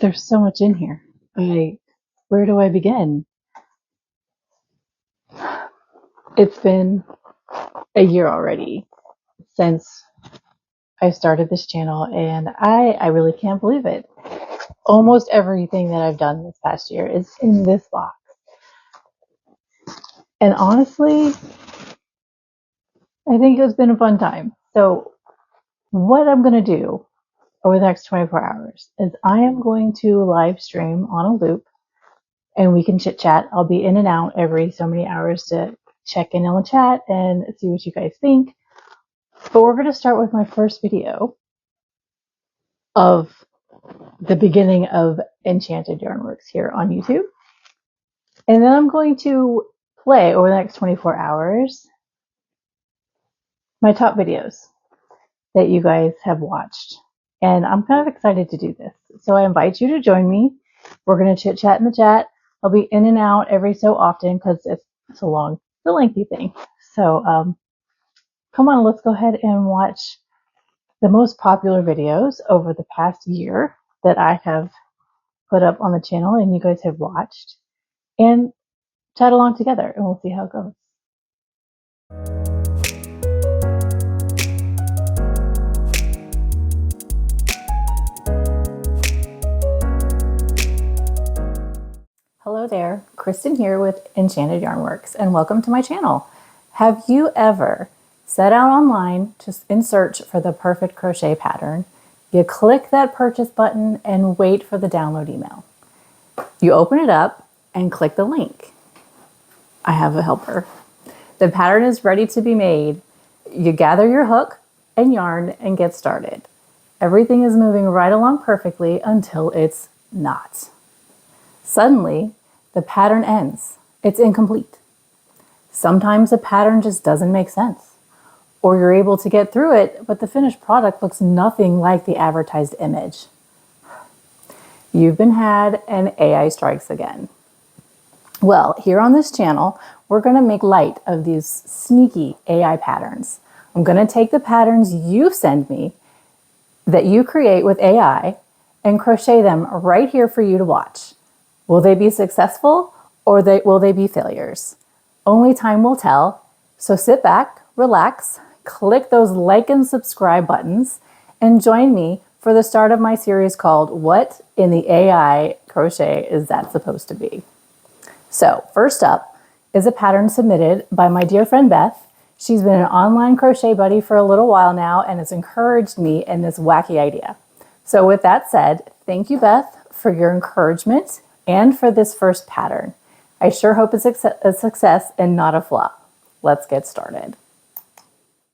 There's so much in here. Where do I begin? It's been a year already since I started this channel, and I really can't believe it. Almost everything that I've done this past year is in this box. And honestly, I think it's been a fun time. So what I'm going to do over the next 24 hours is I am going to live stream on a loop, and we can chit chat. I'll be in and out every so many hours to check in on the chat and see what you guys think. But we're going to start with my first video of the beginning of Enchanted Yarnworks here on YouTube. And then I'm going to play over the next 24 hours my top videos that you guys have watched. And I'm kind of excited to do this. So I invite you to join me. We're going to chit chat in the chat. I'll be in and out every so often because it's a lengthy thing. So come on, let's go ahead and watch the most popular videos over the past year that I have put up on the channel and you guys have watched, and chat along together, and we'll see how it goes. Hello there, Kristen here with Enchanted Yarnworks, and welcome to my channel. Have you ever set out online just in search for the perfect crochet pattern? You click that purchase button and wait for the download email. You open it up and click the link. I have a helper. The pattern is ready to be made. You gather your hook and yarn and get started. Everything is moving right along perfectly until it's not. Suddenly, the pattern ends. It's incomplete. Sometimes the pattern just doesn't make sense. Or you're able to get through it, but the finished product looks nothing like the advertised image. You've been had and AI strikes again. Well, here on this channel, we're going to make light of these sneaky AI patterns. I'm going to take the patterns you send me that you create with AI and crochet them right here for you to watch. Will they be successful or will they be failures? Only time will tell. So sit back, relax, click those like and subscribe buttons, and join me for the start of my series called What in the AI Crochet Is That Supposed to Be? So first up is a pattern submitted by my dear friend Beth. She's been an online crochet buddy for a little while now and has encouraged me in this wacky idea. So with that said, thank you, Beth, for your encouragement and for this first pattern. I sure hope it's a success and not a flop. Let's get started.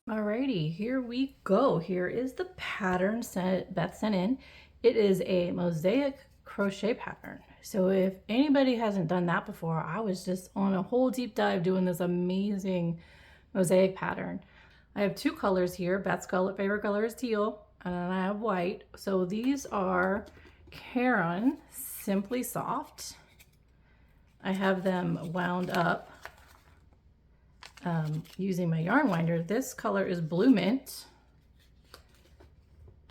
Alrighty, here we go. Here is the pattern Beth sent in. It is a mosaic crochet pattern. So if anybody hasn't done that before, I was just on a whole deep dive doing this amazing mosaic pattern. I have two colors here. Beth's favorite color is teal, and I have white. So these are Caron Simply Soft. I have them wound up using my yarn winder. This color is Blue Mint.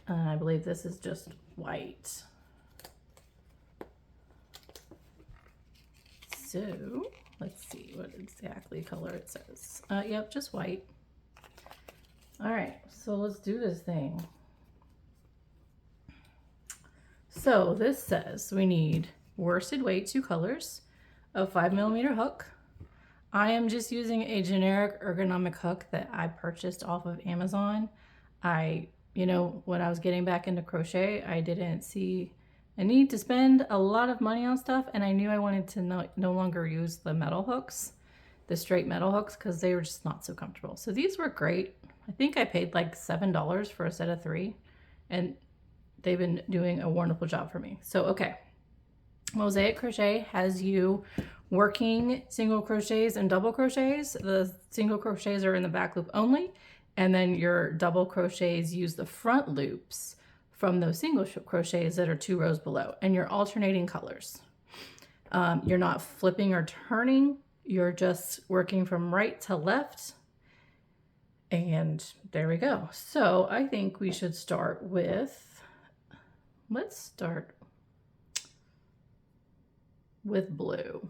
And I believe this is just white. So let's see what exactly color it says. Yep, just white. All right, so let's do this thing. So this says we need worsted weight, 2 colors, a 5mm hook. I am just using a generic ergonomic hook that I purchased off of Amazon. When I was getting back into crochet, I didn't see a need to spend a lot of money on stuff, and I knew I wanted to no longer use the metal hooks, the straight metal hooks, because they were just not so comfortable. So these were great. I think I paid like $7 for a set of 3, and they've been doing a wonderful job for me. So, okay. Mosaic crochet has you working single crochets and double crochets. The single crochets are in the back loop only, and then your double crochets use the front loops from those single crochets that are 2 rows below, and you're alternating colors. You're not flipping or turning, you're just working from right to left, and there we go. So I think we should start with, let's start with blue.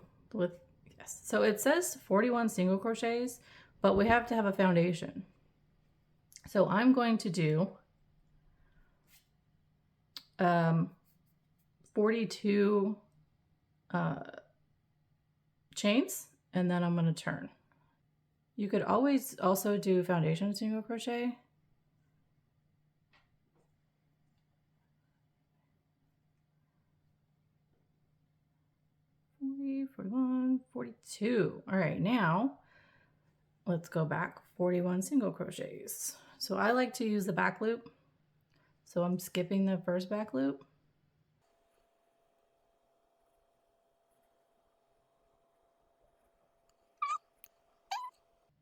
Yes. So it says 41 single crochets, but we have to have a foundation. So I'm going to do 42 chains, and then I'm going to turn. You could always also do foundation single crochet. $40, $41, $42. All right, now let's go back 41 single crochets. So I like to use the back loop. So I'm skipping the first back loop.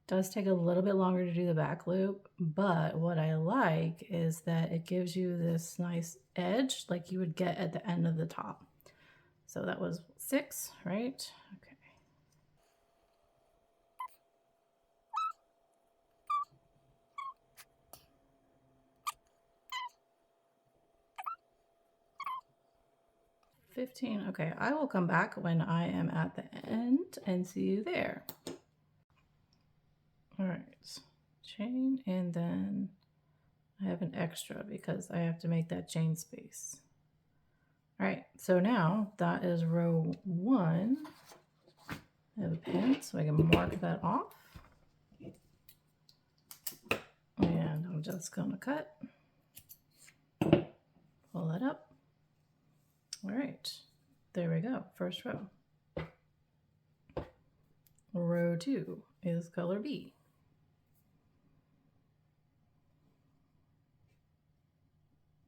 Does take a little bit longer to do the back loop, but what I like is that it gives you this nice edge like you would get at the end of the top. So that was 6, right? Okay. $15. Okay, I will come back when I am at the end and see you there. All right, chain, and then I have an extra because I have to make that chain space. All right, so now that is row 1. I have a pen so I can mark that off. And I'm just gonna cut, pull that up. All right, there we go, first row. Row 2 is color B.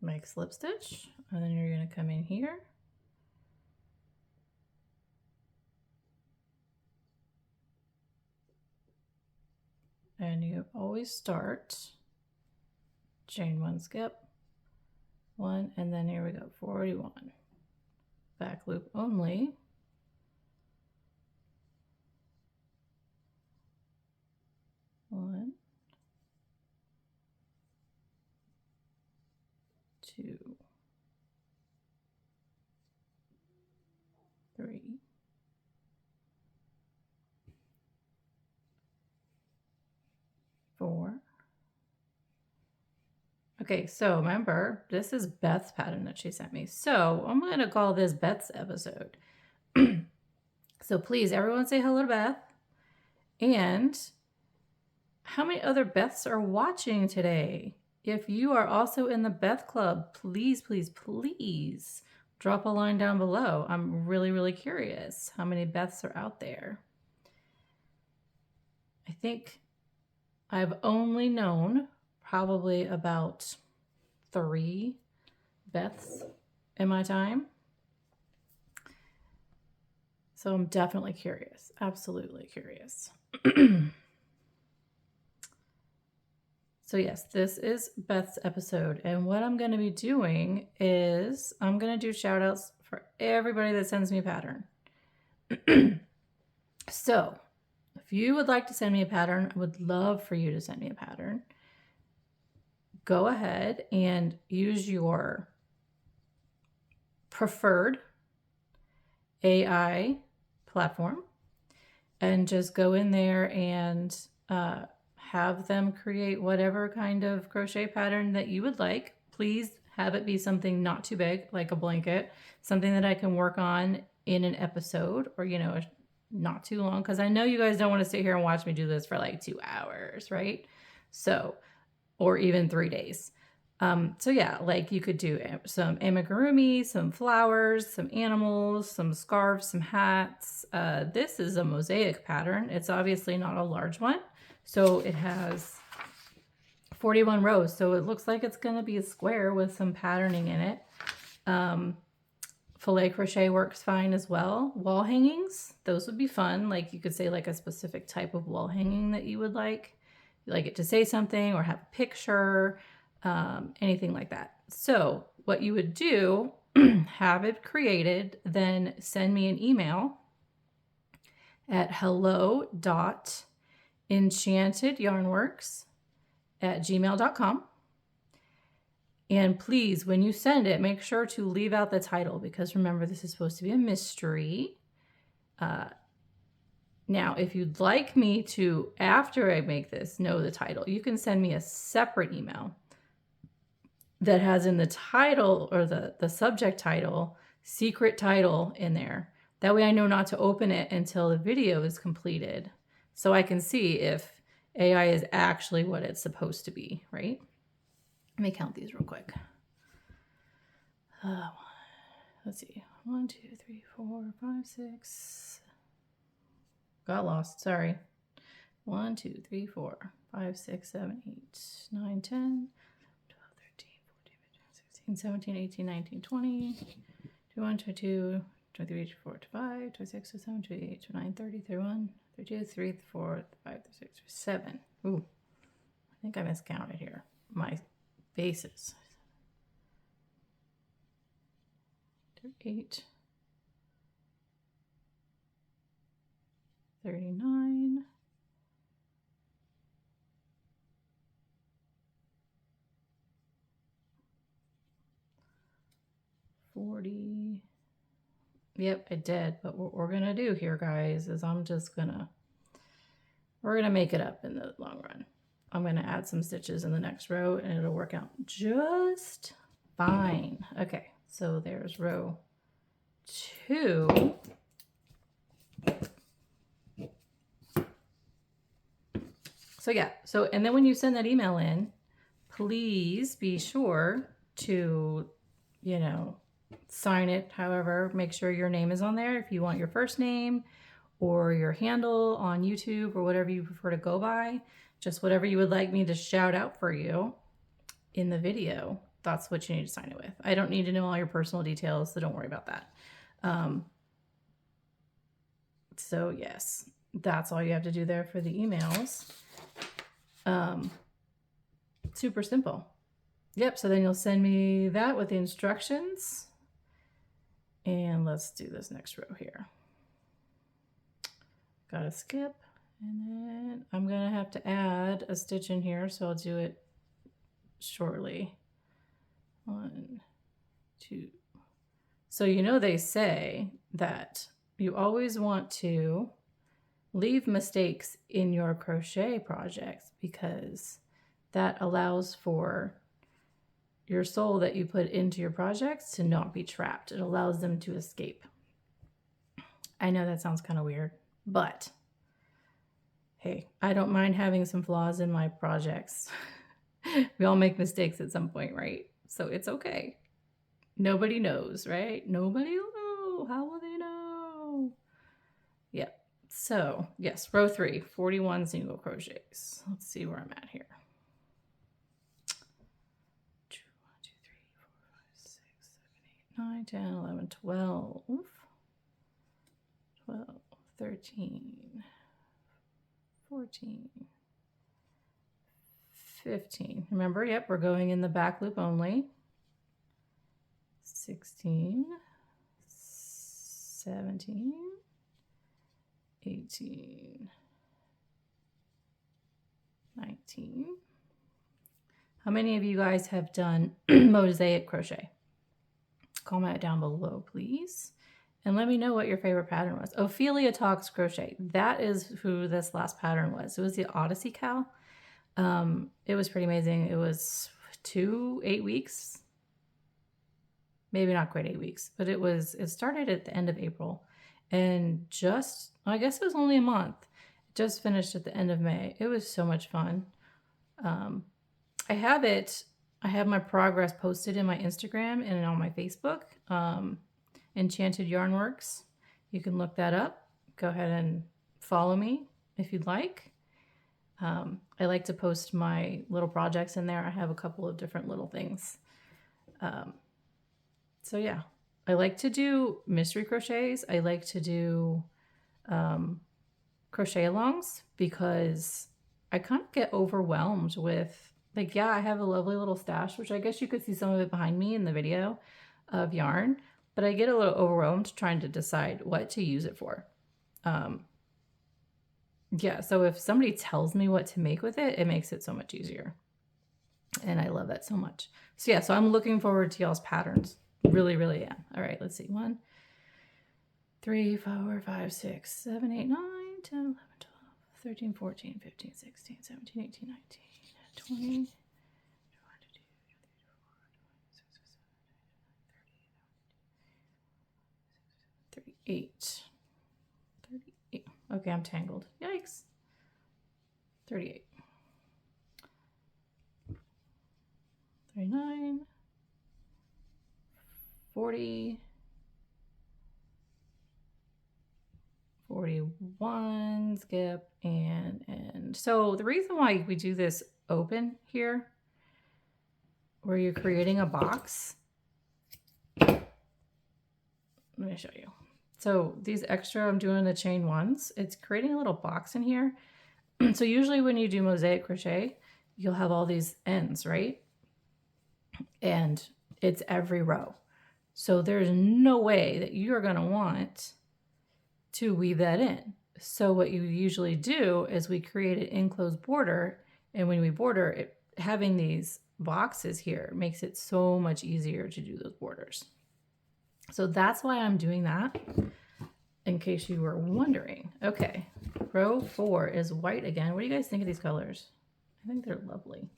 Make slip stitch, and then you're going to come in here and you always start chain 1, skip 1, and then here we go, 41 back loop only. One, 2, 3, 4. Okay, so remember, this is Beth's pattern that she sent me. So I'm going to call this Beth's episode. So please, everyone say hello to Beth. And how many other Beths are watching today? If you are also in the Beth Club, please, please, please drop a line down below. I'm really, really curious how many Beths are out there. I think I've only known probably about 3 Beths in my time. So I'm definitely curious, absolutely curious. So yes, this is Beth's episode, and what I'm going to be doing is I'm going to do shout outs for everybody that sends me a pattern. So if you would like to send me a pattern, I would love for you to send me a pattern. Go ahead and use your preferred AI platform and just go in there and have them create whatever kind of crochet pattern that you would like. Please have it be something not too big, like a blanket, something that I can work on in an episode, or, you know, not too long, because I know you guys don't want to sit here and watch me do this for like 2 hours, right? So, or even 3 days. So yeah, like you could do some amigurumi, some flowers, some animals, some scarves, some hats. This is a mosaic pattern. It's obviously not a large one. So it has 41 rows. So it looks like it's going to be a square with some patterning in it. Filet crochet works fine as well. Wall hangings, those would be fun. Like you could say like a specific type of wall hanging that you would like. You like it to say something or have a picture. Anything like that. So what you would do, have it created, then send me an email at hello.enchantedyarnworks@gmail.com. And please, when you send it, make sure to leave out the title, because remember, this is supposed to be a mystery. Now, if you'd like me to, after I make this, know the title, you can send me a separate email that has in the title or the subject title, secret title in there. That way I know not to open it until the video is completed. So I can see if AI is actually what it's supposed to be, right? Let me count these real quick. Let's see. 1, 2, 3, 4, 5, 6. Got lost. Sorry. 1, 2, 3, 4, 5, 6, 7, 8, 9, 10, 12, 13, 14, 15, 16, 17, 18, 19, 20, 21, 22, 23, 24, 25, 26, 27, 28, 29, 30, 31, 32, 33, 34, 35, 36, 37. Ooh, I think I miscounted here. My bases. 38, 39, 40. Yep, I did. But what we're going to do here, guys, is we're going to make it up in the long run. I'm going to add some stitches in the next row and it'll work out just fine. Okay, so there's row 2. So yeah, and then when you send that email in, please be sure to, sign it. However, make sure your name is on there. If you want your first name or your handle on YouTube or whatever you prefer to go by, just whatever you would like me to shout out for you in the video, that's what you need to sign it with. I don't need to know all your personal details, so don't worry about that. So yes, that's all you have to do there for the emails. Super simple. Yep, so then you'll send me that with the instructions. And let's do this next row here. Gotta skip. And then I'm gonna have to add a stitch in here, so I'll do it shortly. 1, 2. So they say that you always want to leave mistakes in your crochet projects because that allows for your soul that you put into your projects to not be trapped. It allows them to escape. I know that sounds kind of weird, but hey, I don't mind having some flaws in my projects. We all make mistakes at some point, right? So it's okay. Nobody knows, right? Nobody will know. How will they know? Yep. So yes, row 3, 41 single crochets. Let's see where I'm at here. 1, 2, 3, 4, 5, 6, 7, 8, 9, 10, 11, 12, 12, 13, 14, 15. Remember, yep, we're going in the back loop only. 16, 17, 18, 19. How many of you guys have done mosaic crochet? Comment it down below, please. And let me know what your favorite pattern was. Ophelia Talks Crochet. That is who this last pattern was. It was the Odyssey Cow. It was pretty amazing. It was 8 weeks. Maybe not quite 8 weeks, but it started at the end of April. And I guess it was only a month. It just finished at the end of May. It was so much fun. I have my progress posted in my Instagram and on my Facebook. Enchanted Yarnworks. You can look that up. Go ahead and follow me if you'd like. I like to post my little projects in there. I have a couple of different little things. So yeah, I like to do mystery crochets. I like to do crochet alongs because I kind of get overwhelmed with, like, yeah, I have a lovely little stash, which I guess you could see some of it behind me in the video of yarn, but I get a little overwhelmed trying to decide what to use it for. Yeah, so if somebody tells me what to make with it, it makes it so much easier. And I love that so much. So yeah, so I'm looking forward to y'all's patterns. Really, really am. All right, let's see. 1, 3, 4, 5, 6, 7, 8, 9, 10, 11, 12, 13, 14, 15, 16, 17, 18, 19, 20, 38. 38. Okay, I'm tangled. Yikes. 38. 39. 40. 41, skip, and end. So the reason why we do this open here, where you're creating a box, let me show you. So these extra, I'm doing the chain ones, it's creating a little box in here. So usually when you do mosaic crochet, you'll have all these ends, right? And it's every row. So there's no way that you're gonna want to weave that in. So what you usually do is we create an enclosed border, and when we border it, having these boxes here makes it so much easier to do those borders. So that's why I'm doing that, in case you were wondering. Okay, row 4 is white again. What do you guys think of these colors? I think they're lovely.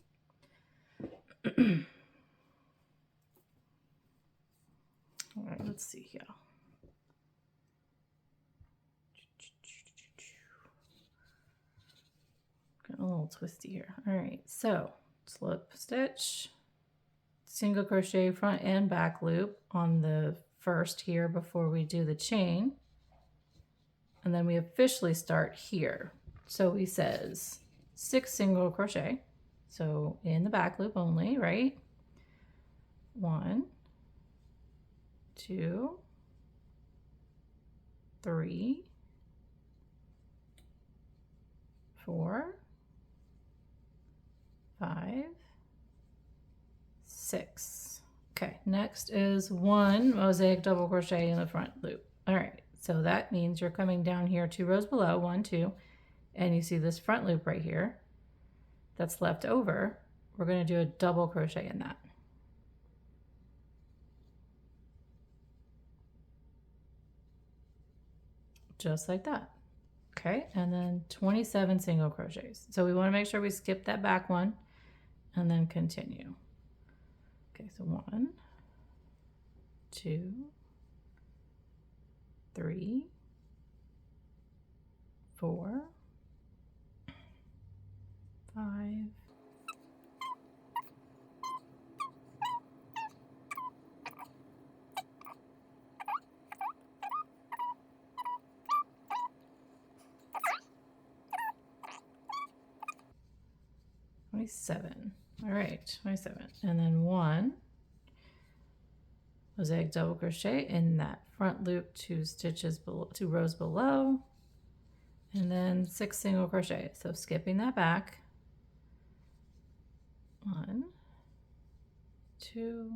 All right, let's see here. Getting a little twisty here. All right, so slip stitch, single crochet front and back loop on the first here before we do the chain. And then we officially start here. So he says 6 single crochet. So in the back loop only, right? 1, 2, 3, 4, 5, 6. Okay, next is 1 mosaic double crochet in the front loop. All right, so that means you're coming down here 2 rows below, 1, 2, and you see this front loop right here that's left over. We're going to do a double crochet in that. Just like that. Okay, and then 27 single crochets. So we want to make sure we skip that back one and then continue. Okay, so 1, 2, 3, 4, 5, 27. All right, 27. And then 1 mosaic double crochet in that front loop, 2 stitches below, 2 rows below, and then 6 single crochet. So skipping that back. 1, 2,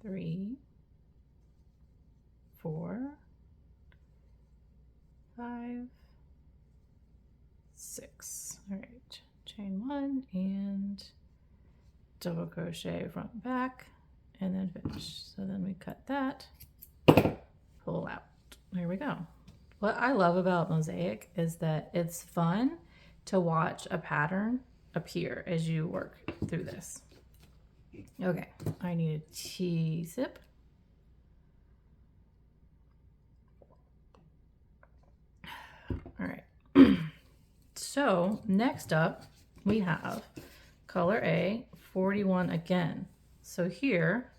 3, 4, 5, 6. All right, chain 1 and double crochet front and back, and then finish. So then we cut that, pull out. There we go. What I love about mosaic is that it's fun to watch a pattern appear as you work through this. Okay, I need a T-zip. All right. So next up we have color A, 41 again. So here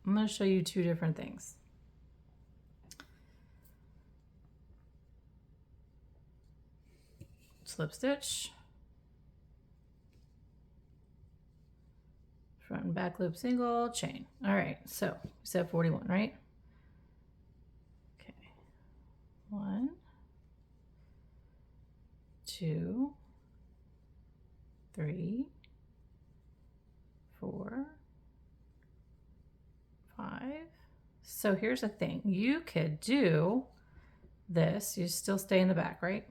I'm going to show you 2 different things. Slip stitch, front and back loop single, chain. All right, so we said 41, right? Okay, 1, 2, 3, 4, 5. So here's the thing. You could do this. You still stay in the back, right?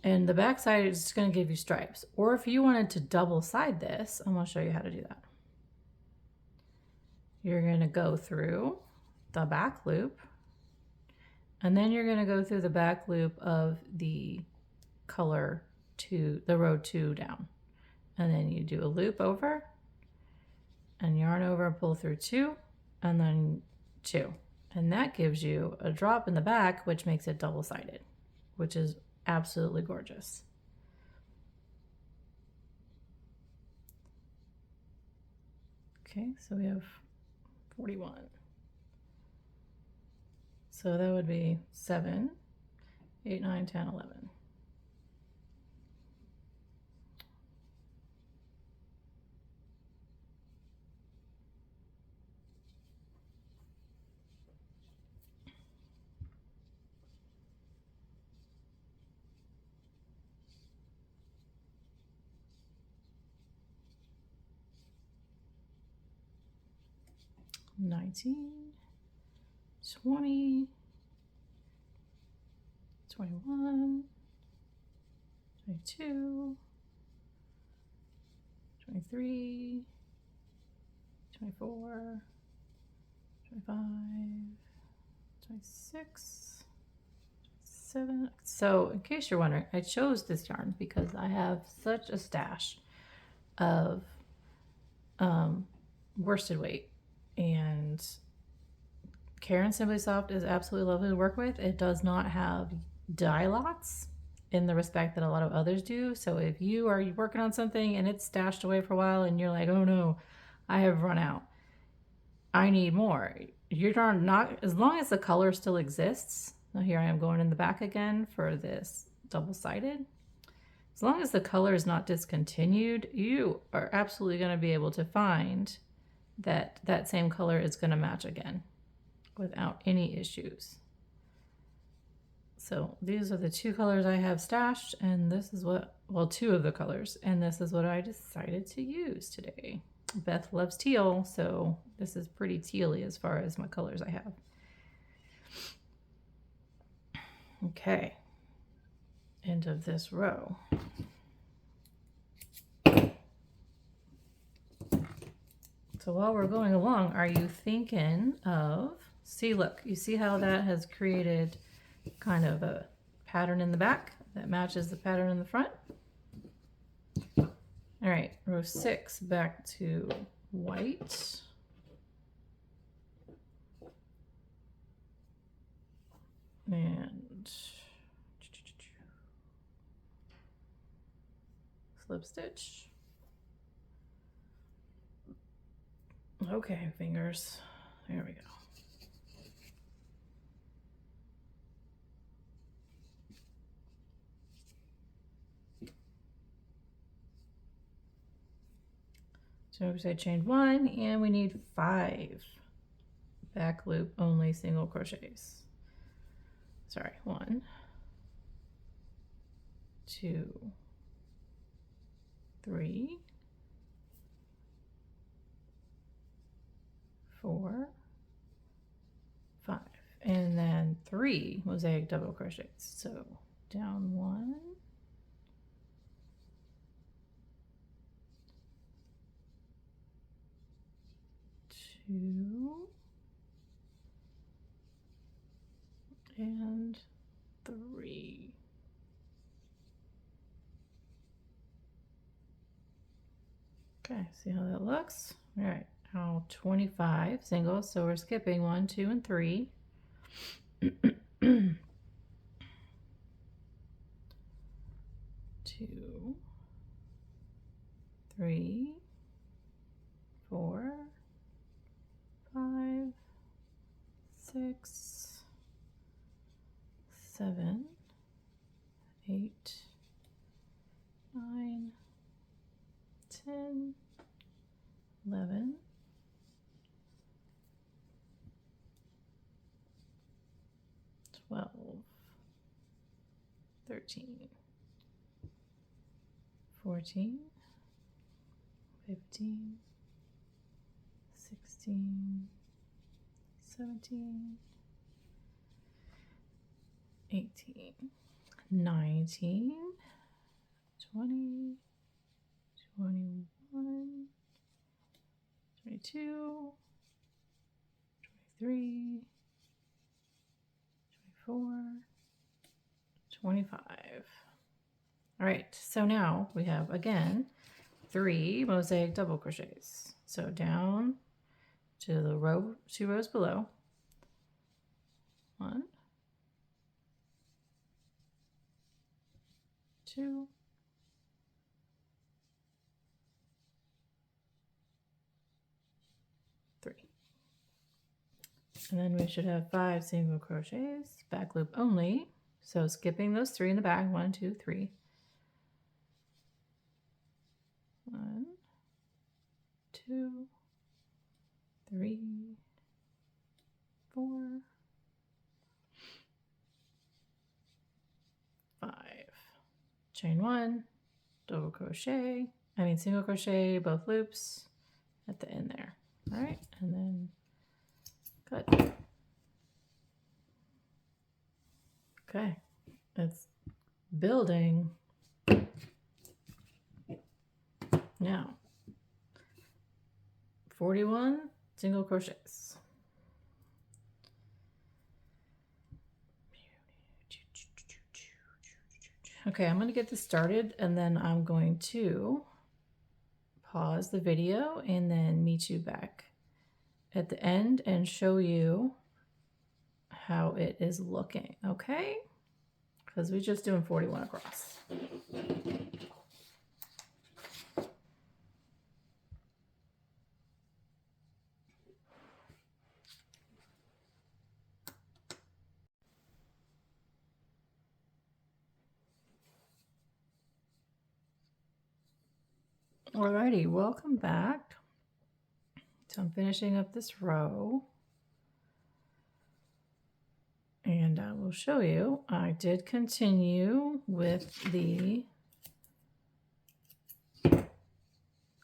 And the back side is just going to give you stripes. Or if you wanted to double side this, I'm going to show you how to do that. you're going to go through the back loop, and then you're going to go through the back loop of the color to the row 2 down, and then you do a loop over and yarn over, pull through 2, and then 2, and that gives you a drop in the back, which makes it double-sided, which is absolutely gorgeous. Okay, so we have 41. So that would be 7, 8, 9, 10, 11. $19, 20, 21, 22, 23, 24, 25, 26, 27. So in case you're wondering, I chose this yarn because I have such a stash of worsted weight, and Caron Simply Soft is absolutely lovely to work with. It does not have dye lots in the respect that a lot of others do. So if you are working on something and it's stashed away for a while and you're like, oh no, I have run out, I need more, you're not, as long as the color still exists. Now here I am going in the back again for this double-sided. As long as the color is not discontinued, you are absolutely going to be able to find that that same color is going to match again without any issues. So these are the 2 colors I have stashed, and this is what, well, 2 of the colors, and this is what I decided to use today. Beth loves teal, so this is pretty tealy as far as my colors I have. Okay, end of this row. So while we're going along, are you thinking of, see, look, you see how that has created kind of a pattern in the back that matches the pattern in the front? All right, row 6, back to white. And slip stitch. Okay, fingers. There we go. So we say chain 1, and we need 5 back loop only single crochets. Sorry, 1, 2, 3, 4, 5, and then 3 mosaic double crochets. So down 1, 2, and 3. Okay, see how that looks? All right, now 25 singles, so we're skipping 1, 2, and 3. 2, 3, 4, 5, 6, 7, 8, 9, 10, 11, 12, 13, 14, 15, 16, 17, 18, 19, 20, 21, 22, 23, 24, 25. All right, so now we have, again, 3 mosaic double crochets. So down to the row, 2 rows below. 1, 2, 3. And then we should have 5 single crochets, back loop only. So skipping those 3 in the back, 1, 2, 3. 1, 2, 3, 4, 5. Chain 1, double crochet, single crochet, both loops at the end there. All right, and then cut. Okay, it's building. Now, 41 single crochets. Okay, I'm going to get this started and then I'm going to pause the video and then meet you back at the end and show you how it is looking, okay? Because we're just doing 41 across. Alrighty, welcome back. So I'm finishing up this row. And I will show you, I did continue with the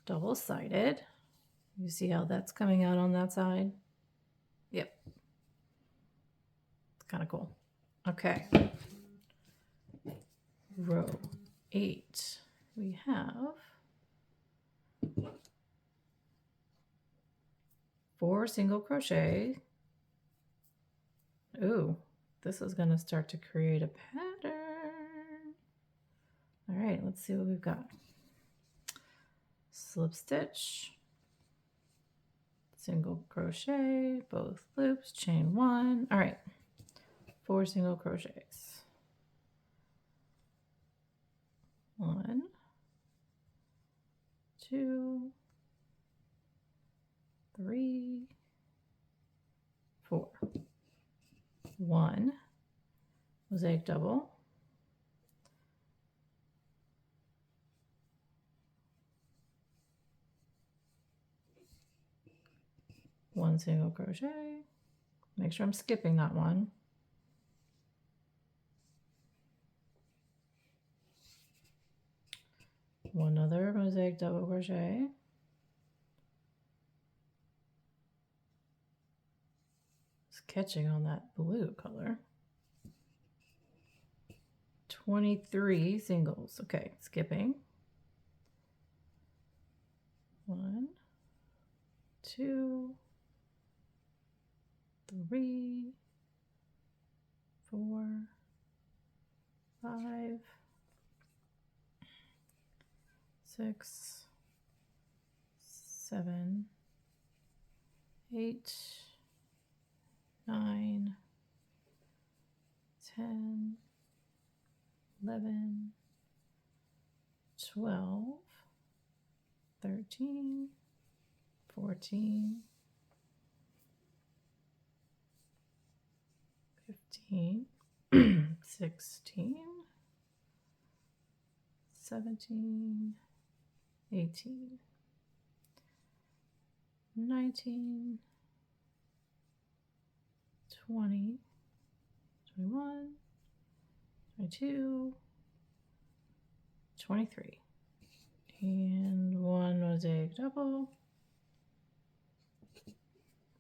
double-sided. You see how that's coming out on that side? Yep. It's kind of cool. Okay. Row 8. We have 4 single crochet. Ooh, this is going to start to create a pattern. All right, let's see what we've got. Slip stitch, single crochet, both loops, chain 1. All right, 4 single crochets. 1, 2, 3, 4. 1 mosaic double, 1 single crochet. Make sure I'm skipping that one. 1 other mosaic double crochet. It's catching on that blue color. 23 singles. Okay, skipping. 1, 2, 3, 4, 5, 6, 7, 8, 9, 10, 11, 12, 13, 14, 15, 16, 17, 18, 19, 20, 21, 22, 23. And 1 mosaic double.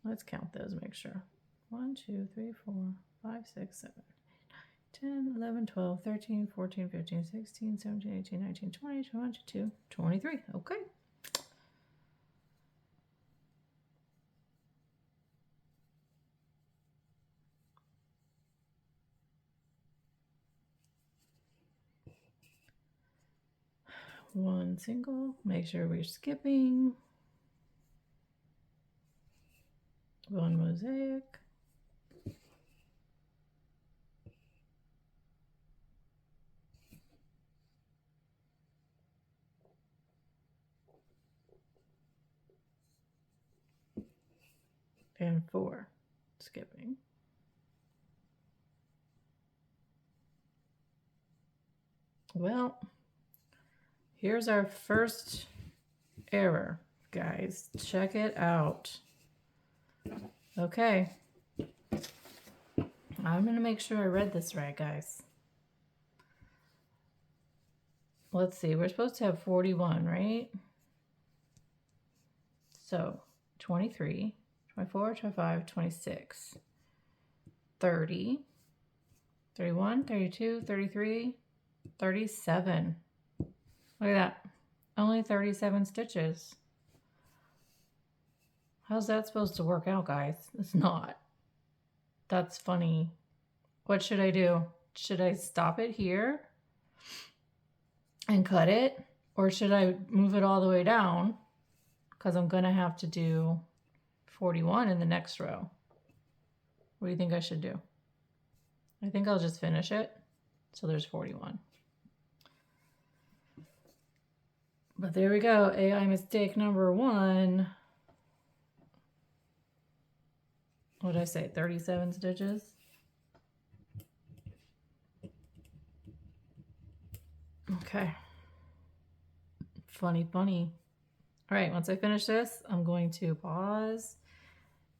Let's count those, make sure. 1, 2, 3, 4, 5, 6, 7, 10, 11, 12, 13, 14, 15, 16, 17, 18, 19, 20, 21, 22, 23. Okay. 1 single, make sure we're skipping 1 mosaic, and 4 skipping. Well, here's our first error, guys. Check it out. Okay. I'm going to make sure I read this right, guys. Let's see. We're supposed to have 41, right? So 23, 24, 25, 26, 30, 31, 32, 33, 37. Look at that. Only 37 stitches. How's that supposed to work out, guys? It's not. That's funny. What should I do? Should I stop it here and cut it? Or should I move it all the way down? Because I'm going to have to do 41 in the next row. What do you think I should do? I think I'll just finish it. So there's 41. But there we go. AI mistake number 1. What did I say? 37 stitches? Okay. Funny, funny. All right, once I finish this, I'm going to pause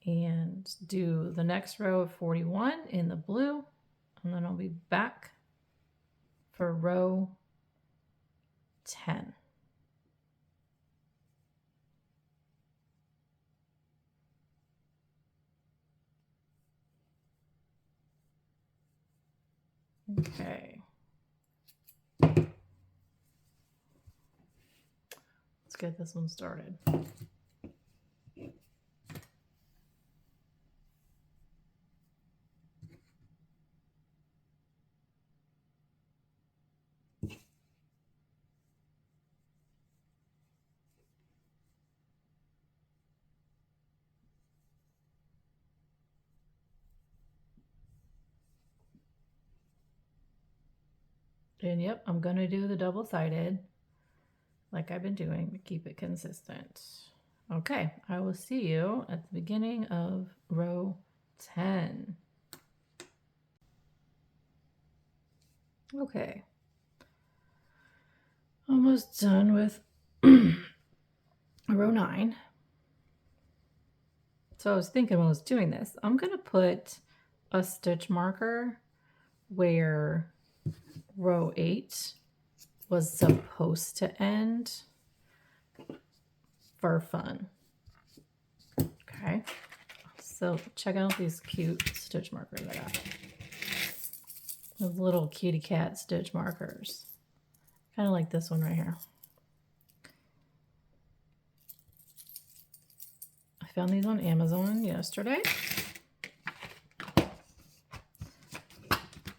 and do the next row of 41 in the blue, and then I'll be back for row 10. Okay. Let's get this one started. And yep, I'm going to do the double-sided like I've been doing to keep it consistent. Okay, I will see you at the beginning of row 10. Okay. Almost done with row 9. So I was thinking when I was doing this, I'm going to put a stitch marker where row 8 was supposed to end for fun. Okay, so check out these cute stitch markers I got. Those little kitty cat stitch markers. Kind of like this one right here. I found these on Amazon yesterday.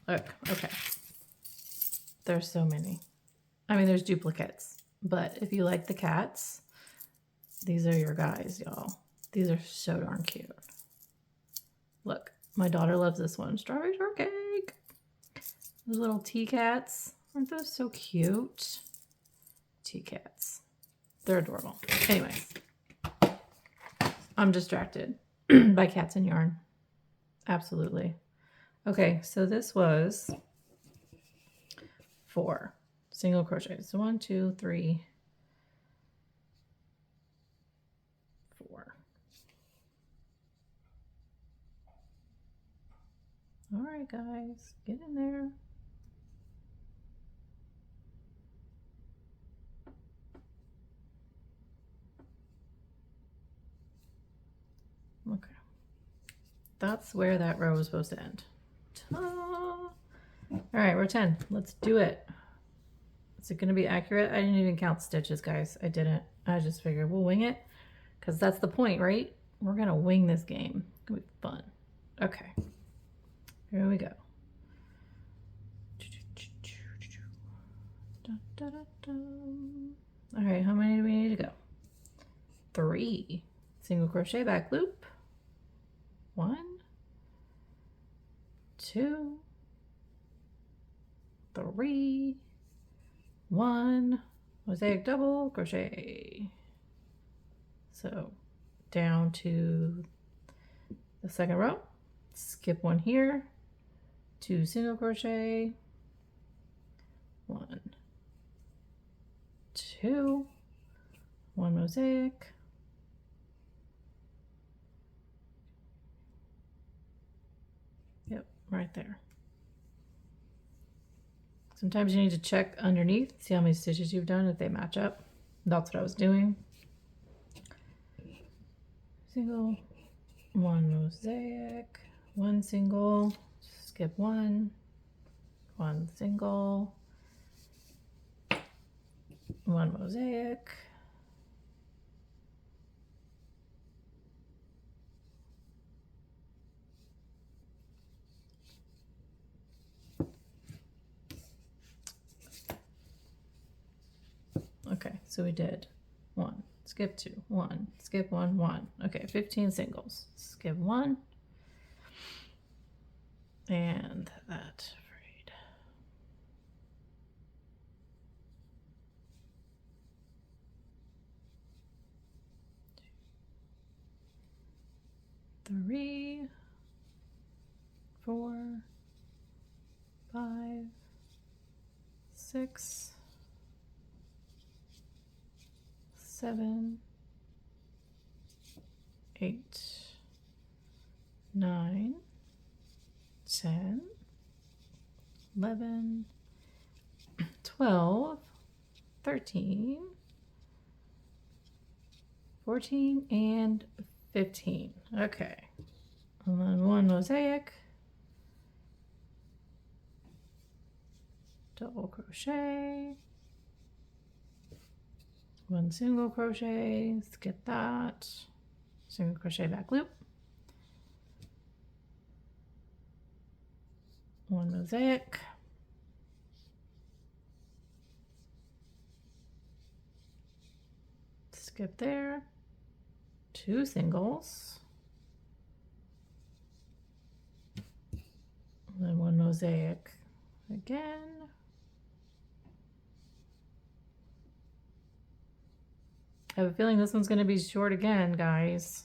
Look, okay. There's so many. I mean, there's duplicates, but if you like the cats, these are your guys, y'all. These are so darn cute. Look, my daughter loves this one. Strawberry shortcake. Those little tea cats. Aren't those so cute? Tea cats. They're adorable. Anyways, I'm distracted by cats and yarn. Absolutely. Okay, so this was 4 single crochets. So 1, 2, 3, 4. All right, guys, get in there. Okay. That's where that row was supposed to end. Ta-da! All right, row 10. Let's do it. Is it going to be accurate? I didn't even count stitches, guys. I didn't. I just figured we'll wing it because that's the point, right? We're going to wing this game. It's going to be fun. Okay. Here we go. Da, da, da, da. All right, how many do we need to go? 3. Single crochet back loop. 1, 2, 3, 1, mosaic double crochet. So down to the second row, skip 1 here, 2 single crochet, 1, 2, 1 mosaic, yep, right there. Sometimes you need to check underneath, see how many stitches you've done, if they match up. That's what I was doing. Single, 1 mosaic, 1 single, skip 1, 1 single, 1 mosaic, okay, so we did 1, skip 2, 1, skip 1, 1. Okay, 15 singles. Skip 1, and that frayed. 3, 4, 5, 6, 7, 8, 9, 10, 11, 12, 13, 14, and 15. Okay. And then 1 mosaic, double crochet, 1 single crochet, let's get that, single crochet back loop, 1 mosaic, skip there, 2 singles, and then 1 mosaic again, I have a feeling this one's going to be short again, guys.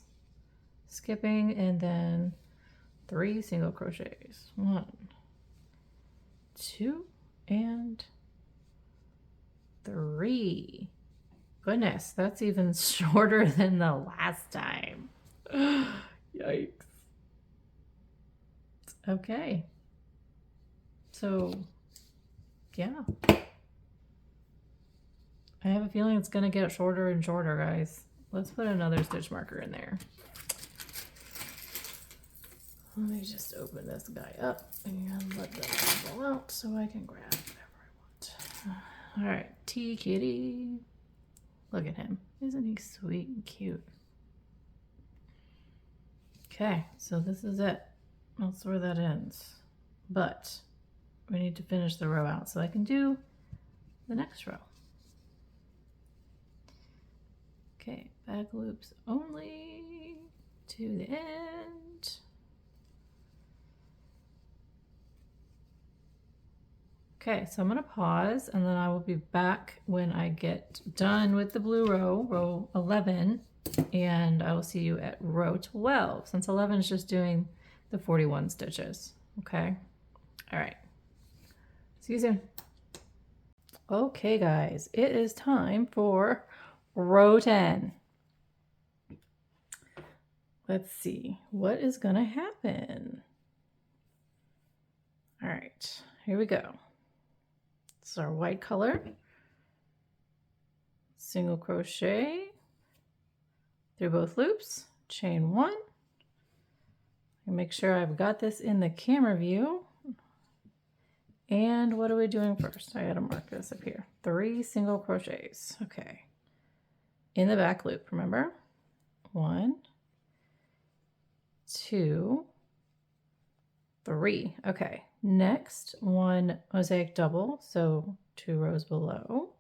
Skipping and then 3 single crochets. 1, 2, and 3. Goodness, that's even shorter than the last time. Yikes. Okay. So, yeah. I have a feeling it's going to get shorter and shorter, guys. Let's put another stitch marker in there. Let me just open this guy up and let them go out so I can grab whatever I want. All right, Tea Kitty. Look at him. Isn't he sweet and cute? Okay, so this is it. That's where that ends. But we need to finish the row out so I can do the next row. Okay, back loops only to the end. Okay, so I'm going to pause and then I will be back when I get done with the blue row, row 11, and I will see you at row 12, since 11 is just doing the 41 stitches. Okay, all right, see you soon. Okay, guys, it is time for row 10. Let's see what is going to happen. All right, here we go. This is our white color. Single crochet through both loops, chain 1. And make sure I've got this in the camera view. And what are we doing first? I gotta mark this up here. 3 single crochets. Okay. In the back loop, remember? 1, 2, 3. Okay. Next, 1 mosaic double, so 2 rows below.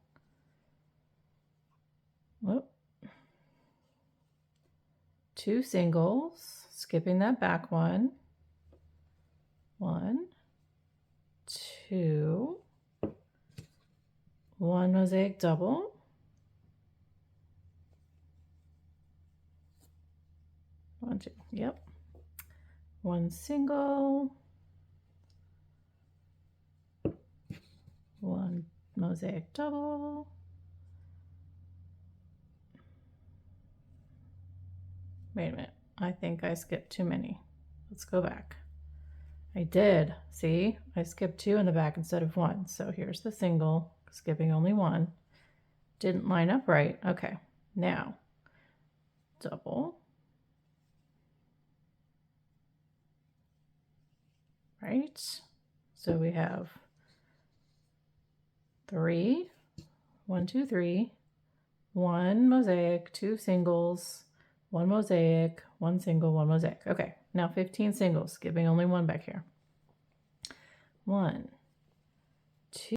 whoop, 2 singles, skipping that back one, 1, 2, 1 mosaic double, 1, 2, yep, 1 single, 1 mosaic double, wait a minute, I think I skipped too many. Let's go back. I did. See, I skipped 2 in the back instead of 1. So here's the single, skipping only 1. Didn't line up right. Okay, now double, right? So we have 3, 1, 2, 3, 1 mosaic, 2 singles, 1 mosaic, 1 single, 1 mosaic. Okay, now 15 singles, skipping only 1 back here. 1, 2,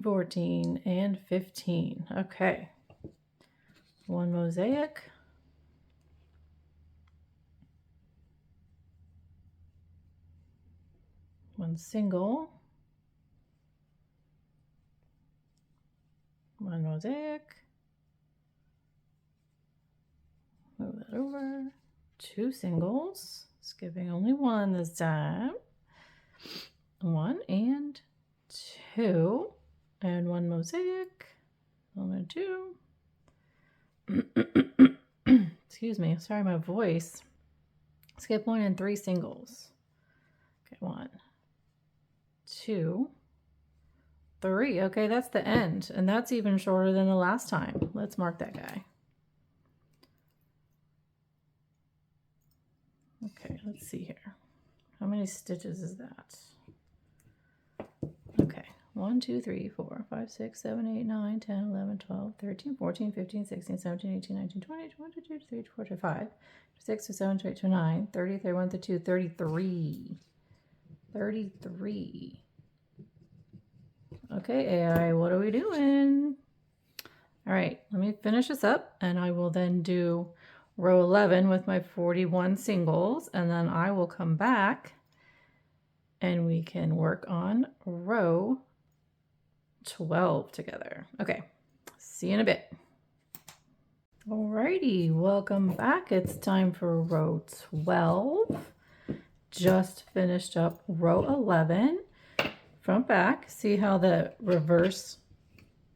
14 and 15. Okay, 1 mosaic, 1 single, 1 mosaic, move that over, 2 singles, skipping only 1 this time, 1 and 2, and 1 mosaic, 1 and 2. Excuse me, sorry, my voice. Skip 1 and 3 singles. Okay, 1, 2, 3. Okay, that's the end, and that's even shorter than the last time. Let's mark that guy. Okay, let's see here. How many stitches is that? Okay, 1, 2, 3, 4, 5, 6, 7, 8, 9, 10, 11, 12, 13, 14, 15, 16, 17, 18, 19, 20, 21, 22, 23, 24, 25, 26, 27, 28, 29, 30, 31, 32, 33. 33. Okay, AI, what are we doing? All right, let me finish this up, and I will then do row 11 with my 41 singles, and then I will come back and we can work on row 12 together. Okay, see you in a bit. Alrighty, welcome back. It's time for row 12. Just finished up row 11. Front back, see how the reverse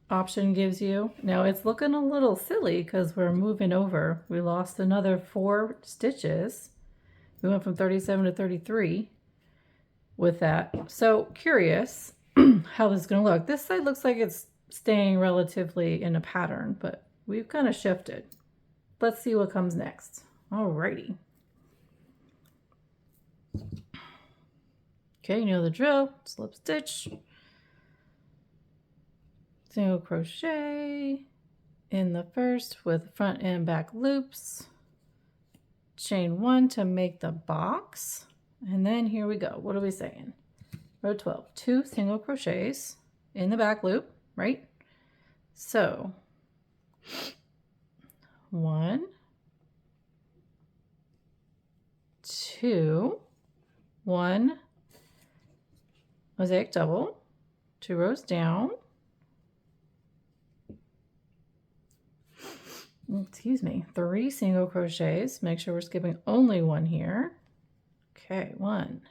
option gives you. Now it's looking a little silly because we're moving over. We lost another 4 stitches. We went from 37 to 33 with that. So curious how this is going to look. This side looks like it's staying relatively in a pattern, but we've kind of shifted. Let's see what comes next. Alrighty. Okay, you know the drill. Slip stitch, single crochet in the first with front and back loops, chain 1 to make the box, and then here we go. What are we saying? Row 12, 2 single crochets in the back loop, right? So 1, 2, 1 mosaic double, 2 rows down, excuse me, 3 single crochets. Make sure we're skipping only 1 here. Okay, 1,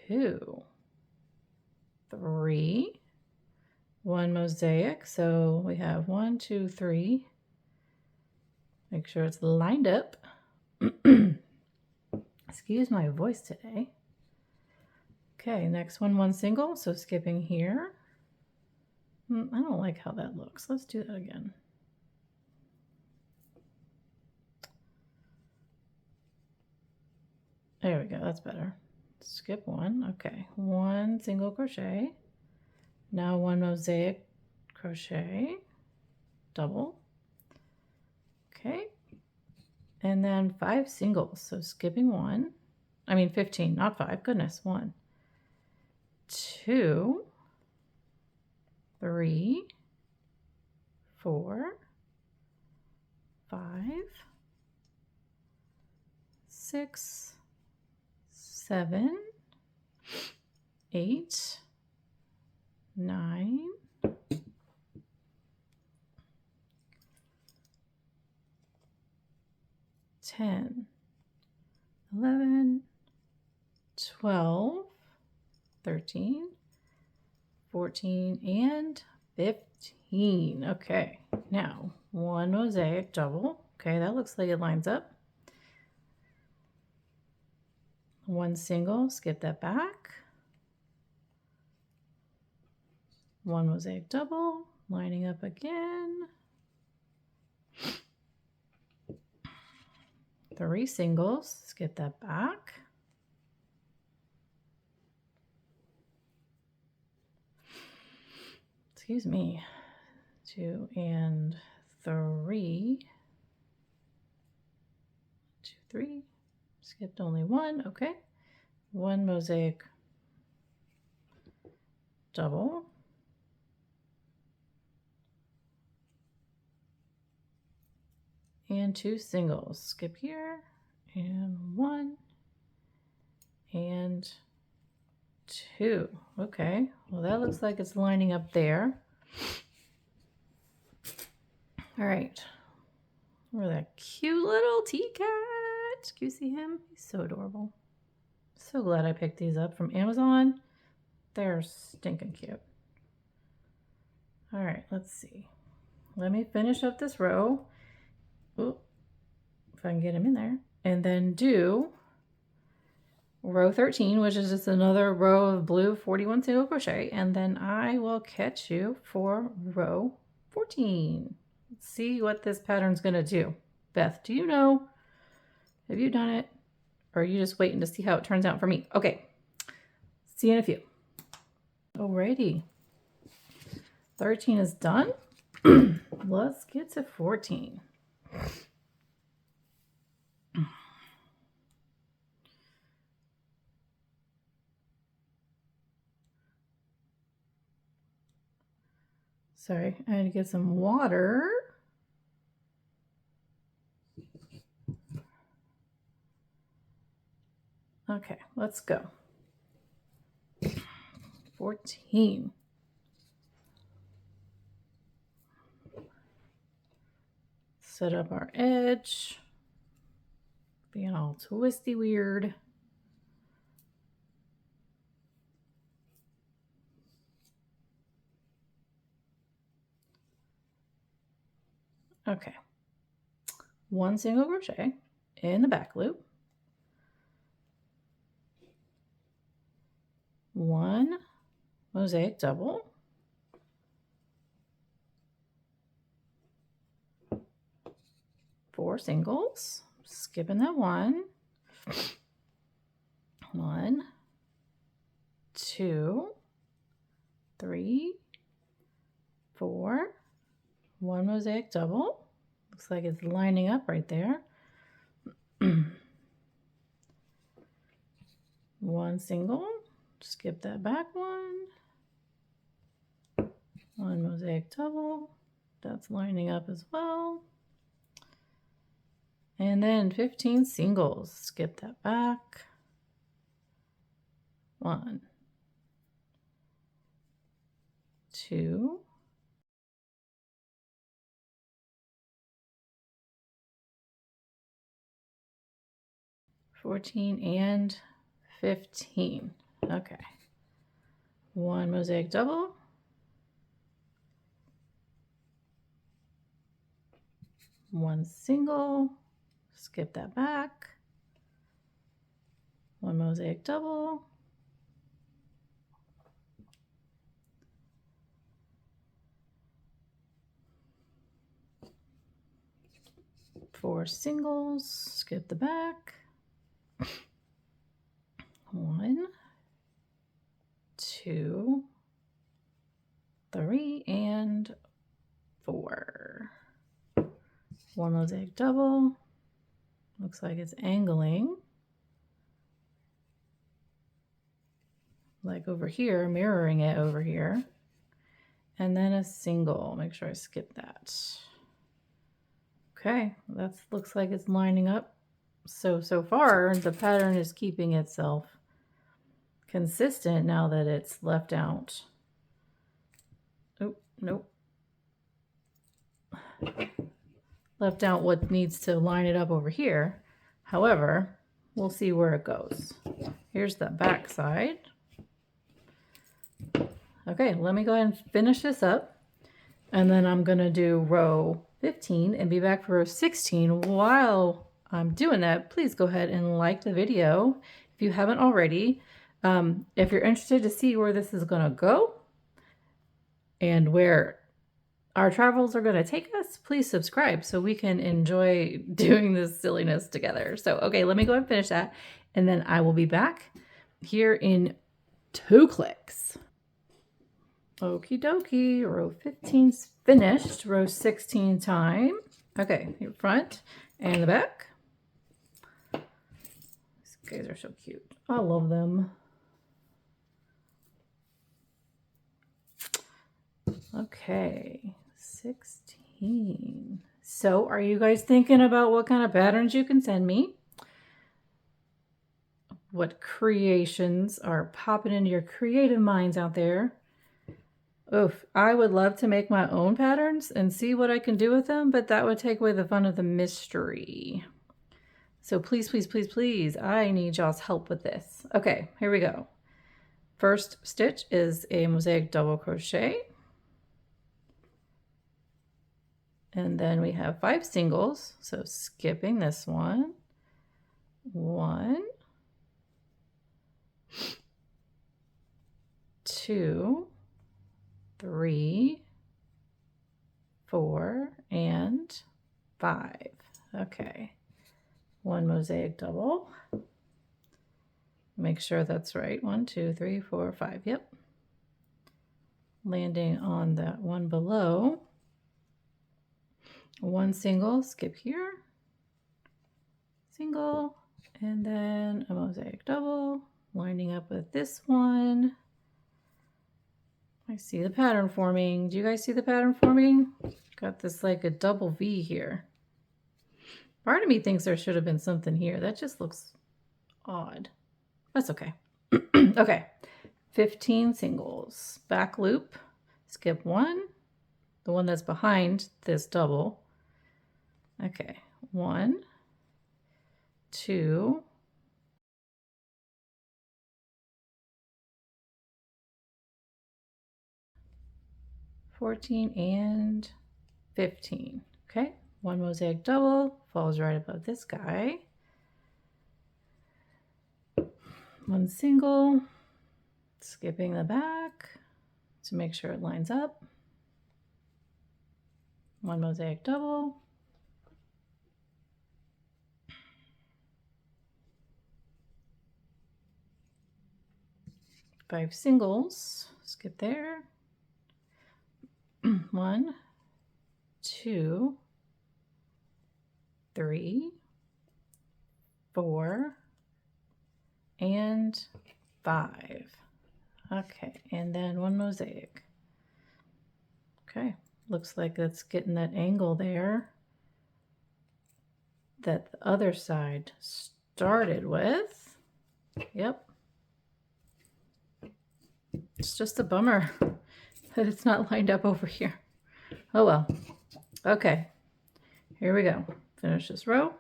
2, 3, 1 mosaic. So we have 1, 2, 3. Make sure it's lined up. Excuse my voice today. Okay, next one, 1 single. So skipping here. I don't like how that looks. Let's do that again. There we go, that's better. Skip 1, okay. 1 single crochet. Now 1 mosaic crochet, double. Okay. And then 5 singles, so skipping 1. 15, not 5. Goodness. 1, 2, 3, 4, 5, 6, 7, 8, 9, 10, 11, 12, 13, 14, and 15. Okay, now 1 mosaic double. Okay, that looks like it lines up. 1 single, skip that back. 1 mosaic double, lining up again. 3 singles, skip that back. Excuse me. 2 and 3. 2, 3. Skipped only 1. Okay. 1 mosaic double. And 2 singles. Skip here. And 1. And 2. Okay. Well, that looks like it's lining up there. All right. We're that cute little tea cat. Do you see him? He's so adorable. So glad I picked these up from Amazon. They're stinking cute. All right, let's see. Let me finish up this row. Ooh, if I can get him in there. And then do row 13, which is just another row of blue 41 single crochet. And then I will catch you for row 14. Let's see what this pattern's gonna do. Beth, do you know? Have you done it? Or are you just waiting to see how it turns out for me? Okay, see you in a few. Alrighty, 13 is done. Let's get to 14. Sorry, I had to get some water. Okay, let's go. 14. Set up our edge. Being all twisty weird. Okay. 1 single crochet in the back loop. 1 mosaic double. 4 singles. Skipping that 1. 1, 2, 3, 4. 1 mosaic double. Looks like it's lining up right there. 1 single. Skip that back 1. 1 mosaic double. That's lining up as well. And then 15 singles. Skip that back. 1, 2, 14 and 15. Okay. 1 mosaic double. 1 single. Skip that back. 1 mosaic double. 4 singles. Skip the back. 1, 2, 3, and 4. 1 mosaic double. Looks like it's angling. like over here, mirroring it over here. And then a single. Make sure I skip that. Okay, that looks like it's lining up. So far, the pattern is keeping itself consistent now that it's left out. Oh, nope. Left out what needs to line it up over here. However, we'll see where it goes. Here's the back side. Okay, let me go ahead and finish this up. And then I'm going to do row 15 and be back for row 16. While I'm doing that, please go ahead and like the video if you haven't already. If you're interested to see where this is going to go and where our travels are going to take us, please subscribe so we can enjoy doing this silliness together. So, okay, let me go and finish that, and then I will be back here in 2 clicks. Okie dokie, row 15's finished. Row 16 time. Okay, your front and the back. These guys are so cute. I love them. Okay, 16. So are you guys thinking about what kind of patterns you can send me? What creations are popping into your creative minds out there? Oof, I would love to make my own patterns and see what I can do with them, but that would take away the fun of the mystery. So please, please, please, please, I need y'all's help with this. Okay, here we go. First stitch is a mosaic double crochet. And then we have 5 singles, so skipping this one. 1, 2, 3, 4, and 5. Okay, 1 mosaic double. Make sure that's right. 1, 2, 3, 4, 5. Yep. Landing on that one below. 1 single, skip here, single, and then a mosaic double, lining up with this one. I see the pattern forming. Do you guys see the pattern forming? Got this like a double V here. Part of me thinks there should have been something here. That just looks odd. That's okay. Okay, 15 singles. Back loop, skip 1, the one that's behind this double. Okay, 1, 2, 14 and 15. Okay, 1 mosaic double falls right above this guy. 1 single, skipping the back to make sure it lines up. 1 mosaic double. 5 singles, skip there. 1, 2, 3, 4, and 5. Okay, and then 1 mosaic. Okay, looks like it's getting that angle there that the other side started with. Yep. It's just a bummer that it's not lined up over here. Oh well. Okay, here we go. Finish this row.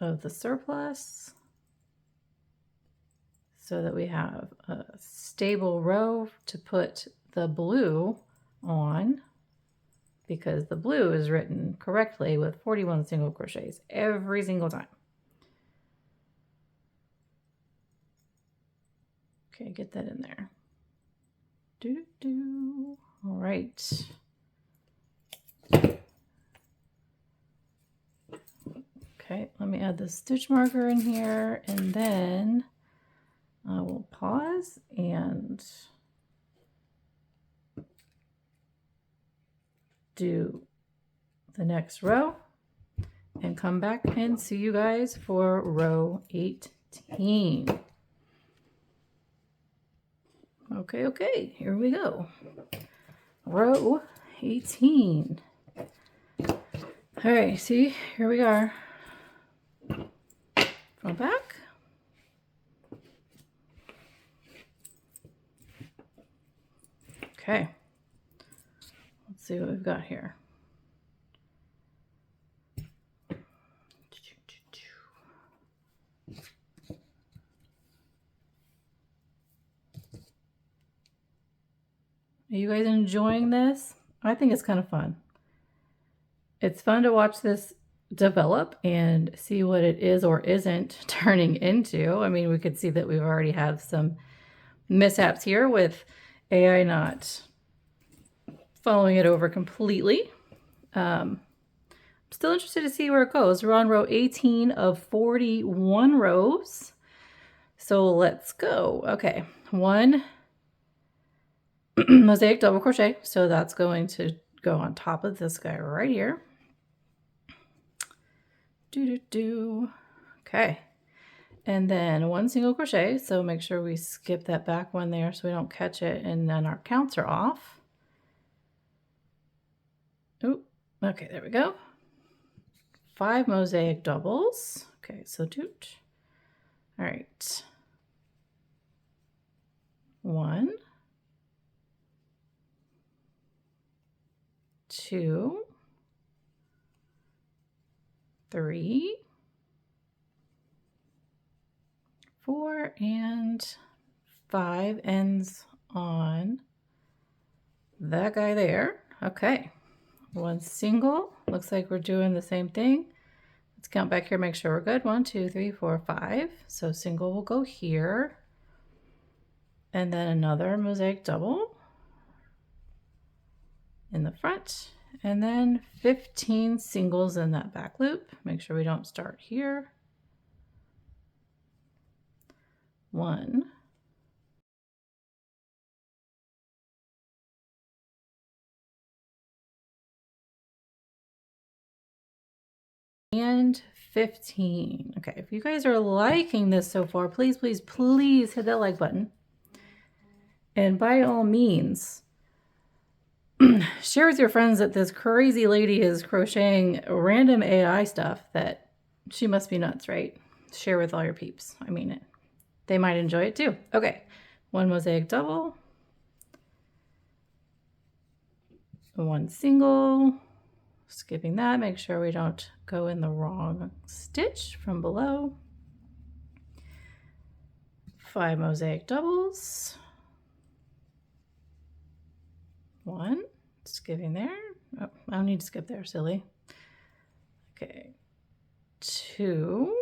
Of the surplus so that we have a stable row to put the blue on, because the blue is written correctly with 41 single crochets every single time. Okay, get that in there. All right. Okay, let me add the stitch marker in here, and then I will pause and do the next row and come back and see you guys for row 18. Okay, here we go. Row 18. All right, see, here we are. Go back. Okay, let's see what we've got here. Are you guys enjoying this? I think it's kind of fun. It's fun to watch this develop and see what it is or isn't turning into. I mean, we could see that we already have some mishaps here with AI not following it over completely. I'm still interested to see where it goes. We're on row 18 of 41 rows. So let's go. Okay, 1 mosaic double crochet. So that's going to go on top of this guy right here. Okay. And then 1 single crochet. So make sure we skip that back one there so we don't catch it and then our counts are off. Oh, okay, there we go. 5 mosaic doubles. Okay, so toot. All right. 1, 2, 3, 4, and 5 ends on that guy there. Okay, 1 single. Looks like we're doing the same thing. Let's count back here, make sure we're good. 1, 2, 3, 4, 5. So single will go here. And then another mosaic double in the front. And then 15 singles in that back loop. Make sure we don't start here. 1, 15. Okay, if you guys are liking this so far, please, please, please hit that like button. And by all means, share with your friends that this crazy lady is crocheting random AI stuff that she must be nuts, right? Share with all your peeps. I mean it. They might enjoy it too. Okay, 1 mosaic double, 1 single, skipping that, make sure we don't go in the wrong stitch from below. 5 mosaic doubles, 1, skipping there. Oh, I don't need to skip there, silly. Okay, 2,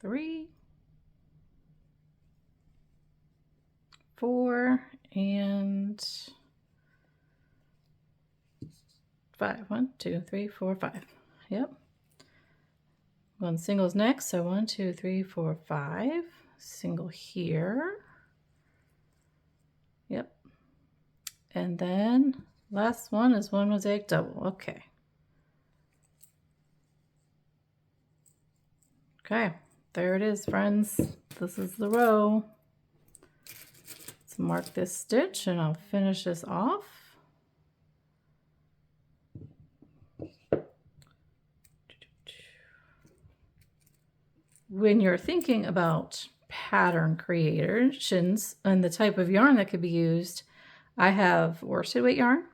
3, 4, and 5. 1, 2, 3, 4, 5. Yep. 1 single's next. So 1, 2, 3, 4, 5. Single here. Yep. And then last one is 1 mosaic double. Okay. Okay. There it is, friends. This is the row. Let's mark this stitch and I'll finish this off. When you're thinking about pattern creations and the type of yarn that could be used, I have worsted weight yarn.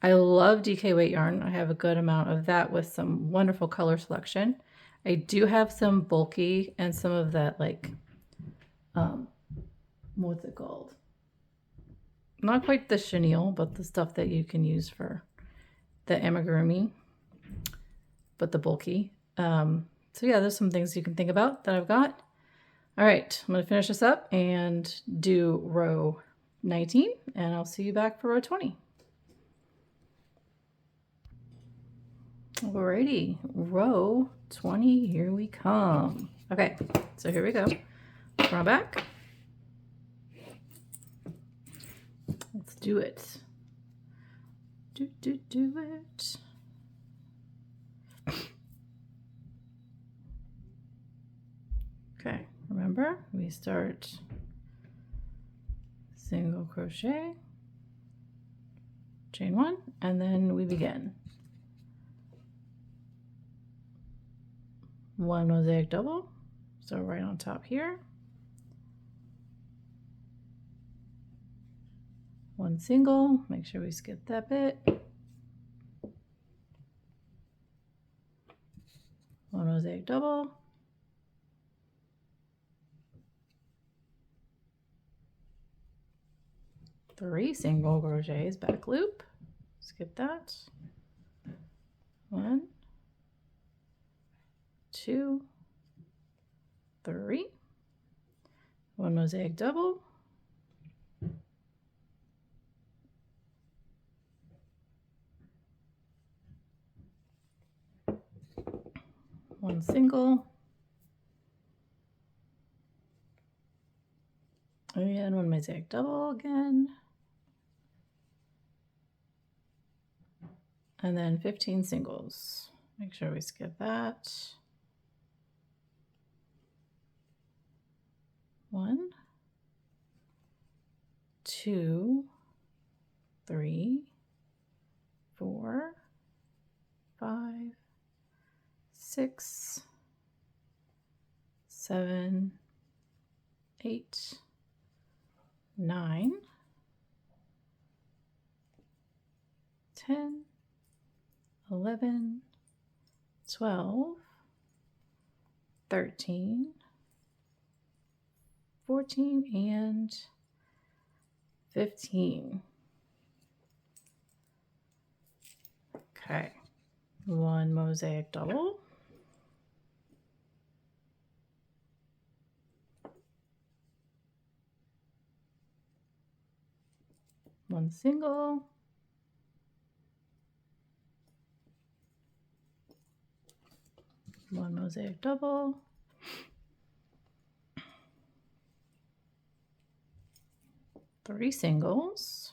I love DK weight yarn. I have a good amount of that with some wonderful color selection. I do have some bulky and some of that like, what's it called? Not quite the chenille, but the stuff that you can use for the amigurumi, but the bulky. So yeah, there's some things you can think about that I've got. All right, I'm gonna finish this up and do row 19 and I'll see you back for row 20. Alrighty, row 20, here we come. Okay, so here we go. Run back. Let's do it. Do it. we start single crochet, chain 1, and then we begin. 1 mosaic double, so right on top here. 1 single, make sure we skip that bit. 1 mosaic double. 3 single crochets, back loop, skip that. 1, 2, 3, 1 mosaic double, 1 single, and 1 mosaic double again, and then 15 singles. Make sure we skip that. 1, 2, 3, 4, 5, 6, 7, 8, 9, 10, 11, 12, 13, 14, and 15. Okay, 1 mosaic double, 1 single, 1 mosaic double, 3 singles,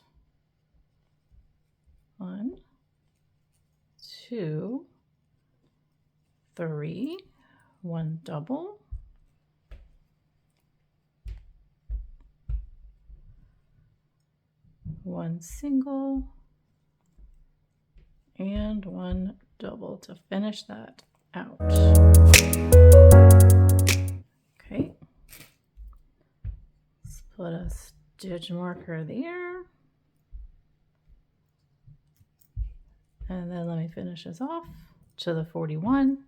1, 2, 3, 1 double, 1 single, and 1 double to finish that out. Okay, let's put a stitch marker there. And then let me finish this off to the 41.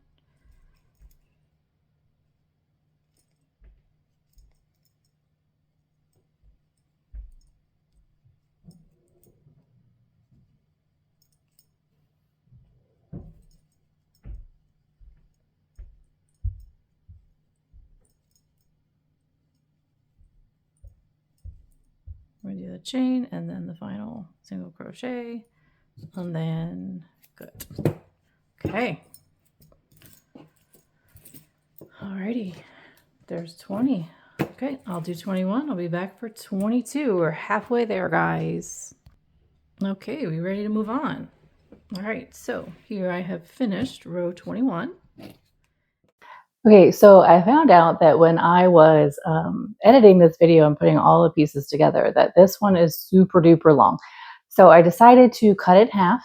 We do the chain and then the final single crochet, and then good. Okay. Alrighty, there's 20. Okay, I'll do 21. I'll be back for 22. We're halfway there, guys. Okay, we ready to move on? All right, so here I have finished row 21. Okay, so I found out that when I was editing this video and putting all the pieces together, that this one is super duper long. So I decided to cut it in half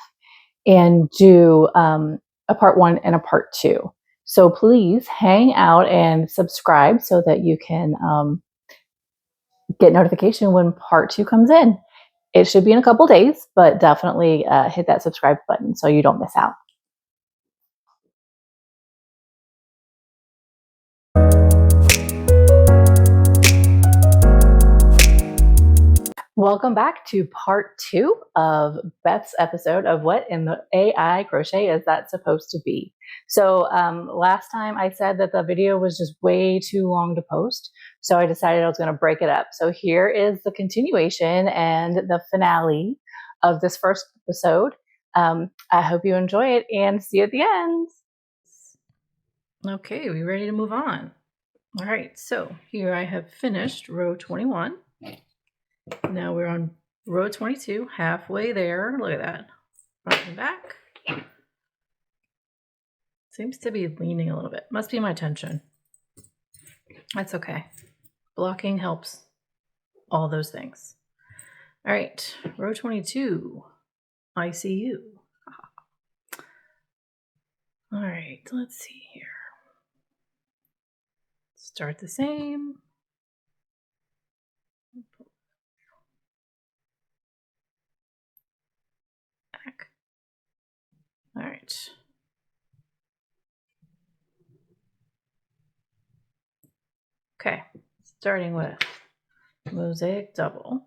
and do a part 1 and a part 2. So please hang out and subscribe so that you can get notification when part 2 comes in. It should be in a couple days, but definitely hit that subscribe button so you don't miss out. Welcome back to part 2 of Beth's episode of What in the AI Crochet Is That Supposed to Be? So last time I said that the video was just way too long to post, so I decided I was going to break it up. So here is the continuation and the finale of this first episode. I hope you enjoy it and see you at the end. Okay, we ready to move on? All right, so here I have finished row 21. Now we're on row 22, halfway there. Look at that. Front and back. Seems to be leaning a little bit. Must be my tension. That's okay. Blocking helps all those things. All right, row 22, I see you. All right, let's see here. Start the same. Back. All right. Okay, starting with mosaic double.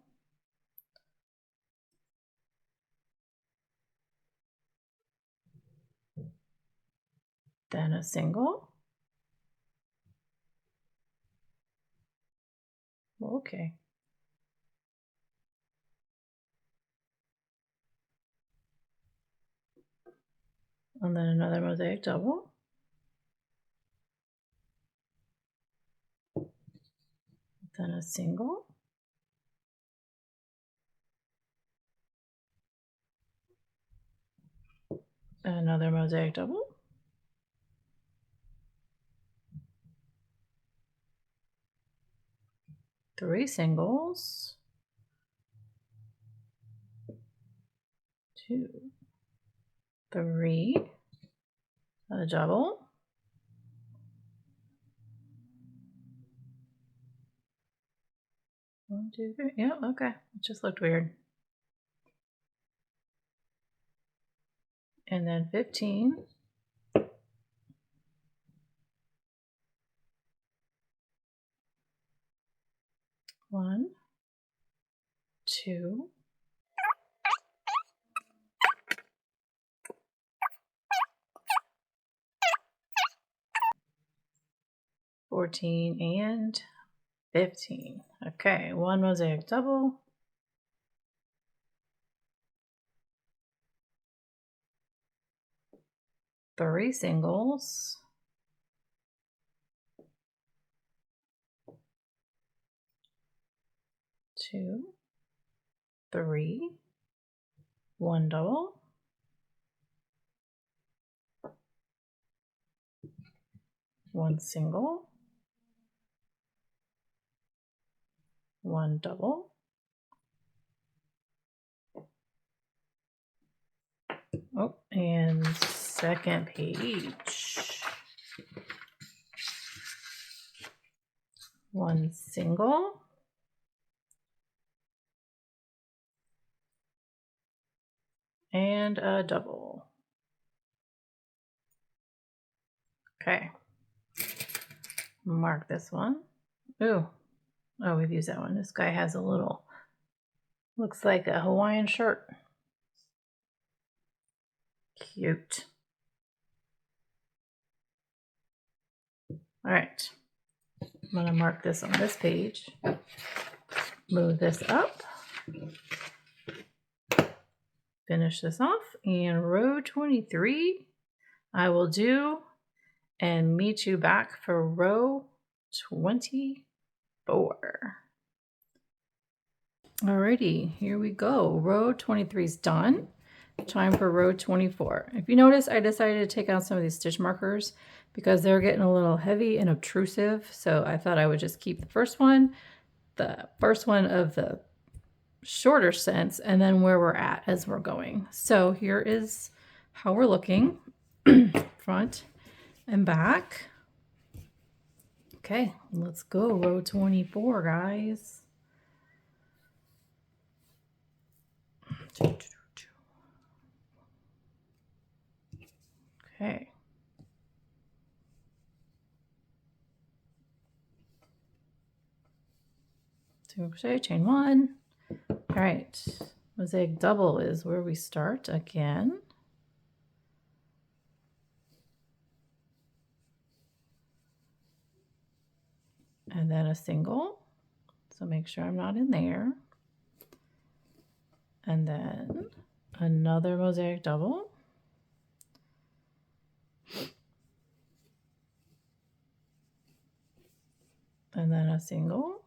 Then a single. Okay. And then another mosaic double. Then a single. Another mosaic double. Three singles. Two. Three. A double. One, two, three. Yeah, okay. It just looked weird. And then 15. One, two, 14 and 15. Okay, one mosaic double. Three singles. Two, three, one double. One single. One double. Oh, and second page. One single. And a double. Okay. Mark this one. Ooh. Oh, we've used that one. This guy has a little, looks like a Hawaiian shirt. Cute. All right. I'm going to mark this on this page. Move this up. Finish this off. And row 23, I will do and meet you back for row 24. Alrighty, here we go. Row 23 is done. Time for row 24. If you notice, I decided to take out some of these stitch markers because they're getting a little heavy and obtrusive. So I thought I would just keep the first one of the shorter sense, and then where we're at as we're going. So here is how we're looking, front and back. Okay, let's go. Row 24, guys. Okay. Single crochet, chain one. All right, mosaic double is where we start again. And then a single. So make sure I'm not in there. And then another mosaic double. And then a single.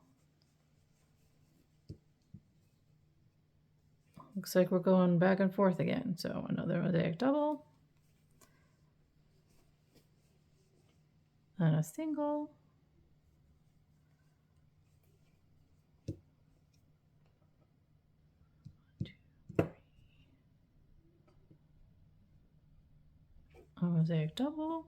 Looks like we're going back and forth again. So another mosaic double. And a single. a mosaic double,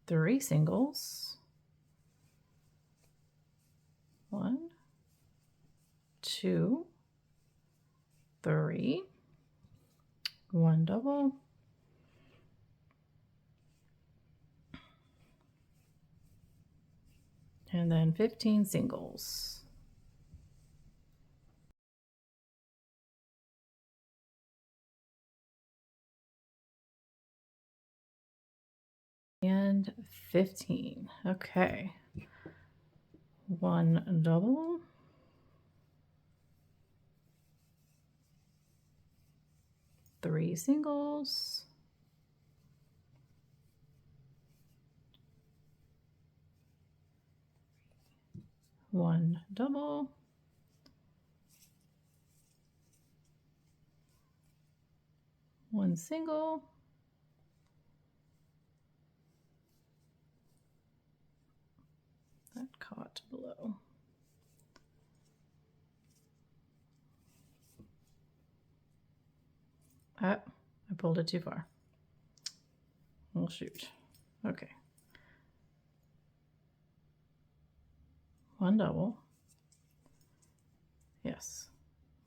three singles, 1, 2, 3, 1 double, and then 15 singles. And 15. Okay. 1 double, 3 singles, 1 double, 1 single, that caught below. I pulled it too far. Oh shoot. Okay. 1 double. Yes.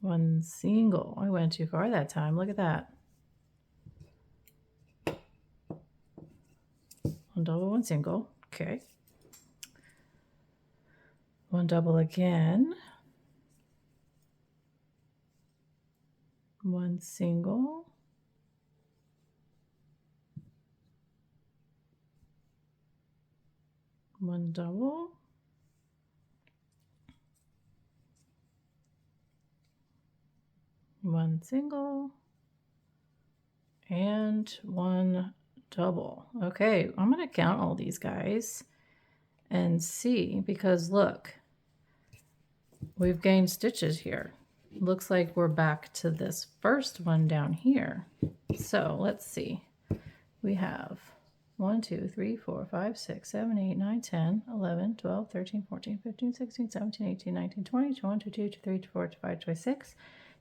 1 single. I went too far that time. Look at that. 1 double, 1 single. Okay. 1 double again. 1 single. 1 double. 1 single. And 1 double. Okay, I'm going to count all these guys and see, because look, we've gained stitches here. Looks like we're back to this first one down here. So let's see. We have 1, 2, 3, 4, 5, 6, 7, 8, 9, 10, 11, 12, 13, 14, 15, 16, 17, 18, 19, 20, 21, 22, 23, 24, 25, 26,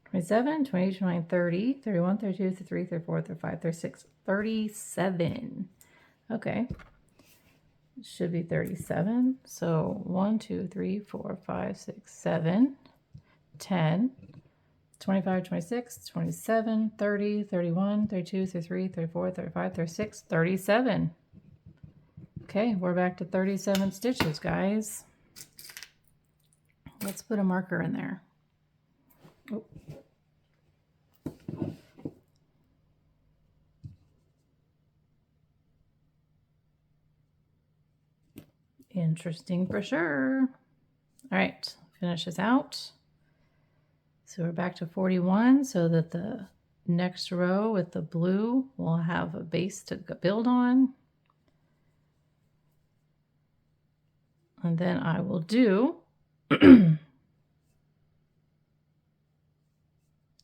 27, 28, 29, 30, 31, 32, 33, 34, 35, 36, 37. Okay. It should be 37. So 1, 2, 3, 4, 5, 6, 7, 10, 25, 26, 27, 30, 31, 32, 33, 34, 35, 36, 37. Okay, we're back to 37 stitches, guys. Let's put a marker in there. Oh. Interesting for sure. All right, finish this out. So we're back to 41, so that the next row with the blue will have a base to build on. And then I will do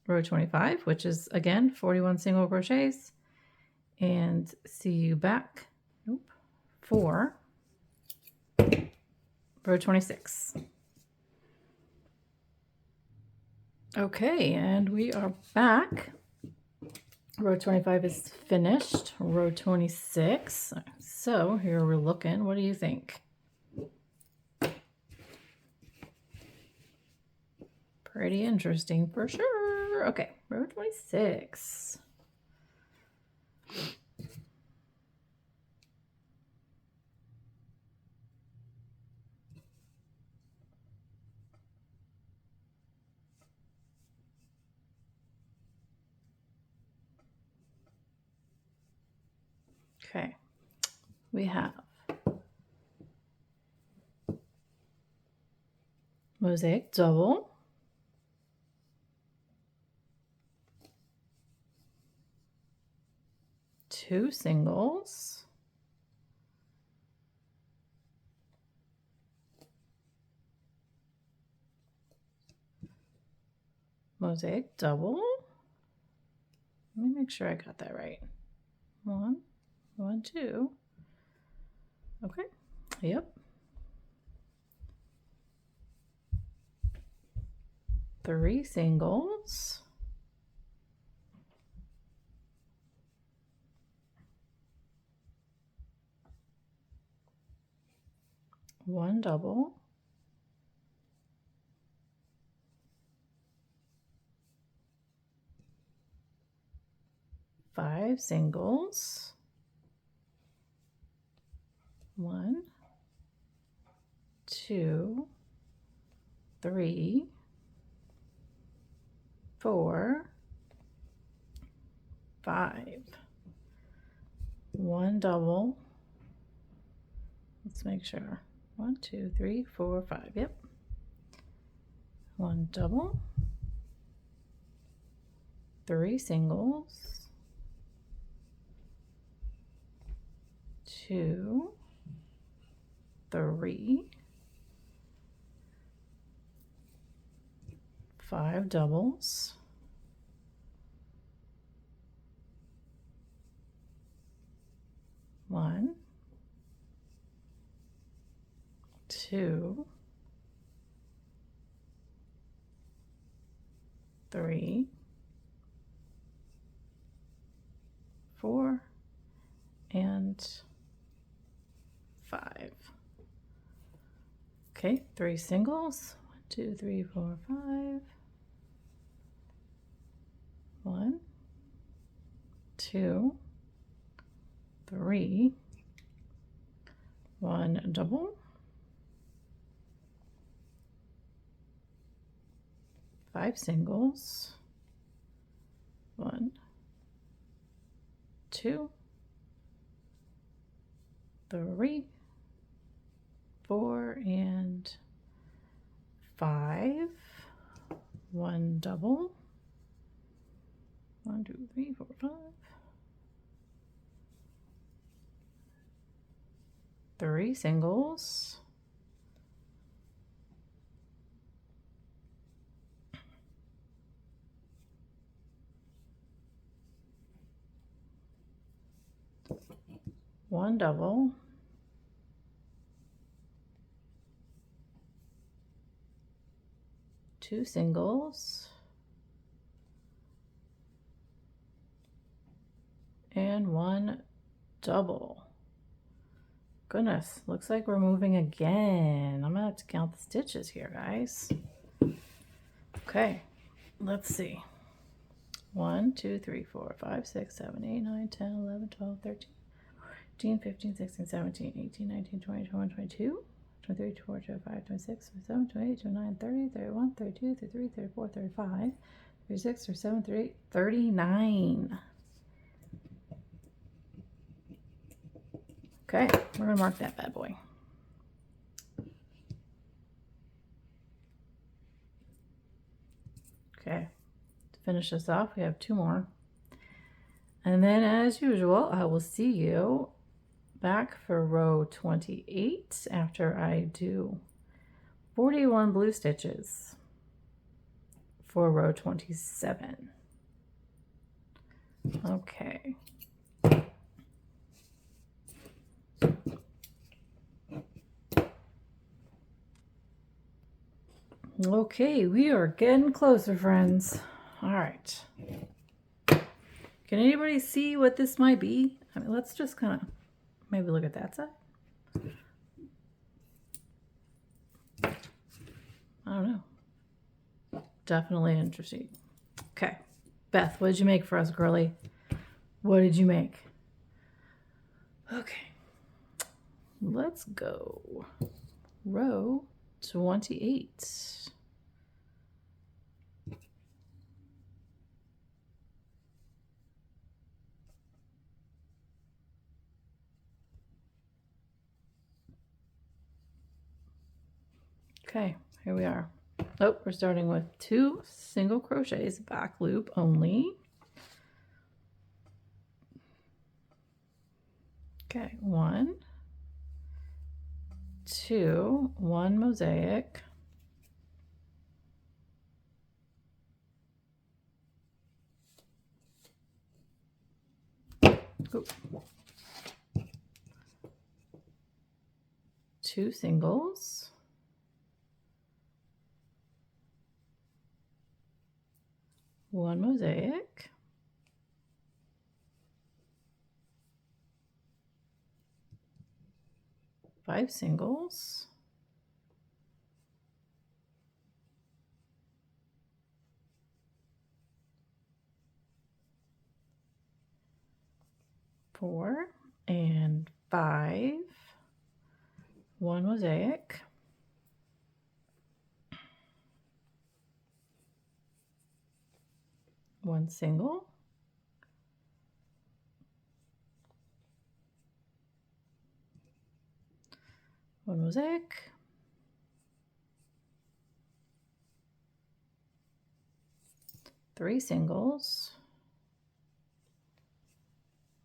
row 25, which is again 41 single crochets, and see you back for row 26. Okay, and we are back. Row 25 is finished. Row 26. So here we're looking. What do you think? Pretty interesting for sure. Okay, row 26. Okay, we have mosaic double, two singles, mosaic double. Let me make sure I got that right. 1, 1, 2. Okay, yep. 3 singles, 1 double, 5 singles, 1, 2, 3, 4, 5, 1 double. Let's make sure. 1, 2, 3, 4, 5. Yep. 1 double, 3 singles, 2, 3, 5 doubles, 1, 2, 3, 4, and 5. Okay, 3 singles. 1, 2, 3, 4, 5. 1, 2, 3, 1 double, 5 singles, 1, 2, 3, 4, and 5. 1 double, 1, 2, 3, 4, 5. 3 singles, 1 double, 2 singles, and 1 double. Goodness, looks like we're moving again. I'm gonna have to count the stitches here, guys. Okay, let's see. 1, 2, 3, 4, 5, 6, 7, 8, 9, 10, 11, 12, 13, 14, 15, 16, 17, 18, 19, 20, 21, 22, 23, 24, 25, 26, 27, 28, 29, 30, 31, 32, 33, 34, 35, 36, 37, 38, 39. Okay, we're gonna mark that bad boy. Okay, to finish this off, we have 2 more. And then as usual, I will see you back for row 28 after I do 41 blue stitches for row 27. Okay. Okay, we are getting closer, friends. All right. Can anybody see what this might be? I mean, let's just kind of maybe look at that side. I don't know. Definitely interesting. Okay. Beth, what did you make for us, girly? What did you make? Okay. Let's go. Row 28. Okay, here we are. Oh, we're starting with 2 single crochets, back loop only. Okay, 1, 2, 1 mosaic. Ooh. 2 singles. 1 mosaic, 5 singles, 4 and 5, 1 mosaic, 1 single, 1 mosaic, 3 singles,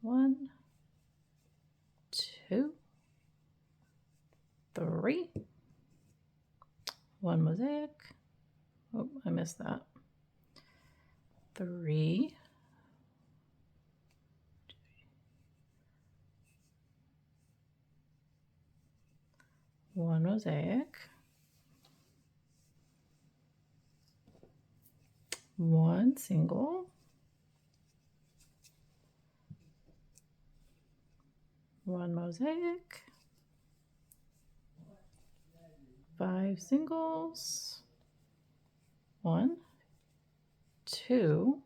1, 2, 3, 1 mosaic. Oh, I missed that. 3, 1 mosaic, 1 single, 1 mosaic, 5 singles, 1, 2,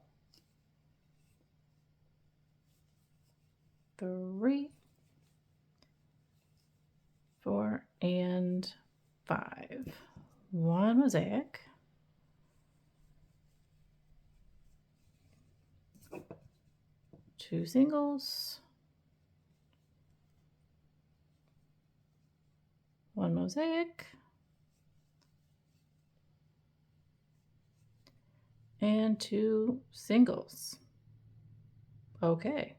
3, 4, and 5. 1 mosaic, 2 singles, 1 mosaic, and 2 singles. Okay.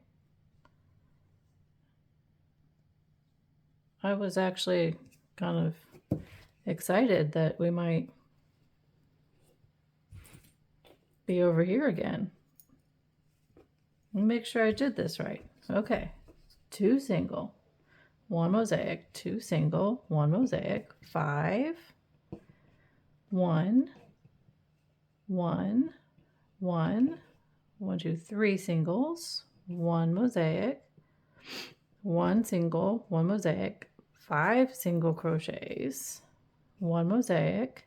I was actually kind of excited that we might be over here again. Let me make sure I did this right. Okay. 2 single, 1 mosaic, 2 single, 1 mosaic, 5, 1, 1, 1, 1, 2, 3 singles, 1 mosaic, 1 single, 1 mosaic, 5 single crochets, 1 mosaic,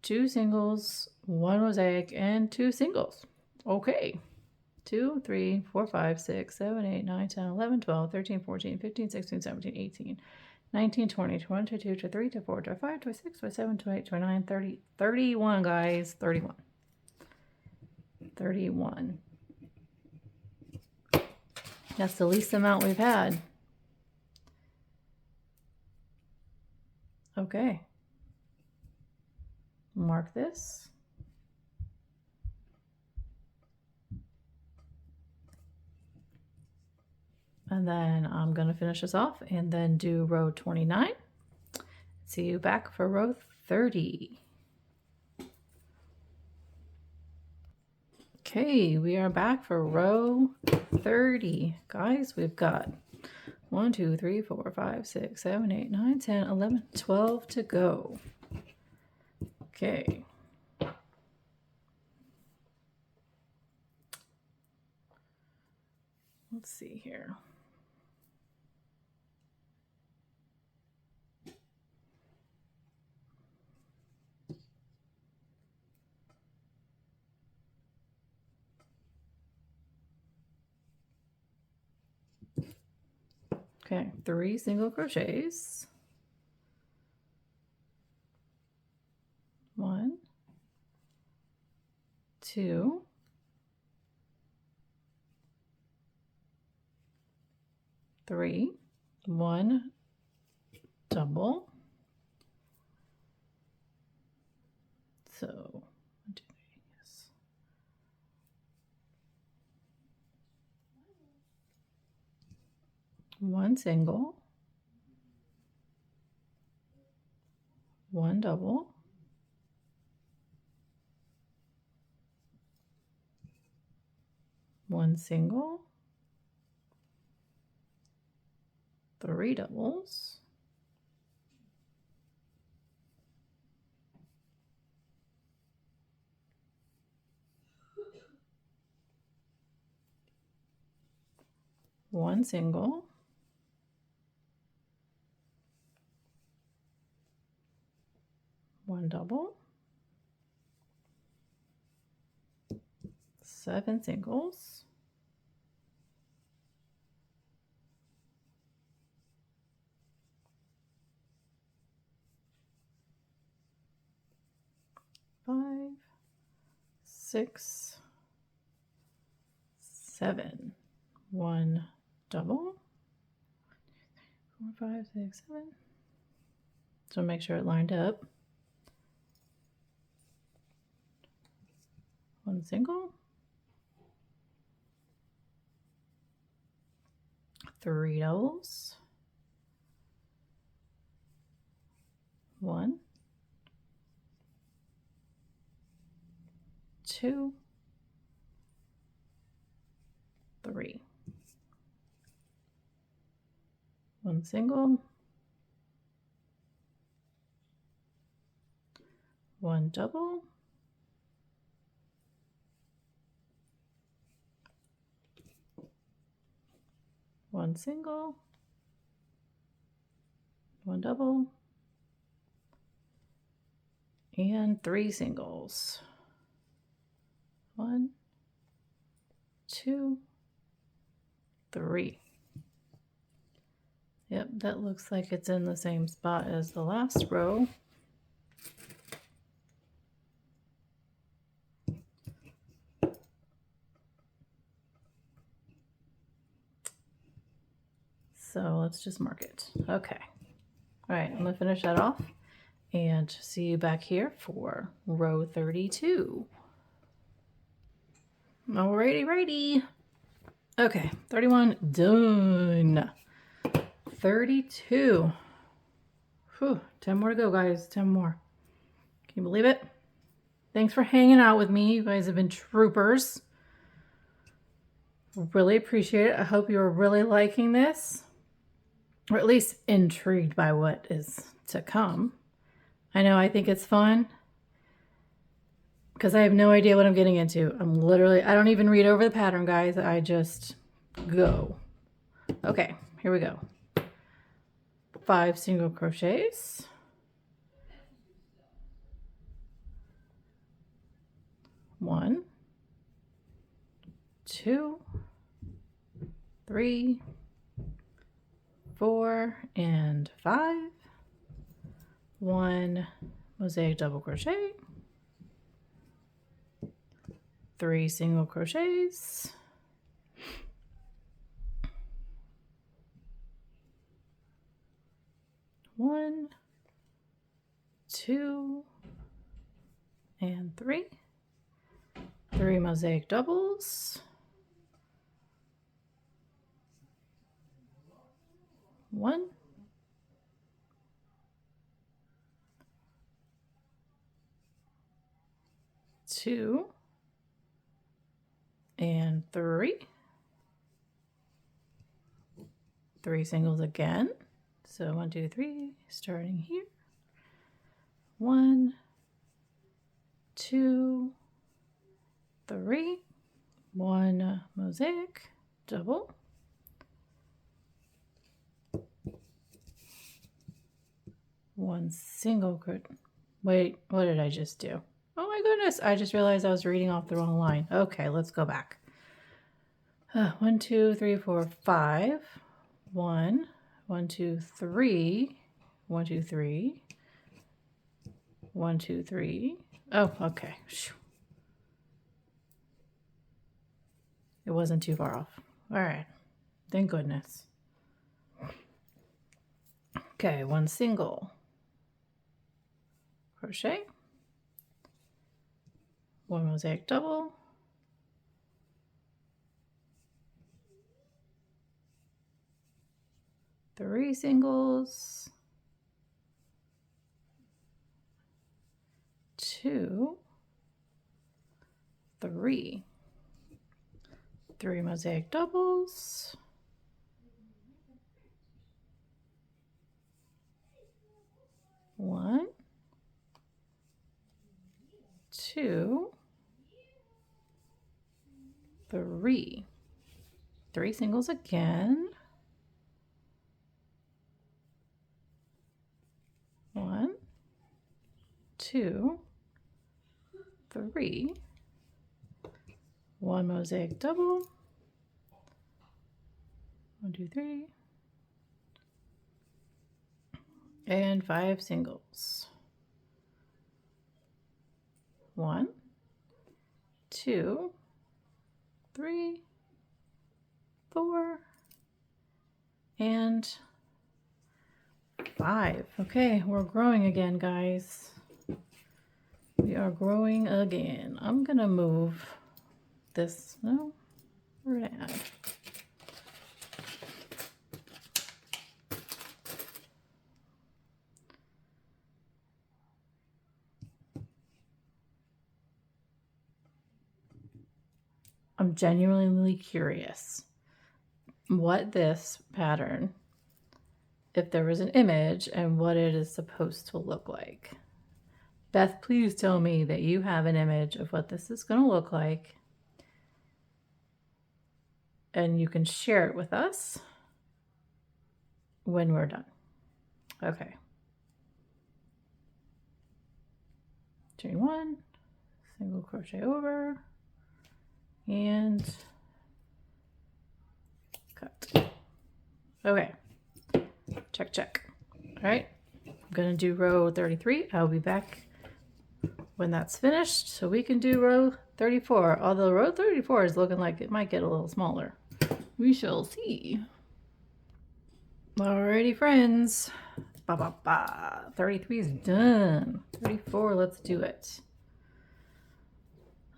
2 singles, 1 mosaic, and 2 singles. Okay. 2, 3, 4, 5, 6, 7, 8, 9, 10, 11, 12, 13, 14, 15, 16, 17, 18, 19, 20, 21, 22, 23, 24, 25, 26, 27, 28, 29, 30, 31, guys. 31. 31. That's the least amount we've had. Okay. Mark this. And then I'm going to finish this off and then do row 29. See you back for row 30. Okay, we are back for row 30. Guys, we've got 1, 2, 3, 4, 5, 6, 7, 8, 9, 10, 11, 12 to go. Okay. Let's see here. Okay, 3 single crochets. 1, 2, 3, 1 double. So 1, 2, 3, yes. 1 single, 1 double, 1 single, 3 doubles, 1 single, 1 double, 7 singles, 5, 6, 7, 1 double, 4, 5, 6, 7. So make sure it lined up. 1 single, 3 doubles, 1, 2, 3. 1 single, 1 double, 1 single, 1 double, and 3 singles. 1, 2, 3. Yep, that looks like it's in the same spot as the last row. So let's just mark it. Okay. All right, I'm gonna finish that off and see you back here for row 32. Alrighty, righty. Okay, 31 done. 32. Whew, 10 more to go, guys. 10 more. Can you believe it? Thanks for hanging out with me. You guys have been troopers. Really appreciate it. I hope you're really liking this, or at least intrigued by what is to come. I know I think it's fun because I have no idea what I'm getting into. I don't even read over the pattern, guys. I just go. Okay, here we go. 5 single crochets. 1, 2, 3, 4, and 5. 1 mosaic double crochet. 3 single crochets. 1, 2, and 3. 3 mosaic doubles. 1, 2, and 3. 3 singles again. So 1, 2, 3, starting here. 1, 2, 3. 1 mosaic double. 1 single crochet. Wait, what did I just do? Oh my goodness, I just realized I was reading off the wrong line. Okay, let's go back. 1, 2, 3, 4, 5. 1, 1, 2, 3. 1, 2, 3. 1, 2, 3. Oh, okay. It wasn't too far off. All right. Thank goodness. Okay, 1 single crochet. 1 mosaic double. 3 singles. 2, 3. 3 mosaic doubles. 1, 2, 3. 3 singles again. 1, 2, 3, 1 mosaic double, 1, 2, 3, and 5 singles. 1, 2, 3, 4, and 5. Okay, we're growing again, guys. We are growing again. I'm gonna move this. No, we're gonna add. I'm genuinely curious what this pattern, if there was an image, and what it is supposed to look like. Beth, please tell me that you have an image of what this is going to look like, and you can share it with us when we're done. Okay. Chain 1, single crochet over, and cut. Okay, check, check. All right, I'm gonna do row 33. I'll be back when that's finished so we can do row 34. Although row 34 is looking like it might get a little smaller. We shall see. Alrighty, friends. 33 is done. 34, let's do it.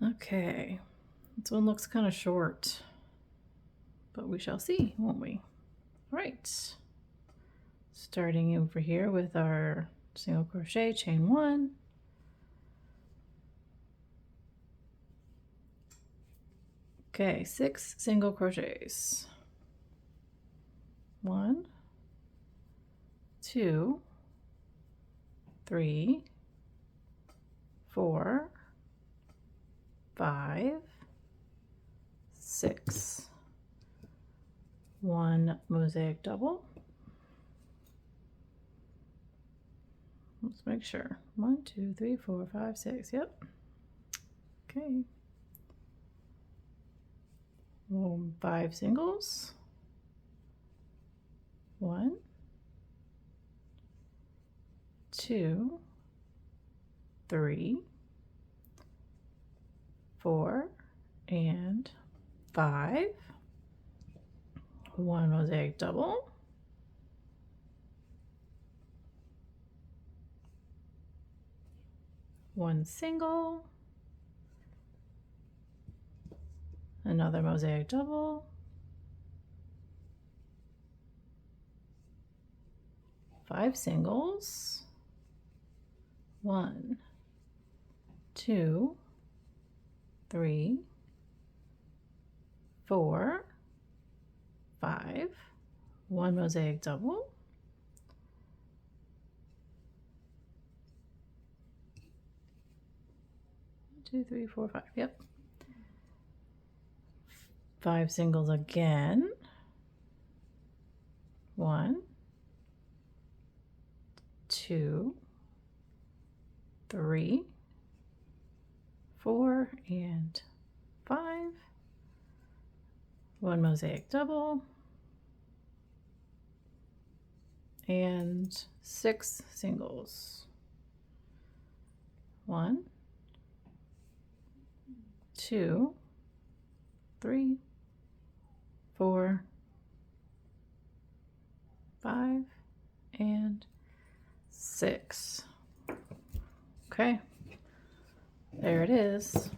Okay, this one looks kind of short, but we shall see, won't we? All right, starting over here with our single crochet, chain 1, okay, 6 single crochets, 1, 2, 3, 4, 5, 6, 1 mosaic double. Let's make sure. 1, 2, 3, 4, 5, 6. Yep. Okay. 5 singles. 1, 2, 3, 4, and 5. 1 mosaic double. 1 single. Another mosaic double. 5 singles. 1, 2, 3, 4, 5. 1 mosaic double. 2, 3, 4, 5. Yep. 5 singles again. 1, 2, 3, 4, and 5. 1 mosaic double. And 6 singles. 1, 2, 3, 4, 5, and 6. Okay, there it is.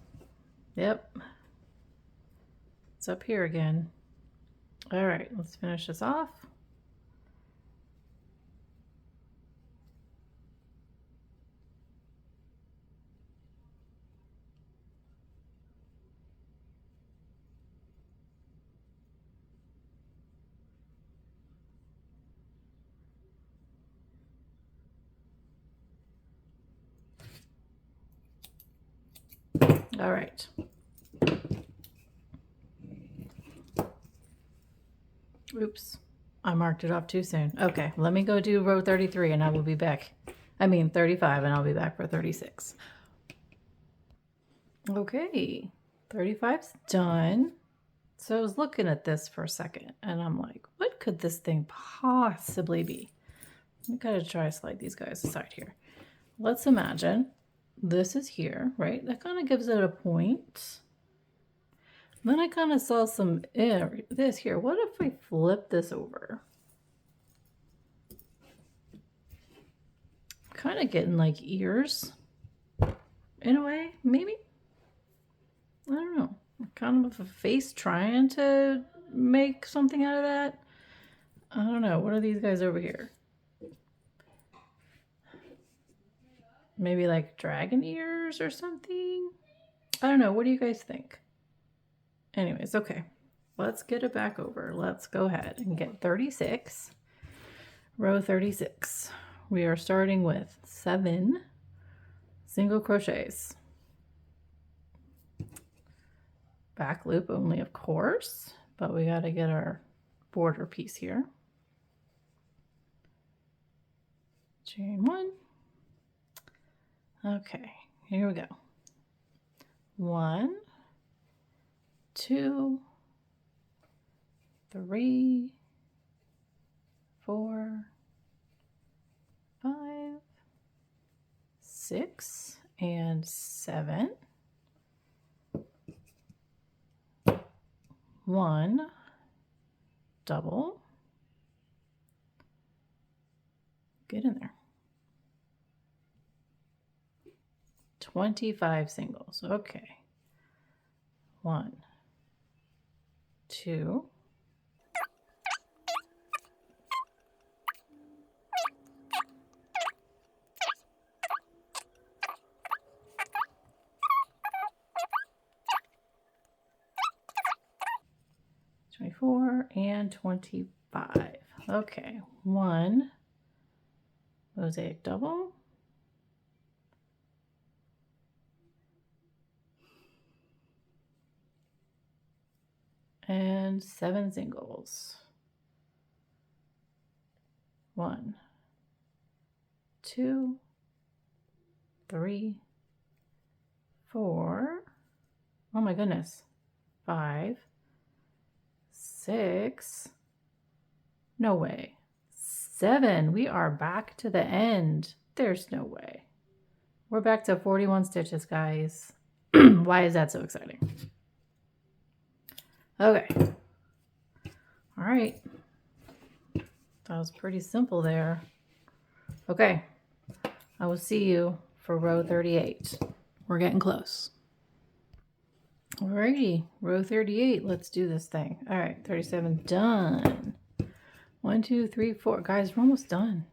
Yep, it's up here again. All right, let's finish this off. All right. Oops, I marked it off too soon. Okay, let me go do row 33 and I will be back. I mean 35 and I'll be back for 36. Okay, 35's done. So I was looking at this for a second and I'm like, what could this thing possibly be? I gotta try to slide these guys aside here. Let's imagine this is here, right? That kind of gives it a point. Then I kind of saw some this here. What if I flip this over? Kind of getting like ears in a way, maybe. I don't know. Kind of a face trying to make something out of that. I don't know. What are these guys over here? Maybe like dragon ears or something? I don't know. What do you guys think? Anyways, okay. Let's get it back over. Let's go ahead and get 36. Row 36. We are starting with 7 single crochets. Back loop only, of course, but we got to get our border piece here. Chain 1. Okay, here we go. 1, 2, 3, 4, 5, 6, and 7. 1 double. Get in there. 25 singles. Okay. 1, 2, 24 and 25. Okay, 1 mosaic double. And 7 singles. 1, 2, 3, 4. Oh my goodness. 5, 6. No way. 7. We are back to the end. There's no way. We're back to 41 stitches, guys. Why is that so exciting? Okay. All right. That was pretty simple there. Okay. I will see you for row 38. We're getting close. Alrighty, row 38. Let's do this thing. All right, 37 done. 1, 2, 3, 4. Guys, we're almost done.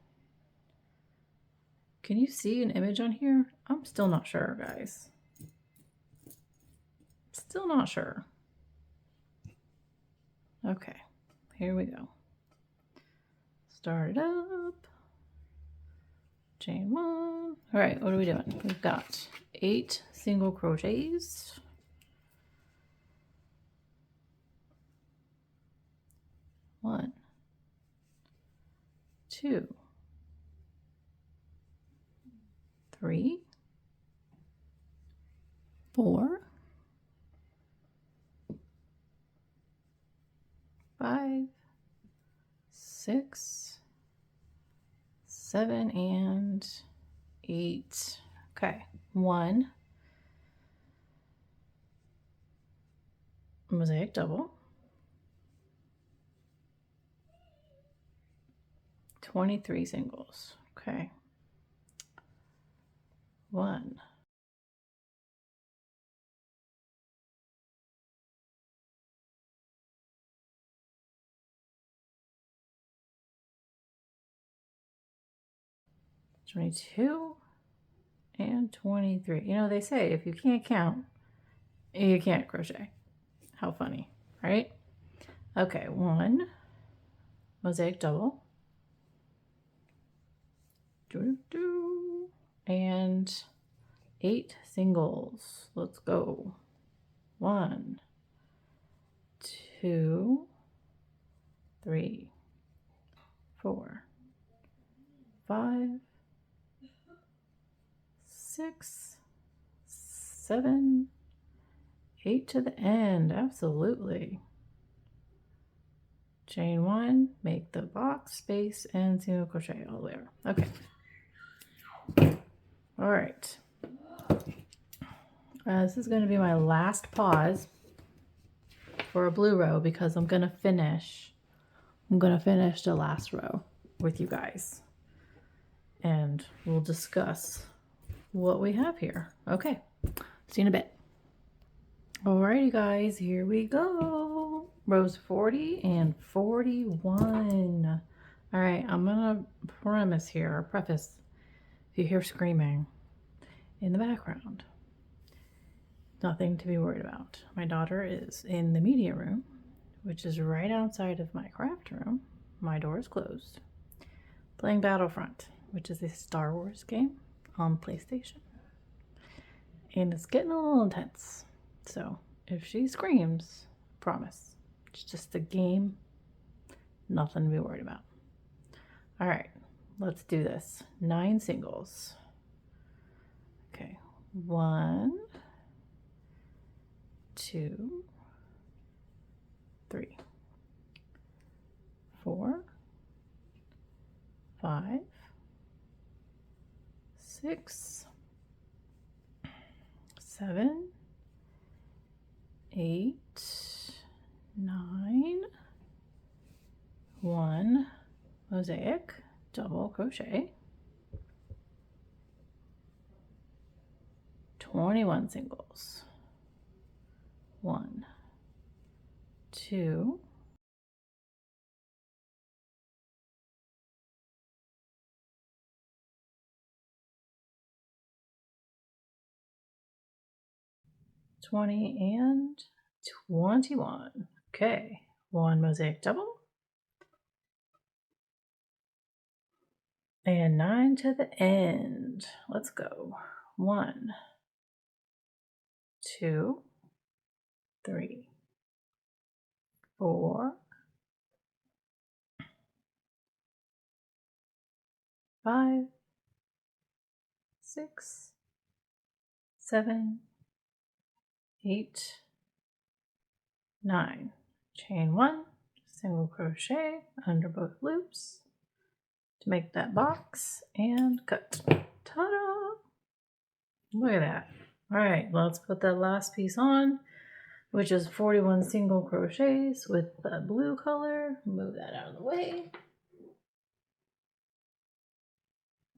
Can you see an image on here? I'm still not sure, guys. Still not sure. Okay, here we go. Start it up. Chain 1. All right, what are we doing? We've got 8 single crochets. 1, 2, 3, 4, 5, 6, 7, and 8. Okay, 1 mosaic double. 23 singles. Okay. 1, 22 and 23. You know, they say if you can't count, you can't crochet. How funny, right? Okay, 1 mosaic double. And 8 singles. Let's go. 1, 2, 3, 4, 5, 6, 7, 8 to the end. Absolutely. Chain 1, make the box, space, and single crochet all the way around. Okay. All right. This is going to be my last pause for a blue row because I'm going to finish the last row with you guys. And we'll discuss what we have here. Okay. See you in a bit. Alrighty guys, here we go. Rows 40 and 41. All right, I'm gonna preface, if you hear screaming in the background, nothing to be worried about. My daughter is in the media room, which is right outside of my craft room. My door is closed, playing Battlefront, which is a Star Wars game on PlayStation. And it's getting a little intense. So if she screams, promise, it's just a game, nothing to be worried about. All right, let's do this. 9 singles. Okay, 1, 2, 3, 4, 5, 6, 7, 8, 9, 1 mosaic, double crochet, 21 singles, 1, 2, 20 and 21. Okay, 1 mosaic double and 9 to the end. Let's go. 1, 2, 3, 4, 5, 6, 7, 8, 9. Chain 1, single crochet under both loops to make that box and cut. Ta-da! Look at that. All right, let's put that last piece on, which is 41 single crochets with the blue color. Move that out of the way.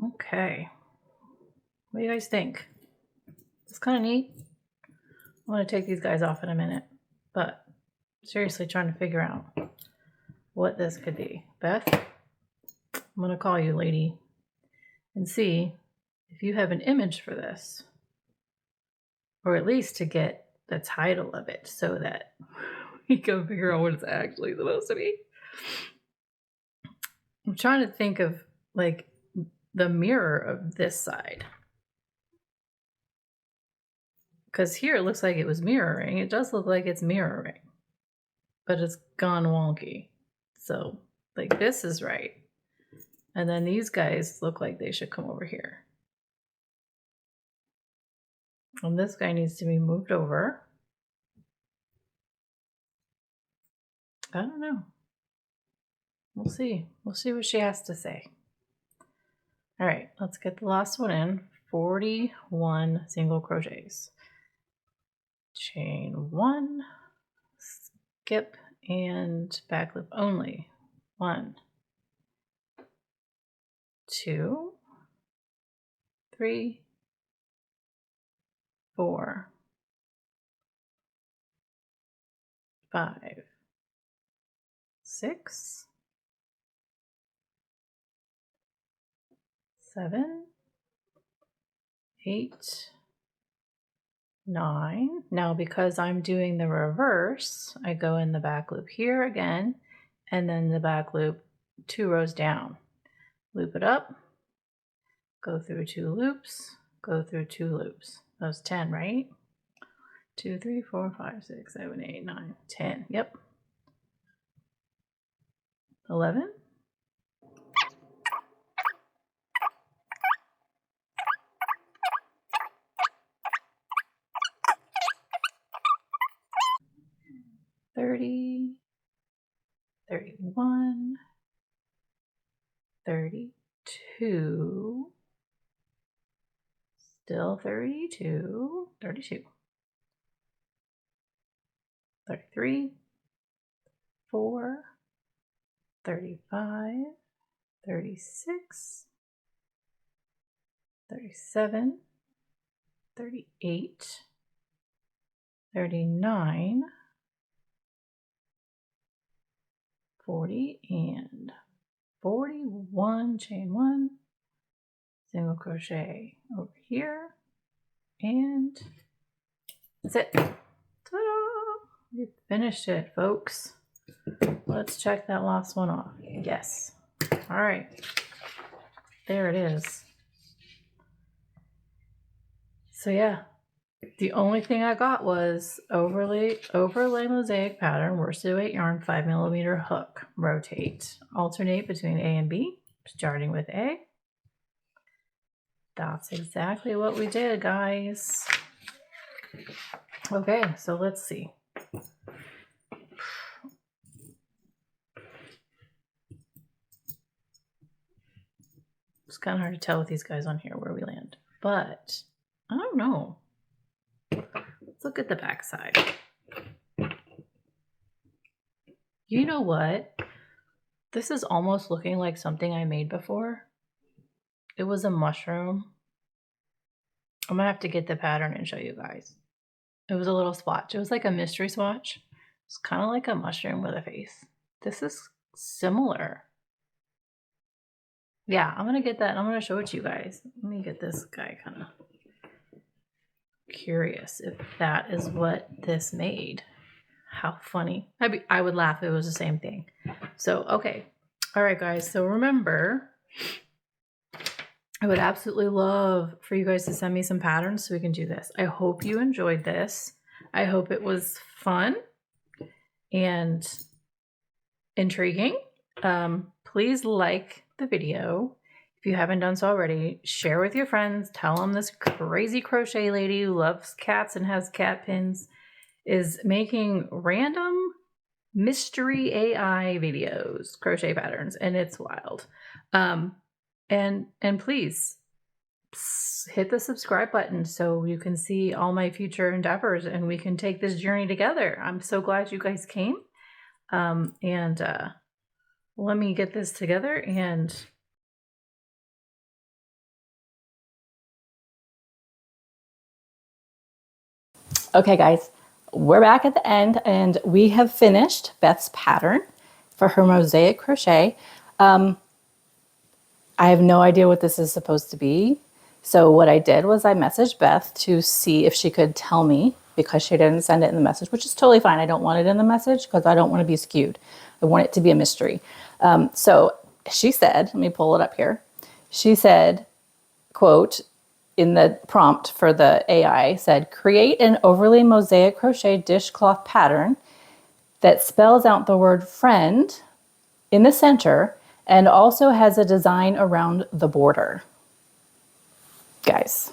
Okay. What do you guys think? It's kind of neat. I want to take these guys off in a minute, but seriously trying to figure out what this could be. Beth, I'm going to call you, lady, and see if you have an image for this, or at least to get the title of it so that we can figure out what it's actually supposed to be. I'm trying to think of like the mirror of this side, because here it looks like it was mirroring. It does look like it's mirroring, but it's gone wonky. So like this is right, and then these guys look like they should come over here, and this guy needs to be moved over. I don't know. We'll see. We'll see what she has to say. All right, let's get the last one in. 41 single crochets. Chain 1, skip, and back loop only. 1, 2, 3, 4, 5, 6, 7, 8, 9. Now because I'm doing the reverse, I go in the back loop here again, and then the back loop 2 rows down. Loop it up, go through 2 loops, go through 2 loops. That was 10, right? 2, 3, 4, 5, 6, 7, 8, 9, 10. Yep. 11, 30, 31, 32, still 32, 32, 33, 4, 35, 36, 37, 38, 39, 40, and 41, chain 1, single crochet over here, and that's it. Ta-da! We finished it, folks. Let's check that last one off. Yes. All right. There it is. So yeah, the only thing I got was overlay mosaic pattern, worsted weight yarn, 5mm hook, rotate, alternate between A and B, starting with A. That's exactly what we did, guys. Okay, so let's see. It's kind of hard to tell with these guys on here where we land, but I don't know. Let's look at the back side. You know what? This is almost looking like something I made before. It was a mushroom. I'm gonna have to get the pattern and show you guys. It was a little swatch. It was like a mystery swatch. It's kind of like a mushroom with a face. This is similar. Yeah, I'm gonna get that and I'm gonna show it to you guys. Let me get this guy kind of curious if that is what this made. How funny. I would laugh if it was the same thing. So, okay. All right, guys. So remember, I would absolutely love for you guys to send me some patterns so we can do this. I hope you enjoyed this. I hope it was fun and intriguing. Please like the video. If you haven't done so already, share with your friends. Tell them this crazy crochet lady who loves cats and has cat pins is making random mystery AI videos, crochet patterns, and it's wild. And please hit the subscribe button so you can see all my future endeavors and we can take this journey together. I'm so glad you guys came. Let me get this together and okay, guys, we're back at the end and we have finished Beth's pattern for her mosaic crochet. I have no idea what this is supposed to be. So what I did was I messaged Beth to see if she could tell me because she didn't send it in the message, which is totally fine. I don't want it in the message because I don't want to be skewed. I want it to be a mystery. So she said, let me pull it up here. She said, quote, in the prompt for the AI said, create an overly mosaic crochet dishcloth pattern that spells out the word friend in the center and also has a design around the border. Guys.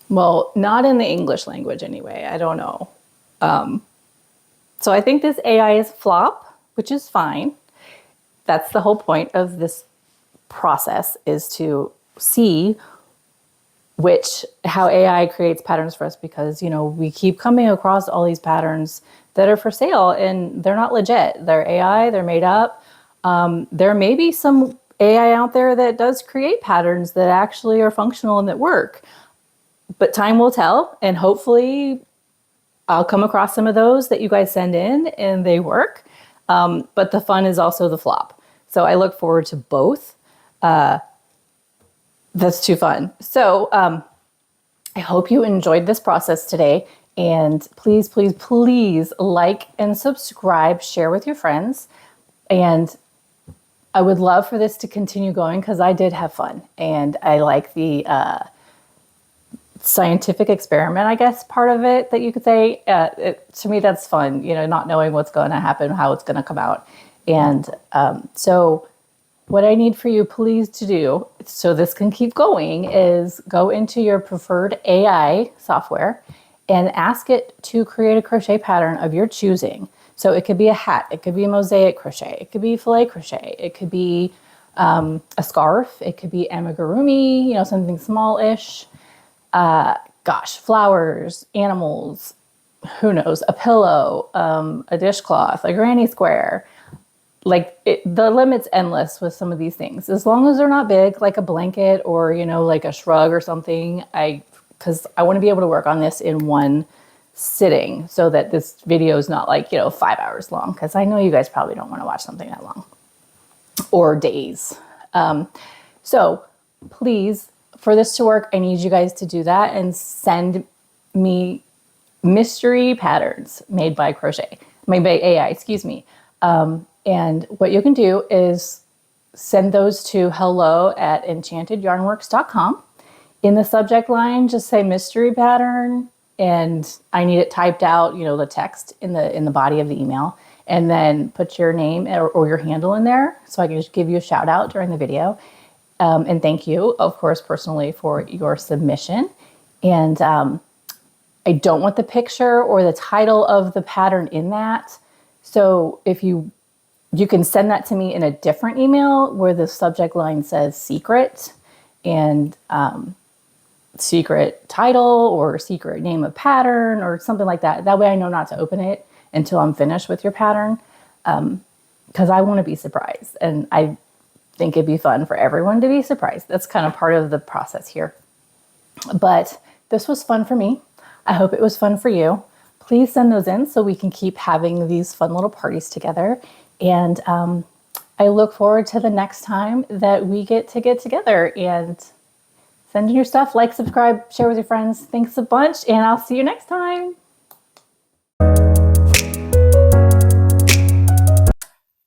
Well, not in the English language anyway. I don't know. So I think this AI is flop, which is fine. That's the whole point of this process, is to see how AI creates patterns for us, because, you know, we keep coming across all these patterns that are for sale and they're not legit. They're AI, they're made up. There may be some AI out there that does create patterns that actually are functional and that work, but time will tell, and hopefully I'll come across some of those that you guys send in and they work. But the fun is also the flop. So I look forward to both. That's too fun. So I hope you enjoyed this process today, and please, please, please like and subscribe, share with your friends. And I would love for this to continue going because I did have fun and I like the scientific experiment, I guess, part of it that you could say. To me, that's fun, you know, not knowing what's going to happen, how it's going to come out. And so what I need for you, please, to do, so this can keep going, is go into your preferred AI software and ask it to create a crochet pattern of your choosing. So it could be a hat, it could be a mosaic crochet, it could be filet crochet, it could be a scarf, it could be amigurumi, you know, something small-ish. Gosh, flowers, animals, who knows, a pillow, a dishcloth, a granny square. Like the limit's endless with some of these things, as long as they're not big, like a blanket or, you know, like a shrug or something. Because I want to be able to work on this in one sitting so that this video is not like, you know, 5 hours long, because I know you guys probably don't want to watch something that long, or days. So please, for this to work, I need you guys to do that and send me mystery patterns made by AI, excuse me. And what you can do is send those to hello@enchantedyarnworks.com. In the subject line, just say mystery pattern, and I need it typed out, you know, the text in the body of the email, and then put your name or your handle in there so I can just give you a shout out during the video. And thank you, of course, personally for your submission. And I don't want the picture or the title of the pattern in that. So if you can send that to me in a different email where the subject line says secret and secret title or secret name of pattern or something like that. That way I know not to open it until I'm finished with your pattern, because I want to be surprised. And I think it'd be fun for everyone to be surprised. That's kind of part of the process here. But this was fun for me. I hope it was fun for you. Please send those in so we can keep having these fun little parties together. And I look forward to the next time that we get together, and send in your stuff, like, subscribe, share with your friends. Thanks a bunch, and I'll see you next time.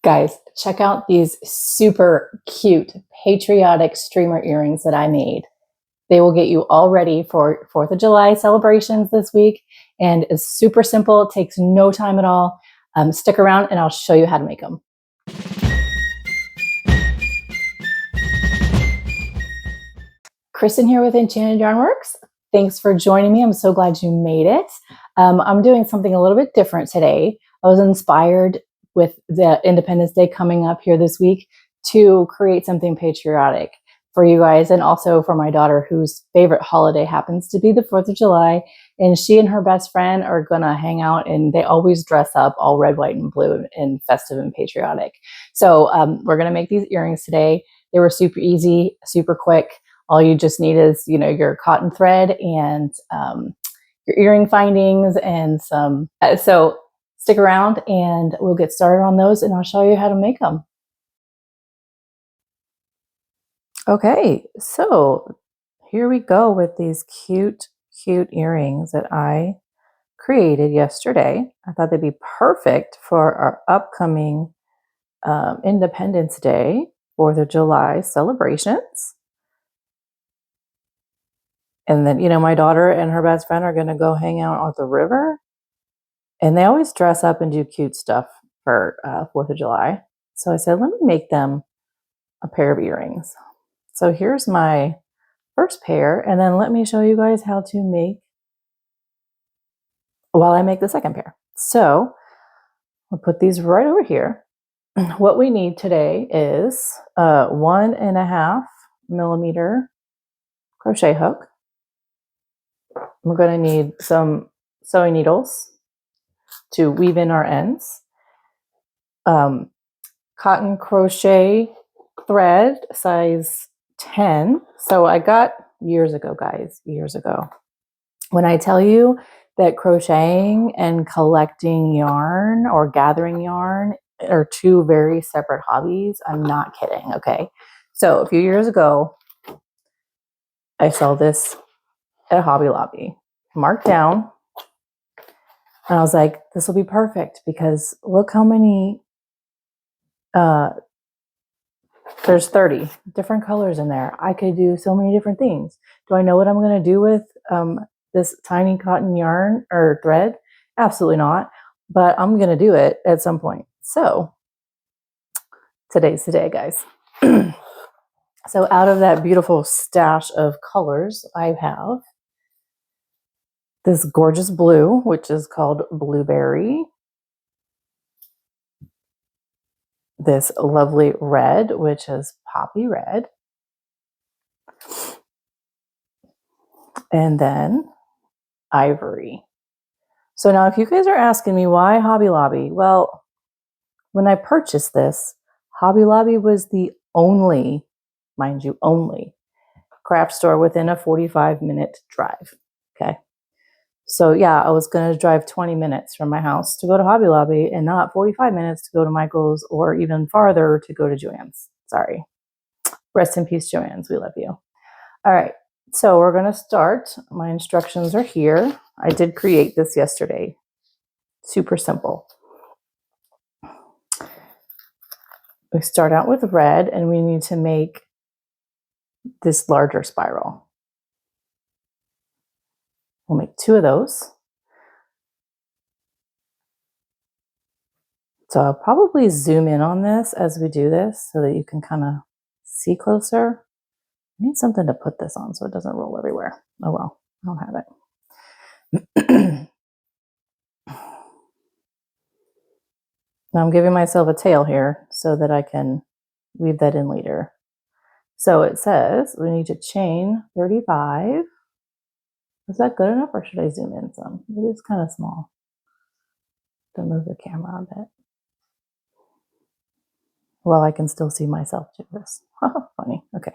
Guys, check out these super cute patriotic streamer earrings that I made. They will get you all ready for 4th of July celebrations this week, and it's super simple. It takes no time at all. Stick around and I'll show you how to make them. Kristen here with Enchanted Yarnworks. Thanks for joining me. I'm so glad you made it. I'm doing something a little bit different today. I was inspired with the Independence Day coming up here this week to create something patriotic for you guys, and also for my daughter, whose favorite holiday happens to be the 4th of July. And she and her best friend are gonna hang out, and they always dress up all red, white, and blue and festive and patriotic. So we're gonna make these earrings today. They were super easy, super quick. All you just need is, you know, your cotton thread and your earring findings and some. So stick around and we'll get started on those, and I'll show you how to make them. Okay, so here we go with these cute earrings that I created yesterday. I thought they'd be perfect for our upcoming Independence Day, 4th of July celebrations. And then, you know, my daughter and her best friend are going to go hang out at the river. And they always dress up and do cute stuff for 4th of July. So I said, let me make them a pair of earrings. So here's my first pair. And then let me show you guys how to make, while I make the second pair. So I'll put these right over here. What we need today is a 1.5 millimeter crochet hook. We're going to need some sewing needles to weave in our ends. Cotton crochet thread, size 10. So I got years ago, guys, years ago. When I tell you that crocheting and collecting yarn or gathering yarn are two very separate hobbies, I'm not kidding, okay? So a few years ago, I saw this at Hobby Lobby, marked down. And I was like, this will be perfect because look how many, there's 30 different colors in there. I could do so many different things. Do I know what I'm going to do with this tiny cotton yarn or thread? Absolutely not. But I'm going to do it at some point. So today's the day, guys. So out of that beautiful stash of colors, I have this gorgeous blue, which is called Blueberry. This lovely red, which is Poppy Red. And then Ivory. So now if you guys are asking me why Hobby Lobby, well, when I purchased this, Hobby Lobby was the only, mind you, only craft store within a 45-minute drive. Okay. So yeah, I was going to drive 20 minutes from my house to go to Hobby Lobby and not 45 minutes to go to Michael's or even farther to go to Joann's. Sorry. Rest in peace, Joann's. We love you. All right. So we're going to start. My instructions are here. I did create this yesterday. Super simple. We start out with red and we need to make this larger spiral. We'll make 2 of those. So I'll probably zoom in on this as we do this so that you can kind of see closer. I need something to put this on so it doesn't roll everywhere. Oh well, I don't have it. Now I'm giving myself a tail here so that I can weave that in later. So it says we need to chain 35. Is that good enough or should I zoom in some? It is kind of small. To move the camera a bit. Well, I can still see myself do this. Funny. Okay.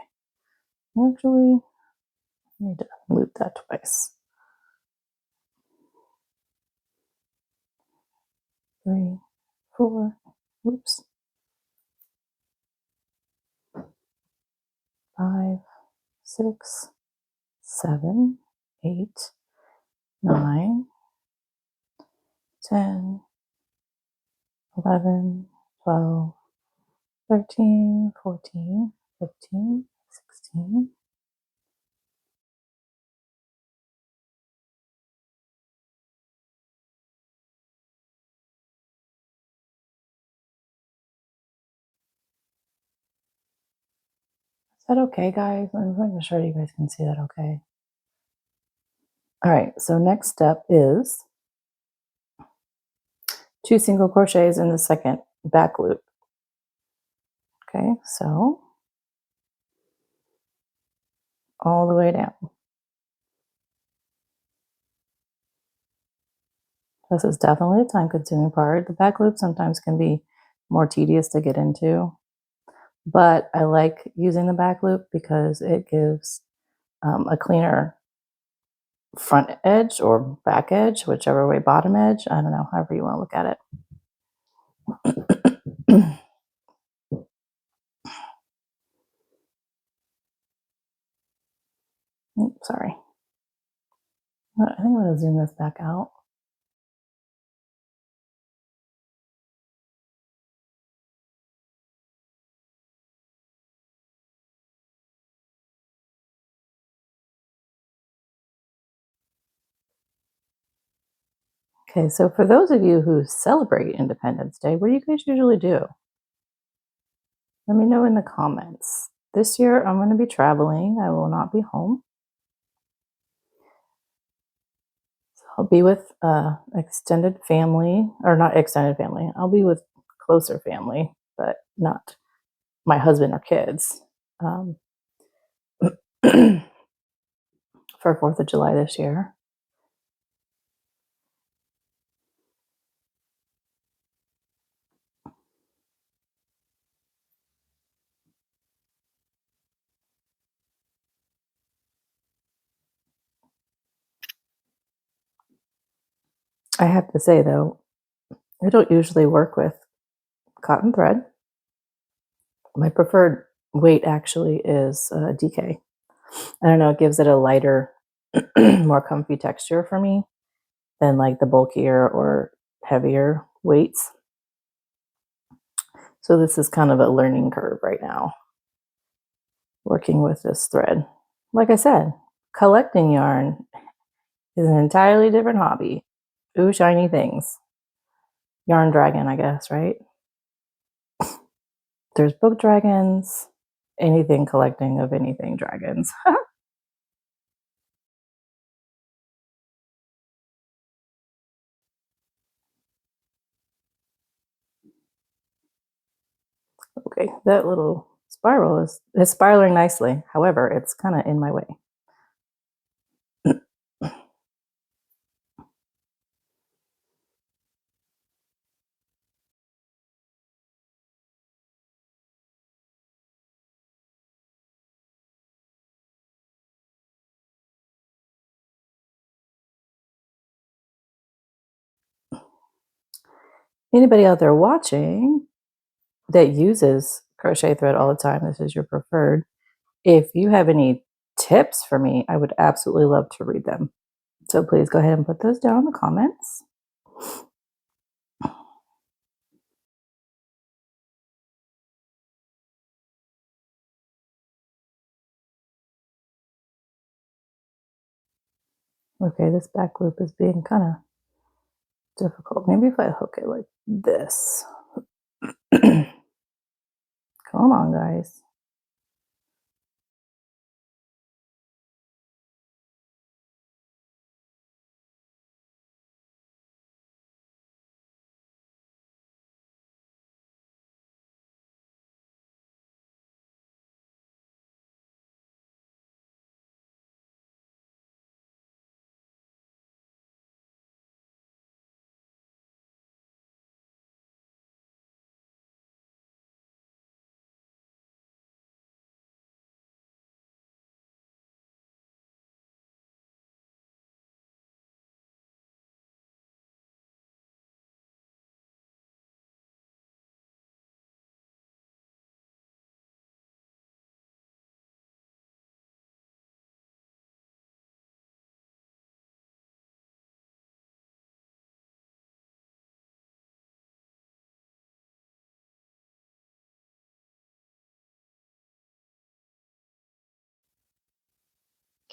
Actually, I need to loop that twice. 3, 4, oops. 5, 6, 7, 8, 9, 10, 11, 12, 13, 14, 15, 16. Is that okay, guys? I'm making sure you guys can see that okay. All right, so next step is 2 single crochets in the second back loop. Okay, so all the way down. This is definitely a time-consuming part. The back loop sometimes can be more tedious to get into, but I like using the back loop because it gives a cleaner front edge or back edge, whichever way, bottom edge. I don't know, however you want to look at it. Oops, sorry. I think I'm going to zoom this back out. Okay, so for those of you who celebrate Independence Day, what do you guys usually do? Let me know in the comments. This year I'm going to be traveling. I will not be home. So I'll be with extended family, or not extended family. I'll be with closer family, but not my husband or kids. For 4th of July this year. I have to say though, I don't usually work with cotton thread. My preferred weight actually is DK. I don't know, it gives it a lighter, more comfy texture for me than like the bulkier or heavier weights. So this is kind of a learning curve right now, working with this thread. Like I said, collecting yarn is an entirely different hobby. Ooh, shiny things. Yarn dragon, I guess, right? There's book dragons, anything collecting of anything dragons. Okay, that little spiral is spiraling nicely. However, it's kind of in my way. Anybody out there watching that uses crochet thread all the time, this is your preferred. If you have any tips for me, I would absolutely love to read them. So please go ahead and put those down in the comments. Okay, this back loop is being kind of difficult. Maybe if I hook it like this. Come on, guys.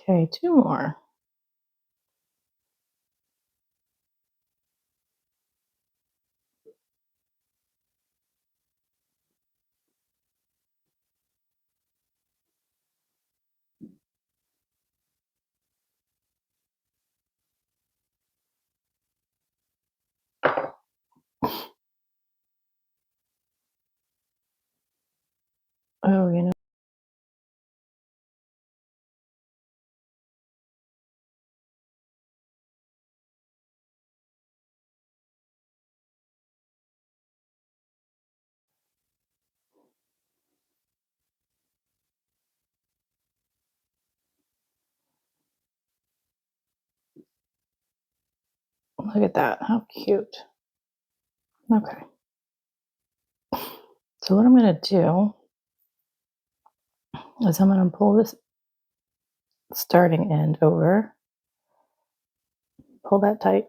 Okay, two more. Oh, you know. Look at that. How cute. Okay. So what I'm going to do is I'm going to pull this starting end over, pull that tight.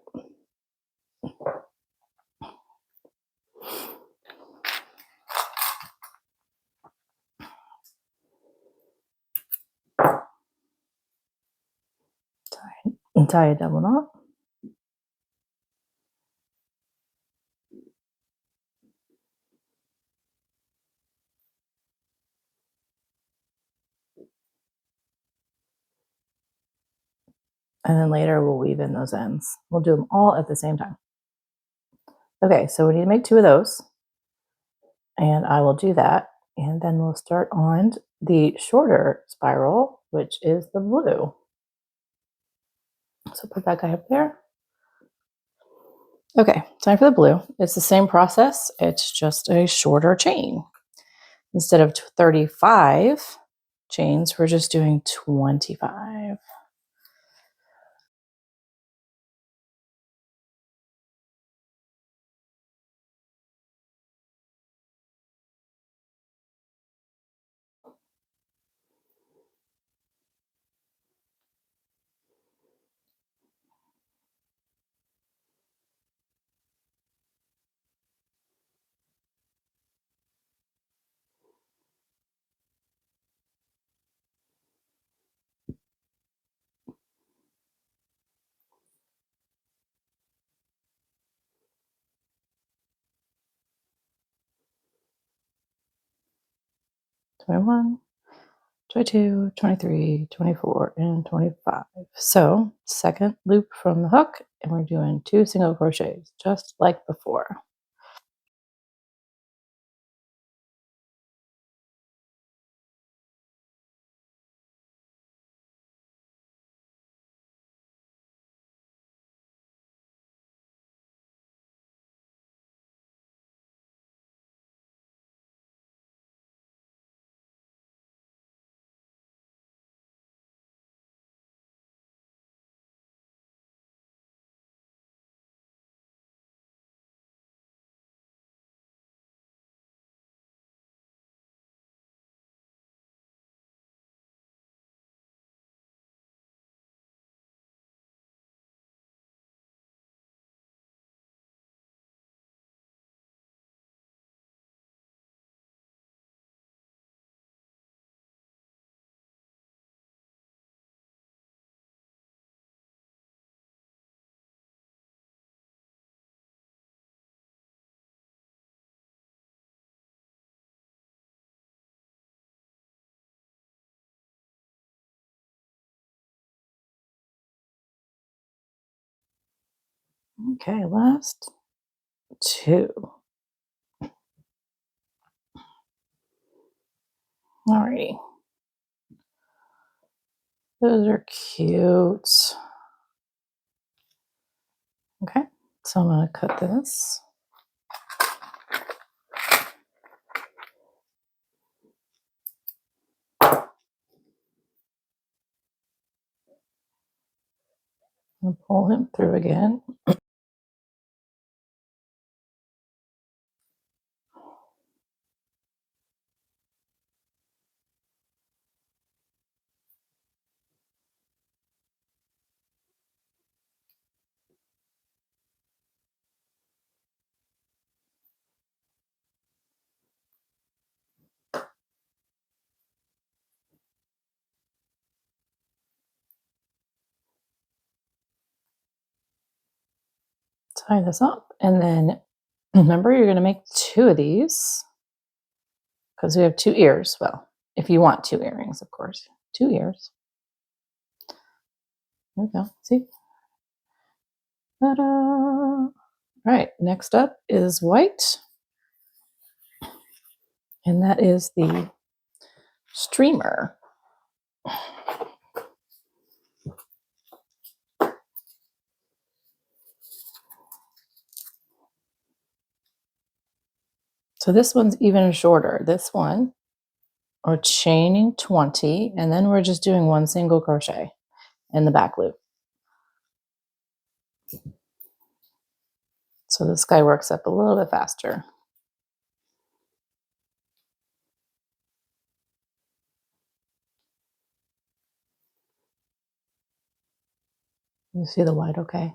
Tie a double knot. And then later we'll weave in those ends. We'll do them all at the same time. Okay, so we need to make two of those. And I will do that. And then we'll start on the shorter spiral, which is the blue. So put that guy up there. Okay, time for the blue. It's the same process. It's just a shorter chain. Instead of 35 chains, we're just doing 25. 21, 22, 23, 24, and 25. So second loop from the hook, and we're doing 2 single crochets just like before. Okay, last 2. Alrighty. Those are cute. Okay, so I'm going to cut this. I'll pull him through again. Tie this up, and then remember you're going to make 2 of these because we have 2 ears. Well, if you want 2 earrings, of course. 2 ears. There we go. See? Ta-da! All right, next up is white. And that is the streamer. So this one's even shorter. This one, we're chaining 20, and then we're just doing 1 single crochet in the back loop. So this guy works up a little bit faster. You see the white okay?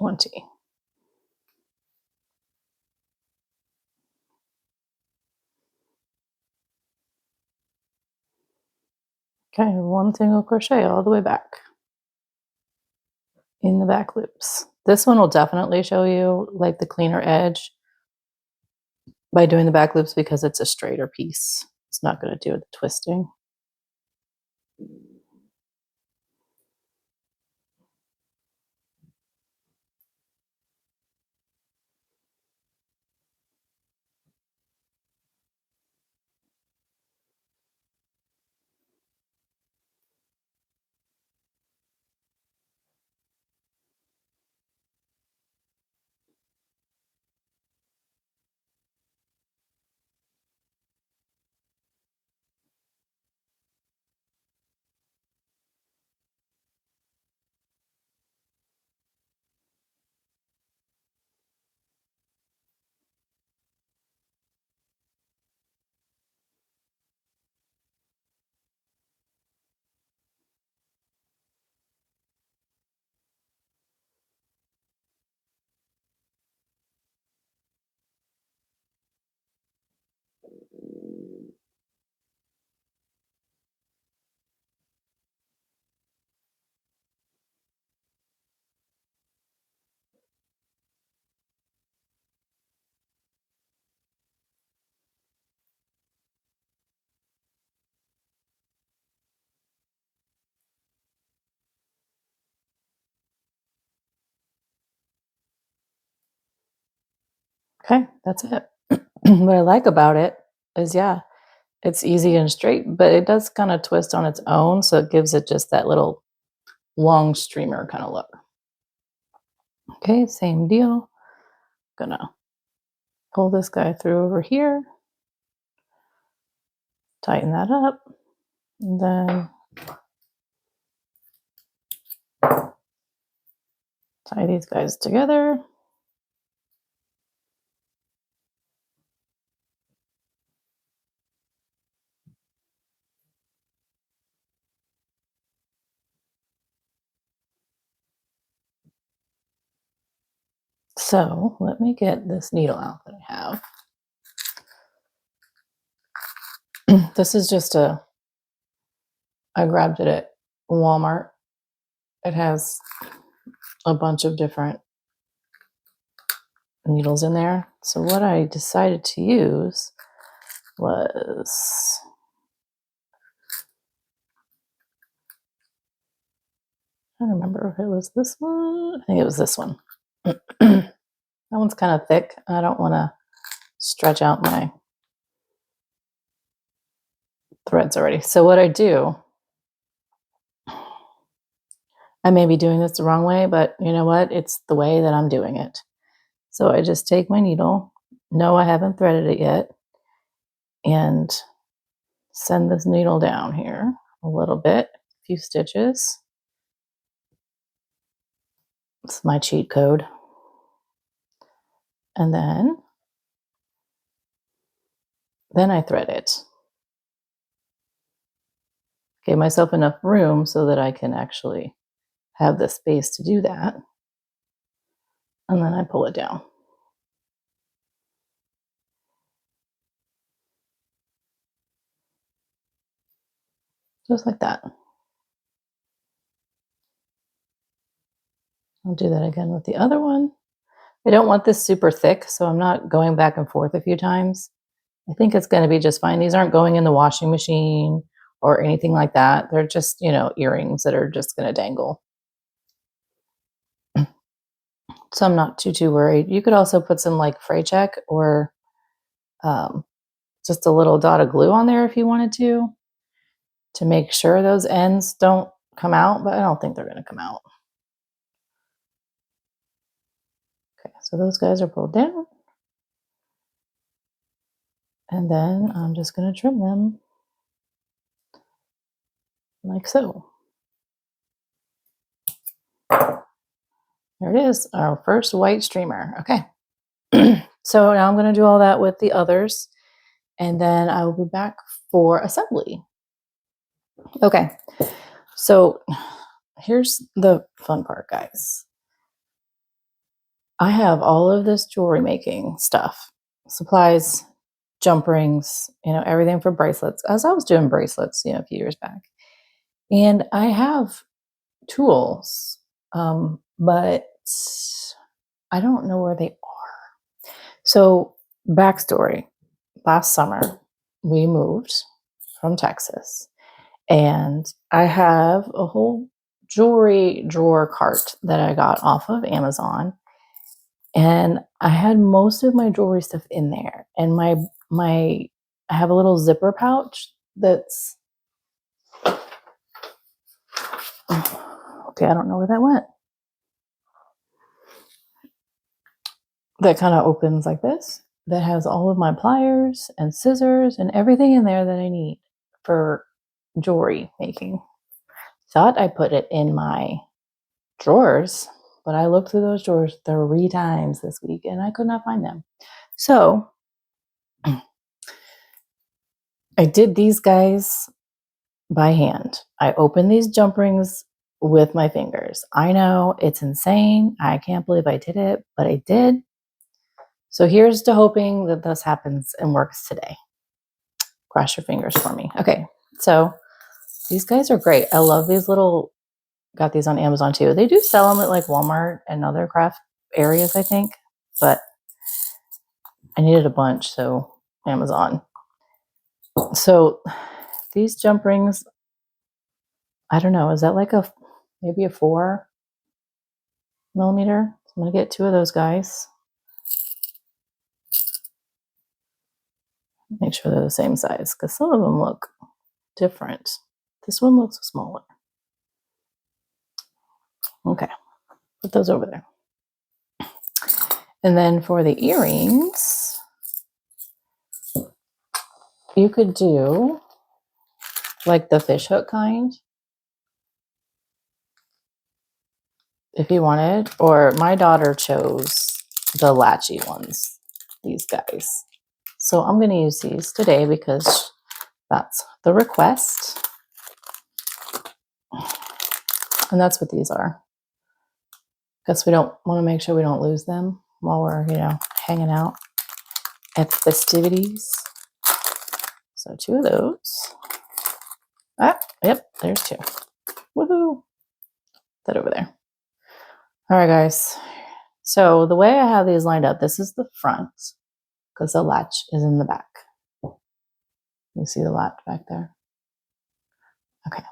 $20. Okay, 1 single crochet all the way back in the back loops. This one will definitely show you like the cleaner edge by doing the back loops because it's a straighter piece. It's not going to do the twisting. Okay, that's it. What I like about it is, yeah, it's easy and straight, but it does kind of twist on its own, so it gives it just that little long streamer kind of look. Okay, same deal. Gonna pull this guy through over here, tighten that up, and then tie these guys together. So let me get this needle out that I have. This is just I grabbed it at Walmart. It has a bunch of different needles in there. So what I decided to use was, I don't remember if it was this one. I think it was this one. That one's kind of thick. I don't want to stretch out my threads already. So what I do, I may be doing this the wrong way, but you know what? It's the way that I'm doing it. So I just take my needle. No, I haven't threaded it yet. And send this needle down here a little bit, a few stitches. It's my cheat code. And then I thread it. Give myself enough room so that I can actually have the space to do that. And then I pull it down. Just like that. I'll do that again with the other one. I don't want this super thick, so I'm not going back and forth a few times. I think it's going to be just fine. These aren't going in the washing machine or anything like that. They're just, earrings that are just going to dangle. So I'm not too worried. You could also put some like fray check or just a little dot of glue on there if you wanted to make sure those ends don't come out, but I don't think they're going to come out. Okay, so those guys are pulled down. And then I'm just going to trim them like so. There it is, our first white streamer. Okay. So now I'm going to do all that with the others, and then I will be back for assembly. Okay. So here's the fun part, guys. I have all of this jewelry making stuff, supplies, jump rings, everything for bracelets, as I was doing bracelets, a few years back. And I have tools, but I don't know where they are. So backstory, last summer, we moved from Texas, and I have a whole jewelry drawer cart that I got off of Amazon. And I had most of my jewelry stuff in there. And I have a little zipper pouch that's, okay, I don't know where that went. That kind of opens like this. That has all of my pliers and scissors and everything in there that I need for jewelry making. Thought I put it in my drawers, but I looked through those drawers 3 times this week and I could not find them. So I did these guys by hand. I opened these jump rings with my fingers. I know it's insane. I can't believe I did it, but I did. So here's to hoping that this happens and works today. Cross your fingers for me. Okay, so these guys are great. I love these little, got these on Amazon too. They do sell them at like Walmart and other craft areas, I think, but I needed a bunch, so Amazon. So these jump rings, I don't know, is that like maybe a 4 millimeter? So I'm gonna get 2 of those guys. Make sure they're the same size because some of them look different. This one looks smaller. Okay, put those over there. And then for the earrings, you could do like the fishhook kind if you wanted, or my daughter chose the latchy ones, these guys. So I'm going to use these today because that's the request. And that's what these are. Because we don't want to make sure we don't lose them while we're, hanging out at the festivities. So 2 of those. Ah, yep, there's 2. Woohoo! That over there. All right, guys. So the way I have these lined up, this is the front because the latch is in the back. You see the latch back there? Okay.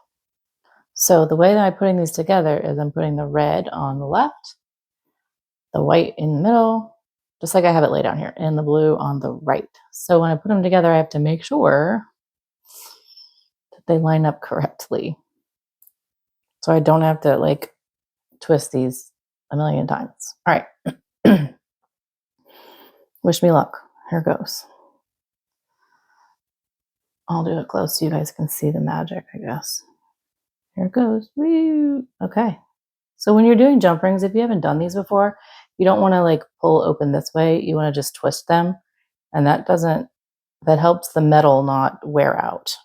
So the way that I'm putting these together is I'm putting the red on the left, the white in the middle, just like I have it laid out here, and the blue on the right. So when I put them together, I have to make sure that they line up correctly. So I don't have to like twist these a million times. All right. Wish me luck. Here goes. I'll do it close so you guys can see the magic, I guess. Here it goes. Woo! Okay. So when you're doing jump rings, if you haven't done these before, you don't want to like pull open this way. You want to just twist them. And that helps the metal not wear out.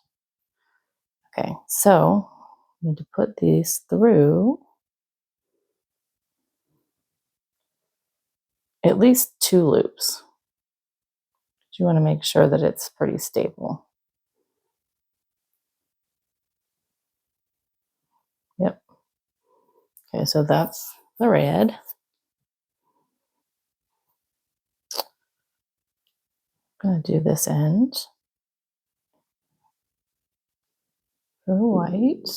Okay, so I need to put these through at least 2 loops. You want to make sure that it's pretty stable. Yep. Okay, so that's the red. I'm going to do this end. For the white.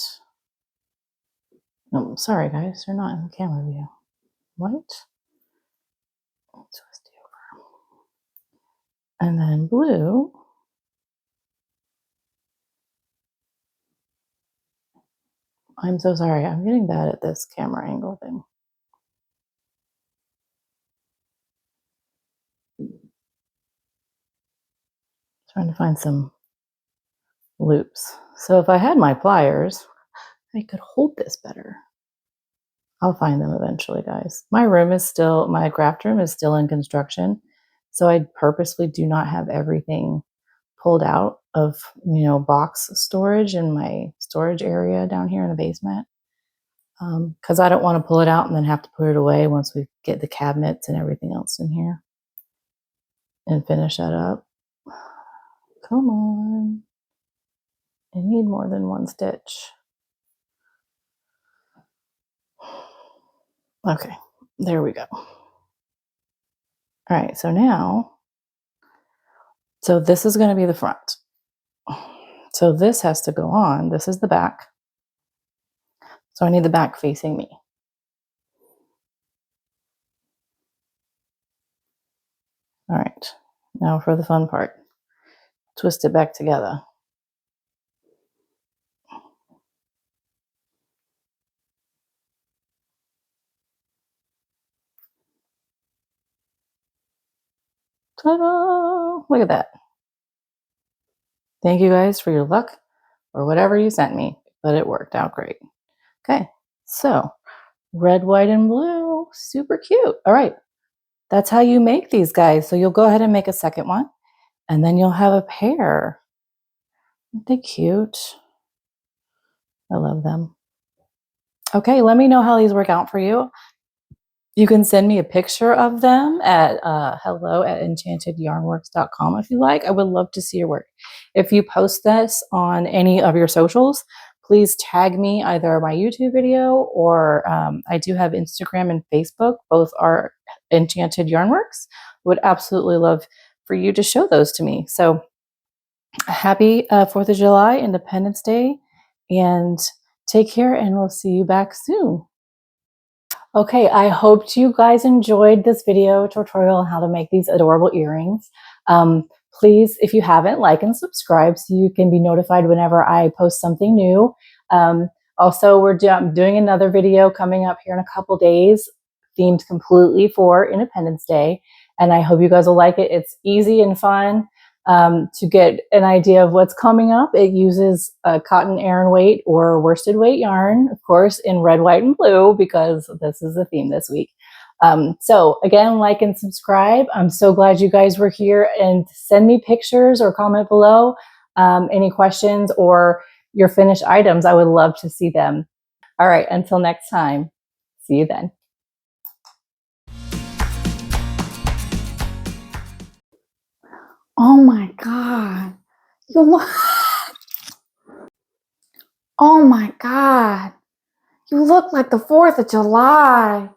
Oh, sorry guys, you're not in the camera view. White. Twist it over. And then blue. I'm so sorry, I'm getting bad at this camera angle thing. Trying to find some loops. So if I had my pliers, I could hold this better. I'll find them eventually, guys. My craft room is still in construction. So I purposely do not have everything pulled out of, box storage in my storage area down here in the basement. Because I don't want to pull it out and then have to put it away once we get the cabinets and everything else in here and finish that up. Come on. I need more than 1 stitch. Okay, there we go. All right, so now, this is going to be the front. So this has to go on. This is the back. So I need the back facing me. All right, now for the fun part. Twist it back together. Ta-da! Look at that. Thank you guys for your luck or whatever you sent me, but it worked out great. Okay, so red, white, and blue, super cute. All right, that's how you make these guys. So you'll go ahead and make a second one, and then you'll have a pair. Aren't they cute? I love them. Okay, let me know how these work out for you. You can send me a picture of them at hello@enchantedyarnworks.com if you like. I would love to see your work. If you post this on any of your socials, please tag me either my YouTube video or I do have Instagram and Facebook. Both are Enchanted Yarnworks. Would absolutely love for you to show those to me. So happy 4th of July, Independence Day, and take care, and we'll see you back soon. Okay, I hope you guys enjoyed this video tutorial on how to make these adorable earrings. please, if you haven't, like and subscribe so you can be notified whenever I post something new. Also, we're doing another video coming up here in a couple days, themed completely for Independence Day. And I hope you guys will like it. It's easy and fun to get an idea of what's coming up. It uses cotton Aran weight or worsted weight yarn, of course, in red, white, and blue, because this is the theme this week. So again, like and subscribe. I'm so glad you guys were here, and send me pictures or comment below any questions or your finished items. I would love to see them. All right, until next time, see you then. Oh my God. You look. Oh my God. You look like the 4th of July.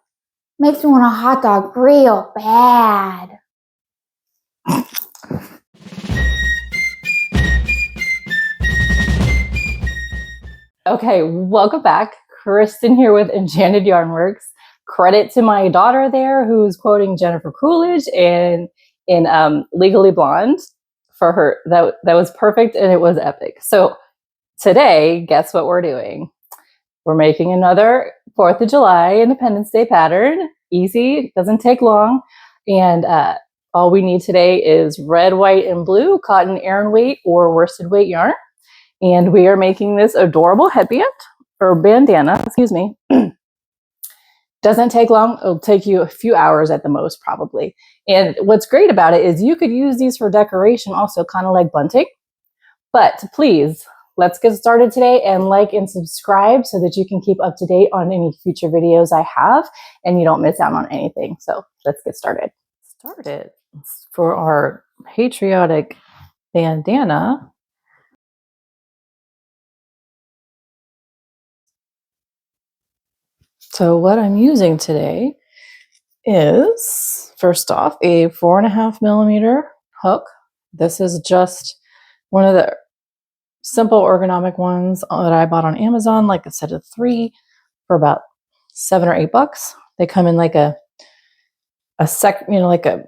Makes me want a hot dog real bad. Okay, welcome back. Kristen here with Enchanted Yarnworks. Credit to my daughter there, who's quoting Jennifer Coolidge in Legally Blonde for her. That was perfect, and it was epic. So today, guess what we're doing? We're making another 4th of July Independence Day pattern. Easy, doesn't take long. And all we need today is red, white, and blue cotton Aran weight or worsted weight yarn. And we are making this adorable headband or bandana, excuse me. Doesn't take long. It'll take you a few hours at the most, probably. And what's great about it is you could use these for decoration also, kind of like bunting. But please, let's get started today, and like and subscribe so that you can keep up to date on any future videos I have and you don't miss out on anything. So let's get started. For our patriotic bandana. So what I'm using today is, first off, a 4.5 millimeter hook. This is just one of the simple ergonomic ones that I bought on Amazon, like a set of 3 for about $7 or $8. They come in like a like a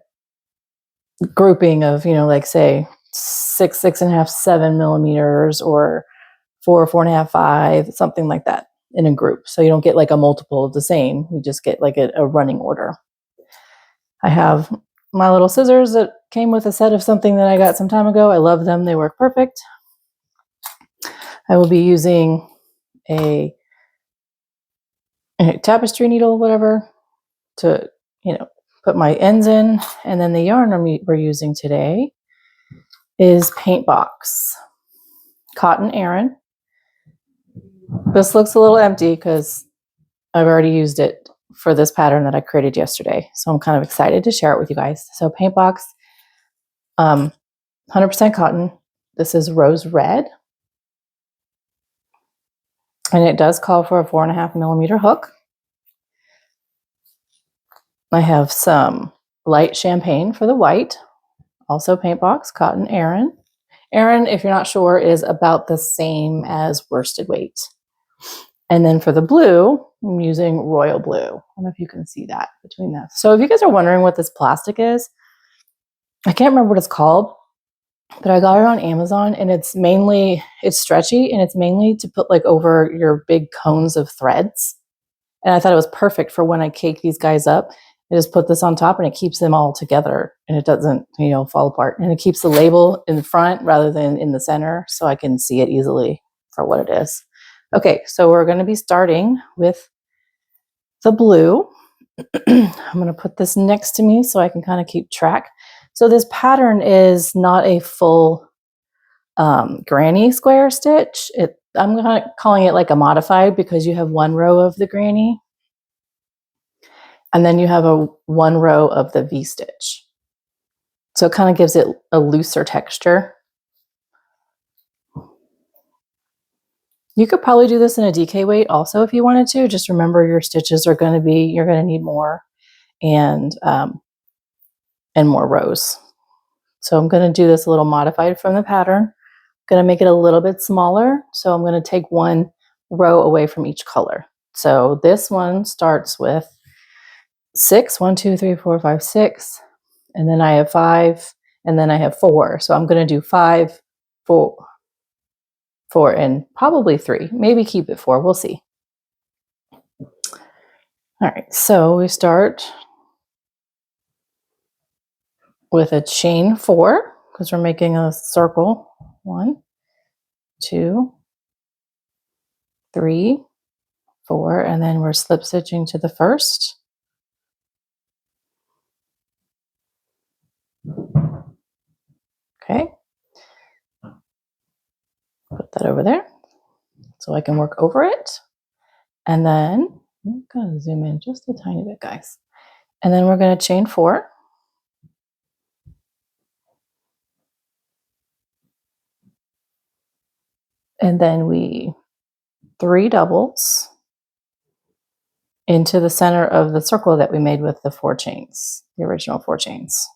grouping of, like say 6, 6.5, 7 millimeters, or 4, 4.5, 5, something like that in a group. So you don't get like a multiple of the same. You just get like a running order. I have my little scissors that came with a set of something that I got some time ago. I love them. They work perfect. I will be using a tapestry needle, whatever, to, put my ends in. And then the yarn we're using today is Paint Box Cotton Aran. This looks a little empty because I've already used it for this pattern that I created yesterday. So I'm kind of excited to share it with you guys. So Paint Box, 100% cotton. This is rose red. And it does call for a 4.5 millimeter hook. I have some light champagne for the white. Also Paint Box Cotton Aran. Aran, if you're not sure, is about the same as worsted weight. And then for the blue, I'm using royal blue. I don't know if you can see that between that. So if you guys are wondering what this plastic is, I can't remember what it's called, but I got it on Amazon, and it's stretchy, and it's mainly to put like over your big cones of threads. And I thought it was perfect for when I cake these guys up. I just put this on top, and it keeps them all together, and it doesn't, fall apart. And it keeps the label in the front rather than in the center, so I can see it easily for what it is. Okay, so we're going to be starting with the blue. I'm going to put this next to me so I can kind of keep track. So this pattern is not a full granny square stitch. I'm calling it like a modified, because you have one row of the granny, and then you have one row of the V-stitch. So it kind of gives it a looser texture. You could probably do this in a DK weight also if you wanted to. Just remember your stitches are going to be, you're going to need more and more rows. So I'm going to do this a little modified from the pattern. I'm going to make it a little bit smaller. So I'm going to take one row away from each color. So this one starts with 6, 1, 2, 3, 4, 5, 6. And then I have 5 and then I have 4. So I'm going to do 5, 4, 4, and probably 3. Maybe keep it 4. We'll see. All right, so we start with a chain 4 because we're making a circle. 1, 2, 3, 4, and then we're slip stitching to the first. Okay, put that over there so I can work over it. And then I'm going to zoom in just a tiny bit, guys. And then we're going to chain 4. And then we 3 doubles into the center of the circle that we made with the 4 chains, the original 4 chains.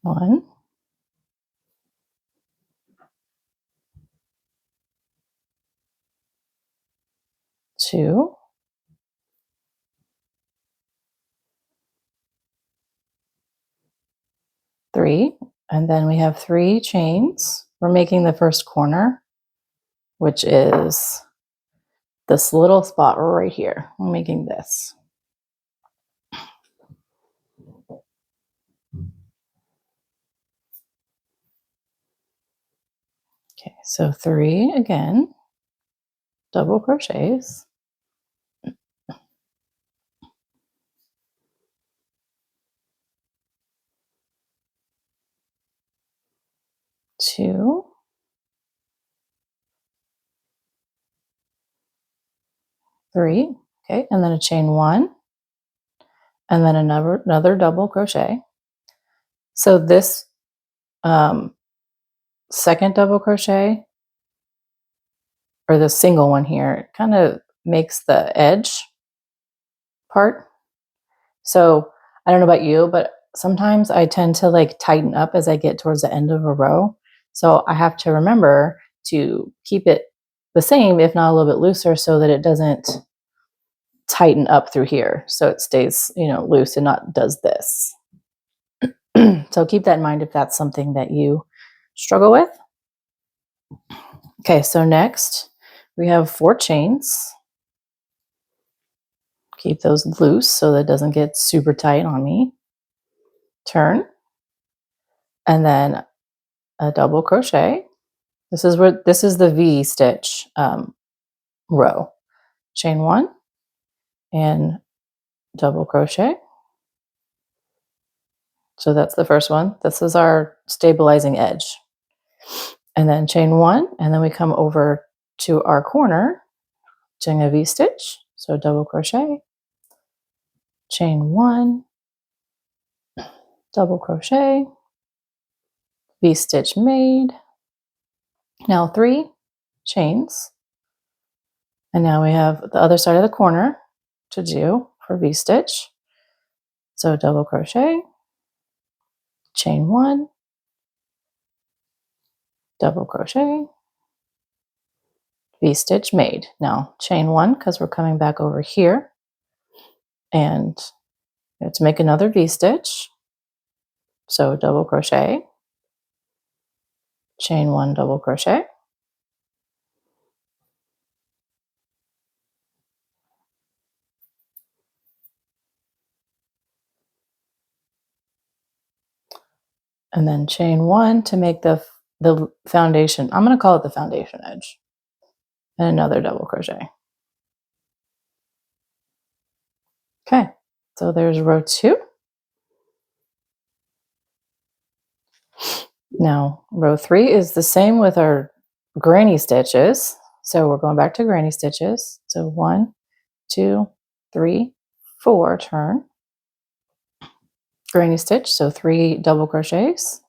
One, 2, 3, and then we have 3 chains. We're making the first corner, which is this little spot right here. We're making this. Okay, so 3 again, double crochets. 2, 3, okay, and then a chain 1, and then another double crochet. So this second double crochet, or the single one here, kind of makes the edge part. So I don't know about you, but sometimes I tend to like tighten up as I get towards the end of a row. So I have to remember to keep it the same, if not a little bit looser, so that it doesn't tighten up through here. So it stays, loose and not does this. So keep that in mind if that's something that you struggle with. Okay, so next we have 4 chains. Keep those loose so that it doesn't get super tight on me. Turn, and then a double crochet. This is the V stitch row. Chain 1 and double crochet. So that's the first one. This is our stabilizing edge. And then chain 1, and then we come over to our corner, doing a V stitch. So double crochet, chain 1, double crochet, V stitch made. Now 3 chains. And now we have the other side of the corner to do for V stitch. So double crochet, chain 1, double crochet, V stitch made. Now chain 1 because we're coming back over here, and we have to make another V stitch. So double crochet, chain 1, double crochet, and then chain 1 to make the foundation. I'm going to call it the foundation edge, and another double crochet. Okay, so there's row 2. Now row 3 is the same with our granny stitches. So we're going back to granny stitches. So 1, 2, 3, 4, turn, granny stitch. So 3 double crochets.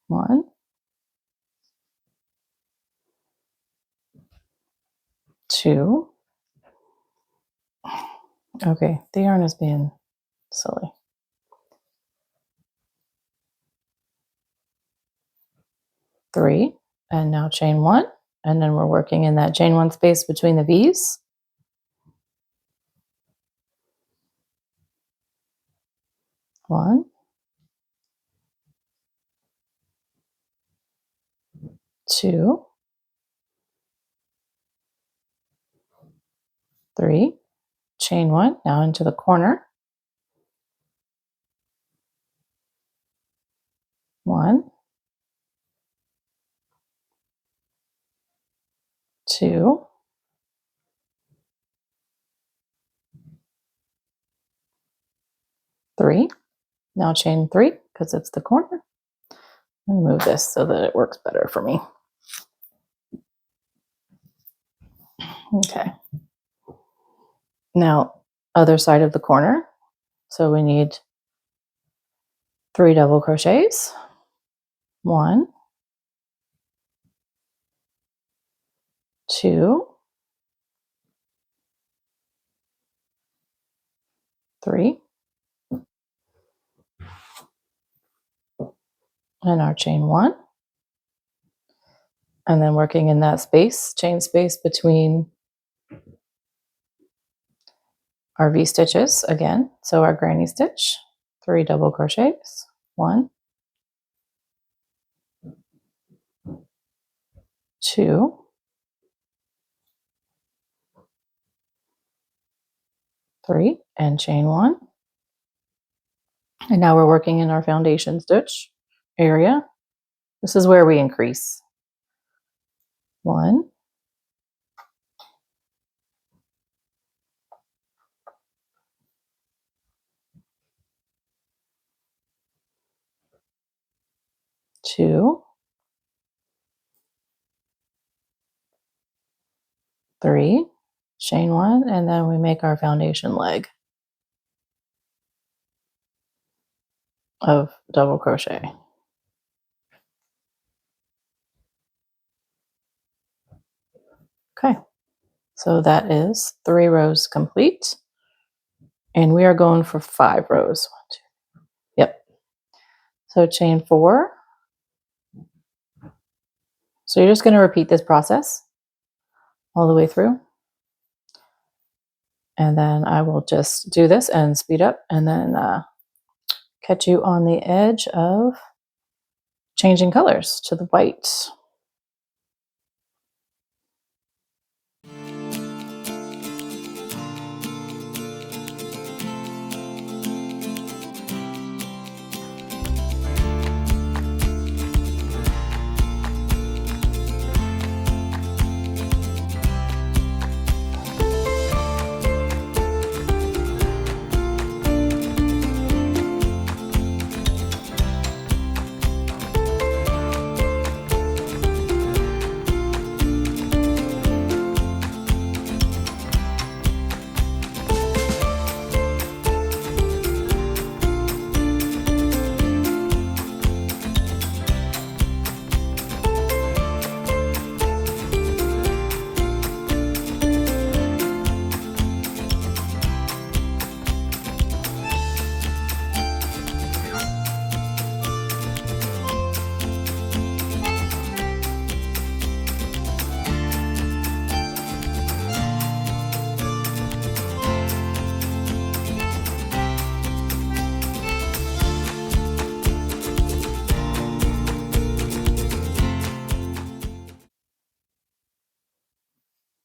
1, 2. Okay, the yarn is being silly. 3, and now chain 1, and then we're working in that chain 1 space between the V's. 1, 2, 3, chain 1, now into the corner, 1, 2, 3, now chain 3 because it's the corner. Let me move this so that it works better for me. Okay. Now, other side of the corner. So we need 3 double crochets. 1, 2, 3, and our chain 1. And then working in that space, chain space between our V stitches again. So our granny stitch, 3 double crochets, 1, 2, 3, and chain 1. And now we're working in our foundation stitch area. This is where we increase. 1, 2, 3, chain 1, and then we make our foundation leg of double crochet. Okay, so that is 3 rows complete, and we are going for 5 rows. 1, 2. Yep. So chain 4. So you're just going to repeat this process all the way through. And then I will just do this and speed up and then catch you on the edge of changing colors to the white.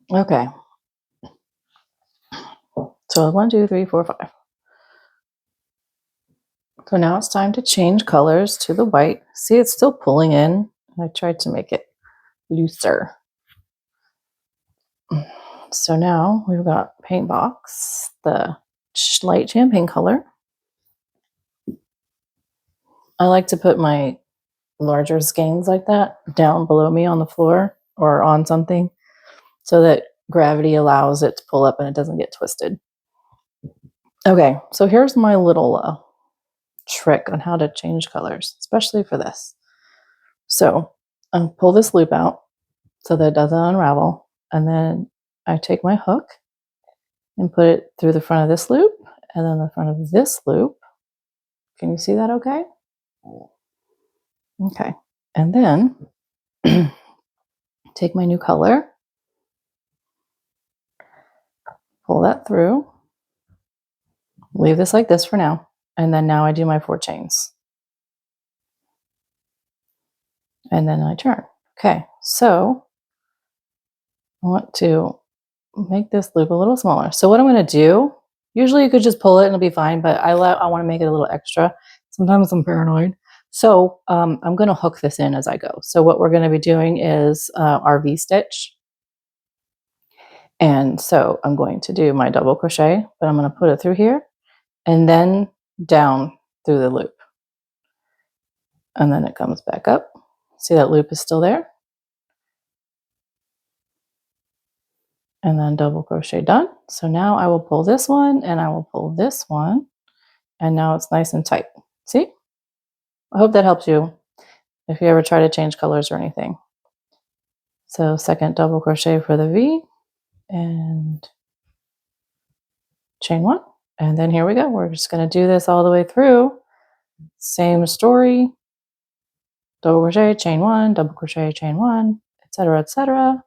Okay. So 1, 2, 3, 4, 5. So now it's time to change colors to the white. See, it's still pulling in. I tried to make it looser. So now we've got paint box, the light champagne color. I like to put my larger skeins like that down below me on the floor or on something so that gravity allows it to pull up and it doesn't get twisted. Okay, so here's my little trick on how to change colors, especially for this. So I'll pull this loop out so that it doesn't unravel, and then I take my hook and put it through the front of this loop and then the front of this loop. Can you see that okay? Okay, and then take my new color, pull that through, leave this like this for now, and then now I do my 4 chains. And then I turn. Okay, so I want to make this loop a little smaller. So what I'm going to do, usually you could just pull it and it'll be fine, but I want to make it a little extra. Sometimes I'm paranoid. So I'm going to hook this in as I go. So what we're going to be doing is our V-stitch. And so I'm going to do my double crochet, but I'm going to put it through here and then down through the loop. And then it comes back up. See that loop is still there? And then double crochet done. So now I will pull this one and I will pull this one. And now it's nice and tight. See? I hope that helps you if you ever try to change colors or anything. So second double crochet for the V and chain 1. And then here we go. We're just going to do this all the way through. Same story. Double crochet, chain 1, double crochet, chain 1, etc., etc.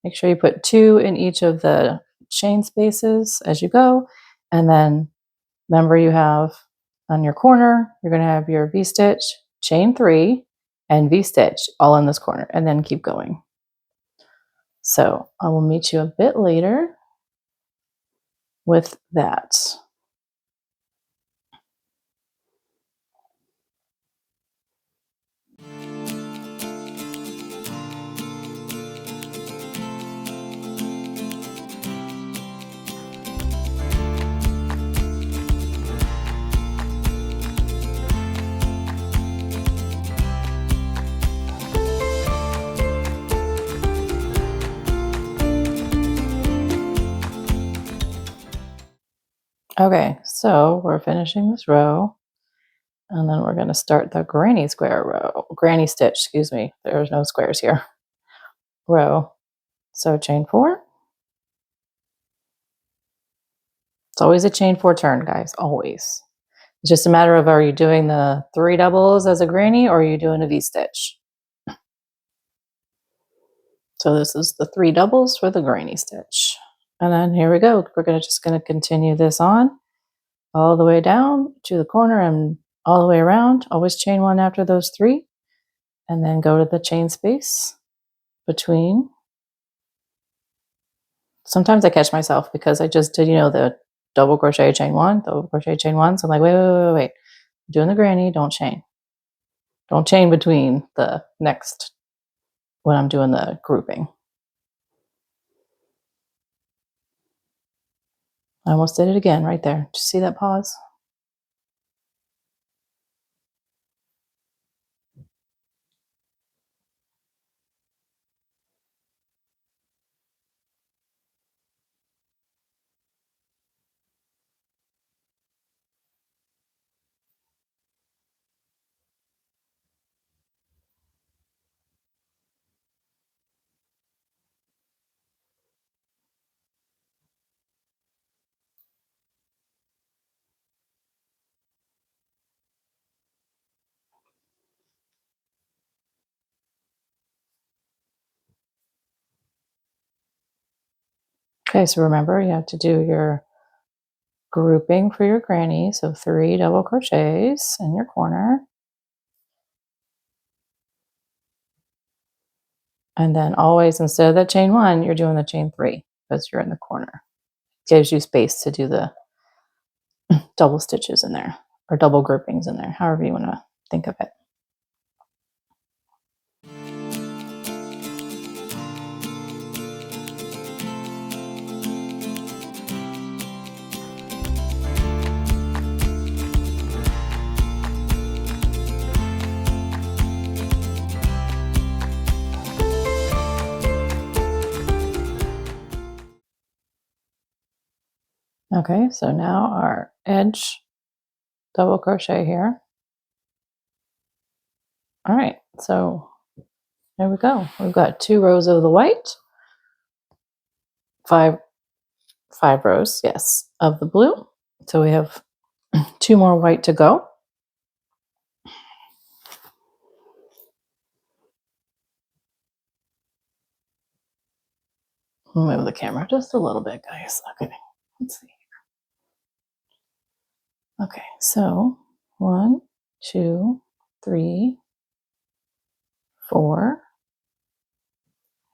Make sure you put 2 in each of the chain spaces as you go. And then remember, you have on your corner, you're going to have your V-stitch, chain 3, and V-stitch all in this corner, and then keep going. So I will meet you a bit later with that. Okay, so we're finishing this row, and then we're going to start the granny square row, granny stitch, excuse me. There's no squares here. Row. So chain 4. It's always a chain 4 turn, guys, always. It's just a matter of, are you doing the 3 doubles as a granny or are you doing a V-stitch? So this is the 3 doubles for the granny stitch. And then here we go. We're just going to continue this on all the way down to the corner and all the way around. Always chain 1 after those 3, and then go to the chain space between. Sometimes I catch myself because I just did, the double crochet, chain 1, double crochet, chain 1. So I'm like, wait. I'm doing the granny, don't chain. Don't chain between the next when I'm doing the grouping. I almost did it again right there. Did you see that pause? Okay, so remember you have to do your grouping for your granny. So 3 double crochets in your corner. And then always, instead of that chain 1, you're doing the chain 3 because you're in the corner. It gives you space to do the double stitches in there or double groupings in there, however you want to think of it. Okay, so now our edge double crochet here. All right, so there we go. We've got 2 rows of the white, 5 rows, yes, of the blue. So we have 2 more white to go. Move the camera just a little bit, guys. Okay, let's see. Okay, so 1, 2, 3, 4.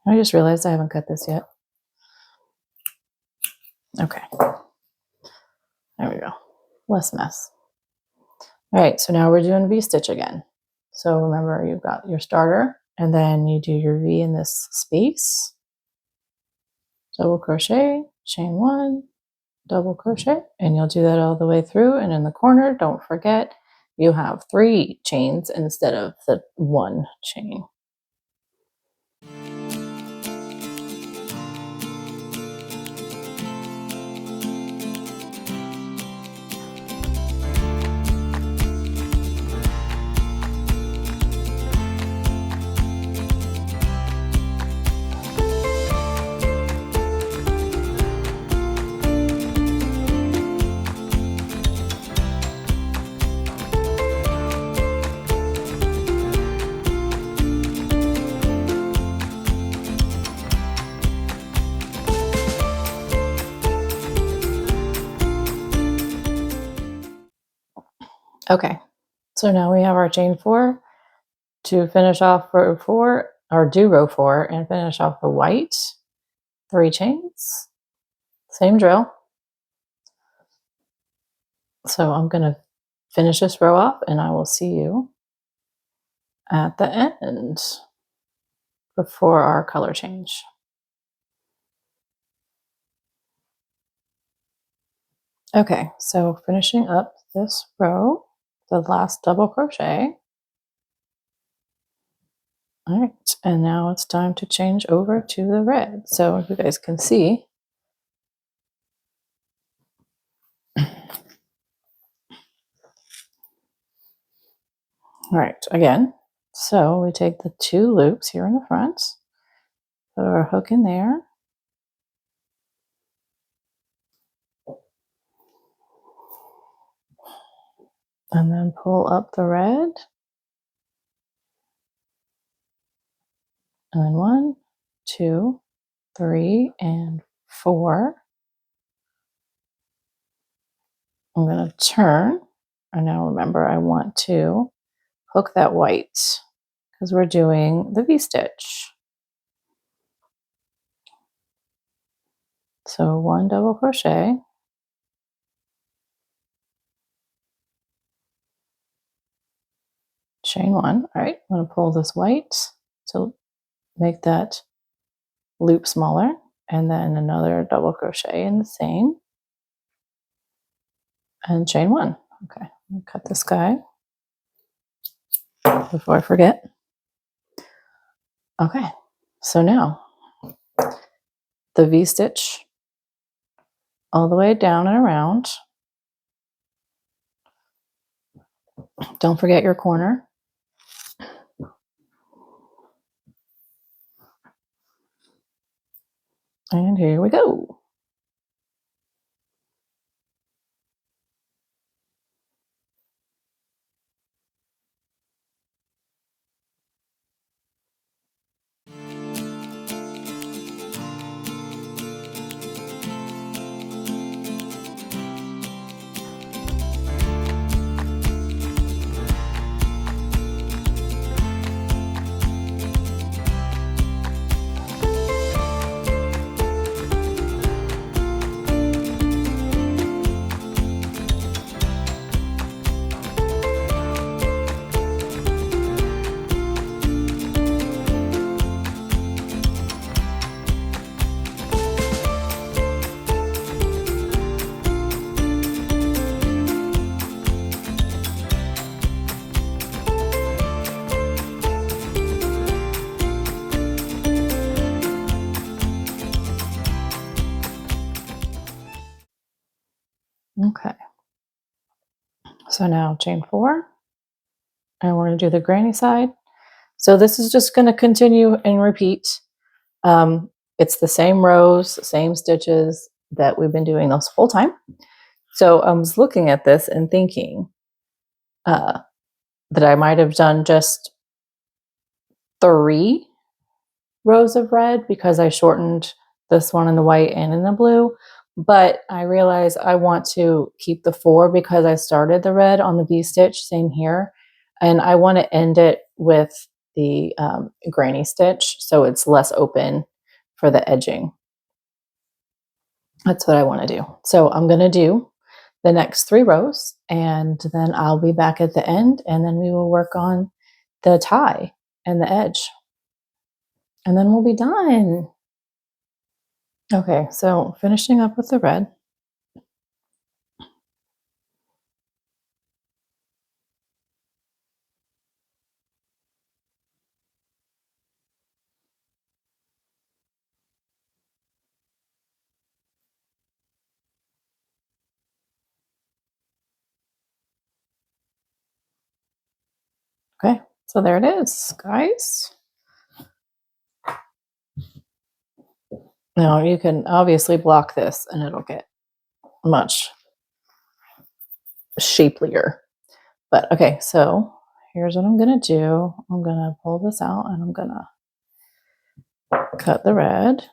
I just realized I haven't cut this yet. Okay, there we go. Less mess. All right, so now we're doing V-stitch again. So remember, you've got your starter, and then you do your V in this space, double crochet, chain 1, double crochet, and you'll do that all the way through. And in the corner, don't forget, you have 3 chains instead of the 1 chain. Okay, so now we have our chain 4 to finish off row 4, or do row 4 and finish off the white. 3 chains, same drill. So I'm going to finish this row up and I will see you at the end before our color change. Okay, so finishing up this row, the last double crochet. All right, and now it's time to change over to the red. So if you guys can see, all right, again, so we take the 2 loops here in the front, put our hook in there, and then pull up the red, and then 1, 2, 3, and 4. I'm going to turn, and now remember I want to hook that white because we're doing the V-stitch. So 1 double crochet, chain 1. All right, I'm going to pull this white to make that loop smaller, and then another double crochet in the same, and chain 1. Okay, let me cut this guy before I forget. Okay, so now the V-stitch all the way down and around. Don't forget your corner. And here we go. Okay, so now chain 4, and we're going to do the granny side. So this is just going to continue and repeat. It's the same rows, same stitches that we've been doing this whole time. So I was looking at this and thinking that I might have done just 3 rows of red because I shortened this one in the white and in the blue, but I realize I want to keep the 4 because I started the red on the V-stitch, same here, and I want to end it with the granny stitch so it's less open for the edging. That's what I want to do. So I'm going to do the next 3 rows, and then I'll be back at the end, and then we will work on the tie and the edge, and then we'll be done. Okay, so finishing up with the red. Okay, so there it is, guys. Now you can obviously block this and it'll get much shapelier. But okay, so here's what I'm gonna do. I'm gonna pull this out and I'm gonna cut the red.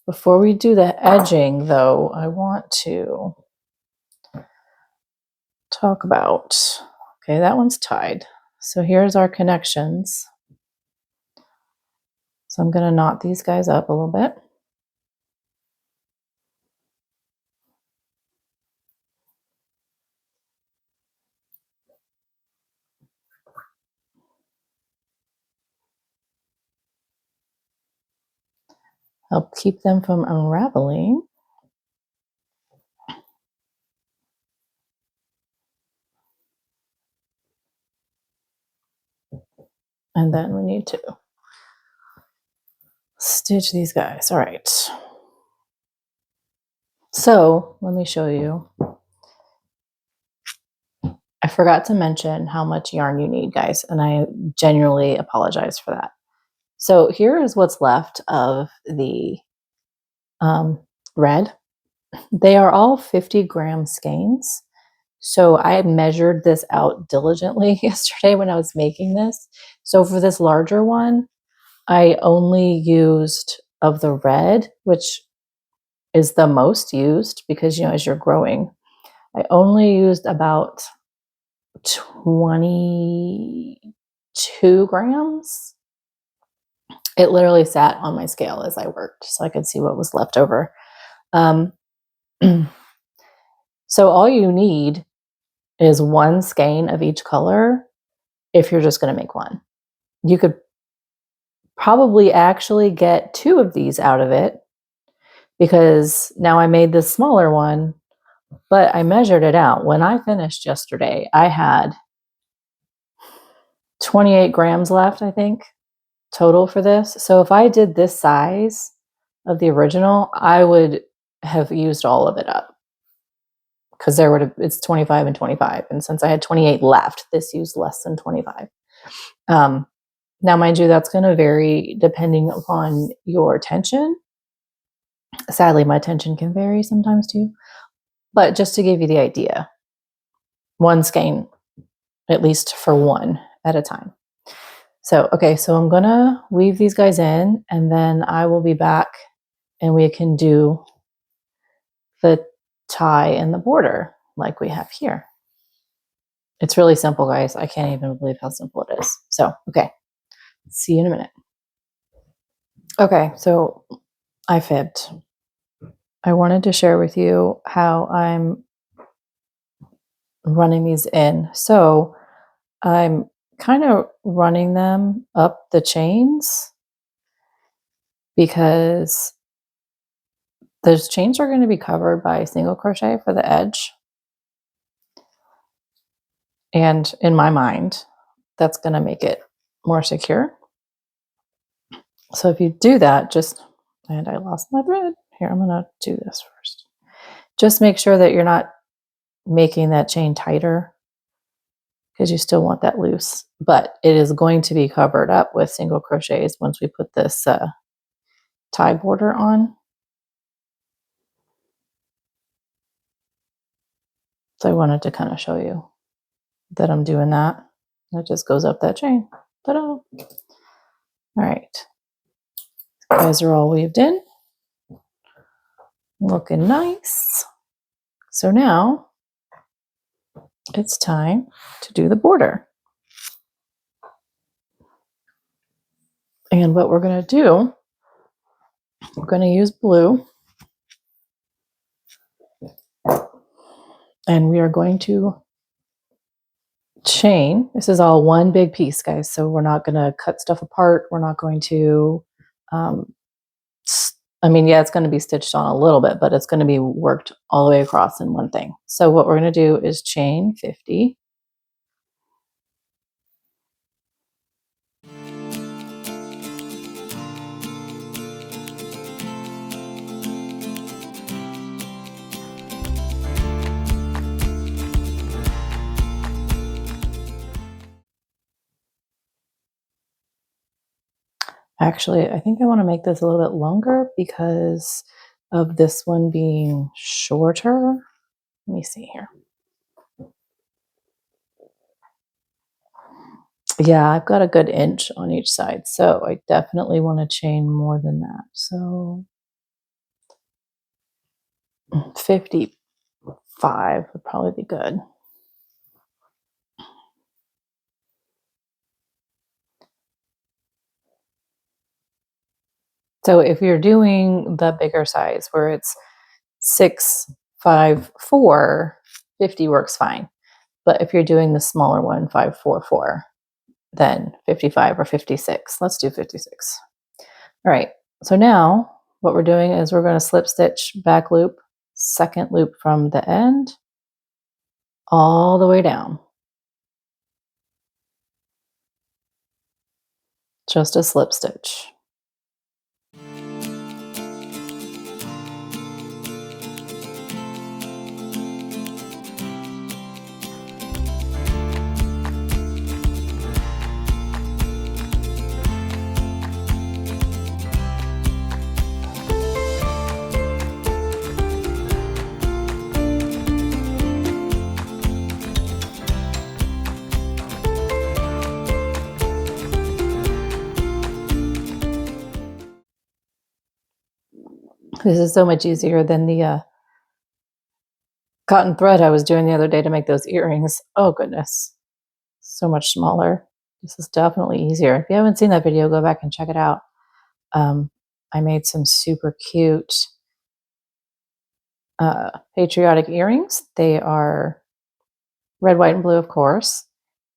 Before we do the edging though, I want to talk about, okay, that one's tied. So here's our connections. So I'm gonna knot these guys up a little bit. Help keep them from unraveling. And then we need to stitch these guys. All right. So let me show you. I forgot to mention how much yarn you need, guys, and I genuinely apologize for that. So here is what's left of the red. They are all 50-gram skeins. So I measured this out diligently yesterday when I was making this. So for this larger one, I only used of the red, which is the most used because, you know, as you're growing, I only used about 22 grams. It literally sat on my scale as I worked so I could see what was left over. So all you need is 1 skein of each color if you're just going to make one. You could probably actually get 2 of these out of it because now I made this smaller one, but I measured it out. When I finished yesterday, I had 28 grams left, I think, total for this. So if I did this size of the original, I would have used all of it up because there would have, it's 25 and 25. And since I had 28 left, this used less than 25. Now, mind you, that's going to vary depending upon your tension. Sadly, my tension can vary sometimes too. But just to give you the idea, 1 skein, at least for 1 at a time. So, okay, so I'm going to weave these guys in and then I will be back and we can do the tie and the border like we have here. It's really simple, guys. I can't even believe how simple it is. So, okay, see you in a minute. Okay, so I fibbed. I wanted to share with you how I'm running these in. So I'm kind of running them up the chains because those chains are going to be covered by single crochet for the edge. And in my mind, that's going to make it more secure. So if you do that, and I lost my thread. Here, I'm going to do this first. Just make sure that you're not making that chain tighter because you still want that loose. But it is going to be covered up with single crochets once we put this tie border on. So I wanted to kind of show you that I'm doing that. It just goes up that chain. Ta-da! All right. You guys are all weaved in. Looking nice. So now it's time to do the border. And what we're going to do, we're going to use blue. And we are going to chain. This is all one big piece, guys. So we're not going to cut stuff apart. We're not going to, I mean, yeah, it's going to be stitched on a little bit, but it's going to be worked all the way across in one thing. So what we're going to do is chain 50. Actually, I think I want to make this a little bit longer because of this one being shorter. Let me see here. Yeah, I've got a good inch on each side, so I definitely want to chain more than that. So 55 would probably be good. So if you're doing the bigger size where it's 6, 5, 4, 50 works fine. But if you're doing the smaller one, 5, 4, 4, then 55 or 56. Let's do 56. All right, so now what we're doing is we're going to slip stitch back loop, second loop from the end, all the way down. Just a slip stitch. This is so much easier than the cotton thread I was doing the other day to make those earrings. Oh goodness, so much smaller. This is definitely easier. If you haven't seen that video, go back and check it out. I made some super cute patriotic earrings. They are red, white, and blue, of course.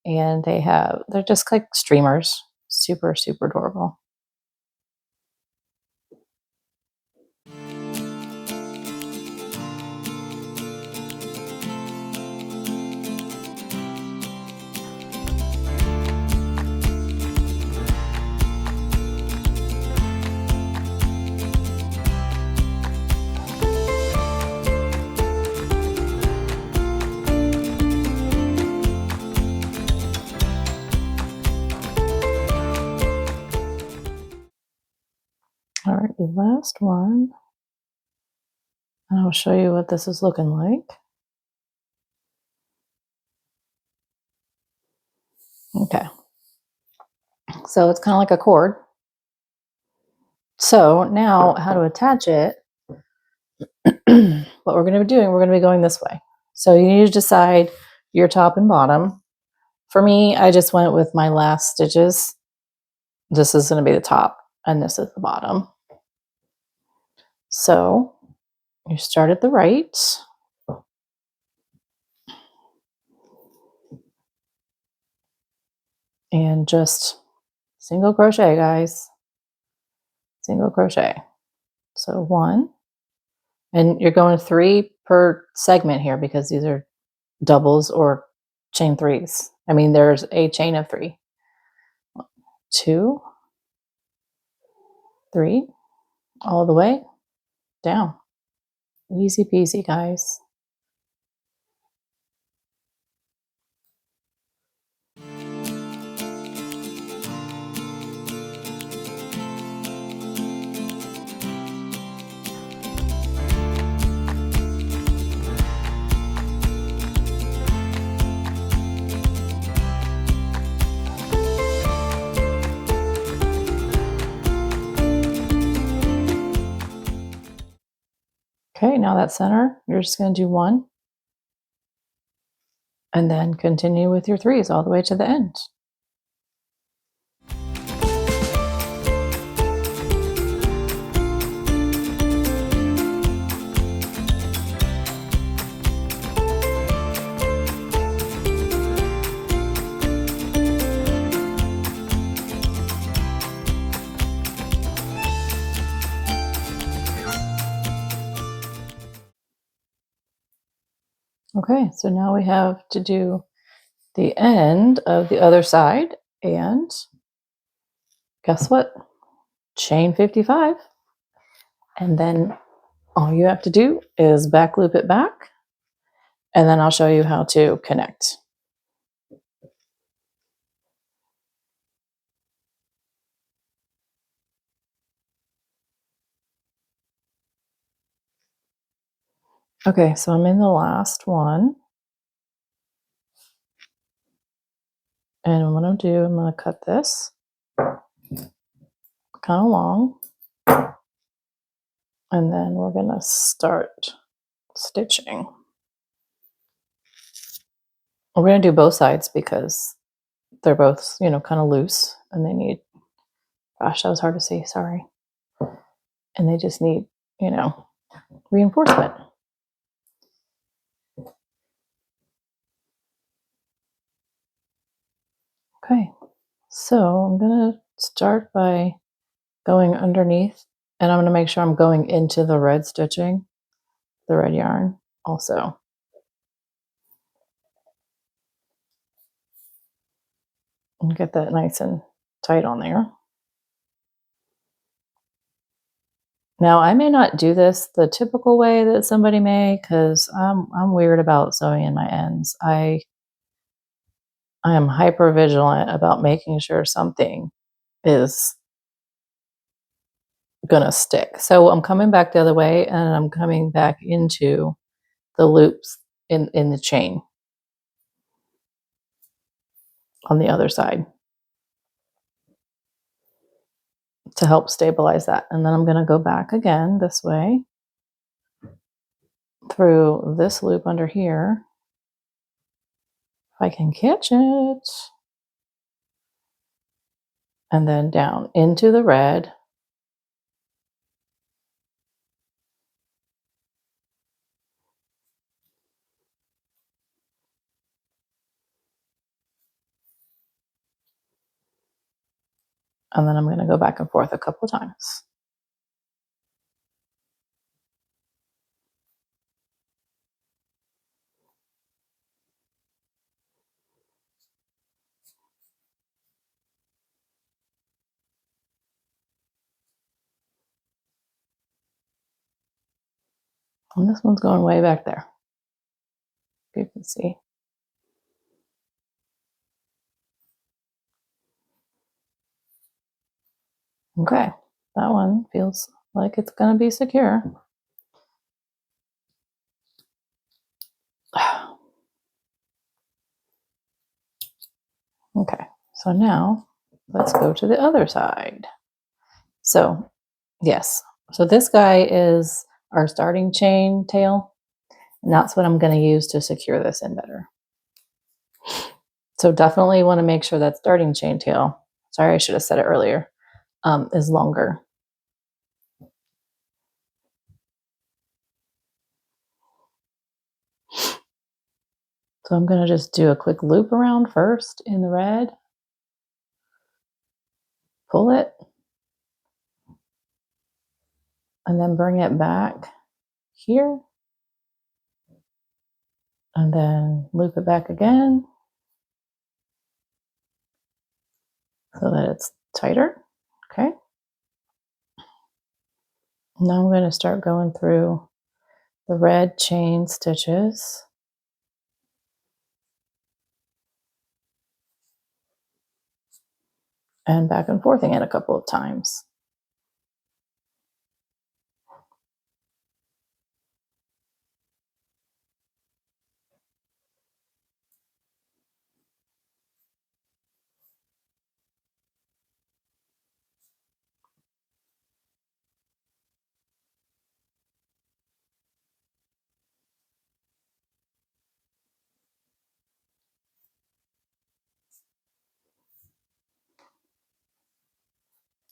And they're just like streamers. Super, super adorable. All right, the last one. And I'll show you what this is looking like. Okay. So it's kind of like a cord. So now how to attach it. What we're going to be doing, we're going to be going this way. So you need to decide your top and bottom. For me, I just went with my last stitches. This is going to be the top and this is the bottom. So you start at the right. And just single crochet, guys. Single crochet. So 1. And you're going 3 per segment here because these are doubles or chain 3s. I mean, there's a chain of 3. 1, 2, 3, all the way down. Easy peasy, guys. Okay, now that center, you're just going to do 1 and then continue with your 3s all the way to the end. Okay, so now we have to do the end of the other side, and guess what? Chain 55, and then all you have to do is back loop it back, and then I'll show you how to connect. Okay, so I'm in the last one, and what I'll do, I'm going to cut this kind of long, and then we're going to start stitching. We're going to do both sides because they're both, kind of loose, and they need, gosh, that was hard to see, sorry. And they just need, reinforcement. Okay, so I'm going to start by going underneath, and I'm going to make sure I'm going into the red stitching, the red yarn also. And get that nice and tight on there. Now, I may not do this the typical way that somebody may, because I'm weird about sewing in my ends. I am hyper vigilant about making sure something is gonna stick. So I'm coming back the other way, and I'm coming back into the loops in the chain on the other side to help stabilize that. And then I'm going to go back again this way through this loop under here, if I can catch it, and then down into the red, and then I'm going to go back and forth a couple times. And this one's going way back there, if you can see. Okay, that one feels like it's going to be secure. Okay, so now let's go to the other side. So yes, so this guy is our starting chain tail, and that's what I'm going to use to secure this in better. So definitely want to make sure that starting chain tail, sorry, I should have said it earlier, is longer. So I'm going to just do a quick loop around first in the red, pull it, and then bring it back here, and then loop it back again so that it's tighter. Okay. Now I'm going to start going through the red chain stitches. And back and forthing it a couple of times.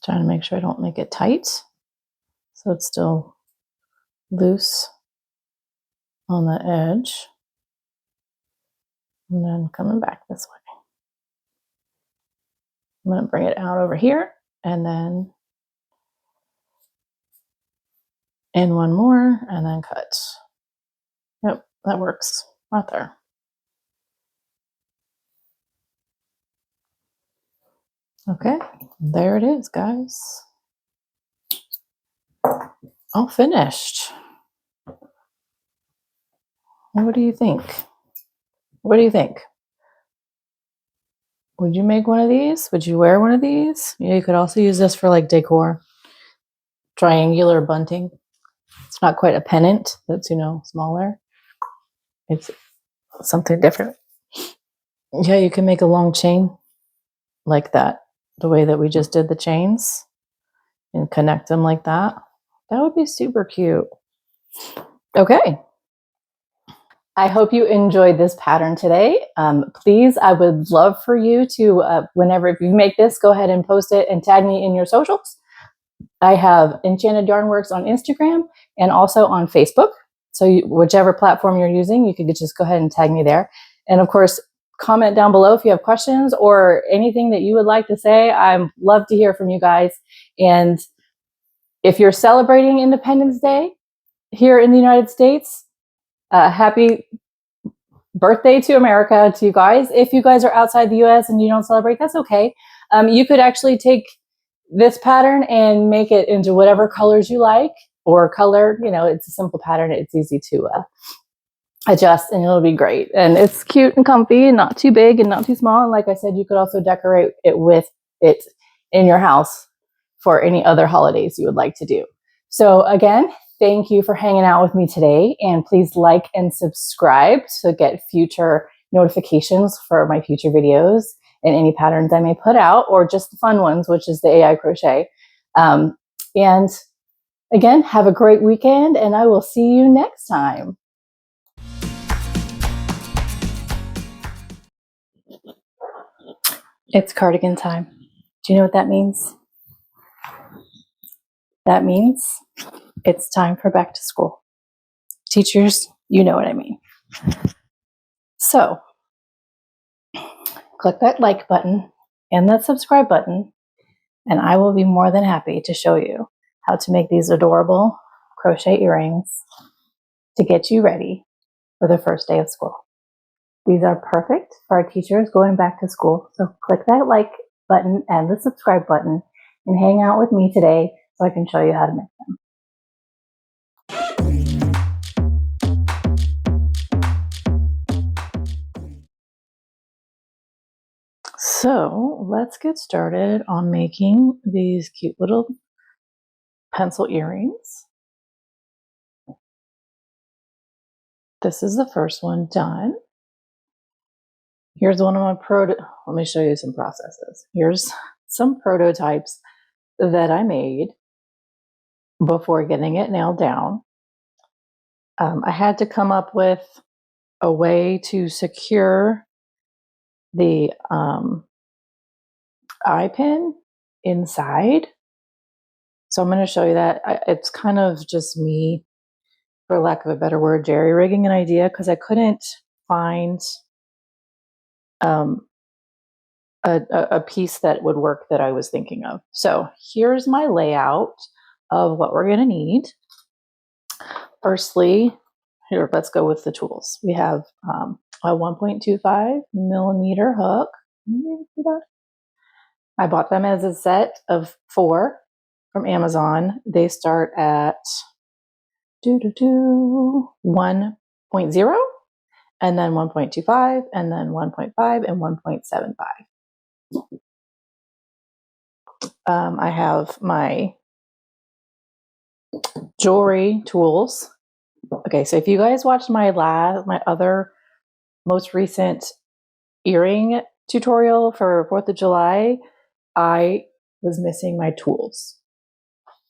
Trying to make sure I don't make it tight, so it's still loose on the edge. And then coming back this way. I'm going to bring it out over here and then in one more and then cut. Yep, that works right there. Okay, there it is, guys. All finished. What do you think? What do you think? Would you make one of these? Would you wear one of these? Yeah, you could also use this for like decor. Triangular bunting. It's not quite a pennant. That's, you know, smaller. It's something different. Yeah, you can make a long chain like that. The way that we just did the chains and connect them like that. That would be super cute. Okay. I hope you enjoyed this pattern today. Please, I would love for you to, whenever if you make this, go ahead and post it and tag me in your socials. I have Enchanted Yarnworks on Instagram and also on Facebook. So whichever platform you're using, you could just go ahead and tag me there. And of course, comment down below if you have questions or anything that you would like to say. I'd love to hear from you guys. And if you're celebrating Independence Day here in the United States, happy birthday to America to you guys. If you guys are outside the US and you don't celebrate, that's okay. You could actually take this pattern and make it into whatever colors you like or color, you know, it's a simple pattern. It's easy to adjust and it'll be great. And it's cute and comfy and not too big and not too small. And like I said, you could also decorate it with it in your house for any other holidays you would like to do. So again, thank you for hanging out with me today. And please like and subscribe to get future notifications for my future videos and any patterns I may put out, or just the fun ones, which is the AI crochet. And again, have a great weekend and I will see you next time. It's cardigan time. Do you know what that means? That means it's time for back to school. Teachers, you know what I mean. So click that like button and that subscribe button, and I will be more than happy to show you how to make these adorable crochet earrings to get you ready for the first day of school. These are perfect for our teachers going back to school. So click that like button and the subscribe button and hang out with me today so I can show you how to make them. So let's get started on making these cute little pencil earrings. This is the first one done. Here's one of my let me show you some processes. Here's some prototypes that I made before getting it nailed down. I had to come up with a way to secure the eye pin inside. So I'm going to show you that. It's kind of just me, for lack of a better word, jerry-rigging an idea because I couldn't find a piece that would work that I was thinking of. So here's my layout of what we're going to need. Firstly, here, let's go with the tools. We have a 1.25 millimeter hook. I bought them as a set of 4 from Amazon. They start at 1.0 and then 1.25 and then 1.5 and 1.75. I have my jewelry tools. Okay, so if you guys watched my other most recent earring tutorial for 4th of July, I was missing my tools.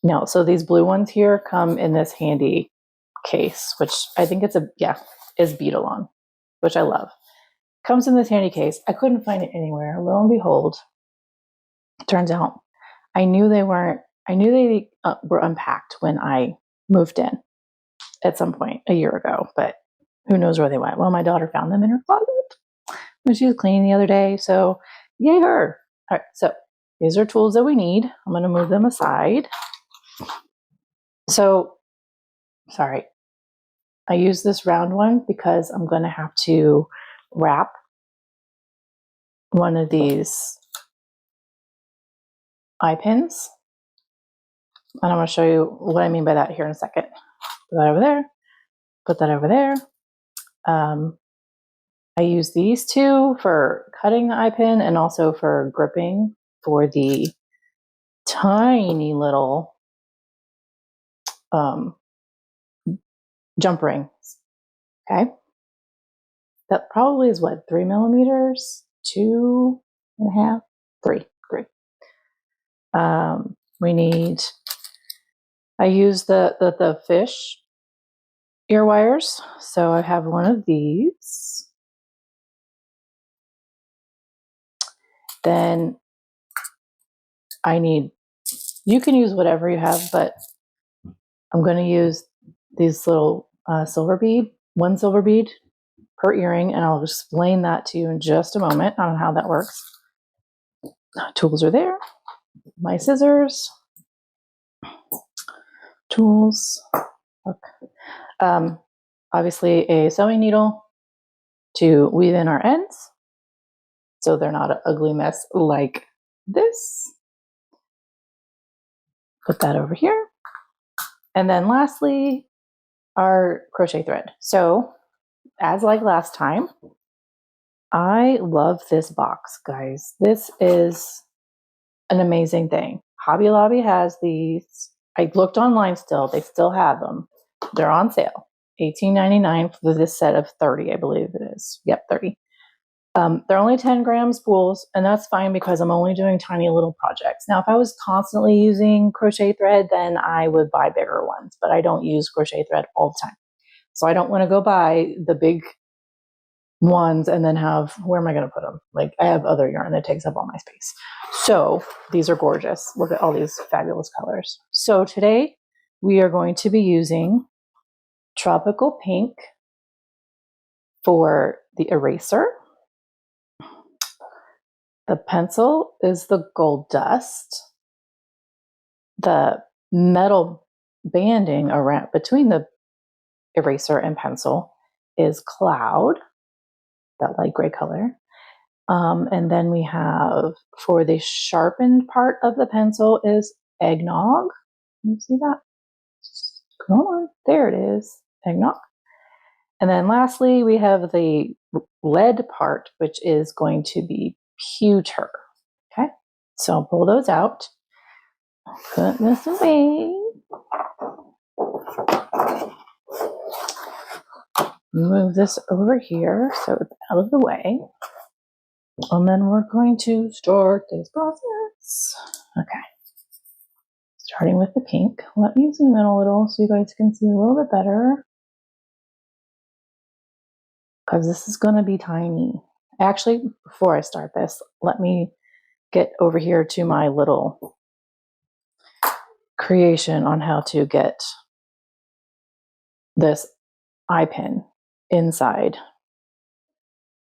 No, so these blue ones here come in this handy case, which I think is bead along, which I love. Comes in this handy case. I couldn't find it anywhere. Lo and behold, turns out I knew they were unpacked when I moved in at some point a year ago, but who knows where they went. Well, my daughter found them in her closet when she was cleaning the other day, so yay her. All right, so these are tools that we need. I'm going to move them aside. So, sorry, I use this round one because I'm going to have to wrap one of these eye pins. And I'm going to show you what I mean by that here in a second. Put that over there. Put that over there. I use these two for cutting the eye pin and also for gripping for the tiny little jump rings. Okay. That probably is what, 3 millimeters, 2.5, 3. We need, I use the fish ear wires. So I have one of these. Then I need, you can use whatever you have, but I'm going to use these little silver bead, one silver bead per earring, and I'll explain that to you in just a moment on how that works. Tools are there. My scissors. Tools. Okay. Obviously a sewing needle to weave in our ends so they're not an ugly mess like this. Put that over here. And then lastly, our crochet thread. So as like last time, I love this box, guys. This is an amazing thing. Hobby Lobby has these. I looked online still. They still have them. They're on sale. $18.99 for this set of 30, I believe it is. Yep, 30. They're only 10 gram spools, and that's fine because I'm only doing tiny little projects. Now, if I was constantly using crochet thread, then I would buy bigger ones, but I don't use crochet thread all the time. So I don't want to go buy the big ones and then have, where am I going to put them? Like, I have other yarn that takes up all my space. So these are gorgeous. Look at all these fabulous colors. So today we are going to be using Tropical Pink for the eraser. The pencil is the Gold Dust. The metal banding around between the eraser and pencil is Cloud, that light gray color. And then we have, for the sharpened part of the pencil, is Eggnog. Can you see that? Come on, there it is, Eggnog. And then lastly, we have the lead part, which is going to be Pewter. Okay, so I'll pull those out. Put this away. Move this over here so it's out of the way. And then we're going to start this process. Okay. Starting with the pink. Let me zoom in a little so you guys can see a little bit better. Because this is going to be tiny. Actually, before I start this, let me get over here to my little creation on how to get this eye pin inside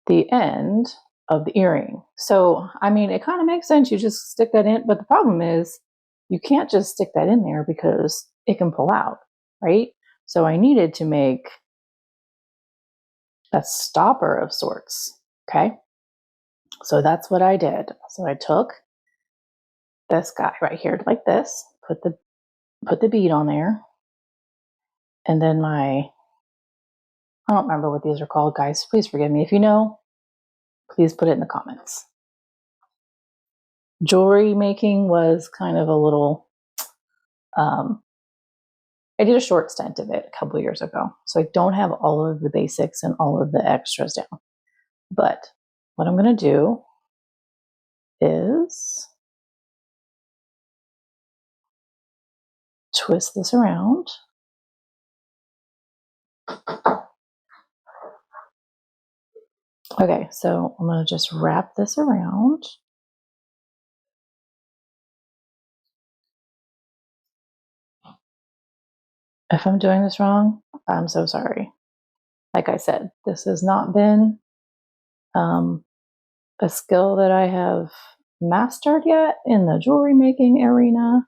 the end of the earring. So, I mean, it kind of makes sense. You just stick that in, but the problem is you can't just stick that in there because it can pull out, right? So I needed to make a stopper of sorts, okay? So that's what I did. So I took this guy right here like this, put the bead on there, and then I don't remember what these are called, guys. Please forgive me. If you know, please put it in the comments. Jewelry making was kind of a little, I did a short stint of it a couple years ago. So I don't have all of the basics and all of the extras down. But what I'm going to do is twist this around. Okay, so I'm going to just wrap this around. If I'm doing this wrong, I'm so sorry. Like I said, this has not been a skill that I have mastered yet in the jewelry making arena.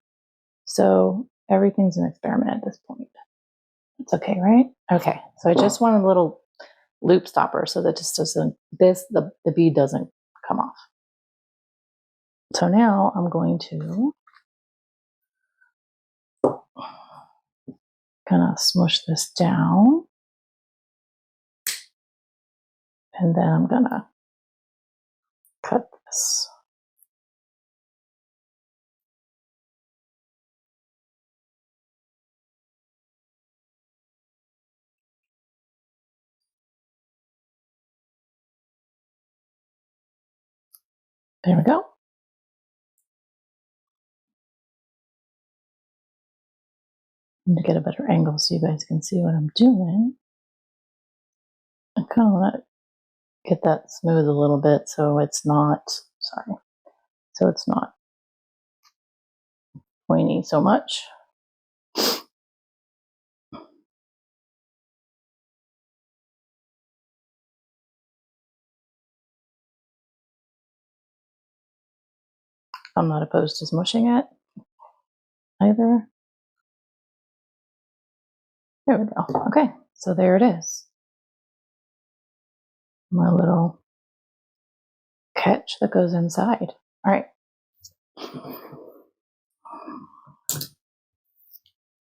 So everything's an experiment at this point. It's okay, right? Okay, so I just want a little loop stopper so that just doesn't, the bead doesn't come off. So now I'm going to kind of smush this down. And then I'm gonna cut this. There we go. And to get a better angle so you guys can see what I'm doing, I kind of want to get that smooth a little bit so it's not, sorry, so it's not pointy so much. I'm not opposed to smushing it either. There we go. Okay, so there it is. My little catch that goes inside. All right.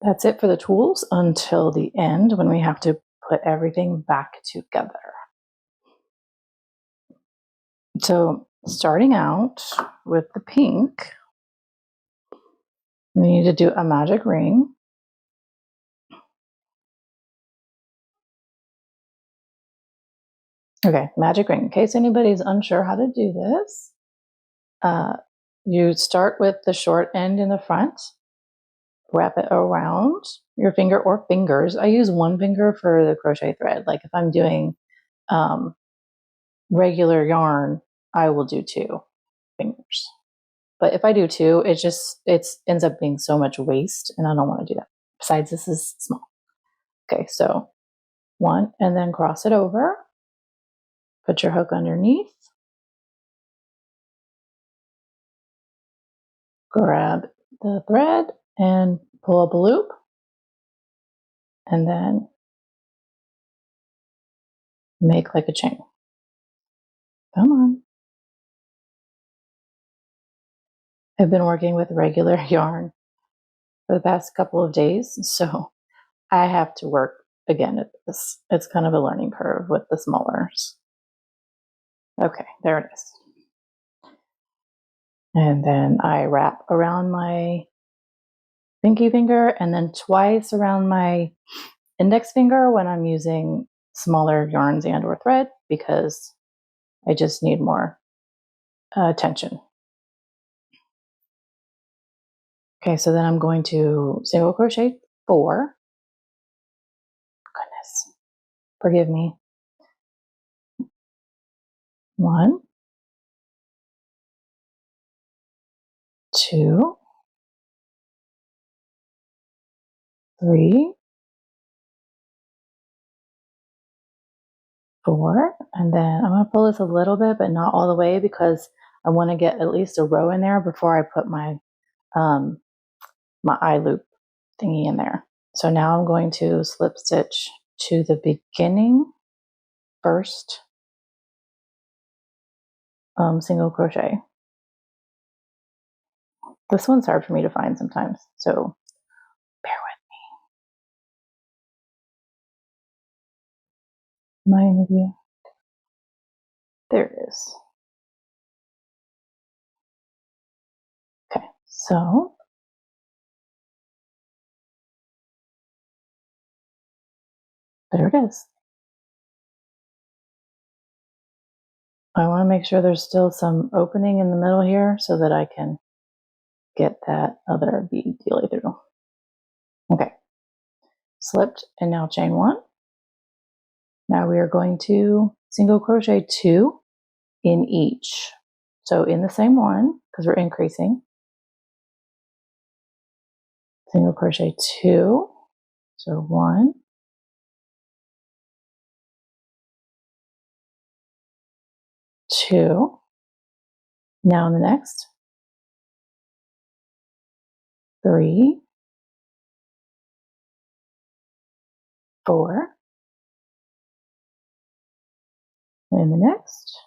That's it for the tools until the end when we have to put everything back together. So starting out with the pink, we need to do a magic ring. Okay, magic ring. In case anybody's unsure how to do this, you start with the short end in the front, wrap it around your finger or fingers. I use one finger for the crochet thread. Like if I'm doing regular yarn, I will do 2 fingers. But if I do 2, it ends up being so much waste, and I don't want to do that. Besides, this is small. Okay, so 1, and then cross it over. Put your hook underneath. Grab the thread and pull up a loop. And then make like a chain. Come on. I've been working with regular yarn for the past couple of days, so I have to work again at this. It's kind of a learning curve with the smallers. Okay, there it is. And then I wrap around my pinky finger and then twice around my index finger when I'm using smaller yarns and or thread, because I just need more tension. Okay, so then I'm going to single crochet 4. Goodness, forgive me. 1, 2, 3, 4, and then I'm going to pull this a little bit, but not all the way, because I want to get at least a row in there before I put my my eye loop thingy in there. So now I'm going to slip stitch to the beginning first single crochet. This one's hard for me to find sometimes, so bear with me. My interview. There it is. Okay, so there it is. I want to make sure there's still some opening in the middle here so that I can get that other bead dealy through. Okay, slipped and now chain 1. Now we are going to single crochet 2 in each. So in the same one, because we're increasing, single crochet 2, So 1, 2. Now in the next, 3, 4. In the next,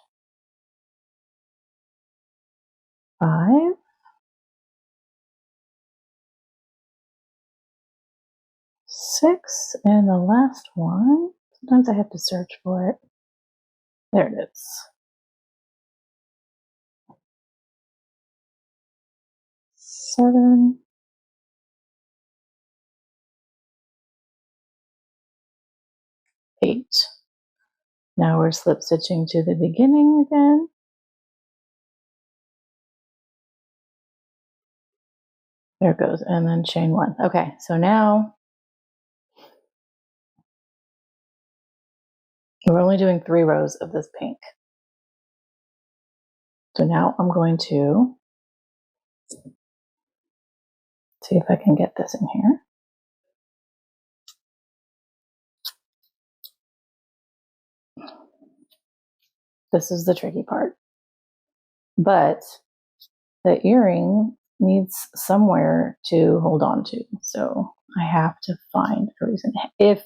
5, 6, and the last one. Sometimes I have to search for it. There it is. 7, 8. Now we're slip stitching to the beginning again. There it goes, and then chain 1. Okay, so now we're only doing 3 rows of this pink. So now I'm going to see if I can get this in here. This is the tricky part. But the earring needs somewhere to hold on to. So I have to find a reason. If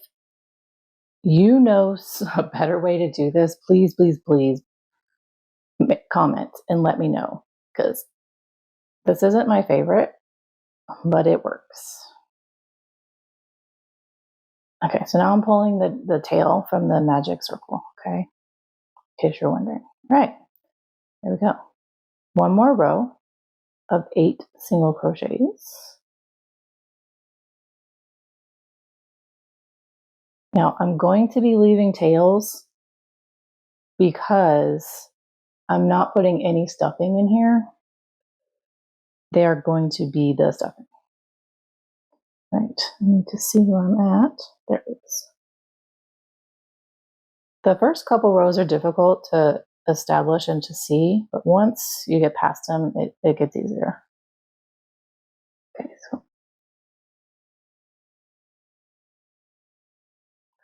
you know a better way to do this, please, please, please comment and let me know, because this isn't my favorite, but it works. Okay, so now I'm pulling the tail from the magic circle, okay? In case you're wondering. All right, there we go. One more row of 8 single crochets. Now I'm going to be leaving tails because I'm not putting any stuffing in here. They are going to be the stuffing. Right, I need to see where I'm at. There it is. The first couple rows are difficult to establish and to see, but once you get past them, it gets easier. Okay, so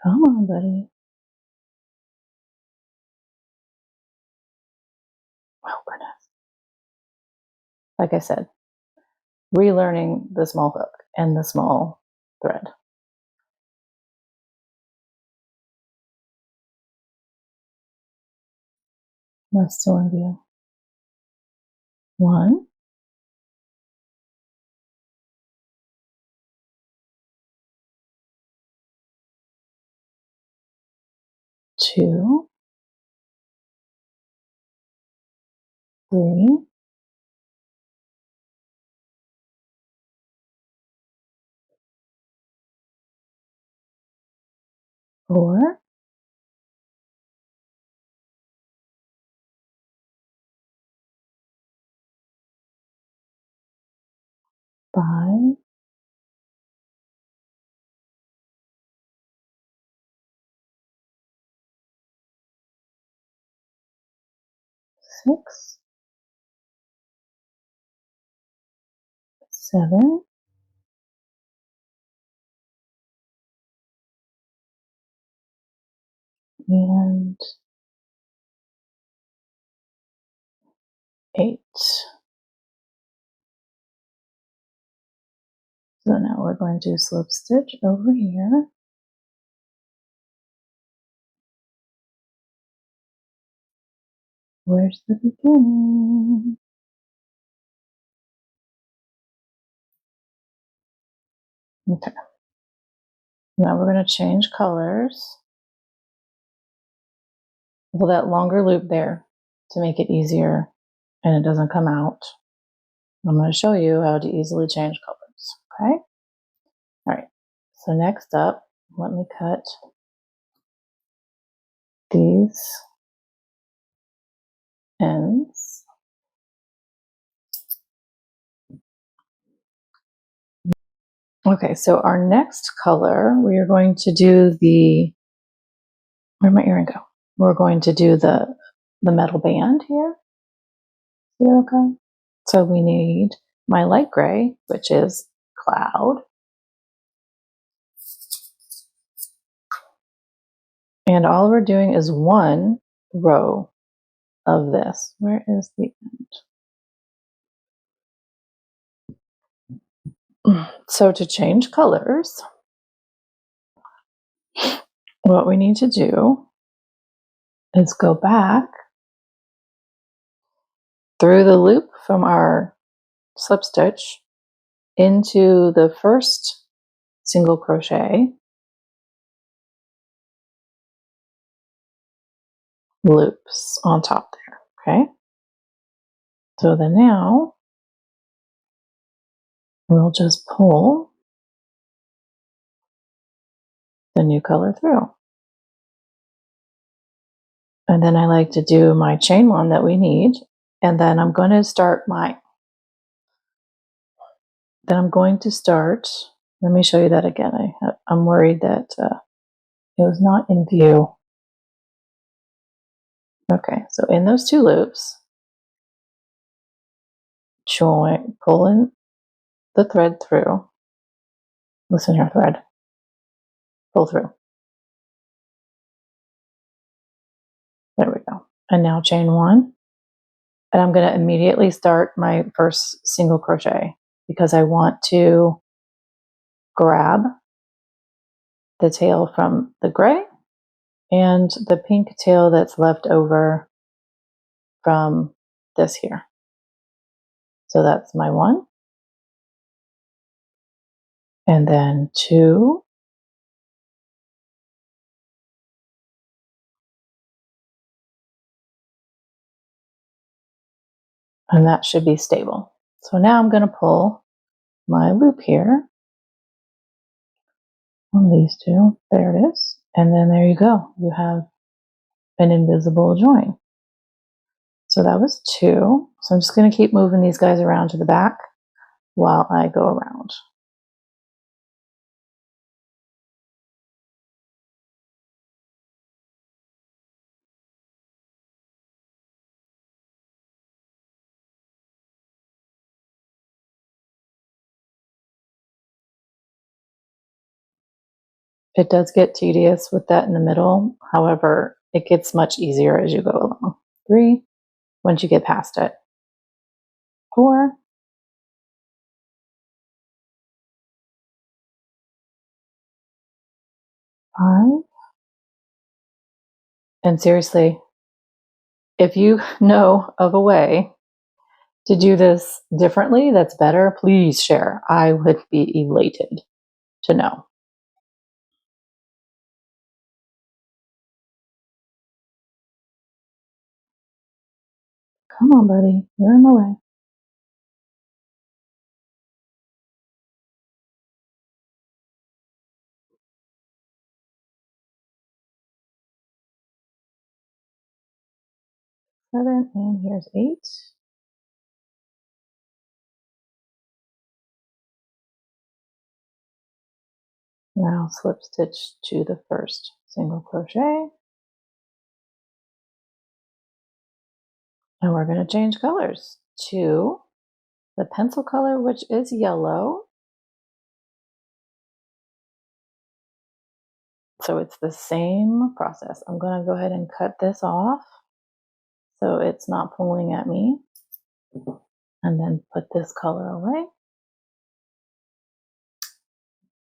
come on, buddy. Oh, goodness. Like I said, relearning the small hook and the small thread. Let's still in view. 1, 2, 3, 4, 5, 6, 7, and 8. So now we're going to slip stitch over here. Where's the beginning? Okay. Now we're going to change colors. Pull that longer loop there to make it easier and it doesn't come out. I'm going to show you how to easily change colors. Okay. All right. So next up, let me cut these ends. Okay, so our next color, we are going to do the, where'd my earring go? We're going to do the metal band here. Is that okay? So we need my light gray, which is cloud. And all we're doing is one row of this. Where is the end? So to change colors, what we need to do is go back through the loop from our slip stitch into the first single crochet loops on top there, okay? So then now we'll just pull the new color through. And then I like to do my chain one that we need. And then I'm going to start let me show you that again. I'm worried that it was not in view. Okay, so in those two loops, pulling the thread through, loosen your thread, pull through. There we go. And now chain one. And I'm going to immediately start my first single crochet because I want to grab the tail from the gray and the pink tail that's left over from this here. So that's my one. And then two. And that should be stable. So now I'm going to pull my loop here. One of these two. There it is. And then there you go. You have an invisible join. So that was two. So I'm just going to keep moving these guys around to the back while I go around. It does get tedious with that in the middle. However, it gets much easier as you go along. 3, once you get past it. 4, 5. And seriously, if you know of a way to do this differently that's better, please share. I would be elated to know. Come on, buddy. You're in my way. Seven, and here's 8. Now slip stitch to the first single crochet. And we're going to change colors to the pencil color, which is yellow. So it's the same process. I'm going to go ahead and cut this off so it's not pulling at me. And then put this color away.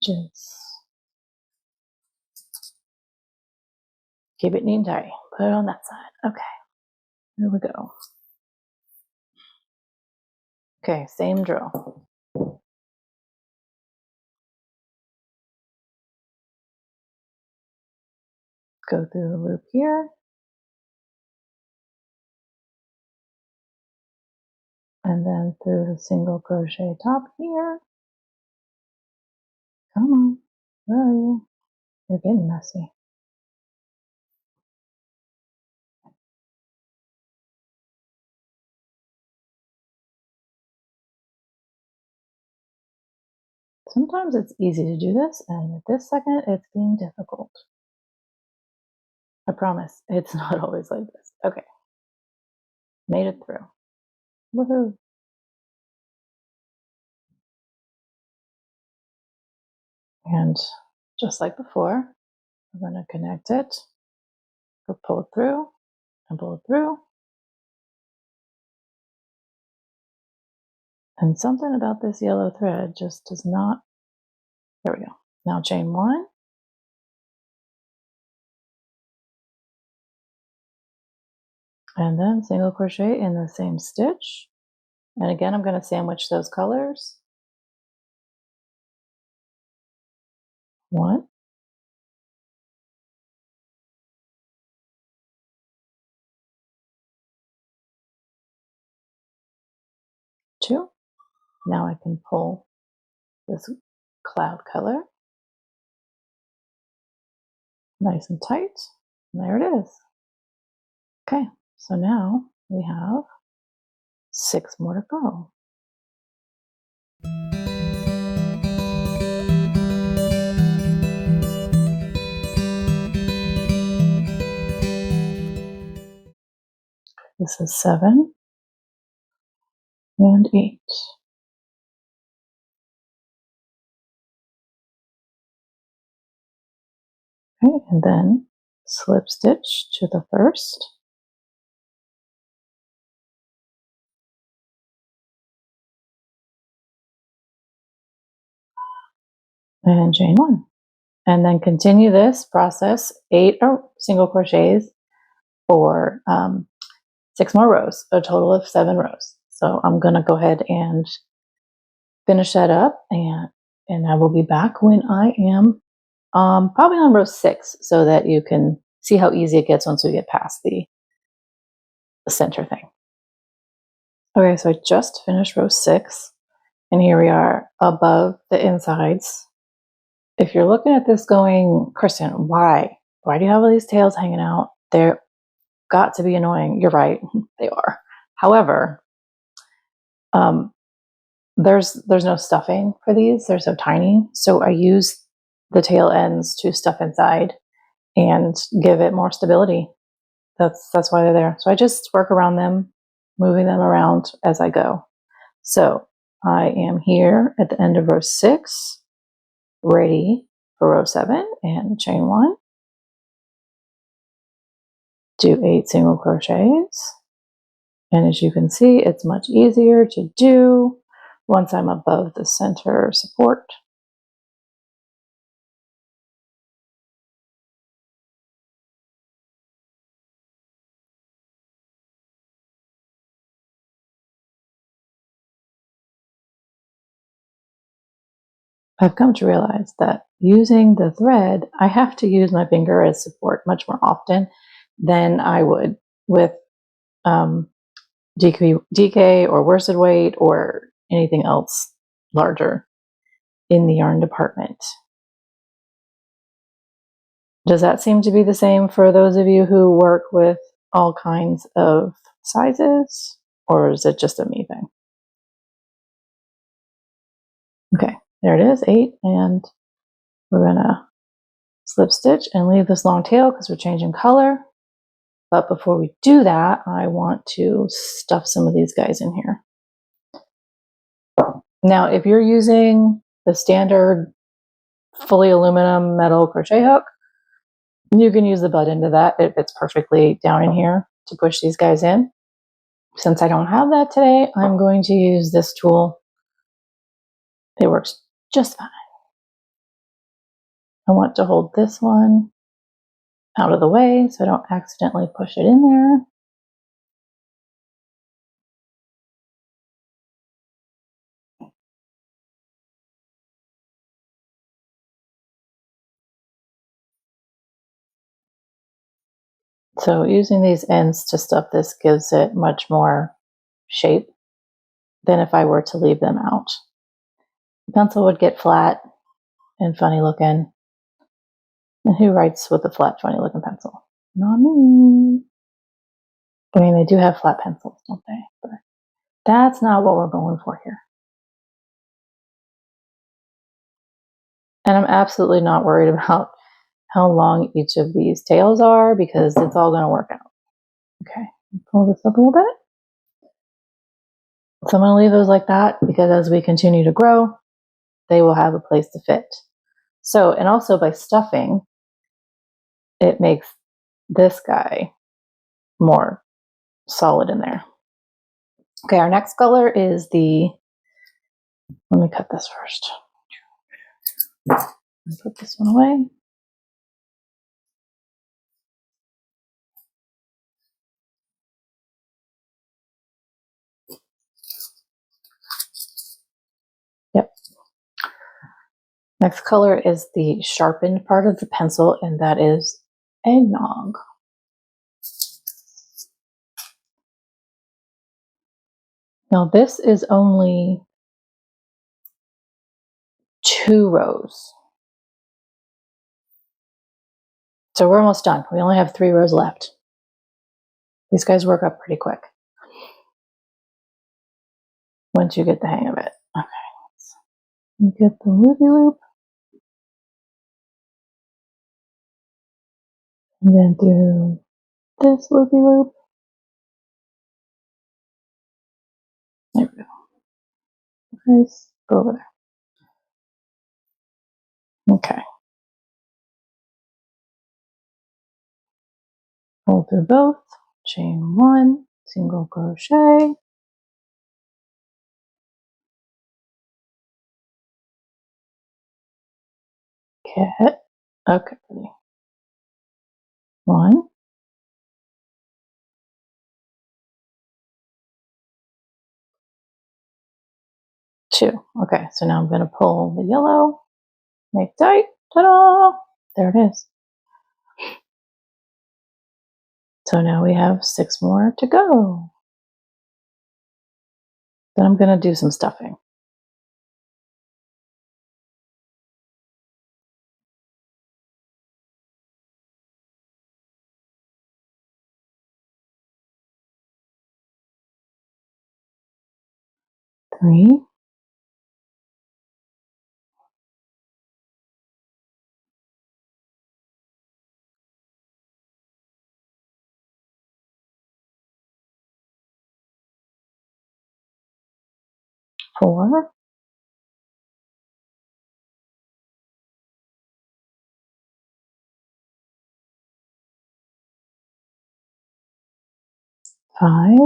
Just keep it neat and tidy. Put it on that side. Okay, here we go. Okay, same drill. Go through the loop here. And then through the single crochet top here. Come on, where are you? You're getting messy. Sometimes it's easy to do this, and at this second, it's being difficult. I promise, it's not always like this. Okay, made it through. Woohoo! And just like before, we're going to connect it pull it through and pull it through. And something about this yellow thread just does not, there we go. Now chain 1. And then single crochet in the same stitch. And again, I'm going to sandwich those colors. 1, 2. Now I can pull this cloud color nice and tight. And there it is. Okay, so now we have 6 more to go. This is 7 and 8. Okay, and then slip stitch to the first. And chain 1. And then continue this process 8 single crochets for 6 more rows, a total of 7 rows. So I'm going to go ahead and finish that up, and I will be back when I am probably on row 6, so that you can see how easy it gets once we get past the center thing. Okay, so I just finished row 6, and here we are above the insides. If you're looking at this going, Kristen, why? Why do you have all these tails hanging out? They're got to be annoying. You're right, they are. However, there's no stuffing for these. They're so tiny. So I use the tail ends to stuff inside and give it more stability. That's why they're there. So I just work around them, moving them around as I go. So I am here at the end of row 6, ready for row 7, and chain 1. Do 8 single crochets. And as you can see, it's much easier to do once I'm above the center support. I've come to realize that using the thread, I have to use my finger as support much more often than I would with DK or worsted weight or anything else larger in the yarn department. Does that seem to be the same for those of you who work with all kinds of sizes, or is it just a me thing? Okay, there it is, 8, and we're gonna slip stitch and leave this long tail because we're changing color. But before we do that, I want to stuff some of these guys in here. Now, if you're using the standard fully aluminum metal crochet hook, you can use the butt end of that. It fits perfectly down in here to push these guys in. Since I don't have that today, I'm going to use this tool. It works just fine. I want to hold this one out of the way so I don't accidentally push it in there. So using these ends to stuff this gives it much more shape than if I were to leave them out. The pencil would get flat and funny looking. And who writes with a flat, funny looking pencil? Not me. I mean, they do have flat pencils, don't they? But that's not what we're going for here. And I'm absolutely not worried about how long each of these tails are because it's all going to work out. Okay, pull this up a little bit. So I'm going to leave those like that because as we continue to grow, they will have a place to fit. So, and also by stuffing, it makes this guy more solid in there. Okay, our next color is the, let me cut this first. Put this one away. Yep. Next color is the sharpened part of the pencil, and that is eggnog. Now this is only 2 rows. So we're almost done. We only have 3 rows left. These guys work up pretty quick once you get the hang of it. Okay, you get the loopy loop, and then through this loopy loop. There we go. Nice. Go over there. Okay. Pull through both. Chain 1, single crochet. Get. Okay. 1, 2. Okay, so now I'm going to pull the yellow, make tight. Ta-da! There it is. So now we have 6 more to go. Then I'm going to do some stuffing. Three, 4, 5,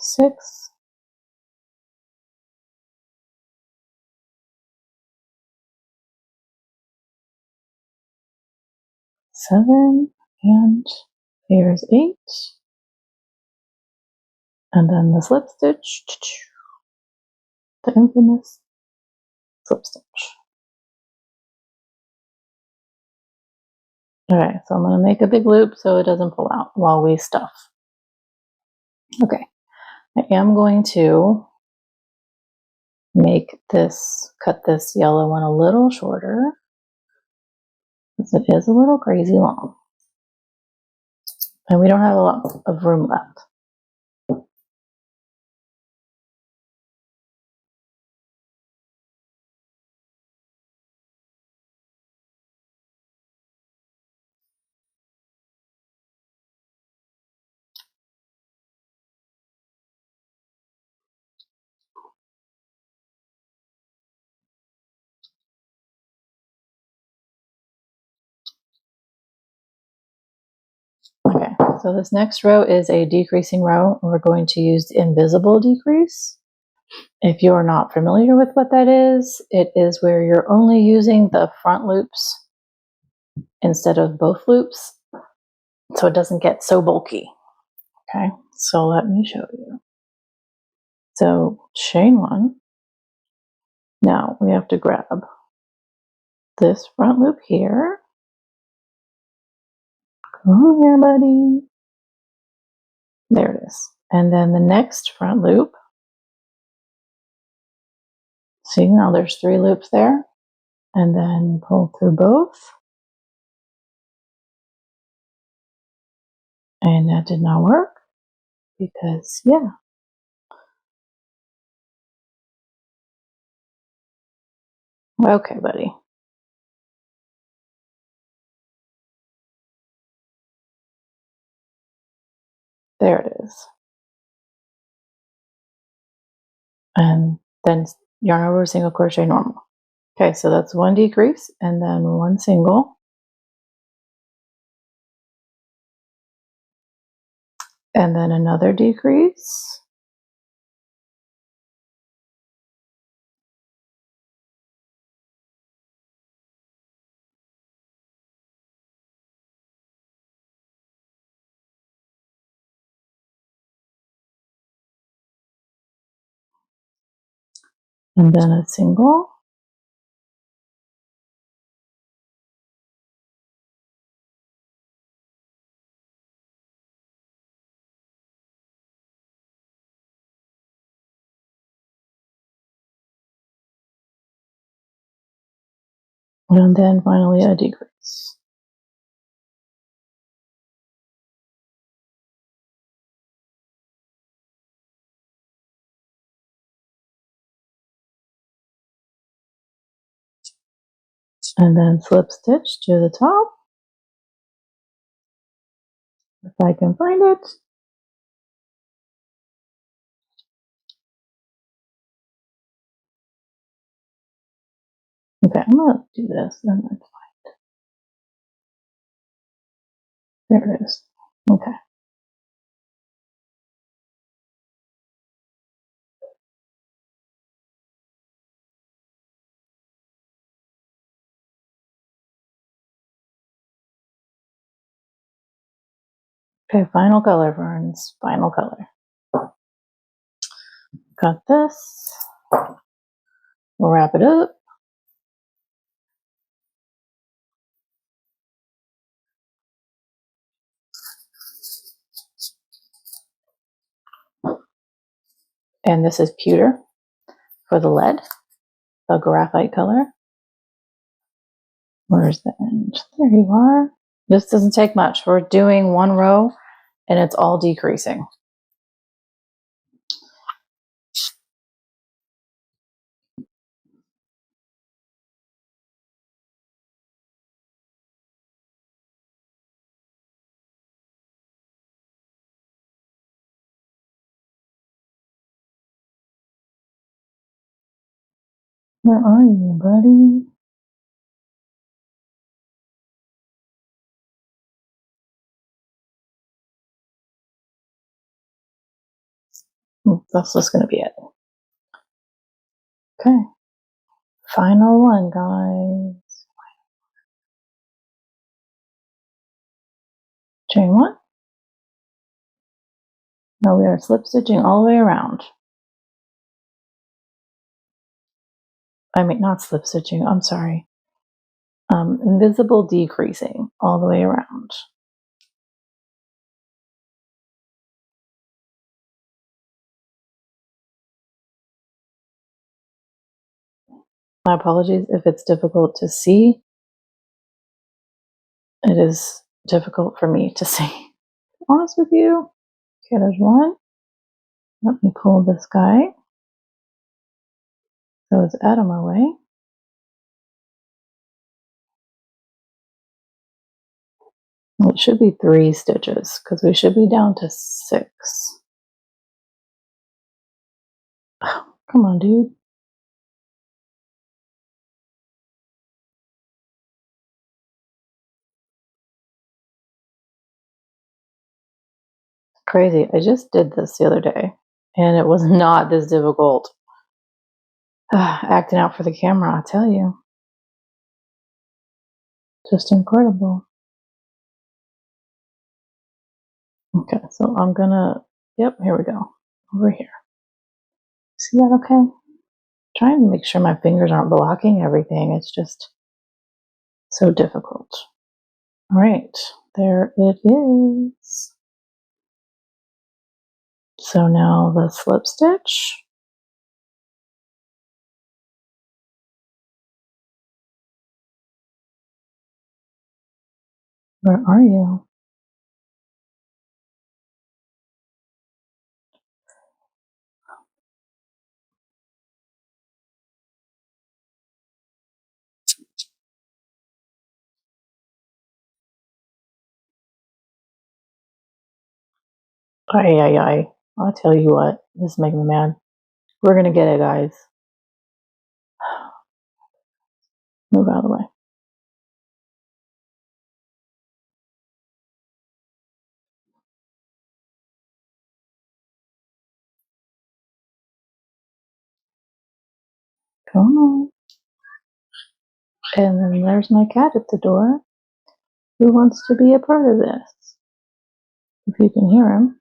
6, 7, and here's 8. And then the slip stitch, the infamous slip stitch. Okay, so I'm going to make a big loop so it doesn't pull out while we stuff. Okay, I am going to make this, cut this yellow one a little shorter because it is a little crazy long. And we don't have a lot of room left. Okay, so this next row is a decreasing row. We're going to use the invisible decrease. If you are not familiar with what that is, it is where you're only using the front loops instead of both loops, so it doesn't get so bulky. Okay, so let me show you. So chain 1. Now we have to grab this front loop here. Come on here, buddy. There it is. And then the next front loop. See, now there's 3 loops there. And then pull through both. And that did not work because, yeah. Okay, buddy. There it is. and then yarn over, single crochet, normal. Okay, so that's one decrease and then one single, and then another decrease, and then a single, and then finally a decrease. And then slip stitch to the top, if I can find it. Okay, I'm gonna do this, then that's fine. There it is. Okay. Okay, final color, Ferns. Final color. Got this. We'll wrap it up. And this is pewter for the lead, the graphite color. Where's the end? There you are. This doesn't take much. We're doing one row and it's all decreasing. Where are you, buddy? That's just going to be it. Okay. Final one, guys. Chain one. Now we are slip stitching all the way around. I mean, not slip stitching, I'm sorry. Invisible decreasing all the way around. My apologies if it's difficult to see. It is difficult for me to see. To be honest with you. Okay, there's one. Let me pull this guy so it's out of my way. It should be 3 stitches because we should be down to 6. Oh, come on, dude. Crazy. I just did this the other day and it was not this difficult. Acting out for the camera, I tell you. Just incredible. Okay, so I'm gonna, yep, here we go. Over here. See that okay? Trying to make sure my fingers aren't blocking everything. It's just so difficult. All right, there it is. So now the slip stitch. Where are you? Ay, ay, ay. I'll tell you what, this is making me mad. We're gonna get it, guys. Move out of the way. Come on. And then there's my cat at the door who wants to be a part of this. If you can hear him.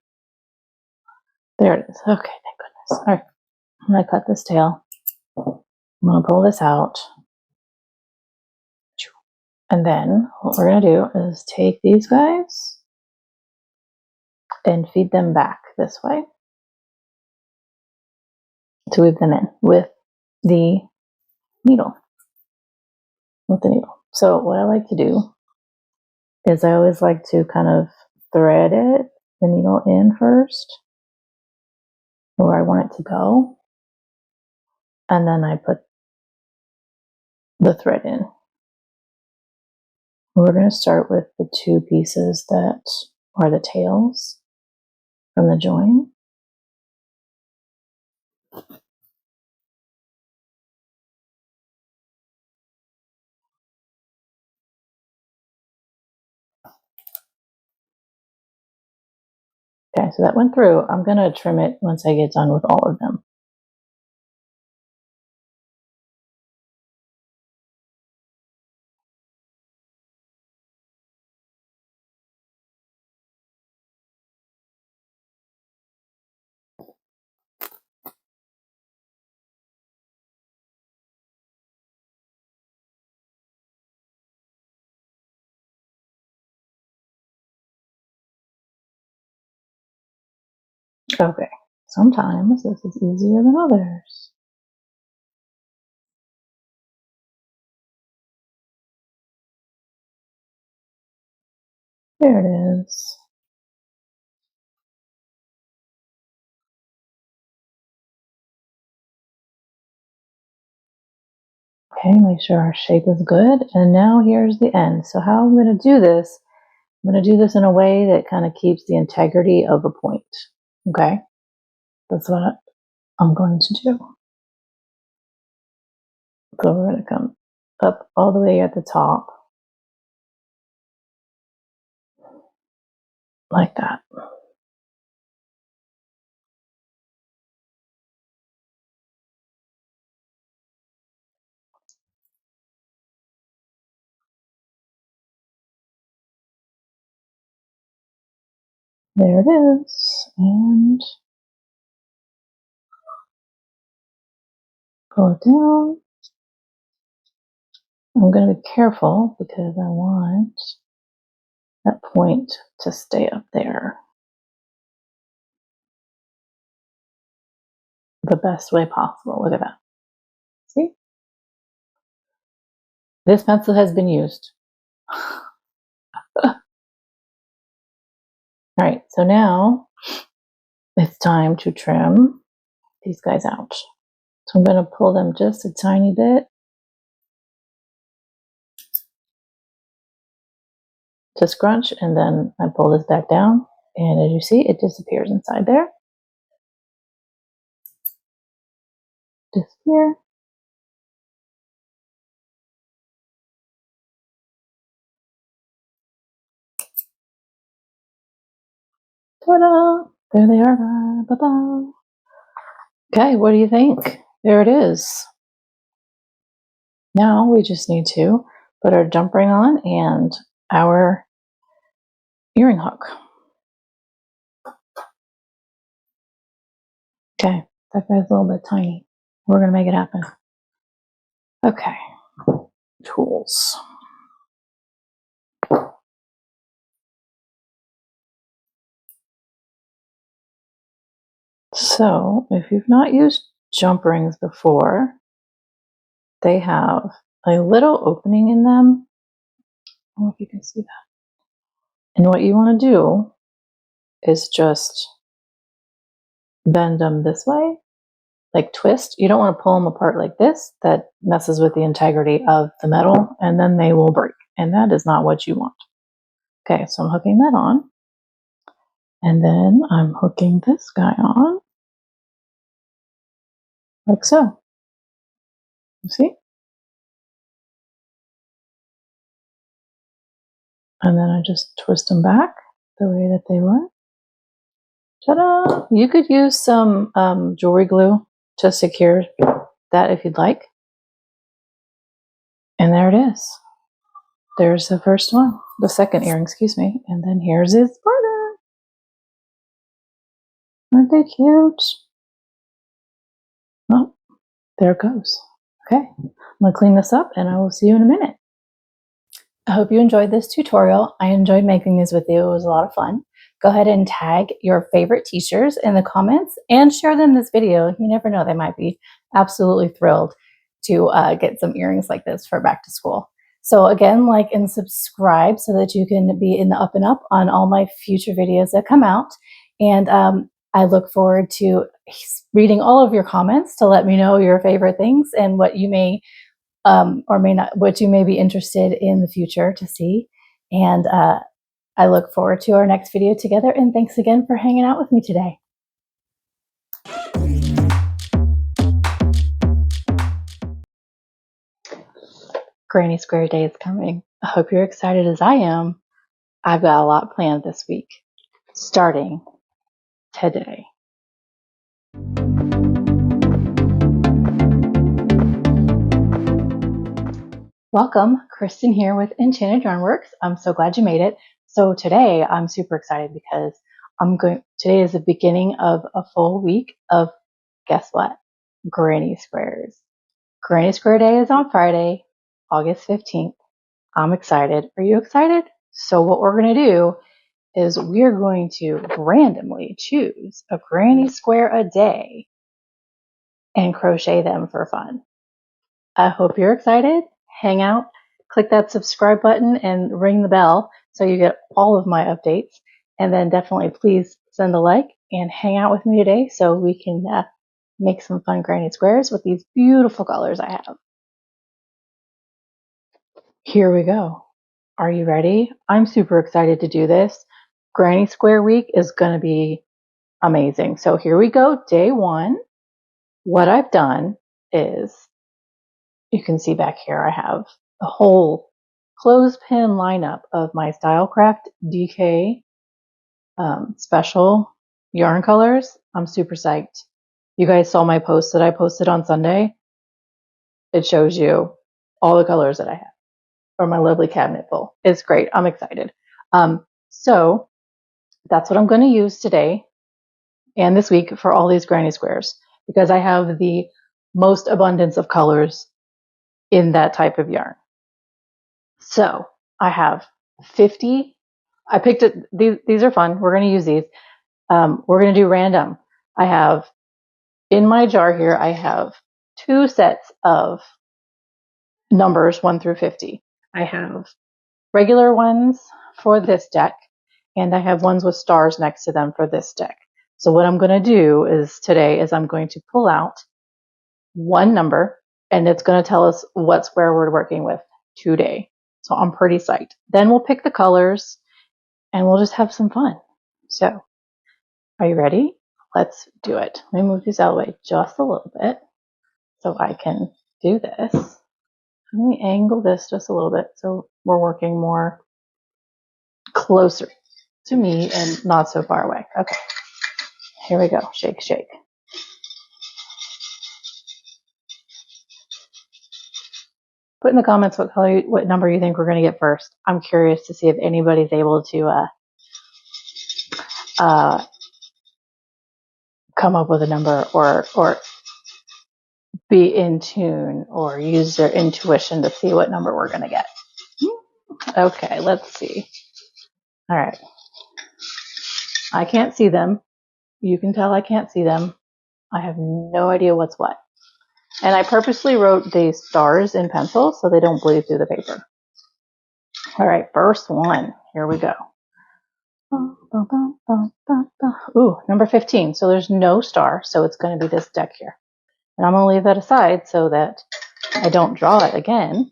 There it is. Okay, thank goodness. All right, I'm gonna cut this tail. I'm gonna pull this out. And then what we're gonna do is take these guys and feed them back this way to weave them in with the needle. So what I like to do is I always like to kind of thread the needle in first, where I want it to go, and then I put the thread in. We're going to start with the two pieces that are the tails from the join. Okay, so that went through. I'm going to trim it once I get done with all of them. Okay, sometimes this is easier than others. There it is. Okay, make sure our shape is good. And now here's the end. So how I'm going to do this, I'm going to do this in a way that kind of keeps the integrity of a point. Okay, that's what I'm going to do. So we're going to come up all the way at the top, like that. There it is. And pull it down. I'm going to be careful because I want that point to stay up there the best way possible. Look at that. See? This pencil has been used. All right, so now it's time to trim these guys out. So I'm going to pull them just a tiny bit to scrunch, and then I pull this back down, and as you see, it disappears inside there. Disappear. Ta-da! There they are. Ba-ba. Okay, what do you think? There it is. Now we just need to put our jump ring on and our earring hook. Okay, that guy's a little bit tiny. We're going to make it happen. Okay, tools. So if you've not used jump rings before, they have a little opening in them. I don't know if you can see that. And what you want to do is just bend them this way, like twist. You don't want to pull them apart like this. That messes with the integrity of the metal, and then they will break. And that is not what you want. Okay, so I'm hooking that on. And then I'm hooking this guy on. like so. See? And then I just twist them back the way that they were. Ta-da! You could use some jewelry glue to secure that if you'd like. And there it is. There's the first one, the second earring, excuse me. And then here's his partner. Aren't they cute? Oh, there it goes. Okay, I'm gonna clean this up and I will see you in a minute. I hope you enjoyed this tutorial. I enjoyed making these with you. It was a lot of fun. Go ahead and tag your favorite teachers in the comments and share them this video. You never know, they might be absolutely thrilled to get some earrings like this for back to school. So again, like and subscribe so that you can be in the up and up on all my future videos that come out. And I look forward to reading all of your comments to let me know your favorite things and what you may or may not, what you may be interested in the future to see. And I look forward to our next video together. And thanks again for hanging out with me today. Granny Square Day is coming. I hope you're excited as I am. I've got a lot planned this week, starting today. Welcome, Kristen here with Enchanted Yarnworks. I'm so glad you made it. So today I'm super excited because today is the beginning of a full week of, guess what? Granny Squares. Granny Square Day is on Friday, August 15th. I'm excited. Are you excited? So what we're going to do is we're going to randomly choose a Granny Square a day and crochet them for fun. I hope you're excited. Hang out, click that subscribe button and ring the bell so you get all of my updates. And then definitely please send a like and hang out with me today so we can make some fun granny squares with these beautiful colors I have. Here we go. Are you ready? I'm super excited to do this. Granny Square Week is going to be amazing. So here we go, day one. What I've done is, you can see back here, I have the whole clothespin lineup of my Stylecraft DK special yarn colors. I'm super psyched. You guys saw my post that I posted on Sunday. It shows you all the colors that I have, or my lovely cabinet full. It's great. I'm excited. So that's what I'm going to use today and this week for all these granny squares, because I have the most abundance of colors in that type of yarn. So I have 50. I picked it. These are fun. We're going to use these. We're going to do random. I have in my jar here, I have 2 sets of numbers 1 through 50. I have regular ones for this deck, and I have ones with stars next to them for this deck. So what I'm going to do is today is I'm going to pull out one number, and it's going to tell us what square we're working with today. So I'm pretty psyched. Then we'll pick the colors and we'll just have some fun. So are you ready? Let's do it. Let me move these out of the way just a little bit so I can do this. Let me angle this just a little bit so we're working more closer to me and not so far away. Okay, here we go. Shake, shake. Put in the comments what number you think we're going to get first. I'm curious to see if anybody's able to come up with a number or be in tune or use their intuition to see what number we're going to get. Okay, let's see. All right. I can't see them. You can tell I can't see them. I have no idea what's what. And I purposely wrote these stars in pencil so they don't bleed through the paper. All right, first one. Here we go. Ooh, number 15. So there's no star, so it's going to be this deck here. And I'm going to leave that aside so that I don't draw it again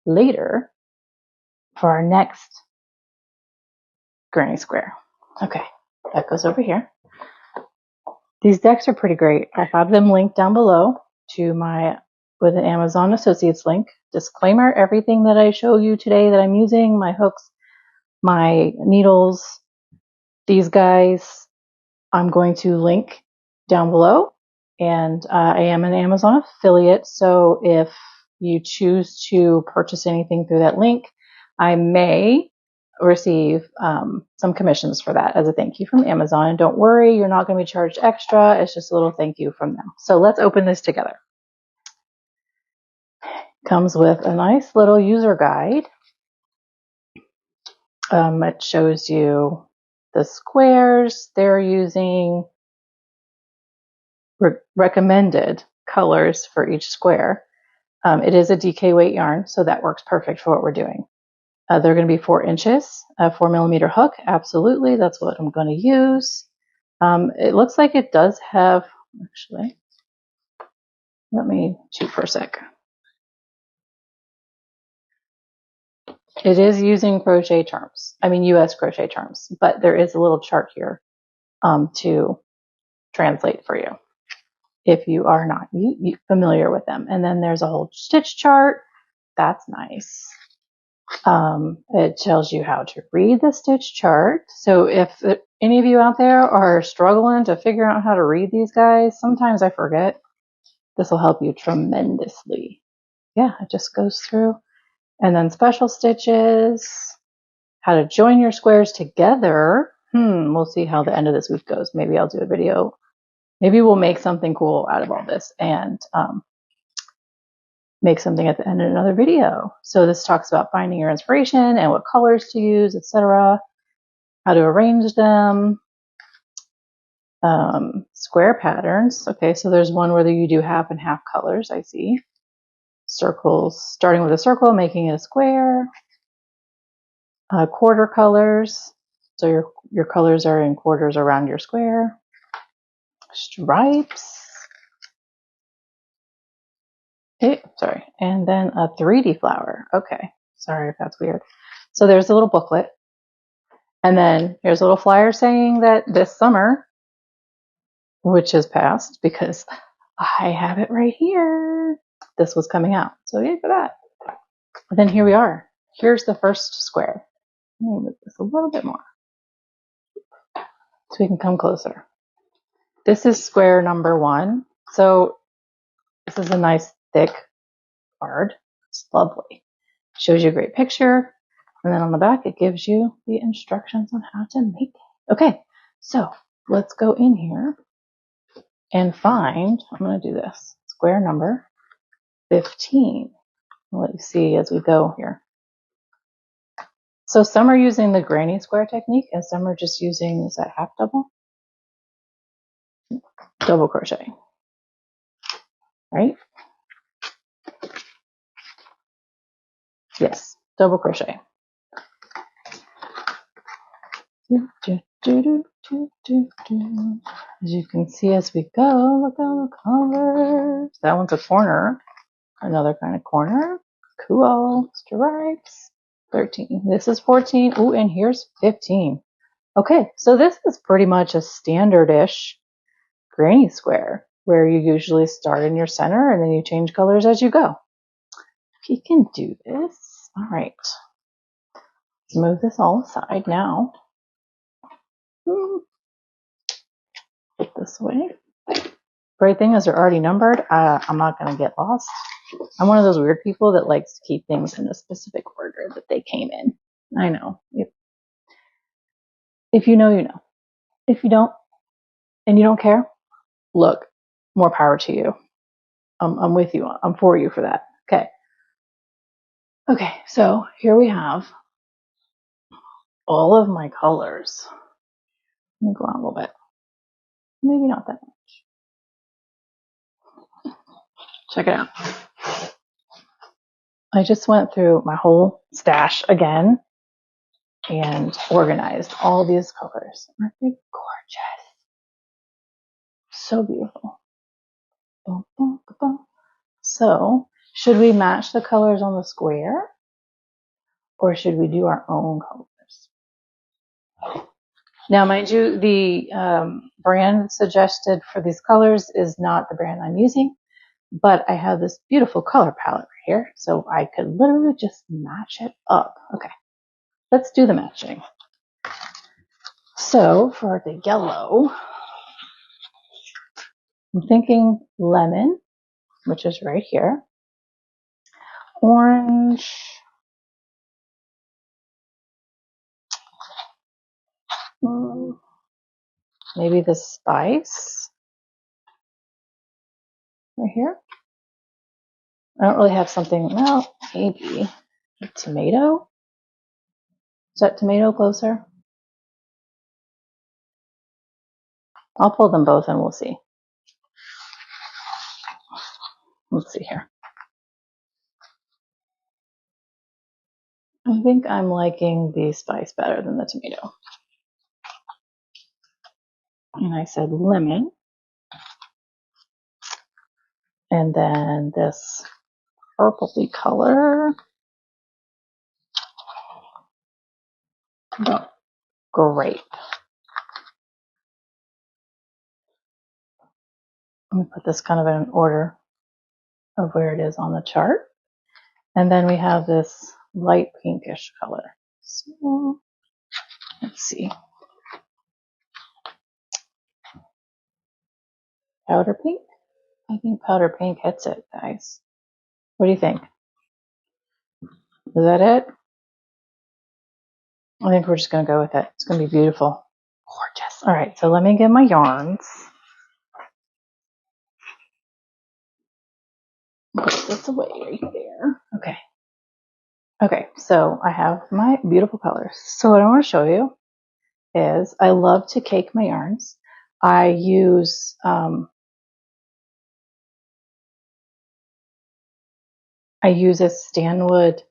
later for our next granny square. Okay, that goes over here. These decks are pretty great. I have them linked down below to with an Amazon Associates link. Disclaimer, everything that I show you today that I'm using, my hooks, my needles, these guys, I'm going to link down below. And I am an Amazon affiliate, so if you choose to purchase anything through that link, I may receive some commissions for that as a thank you from Amazon. And don't worry, you're not going to be charged extra. It's just a little thank you from them. So let's open this together. Comes with a nice little user guide. It shows you the squares they're using, recommended colors for each square. It is a DK weight yarn, so that works perfect for what we're doing. They're going to be 4 inches, a 4mm hook. Absolutely, that's what I'm going to use. It looks like it does have, actually, let me cheat for a sec. It is using crochet terms, US crochet terms, but there is a little chart here to translate for you if you are not familiar with them. And then there's a whole stitch chart. That's nice. It tells you how to read the stitch chart. So if any of you out there are struggling to figure out how to read these guys, sometimes I forget. This will help you tremendously. Yeah, it just goes through. And then special stitches, how to join your squares together. We'll see how the end of this week goes. Maybe I'll do a video. Maybe we'll make something cool out of all this and make something at the end of another video. So this talks about finding your inspiration and what colors to use, etc. How to arrange them. Square patterns. Okay, so there's one where you do half and half colors, I see. Circles, starting with a circle, making it a square. Quarter colors. So your colors are in quarters around your square. Stripes. Sorry. And then a 3D flower. Okay. Sorry if that's weird. So there's a little booklet. And then here's a little flyer saying that this summer, which is past because I have it right here, this was coming out. So yay for that. And then here we are. Here's the first square. Let me move this a little bit more so we can come closer. This is square number 1. So this is a nice thick card. It's lovely. Shows you a great picture. And then on the back, it gives you the instructions on how to make it. Okay, so let's go in here and find, I'm going to do this, square number 15. I'll let you see as we go here. So some are using the granny square technique and some are just using, is that half double? Double crochet, right? Yes, double crochet. As you can see as we go, look at the colors. That one's a corner, another kind of corner. Cool. Stripes. 13. This is 14. Ooh, and here's 15. Okay, so this is pretty much a standard-ish granny square where you usually start in your center and then you change colors as you go. You can do this. All right. Let's move this all aside now. Put this away. Great thing is they're already numbered. I'm not going to get lost. I'm one of those weird people that likes to keep things in a specific order that they came in. I know. If you know, you know. If you don't, and you don't care, look, more power to you. I'm with you. I'm for you for that. Okay. Okay, so here we have all of my colors. Let me go on a little bit. Maybe not that much. Check it out. I just went through my whole stash again and organized all these colors. Aren't they gorgeous? So beautiful. Boom, boom, boom. So, should we match the colors on the square? Or should we do our own colors? Now, mind you, the brand suggested for these colors is not the brand I'm using, but I have this beautiful color palette right here, so I could literally just match it up. Okay, let's do the matching. So for the yellow, I'm thinking lemon, which is right here, orange, maybe the spice right here. I don't really have something, well, maybe a tomato. Is that tomato closer? I'll pull them both and we'll see. Let's see here. I think I'm liking the spice better than the tomato. And I said lemon. And then this purpley color. Oh, grape. Let me put this kind of in an order of where it is on the chart. And then we have this light pinkish color. So let's see. Powder pink? I think powder pink hits it, guys. What do you think? Is that it? I think we're just going to go with it. It's going to be beautiful. Gorgeous. All right, so let me get my yarns. Put this away right there. Okay. Okay, so I have my beautiful colors. So what I want to show you is I love to cake my yarns. I use a Stanwood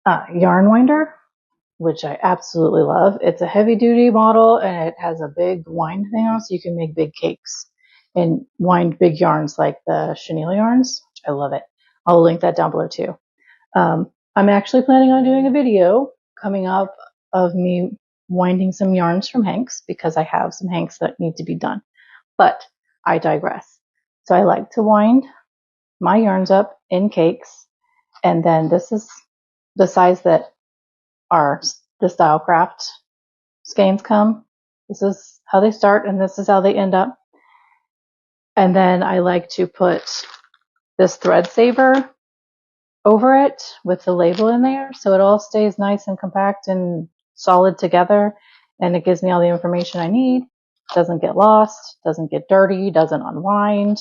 yarn winder, which I absolutely love. It's a heavy duty model and it has a big wind thing on, so you can make big cakes and wind big yarns like the chenille yarns. I love it. I'll link that down below too. I'm actually planning on doing a video coming up of me winding some yarns from hanks because I have some hanks that need to be done. But I digress. So I like to wind my yarns up in cakes, and then this is the size that the Stylecraft skeins come. This is how they start and this is how they end up. And then I like to put this thread saver over it with the label in there, so it all stays nice and compact and solid together, and it gives me all the information I need. Doesn't get lost, doesn't get dirty, doesn't unwind.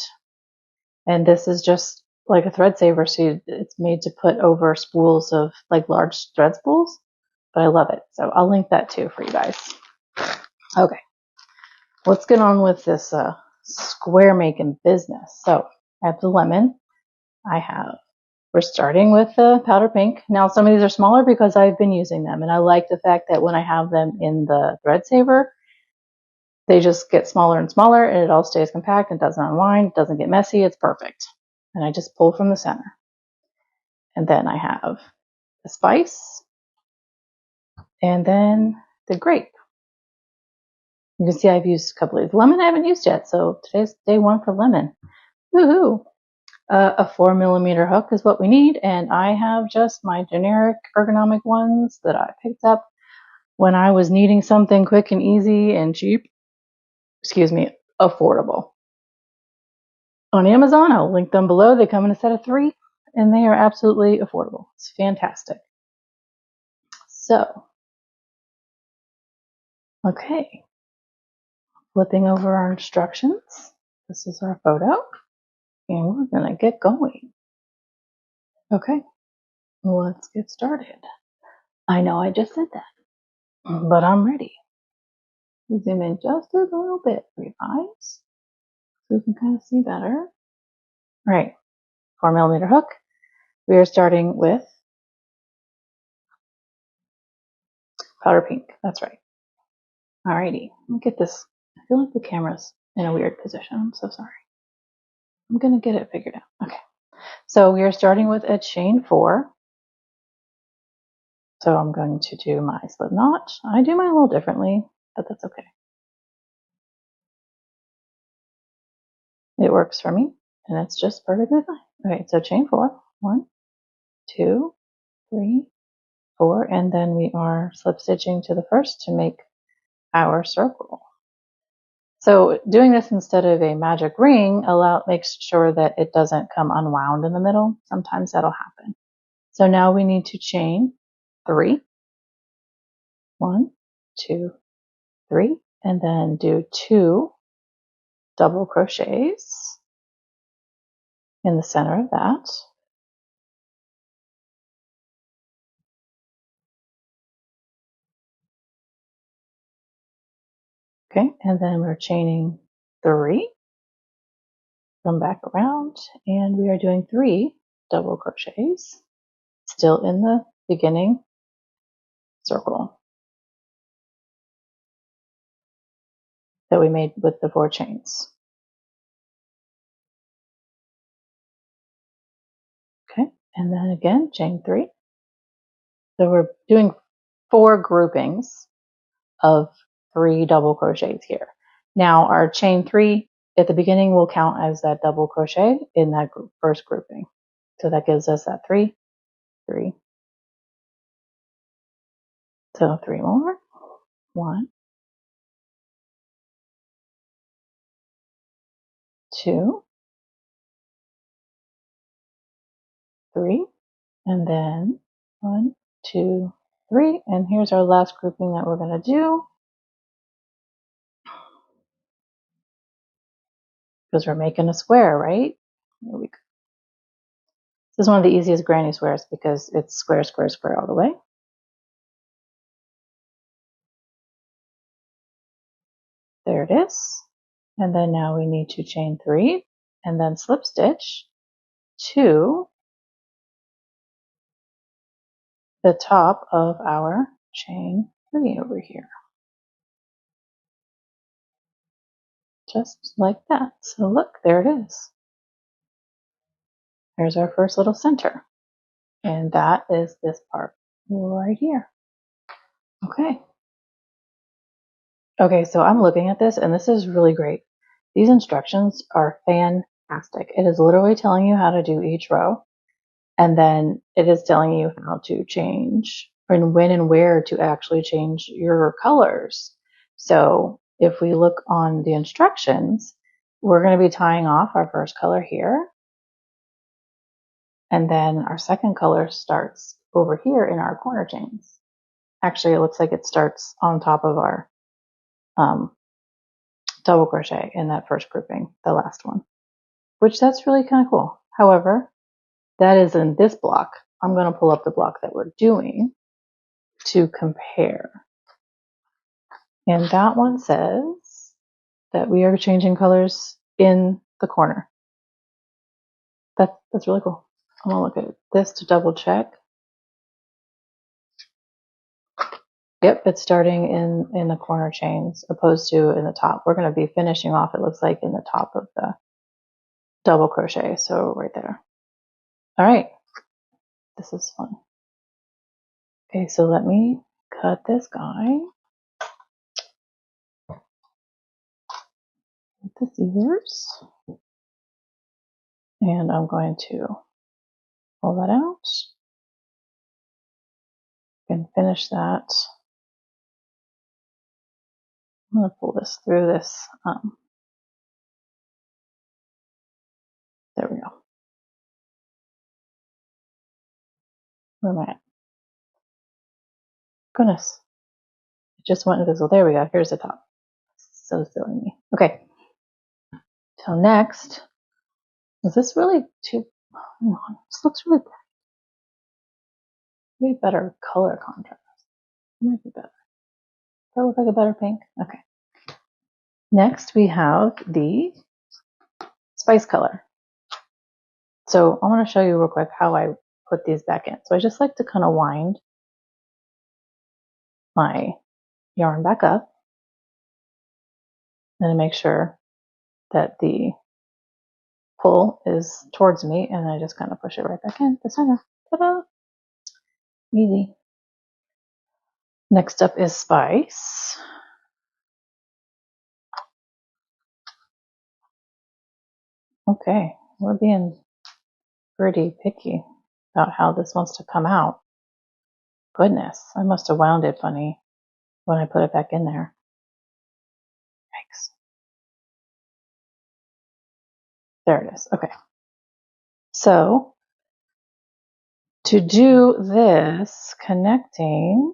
And this is just like a thread saver, so it's made to put over spools of like large thread spools, but I love it. So I'll link that too for you guys. Okay, let's get on with this square making business. So I have the lemon. We're starting with the powder pink. Now some of these are smaller because I've been using them, and I like the fact that when I have them in the thread saver, they just get smaller and smaller and it all stays compact and doesn't unwind, doesn't get messy, it's perfect. And I just pull from the center. And then I have the spice and then the grape. You can see I've used a couple of these. Lemon I haven't used yet, so today's day one for lemon. Woohoo! A 4mm hook is what we need, and I have just my generic ergonomic ones that I picked up when I was needing something quick and easy and cheap. Excuse me, affordable. On Amazon, I'll link them below. They come in a set of 3, and they are absolutely affordable. It's fantastic. So, okay, flipping over our instructions. This is our photo, and we're gonna get going. Okay, let's get started. I know I just said that, but I'm ready. Zoom in just a little bit for you guys so you can kind of see better. All right, 4mm hook. We are starting with powder pink. That's right. Alrighty, let me get this. I feel like the camera's in a weird position. I'm so sorry. I'm gonna get it figured out. Okay, so we are starting with a chain 4. So I'm going to do my slip knot. I do mine a little differently. but that's okay. It works for me, and it's just perfectly fine. Okay, so chain 4. 1, 2, 3, 4, and then we are slip stitching to the first to make our circle. So doing this instead of a magic ring makes sure that it doesn't come unwound in the middle. Sometimes that'll happen. So now we need to chain 3. 1, 2, 3, and then do 2 double crochets in the center of that. Okay, and then we're chaining 3. Come back around, and we are doing 3 double crochets, still in the beginning circle that we made with the 4 chains. Okay, and then again, chain 3. So we're doing 4 groupings of 3 double crochets here. Now our chain 3 at the beginning will count as that double crochet in that first grouping. So that gives us that 3, 3. So 3 more. 1, 2, 3, and then 1, 2, 3. And here's our last grouping that we're going to do, because we're making a square, right? Here we go. This is one of the easiest granny squares because it's square, square, square all the way. There it is. And then now we need to chain 3 and then slip stitch to the top of our chain 3 over here. Just like that. So look, there it is. There's our first little center. And that is this part right here. Okay. Okay, so I'm looking at this and this is really great. These instructions are fantastic. It is literally telling you how to do each row. And then it is telling you how to change and when and where to actually change your colors. So if we look on the instructions, we're going to be tying off our first color here. And then our second color starts over here in our corner chains. Actually, it looks like it starts on top of our double crochet in that first grouping, the last one, which that's really kind of cool. However, that is in this block. I'm going to pull up the block that we're doing to compare. And that one says that we are changing colors in the corner. That's really cool. I'm going to look at this to double check. Yep, it's starting in the corner chains opposed to in the top. We're going to be finishing off, it looks like, in the top of the double crochet. So right there. All right. This is fun. Okay, so let me cut this guy. With the scissors. And I'm going to pull that out and finish that. I'm going to pull this through this. There we go. Where am I at? Goodness. It just went invisible. There we go. Here's the top. So silly me. Okay. So next, is this really too, hang on. This looks really bright. Maybe better color contrast. It might be better. Does that look like a better pink? Okay. Next, we have the spice color. So I want to show you real quick how I put these back in. So I just like to kind of wind my yarn back up and to make sure that the pull is towards me, and I just kind of push it right back in the center. Ta-da! Easy. Next up is spice. Okay, we're being pretty picky about how this wants to come out. Goodness, I must have wound it funny when I put it back in there. Yikes. There it is. Okay. So to do this connecting,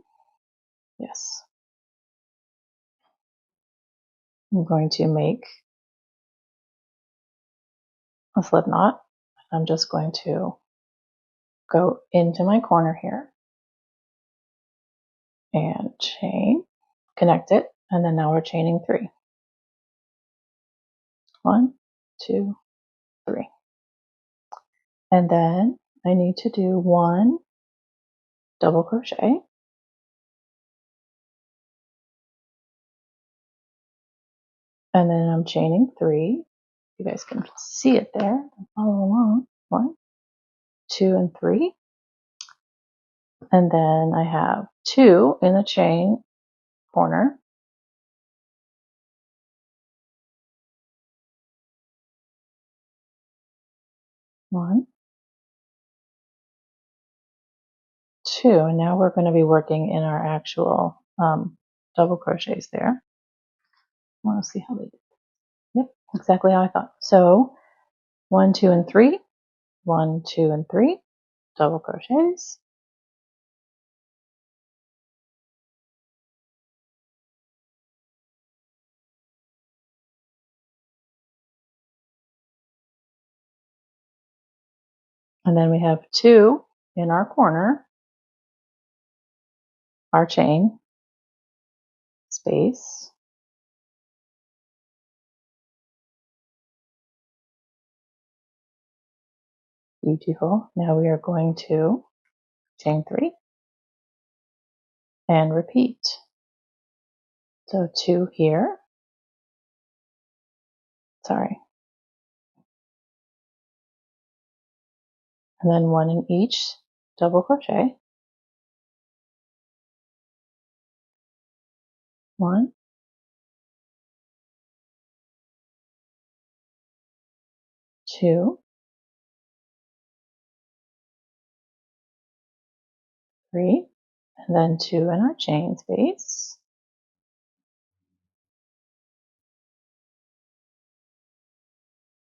yes, I'm going to make a slip knot. I'm just going to go into my corner here and chain, connect it, and then now we're chaining 3. 1, 2, 3. And then I need to do 1 double crochet, and then I'm chaining 3. You guys can see it there. Follow along. 1, 2, and 3. And then I have 2 in the chain corner. One, 2, and now we're going to be working in our actual double crochets there. I want to see how they do. Yep, exactly how I thought. So 1, 2, and 3. 1, 2, and 3 double crochets. And then we have 2 in our corner, our chain space. Beautiful. Now we are going to chain 3 and repeat. So 2 here. Sorry. And then 1 in each double crochet. 1, 2, 3, and then 2 in our chain space.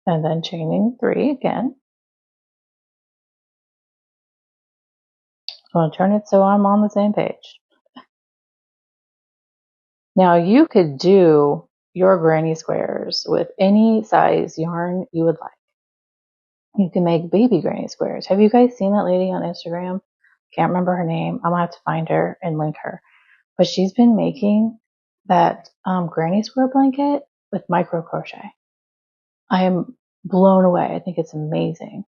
And then chaining 3 again. I'm going to turn it so I'm on the same page. Now you could do your granny squares with any size yarn you would like. You can make baby granny squares. Have you guys seen that lady on Instagram? Can't remember her name. I'm going to have to find her and link her. But she's been making that granny square blanket with micro crochet. I am blown away. I think it's amazing.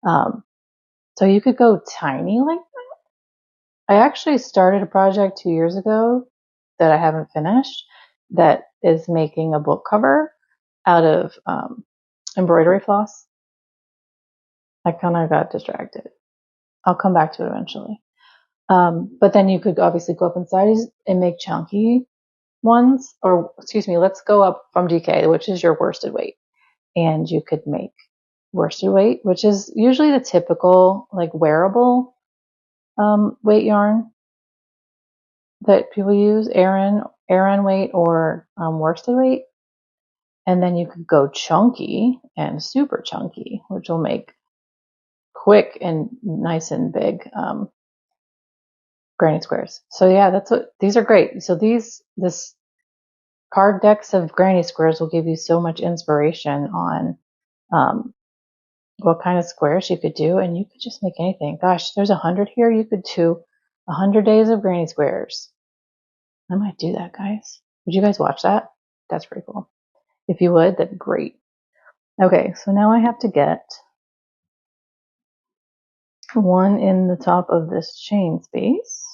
So you could go tiny like that. I actually started a project 2 years ago that I haven't finished that is making a book cover out of embroidery floss. I kind of got distracted. I'll come back to it eventually. But then you could obviously go up in size and make chunky ones, or excuse me, let's go up from DK, which is your worsted weight. And you could make worsted weight, which is usually the typical like wearable weight yarn that people use, Aran weight or worsted weight. And then you could go chunky and super chunky, which will make quick and nice and big granny squares. So yeah, that's what these are great. So this card decks of granny squares will give you so much inspiration on what kind of squares you could do, and you could just make anything. Gosh, there's 100 here. You could do 100 days of granny squares. I might do that, guys. Would you guys watch that? That's pretty cool. If you would, that'd be great. Okay, so now I have to get 1 in the top of this chain space.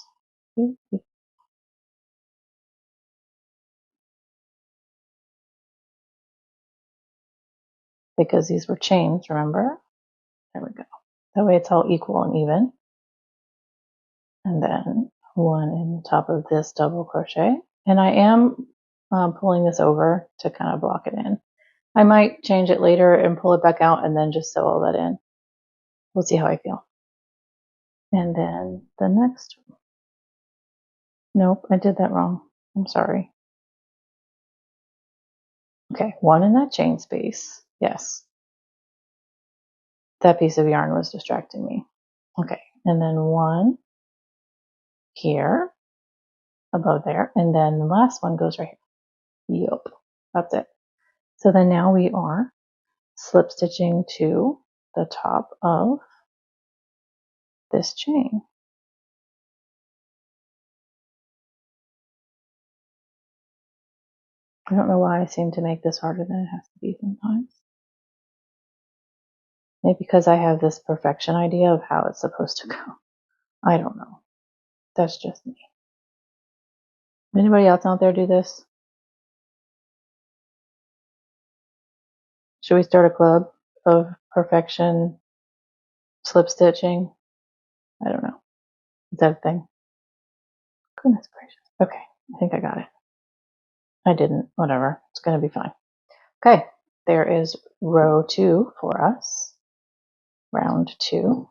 Because these were chains, remember? There we go. That way it's all equal and even. And then 1 in the top of this double crochet. And I am pulling this over to kind of block it in. I might change it later and pull it back out and then just sew all that in. We'll see how I feel. And then the next, nope, I did that wrong. I'm sorry. Okay, one in that chain space. Yes. That piece of yarn was distracting me. Okay, and then one here, above there, and then the last one goes right here. Yup, that's it. So then now we are slip stitching to the top of this chain. I don't know why I seem to make this harder than it has to be sometimes. Maybe because I have this perfection idea of how it's supposed to go. I don't know. That's just me. Anybody else out there do this? Should we start a club of perfection slip stitching? I don't know. Is that a thing? Goodness gracious. Okay, I think I got it. I didn't. Whatever. It's going to be fine. Okay, there is row 2 for us. Round 2.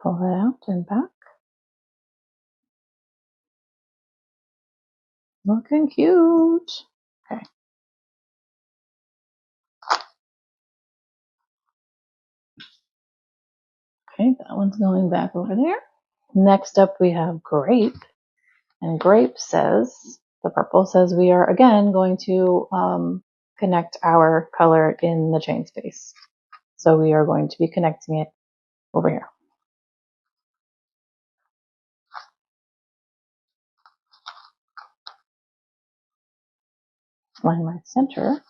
Pull that out and back. Looking cute. Okay. Okay, that one's going back over there. Next up we have grape. And grape says, the purple says we are again going to connect our color in the chain space. So we are going to be connecting it over here. Line my center.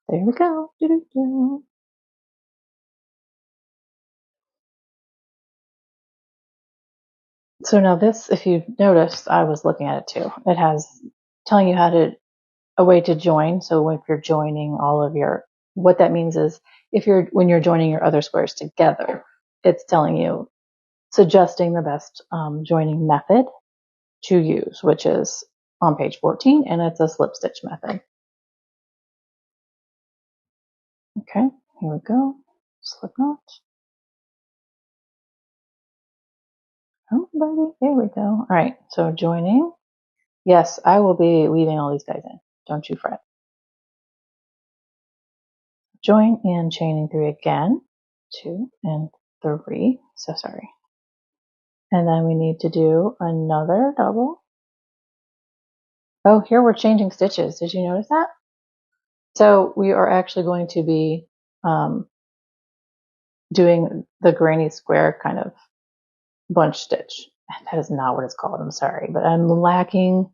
There we go. Doo-doo-doo. So now this, if you've noticed, I was looking at it too. It has telling you how to, a way to join. So if you're joining all of your, what that means is when you're joining your other squares together, it's telling you, suggesting the best joining method to use, which is on page 14, and it's a slip stitch method. Okay, here we go. Slip knot. Oh, buddy, there we go. All right, so joining. Yes, I will be weaving all these guys in. Don't you fret. Join and chaining 3 again. 2 and 3. So sorry. And then we need to do another double. Oh, here we're changing stitches. Did you notice that? So we are actually going to be doing the granny square kind of bunch stitch. That is not what it's called. I'm sorry, but I'm lacking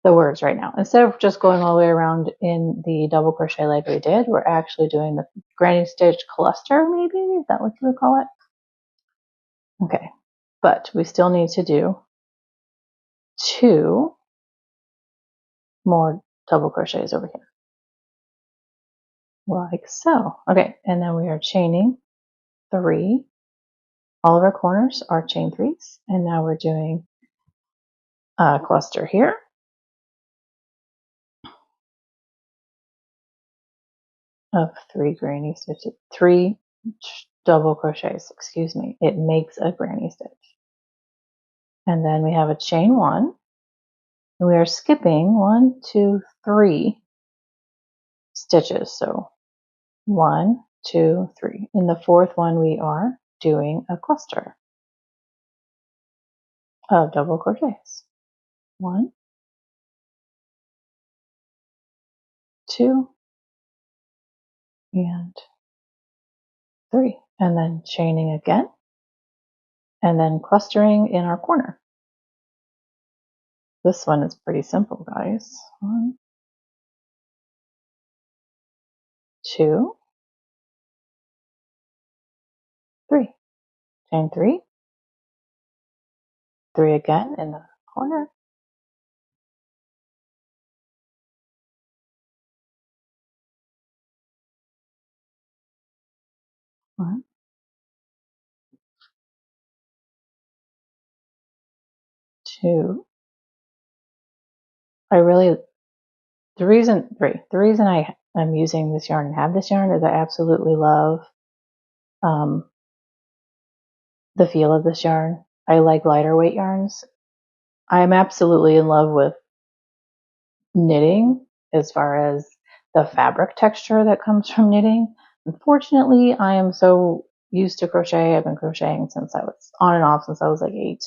the words right now. Instead of just going all the way around in the double crochet like we did, we're actually doing the granny stitch cluster, maybe? Is that what you would call it? Okay, but we still need to do 2 more double crochets over here. Like so. Okay, and then we are chaining 3. All of our corners are chain 3s, and now we're doing a cluster here. Of 3 granny stitches, 3 double crochets, excuse me. It makes a granny stitch. And then we have a chain 1, and we are skipping 1, 2, 3 stitches. So 1, 2, 3. In the 4th one, we are doing a cluster of double crochets. 1, 2, and 3. And then chaining again, and then clustering in our corner. This one is pretty simple, guys. 1, 2, 3. Chain 3, 3 again in the corner. 1, 2, the reason I'm using this yarn and have this yarn is I absolutely love the feel of this yarn. I like lighter weight yarns. I'm absolutely in love with knitting as far as the fabric texture that comes from knitting. Unfortunately, I am so used to crochet. I've been crocheting since I was on and off since I was like 8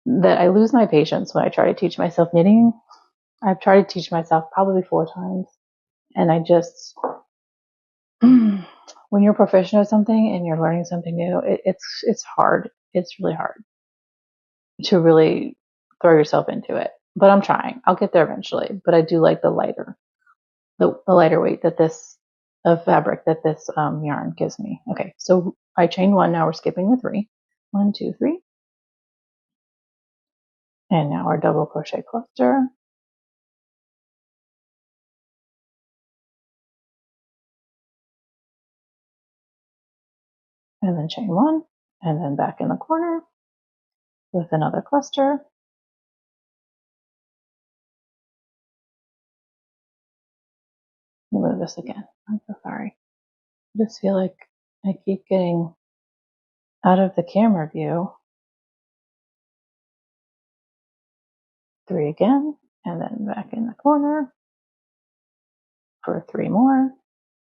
that I lose my patience when I try to teach myself knitting. I've tried to teach myself probably 4 times, and I just when you're proficient at something and you're learning something new, it's hard. It's really hard to really throw yourself into it. But I'm trying. I'll get there eventually. But I do like the lighter weight that this of fabric that this yarn gives me. Okay, so I chained 1. Now we're skipping the 3. 1, 2, 3, and now our double crochet cluster. And then chain 1, and then back in the corner with another cluster. Let me move this again. I'm so sorry. I just feel like I keep getting out of the camera view. 3 again, and then back in the corner for 3 more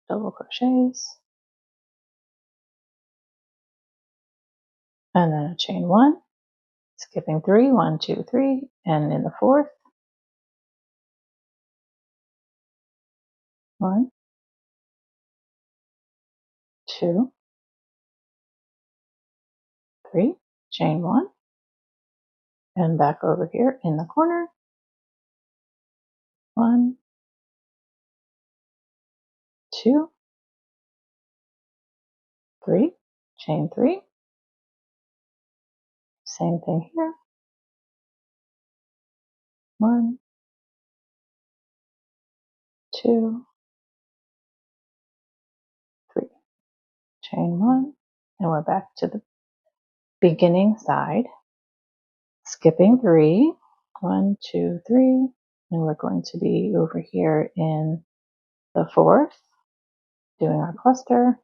double crochets. And then a chain 1, skipping 3, 1, 2, 3, and in the 4th, 1, 2, 3, chain 1, and back over here in the corner, 1, 2, 3, chain 3, same thing here, 1, 2, 3, chain 1, and we're back to the beginning side, skipping 3, 1, 2, 3, and we're going to be over here in the 4th, doing our cluster,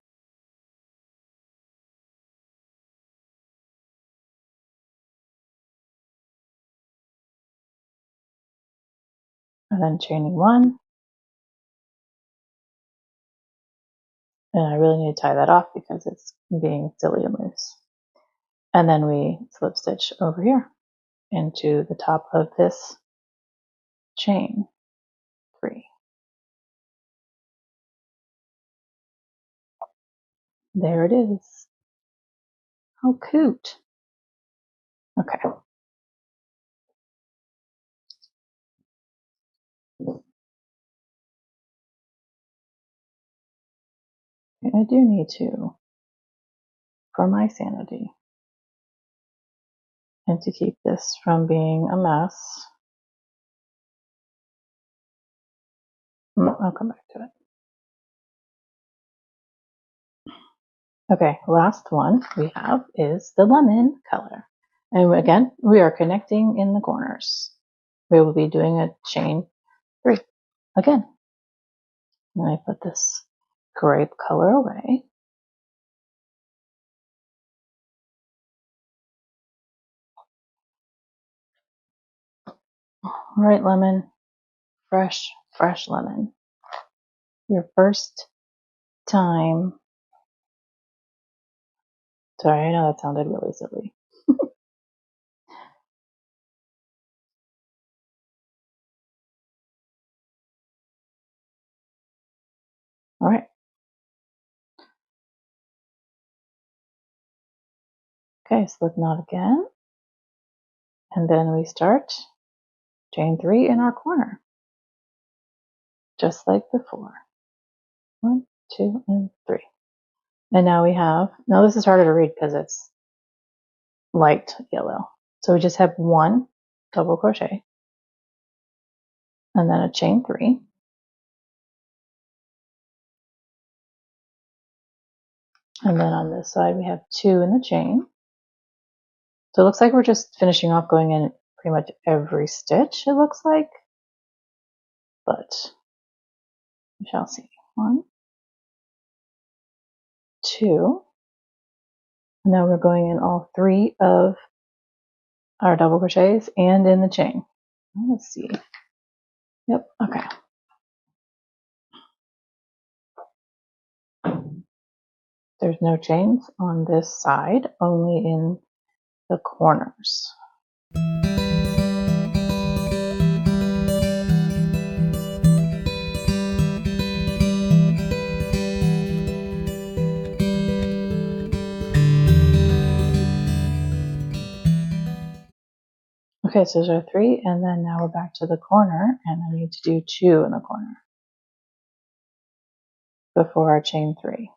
and then chaining 1, and I really need to tie that off because it's being silly and loose. And then we slip stitch over here into the top of this chain 3. There it is. How cute. Okay. I do need to, for my sanity, and to keep this from being a mess, I'll come back to it. Okay, last one we have is the lemon color. And again, we are connecting in the corners. We will be doing a chain 3 again. And I put this grape color away. All right, lemon, fresh lemon. Your first time. Sorry, I know that sounded really silly. All right. Okay, slip knot again. And then we start chain 3 in our corner. Just like before. 1, 2, and 3. And now we have, now this is harder to read because it's light yellow. So we just have 1 double crochet. And then a chain 3. And then on this side we have 2 in the chain. So it looks like we're just finishing off going in pretty much every stitch, it looks like. but we shall see. 1, 2, and now we're going in all 3 of our double crochets and in the chain. Let's see. Yep, okay. There's no chains on this side, only in the corners. Okay, so those are 3, and then now we're back to the corner, and I need to do 2 in the corner before our chain 3.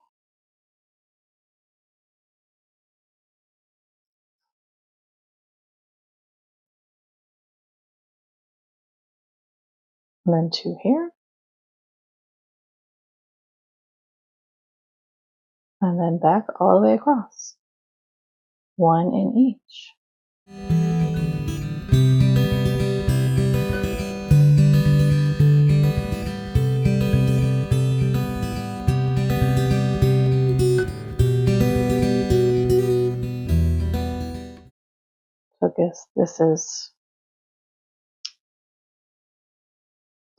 And then 2 here, and then back all the way across. 1 in each. So I guess this is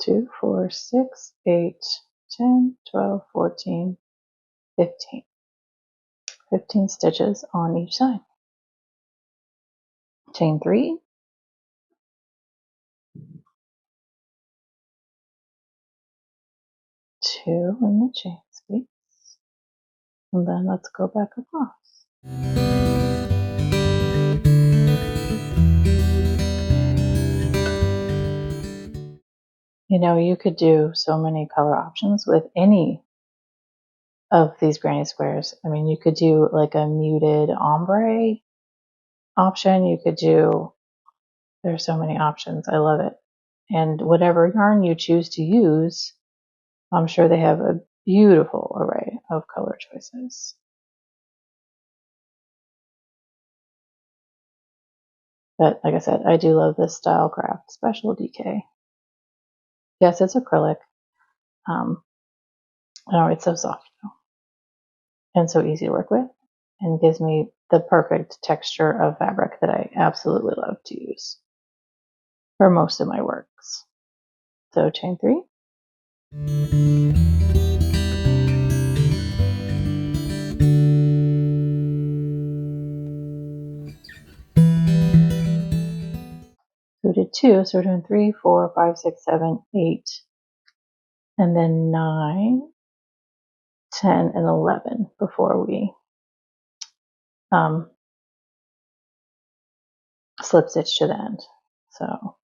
2, 4, 6, 8, 10, 12, 14, 15. 15 stitches on each side. Chain 3. 2 in the chain space. And then let's go back across. You know, you could do so many color options with any of these granny squares. I mean, you could do like a muted ombre option. You could do, there's so many options. I love it. And whatever yarn you choose to use, I'm sure they have a beautiful array of color choices. But like I said, I do love this Stylecraft Special DK. Yes, it's acrylic. Oh, it's so soft and so easy to work with, and gives me the perfect texture of fabric that I absolutely love to use for most of my works. So chain 3. So we did 2, so we're doing 3, 4, 5, 6, 7, 8, and then 9, 10, and 11 before we slip stitch to the end. So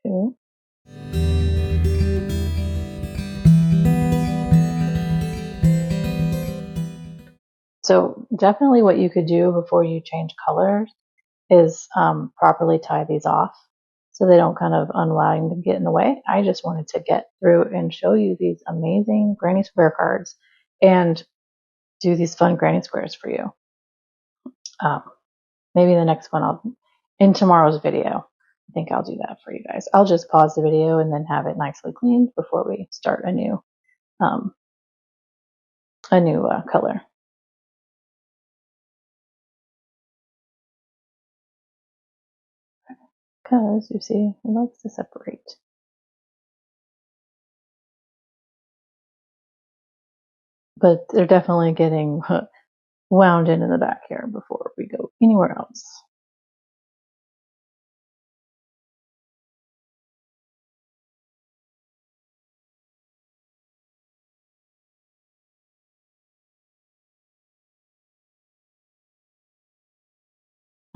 2. So definitely what you could do before you change colors is properly tie these off so they don't kind of unwind and get in the way. I just wanted to get through and show you these amazing granny square cards and do these fun granny squares for you. Maybe the next one in tomorrow's video, I think I'll do that for you guys. I'll just pause the video and then have it nicely cleaned before we start a new color. Because you see, it likes to separate. But they're definitely getting wound in the back here before we go anywhere else.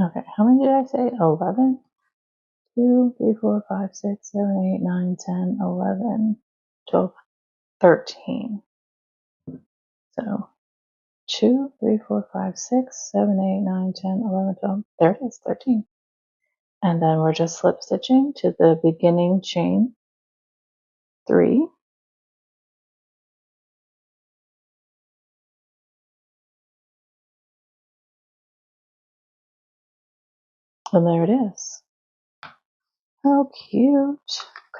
Okay, how many did I say? 11? 2, 3, 4, 5, 6, 7, 8, 9, 10, 11, 12, 13. So 2, 3, 4, 5, 6, 7, 8, 9, 10, 11, 12. There it is, 13. And then we're just slip stitching to the beginning chain 3. And there it is. How cute.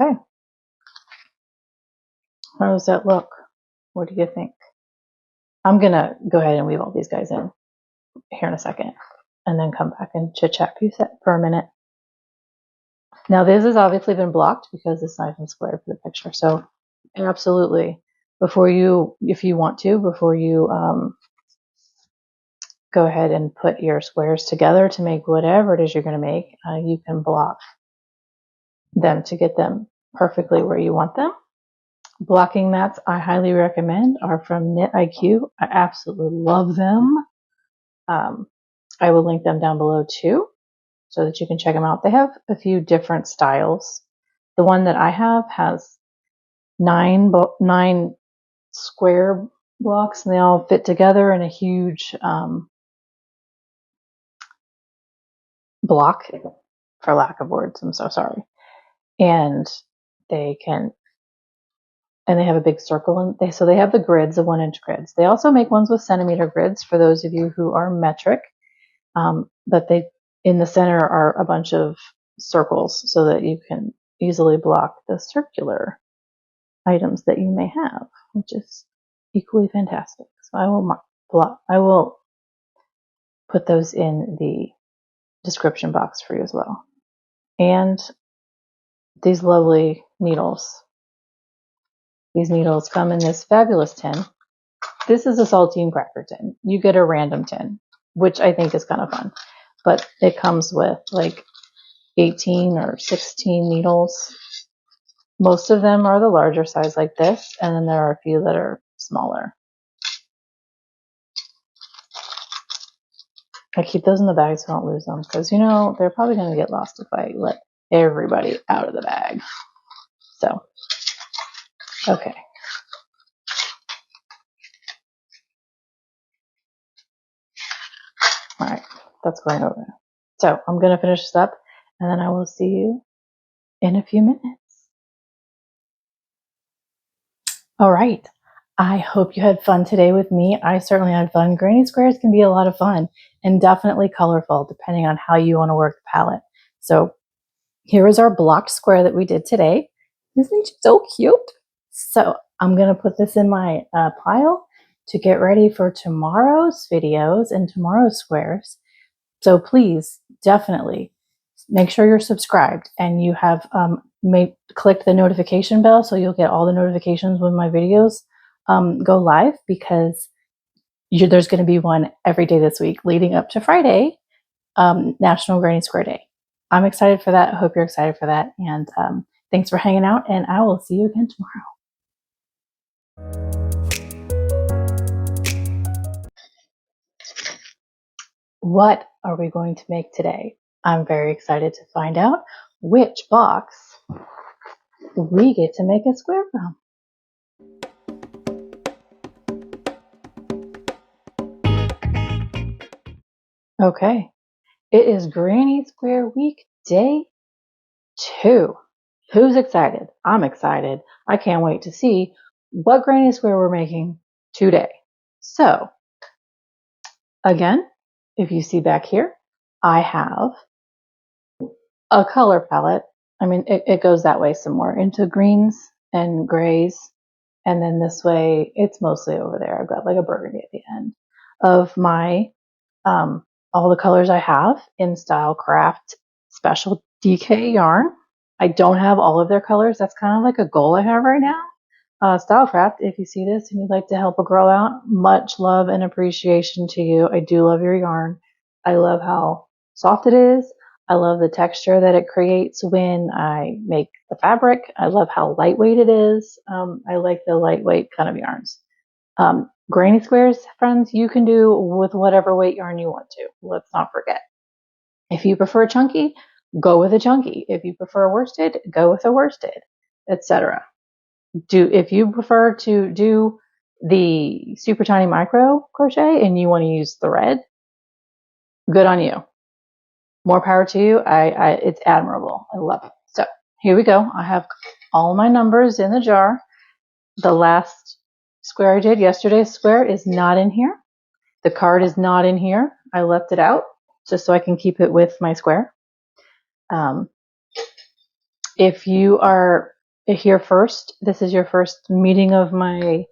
Okay. How does that look? What do you think? I'm going to go ahead and weave all these guys in here in a second and then come back and chit chat for a minute. Now this has obviously been blocked because it's nice and squared for the picture. So absolutely, before you, if you want to, before you go ahead and put your squares together to make whatever it is you're going to make, you can block them to get them perfectly where you want them. Blocking mats I highly recommend are from Knit IQ. I absolutely love them. I will link them down below too, so that you can check them out. They have a few different styles. The one that I have has nine square blocks, and they all fit together in a huge block, for lack of words. I'm so sorry. And they have a big circle, and so they have the grids, the 1-inch grids. They also make ones with centimeter grids for those of you who are metric. But they, in the center are a bunch of circles so that you can easily block the circular items that you may have, which is equally fantastic. So I will put those in the description box for you as well. And these lovely needles. These needles come in this fabulous tin. This is a saltine cracker tin. You get a random tin, which I think is kind of fun. But it comes with like 18 or 16 needles. Most of them are the larger size like this, and then there are a few that are smaller. I keep those in the bag so I don't lose them, because, you know, they're probably going to get lost if I let everybody out of the bag. So, okay. All right, that's going over. So I'm going to finish this up, and then I will see you in a few minutes. All right. I hope you had fun today with me. I certainly had fun. Granny squares can be a lot of fun and definitely colorful depending on how you want to work the palette. So here is our blocked square that we did today. Isn't she so cute? So I'm going to put this in my pile to get ready for tomorrow's videos and tomorrow's squares. So please definitely make sure you're subscribed and you have clicked the notification bell so you'll get all the notifications when my videos go live, because there's going to be one every day this week leading up to Friday, National Granny Square Day. I'm excited for that. I hope you're excited for that. And thanks for hanging out, and I will see you again tomorrow. What are we going to make today? I'm very excited to find out which box we get to make a square from. Okay, it is Granny Square Week Day 2. Who's excited? I'm excited. I can't wait to see what Granny Square we're making today. So, again, if you see back here, I have a color palette. I mean, it goes that way some more into greens and grays. And then this way, it's mostly over there. I've got like a burgundy at the end of my, all the colors I have in Stylecraft special DK yarn. I don't have all of their colors. That's kind of like a goal I have right now. Stylecraft, if you see this and you'd like to help a girl out, much love and appreciation to you. I do love your yarn. I love how soft it is. I love the texture that it creates when I make the fabric. I love how lightweight it is. I like the lightweight kind of yarns. Granny squares, friends, you can do with whatever weight yarn you want to. Let's not forget. If you prefer chunky, go with a chunky. If you prefer worsted, go with a worsted, etc. If you prefer to do the super tiny micro crochet and you want to use thread, good on you. More power to you. It's admirable. I love it. So here we go. I have all my numbers in the jar. The last square I did, yesterday's square, is not in here. The card is not in here. I left it out just so I can keep it with my square. If here first, this is your first meeting of my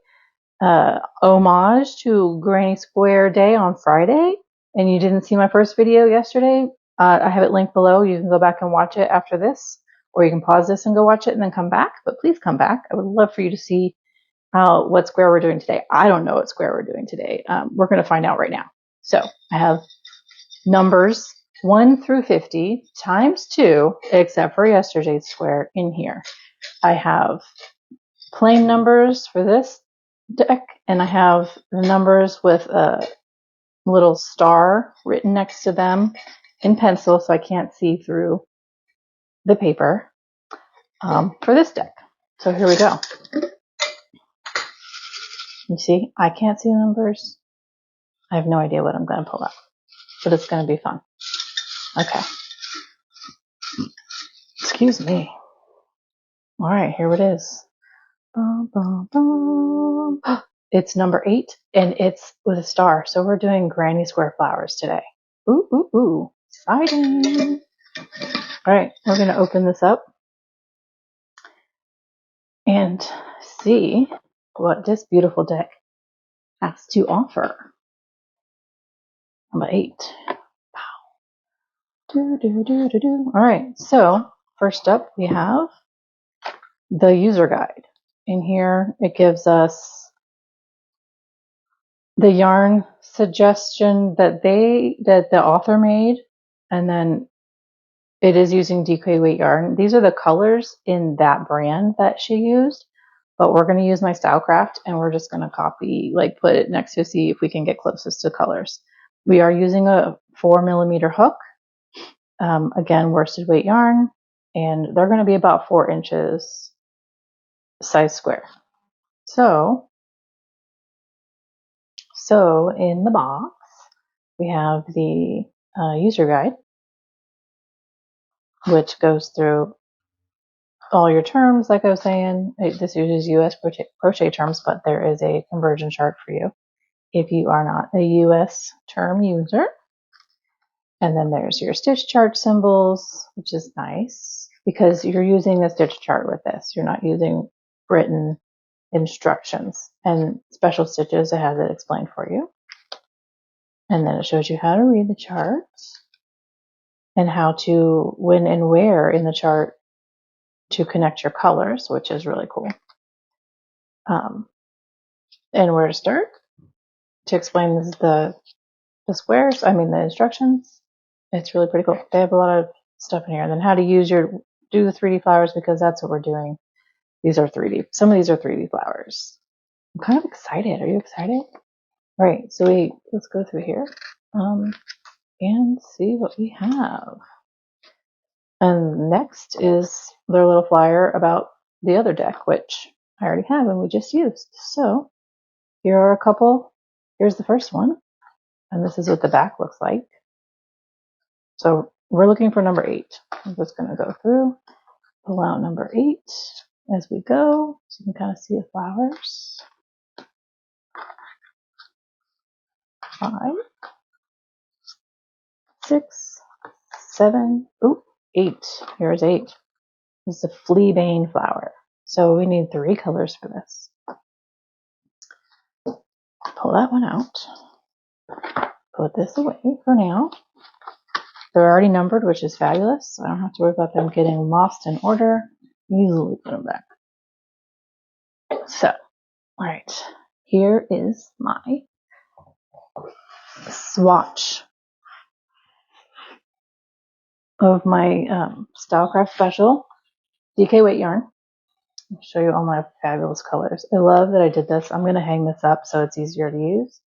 homage to Granny Square Day on Friday, and you didn't see my first video yesterday, I have it linked below. You can go back and watch it after this, or you can pause this and go watch it and then come back, but please come back. I would love for you to see what square we're doing today. I don't know what square we're doing today. We're going to find out right now. So I have numbers 1 through 50 times 2, except for yesterday's square in here. I have plain numbers for this deck, and I have the numbers with a little star written next to them in pencil so I can't see through the paper for this deck. So here we go. You see, I can't see the numbers. I have no idea what I'm going to pull up, but it's going to be fun. Okay. Excuse me. All right, here it is. Bum, bum, bum. It's number 8, and it's with a star. So we're doing Granny Square flowers today. Ooh, ooh, ooh. Exciting. All right, we're going to open this up and see what this beautiful deck has to offer. Number 8. Wow. Do, do, do, do, do. All right, so first up we have the user guide. In here, it gives us the yarn suggestion that the author made, and then it is using DK weight yarn. These are the colors in that brand that she used, but we're going to use my Stylecraft, and we're just going to copy, like put it next to see if we can get closest to colors. We are using a 4mm hook, again worsted weight yarn, and they're going to be about 4 inches size square. So in the box, we have the user guide, which goes through all your terms. Like I was saying, this uses US crochet terms, but there is a conversion chart for you if you are not a US term user. And then there's your stitch chart symbols, which is nice because you're using a stitch chart with this. You're not using written instructions and special stitches. It has it explained for you. And then it shows you how to read the charts and how to, when and where in the chart to connect your colors, which is really cool. And where to start to explain the squares, the instructions. It's really pretty cool. They have a lot of stuff in here. And then how to do the 3D flowers, because that's what we're doing. These are 3D. Some of these are 3D flowers. I'm kind of excited. Are you excited? All right, so let's go through here and see what we have. And next is their little flyer about the other deck, which I already have and we just used. So here are a couple. Here's the first one, and this is what the back looks like. So we're looking for number 8. I'm just going to go through, pull out number 8 as we go, so you can kind of see the flowers. 5, 6, 7, 8. Here's 8. This is a fleabane flower. So we need 3 colors for this. Pull that one out. Put this away for now. They're already numbered, which is fabulous. So I don't have to worry about them getting lost in order. Easily put them back. So, all right. Here is my swatch of my Stylecraft Special DK weight yarn. I'll show you all my fabulous colors. I love that I did this. I'm going to hang this up so it's easier to use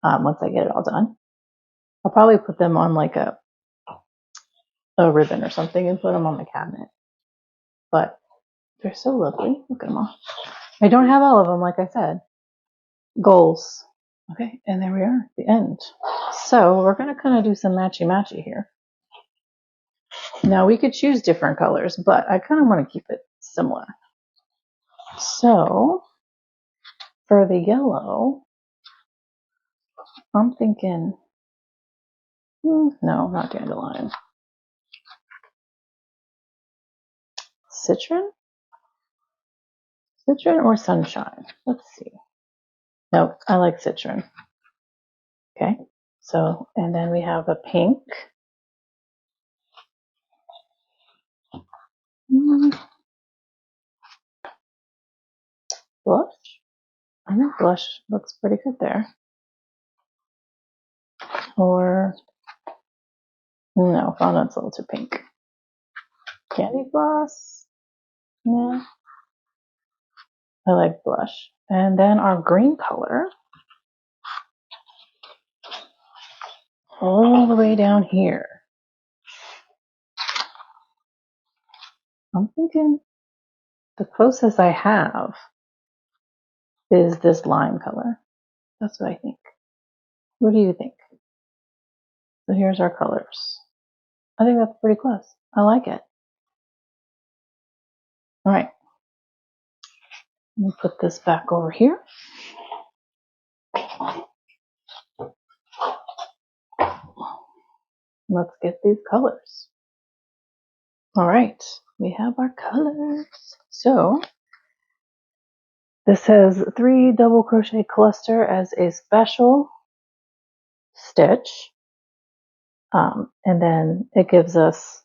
once I get it all done. I'll probably put them on like a ribbon or something and put them on my cabinet. But they're so lovely. Look at them all. I don't have all of them, like I said. Goals. Okay, and there we are at the end. So we're going to kind of do some matchy-matchy here. Now we could choose different colors, but I kind of want to keep it similar. So for the yellow, I'm thinking, no, not dandelion. Citron? Citron or sunshine? Let's see. Nope, I like citron. Okay, so, and then we have a pink. Blush? I think blush looks pretty good there. Or, no, fondant's a little too pink. Candy floss? Yeah. I like blush. And then our green color. All the way down here. I'm thinking the closest I have is this lime color. That's what I think. What do you think? So here's our colors. I think that's pretty close. I like it. All right. Let me put this back over here. Let's get these colors. All right. We have our colors. So this says 3 double crochet cluster as a special stitch. And then it gives us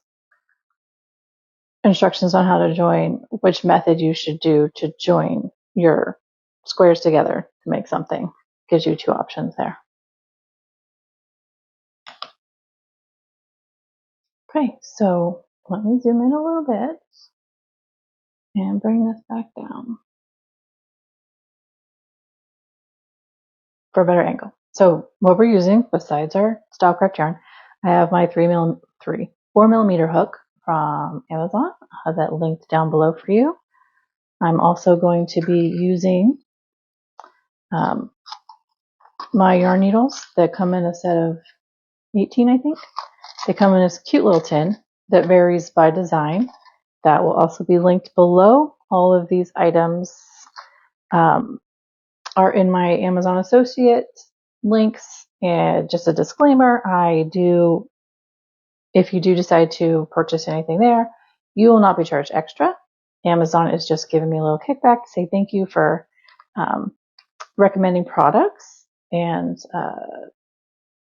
instructions on how to join, which method you should do to join your squares together to make something. Gives you 2 options there. Okay, so let me zoom in a little bit and bring this back down for a better angle. So what we're using besides our Stylecraft yarn, I have my 4mm hook from Amazon. I'll have that linked down below for you. I'm also going to be using my yarn needles that come in a set of 18, I think. They come in this cute little tin that varies by design. That will also be linked below. All of these items are in my Amazon associate links. And just a disclaimer, if you do decide to purchase anything there, you will not be charged extra. Amazon is just giving me a little kickback to say thank you for recommending products, and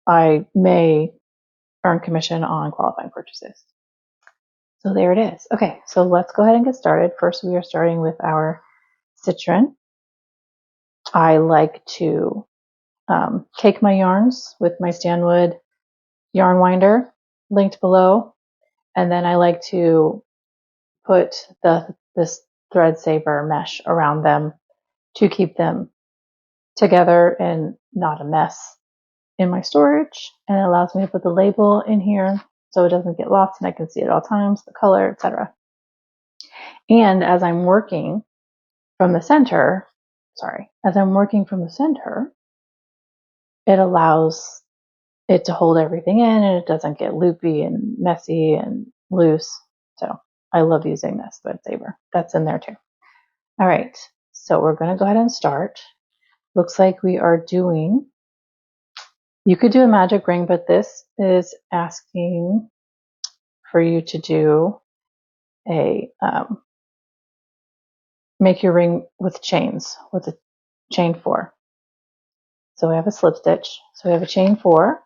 I may earn commission on qualifying purchases. So there it is. Okay, so let's go ahead and get started. First, we are starting with our citron. I like to cake my yarns with my Stanwood yarn winder, linked below. And then I like to put this thread saver mesh around them to keep them together and not a mess in my storage. And it allows me to put the label in here so it doesn't get lost and I can see it at all times, the color, etc. And as I'm working from the center, it allows it to hold everything in and it doesn't get loopy and messy and loose. So I love using this thread saver. That's in there too. All right, so we're going to go ahead and start. Looks like we are doing, you could do a magic ring, but this is asking for you to do a, make your ring with chains, with a chain 4. So we have a slip stitch. So we have a chain 4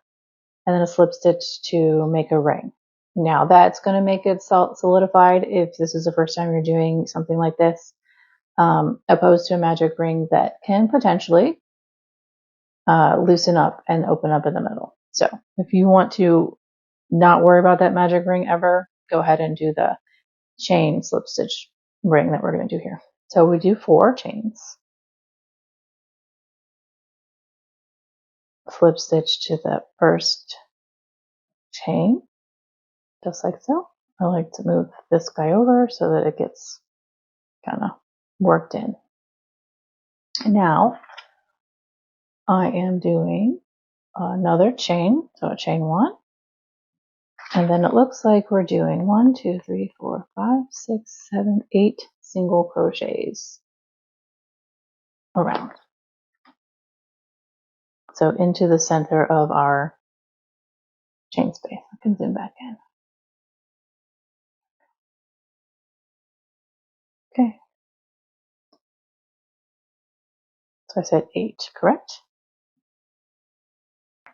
and then a slip stitch to make a ring. Now that's going to make it solidified if this is the first time you're doing something like this, opposed to a magic ring that can potentially loosen up and open up in the middle. So if you want to not worry about that magic ring ever, go ahead and do the chain slip stitch ring that we're going to do here. So we do 4 chains, slip stitch to the first chain, just like so. I like to move this guy over so that it gets kind of worked in. And now I am doing another chain, so a chain 1, and then it looks like we're doing 1, 2, 3, 4, 5, 6, 7, 8 single crochets around. So into the center of our chain space. I can zoom back in. Okay. So I said 8, correct?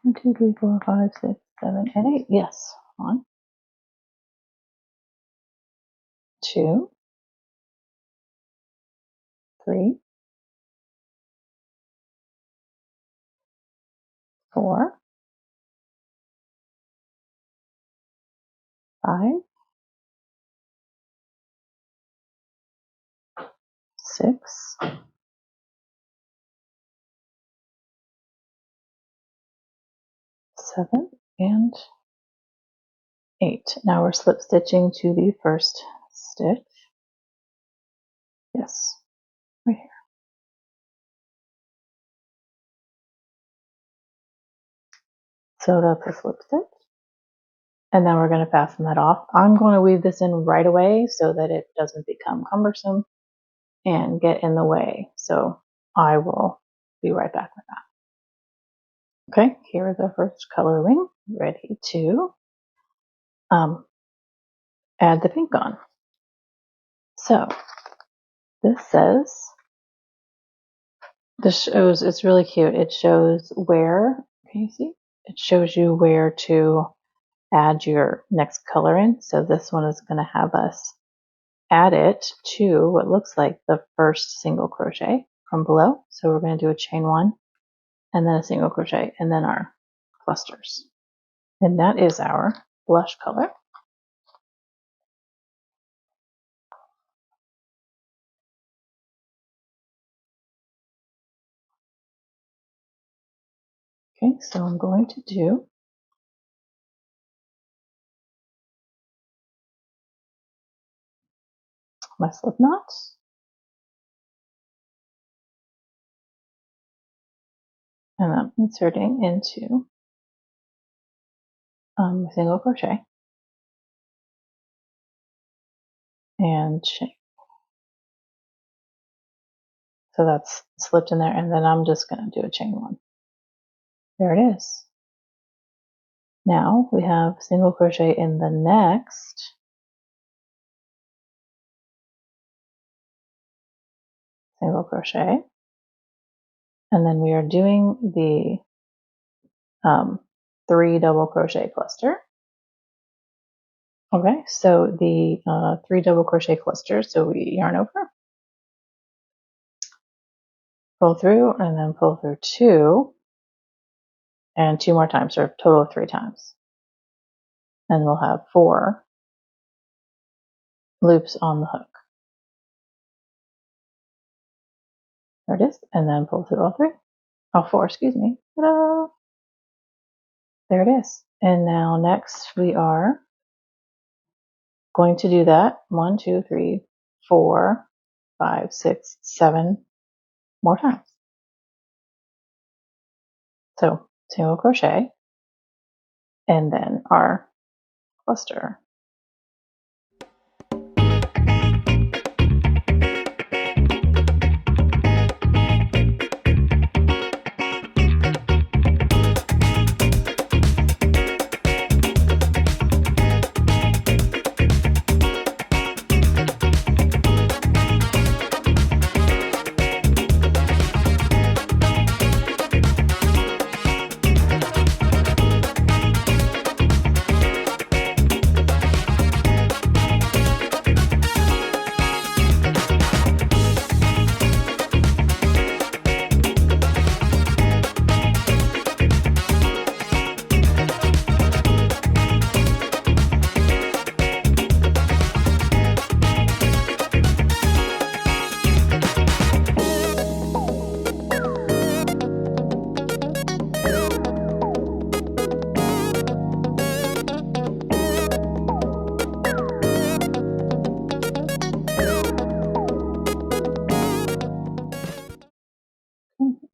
1, 2, 3, 4, 5, 6, 7, and 8. Yes. 1, 2, 3, 4, 5, 6, 7, and 8. Now we're slip stitching to the first stitch. Yes, right here. So that's a slip stitch. And then we're going to fasten that off. I'm going to weave this in right away so that it doesn't become cumbersome and get in the way. So I will be right back with that. Okay, here is our first color ring, ready to add the pink on. So this says, it's really cute. It shows where, can you see? It shows you where to add your next color in. So this one is going to have us add it to what looks like the first single crochet from below. So we're going to do a chain 1 and then a single crochet and then our clusters. And that is our blush color. Okay, so I'm going to do my slip knots. And I'm inserting into a single crochet and chain. So that's slipped in there, and then I'm just going to do a chain 1. There it is. Now we have single crochet in the next single crochet, and then we are doing the 3 double crochet cluster. Okay, so the 3 double crochet clusters, so we yarn over, pull through, and then pull through 2, and 2 more times, or a total of 3 times. And we'll have 4 loops on the hook. There it is, and then pull through all 4, excuse me. Ta-da! There it is. And now next we are going to do that 1, 2, 3, 4, 5, 6, 7 more times. So single crochet and then our cluster.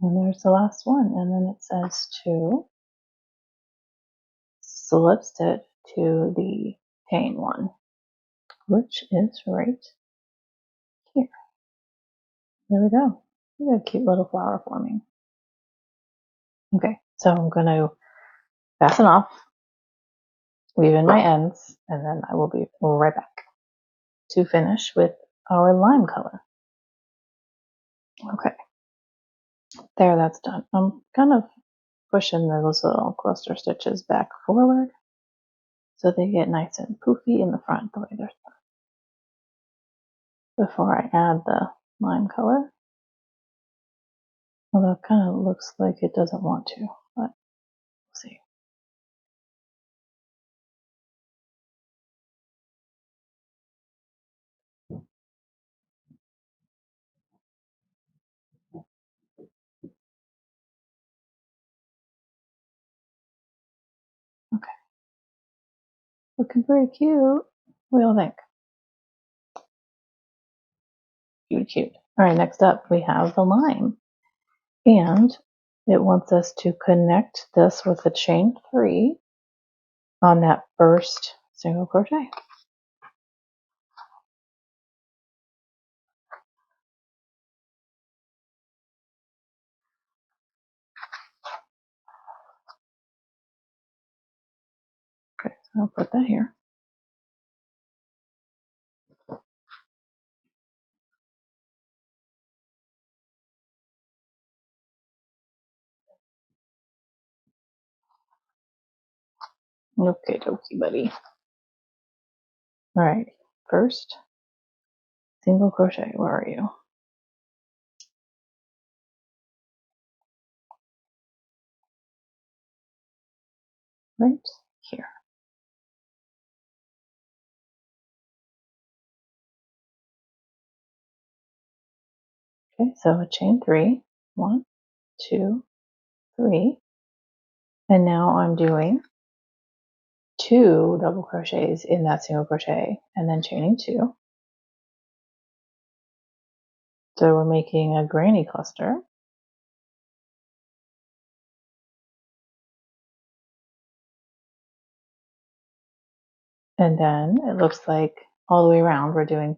And there's the last one, and then it says to slip stitch to the chain 1, which is right here. There we go. Look at a cute little flower forming. Okay, so I'm going to fasten off, weave in my ends, and then I will be right back to finish with our lime color. Okay, There, that's done. I'm kind of pushing those little cluster stitches back forward so they get nice and poofy in the front the way they're supposed before I add the lime color. Although it kind of looks like it doesn't want to, but we'll see. Okay, looking pretty cute. What do you think? Cute, cute. All right, next up we have the lime. And it wants us to connect this with a chain 3 on that first single crochet. Okay, so I'll put that here. Okay, dokie, buddy. All right, first single crochet. Where are you? Right here. Okay, so a chain 3. 1, 2, 3. And now I'm doing 2 double crochets in that single crochet and then chaining 2. So we're making a granny cluster. And then it looks like all the way around we're doing,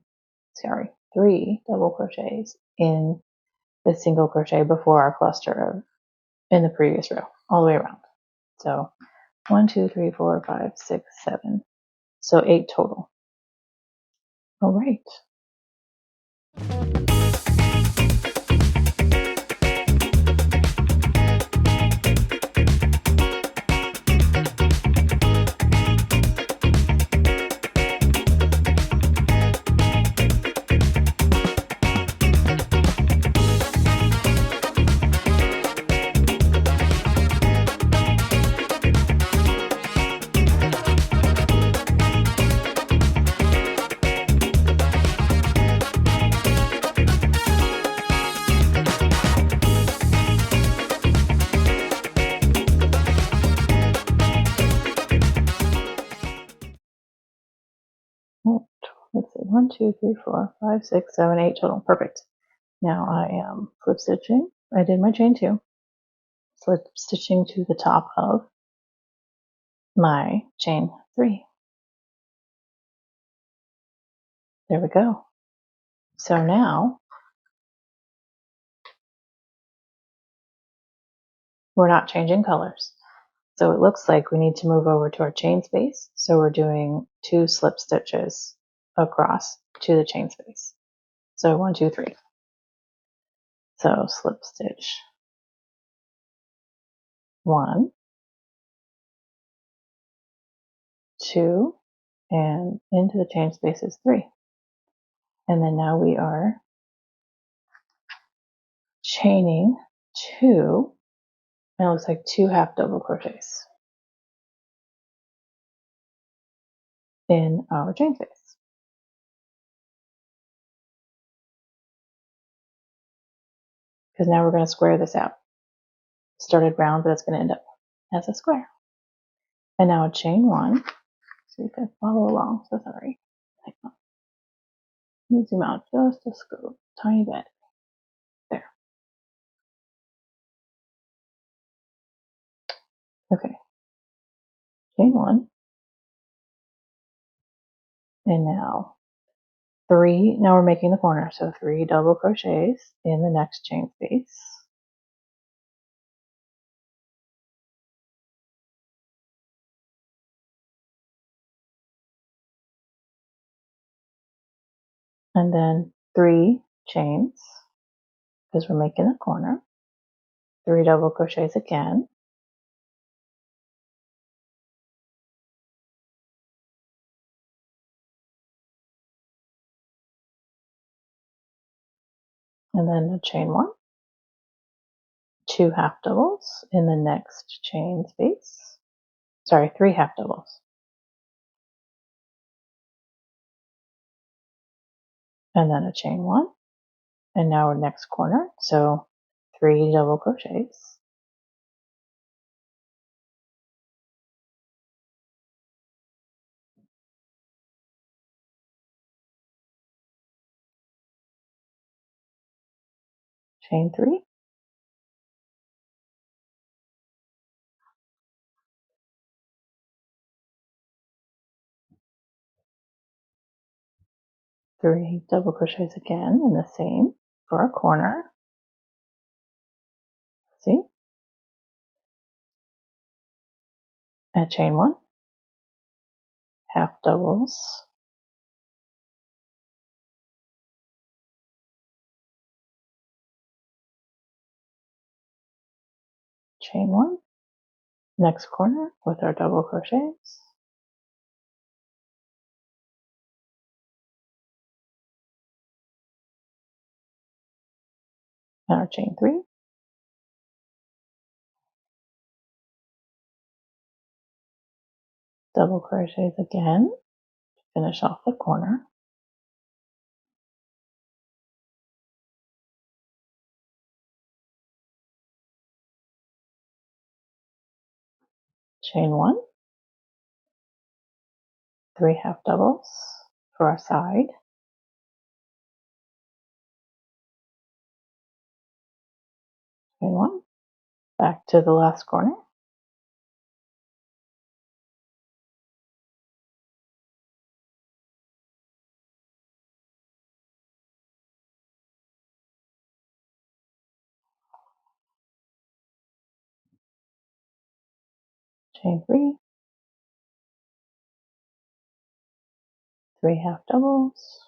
3 double crochets in the single crochet before our cluster in the previous row, all the way around. So 1, 2, 3, 4, 5, 6, 7. So 8 total. All right. Let's see, 1, 2, 3, 4, 5, 6, 7, 8 total. Perfect. Now I am slip stitching. I did my chain 2. Slip stitching to the top of my chain 3. There we go. So now we're not changing colors. So it looks like we need to move over to our chain space. So we're doing 2 slip stitches across to the chain space. So 1, 2, 3. So slip stitch 1, 2, and into the chain space is 3. And then now we are chaining 2, and it looks like 2 half double crochets in our chain space. Because now we're going to square this out. Started round, but it's going to end up as a square. And now chain 1, so you can follow along. So sorry. Let me zoom out just a scoop, tiny bit. There. Okay. Chain 1. And now 3. Now we're making the corner. So 3 double crochets in the next chain space. And then 3 chains because we're making a corner. 3 double crochets again, and then a chain 1, 2 half doubles in the next chain space, 3 half doubles, and then a chain 1, and now our next corner, so 3 double crochets, chain 3, three double crochets again in the same for our corner. See? And chain 1, half doubles, chain 1, next corner with our double crochets, and our chain 3, double crochets again to finish off the corner, chain 1, 3 half doubles for our side, chain 1, back to the last corner, chain 3, 3 half doubles,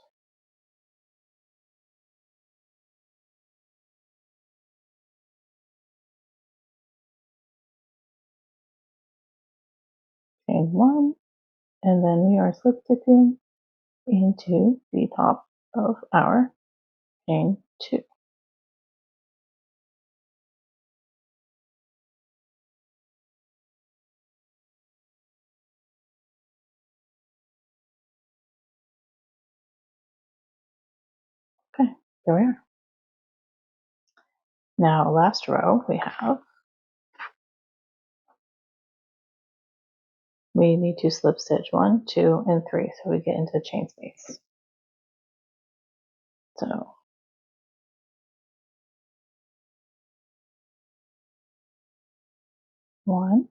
chain 1, and then we are slip stitching into the top of our chain 2. Okay, there we are. Now, last row we need to slip stitch 1, 2, and 3 so we get into chain space. So 1,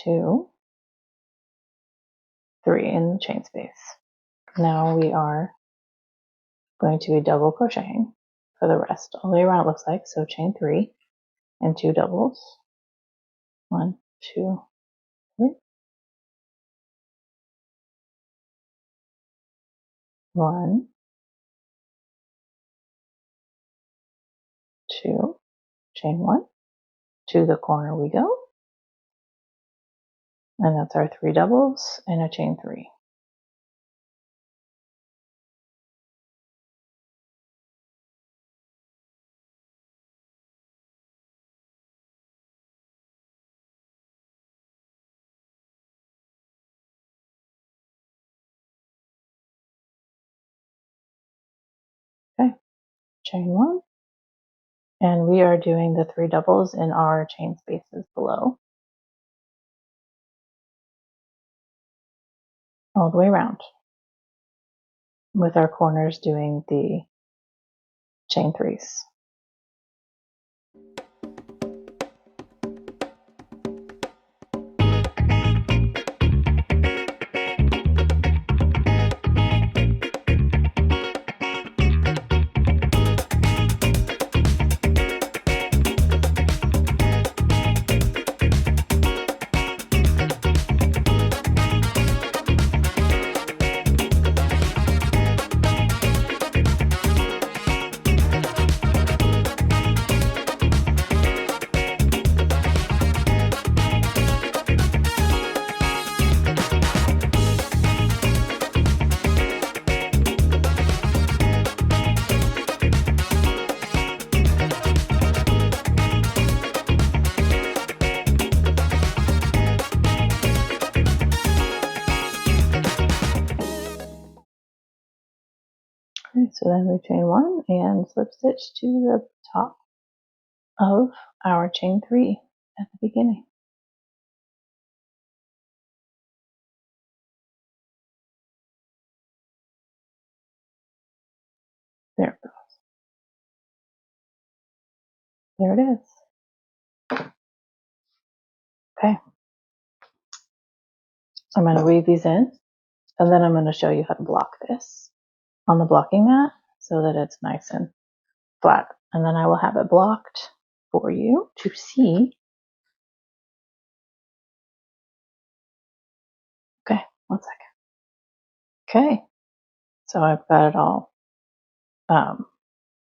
2, 3 in the chain space. Now we are going to be double crocheting for the rest all the way around, it looks like. So chain 3 and 2 doubles. 1, 2, 3. 1, 2, chain 1, to the corner we go. And that's our 3 doubles and a chain 3. Okay, chain 1. And we are doing the 3 doubles in our chain spaces below, all the way around, with our corners doing the chain 3s. Okay, so then we chain 1 and slip stitch to the top of our chain 3 at the beginning. There it goes. There it is. Okay. I'm going to weave these in, and then I'm going to show you how to block this on the blocking mat so that it's nice and flat. And then I will have it blocked for you to see. Okay, 1 second. Okay, so I've got it all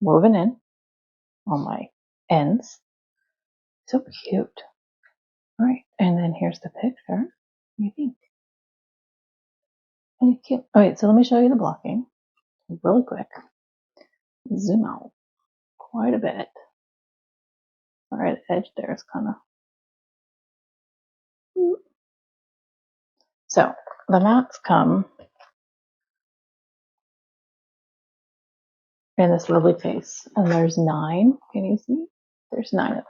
woven in on my ends. So cute. All right, and then here's the picture. What do you think? Pretty cute. All right, so let me show you the blocking really quick. Zoom out quite a bit. All right, the edge there is kind of. So the mats come in this lovely case, and there's 9. Can you see? There's 9 of them,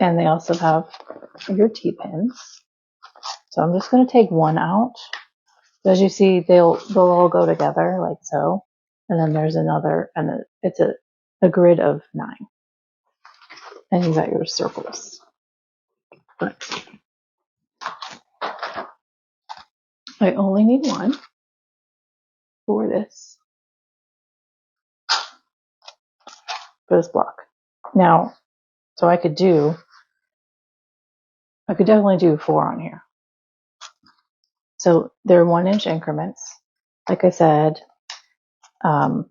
and they also have your T-pins. So I'm just going to take 1 out. As you see, they'll all go together like so, and then there's another, and it's a grid of 9, and you got your circles. But I only need 1 for this block. Now, so I could definitely do 4 on here. So they're 1-inch increments. Like I said, I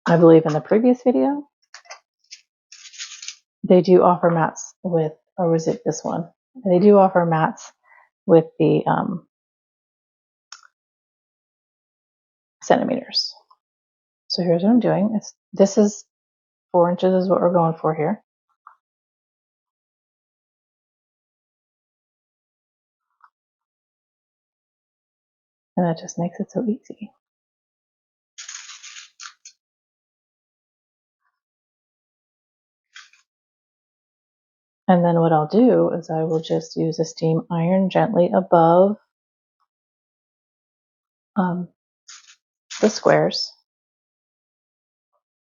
believe in the previous video, they do offer mats with, or was it this one? They do offer mats with the centimeters. So here's what I'm doing. This is 4 inches is what we're going for here. And that just makes it so easy. And then what I'll do is I will just use a steam iron gently above the squares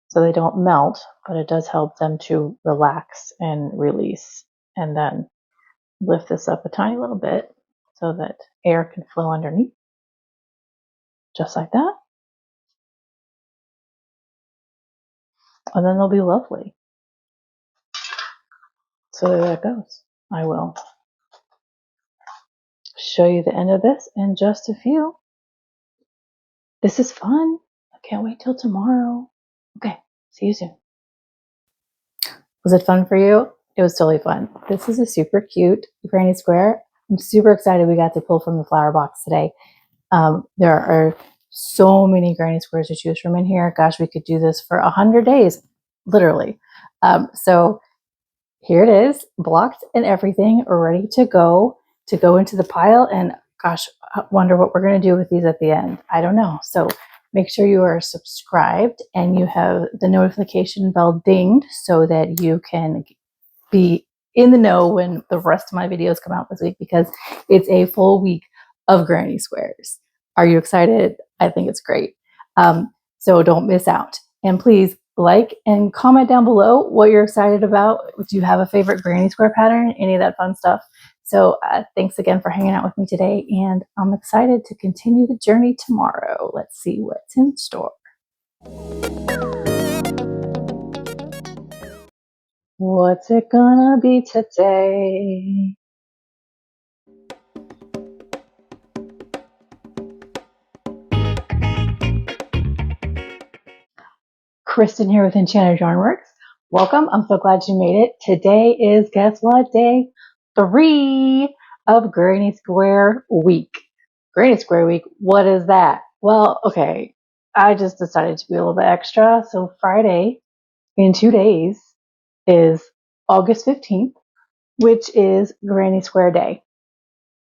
so they don't melt, but it does help them to relax and release. And then lift this up a tiny little bit so that air can flow underneath, just like that. And then they'll be lovely. So there that goes. I will show you the end of this in just a few. This is fun. I can't wait till tomorrow. Okay, see you soon. Was it fun for you? It was totally fun. This is a super cute granny square. I'm super excited we got to pull from the flower box today. There are so many granny squares to choose from in here. Gosh, we could do this for 100 days, literally. So here it is, blocked and everything, ready to go into the pile. And gosh, I wonder what we're going to do with these at the end. I don't know. So make sure you are subscribed and you have the notification bell dinged so that you can be in the know when the rest of my videos come out this week, because it's a full week of granny squares. Are you excited? I think it's great. So don't miss out. And please like and comment down below what you're excited about. If you have a favorite granny square pattern, any of that fun stuff. So thanks again for hanging out with me today. And I'm excited to continue the journey tomorrow. Let's see what's in store. What's it gonna be today? Kristen here with Enchanted Yarnworks. Welcome. I'm so glad you made it. Today is, guess what, day 3 of Granny Square Week. Granny Square Week, what is that? Well, okay, I just decided to be a little bit extra. So Friday, in 2 days, is August 15th, which is Granny Square Day.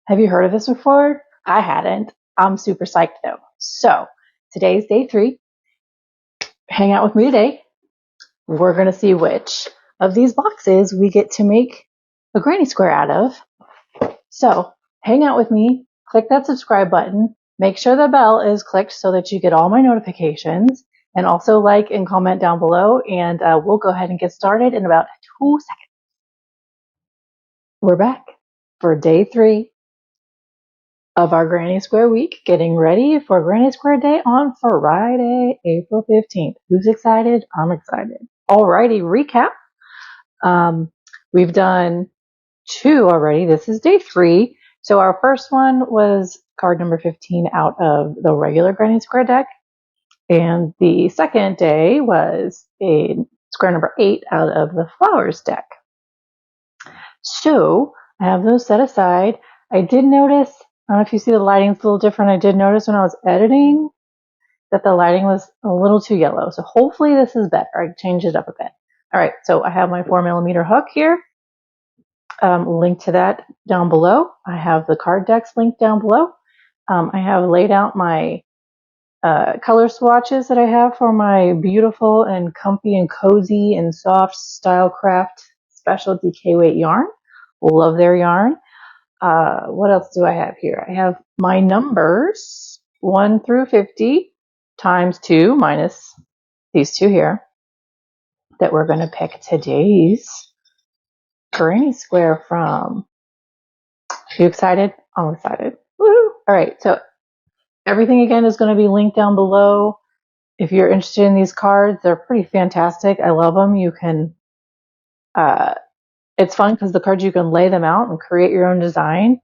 Have you heard of this before? I hadn't. I'm super psyched though. So Today's day 3. Hang out with me today. We're going to see which of these boxes we get to make a granny square out of. So hang out with me, click that subscribe button, make sure the bell is clicked so that you get all my notifications, and also like and comment down below, and we'll go ahead and get started in about 2 seconds. We're back for day 3 of our Granny Square week, getting ready for Granny Square Day on Friday, April 15th. Who's excited? I'm excited. Alrighty, recap. We've done 2 already. This is day 3. So our first one was card number 15 out of the regular Granny Square deck. And the second day was a square number 8 out of the flowers deck. So I have those set aside. I did notice, I don't know if you see the lighting's a little different. I did notice when I was editing that the lighting was a little too yellow. So hopefully this is better. I changed it up a bit. All right, so I have my 4mm hook here. Link to that down below. I have the card decks linked down below. I have laid out my color swatches that I have for my beautiful and comfy and cozy and soft Stylecraft special DK weight yarn. Love their yarn. What else do I have here? I have my numbers 1 through 50 times 2 minus these 2 here that we're going to pick today's Granny Square from. Are you excited? I'm excited. Woohoo! All right, so everything again is going to be linked down below. If you're interested in these cards, they're pretty fantastic. I love them. You can, it's fun because the cards, you can lay them out and create your own design.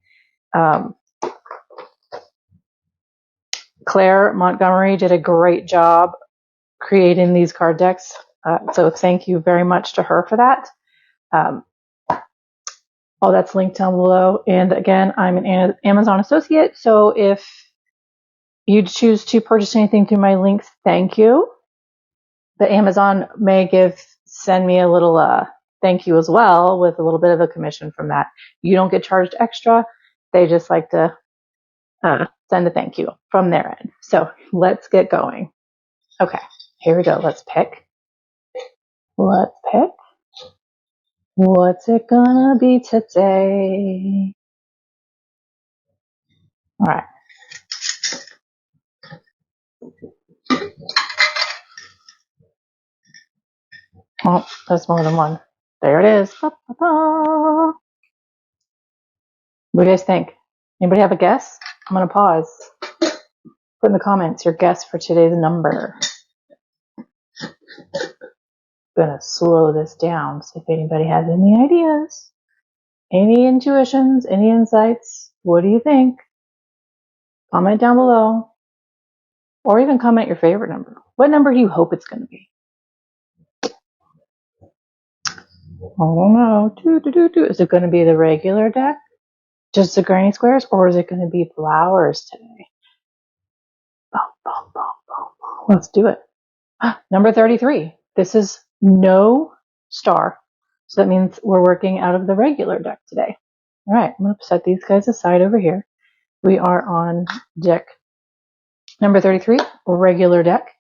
Claire Montgomery did a great job creating these card decks. So thank you very much to her for that. All that's linked down below. And again, I'm an Amazon associate. So if you choose to purchase anything through my links, thank you. But Amazon may send me a little thank you as well, with a little bit of a commission from that. You don't get charged extra. They just like to send a thank you from their end. So let's get going. Okay, here we go. Let's pick. Let's pick. What's it gonna be today? All right. Oh, there's more than one. There it is. Ba-ba-ba. What do you guys think? Anybody have a guess? I'm gonna pause. Put in the comments your guess for today's number. I'm gonna slow this down, see if anybody has any ideas, any intuitions, any insights. What do you think? Comment down below, or even comment your favorite number. What number do you hope it's gonna be? I don't know. Is it gonna be the regular deck? Just the granny squares, or is it gonna be flowers today? Let's do it. Number 33. This is no star. So that means we're working out of the regular deck today. All right, I'm going to set these guys aside over here. We are on deck number 33, regular deck.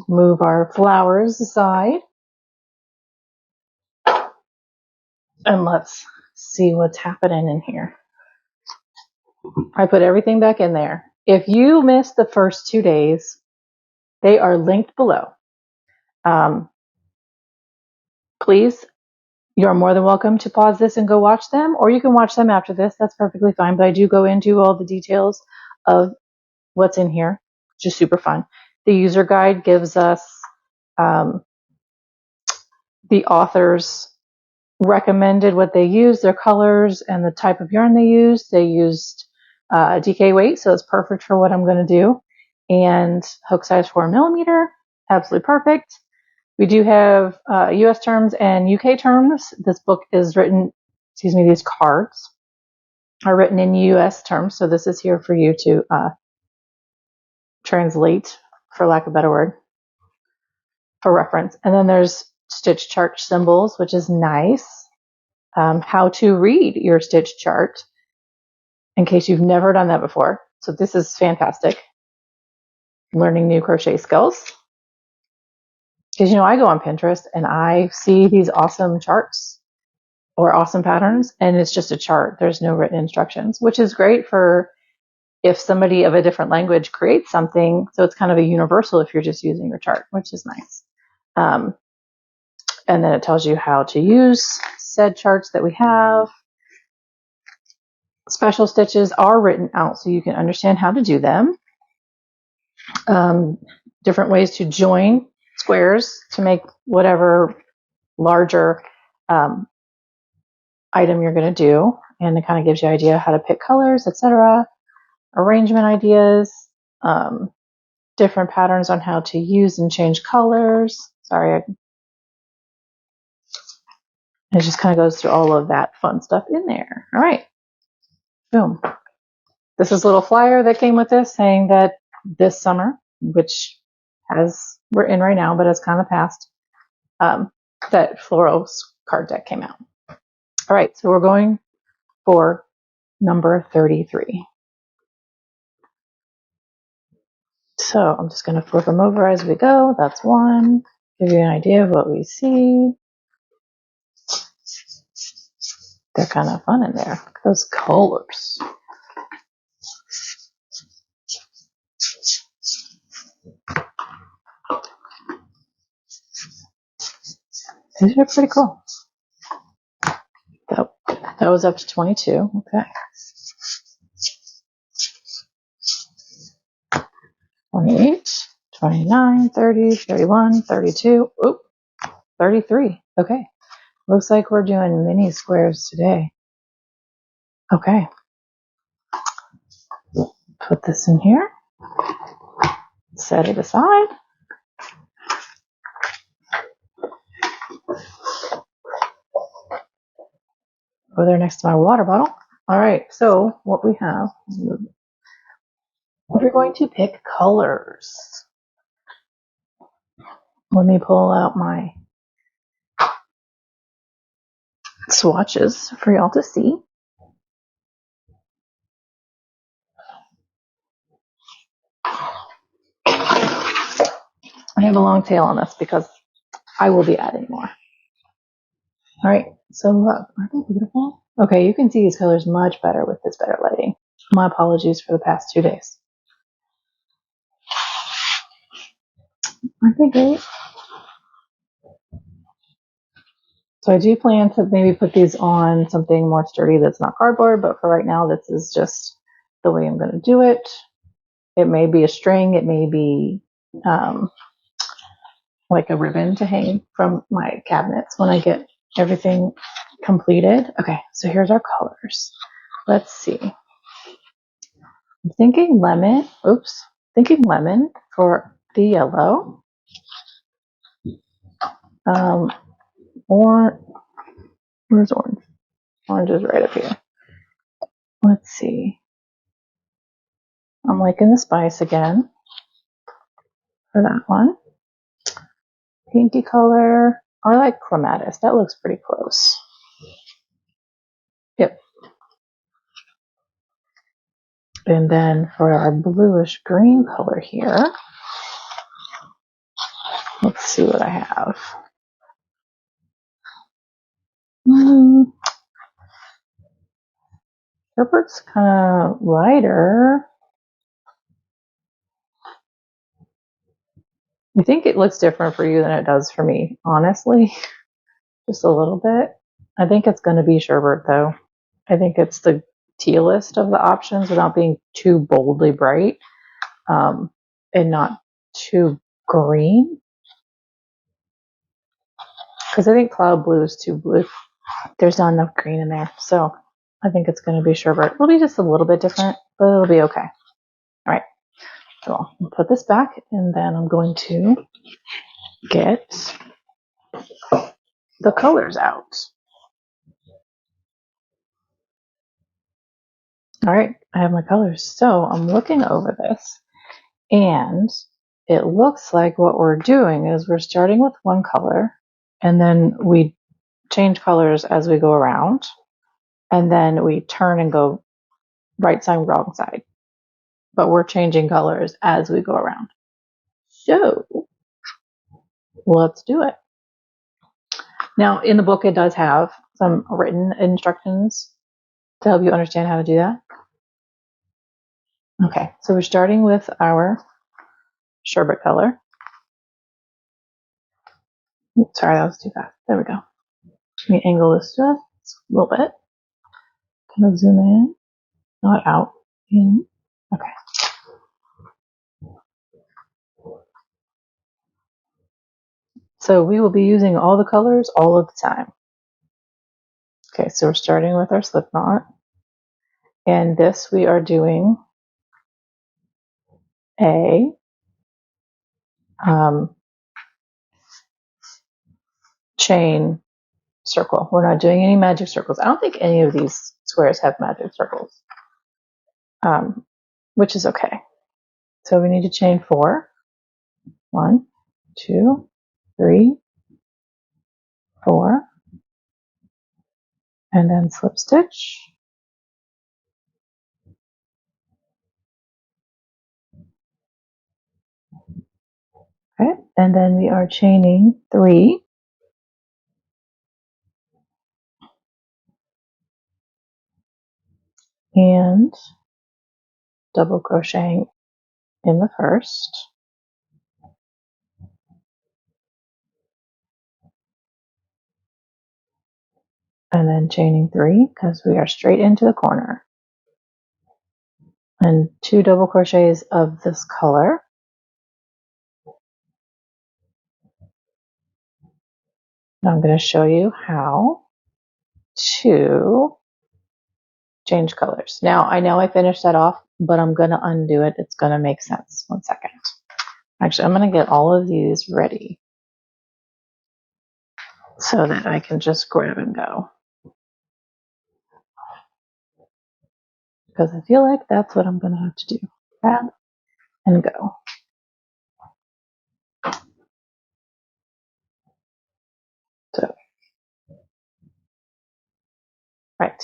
Move our flowers aside. And let's see what's happening in here. I put everything back in there. If you missed the first 2 days, they are linked below. Please, you're more than welcome to pause this and go watch them, or you can watch them after this. That's perfectly fine, but I do go into all the details of what's in here, which is super fun. The user guide gives us the authors recommended what they use, their colors, and the type of yarn they used. They used DK weight, so it's perfect for what I'm going to do. And hook size 4mm, absolutely perfect. We do have US terms and UK terms. This book is written, these cards are written in US terms. So this is here for you to translate, for lack of a better word, for reference. And then there's stitch chart symbols, which is nice. How to read your stitch chart in case you've never done that before. So this is fantastic. learning new crochet skills. Because, you know, I go on Pinterest and I see these awesome charts or awesome patterns, and it's just a chart. There's no written instructions, which is great for if somebody of a different language creates something. So it's kind of a universal if you're just using your chart, which is nice. And then it tells you how to use said charts that we have. Special stitches are written out so you can understand how to do them. Different ways to join squares to make whatever larger item you're going to do. And it kind of gives you an idea how to pick colors, etc. Arrangement ideas, different patterns on how to use and change colors. Sorry, it just kind of goes through all of that fun stuff in there. All right, boom. This is a little flyer that came with this saying that this summer, which we're in right now, but it's kind of past, that Florals card deck came out. All right, so we're going for number 33. So I'm just going to flip them over as we go. That's one. Give you an idea of what we see. They're kind of fun in there. Look at those colors. These are pretty cool. That was up to 22. Okay. 28, 29, 30, 31, 32. Oop, 33. Okay. Looks like we're doing mini squares today. Okay. Put this in here. Set it aside. Go there next to my water bottle. All right, so what we have, we're going to pick colors. Let me pull out my swatches for y'all to see. I have a long tail on this because I will be adding more. All right, so look, aren't they beautiful? Okay, you can see these colors much better with this better lighting. My apologies for the past 2 days. Aren't they great? So I do plan to maybe put these on something more sturdy that's not cardboard, but for right now, this is just the way I'm going to do it. It may be a string, it may be like a ribbon to hang from my cabinets when I get everything completed. Okay, so here's our colors. Let's see. I'm thinking lemon. Oops. Thinking lemon for the yellow. Where's orange? Orange is right up here. Let's see. I'm liking the spice again for that one. Pinky color. I like clematis. That looks pretty close. Yep. And then for our bluish green color here, let's see what I have. Herbert's kind of lighter. I think it looks different for you than it does for me, honestly. Just a little bit. I think it's going to be sherbet, though. I think it's the tealest of the options without being too boldly bright, and not too green. Because I think cloud blue is too blue. There's not enough green in there. So I think it's going to be sherbet. It'll be just a little bit different, but it'll be okay. All right. So I'll put this back, and then I'm going to get the colors out. All right, I have my colors. So I'm looking over this, and it looks like what we're doing is we're starting with one color, and then we change colors as we go around, and then we turn and go right side, wrong side. But we're changing colors as we go around. So let's do it. Now, in the book, it does have some written instructions to help you understand how to do that. Okay, so we're starting with our sherbet color. Oops, sorry, that was too fast. There we go. Let me angle this just a little bit. Kind of zoom in, not out, in. Okay. So we will be using all the colors all of the time. Okay, so we're starting with our slip knot. And this we are doing a chain circle. We're not doing any magic circles. I don't think any of these squares have magic circles, which is okay. So we need to chain 4. 1, 2, 3, 4, and then slip stitch. Okay, and then we are chaining 3. And double crocheting in the first. And then chaining 3 because we are straight into the corner. And 2 double crochets of this color. Now I'm going to show you how to change colors. Now I know I finished that off, but I'm going to undo it. It's going to make sense. 1 second. Actually, I'm going to get all of these ready so that I can just grab and go. Because I feel like that's what I'm going to have to do. Grab and go. So, right.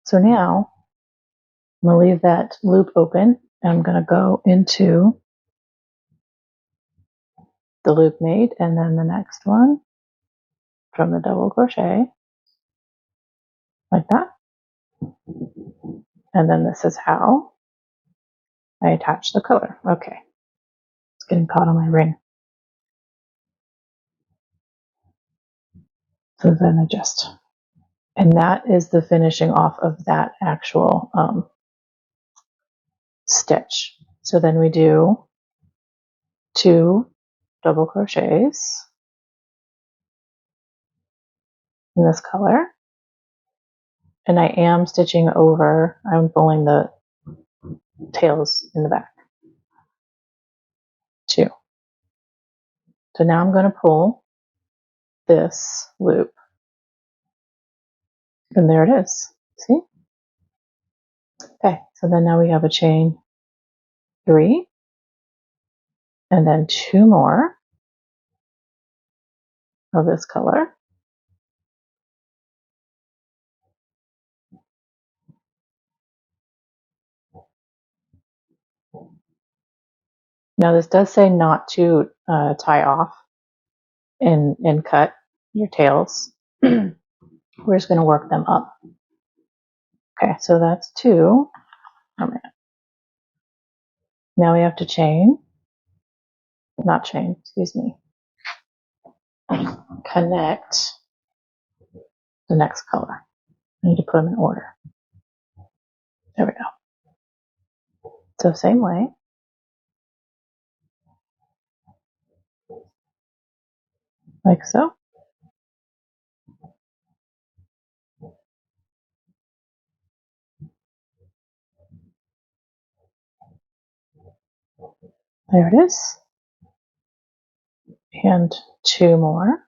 So now I'm going to leave that loop open and I'm going to go into the loop made and then the next one from the double crochet like that. And then this is how I attach the color. Okay. It's getting caught on my ring. So then adjust. And that is the finishing off of that actual stitch. So then we do 2 double crochets in this color. And I am stitching over, I'm pulling the tails in the back. 2. So now I'm going to pull this loop. And there it is. See? Okay, so then now we have a chain 3 and then 2 more of this color. Now this does say not to tie off and cut your tails. We're just going to work them up. Okay, so that's 2. Oh, man. Now we have to chain, not chain, excuse me, connect the next color. I need to put them in order. There we go. So same way. Like so. There it is. And 2 more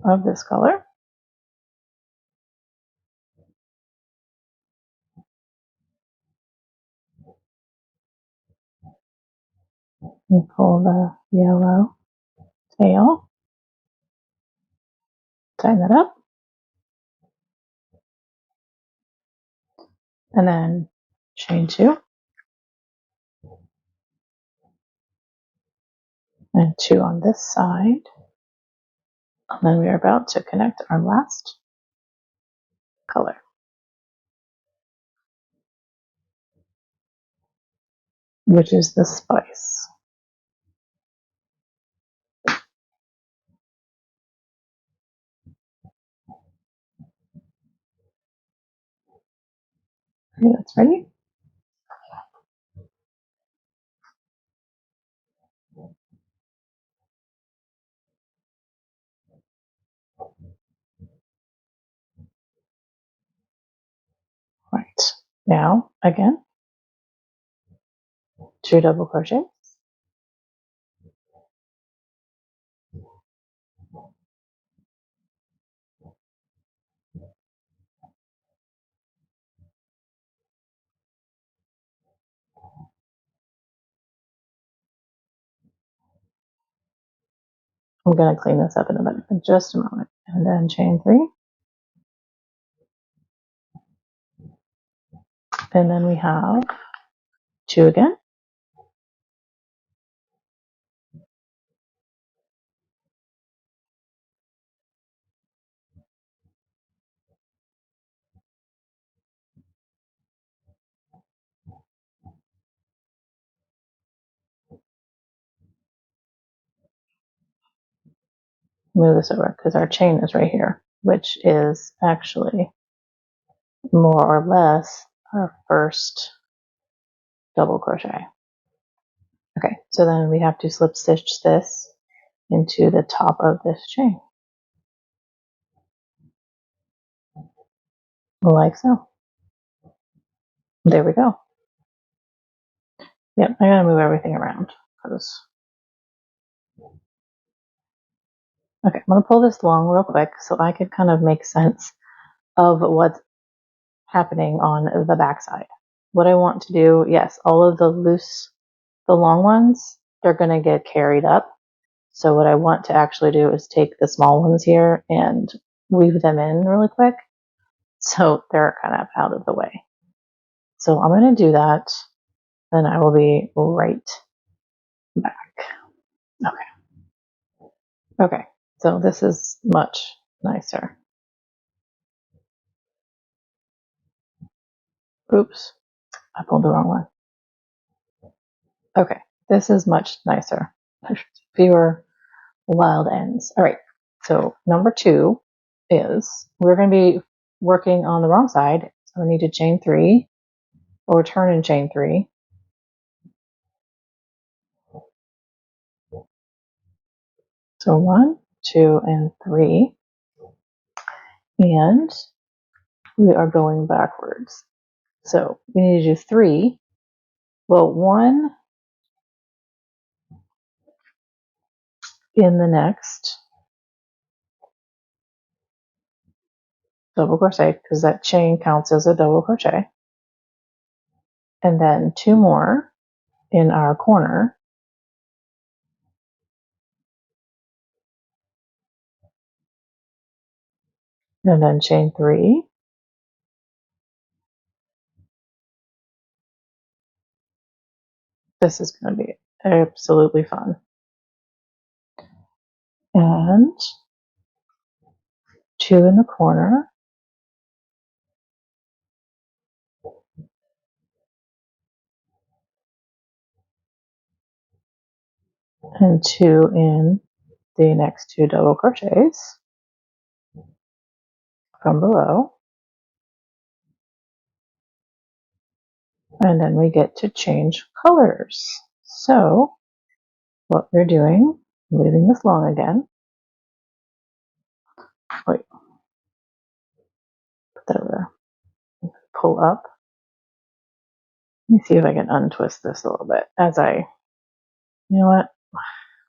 of this color. And pull the yellow tail. Tie that up. And then chain 2. and 2 on this side. And then we are about to connect our last color, which is the spice. Okay, that's ready. Right. Now, again, 2 double crochets. I'm going to clean this up in just a moment. And then chain 3. And then we have 2 again. Move this over because our chain is right here, which is actually more or less our first double crochet. Okay, so then we have to slip stitch this into the top of this chain, like so. There we go. Yep, I gotta move everything around because. Okay, I'm gonna pull this long real quick so I could kind of make sense of what's happening on the back side. What I want to do, yes, all of the long ones, they're gonna get carried up. So what I want to actually do is take the small ones here and weave them in really quick so they're kind of out of the way. So I'm going to do that, then I will be right back. Okay, so this is much nicer. Oops, I pulled the wrong one. Okay, this is much nicer. Fewer wild ends. All right, so number 2 is we're going to be working on the wrong side. So we need to chain 3 or turn and chain 3. So 1, 2, and 3. And we are going backwards. So we need to do 3. Well, 1 in the next double crochet because that chain counts as a double crochet. And then 2 more in our corner. And then chain 3. This is going to be absolutely fun. And 2 in the corner. And 2 in the next 2 double crochets from below. And then we get to change colors. So what we're doing, leaving this long again. Wait, put that over there. Pull up. Let me see if I can untwist this a little bit as you know what?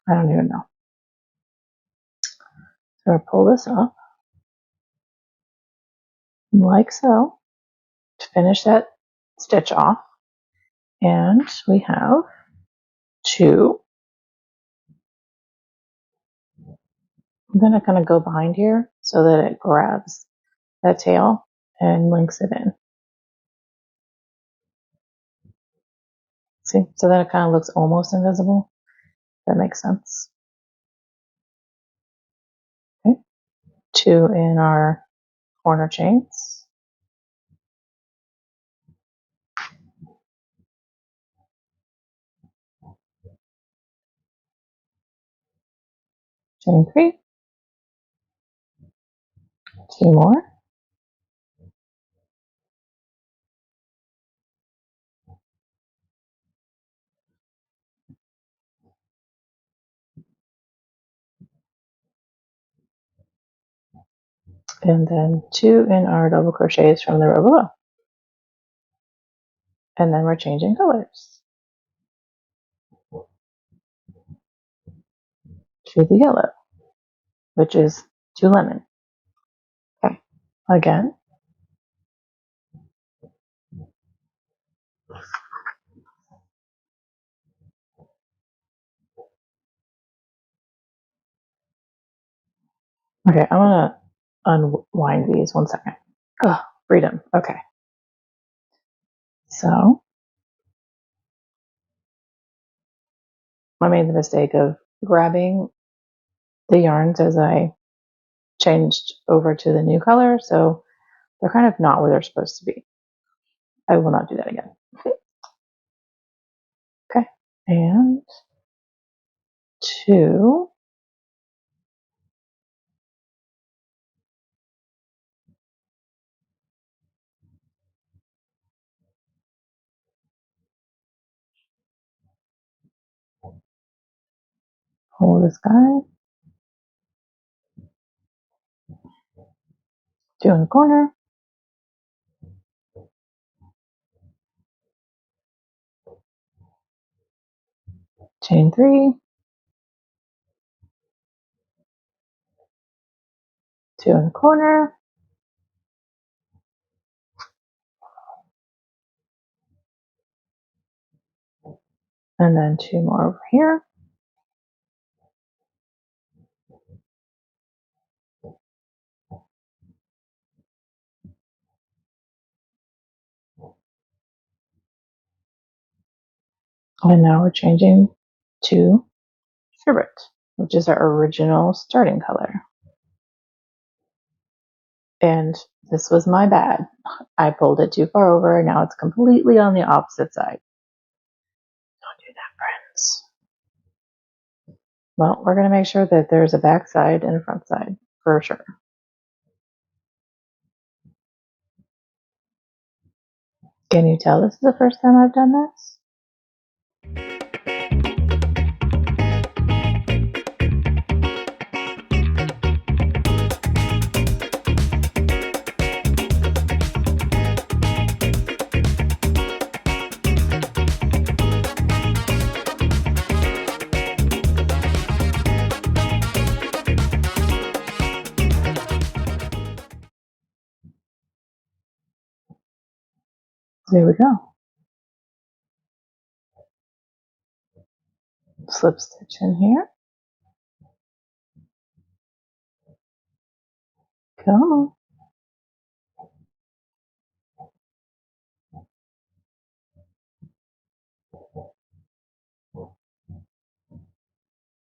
I don't even know. So I pull this up like so to finish that stitch off. And we have 2. I'm going to kind of go behind here so that it grabs that tail and links it in. See, so that it kind of looks almost invisible. That makes sense. Okay. 2 in our corner chains. Chain 3. 2 more. And then 2 in our double crochets from the row below. And then we're changing colors to the yellow, which is to lemon. Okay, again. Okay, I'm gonna unwind these 1 second. Oh, freedom. Okay. So I made the mistake of grabbing the yarns as I changed over to the new color, so they're kind of not where they're supposed to be. I will not do that again. Okay, and 2. Pull this guy. 2 in the corner. Chain 3. 2 in the corner. And then 2 more over here. And now we're changing to sherbet, which is our original starting color. And this was my bad. I pulled it too far over, and now it's completely on the opposite side. Don't do that, friends. Well, we're going to make sure that there's a back side and a front side, for sure. Can you tell this is the first time I've done this? There we go. Slip stitch in here. Come on.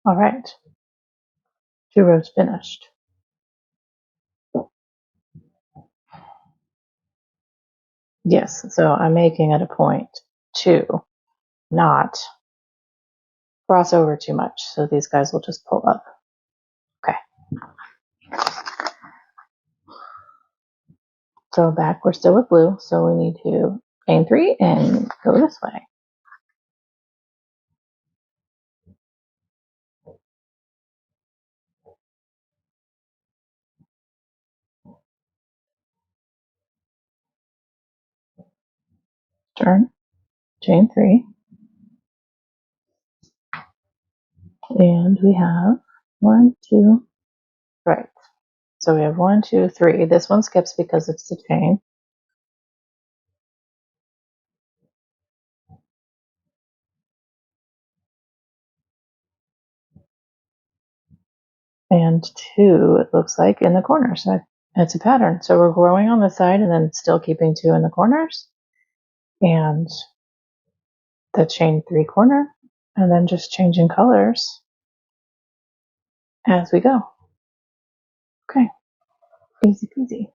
All right. 2 rows finished. Yes, so I'm making it a point to not cross over too much, so these guys will just pull up. Okay. So back, we're still with blue, so we need to chain 3 and go this way. Turn, chain 3, and we have 1, 2, right. So we have 1, 2, 3. This one skips because it's the chain. And 2, it looks like, in the corner. So it's a pattern. So we're growing on the side and then still keeping 2 in the corners. And the chain 3 corner, and then just changing colors as we go. Okay, easy peasy.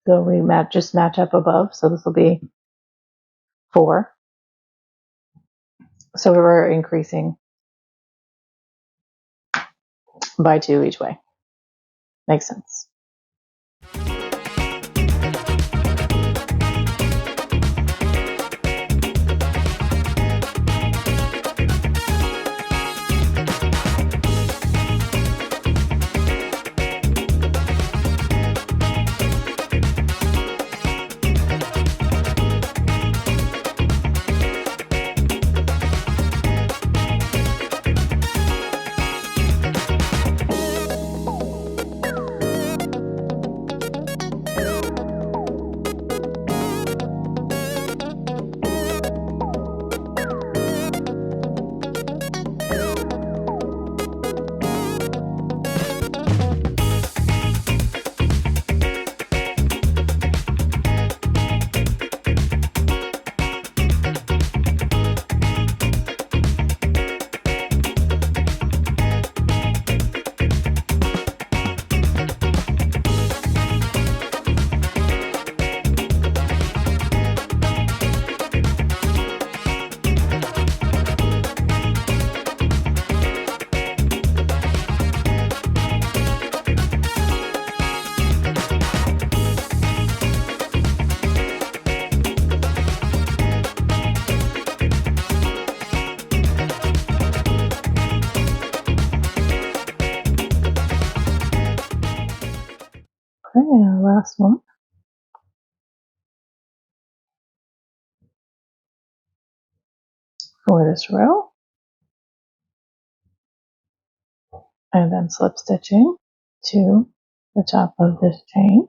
So we just match up above, so this will be 4. So we're increasing by 2 each way. Makes sense. Okay, last one. For this row. And then slip stitching to the top of this chain.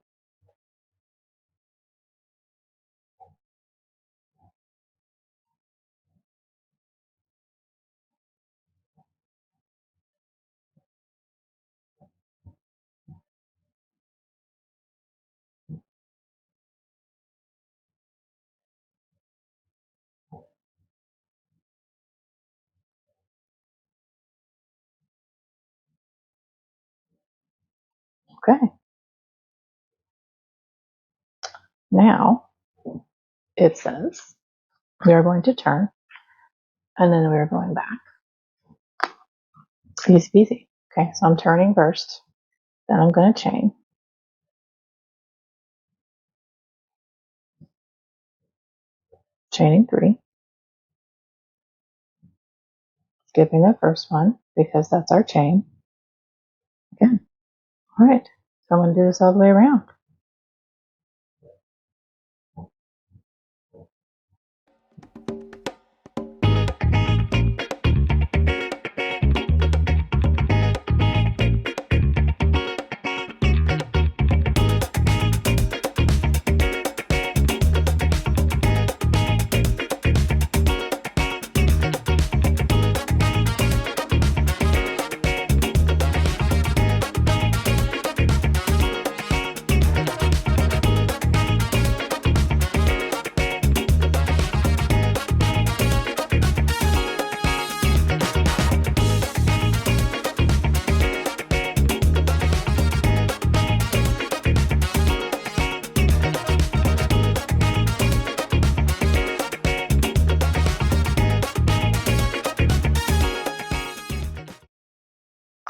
Okay. Now it says we are going to turn and then we are going back. Easy peasy. Okay, so I'm turning first, then I'm going to chain. Chaining 3. Skipping the first one because that's our chain. Again. All right, so I'm going to do this all the way around.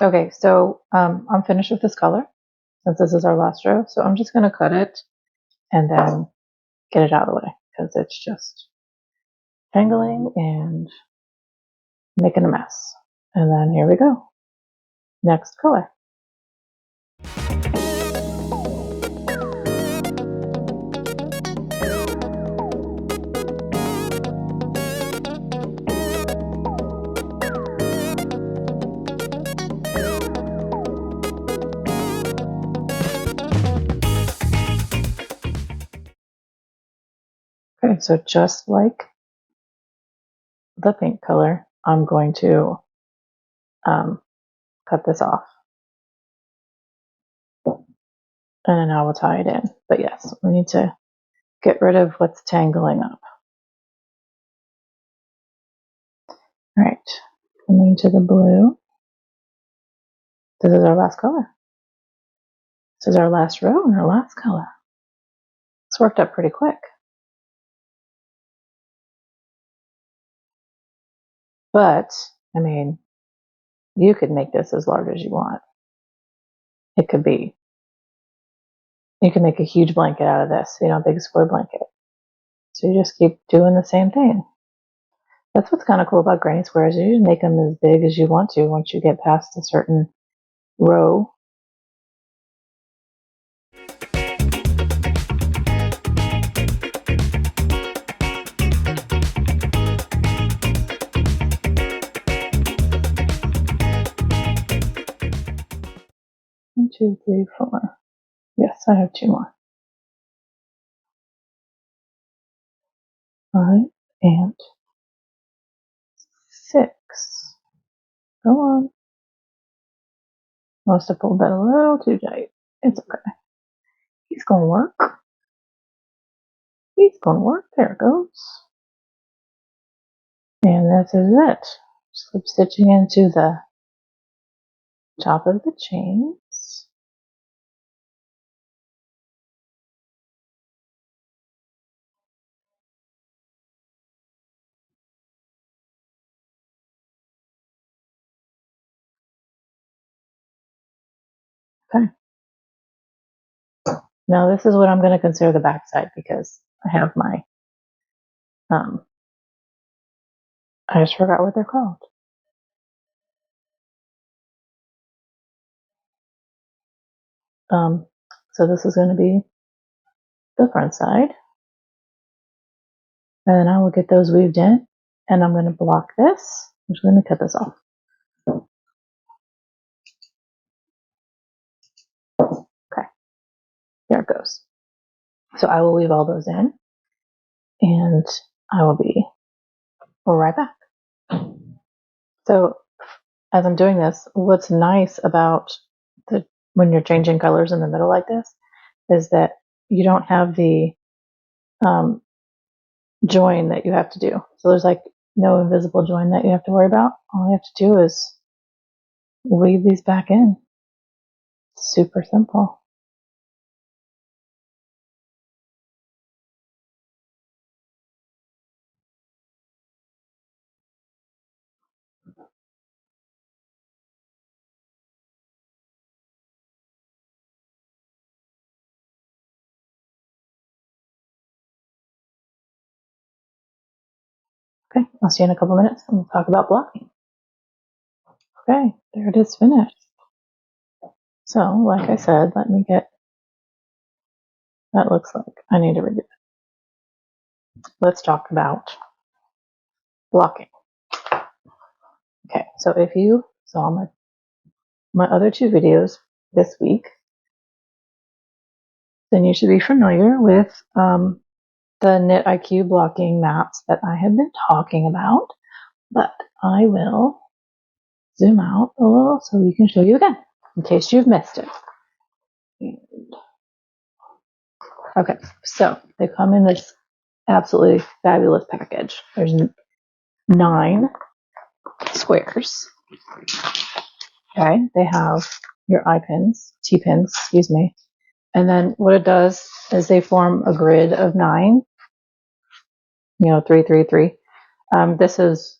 Okay, so I'm finished with this color since this is our last row. So I'm just going to cut it and then get it out of the way because it's just tangling and making a mess. And then here we go. Next color. Okay, so just like the pink color, I'm going to cut this off. And then I will tie it in. But yes, we need to get rid of what's tangling up. All right, coming to the blue. This is our last color. This is our last row and our last color. It's worked up pretty quick. But, I mean, you could make this as large as you want. It could be. You can make a huge blanket out of this, you know, a big square blanket. So you just keep doing the same thing. That's what's kind of cool about granny squares. You just make them as big as you want to once you get past a certain row. One, two, three, four. Yes, I have two more. 5 and 6. Go on. Must have pulled that a little too tight. It's okay. He's gonna work. He's gonna work. There it goes. And this is it. Slip stitching into the top of the chains. Okay. Now this is what I'm going to consider the back side because I have my, I just forgot what they're called. So this is going to be the front side. And then I will get those weaved in and I'm going to block this. Actually, let me cut this off. Okay. There it goes. So I will weave all those in and I will be right back. So as I'm doing this, what's nice about when you're changing colors in the middle like this is that you don't have the join that you have to do. So there's like no invisible join that you have to worry about. All you have to do is weave these back in. Super simple. Okay, I'll see you in a couple minutes and we'll talk about blocking. Okay, there it is finished. So, like I said, let me get, that looks like I need to redo it. Let's talk about blocking. Okay, so if you saw my other two videos this week, then you should be familiar with the Knit IQ blocking mats that I have been talking about, but I will zoom out a little so we can show you again in case you've missed it. Okay, so they come in this absolutely fabulous package. There's 9 squares. Okay, they have your eye pins, T-pins, excuse me. And then what it does is they form a grid of 9, 3, 3, 3. This is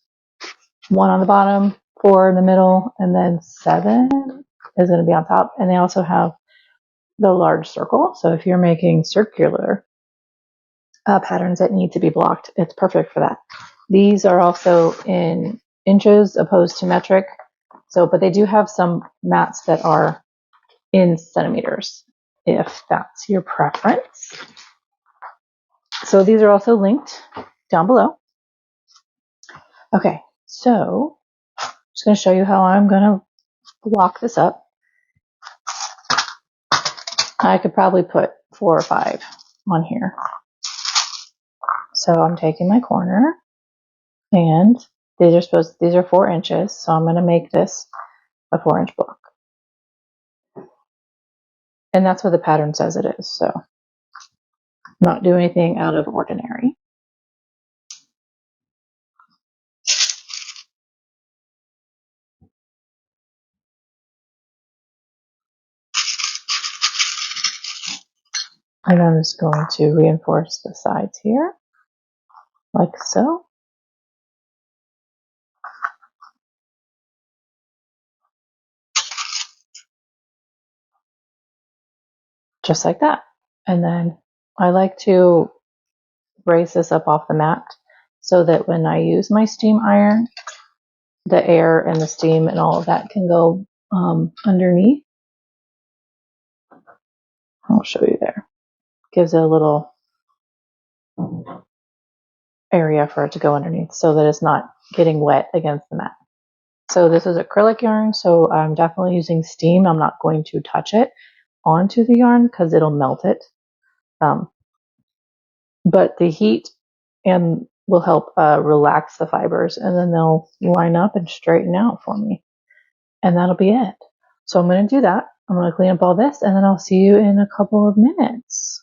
1 on the bottom, 4 in the middle, and then 7 is going to be on top. And they also have the large circle. So if you're making circular patterns that need to be blocked, it's perfect for that. These are also in inches opposed to metric. So, but they do have some mats that are in centimeters if that's your preference. So these are also linked down below. Okay, so I'm just going to show you how I'm going to block this up. I could probably put 4 or 5 on here. So I'm taking my corner and these are 4 inches. So I'm going to make this a 4-inch block. And that's what the pattern says it is. So not do anything out of ordinary. And I'm just going to reinforce the sides here, like so. Just like that. And then I like to raise this up off the mat so that when I use my steam iron, the air and the steam and all of that can go underneath. I'll show you there. Gives it a little area for it to go underneath so that it's not getting wet against the mat. So this is acrylic yarn, so I'm definitely using steam. I'm not going to touch it onto the yarn because it'll melt it. But the heat and will help relax the fibers, and then they'll line up and straighten out for me. And that'll be it. So I'm going to do that. I'm going to clean up all this, and then I'll see you in a couple of minutes.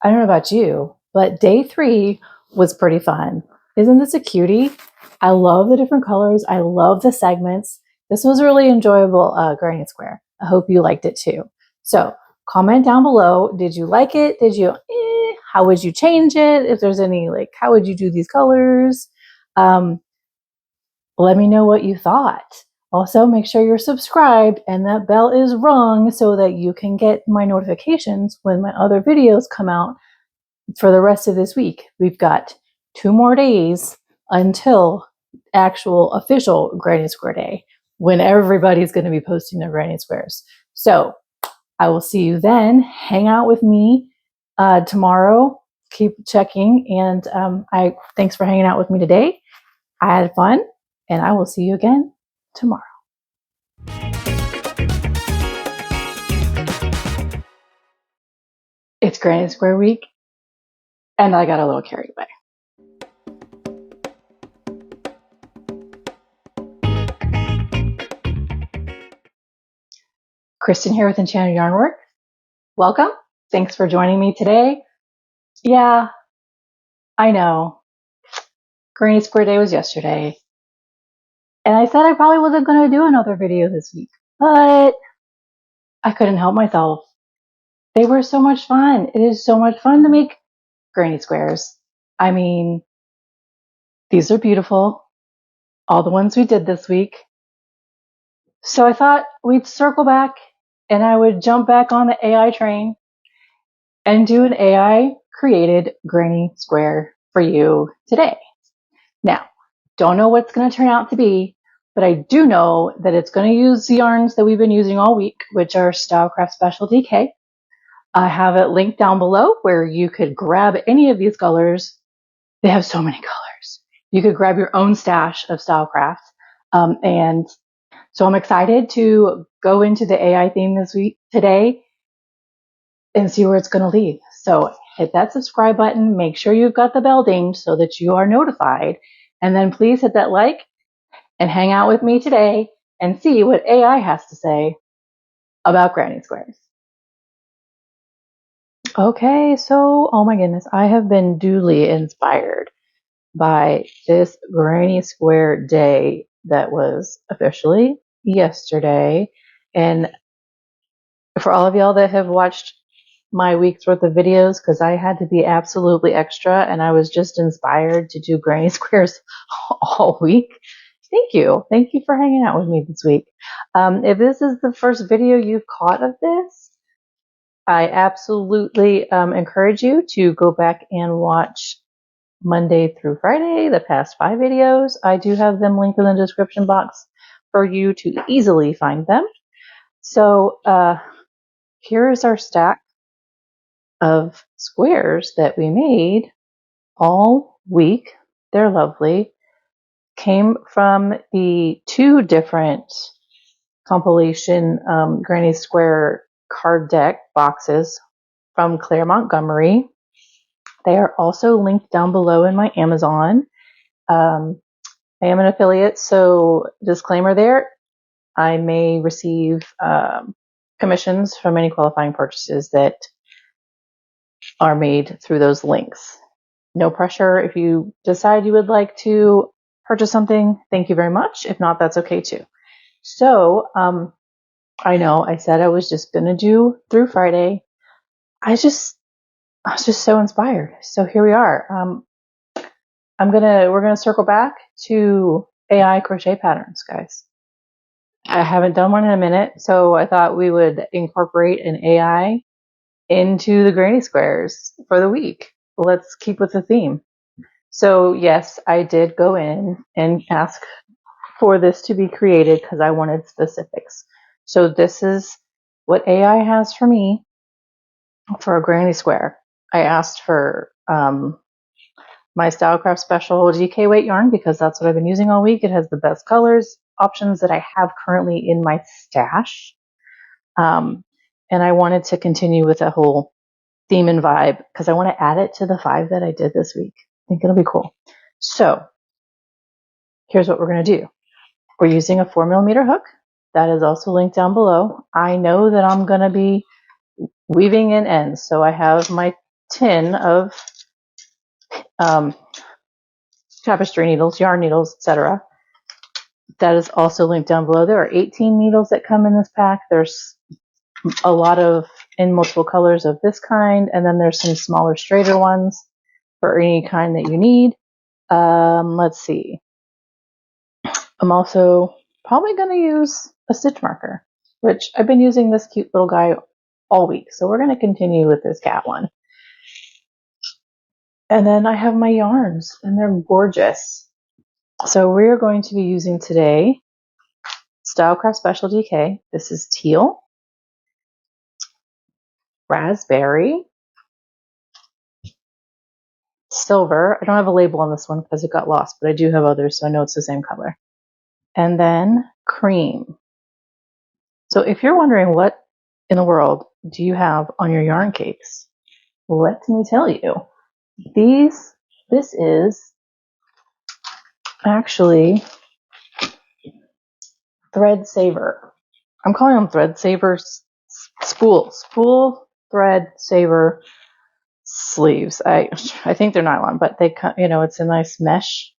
I don't know about you, but day 3 was pretty fun. Isn't this a cutie? I love the different colors. I love the segments. This was a really enjoyable granny square. I hope you liked it too. So comment down below. Did you like it? Did you, how would you change it? If there's any, like, how would you do these colors? Let me know what you thought. Also, make sure you're subscribed and that bell is rung so that you can get my notifications when my other videos come out for the rest of this week. We've got 2 more days until actual official Granny Square Day, when everybody's going to be posting their Granny Squares. So I will see you then. Hang out with me tomorrow. Keep checking. And thanks for hanging out with me today. I had fun, and I will see you again tomorrow. It's Granny Square week, and I got a little carried away. Kristen here with Enchanted Yarnwork. Welcome. Thanks for joining me today. Yeah, I know. Granny Square Day was yesterday. And I said I probably wasn't going to do another video this week, but I couldn't help myself. They were so much fun. It is so much fun to make granny squares. I mean, these are beautiful. All the ones we did this week. So I thought we'd circle back and I would jump back on the AI train and do an AI created granny square for you today. Now, don't know what's going to turn out to be, but I do know that it's going to use the yarns that we've been using all week, which are Stylecraft Specialty K. I have it linked down below where you could grab any of these colors. They have so many colors. You could grab your own stash of Stylecraft. And so I'm excited to go into the AI theme today and see where it's going to lead. So hit that subscribe button. Make sure you've got the bell dinged so that you are notified. And then please hit that like and hang out with me today and see what AI has to say about granny squares. Okay, so, oh my goodness, I have been duly inspired by this Granny Square Day that was officially yesterday. And for all of y'all that have watched my week's worth of videos, because I had to be absolutely extra and I was just inspired to do Granny Squares all week. Thank you. Thank you for hanging out with me this week. If this is the first video you've caught of this, I absolutely encourage you to go back and watch Monday through Friday, the past 5 videos. I do have them linked in the description box for you to easily find them. So here is our stack of squares that we made all week. They're lovely. Came from the 2 different compilation Granny Square card deck boxes from Claire Montgomery. They are also linked down below in my Amazon. I am an affiliate, so disclaimer there. I may receive commissions from any qualifying purchases that are made through those links. No pressure. If you decide you would like to purchase something, thank you very much. If not, that's okay too. So, I know I said I was just going to do through Friday. I was just so inspired. So here we are. We're going to circle back to AI crochet patterns, guys. I haven't done one in a minute, so I thought we would incorporate an AI into the granny squares for the week. Let's keep with the theme. So yes, I did go in and ask for this to be created because I wanted specifics. So this is what AI has for me for a granny square. I asked for my Stylecraft special DK weight yarn because that's what I've been using all week. It has the best colors options that I have currently in my stash. And I wanted to continue with a whole theme and vibe because I want to add it to the 5 that I did this week. I think it'll be cool. So here's what we're going to do. We're using a 4mm hook. That is also linked down below. I know that I'm going to be weaving in ends. So I have my tin of tapestry needles, yarn needles, etc. That is also linked down below. There are 18 needles that come in this pack. There's a lot of in multiple colors of this kind, and then there's some smaller, straighter ones for any kind that you need. Let's see. I'm also probably going to use a stitch marker, which I've been using this cute little guy all week. So we're going to continue with this cat one. And then I have my yarns, and they're gorgeous. So we're going to be using today Stylecraft Special DK. This is teal, raspberry, silver. I don't have a label on this one because it got lost, but I do have others, so I know it's the same color. And then cream. So if you're wondering what in the world do you have on your yarn cakes, let me tell you. This is actually thread saver. I'm calling them thread savers, spool thread saver sleeves. I think they're nylon, but they, it's a nice mesh.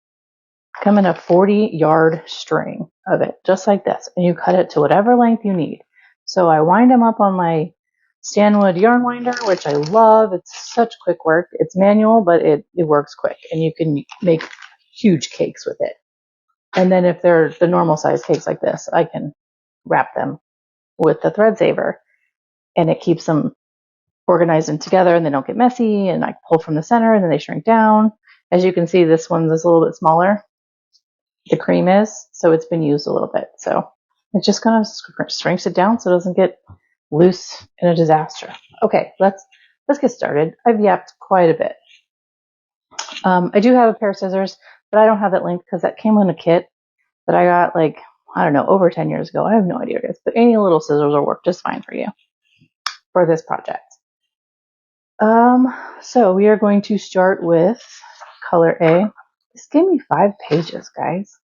Come in a 40-yard string of it, just like this, and you cut it to whatever length you need. So I wind them up on my Stanwood yarn winder, which I love. It's such quick work. It's manual, but it works quick, and you can make huge cakes with it. And then if they're the normal size cakes like this, I can wrap them with the thread saver, and it keeps them organized and together, and they don't get messy, and I pull from the center and then they shrink down. As you can see, this one's a little bit smaller. The cream is, so it's been used a little bit. So it just kind of shrinks it down so it doesn't get loose in a disaster. Okay, let's get started. I've yapped quite a bit. I do have a pair of scissors, but I don't have that length because that came in a kit that I got over 10 years ago. I have no idea what it is, but any little scissors will work just fine for you for this project. So we are going to start with color A. This gave me 5 pages, guys.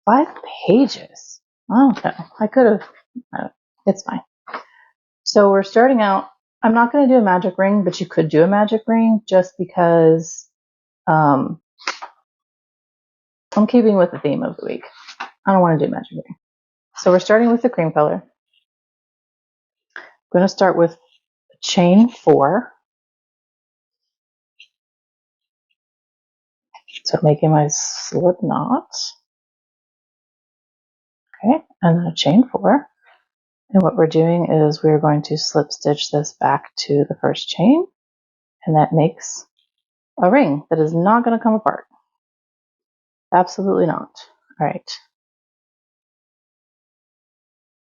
5 pages. Oh no, I could have. It's fine. So we're starting out. I'm not going to do a magic ring, but you could do a magic ring just because I'm keeping with the theme of the week. I don't want to do a magic ring. So we're starting with the cream color. I'm going to start with chain 4. So making my slip knot. Okay, and then a chain 4. And what we're doing is we're going to slip stitch this back to the first chain, and that makes a ring that is not going to come apart. Absolutely not. All right.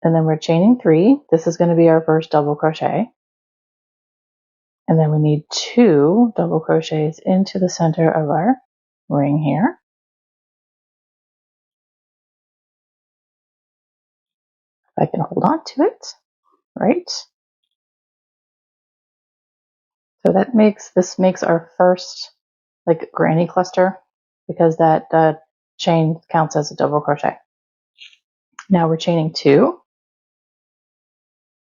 And then we're chaining 3. This is going to be our first double crochet. And then we need 2 double crochets into the center of our ring here. If I can hold on to it, right? So this makes our first granny cluster because that chain counts as a double crochet. Now we're chaining 2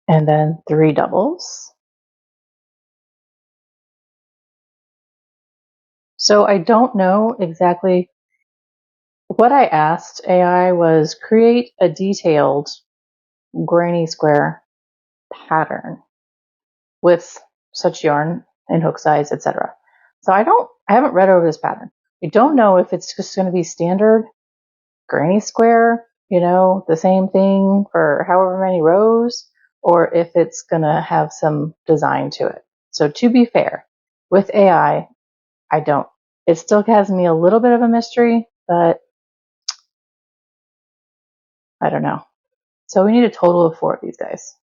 and then 3 doubles. So I don't know exactly what I asked AI was create a detailed granny square pattern with such yarn and hook size, etc. So I haven't read over this pattern. I don't know if it's just going to be standard granny square, the same thing for however many rows, or if it's going to have some design to it. So to be fair, with AI, it still has me a little bit of a mystery, but I don't know. So we need a total of 4 of these guys.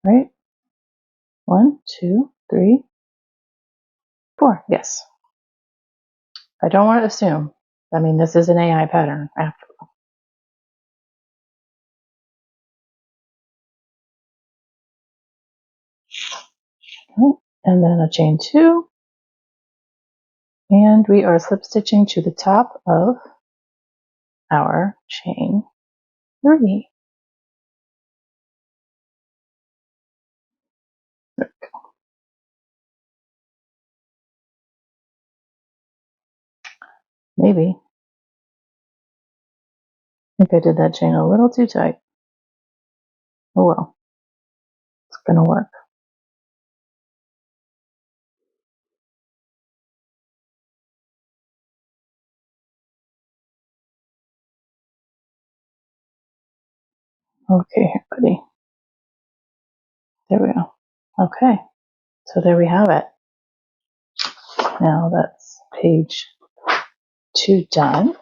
Right? 1, 2, 3, 4. Yes. I don't want to assume. I mean, this is an AI pattern after all. And then a chain 2. And we are slip stitching to the top of our chain 3. Maybe. I think I did that chain a little too tight. Oh well. It's gonna work. Okay, buddy. There we go. Okay. So there we have it. Now that's page 2 done.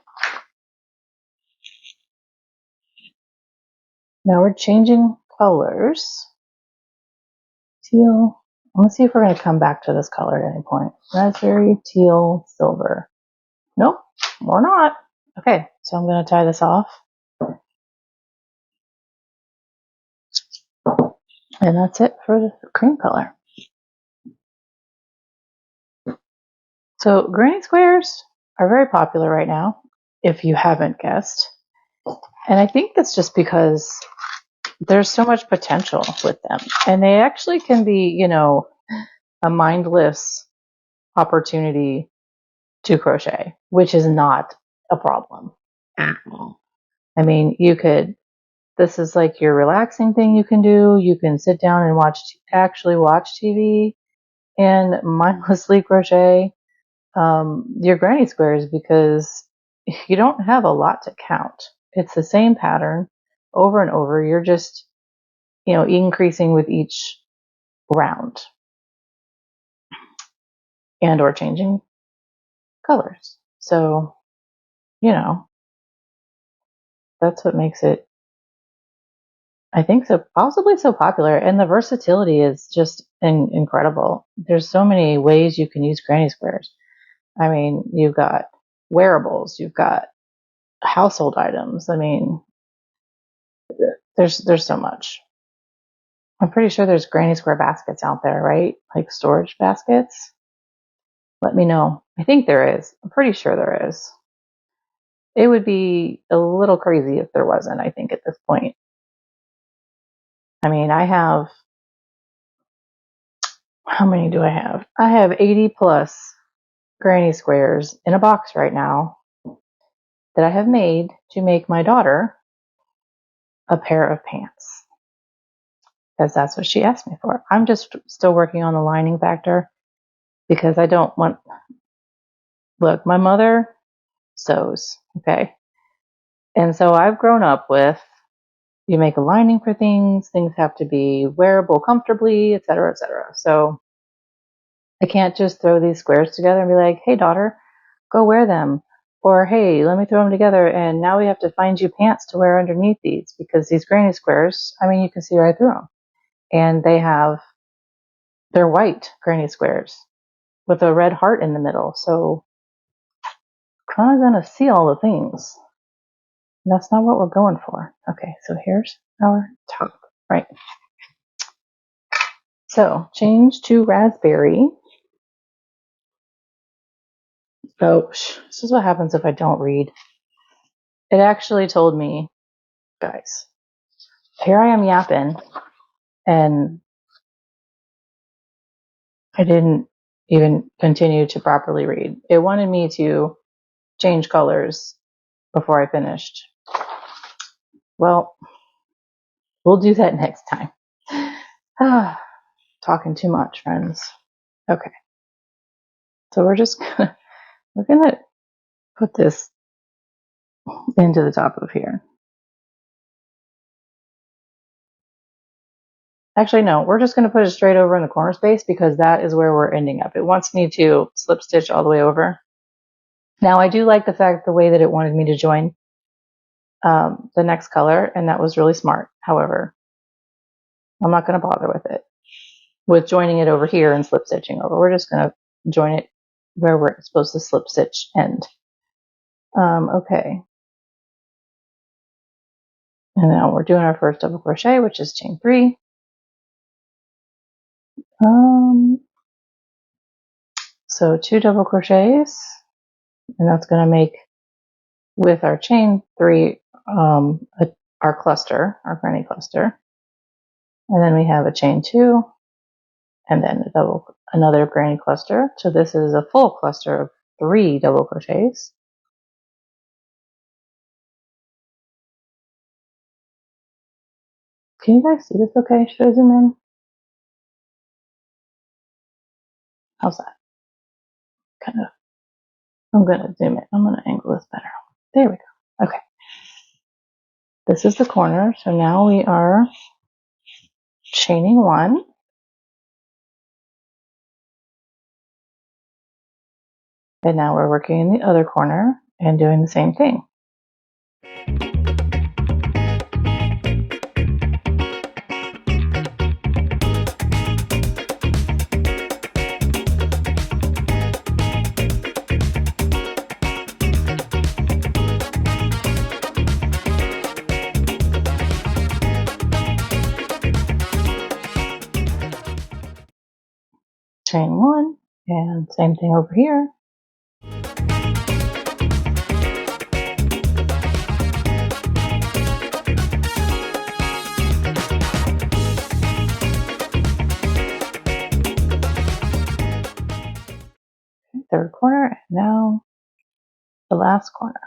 Now we're changing colors. Teal. Let's see if we're going to come back to this color at any point. Raspberry, teal, silver. Nope, we're not. Okay, so I'm going to tie this off. And that's it for the cream color. So granny squares are very popular right now, if you haven't guessed. And I think that's just because there's so much potential with them. And they actually can be, a mindless opportunity to crochet, which is not a problem at all. I mean, this is like your relaxing thing you can do. You can sit down and actually watch TV and mindlessly crochet your granny squares because you don't have a lot to count. It's the same pattern over and over. You're just, increasing with each round and or changing colors. So, that's what makes it, I think, so possibly so popular. And the versatility is just incredible. There's so many ways you can use granny squares. I mean, you've got wearables, you've got household items. I mean, there's so much. I'm pretty sure there's granny square baskets out there, right? Like storage baskets. Let me know. I think there is. I'm pretty sure there is. It would be a little crazy if there wasn't, I think, at this point. I mean, how many do I have? I have 80 plus granny squares in a box right now that I have made to make my daughter a pair of pants. Because that's what she asked me for. I'm just still working on the lining factor because I don't want, look, my mother sews, okay? And so I've grown up with, you make a lining for things have to be wearable comfortably, etc., etc. So I can't just throw these squares together and be like, hey, daughter, go wear them. Or, hey, let me throw them together, and now we have to find you pants to wear underneath these, because these granny squares, I mean, you can see right through them. And they're white granny squares with a red heart in the middle. So kind of going to see all the things. And that's not what we're going for. Okay, so here's our top, right? So change to raspberry. So this is what happens if I don't read. It actually told me, guys, here I am yapping, and I didn't even continue to properly read. It wanted me to change colors before I finished. Well, we'll do that next time. Talking too much, friends. Okay. So we're gonna put this into the top of here. Actually, no, we're just going to put it straight over in the corner space because that is where we're ending up. It wants me to slip stitch all the way over. Now, I do like the way that it wanted me to join the next color, and that was really smart. However, I'm not going to bother with joining it over here and slip stitching over. We're just going to join it where we're supposed to slip stitch end. Okay. And now we're doing our first double crochet, which is chain 3. So 2 double crochets, and that's going to make, with our chain 3, our cluster, our granny cluster. And then we have a chain 2, and then another granny cluster. So this is a full cluster of 3 double crochets. Can you guys see this okay? Should I zoom in? How's that? Kind of. I'm going to zoom in. I'm going to angle this better. There we go. Okay. This is the corner. So now we are chaining 1. And now we're working in the other corner and doing the same thing. Chain 1, and same thing over here. Third corner, and now the last corner.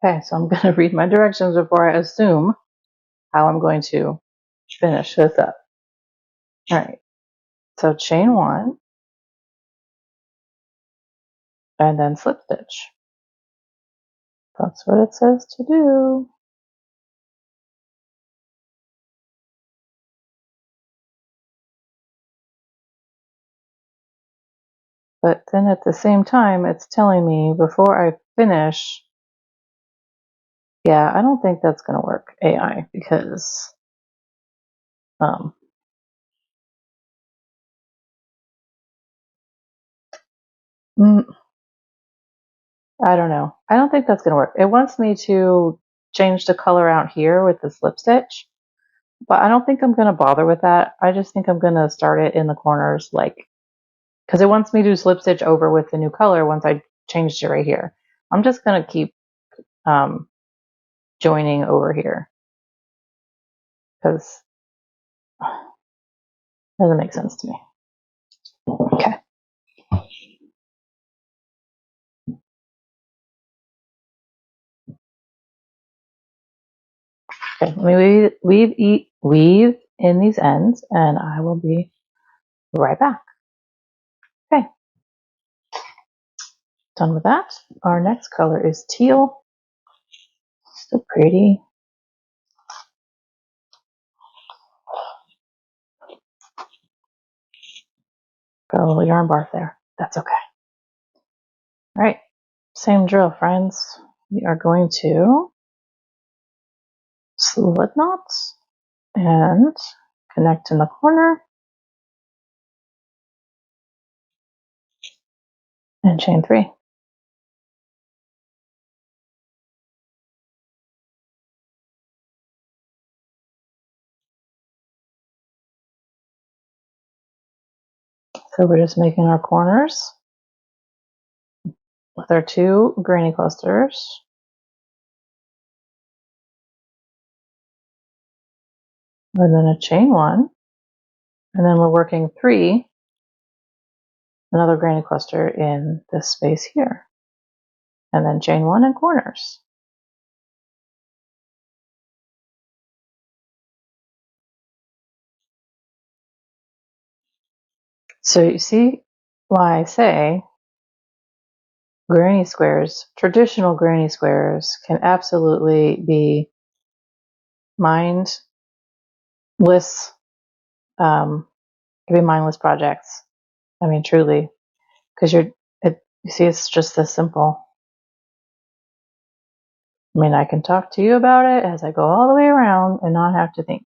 Okay, so I'm going to read my directions before I assume how I'm going to finish this up. All right, so chain 1, and then slip stitch. That's what it says to do. But then at the same time, it's telling me before I finish, yeah, I don't think that's going to work, AI, because I don't know. I don't think that's going to work. It wants me to change the color out here with the slip stitch, but I don't think I'm going to bother with that. I just think I'm going to start it in the corners, because it wants me to slip stitch over with the new color once I changed it right here. I'm just going to keep joining over here because it doesn't make sense to me. Okay. Okay, let me weave in these ends, and I will be right back. Okay. Done with that. Our next color is teal. So pretty. Got a little yarn barf there. That's okay. All right. Same drill, friends. We are going to slip knots and connect in the corner and chain 3. So we're just making our corners with our 2 granny clusters. And then a chain 1. And then we're working 3, another granny cluster in this space here. And then chain 1 and corners. So you see why I say granny squares, traditional granny squares, can absolutely be mindless, can be mindless projects. I mean, truly, because you see, it's just this simple. I mean, I can talk to you about it as I go all the way around and not have to think.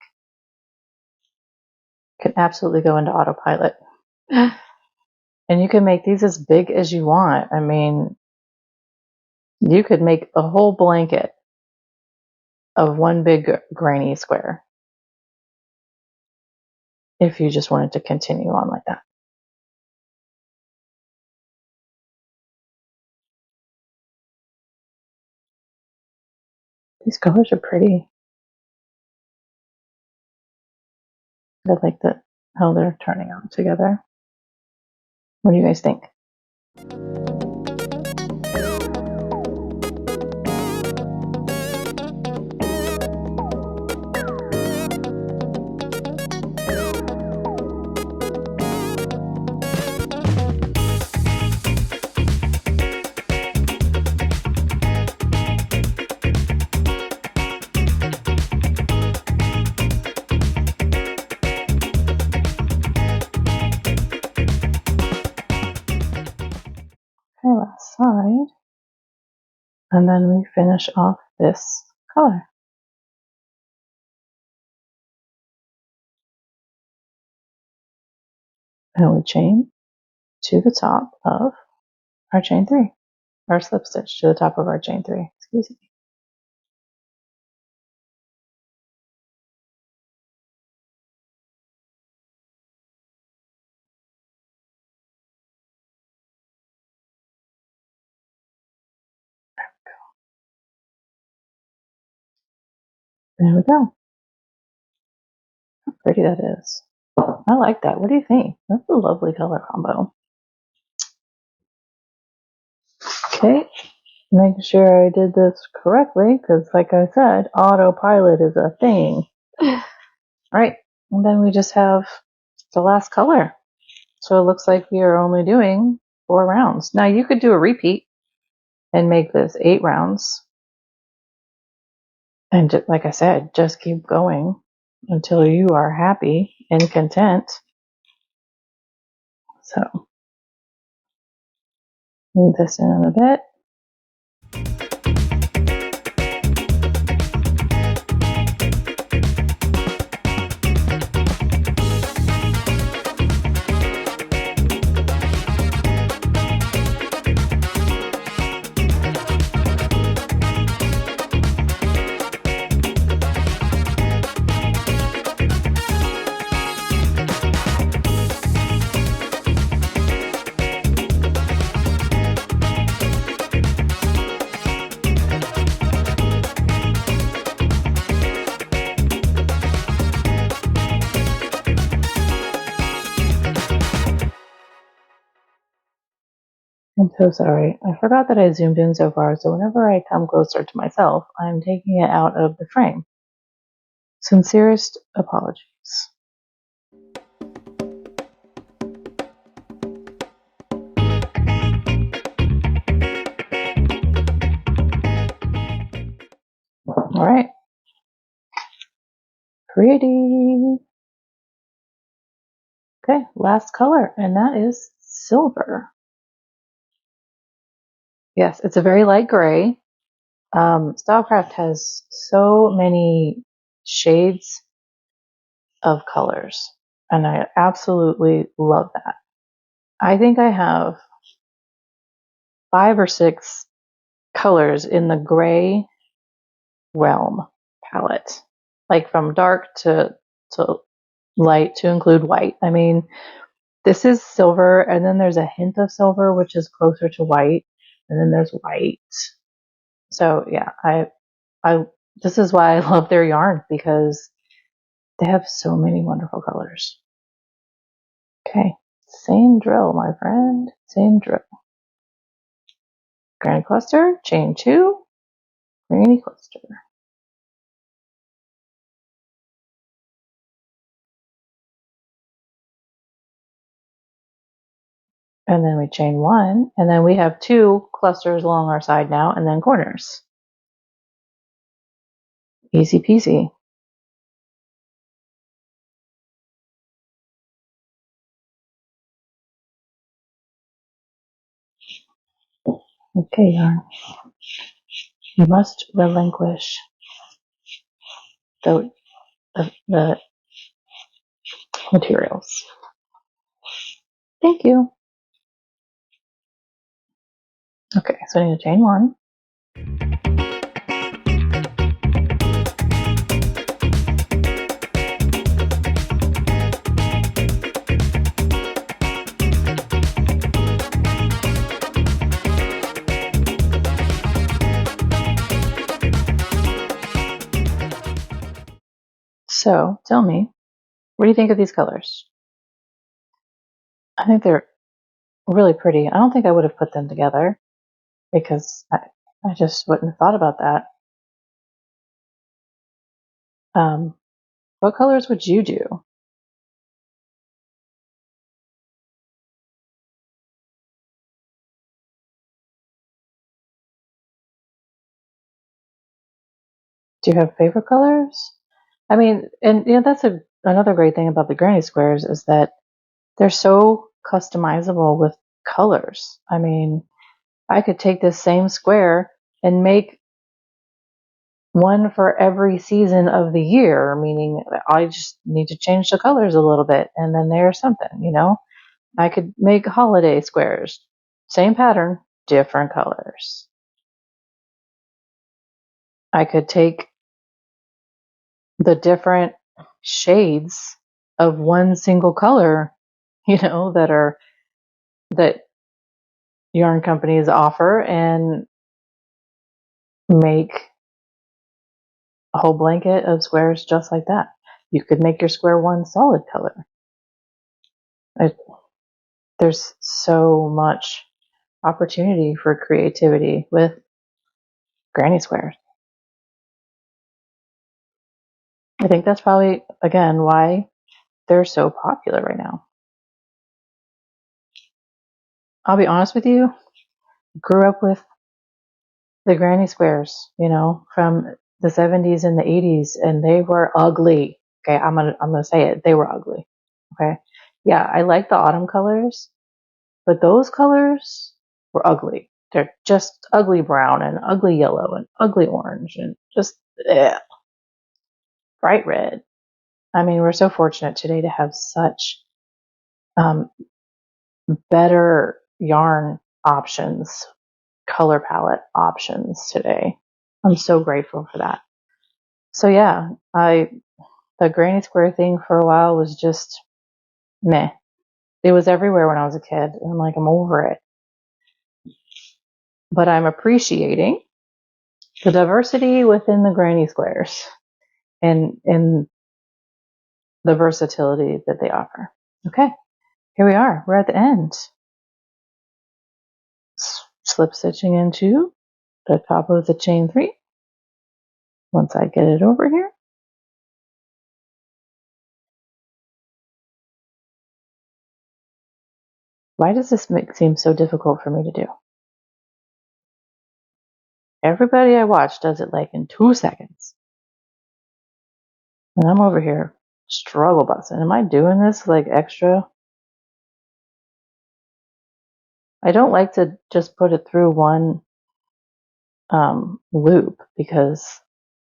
Can absolutely go into autopilot. And you can make these as big as you want. I mean, you could make a whole blanket of one big granny square if you just wanted to continue on like that. These colors are pretty. I like how they're turning out together. What do you guys think? Okay, last side. And then we finish off this color. And we chain to the top of our chain 3, or slip stitch to the top of our chain 3, excuse me. There we go. How pretty that is. I like that. What do you think? That's a lovely color combo. Okay, make sure I did this correctly, because like I said, autopilot is a thing. All right, and then we just have the last color. So it looks like we are only doing 4 rounds. Now you could do a repeat and make this 8 rounds. And like I said, just keep going until you are happy and content. So, move this in a bit. I'm so sorry. I forgot that I zoomed in so far, so whenever I come closer to myself, I'm taking it out of the frame. Sincerest apologies. All right. Pretty. Okay, last color, and that is silver. Yes, it's a very light gray. Stylecraft has so many shades of colors, and I absolutely love that. I think I have 5 or 6 colors in the gray realm palette, like from dark to light to include white. I mean, This is silver, and then there's a hint of silver, which is closer to white, and then there's white. So yeah, I this is why I love their yarn, because they have so many wonderful colors. Okay, same drill, my friend, same drill. Granny cluster, chain 2, granny cluster. And then we chain 1, and then we have 2 clusters along our side now, and then corners. Easy peasy. Okay, yarn. You must relinquish the materials. Thank you. Okay, so I need to chain 1. So tell me, what do you think of these colors? I think they're really pretty. I don't think I would have put them together, because I just wouldn't have thought about that. What colors would you do? Do you have favorite colors? I mean, and that's another great thing about the granny squares, is that they're so customizable with colors. I mean, I could take this same square and make one for every season of the year, meaning I just need to change the colors a little bit, and then there's something, I could make holiday squares, same pattern, different colors. I could take the different shades of one single color, that yarn companies offer, and make a whole blanket of squares just like that. You could make your square one solid color. There's so much opportunity for creativity with granny squares. I think that's probably, again, why they're so popular right now. I'll be honest with you, grew up with the granny squares, from the 70s and the 80s, and they were ugly. Okay, I'm gonna say it. They were ugly. Okay. Yeah, I like the autumn colors, but those colors were ugly. They're just ugly brown and ugly yellow and ugly orange and just bright red. I mean, we're so fortunate today to have such better yarn options, color palette options today. I'm so grateful for that. So yeah, the granny square thing for a while was just meh. It was everywhere when I was a kid, and I'm over it. But I'm appreciating the diversity within the granny squares, and the versatility that they offer. Okay, here we are. We're at the end. Slip stitching into the top of the chain 3. Once I get it over here. Why does this seem so difficult for me to do? Everybody I watch does it in 2 seconds. And I'm over here struggle busting. Am I doing this extra? I don't like to just put it through one loop, because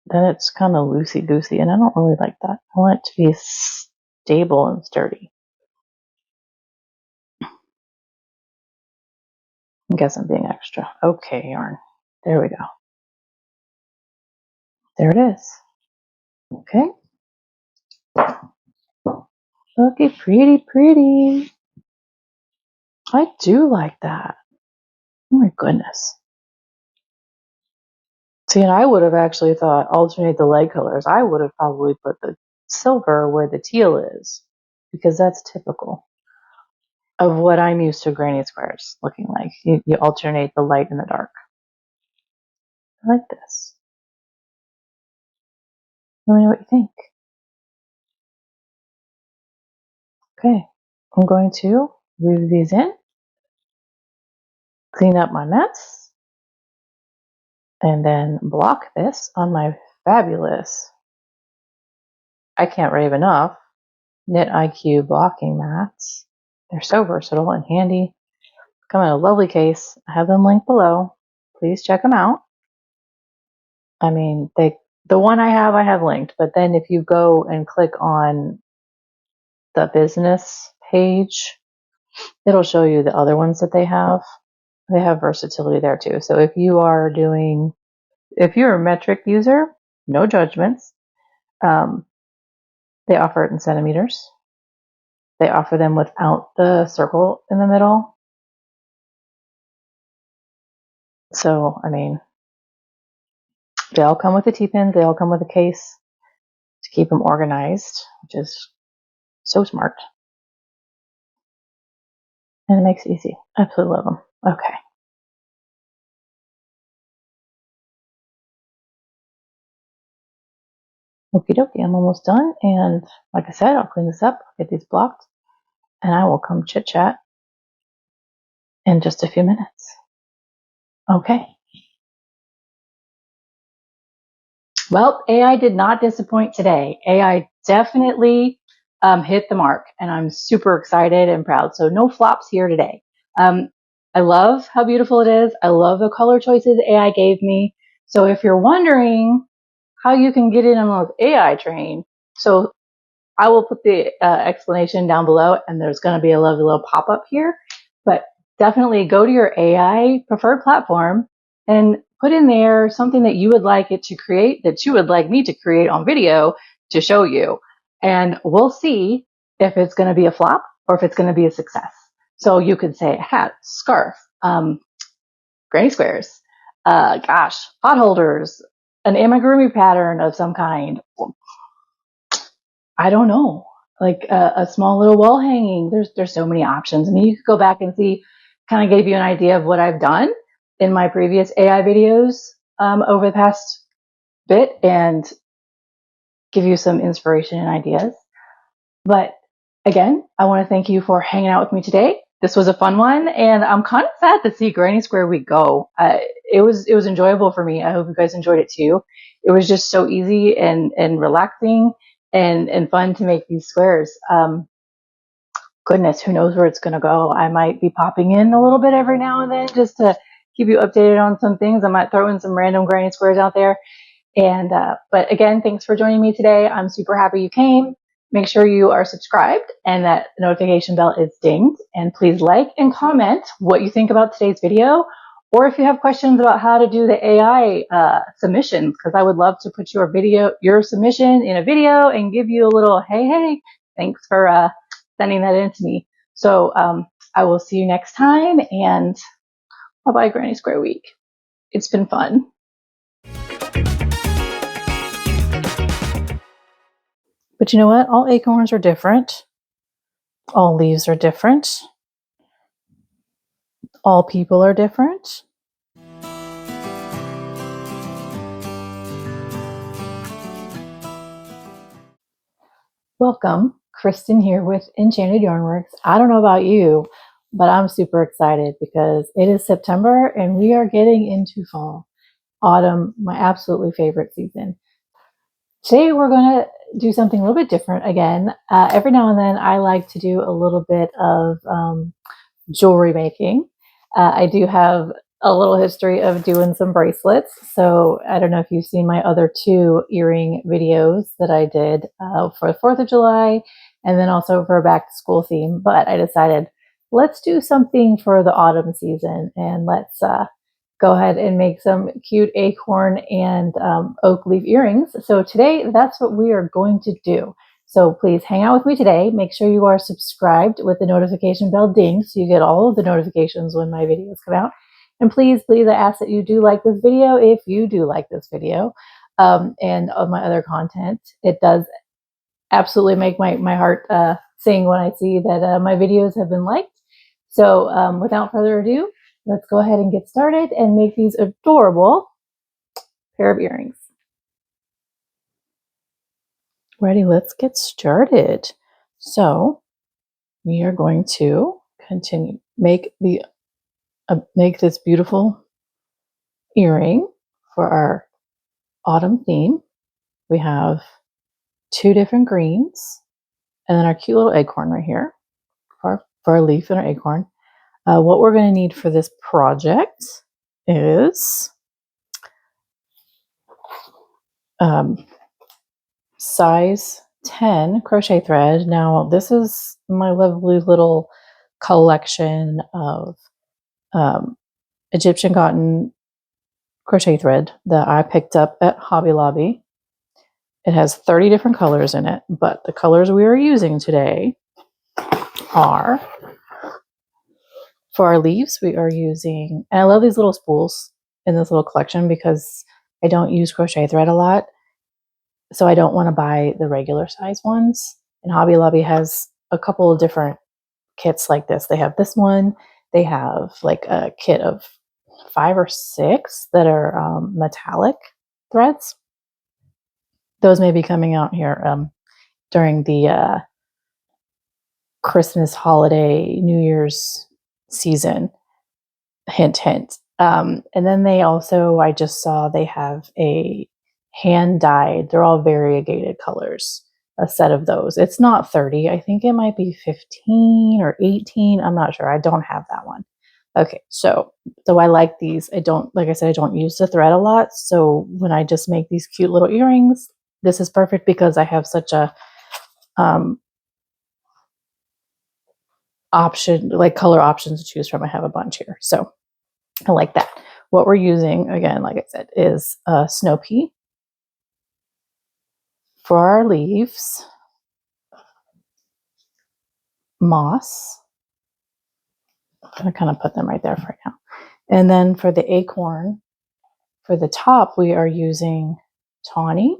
then it's kind of loosey-goosey, and I don't really like that. I want it to be stable and sturdy. I guess I'm being extra. Okay, yarn. There we go. There it is. Okay. Looky pretty, pretty. I do like that. Oh my goodness. See, and I would have actually thought alternate the light colors. I would have probably put the silver where the teal is, because that's typical of what I'm used to granny squares looking like. You alternate the light and the dark. I like this. Let me know what you think. Okay, I'm going to weave these in, clean up my mess, and then block this on my fabulous, I can't rave enough, Knit IQ blocking mats. They're so versatile and handy. Come in a lovely case. I have them linked below. Please check them out. I mean, the one I have linked, but then if you go and click on the business page, it'll show you the other ones that they have. They have versatility there too. So if you're a metric user, no judgments. They offer it in centimeters. They offer them without the circle in the middle. So, I mean, they all come with a T-pin. They all come with a case to keep them organized, which is so smart. And it makes it easy. I absolutely love them. Okay. Okie dokie, I'm almost done. And like I said, I'll clean this up, get these blocked, and I will come chit chat in just a few minutes. Okay. Well, AI did not disappoint today. AI definitely hit the mark, and I'm super excited and proud. So no flops here today. I love how beautiful it is. I love the color choices AI gave me. So if you're wondering how you can get in on the AI train, so I will put the explanation down below, and there's going to be a lovely little pop-up here. But definitely go to your AI preferred platform and put in there something that you would like it to create, that you would like me to create on video to show you. And we'll see if it's going to be a flop or if it's going to be a success. So you could say hat, scarf, granny squares, pot holders, an amigurumi pattern of some kind. I don't know, like a small little wall hanging. There's so many options. I mean, you could go back and see, kind of gave you an idea of what I've done in my previous AI videos over the past bit and give you some inspiration and ideas. But again, I want to thank you for hanging out with me today. This was a fun one, and I'm kind of sad to see Granny Square Week go. It was enjoyable for me. I hope you guys enjoyed it too. It was just so easy and relaxing and fun to make these squares. Goodness, who knows where it's going to go. I might be popping in a little bit every now and then just to keep you updated on some things. I might throw in some random Granny Squares out there. And but again, thanks for joining me today. I'm super happy you came. Make sure you are subscribed and that notification bell is dinged. And please like and comment what you think about today's video, or if you have questions about how to do the AI submissions, because I would love to put your submission in a video and give you a little, hey, thanks for sending that in to me. So I will see you next time, and bye-bye Granny Square Week. It's been fun. But you know what? All acorns are different. All leaves are different. All people are different. Welcome, Kristen here with Enchanted Yarnworks. I don't know about you, but I'm super excited because it is September and we are getting into fall. Autumn, my absolutely favorite season. Today we're going to do something a little bit different again. Every now and then I like to do a little bit of jewelry making. I do have a little history of doing some bracelets. So I don't know if you've seen my other 2 earring videos that I did for the 4th of July and then also for a back to school theme. But I decided let's do something for the autumn season, and let's go ahead and make some cute acorn and oak leaf earrings. So today that's what we are going to do. So please hang out with me today. Make sure you are subscribed with the notification bell ding so you get all of the notifications when my videos come out. And please, I ask that you do like this video if you do like this video and of my other content. It does absolutely make my heart sing when I see that my videos have been liked. So without further ado, let's go ahead and get started and make these adorable pair of earrings. Ready, let's get started. So we are going to continue make this beautiful earring for our autumn theme. We have 2 different greens and then our cute little acorn right here for our leaf and our acorn. What we're going to need for this project is size 10 crochet thread. Now this is my lovely little collection of Egyptian cotton crochet thread that I picked up at Hobby Lobby. It has 30 different colors in it, but the colors we are using today are, for our leaves, we are using, and I love these little spools in this little collection because I don't use crochet thread a lot. So I don't want to buy the regular size ones. And Hobby Lobby has a couple of different kits like this. They have this one. They have like a kit of 5 or 6 that are metallic threads. Those may be coming out here during the Christmas holiday, New Year's season. Hint, hint. And then they also, I just saw they have a hand dyed, they're all variegated colors, a set of those. It's not 30. I think it might be 15 or 18. I'm not sure. I don't have that one. Okay, so I like these. Like I said, I don't use the thread a lot. So when I just make these cute little earrings, this is perfect because I have such a option, like color options to choose from. I have a bunch here. So I like that. What we're using, again, like I said, is snow pea for our leaves, moss. I'm going to kind of put them right there for now. And then for the acorn, for the top, we are using tawny.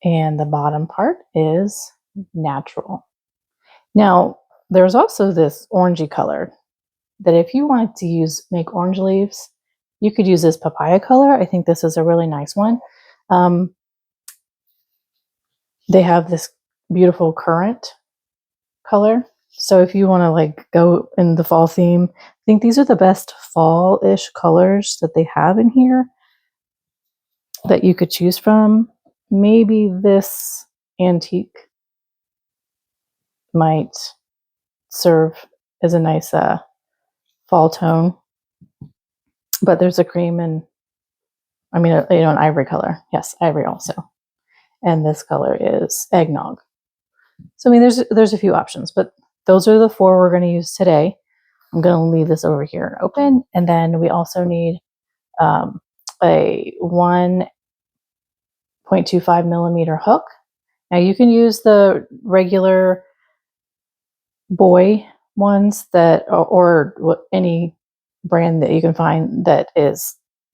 And the bottom part is natural. Now, there's also this orangey color that if you wanted to make orange leaves, you could use this papaya color. I think this is a really nice one. They have this beautiful currant color. So if you want to like go in the fall theme, I think these are the best fall-ish colors that they have in here that you could choose from. Maybe this antique might serve as a nice fall tone. But there's a cream and, an ivory color. Yes, ivory also. And this color is eggnog. So, there's a few options, but those are the 4 we're going to use today. I'm going to leave this over here open. And then we also need a 1.25 millimeter hook. Now you can use the regular boy ones or any brand that you can find that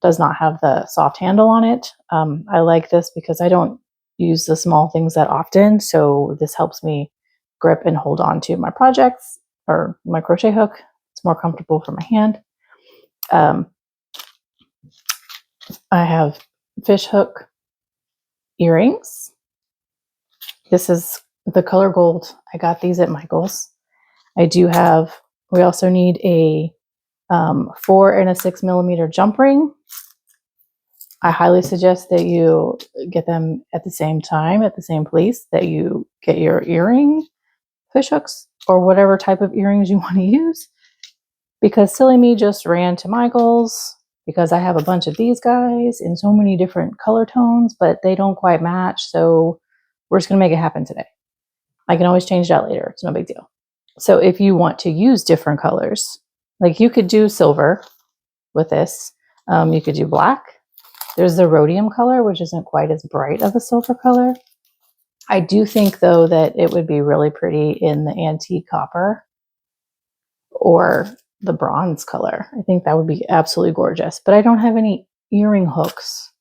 does not have the soft handle on it. I like this because I don't use the small things that often, so this helps me grip and hold on to my projects or my crochet hook. It's more comfortable for my hand. I have fish hook earrings. This is the color gold. I got these at Michael's. We also need a 4 and a 6 millimeter jump ring. I highly suggest that you get them at the same time, at the same place that you get your earring fish hooks or whatever type of earrings you want to use. Because silly me just ran to Michael's because I have a bunch of these guys in so many different color tones, but they don't quite match. So we're just going to make it happen today. I can always change that later. It's no big deal. So if you want to use different colors, like you could do silver with this. You could do black. There's the rhodium color, which isn't quite as bright of a silver color. I do think, though, that it would be really pretty in the antique copper or the bronze color. I think that would be absolutely gorgeous. But I don't have any earring hooks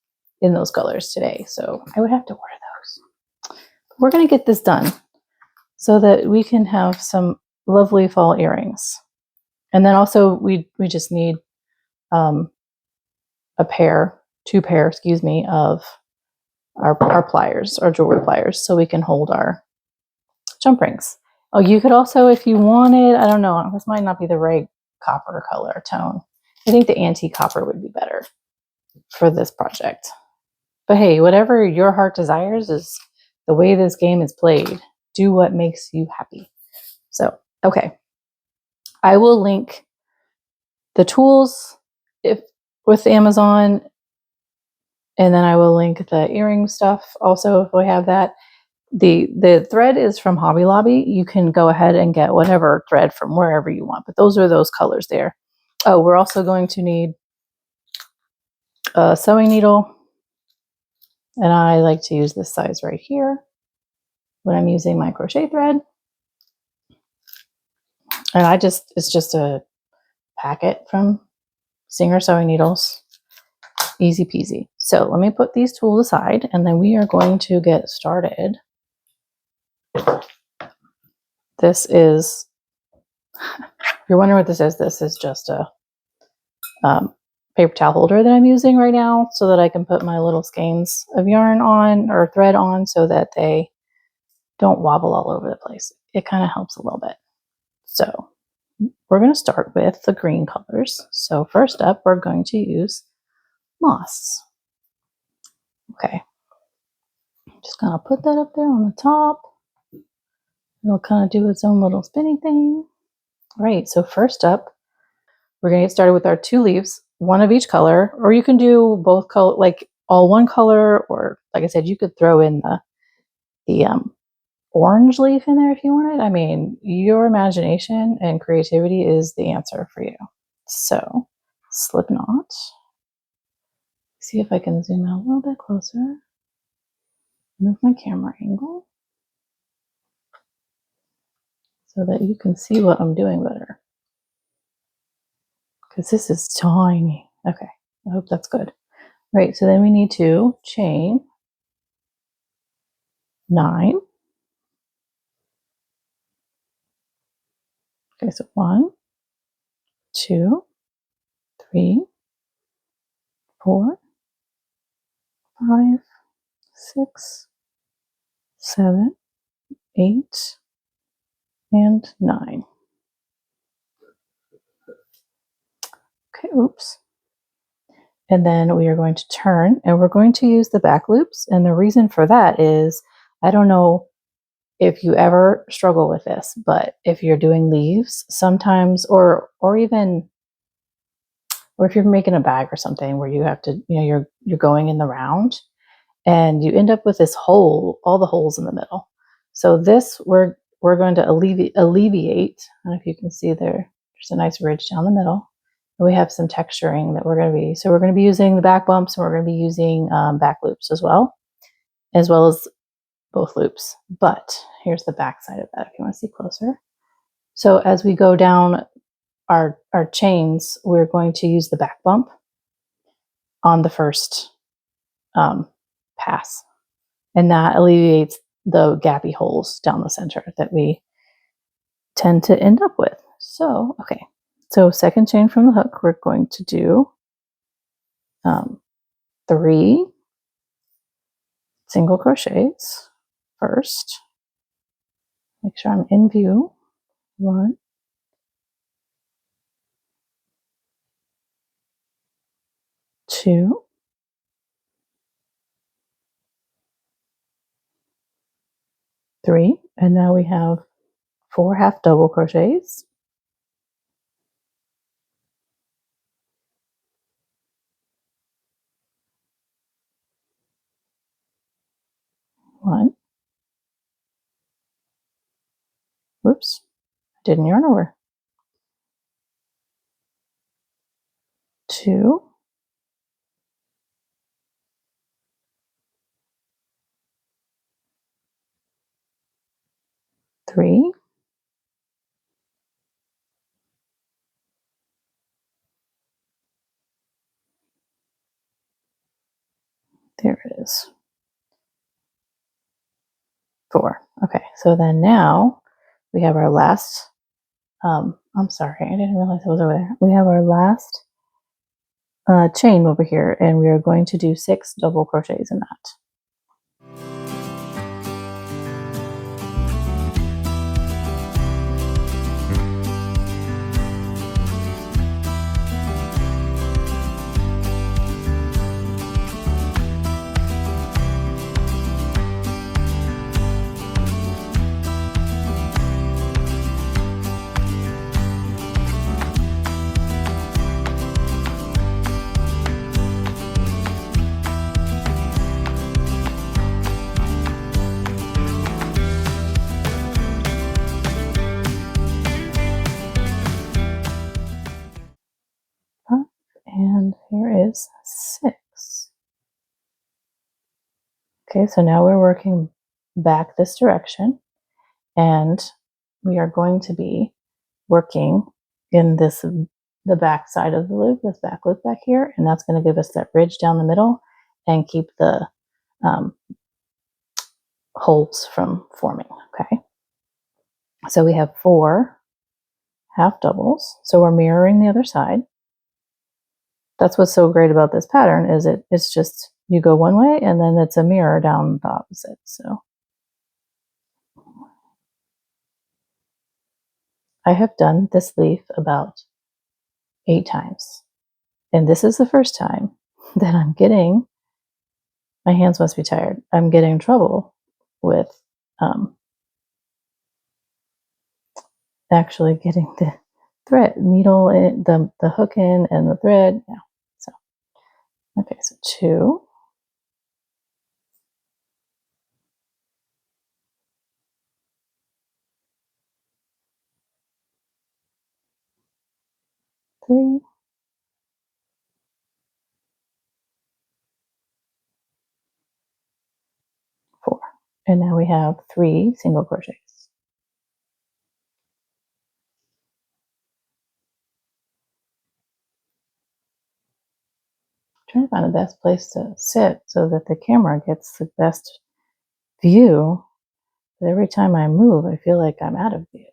in those colors today, so I would have to order those. We're going to get this done so that we can have some lovely fall earrings. And then also we just need two pair, excuse me, of our pliers, our jewelry pliers, so we can hold our jump rings. Oh, you could also, if you wanted, I don't know, this might not be the right copper color tone. I think the antique copper would be better for this project. But hey, whatever your heart desires is the way this game is played. Do what makes you happy. So, okay. I will link the tools with Amazon, and then I will link the earring stuff also if we have that. The thread is from Hobby Lobby. You can go ahead and get whatever thread from wherever you want, but those are those colors there. Oh, we're also going to need a sewing needle, and I like to use this size right here when I'm using my crochet thread. And it's just a packet from Singer Sewing Needles. Easy peasy. So let me put these tools aside, and then we are going to get started. This is, if you're wondering what this is just a paper towel holder that I'm using right now so that I can put my little skeins of yarn on or thread on so that they don't wobble all over the place. It kind of helps a little bit. So we're going to start with the green colors. So first up, we're going to use moss. Okay. I'm just going to put that up there on the top. It'll kind of do its own little spinning thing. All right, so first up, we're going to get started with our 2 leaves, one of each color, or you can do both color, like all one color, or like I said, you could throw in the orange leaf in there if you wanted. I mean, your imagination and creativity is the answer for you. So, slip knot. See if I can zoom out a little bit closer. Move my camera angle so that you can see what I'm doing better. Because this is tiny. Okay, I hope that's good. All right, so then we need to chain 9. Okay, so 1, 2, 3, 4, 5, 6, 7, 8, and 9. Okay, oops. And then we are going to turn, and we're going to use the back loops. And the reason for that is, I don't know if you ever struggle with this, but if you're doing leaves sometimes, or if you're making a bag or something where you have to, you're going in the round and you end up with this hole, all the holes in the middle. So this, we're going to alleviate, I don't know if you can see there's a nice ridge down the middle. And we have some texturing that we're going to be, so we're going to be using the back bumps, and we're going to be using back loops as well as both loops. But here's the back side of that if you want to see closer. So as we go down our chains, we're going to use the back bump on the first pass, and that alleviates the gappy holes down the center that we tend to end up with. So, okay, so second chain from the hook, we're going to do 3 single crochets first. Make sure I'm in view. 1, 2, 3, and now we have 4 half double crochets. 1, whoops, I didn't yarn over. 2, 3, there it is, 4. Okay, so then now we have our last, I'm sorry, I didn't realize it was over there. We have our last chain over here, and we are going to do 6 double crochets in that. And here is 6. Okay, so now we're working back this direction, and we are going to be working in this, the back side of the loop, this back loop back here, and that's going to give us that ridge down the middle and keep the holes from forming. Okay, so we have 4 half doubles, so we're mirroring the other side. That's what's so great about this pattern, is it's just, you go one way and then it's a mirror down the opposite. So I have done this leaf about 8 times, and this is the first time that I'm getting, my hands must be tired, I'm getting trouble with actually getting the thread needle in, the hook in and the thread. Yeah. So okay, so 2, 3, 4, and now we have 3 single crochets. Trying to find the best place to sit so that the camera gets the best view. But every time I move, I feel like I'm out of view.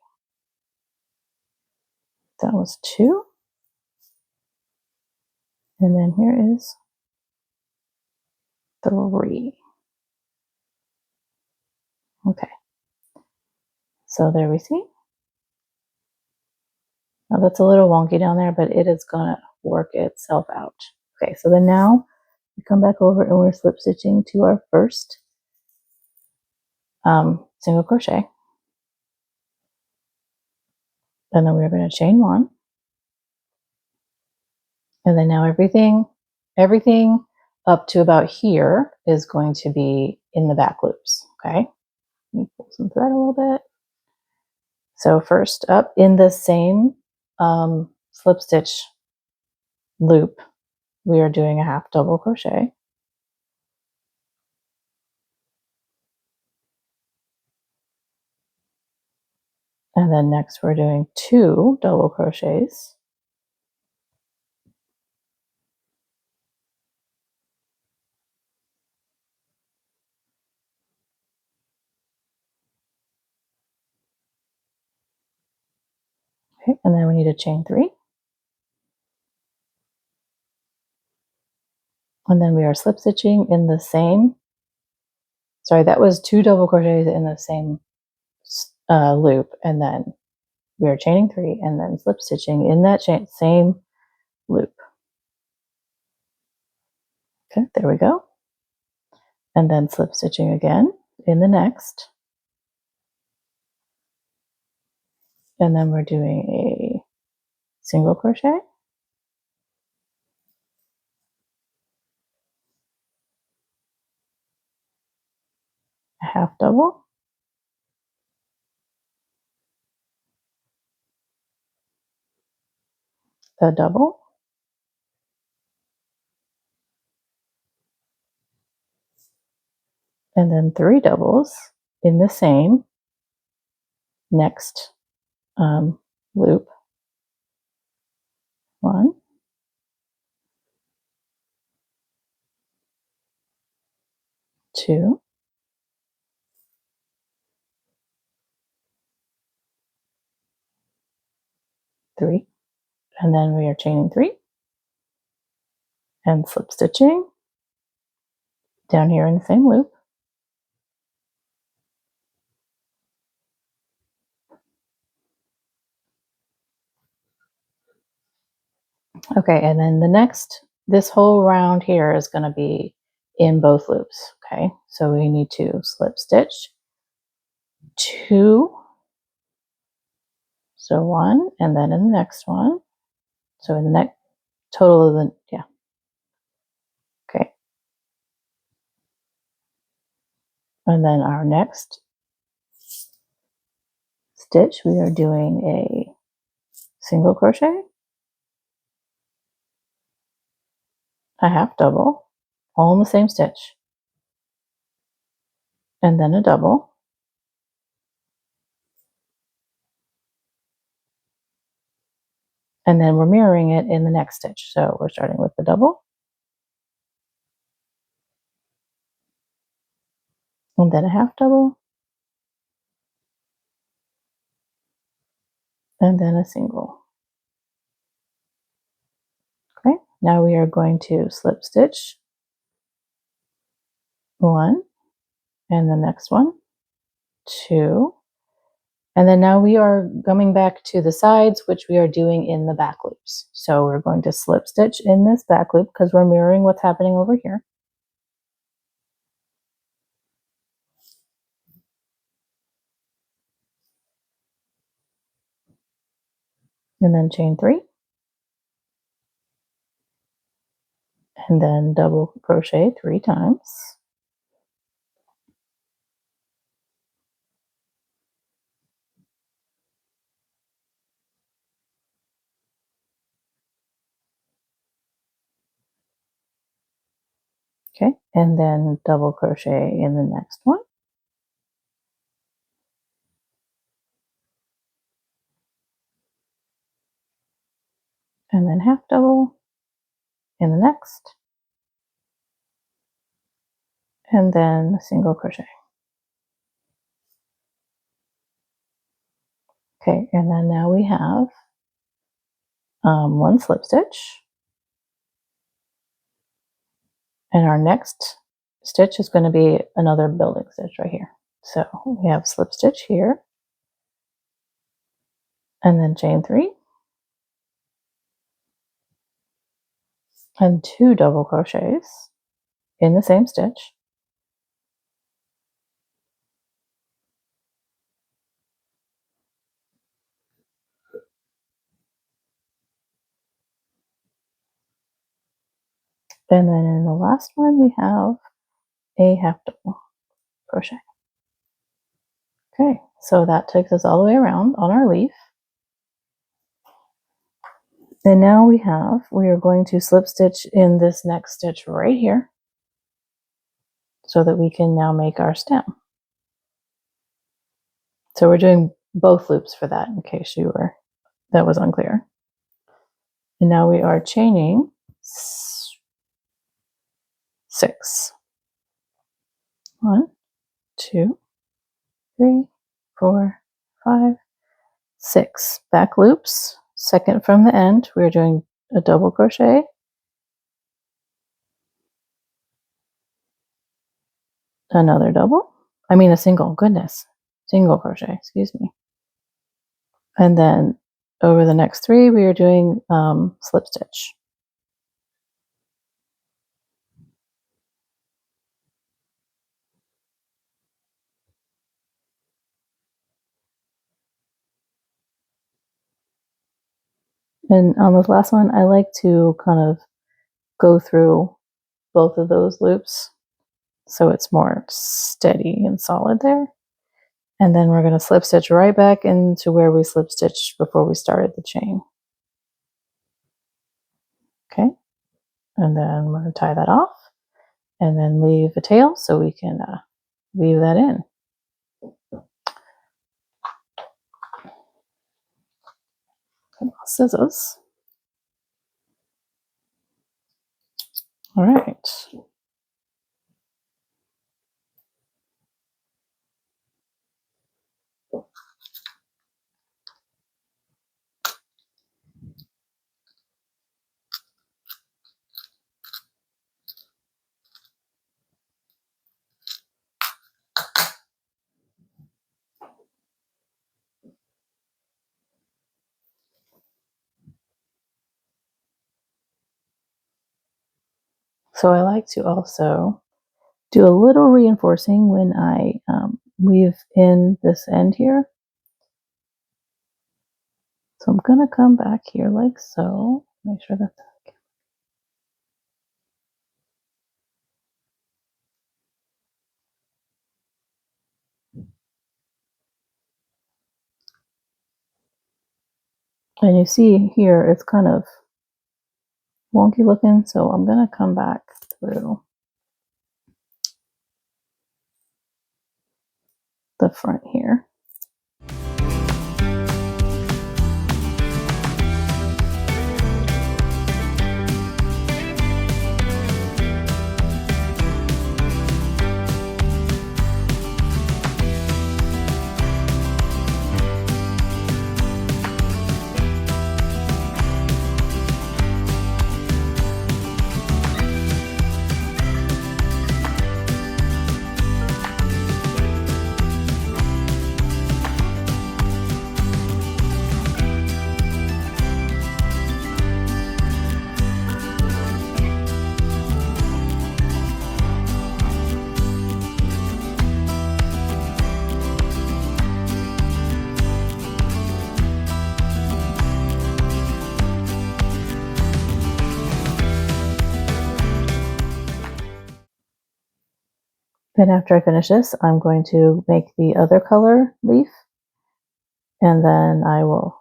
That was 2. And then here is 3. Okay. So there we see. Now that's a little wonky down there, but it is going to work itself out. Okay, so then now we come back over and we're slip stitching to our first single crochet. And then we're going to chain 1. And then now everything up to about here is going to be in the back loops. Okay, let me pull some thread a little bit. So first up in the same slip stitch loop, we are doing a half double crochet. And then next we're doing 2 double crochets. Okay, and then we need to chain 3. And then we are slip stitching in the same, sorry, that was 2 double crochets in the same loop, and then we are chaining 3 and then slip stitching in that same loop. Okay, there we go. And then slip stitching again in the next. And then we're doing a single crochet, a half double, a double, and then 3 doubles in the same next loop. 1, 2, 3, and then we are chaining 3 and slip stitching down here in the same loop. Okay, and then this whole round here is going to be in both loops. Okay, so we need to slip stitch 2, so 1, and then in the next one, so in the next total of the, yeah, okay, and then our next stitch we are doing a single crochet, a half double, all in the same stitch, and then a double, and then we're mirroring it in the next stitch. So we're starting with the double, and then a half double, and then a single. Okay, now we are going to slip stitch 1, and the next one, 2, and then now we are coming back to the sides, which we are doing in the back loops. So we're going to slip stitch in this back loop because we're mirroring what's happening over here. And then chain 3, and then double crochet 3 times. Okay, and then double crochet in the next one. And then half double in the next. And then single crochet. Okay, and then now we have 1 slip stitch. And our next stitch is going to be another building stitch right here. So we have slip stitch here, and then chain 3, and 2 double crochets in the same stitch. And then in the last one, we have a half double crochet. Okay, so that takes us all the way around on our leaf. And now we are going to slip stitch in this next stitch right here so that we can now make our stem. So we're doing both loops for that in case that was unclear. And now we are chaining 6. 1, 2, 3, 4, 5, 6 back loops. Second from the end, we're doing a double crochet, another double, a single, goodness, single crochet, excuse me. And then over the next 3, we are doing slip stitch. And on this last one, I like to kind of go through both of those loops so it's more steady and solid there. And then we're going to slip stitch right back into where we slip stitched before we started the chain. Okay, and then we're going to tie that off and then leave a tail so we can weave that in. Scissors. All right. So I like to also do a little reinforcing when I weave in this end here. So I'm going to come back here like so. Make sure that's okay. And you see here, it's kind of wonky looking. So I'm going to come back through the front here. Then after I finish this, I'm going to make the other color leaf, and then I will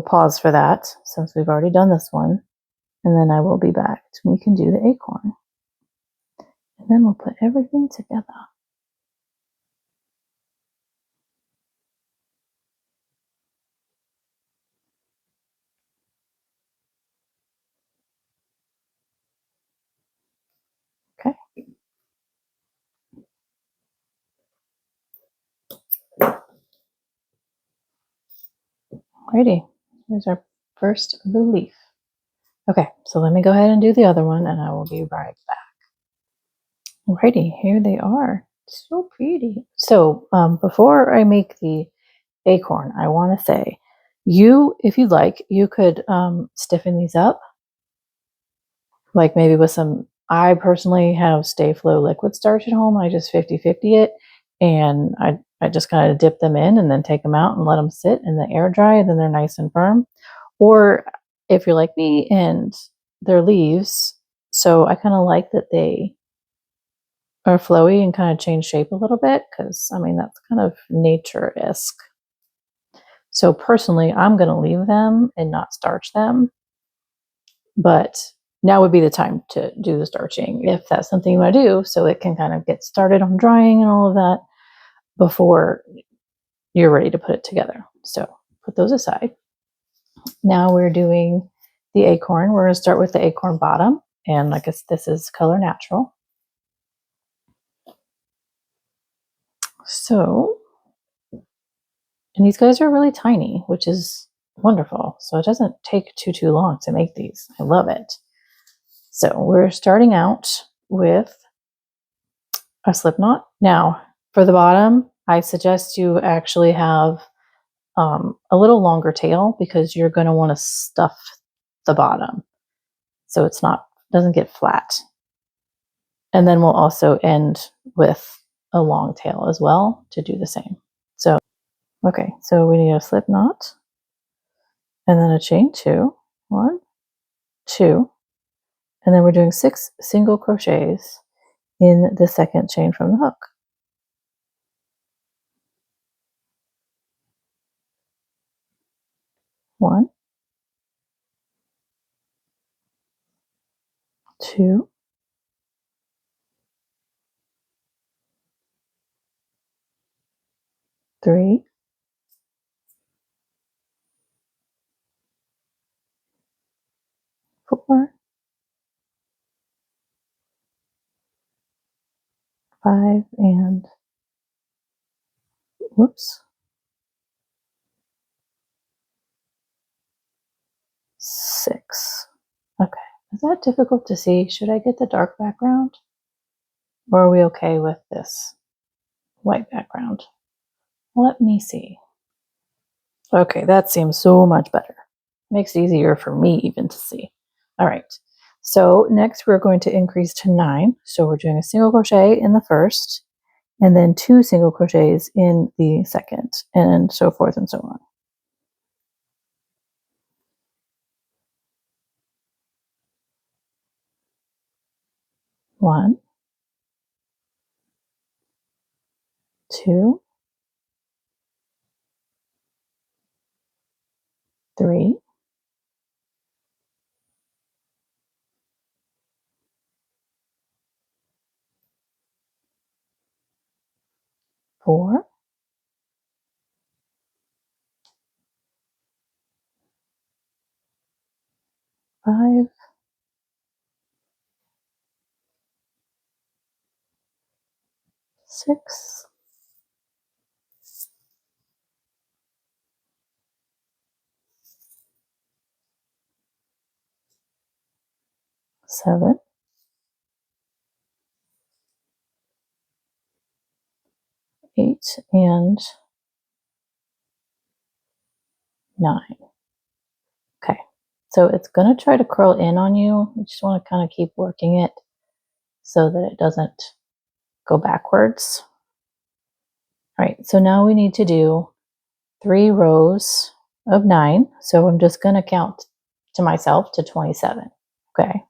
pause for that since we've already done this one, and then I will be back. We can do the acorn, and then we'll put everything together. Okay. Alrighty, here's our first of the leaf. Okay, so let me go ahead and do the other one, and I will be right back. Alrighty, here they are. So pretty. So before I make the acorn, I want to say, if you'd like, you could stiffen these up, like maybe with some. I personally have Stay Flow liquid starch at home. I just 50-50 it, and I just kind of dip them in and then take them out and let them sit in the air dry, and then they're nice and firm. Or if you're like me and they're leaves, so I kind of like that they are flowy and kind of change shape a little bit, because I mean that's kind of nature-esque. So personally, I'm going to leave them and not starch them, but now would be the time to do the starching if that's something you want to do, so it can kind of get started on drying and all of that before you're ready to put it together. So put those aside. Now we're doing the acorn. We're going to start with the acorn bottom, and like this is color natural. So, and these guys are really tiny, which is wonderful. So it doesn't take too long to make these. I love it. So we're starting out with a slip knot. Now for the bottom, I suggest you actually have a little longer tail, because you're going to want to stuff the bottom so it's doesn't get flat. And then we'll also end with a long tail as well to do the same. So, okay, so we need a slip knot and then a chain 2, 1, 2, and then we're doing 6 single crochets in the second chain from the hook. 1, 2, 3, 5 and whoops, 6. Okay, is that difficult to see? Should I get the dark background? Or are we okay with this white background? Let me see. Okay, that seems so much better. Makes it easier for me even to see. All right, so next we're going to increase to 9. So we're doing a single crochet in the first, and then 2 single crochets in the second, and so forth and so on. 1, 2, 3, 4, 5, 6, 7, 8, and 9. Okay, so it's going to try to curl in on you. You just want to kind of keep working it so that it doesn't go backwards. All right, so now we need to do 3 rows of 9. So I'm just going to count to myself to 27. Okay.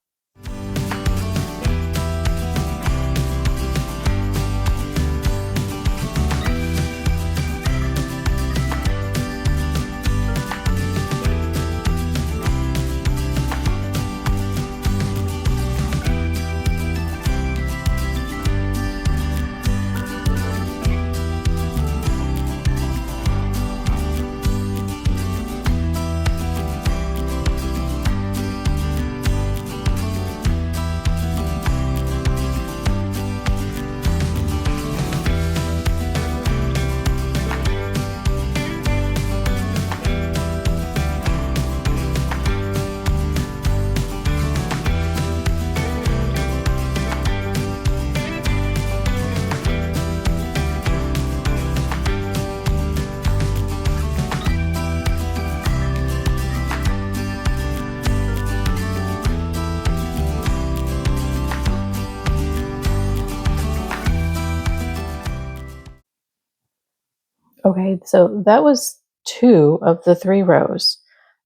Okay, so that was 2 of the 3 rows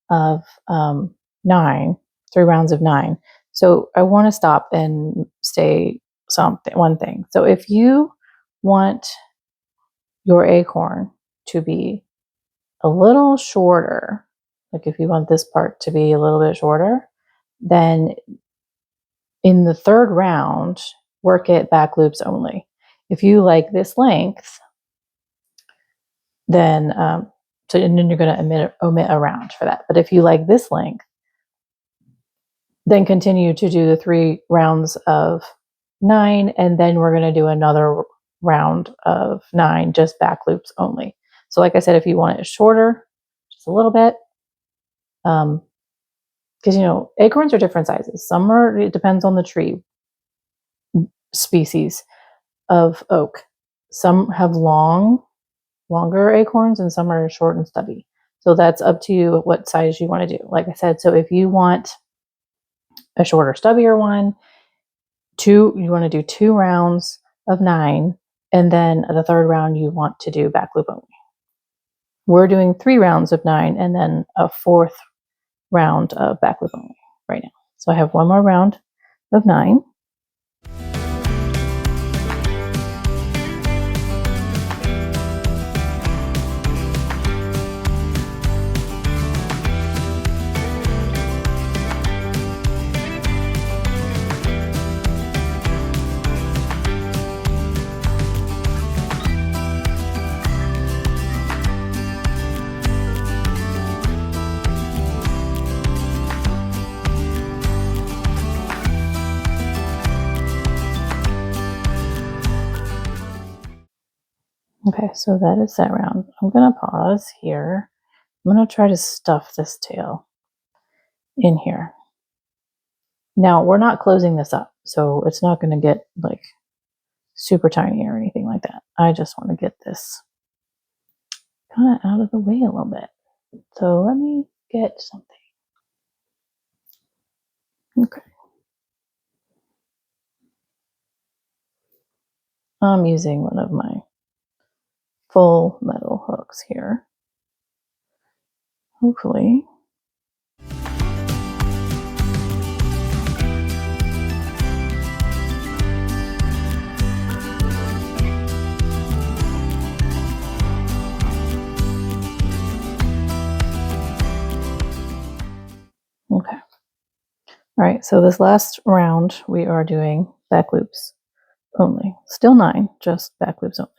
of 9, 3 rounds of 9. So I want to stop and say one thing. So if you want your acorn to be a little shorter, like if you want this part to be a little bit shorter, then in the 3rd round, work it back loops only. If you like this length, then and then you're going to omit a round for that. But if you like this length, then continue to do the 3 rounds of 9, and then we're going to do another round of 9, just back loops only. So like I said, if you want it shorter, just a little bit, because you know, acorns are different sizes. Some are, it depends on the tree species of oak. Some have longer acorns, and some are short and stubby. So that's up to you what size you want to do. Like I said, so if you want a shorter, stubbier one, you want to do 2 rounds of 9, and then the 3rd round you want to do back loop only. We're doing 3 rounds of 9 and then a 4th round of back loop only right now. So I have 1 more round of 9. Okay, so that is that round. I'm gonna pause here. I'm gonna try to stuff this tail in here. Now we're not closing this up, so it's not gonna get like super tiny or anything like that. I just want to get this kind of out of the way a little bit. So let me get something. Okay. I'm using one of my full metal hooks here. Hopefully. Okay. All right, so this last round we are doing back loops only. Still 9, just back loops only.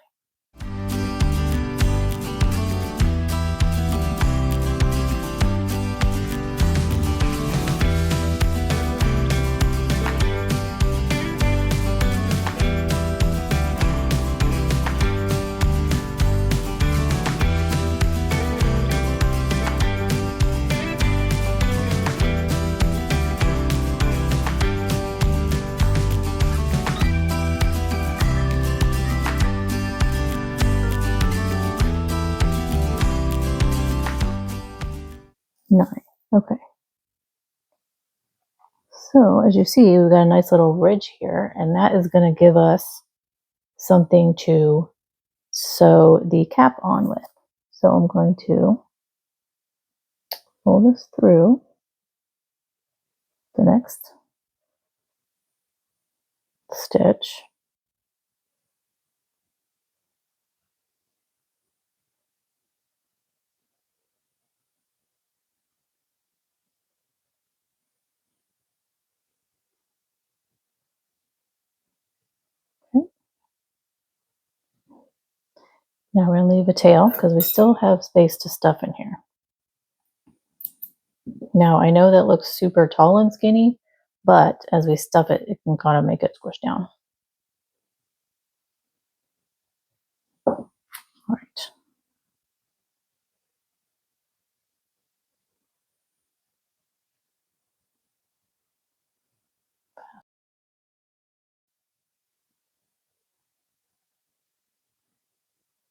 Nine. Okay. So as you see, we've got a nice little ridge here, and that is going to give us something to sew the cap on with. So I'm going to pull this through the next stitch. Okay. Now we're going to leave a tail because we still have space to stuff in here. Now I know that looks super tall and skinny, but as we stuff it, it can kind of make it squish down. All right.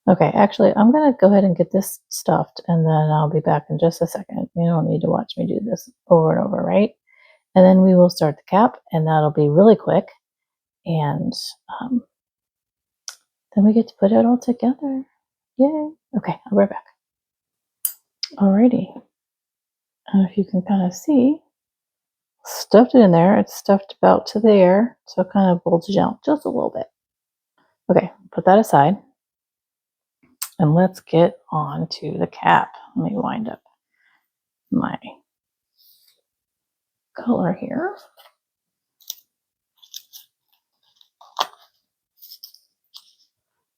Okay, actually, I'm going to go ahead and get this stuffed, and then I'll be back in just a second. You don't need to watch me do this over and over, right? And then we will start the cap, and that'll be really quick. And then we get to put it all together. Yay. Okay, I'll be right back. Alrighty. If you can kind of see, stuffed it in there. It's stuffed about to there, so it kind of bulges out just a little bit. Okay, put that aside. And let's get on to the cap. Let me wind up my color here.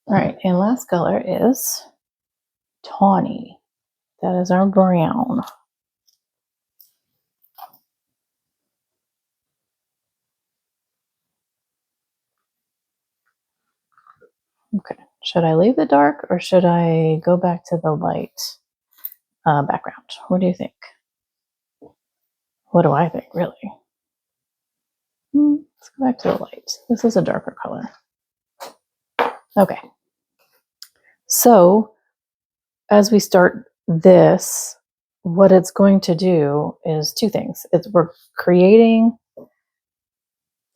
All right, and last color is tawny. That is our brown. Okay, should I leave the dark or should I go back to the light background? What do you think? What do I think, really? Let's go back to the light. This is a darker color. Okay. So as we start this, what it's going to do is two things. We're creating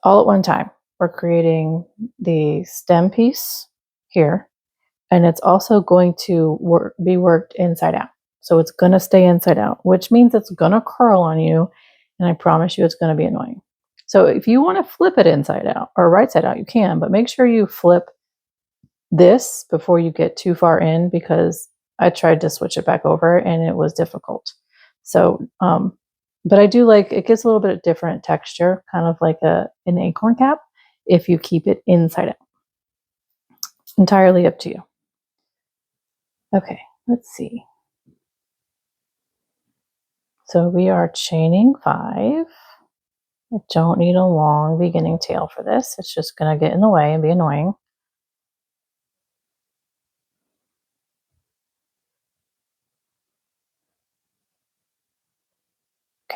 all at one time. We're creating the stem piece here, and it's also going to be worked inside out. So it's going to stay inside out, which means it's going to curl on you, and I promise you it's going to be annoying. So if you want to flip it inside out or right side out, you can, but make sure you flip this before you get too far in, because I tried to switch it back over and it was difficult. So, but I do like, it gives a little bit of different texture, kind of like an acorn cap, if you keep it inside out. Entirely up to you. Okay, let's see. So we are chaining 5. I don't need a long beginning tail for this. It's just going to get in the way and be annoying.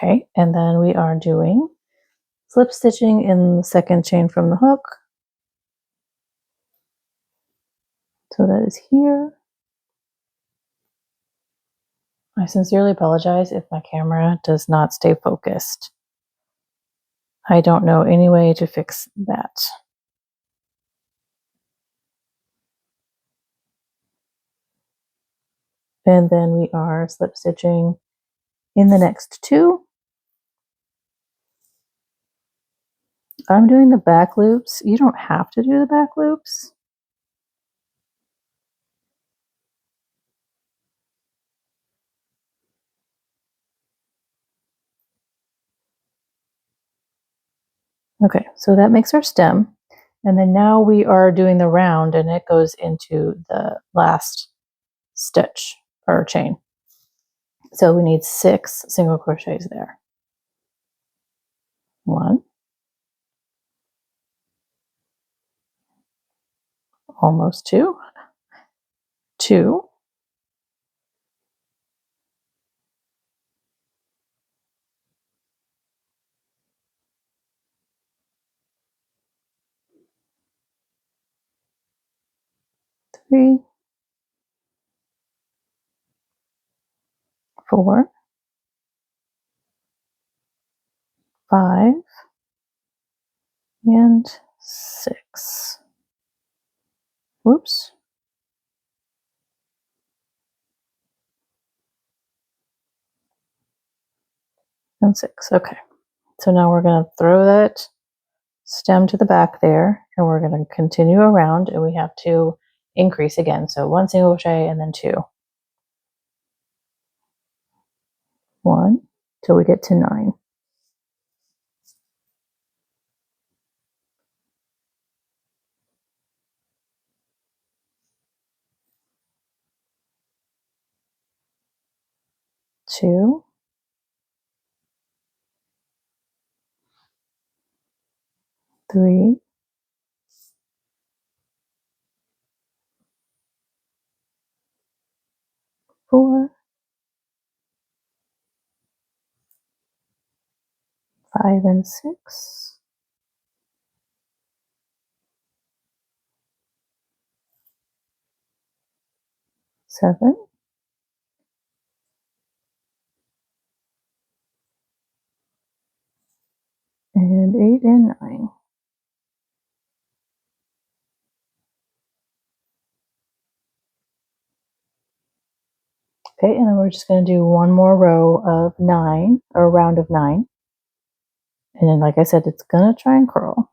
Okay, and then we are doing slip stitching in the second chain from the hook. So that is here. I sincerely apologize if my camera does not stay focused. I don't know any way to fix that. And then we are slip stitching in the next two. I'm doing the back loops. You don't have to do the back loops. Okay, so that makes our stem. And then now we are doing the round, and it goes into the last stitch or chain. So we need 6 single crochets there. 1, almost 2, 2, 3, 4, 5, and 6. Whoops. And 6. Okay. So now we're going to throw that stem to the back there, and we're going to continue around, and we have to increase again. So 1 single crochet and then 2. 1 till we get to 9. 2, 3, 4, 5 and 6, 7, and 8 and 9. Okay, and then we're just going to do one more row of 9, or a round of 9. And then, like I said, it's going to try and curl.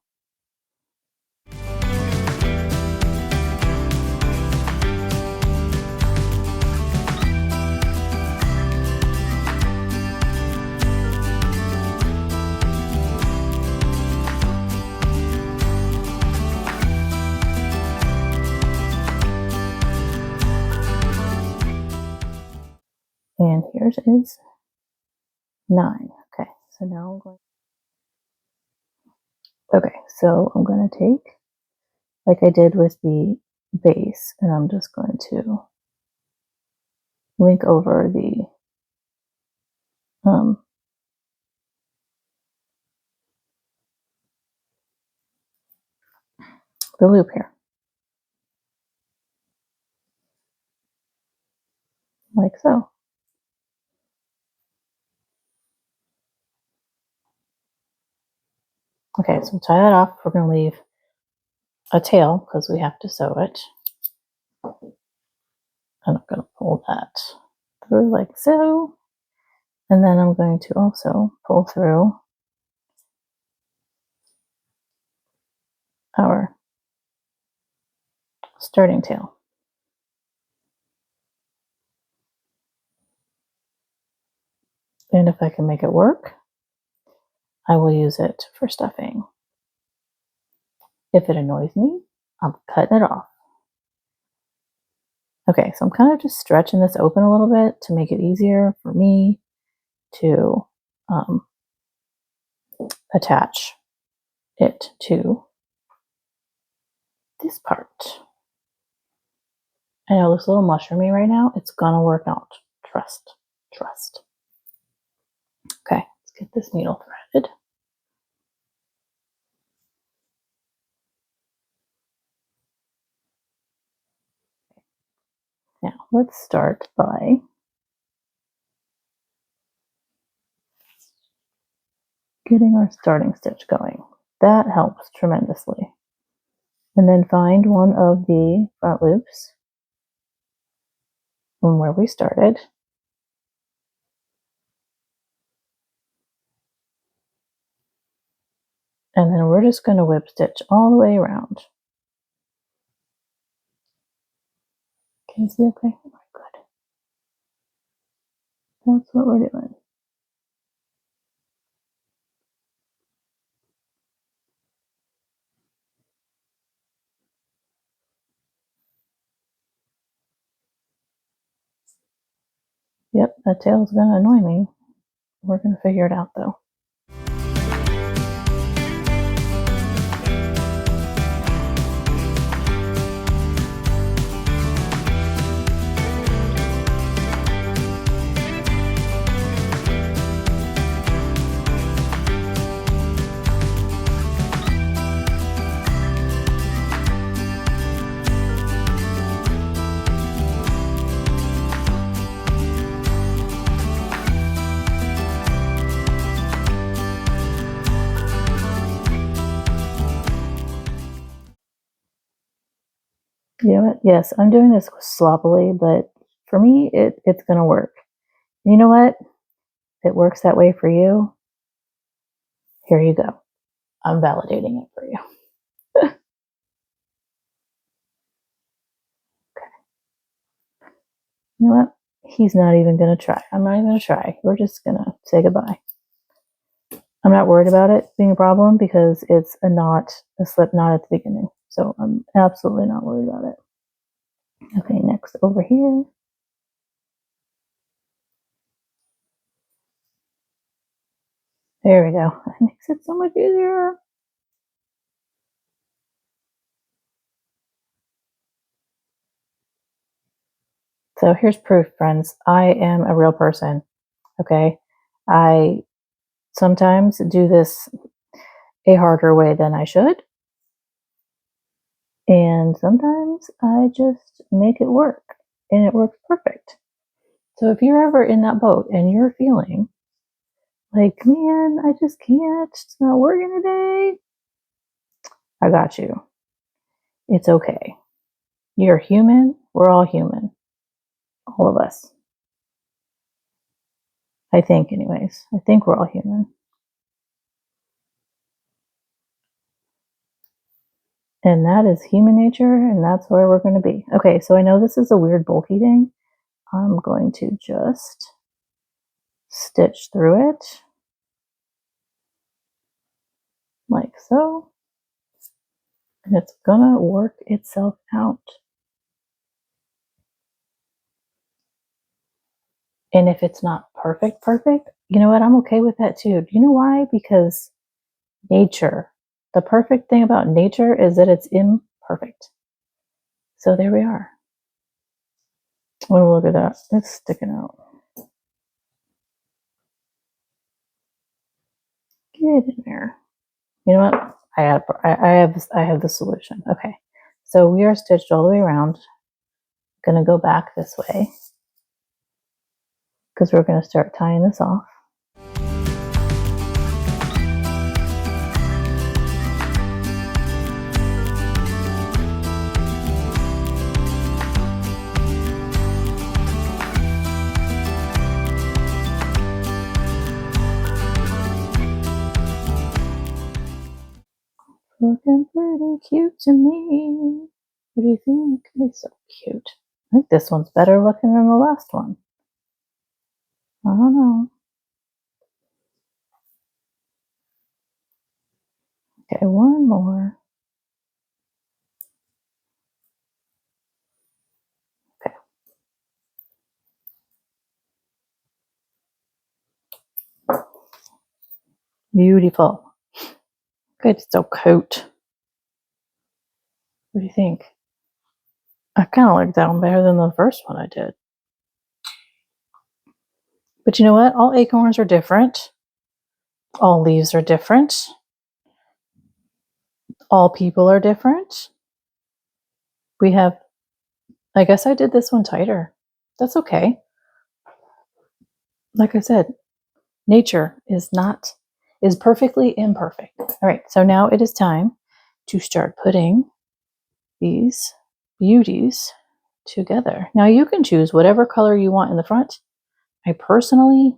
And here's is 9. Okay, so now I'm going. Okay, so I'm going to take, like I did with the base, and I'm just going to link over the loop here, like so. Okay, so tie that off. We're going to leave a tail because we have to sew it. And I'm going to pull that through like so. And then I'm going to also pull through our starting tail. And if I can make it work, I will use it for stuffing. If it annoys me, I'm cutting it off. Okay, so I'm kind of just stretching this open a little bit to make it easier for me to attach it to this part. I know it looks a little mushroomy right now. It's gonna work out. Trust. Okay, get this needle threaded. Now let's start by getting our starting stitch going. That helps tremendously. And then find one of the front loops from where we started. And then we're just going to whip stitch all the way around. Can you see okay? Oh, good. That's what we're doing. Yep, that tail's going to annoy me. We're going to figure it out though. You know what? Yes, I'm doing this sloppily, but for me, it's going to work. You know what? If it works that way for you, here you go. I'm validating it for you. Okay. You know what? He's not even going to try. I'm not even going to try. We're just going to say goodbye. I'm not worried about it being a problem because it's a slip knot at the beginning. So I'm absolutely not worried about it. Okay, next over here. There we go. That makes it so much easier. So here's proof, friends. I am a real person. Okay. I sometimes do this a harder way than I should. And sometimes I just make it work and it works perfect. So if you're ever in that boat and you're feeling like, man, I just can't, it's not working today, I got you. It's okay. You're human. We're all human. All of us. I think anyways. I think we're all human. And that is human nature, and that's where we're going to be. Okay, so I know this is a weird bulky thing. I'm going to just stitch through it like so. And it's gonna work itself out. And if it's not perfect, you know what? I'm okay with that too. Do you know why? Because nature, the perfect thing about nature is that it's imperfect. So there we are. Oh, look at that. It's sticking out. Get in there. You know what? I have the solution. Okay. So we are stitched all the way around. Gonna go back this way because we're gonna start tying this off. Looking pretty cute to me. What do you think? It's so cute. I think this one's better looking than the last one. I don't know. Okay, one more. Okay. Beautiful. Good, so cute. What do you think? I kind of like that one better than the first one I did. But you know what? All acorns are different. All leaves are different. All people are different. We have, I guess I did this one tighter. That's okay. Like I said, nature is perfectly imperfect. All right, so now it is time to start putting these beauties together. Now you can choose whatever color you want in the front. I personally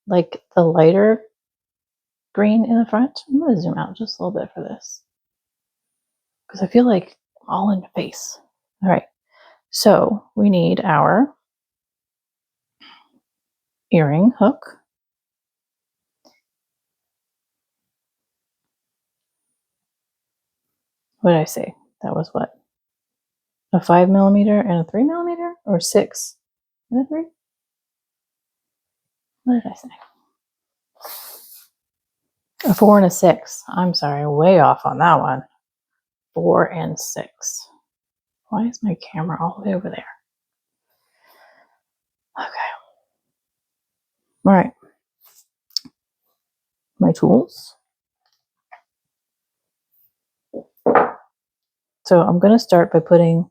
like the lighter green in the front. I'm going to zoom out just a little bit for this because I feel like all in the face. All right, so we need our earring hook. What did I say? That was what? A 5mm and a 3mm, or 6 and a 3? What did I say? A 4 and a 6. I'm sorry, way off on that one. 4 and 6. Why is my camera all the way over there? Okay. All right. My tools. So I'm going to start by putting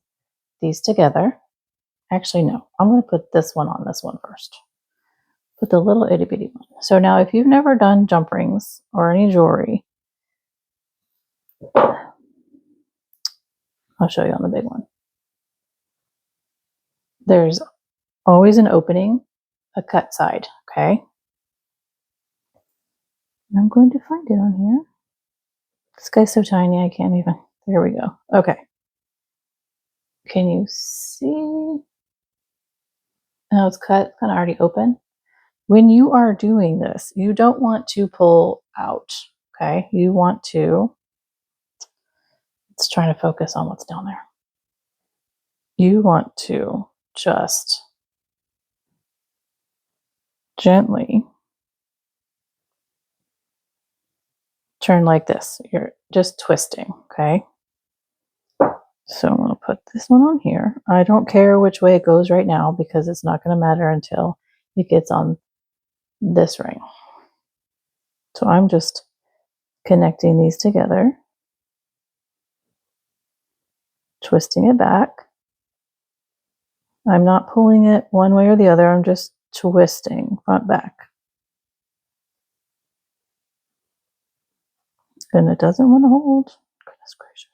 these together. Actually, no. I'm going to put this one on this one first. Put the little itty bitty one. So now if you've never done jump rings or any jewelry, I'll show you on the big one. There's always an opening, a cut side, okay? I'm going to find it on here. This guy's so tiny, I can't even. There we go. Okay. Can you see? Now it's cut, kind of already open. When you are doing this, you don't want to pull out, okay? You want to, let's try to focus on what's down there. You want to just gently turn like this. You're just twisting, okay? So I'm going to put this one on here. I don't care which way it goes right now because it's not going to matter until it gets on this ring. So I'm just connecting these together, twisting it back. I'm not pulling it one way or the other. I'm just twisting front back. And it doesn't want to hold. Goodness gracious.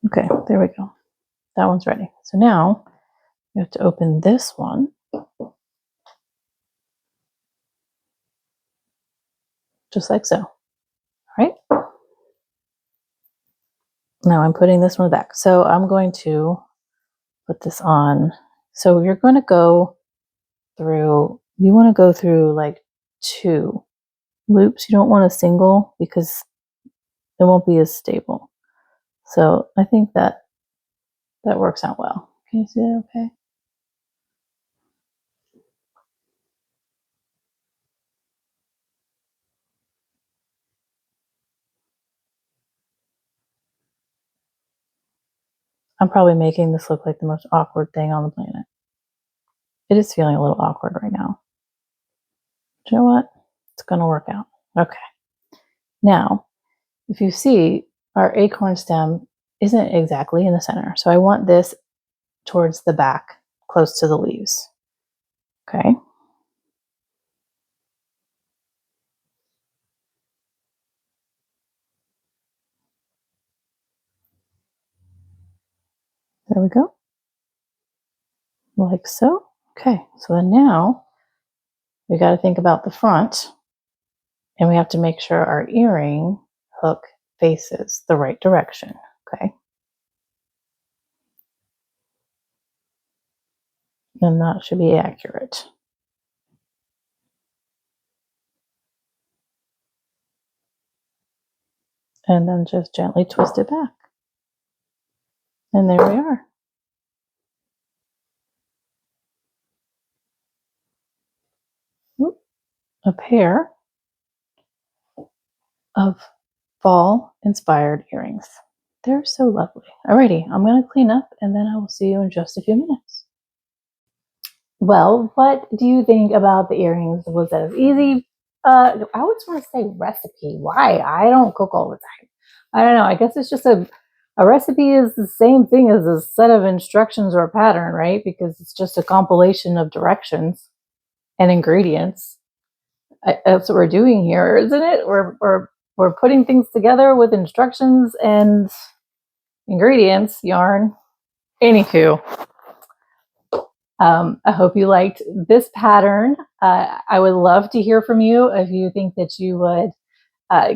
Okay, there we go. That one's ready. So now you have to open this one. Just like so. All right. Now I'm putting this one back. So I'm going to put this on. So you're going to go through, you want to go through like 2 loops. You don't want a single because it won't be as stable. So I think that works out well. Can you see that okay? I'm probably making this look like the most awkward thing on the planet. It is feeling a little awkward right now. But you know what? It's going to work out. Okay. Now, if you see, our acorn stem isn't exactly in the center. So I want this towards the back, close to the leaves. Okay. There we go. Like so. Okay. So then now we got to think about the front, and we have to make sure our earring hook faces the right direction. Okay. And that should be accurate. And then just gently twist it back. And there we are. A pair of fall inspired earrings. They're so lovely. Alrighty, I'm going to clean up and then I will see you in just a few minutes. Well, what do you think about the earrings? Was that as easy? I always want to say recipe. Why? I don't cook all the time. I don't know. I guess it's just a recipe is the same thing as a set of instructions or a pattern, right? Because it's just a compilation of directions and ingredients. That's what we're doing here, isn't it? We're putting things together with instructions and ingredients, yarn. Anywho, I hope you liked this pattern. I would love to hear from you if you think that you would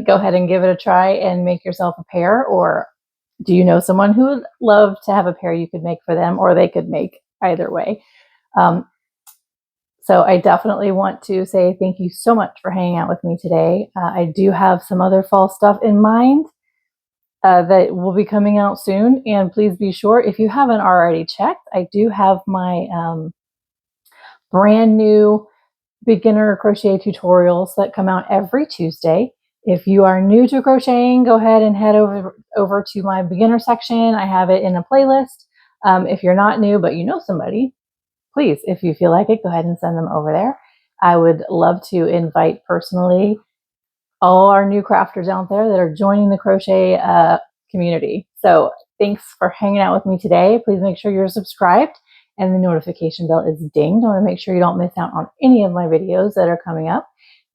go ahead and give it a try and make yourself a pair, or do you know someone who would love to have a pair you could make for them, or they could make either way. So I definitely want to say thank you so much for hanging out with me today. I do have some other fall stuff in mind that will be coming out soon. And please be sure, if you haven't already checked, I do have my brand new beginner crochet tutorials that come out every Tuesday. If you are new to crocheting, go ahead and head over to my beginner section. I have it in a playlist. If you're not new, but you know somebody, please, if you feel like it, go ahead and send them over there. I would love to invite personally all our new crafters out there that are joining the crochet community. So thanks for hanging out with me today. Please make sure you're subscribed and the notification bell is dinged. I want to make sure you don't miss out on any of my videos that are coming up.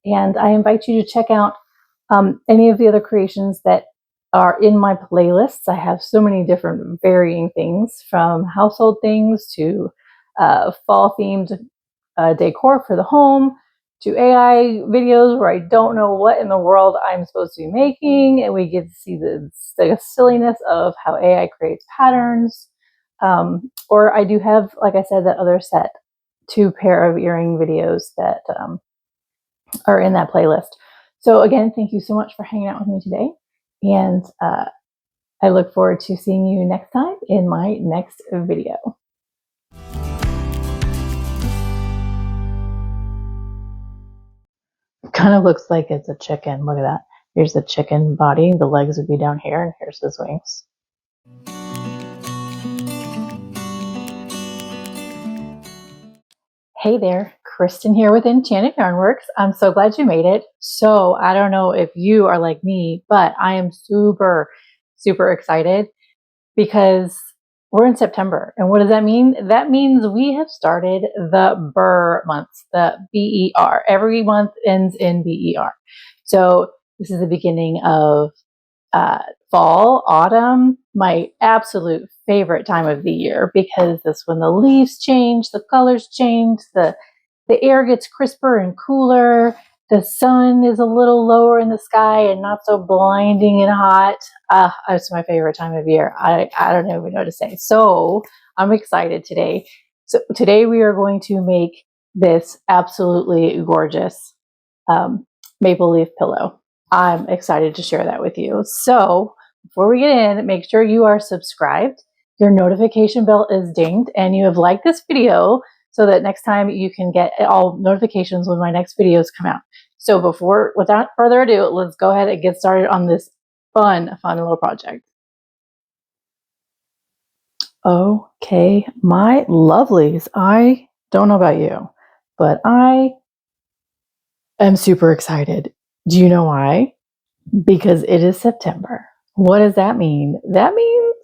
And I invite you to check out any of the other creations that are in my playlists. I have so many different varying things, from household things to fall themed decor for the home, to AI videos where I don't know what in the world I'm supposed to be making, and we get to see the silliness of how AI creates patterns. Or I do have, like I said, that other set, 2 pair of earring videos that are in that playlist. So again, thank you so much for hanging out with me today, and I look forward to seeing you next time in my next video. Kind of looks like it's a chicken. Look at that. Here's the chicken body. The legs would be down here, and here's his wings. Hey there, Kristen here with Enchanted Yarnworks. I'm so glad you made it. So I don't know if you are like me, but I am super, super excited because we're in September. And what does that mean? That means we have started the BER months, the B-E-R. Every month ends in B-E-R. So this is the beginning of fall, autumn, my absolute favorite time of the year, because that's when the leaves change, the colors change, the air gets crisper and cooler, the sun is a little lower in the sky and not so blinding and hot. It's my favorite time of year. I don't even know what to say. So I'm excited today. So today we are going to make this absolutely gorgeous maple leaf pillow. I'm excited to share that with you. So before we get in, make sure you are subscribed, your notification bell is dinged, and you have liked this video so that next time you can get all notifications when my next videos come out. So without further ado, let's go ahead and get started on this fun little project. Okay, my lovelies, I don't know about you, but I am super excited. Do you know why? Because it is September. What does that mean? That means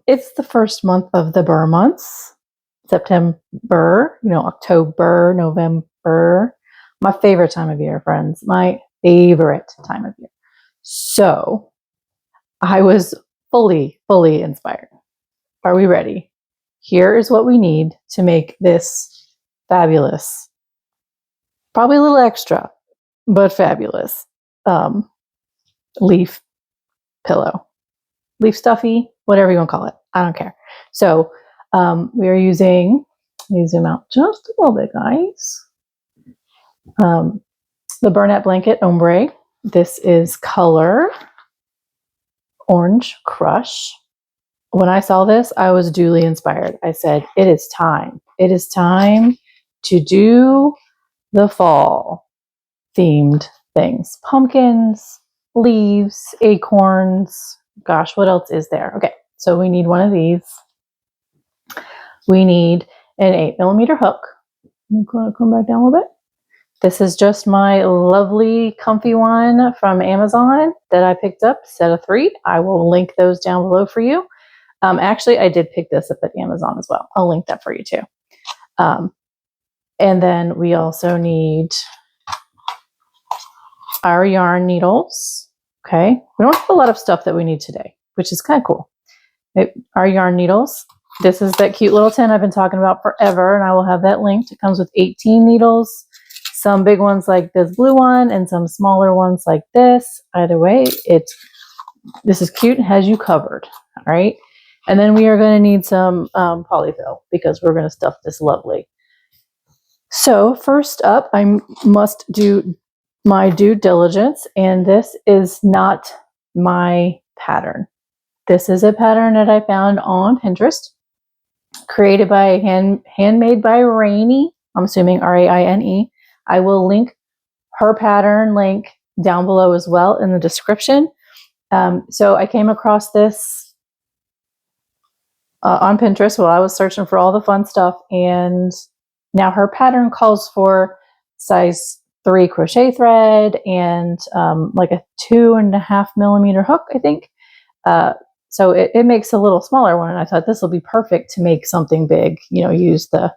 it's the first month of the BER months. September, October, November. My favorite time of year, friends. My favorite time of year. So I was fully inspired. Are we ready? Here is what we need to make this fabulous, probably a little extra, but fabulous leaf pillow, leaf stuffy, whatever you want to call it. I don't care. So we are using, let me zoom out just a little bit, guys. The Burnette Blanket Ombre. This is color Orange Crush. When I saw this, I was duly inspired. I said, it is time. It is time to do the fall themed things. Pumpkins, leaves, acorns, Gosh, what else is there? Okay, so we need one of these. We need an 8mm hook. I'm going to come back down a little bit. This is just my lovely comfy one from Amazon that I picked up, set of 3. I will link those down below for you. Actually, I did pick this up at Amazon as well. I'll link that for you too. And then we also need our yarn needles. Okay, we don't have a lot of stuff that we need today, which is kind of cool. Our yarn needles. This is that cute little tin I've been talking about forever, and I will have that linked. It comes with 18 needles, some big ones like this blue one and some smaller ones like this. Either way, this is cute and has you covered. All right, and then we are going to need some polyfill because we're going to stuff this lovely. So first up, I must do my due diligence, and this is not my pattern. This is a pattern that I found on Pinterest, created by handmade by Rainy. I'm assuming R-A-I-N-E. I will link her pattern link down below as well in the description. So I came across this on Pinterest while I was searching for all the fun stuff, and now her pattern calls for size 3 crochet thread and like a 2.5mm hook, I think. So it makes a little smaller one, and I thought this will be perfect to make something big, you know, use the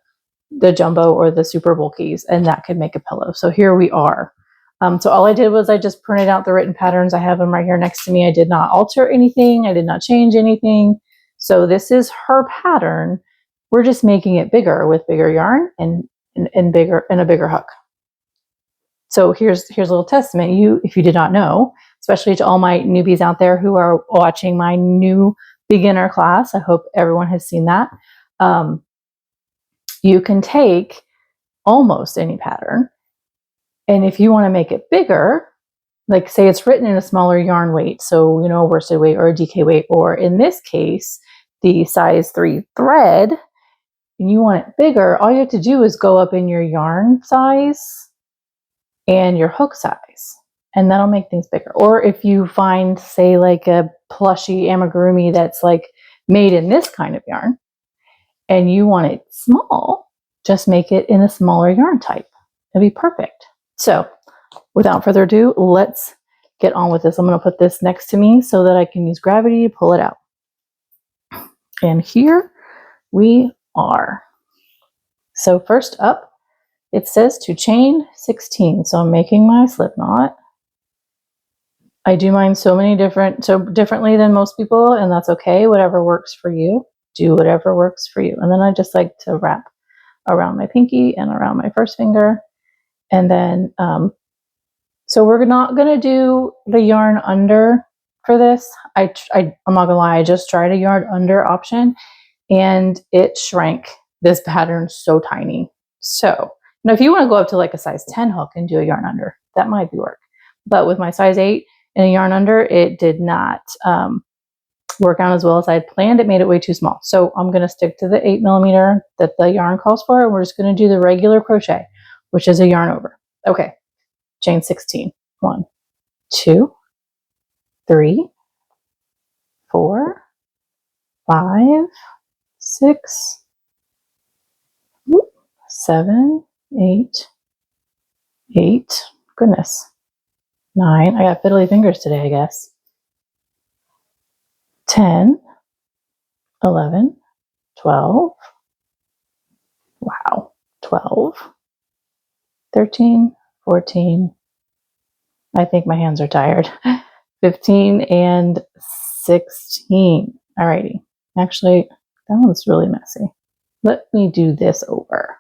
jumbo or the super bulkies, and that could make a pillow. So here we are. So all I did was I just printed out the written patterns. I have them right here next to me. I did not alter anything. I did not change anything. So this is her pattern. We're just making it bigger with bigger yarn and a bigger hook. So here's a little testament. If you did not know, especially to all my newbies out there who are watching my new beginner class, I hope everyone has seen that. You can take almost any pattern, and if you want to make it bigger, like say it's written in a smaller yarn weight, so you know, a worsted weight or a DK weight, or in this case, the size 3 thread, and you want it bigger, all you have to do is go up in your yarn size and your hook size, and that'll make things bigger. Or if you find, say, like a plushy amigurumi that's like made in this kind of yarn and you want it small, just make it in a smaller yarn type. It'll be perfect. So without further ado, let's get on with this. I'm going to put this next to me so that I can use gravity to pull it out. And here we are. So first up, it says to chain 16. So I'm making my slip knot. I do mine so differently than most people, and that's okay. Whatever works for you, do whatever works for you. And then I just like to wrap around my pinky and around my first finger. And then, so we're not going to do the yarn under for this. I'm not gonna lie, I just tried a yarn under option and it shrank this pattern so tiny. So now if you want to go up to like a size 10 hook and do a yarn under, that might be work. But with my size 8 and a yarn under, it did not work out as well as I had planned. It made it way too small. So I'm going to stick to the 8mm that the yarn calls for, and we're just going to do the regular crochet, which is a yarn over. Okay, chain 16. 1, 2, 3, 4, 5, 6, 7, 8, 8. Goodness. 9. I got fiddly fingers today, I guess. 10, 11, 12. Wow. 12, 13, 14. I think my hands are tired. 15 and 16. Alrighty. Actually, that one's really messy. Let me do this over.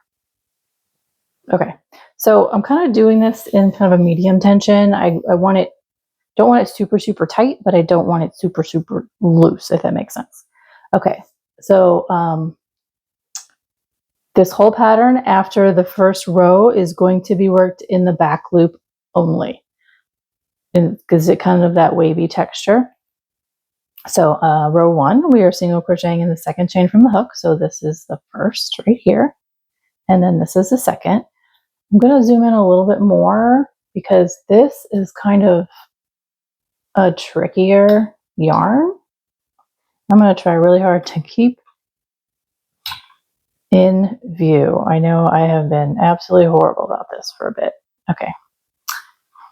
Okay. So I'm kind of doing this in kind of a medium tension. I don't want it super, super tight, but I don't want it super, super loose, if that makes sense. Okay. So, this whole pattern after the first row is going to be worked in the back loop only, because it kind of that wavy texture. So row 1, we are single crocheting in the second chain from the hook. So this is the first right here, and then this is the second. I'm going to zoom in a little bit more because this is kind of a trickier yarn. I'm going to try really hard to keep in view. I know I have been absolutely horrible about this for a bit. Okay,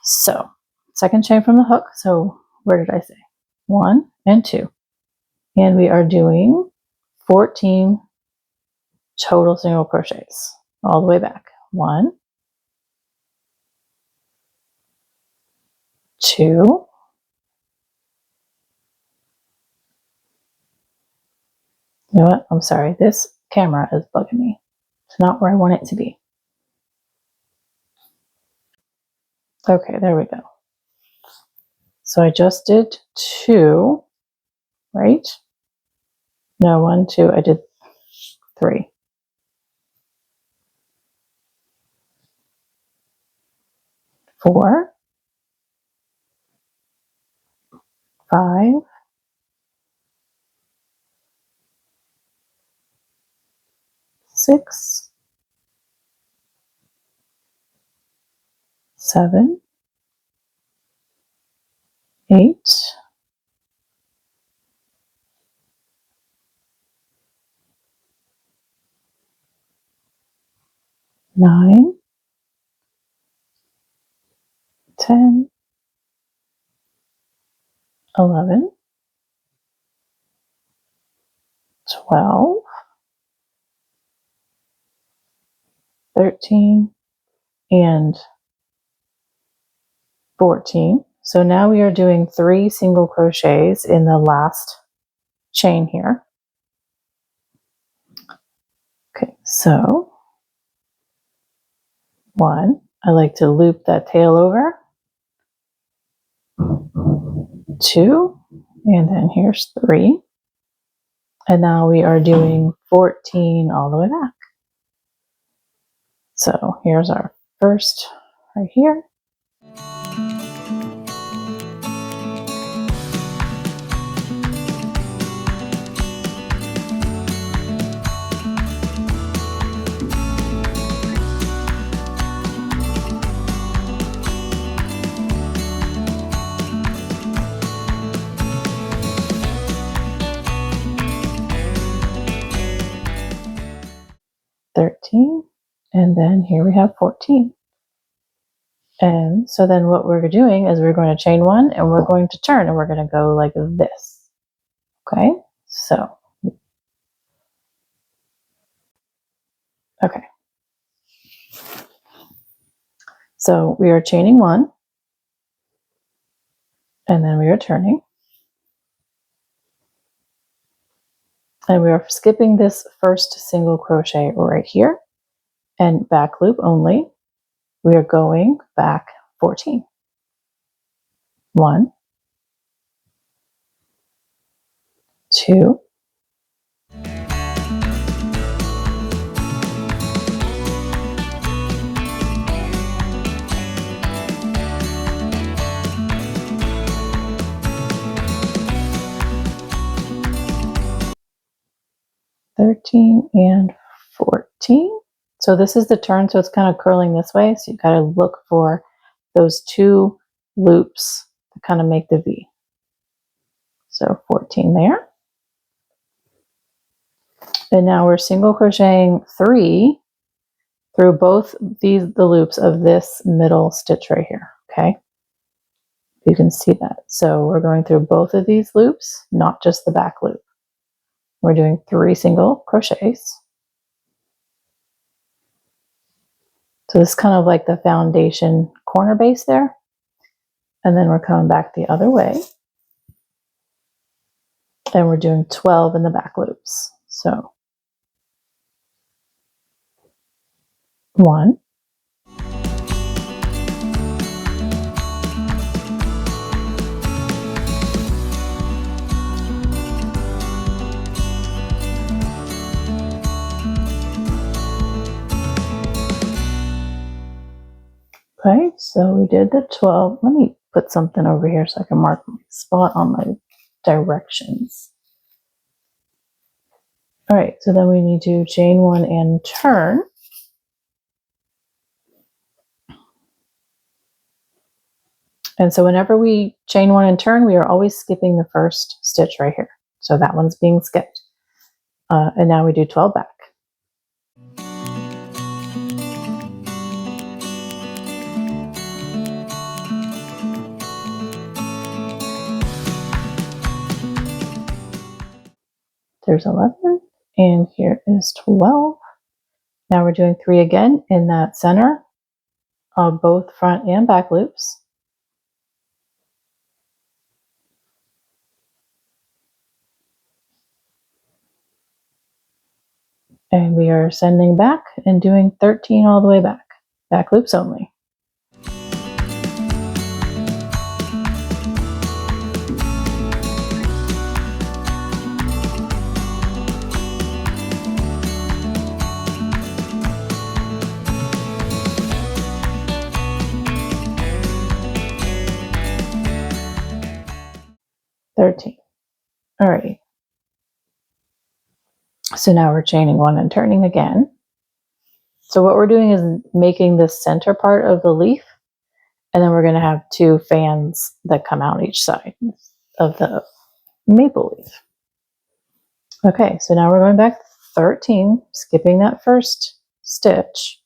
so second chain from the hook. So where did I say? 1 and 2. And we are doing 14 total single crochets all the way back. 1, 2, you know what? I'm sorry. This camera is bugging me. It's not where I want it to be. Okay, there we go. So I just did 2, right? No, 1, 2. I did 3. 4, 5, 6, 7, 8, 9, 10, 11, 12, 13, and 14. So now we are doing 3 single crochets in the last chain here. Okay, so 1, I like to loop that tail over. 2, and then here's 3. And now we are doing 14 all the way back. So here's our first right here. And then here we have 14. And so then what we're doing is we're going to chain 1 and we're going to turn and we're going to go like this. Okay, so okay. So we are chaining 1 and then we are turning. And we are skipping this first single crochet right here and back loop only. We are going back 14. 1, 2, 13 and 14. So this is the turn, so it's kind of curling this way. So you've got to look for those 2 loops to kind of make the V. So 14 there. And now we're single crocheting 3 through both the loops of this middle stitch right here. Okay, you can see that. So we're going through both of these loops, not just the back loop. We're doing 3 single crochets. So this is kind of like the foundation corner base there. And then we're coming back the other way. And we're doing 12 in the back loops. So 1, 2. Okay, so we did the 12. Let me put something over here so I can mark my spot on my directions. All right, so then we need to chain 1 and turn. And so whenever we chain one and turn, we are always skipping the first stitch right here. So that one's being skipped. And now we do 12 back. There's 11, and here is 12. Now we're doing 3 again in that center of both front and back loops. And we are sending back and doing 13 all the way back. Back loops only. Alrighty. So now we're chaining one and turning again. So what we're doing is making the center part of the leaf, and then we're going to have 2 fans that come out each side of the maple leaf. Okay, so now we're going back 13, skipping that first stitch.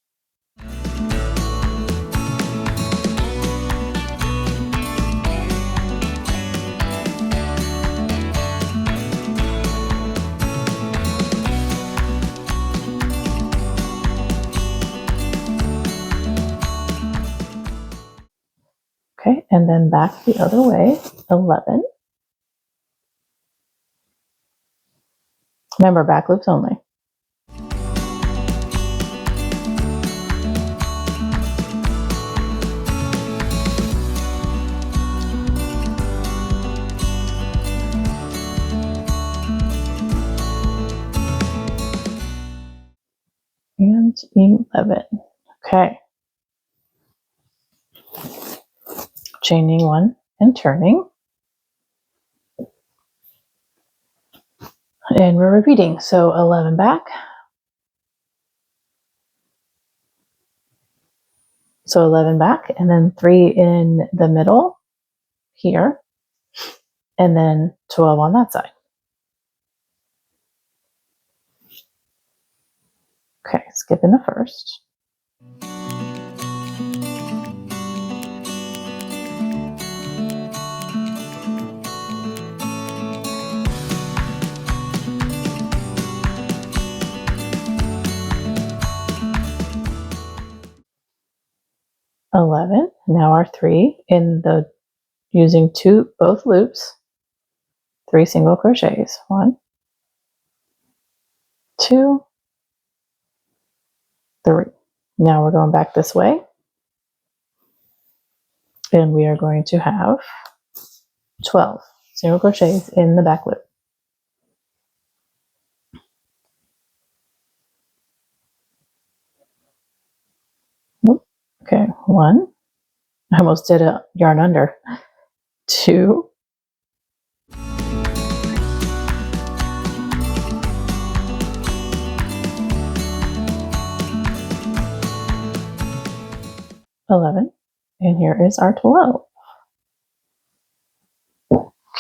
Okay, and then back the other way, 11. Remember, back loops only. And 11. Okay. Chaining one and turning. And we're repeating. So 11 back. So 11 back, and then 3 in the middle here, and then 12 on that side. Okay, skipping the first. Now our 3 in the using both loops, 3 single crochets. 1, 2, 3. Now we're going back this way, and we are going to have 12 single crochets in the back loop. Okay, 1. I almost did a yarn under. 2. 11, and here is our 12.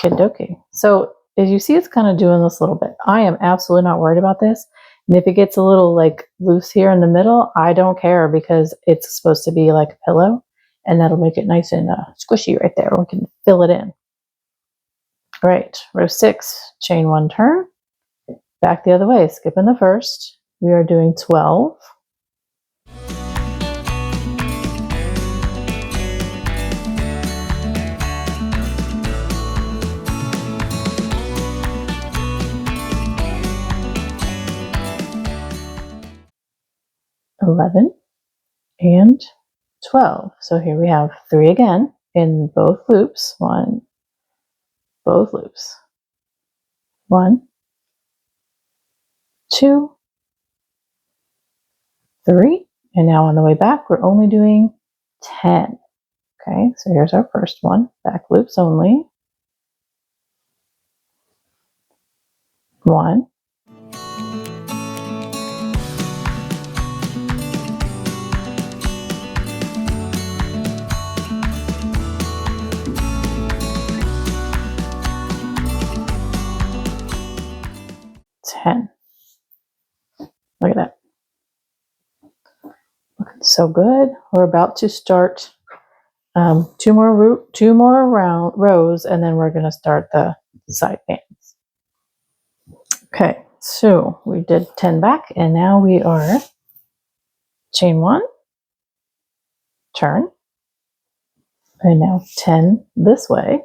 Okie So as you see, it's kind of doing this a little bit. I am absolutely not worried about this. And if it gets a little like loose here in the middle, I don't care, because it's supposed to be like a pillow, and that'll make it nice and squishy right there. We can fill it in. All right, row 6, chain 1, turn, back the other way, skipping the first. We are doing 12. $11 and 12. So here we have 3 again in both loops. Both loops. 1, 2, 3, and now on the way back we're only doing 10. Okay, so here's our first one, back loops only. 1, 2, So good. We're about to start two more rows, and then we're going to start the side bands. Okay, so we did 10 back, and now we are chain 1, turn, and now 10 this way,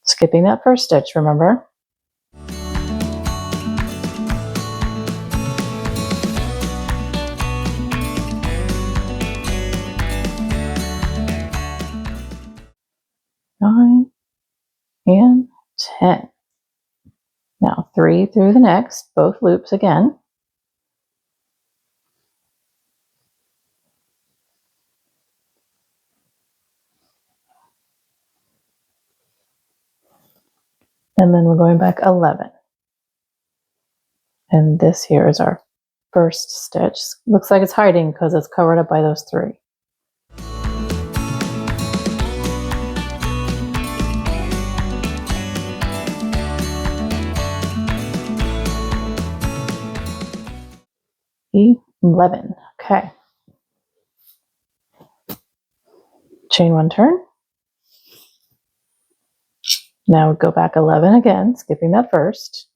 skipping that first stitch, remember. Nine and 10. Now 3 through the next, both loops again. And then we're going back 11. And this here is our first stitch. Looks like it's hiding because it's covered up by those 3. E11. Okay. Chain 1, turn. Now go back 11 again, skipping that first.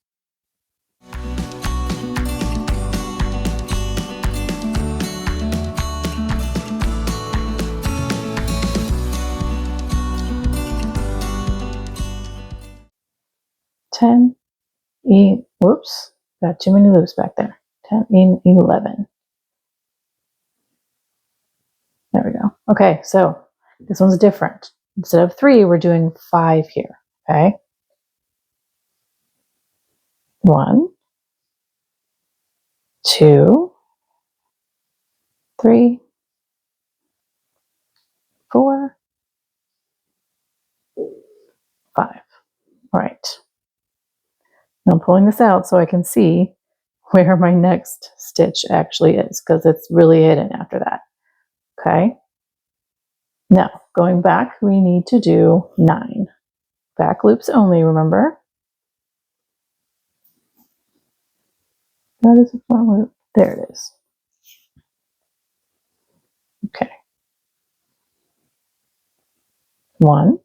Whoops, got too many loops back there. 10 and 11. There we go. Okay, so this one's different. Instead of 3, we're doing 5 here. Okay. 1, 2, 3, 4, 5. All right. Now I'm pulling this out so I can see where my next stitch actually is, because it's really hidden after that. Okay. Now going back, we need to do 9. Back loops only, remember? That is a front loop. There it is. Okay. 1,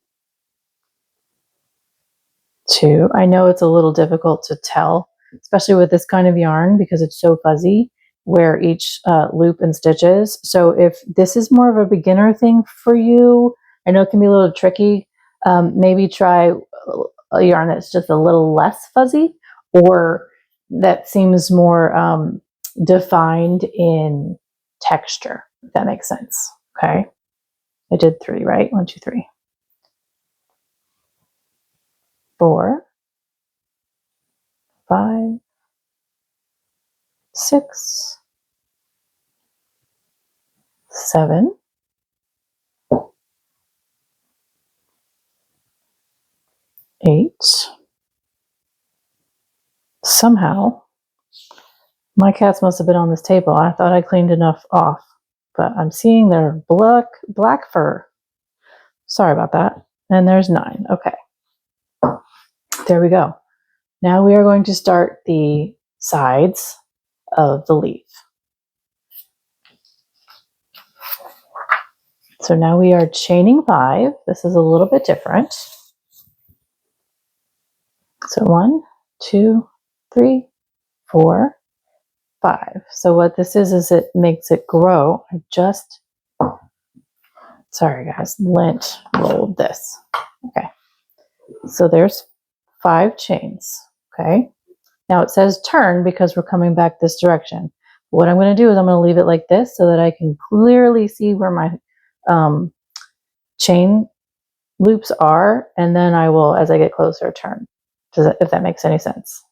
2. I know it's a little difficult to tell, especially with this kind of yarn because it's so fuzzy where each loop and stitch is. So if this is more of a beginner thing for you, I know it can be a little tricky. Maybe try a yarn that's just a little less fuzzy, or that seems more defined in texture, if that makes sense. Okay. I did 3, right? 1, 2, 3. 4, 5, 6, 7, 8. Somehow, my cats must have been on this table. I thought I cleaned enough off, but I'm seeing their black fur. Sorry about that. And there's 9. Okay. There we go. Now we are going to start the sides of the leaf. So now we are chaining 5. This is a little bit different. So 1, 2, 3, 4, 5. So what this is it makes it grow. I just, sorry guys, lint rolled this. Okay. So there's 5 chains. Okay. Now it says turn because we're coming back this direction. What I'm going to do is I'm going to leave it like this so that I can clearly see where my chain loops are, and then I will, as I get closer, turn. If that makes any sense.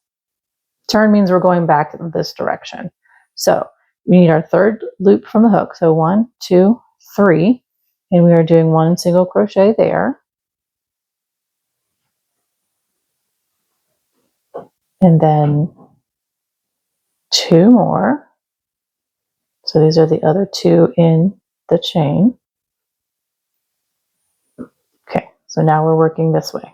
Turn means we're going back in this direction. So we need our 3rd loop from the hook. So 1, 2, 3, and we are doing 1 single crochet there. And then 2 more. So these are the other 2 in the chain. Okay, so now we're working this way.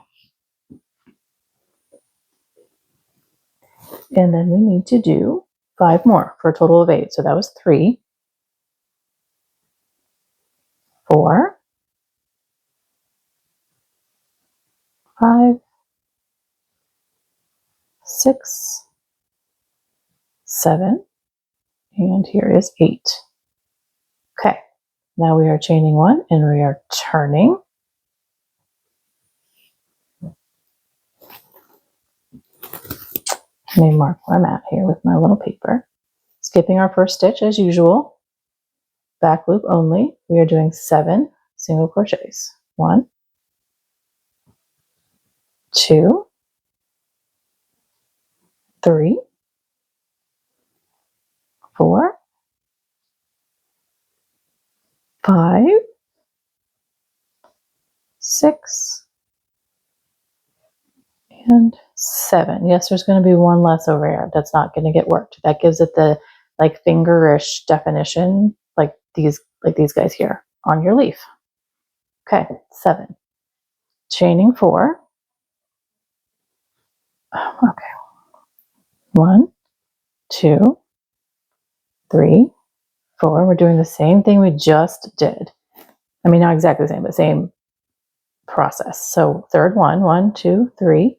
And then we need to do 5 more for a total of 8. So that was 3, 4, 5, 6, 7, and here is 8. Okay, now we are chaining 1 and we are turning. Let me mark where I'm at here with my little paper. Skipping our first stitch as usual. Back loop only. We are doing 7 single crochets. 1, 2, 3, 4, 5, 6, and 7. Yes, there's going to be one less over here that's not going to get worked. That gives it the like fingerish definition, like these guys here on your leaf. Okay, 7. Chaining 4. Okay. 1, 2, 3, 4. We're doing the same thing we just did. I mean, not exactly the same, but same process. So third one, 1, 2, 3.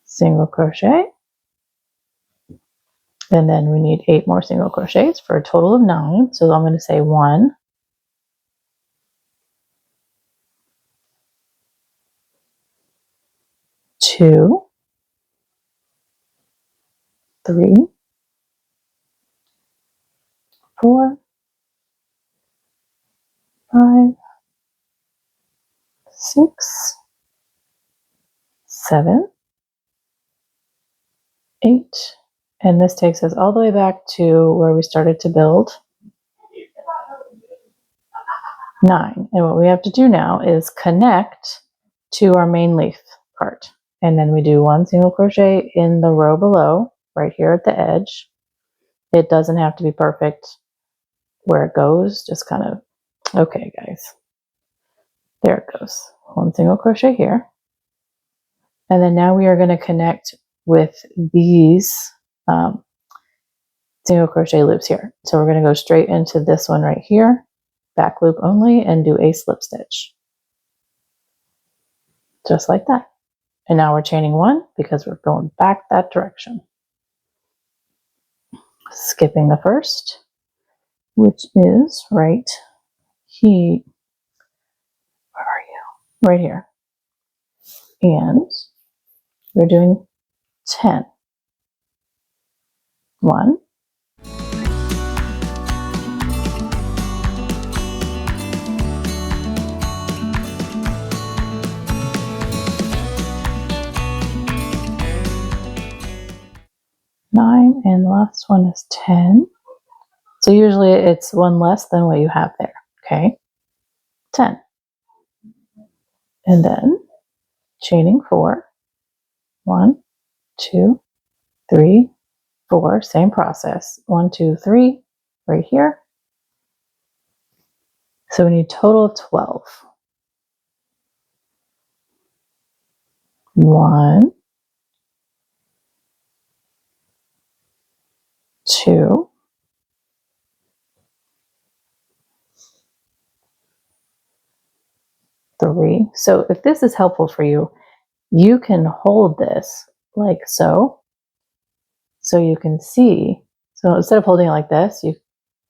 Single crochet. And then we need 8 more single crochets for a total of 9. So I'm going to say 1, 2, 3, 4, 5, 6, 7, 8. And this takes us all the way back to where we started to build. 9. And what we have to do now is connect to our main leaf part. And then we do 1 single crochet in the row below, right here at the edge. It doesn't have to be perfect where it goes, just kind of, okay guys, there it goes. 1 single crochet here. And then now we are going to connect with these single crochet loops here. So we're going to go straight into this one right here, back loop only, and do a slip stitch. Just like that. And now we're chaining 1 because we're going back that direction. Skipping the first, which is right here. Where are you? Right here. And we're doing 10. 1, 9, and the last one is 10. So usually it's 1 less than what you have there, okay? 10. And then chaining 4. 1, 2, 3, 4. Same process. 1, 2, 3, right here. So we need a total of 12. 1, 2, 3. So if this is helpful for you, you can hold this like so. So you can see. So instead of holding it like this,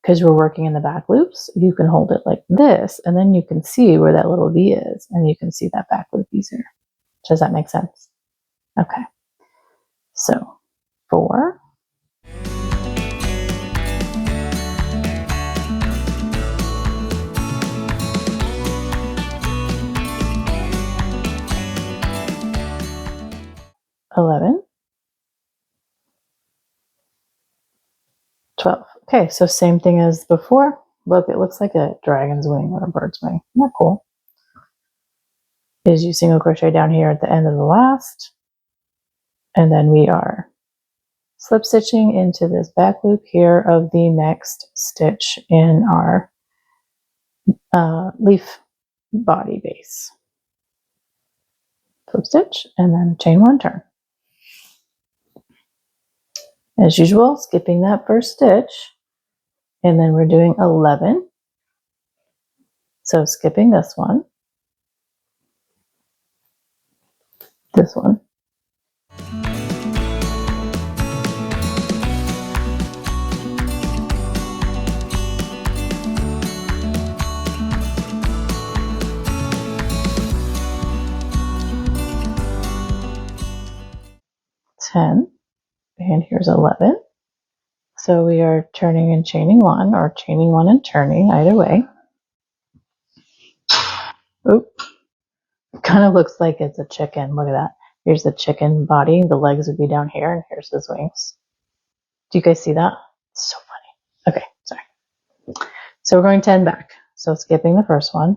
because we're working in the back loops, you can hold it like this, and then you can see where that little V is, and you can see that back loop easier. Does that make sense? Okay. So 4, 11, 12. Okay, so same thing as before. Look, it looks like a dragon's wing or a bird's wing. Isn't that cool? Is you single crochet down here at the end of the last, and then we are slip stitching into this back loop here of the next stitch in our leaf body base. Slip stitch and then chain 1, turn. As usual, skipping that first stitch, and then we're doing 11. So skipping this one, this one, ten, and here's 11. So we are turning and chaining one, or chaining one and turning, either way. Oop, kind of looks like it's a chicken. Look at that. Here's the chicken body. The legs would be down here, and here's his wings. Do you guys see that? It's so funny. Okay, sorry. So we're going 10 back. So skipping the first one.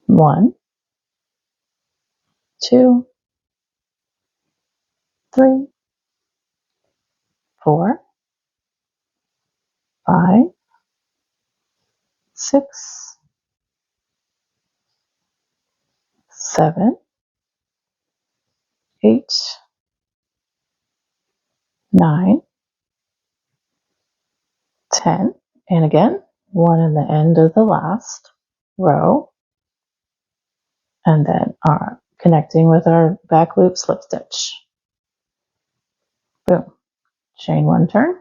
1, 2, 3, 4, 5, 6, 7, 8, 9, 10, and again, 1 in the end of the last row, and then connecting with our back loop slip stitch. Boom. Chain 1 turn.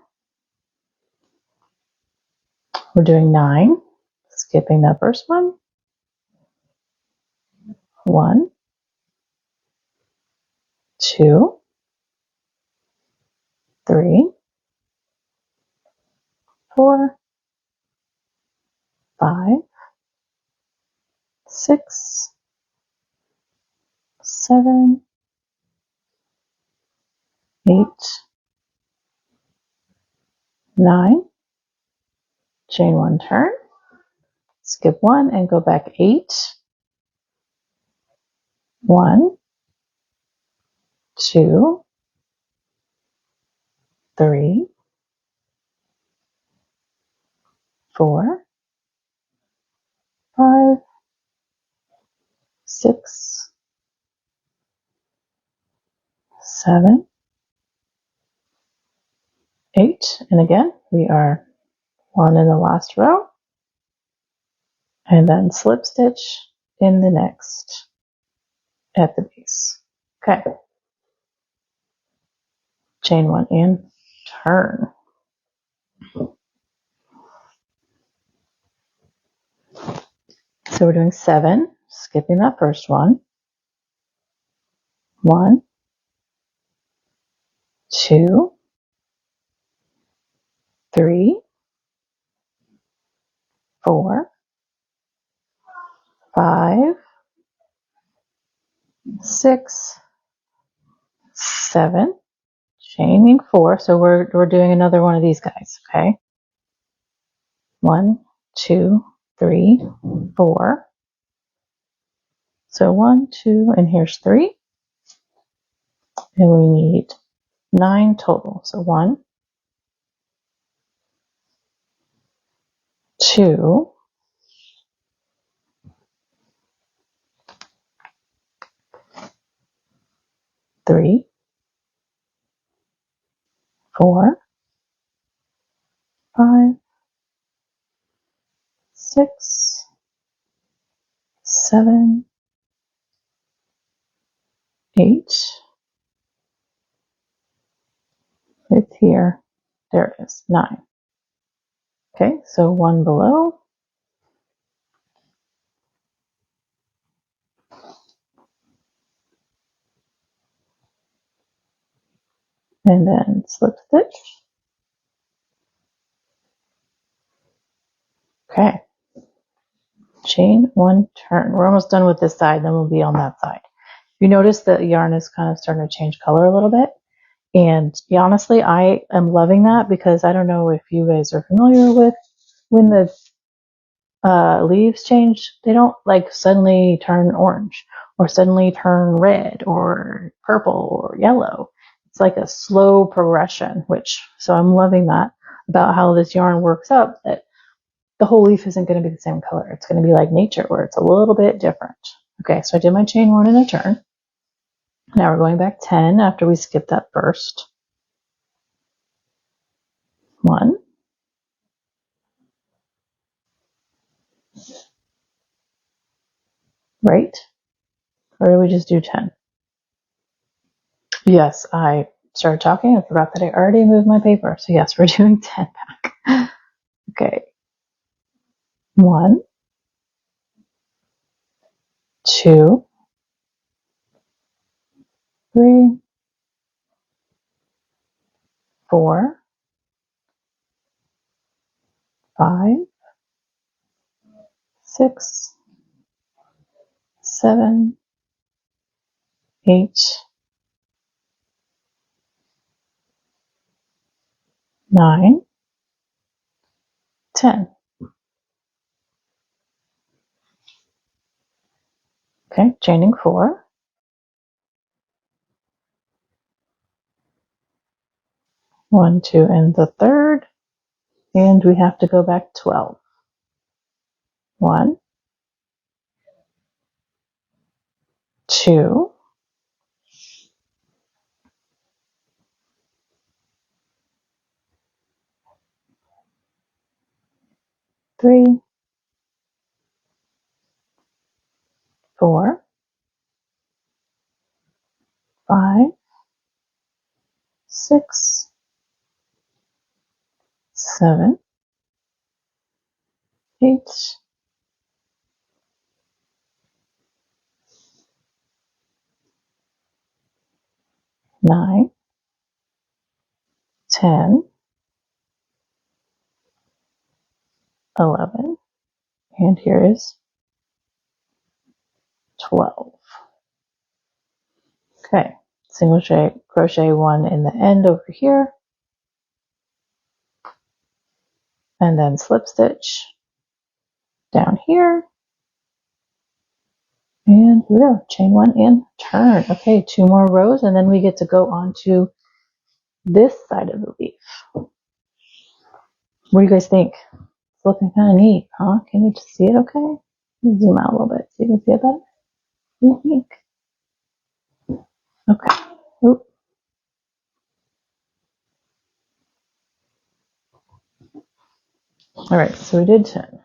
We're doing 9, skipping that first one. 1, 2, 3, 4, 5, 6, 7, 8, 9, chain 1 turn, skip 1 and go back 8, 1, 2, 3, 4, 5, 6, 7, 8, and again we are 1 in the last row, and then slip stitch in the next at the base. Okay, chain 1 and turn. So we're doing 7, skipping that first one. 1, 2, 3, 4, 5, 6, 7, chaining 4. So we're doing another one of these guys, okay? 1, 2, 3, 4. So 1, 2, and here's 3. And we need 9 total. So 1, 2, 3, 4, 5, 6, 7, 8. It's here. There it is. 9. Okay, so 1 below. And then slip stitch. Okay. Chain 1 turn. We're almost done with this side, then we'll be on that side. You notice that yarn is kind of starting to change color a little bit. And honestly, I am loving that because I don't know if you guys are familiar with when the leaves change, they don't like suddenly turn orange or suddenly turn red or purple or yellow. It's like a slow progression, so I'm loving that about how this yarn works up, that the whole leaf isn't going to be the same color. It's going to be like nature where it's a little bit different. Okay, so I did my chain 1 and a turn. Now we're going back 10 after we skip that first. 1, right? Or do we just do 10? Yes, I started talking and forgot that I already moved my paper. So yes, we're doing 10 back. Okay. 1, 2, 3, 4, 5, 6, 7, 8, 9, 10. Okay, chaining 4. 1, 2, and the third. And we have to go back 12. 1, 2, 3, 4, 5, 6, 7, 8, 9, 10, 11, and here is 12. Okay, single crochet 1 in the end over here, and then slip stitch down here, and here we go, chain 1 and turn. Okay, 2 more rows, and then we get to go on to this side of the leaf. What do you guys think? It's looking kind of neat, huh? Can you just see it okay? Let me zoom out a little bit so you can see it better. What do you think? Okay. Oop. All right, so we did 10.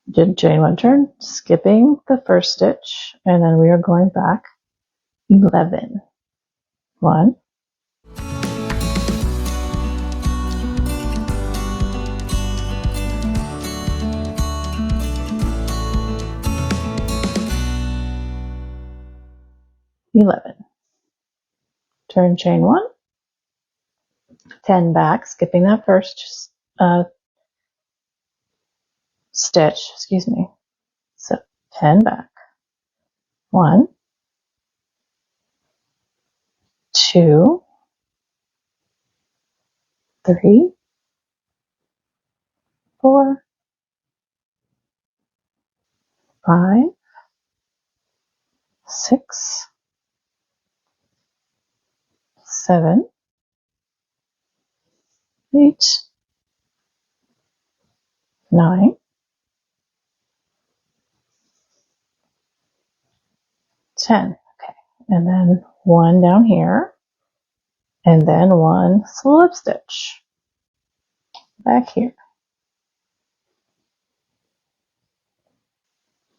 Did chain 1 turn, skipping the first stitch, and then we are going back 11. 1, 11. Turn chain 1, 10 back, skipping that first stitch, excuse me. So 10 back. 1, 2, 3, 4, 5, 6, 7, 8, 9, 10. Okay, and then 1 down here, and then 1 slip stitch back here.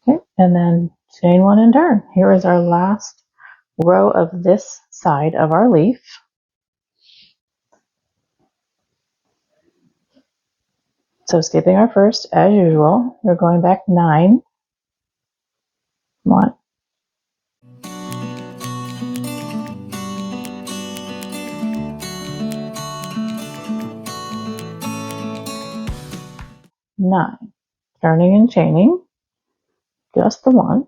Okay, and then chain 1 and turn. Here is our last row of this side of our leaf. So skipping our first, as usual, we're going back 9. 1, 9. Turning and chaining, just the 1.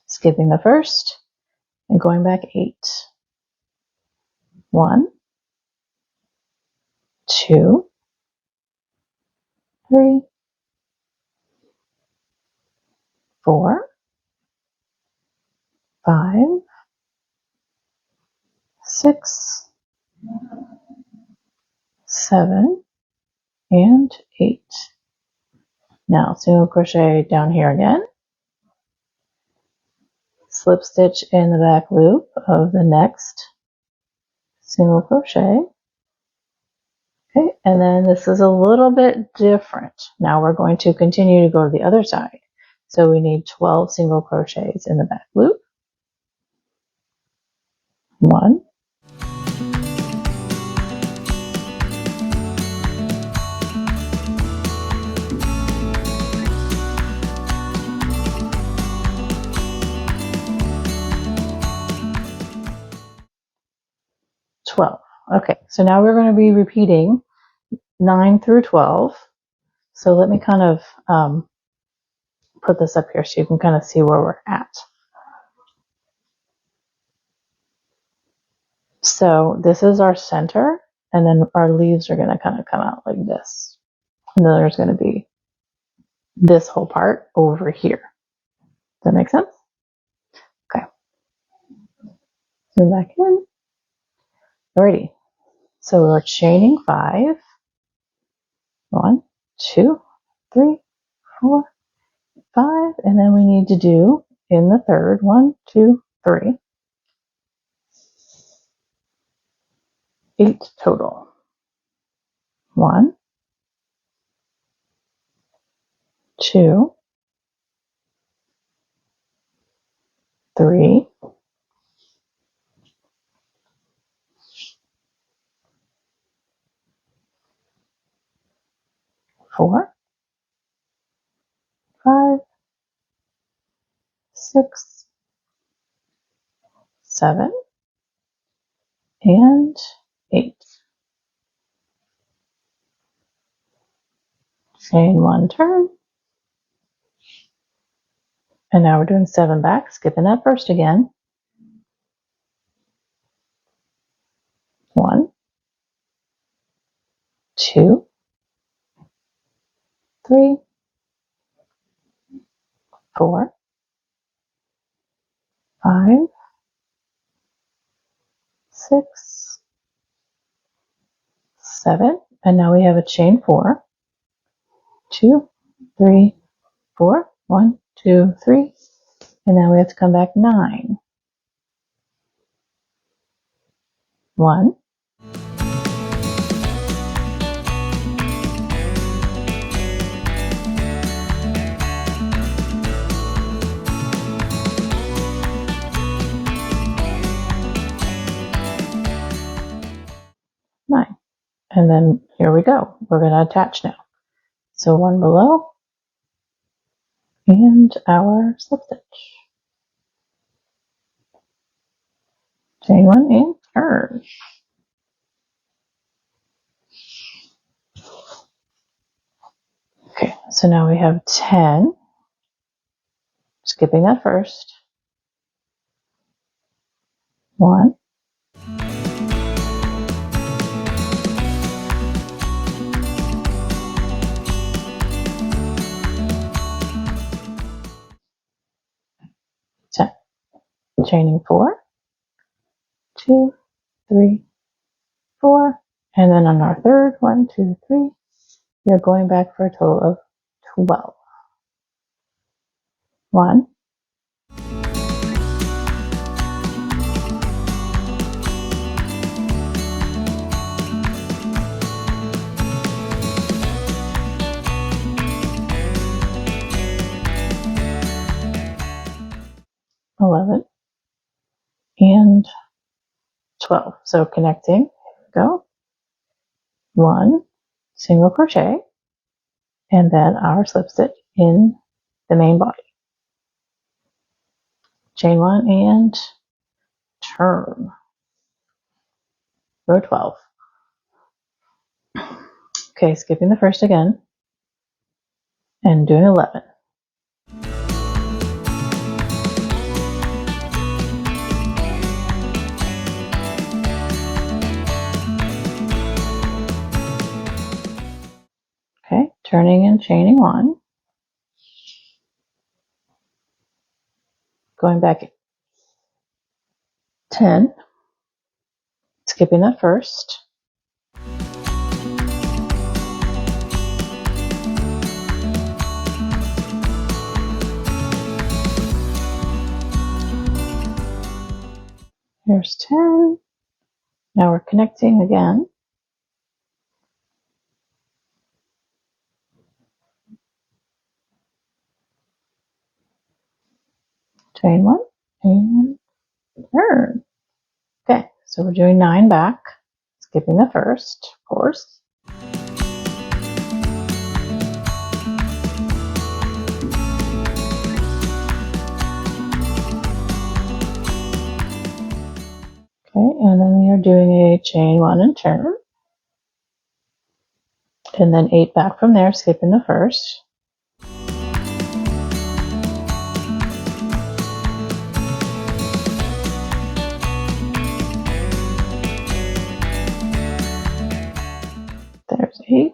Skipping the first and going back 8. 1, 2, 3, 4, 5, 6, 7, and 8. Now single crochet down here again, slip stitch in the back loop of the next single crochet. Okay, and then this is a little bit different. Now we're going to continue to go to the other side. So we need 12 single crochets in the back loop. 1, 12. Okay, so now we're going to be repeating 9 through 12. So let me kind of put this up here so you can kind of see where we're at. So this is our center, and then our leaves are going to kind of come out like this. And then there's going to be this whole part over here. Does that make sense? Okay. Zoom back in. Alrighty. So we're chaining 5. 1, 2, 3, 4, 5. And then we need to do in the third 1, 2, 3. 8 total. 1, 2, 3, 4, 5, 6, 7, and 8. Chain 1 turn. And now we're doing 7 back, skipping that first again. 1, 2, 3, 4, 5, 6, 7, and now we have a chain 4. 2, 3, 4, 1, 2, 3, and now we have to come back 9. 1, 9. And then here we go. We're going to attach now. So 1 below and our slip stitch. Chain 1 and turn. Okay, so now we have 10. Skipping that first. 1, 10. Chaining 4, 2, 3, 4, and then on our third 1, 2, 3, we're going back for a total of 12. 1, 11, and 12. So connecting, go, 1 single crochet, and then our slip stitch in the main body. Chain 1 and turn. Row 12. Okay, skipping the first again and doing 11. Okay, turning and chaining 1. Going back 10. Skipping that first. Here's 10. Now we're connecting again. Chain 1 and turn. Okay, so we're doing 9 back, skipping the first, of course. Okay, and then we are doing a chain 1 and turn. And then 8 back from there, skipping the first. There's 8.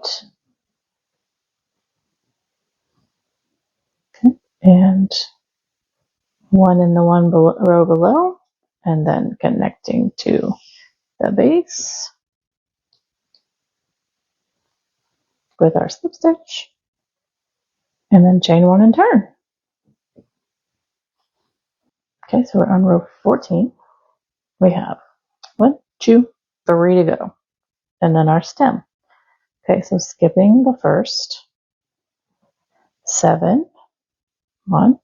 Okay. And 1 in the row below, and then connecting to the base with our slip stitch, and then chain 1 and turn. Okay, so we're on row 14. We have 1, 2, 3 to go, and then our stem. Okay, so skipping the first, 7, 1,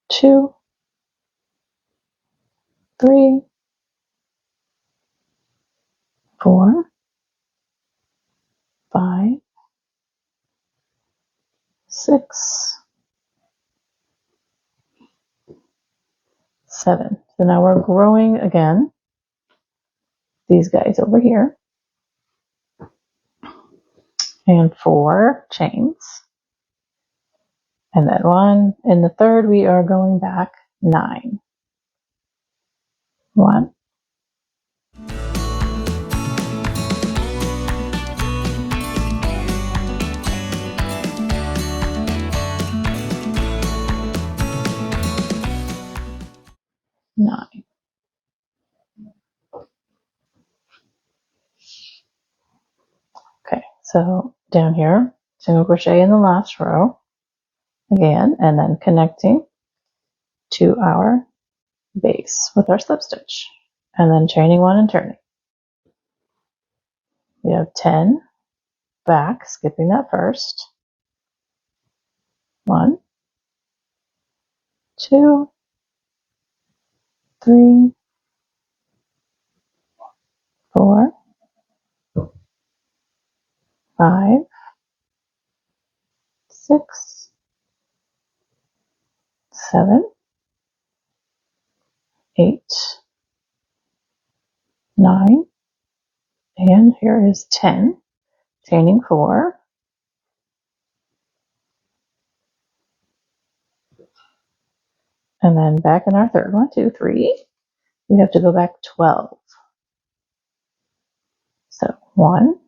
2, 3, 4, 5, 6, 7. So now we're growing again. These guys over here. And 4 chains. And then 1. In the third, we are going back 9. 1. 9. Okay, so down here, single crochet in the last row again, and then connecting to our base with our slip stitch, and then chaining 1 and turning. We have 10 back, skipping that first. 1, 2, 3, 4, 5, 6, 7, 8, 9, and here is 10, chaining 4, and then back in our third. 1, 2, 3. We have to go back 12. So 1,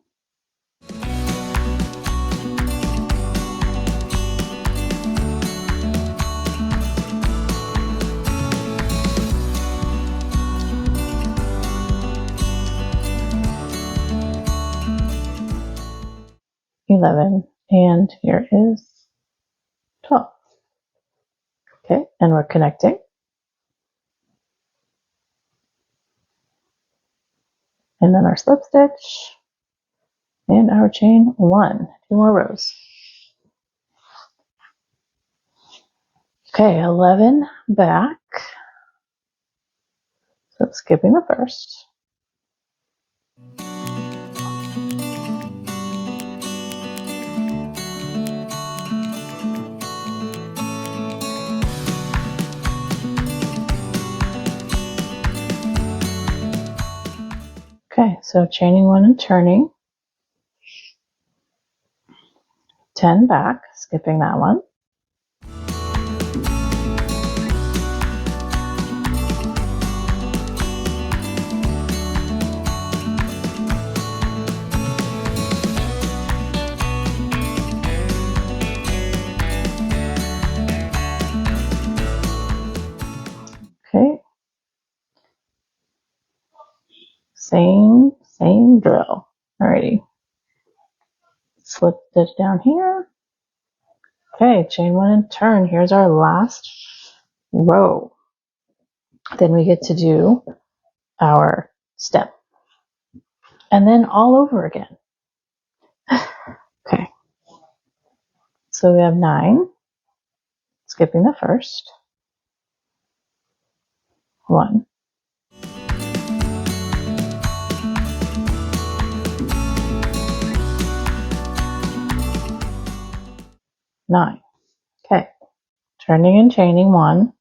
11, and here is 12. Okay, and we're connecting. And then our slip stitch and our chain 1. 2 more rows. Okay, 11 back. So skipping the first. Okay, so chaining 1 and turning. 10 back, skipping that one. Okay. Same drill. Alrighty. Slip stitch down here. Okay, chain 1 and turn. Here's our last row. Then we get to do our stem. And then all over again. Okay. So we have 9, skipping the first. 1. 9. Okay. Turning and chaining 1.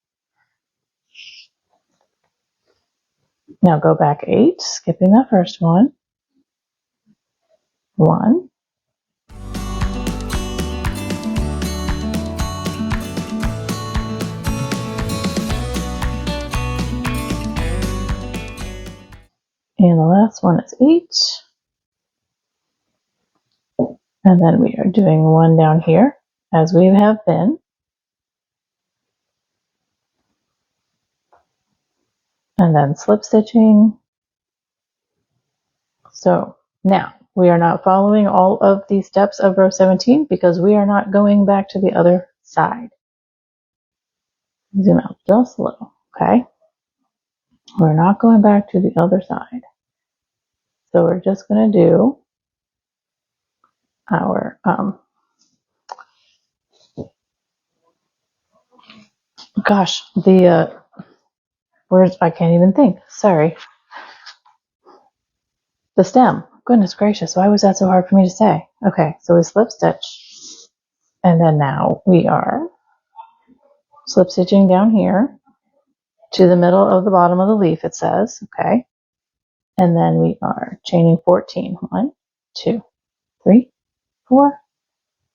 Now go back 8, skipping that first one. 1. And the last one is 8. And then we are doing 1 down here, as we have been. And then slip stitching. So now we are not following all of the steps of row 17 because we are not going back to the other side. Zoom out just a little, okay? We're not going back to the other side. So we're just going to do our, words, I can't even think, sorry. The stem, goodness gracious, why was that so hard for me to say? Okay, so we slip stitch, and then now we are slip stitching down here to the middle of the bottom of the leaf, it says, okay? And then we are chaining 14. 1, 2, 3, 4,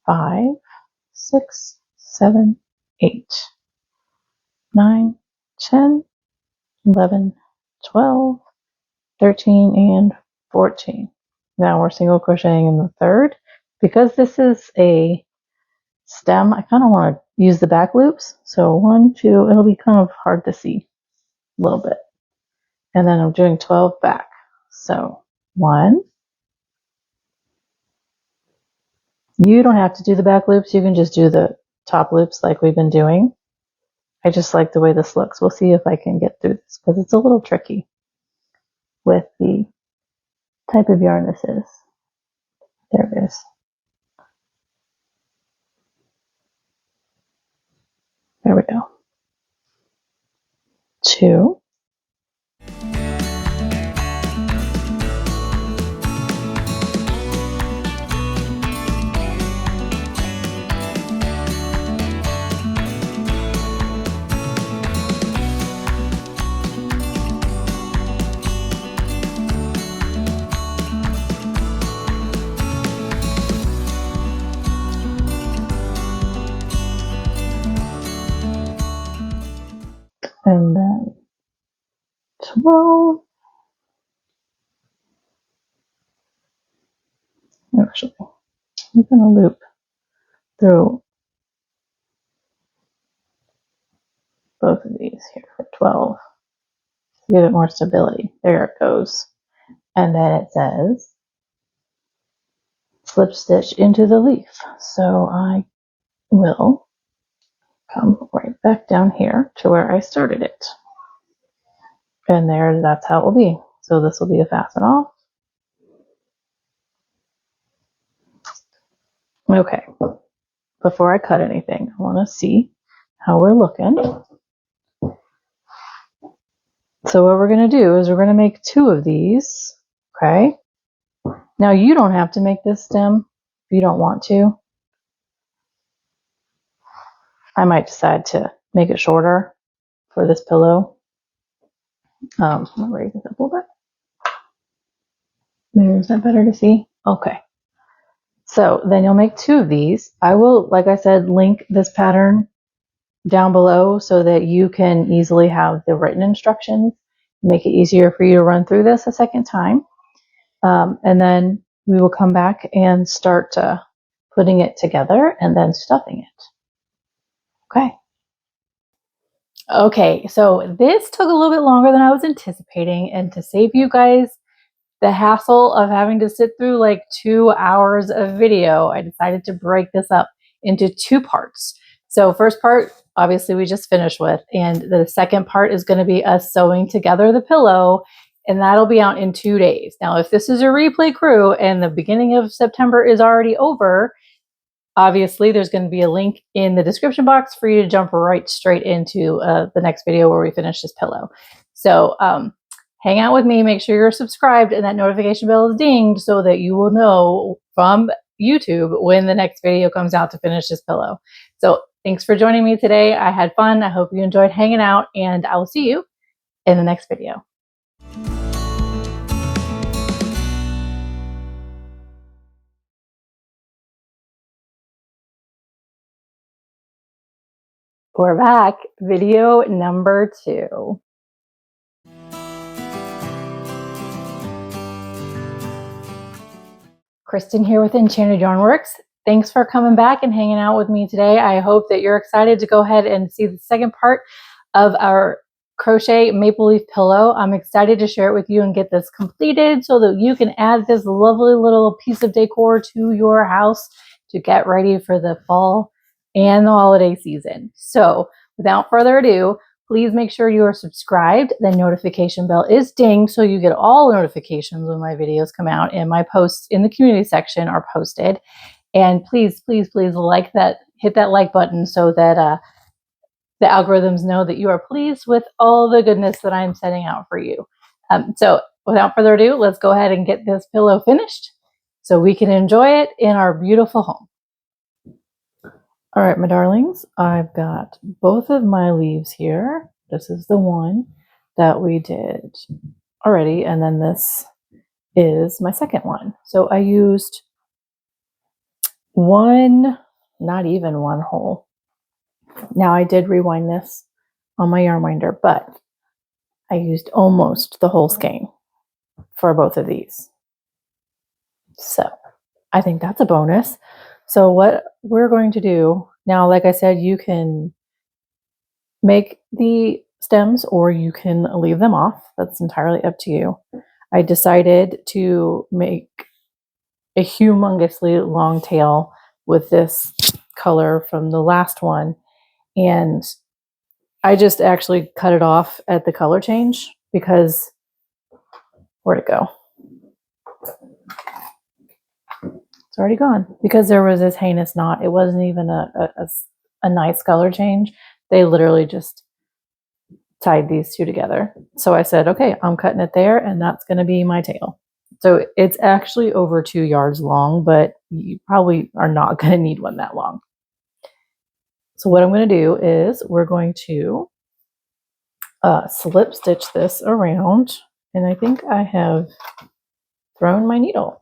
5, 6, 7, 8, 9, 10, 11, 12, 13, and 14. Now we're single crocheting in the third. Because this is a stem, I kind of want to use the back loops. So 1, 2, it'll be kind of hard to see a little bit. And then I'm doing 12 back. So 1. You don't have to do the back loops. You can just do the top loops like we've been doing. I just like the way this looks. We'll see if I can get through this because it's a little tricky with the type of yarn this is. There it is. There we go. 2. And then 12. Actually, I'm going to loop through both of these here for 12 to give it more stability. There it goes. And then it says slip stitch into the leaf. So I will come right back down here to where I started it. And there, that's how it will be. So this will be a fasten off. Okay, before I cut anything, I want to see how we're looking. So what we're going to do is we're going to make 2 of these, okay? Now you don't have to make this stem if you don't want to. I might decide to make it shorter for this pillow. I'm going to raise this up a little bit. There, is that better to see? Okay. So then you'll make 2 of these. I will, like I said, link this pattern down below so that you can easily have the written instructions, make it easier for you to run through this a second time. And then we will come back and start putting it together and then stuffing it. Okay. Okay, so this took a little bit longer than I was anticipating, and to save you guys the hassle of having to sit through like 2 hours of video, I decided to break this up into 2 parts. So first part, obviously we just finished with. And the second part is going to be us sewing together the pillow, and that'll be out in 2 days. Now, if this is a replay crew and the beginning of September is already over, obviously there's going to be a link in the description box for you to jump right straight into the next video where we finish this pillow. So hang out with me, make sure you're subscribed and that notification bell is dinged so that you will know from YouTube when the next video comes out to finish this pillow. So thanks for joining me today. I had fun. I hope you enjoyed hanging out, and I will see you in the next video. We're back. Video number 2. Kristen here with Enchanted Yarnworks. Thanks for coming back and hanging out with me today. I hope that you're excited to go ahead and see the second part of our crochet maple leaf pillow. I'm excited to share it with you and get this completed so that you can add this lovely little piece of decor to your house to get ready for the fall and the holiday season. So without further ado, please make sure you are subscribed. The notification bell is dinged so you get all notifications when my videos come out, and my posts in the community section are posted. And please, please, please like that, hit that like button so that the algorithms know that you are pleased with all the goodness that I'm setting out for you. So without further ado, let's go ahead and get this pillow finished so we can enjoy it in our beautiful home. All right, my darlings, I've got both of my leaves here. This is the one that we did already, and then this is my second one. So I used one, not even one hole. Now I did rewind this on my yarn winder, but I used almost the whole skein for both of these. So I think that's a bonus. So what we're going to do now, like I said, you can make the stems or you can leave them off. That's entirely up to you. I decided to make a humongously long tail with this color from the last one, and I just actually cut it off at the color change because where'd it go? It's already gone because there was this heinous knot. It wasn't even a nice color change. They literally just tied these two together. So I said, okay, I'm cutting it there, and that's going to be my tail. So it's actually over 2 yards long, but you probably are not going to need one that long. So what I'm going to do is we're going to slip stitch this around, and I think I have thrown my needle.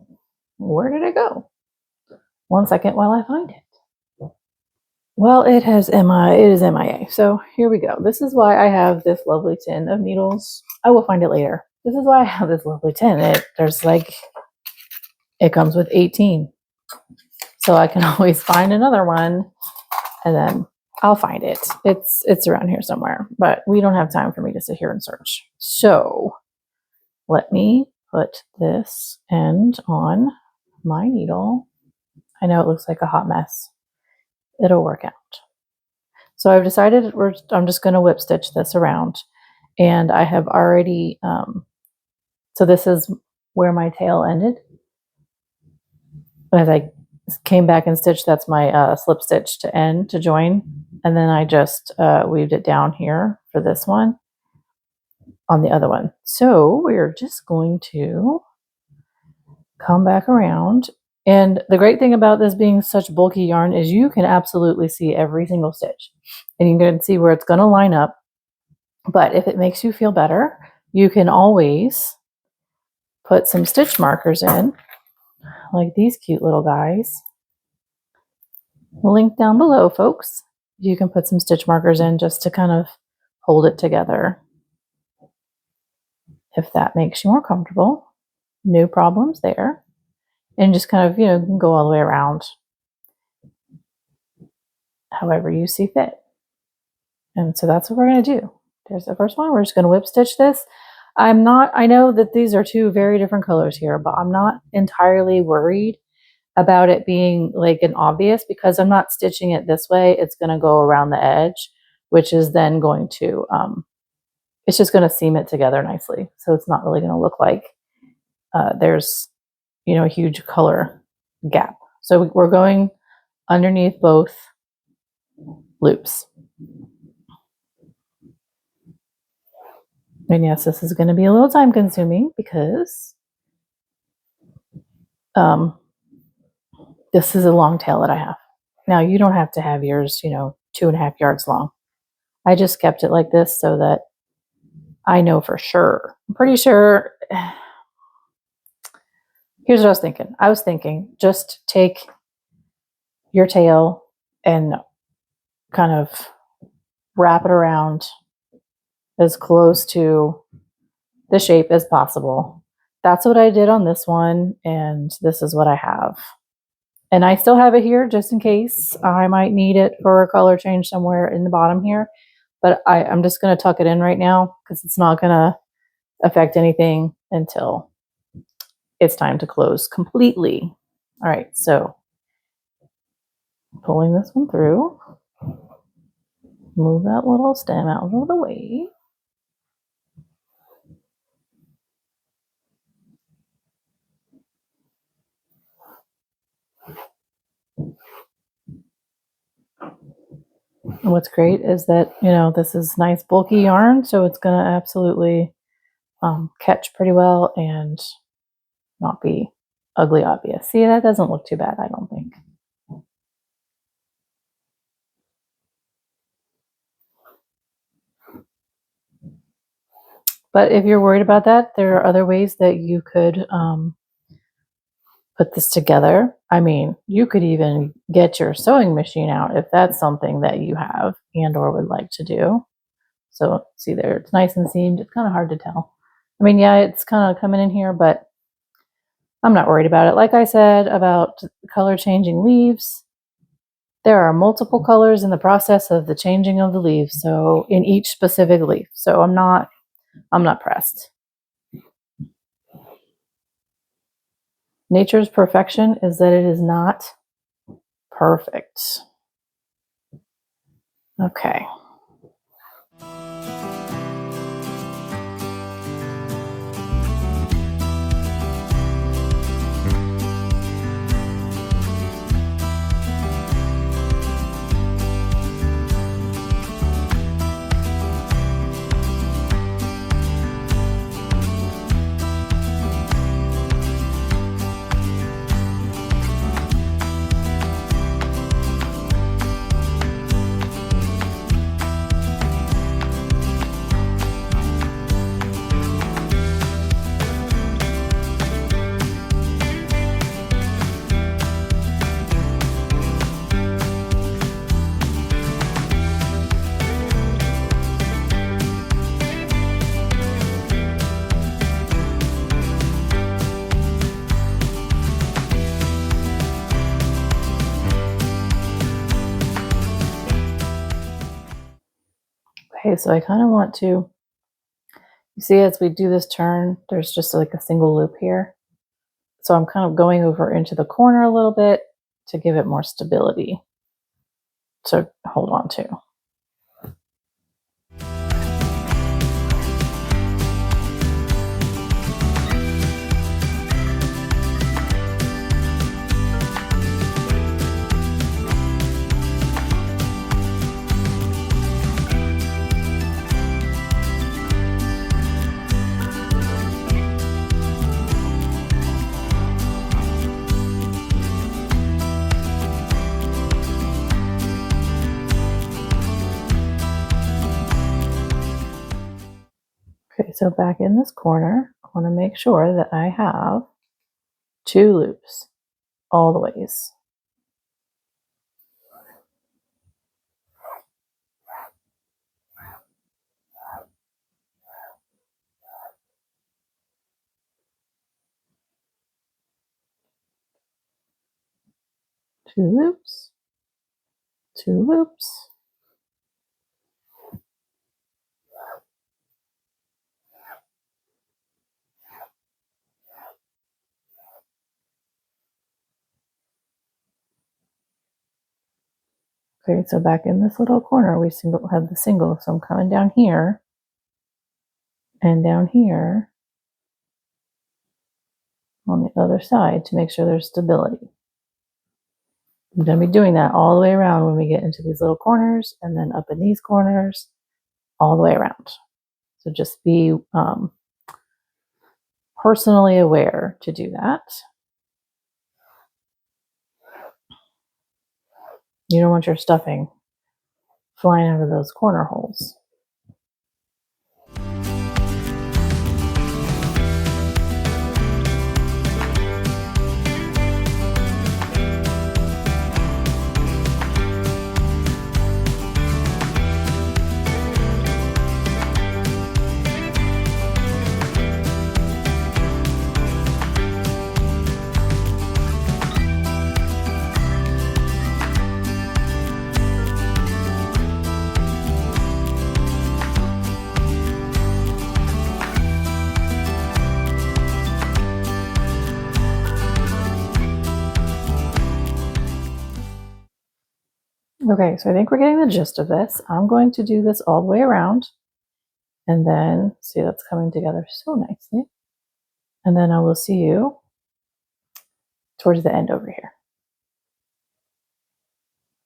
Where did it go? 1 second while I find it. Well, it is MIA. So here we go. This is why I have this lovely tin of needles. I will find it later. This is why I have this lovely tin. It comes with 18. So I can always find another one, and then I'll find it. It's around here somewhere, but we don't have time for me to sit here and search. So let me put this end on my needle. I know it looks like a hot mess. It'll work out. So I've decided I'm just going to whip stitch this around, and I have already, so this is where my tail ended. As I came back and stitched, that's my slip stitch to end, to join, and then I just weaved it down here for this one on the other one. So we're just going to come back around. And the great thing about this being such bulky yarn is you can absolutely see every single stitch, and you can see where it's going to line up. But if it makes you feel better, you can always put some stitch markers in, like these cute little guys. Link down below, folks. You can put some stitch markers in just to kind of hold it together. If that makes you more comfortable, no problems there. And just kind of, go all the way around however you see fit. And so that's what we're going to do. There's the first one. We're just going to whip stitch this. I know that these are 2 very different colors here, but I'm not entirely worried about it being like an obvious, because I'm not stitching it this way. It's going to go around the edge. which is then going to, it's just going to seam it together nicely. So it's not really going to look like there's, you know, a huge color gap. So we're going underneath both loops. And yes, this is going to be a little time consuming because this is a long tail that I have. Now you don't have to have yours, you know, 2.5 yards long. I just kept it like this so that I know for sure. I'm pretty sure. Here's what I was thinking. I was thinking just take your tail and kind of wrap it around as close to the shape as possible. That's what I did on this one, and this is what I have. And I still have it here just in case I might need it for a color change somewhere in the bottom here. But I'm just going to tuck it in right now because it's not going to affect anything until it's time to close completely. All right, so pulling this one through, move that little stem out of the way. And what's great is that, you know, this is nice bulky yarn, so it's going to absolutely catch pretty well and not be ugly obvious. See, that doesn't look too bad, I don't think. But if you're worried about that, there are other ways that you could put this together. I mean, you could even get your sewing machine out if that's something that you have and or would like to do. So see there, it's nice and seamed. It's kind of hard to tell. I mean, yeah, it's kind of coming in here, but I'm not worried about it. Like I said about color changing leaves, there are multiple colors in the process of the changing of the leaves. So in each specific leaf. So I'm not pressed. Nature's perfection is that it is not perfect. Okay. Okay, so I kind of want to, you see as we do this turn, there's just like a single loop here. So I'm kind of going over into the corner a little bit to give it more stability to hold on to. Okay, so back in this corner, I want to make sure that I have 2 loops all the ways. Two loops, 2 loops. Okay, so back in this little corner, we have the single. So I'm coming down here and down here on the other side to make sure there's stability. I'm going to be doing that all the way around when we get into these little corners and then up in these corners all the way around. So just be personally aware to do that. You don't want your stuffing flying out of those corner holes. Okay, so I think we're getting the gist of this. I'm going to do this all the way around and then see that's coming together so nicely. And then I will see you towards the end over here.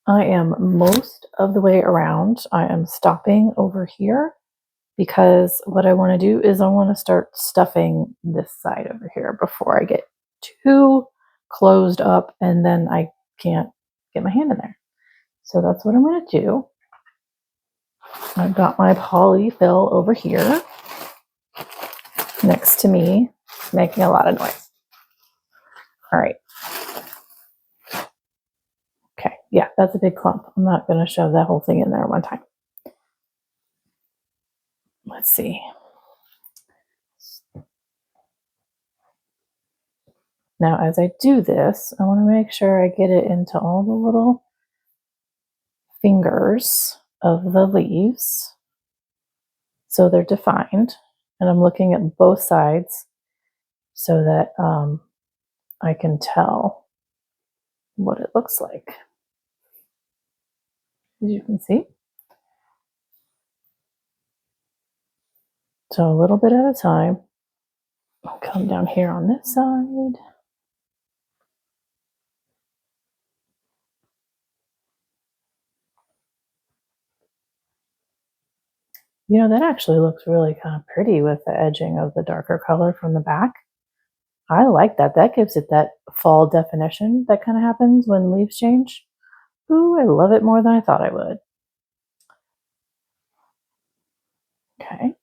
I am most of the way around. I am stopping over here because what I want to do is I want to start stuffing this side over here before I get too closed up and then I can't get my hand in there. So that's what I'm going to do. I've got my polyfill over here next to me, making a lot of noise. All right. Okay, yeah, that's a big clump. I'm not going to shove that whole thing in there one time. Let's see. Now, as I do this, I want to make sure I get it into all the little fingers of the leaves so they're defined. And I'm looking at both sides so that I can tell what it looks like. As you can see. So a little bit at a time. I'll come down here on this side. You know, that actually looks really kind of pretty with the edging of the darker color from the back. I like that. That gives it that fall definition that kind of happens when leaves change. Ooh, I love it more than I thought I would. Okay.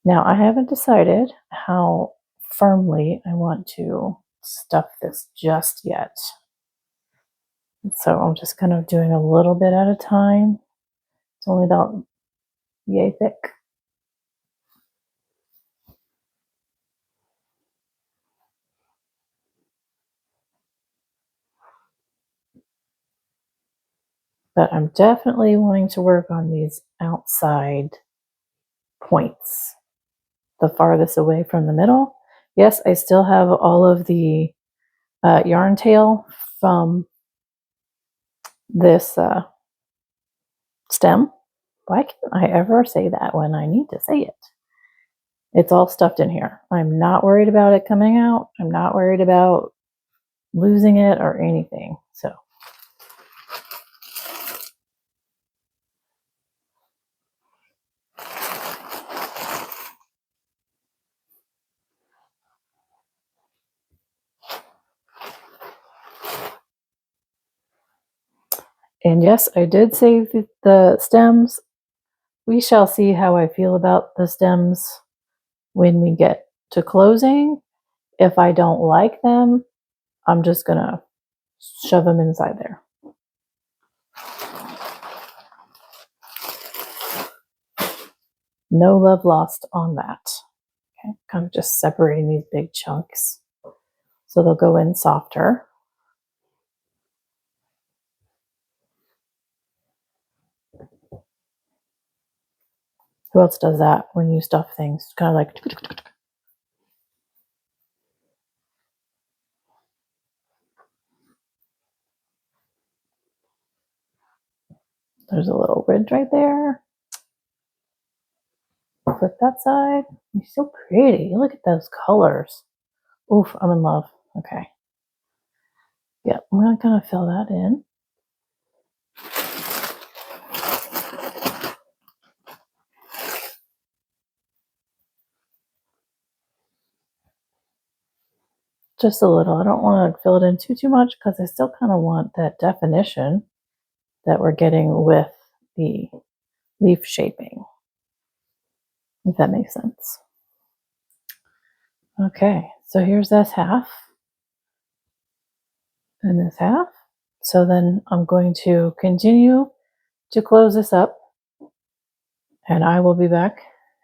Now I haven't decided how firmly I want to stuff this just yet. So I'm just kind of doing a little bit at a time. It's only about yay thick. But I'm definitely wanting to work on these outside points, the farthest away from the middle. Yes, I still have all of the yarn tail from this stem. Why can't I ever say that when I need to say it? It's all stuffed in here. I'm not worried about it coming out. I'm not worried about losing it or anything. So and yes, I did save the stems. We shall see how I feel about the stems when we get to closing. If I don't like them, I'm just gonna shove them inside there. No love lost on that. Okay, kind of just separating these big chunks so they'll go in softer. Who else does that when you stuff things? Kind of like. There's a little ridge right there. Flip that side. You're so pretty. Look at those colors. Oof, I'm in love. Okay. Yep, I'm going to kind of fill that in. Just a little. I don't want to fill it in too much because I still kind of want that definition that we're getting with the leaf shaping, if that makes sense. Okay, so here's this half and this half. So then I'm going to continue to close this up and I will be back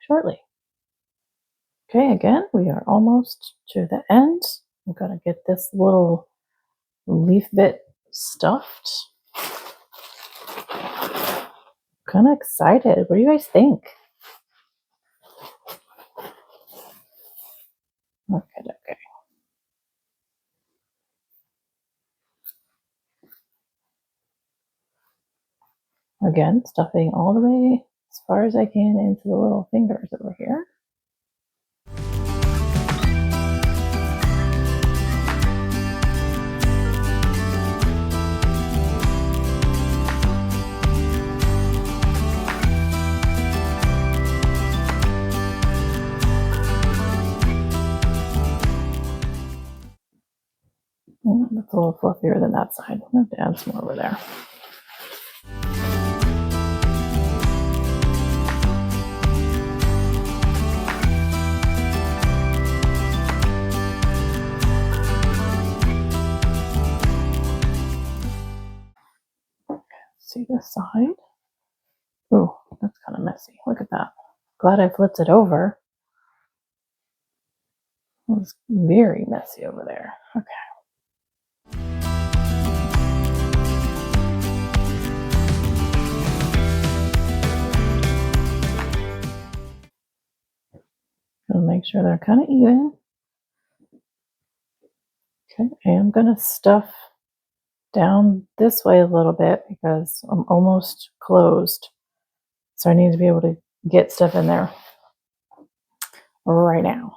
shortly. Okay, again, we are almost to the end. I'm going to get this little leaf bit stuffed. Kind of excited. What do you guys think? Okay. Again, stuffing all the way as far as I can into the little fingers over here. That's a little fluffier than that side. I'm going to add some more over there. See this side? Ooh, that's kind of messy. Look at that. Glad I flipped it over. It was very messy over there. Okay. Gonna make sure they're kind of even. Okay, and I'm gonna stuff down this way a little bit because I'm almost closed. So I need to be able to get stuff in there right now.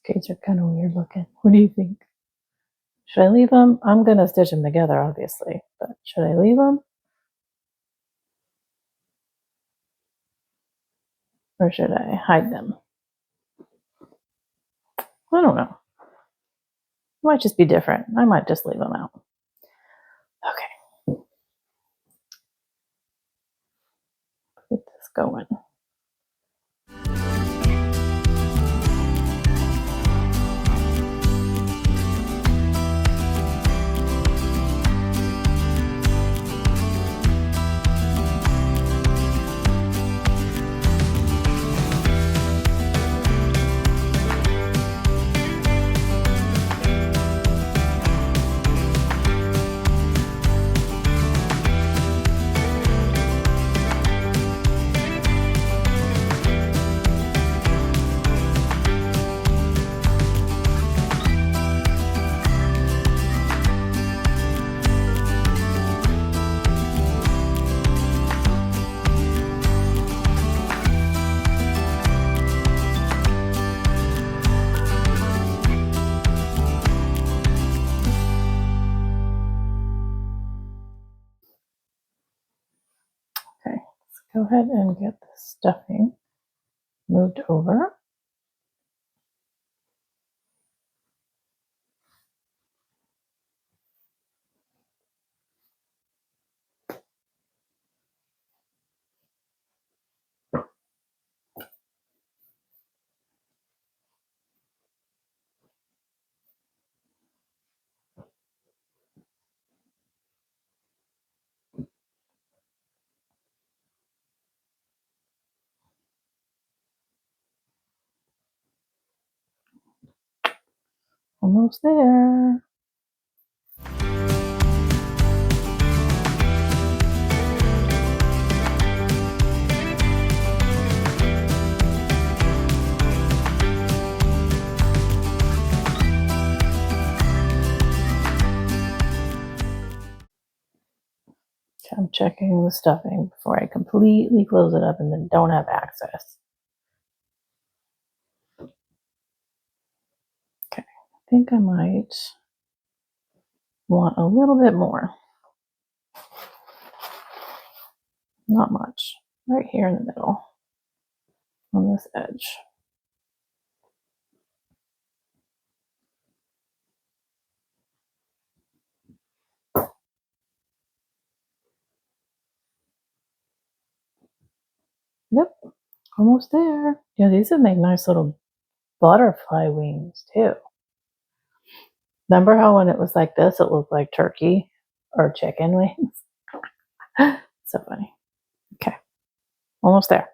These are kind of weird looking. What do you think? Should I leave them? I'm going to stitch them together, obviously, but should I leave them? Or should I hide them? I don't know. It might just be different. I might just leave them out. Okay. Get this going. Okay, let's go ahead and get the stuffing moved over. Almost there. I'm checking the stuffing before I completely close it up and then don't have access. Okay, I think I might want a little bit more. Not much. Right here in the middle on this edge. Yep, almost there. Yeah, these would make nice little butterfly wings too. Remember how when it was like this, it looked like turkey or chicken wings? So funny. Okay, almost there.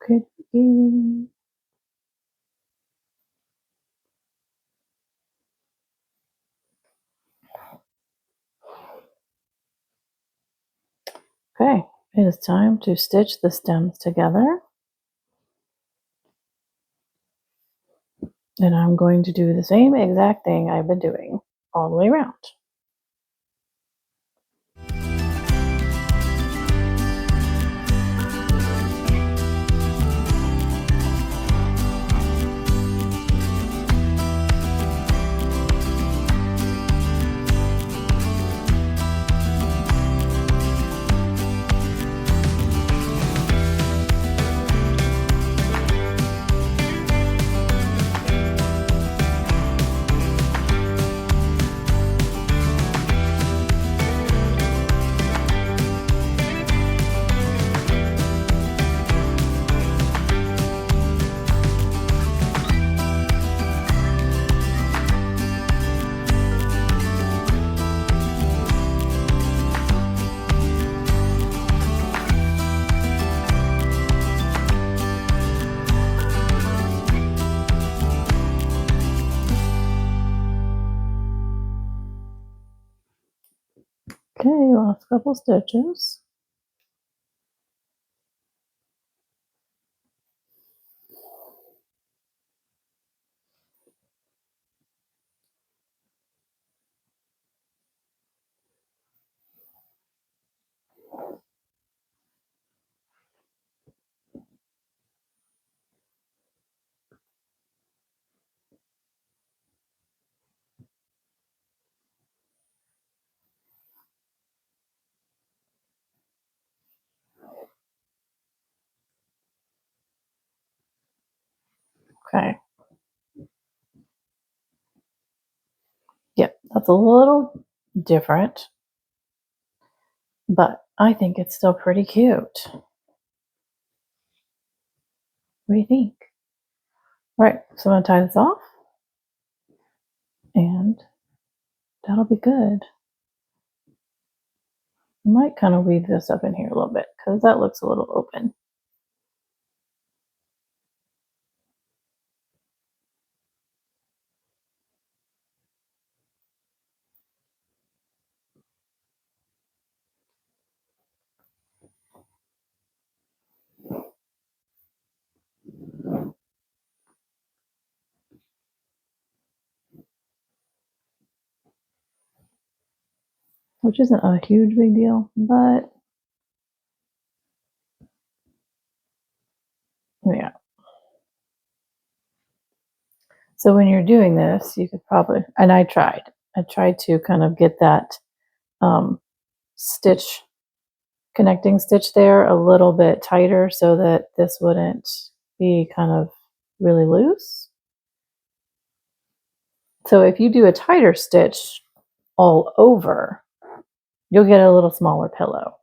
Okay. Okay, it is time to stitch the stems together. And I'm going to do the same exact thing I've been doing all the way around. Okay, last couple stitches. Okay. Yep, that's a little different, but I think it's still pretty cute. What do you think? All right, so I'm going to tie this off, and that'll be good. I might kind of weave this up in here a little bit because that looks a little open. Which isn't a huge big deal, but yeah. So when you're doing this, you could probably, and I tried to kind of get that stitch, connecting stitch there a little bit tighter so that this wouldn't be kind of really loose. So if you do a tighter stitch all over, you'll get a little smaller pillow.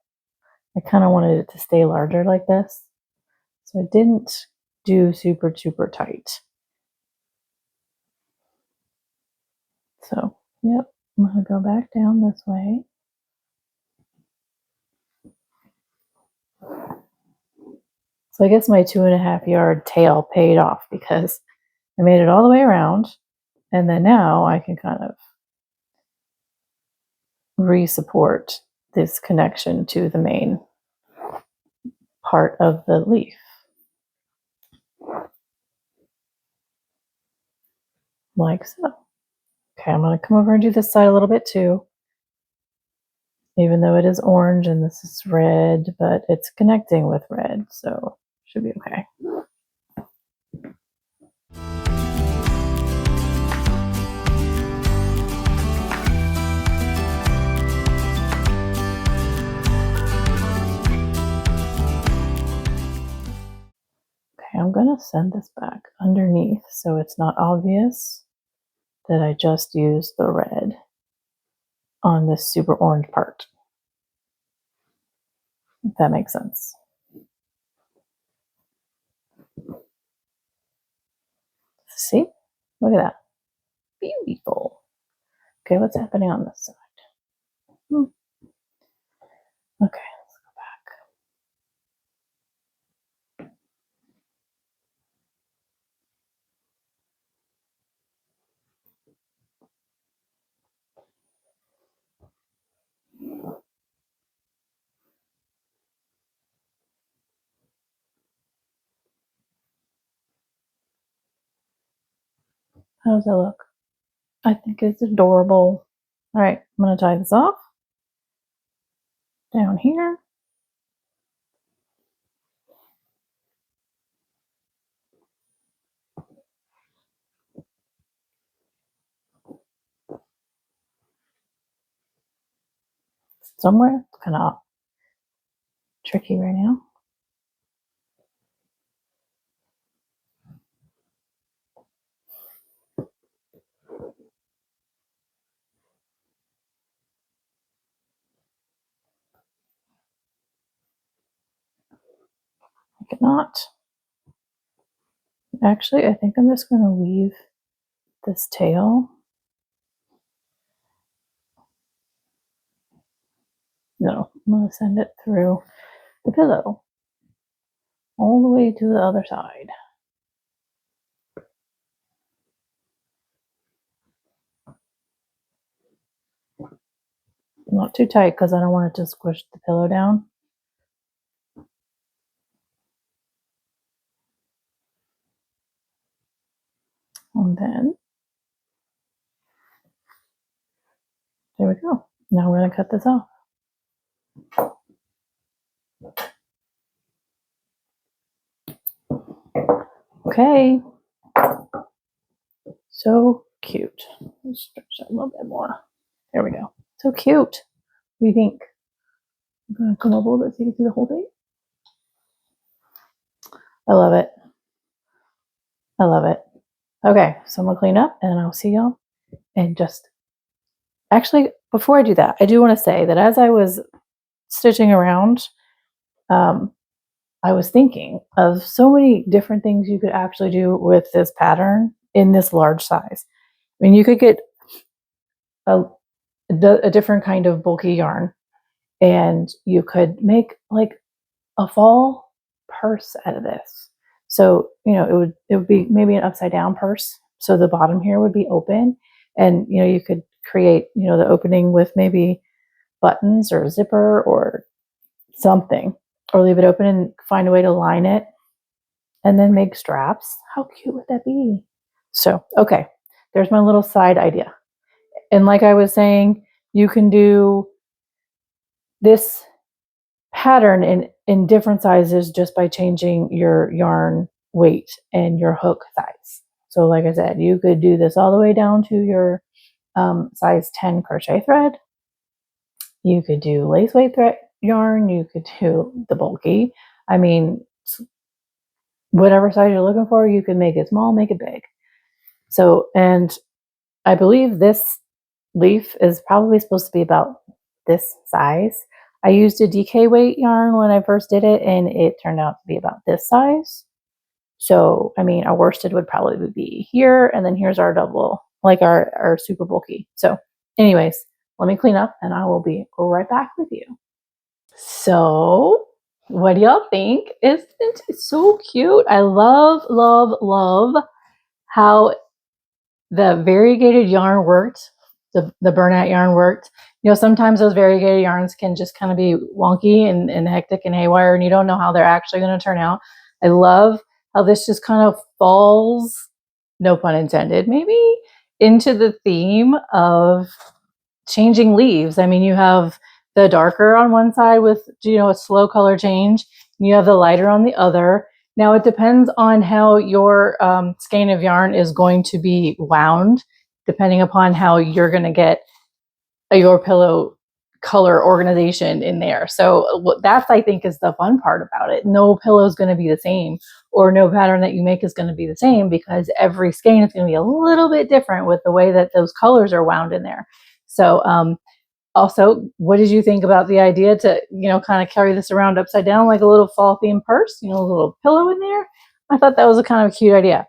I kind of wanted it to stay larger like this. So I didn't do super, super tight. So, yep, I'm going to go back down this way. So I guess my 2.5 yard tail paid off because I made it all the way around, and then now I can kind of re-support this connection to the main part of the leaf. Like so. Okay, I'm going to come over and do this side a little bit too. Even though it is orange and this is red, but it's connecting with red, so should be okay. Okay, I'm going to send this back underneath so it's not obvious that I just used the red on this super orange part. If that makes sense. See? Look at that. Beautiful. Okay, what's happening on this side? Okay, let's go back. How does that look? I think it's adorable. All right, I'm going to tie this off down here. Somewhere. It's kind of tricky right now. I cannot. Actually, I think I'm just going to weave this tail. No, I'm going to send it through the pillow all the way to the other side. Not too tight because I don't want it to squish the pillow down. And then, there we go. Now we're going to cut this off. Okay. So cute. Let's stretch that a little bit more. There we go. So cute. What do you think? I'm going to come up a little bit so you can see the whole thing. I love it. I love it. Okay, so I'm going to clean up and I'll see y'all. And just, actually, before I do that, I do want to say that as I was stitching around, I was thinking of so many different things you could actually do with this pattern in this large size. I mean, you could get a different kind of bulky yarn and you could make like a fall purse out of this. So, you know, it would be maybe an upside down purse. So the bottom here would be open and, you know, you could create, you know, the opening with maybe buttons or a zipper or something, or leave it open and find a way to line it and then make straps. How cute would that be? So, okay, there's my little side idea. And like I was saying, you can do this pattern in different sizes just by changing your yarn weight and your hook size. So like I said, you could do this all the way down to your size 10 crochet thread. You could do lace weight thread yarn. You could do the bulky. I mean, whatever size you're looking for, you can make it small, make it big. So, and I believe this leaf is probably supposed to be about this size. I used a DK weight yarn when I first did it and it turned out to be about this size. So, I mean, our worsted would probably be here, and then here's our double, like our super bulky. So anyways, let me clean up and I will be right back with you. So what do y'all think? Isn't it so cute? I love, love, love how the variegated yarn worked, the burnout yarn worked. You know, sometimes those variegated yarns can just kind of be wonky and hectic and haywire, and you don't know how they're actually going to turn out. I love how this just kind of falls, no pun intended, maybe, into the theme of changing leaves. I mean, you have the darker on one side with, you know, a slow color change, and you have the lighter on the other. Now it depends on how your skein of yarn is going to be wound, depending upon how you're going to get your pillow color organization in there. So that's, I think, is the fun part about it. No pillow is going to be the same, or no pattern that you make is going to be the same, because every skein is going to be a little bit different with the way that those colors are wound in there. So also, what did you think about the idea to, you know, kind of carry this around upside down like a little fall themed purse, you know, a little pillow in there? I thought that was a kind of cute idea.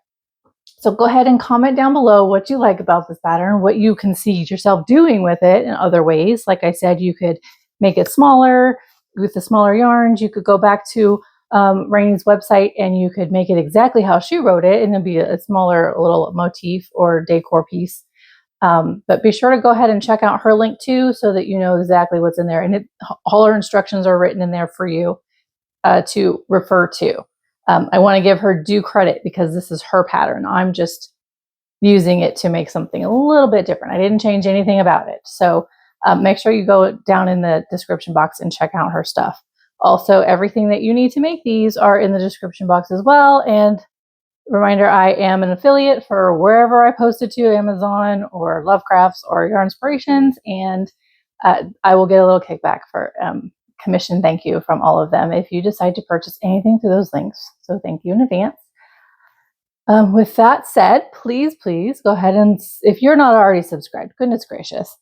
So go ahead and comment down below what you like about this pattern, what you can see yourself doing with it in other ways. Like I said, you could make it smaller with the smaller yarns. You could go back to Rainy's website and you could make it exactly how she wrote it, and it'd be a smaller little motif or decor piece. But be sure to go ahead and check out her link too, so that you know exactly what's in there. And all her instructions are written in there for you to refer to. I want to give her due credit because this is her pattern. I'm just using it to make something a little bit different. I didn't change anything about it. So make sure you go down in the description box and check out her stuff. Also, everything that you need to make these are in the description box as well. And reminder, I am an affiliate for wherever I post it to, Amazon or Lovecrafts or Yarn Inspirations, and I will get a little kickback for commission thank you from all of them if you decide to purchase anything through those links. So thank you in advance. With that said, please go ahead and, if you're not already subscribed, goodness gracious,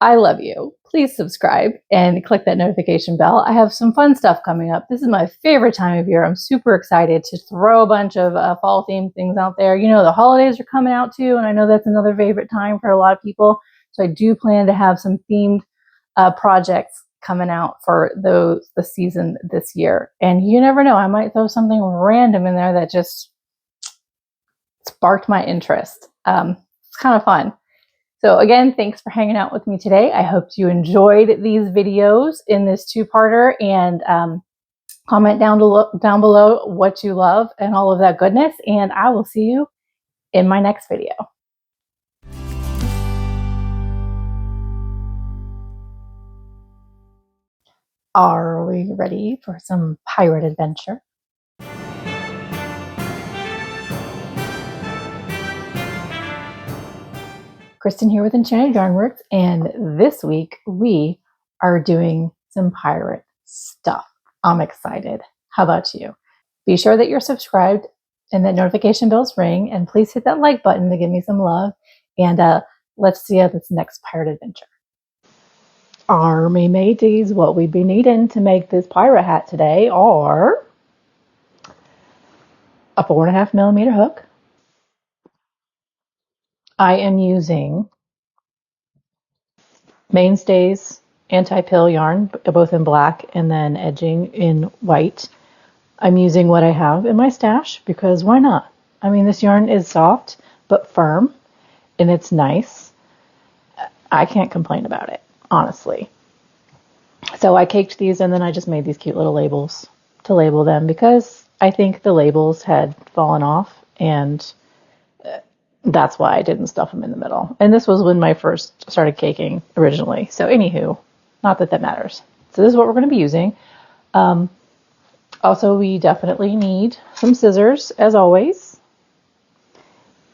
I love you. Please subscribe and click that notification bell. I have some fun stuff coming up. This is my favorite time of year. I'm super excited to throw a bunch of fall themed things out there. You know, the holidays are coming out too, and I know that's another favorite time for a lot of people. So I do plan to have some themed projects coming out for the season this year. And you never know, I might throw something random in there that just sparked my interest. It's kind of fun. So again, thanks for hanging out with me today. I hope you enjoyed these videos in this two-parter, and comment down below what you love and all of that goodness. And I will see you in my next video. Are we ready for some pirate adventure? Kristen here with Enchanted Yarnworks, and this week we are doing some pirate stuff. I'm excited. How about you? Be sure that you're subscribed and that notification bells ring, and please hit that like button to give me some love. And let's see this next pirate adventure. Army mateys, what we'd be needing to make this pirate hat today are a 4.5 millimeter hook. I am using Mainstays anti-pill yarn, both in black and then edging in white. I'm using what I have in my stash because why not? I mean, this yarn is soft but firm and it's nice. I can't complain about it, honestly. So I caked these and then I just made these cute little labels to label them because I think the labels had fallen off, and that's why I didn't stuff them in the middle. And this was when I first started caking originally. So anywho, not that that matters. So this is what we're going to be using. Also, we definitely need some scissors, as always,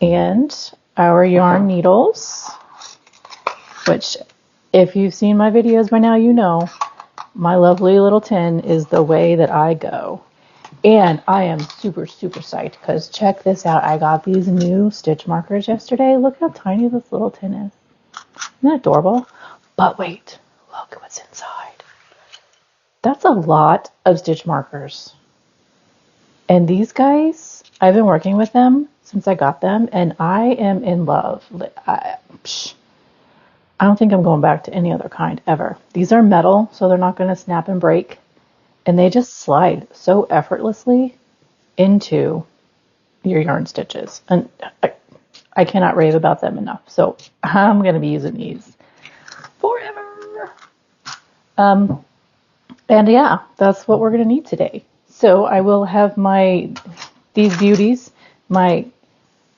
and our yarn needles, which, if you've seen my videos by now, you know my lovely little tin is the way that I go. And I am super psyched because check this out. I got these new stitch markers yesterday. Look how tiny this little tin is. Isn't that adorable? But wait, look at what's inside. That's a lot of stitch markers. And these guys I've been working with them since I got them, and I am in love. I don't think I'm going back to any other kind ever. These are metal, so they're not going to snap and break, and they just slide so effortlessly into your yarn stitches. And I cannot rave about them enough. So I'm going to be using these forever. And yeah, that's what we're going to need today. So I will have these beauties, my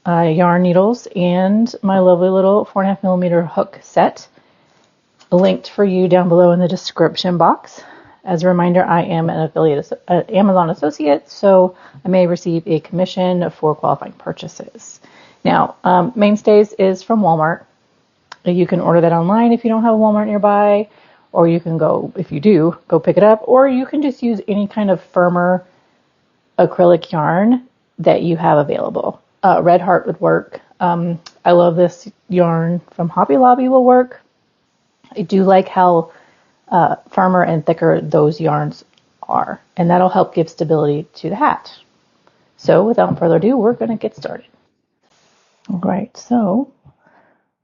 yarn needles, and my lovely little 4.5mm hook set linked for you down below in the description box. As a reminder, I am an Amazon associate, so I may receive a commission for qualifying purchases. Now, Mainstays is from Walmart. You can order that online if you don't have a Walmart nearby, or you can go, if you do, go pick it up, or you can just use any kind of firmer acrylic yarn that you have available. Red Heart would work. I love this yarn from Hobby Lobby will work. I do like how firmer and thicker those yarns are, and that'll help give stability to the hat. So without further ado, we're going to get started. All right, so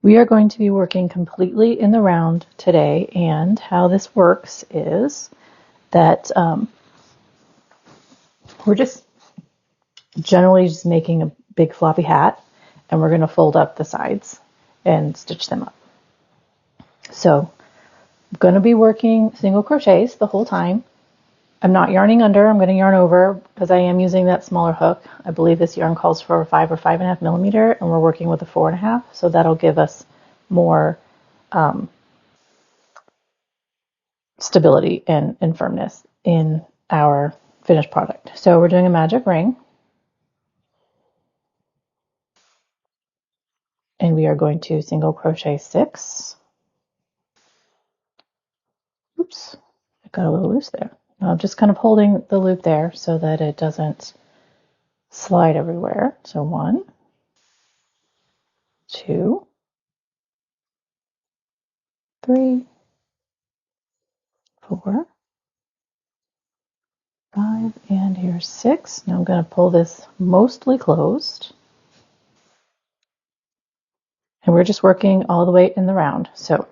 we are going to be working completely in the round today, and how this works is that we're just generally just making a big floppy hat, and we're going to fold up the sides and stitch them up. So I'm going to be working single crochets the whole time. I'm not yarning under, I'm going to yarn over because I am using that smaller hook. I believe this yarn calls for 5 or 5.5mm, and we're working with a 4.5, so that'll give us more stability and firmness in our finished product. So we're doing a magic ring, and we are going to single crochet 6. Oops, it got a little loose there. Now I'm just kind of holding the loop there so that it doesn't slide everywhere. So 1, 2, 3, 4, 5, and here's 6. Now I'm going to pull this mostly closed, and we're just working all the way in the round. So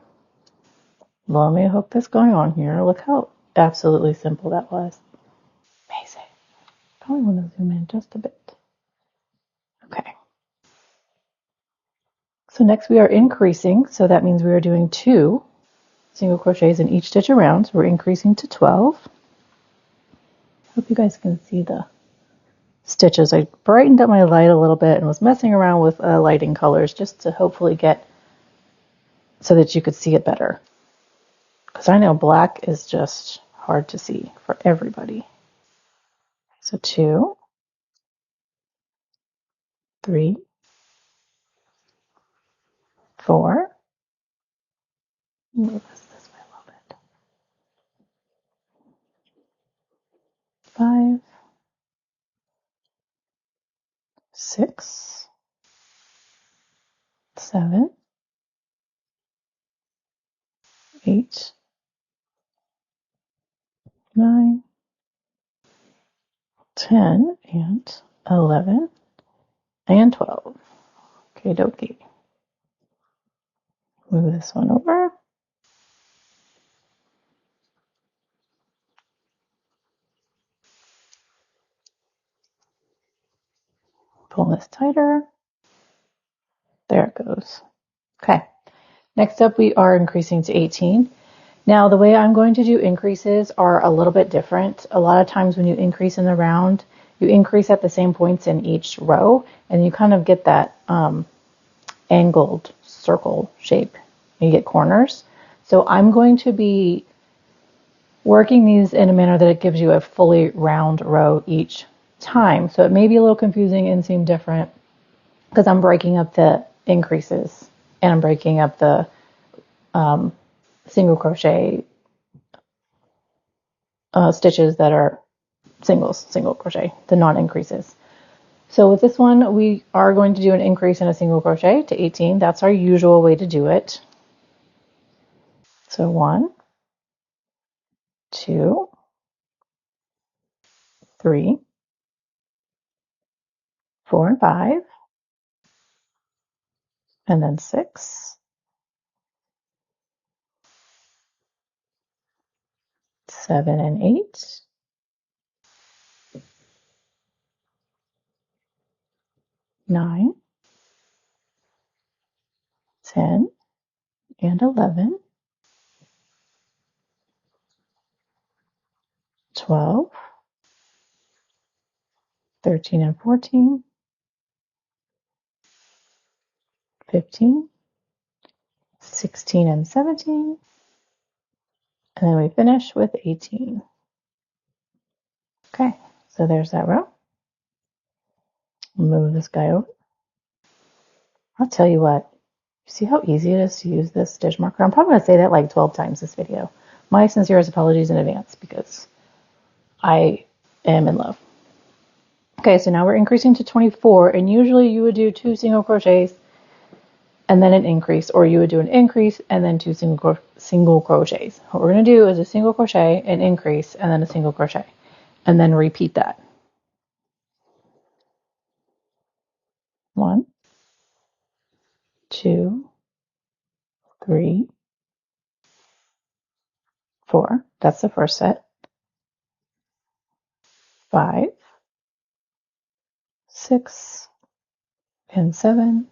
let me hook this going on here. Look how absolutely simple that was. Amazing. Probably want to zoom in just a bit. Okay. So next we are increasing, so that means we are doing 2 single crochets in each stitch around. So we're increasing to 12. Hope you guys can see the stitches. I brightened up my light a little bit and was messing around with lighting colors just to hopefully get so that you could see it better. Because I know black is just hard to see for everybody. So 2, 3, 4. Move this way a little bit. 5, 6, 7, 8, 9, 10, and 11, and 12. Okay, dokie. Move this one over. Pull this tighter. There it goes. Okay. Next up, we are increasing to 18. Now, the way I'm going to do increases are a little bit different. A lot of times when you increase in the round, you increase at the same points in each row, and you kind of get that angled circle shape. You get corners. So I'm going to be working these in a manner that it gives you a fully round row each time. So it may be a little confusing and seem different because I'm breaking up the increases and I'm breaking up the single crochet stitches that are single crochet, the non-increases. So with this one, we are going to do an increase in a single crochet to 18. That's our usual way to do it. So 1, 2, 3, 4 and 5, and then 6, 7 and 8, 9, 10, and 11, 12, 13 and 14, 15, 16 and 17, and then we finish with 18. Okay, so there's that row. Move this guy over. I'll tell you what, you see how easy it is to use this stitch marker? I'm probably going to say that like 12 times this video. My sincerest apologies in advance because I am in love. Okay, so now we're increasing to 24, and usually you would do 2 single crochets and then an increase, or you would do an increase and then 2 single crochets. What we're going to do is a single crochet, an increase, and then a single crochet, and then repeat that. 1, 2, 3, 4. That's the first set. 5, 6, and 7,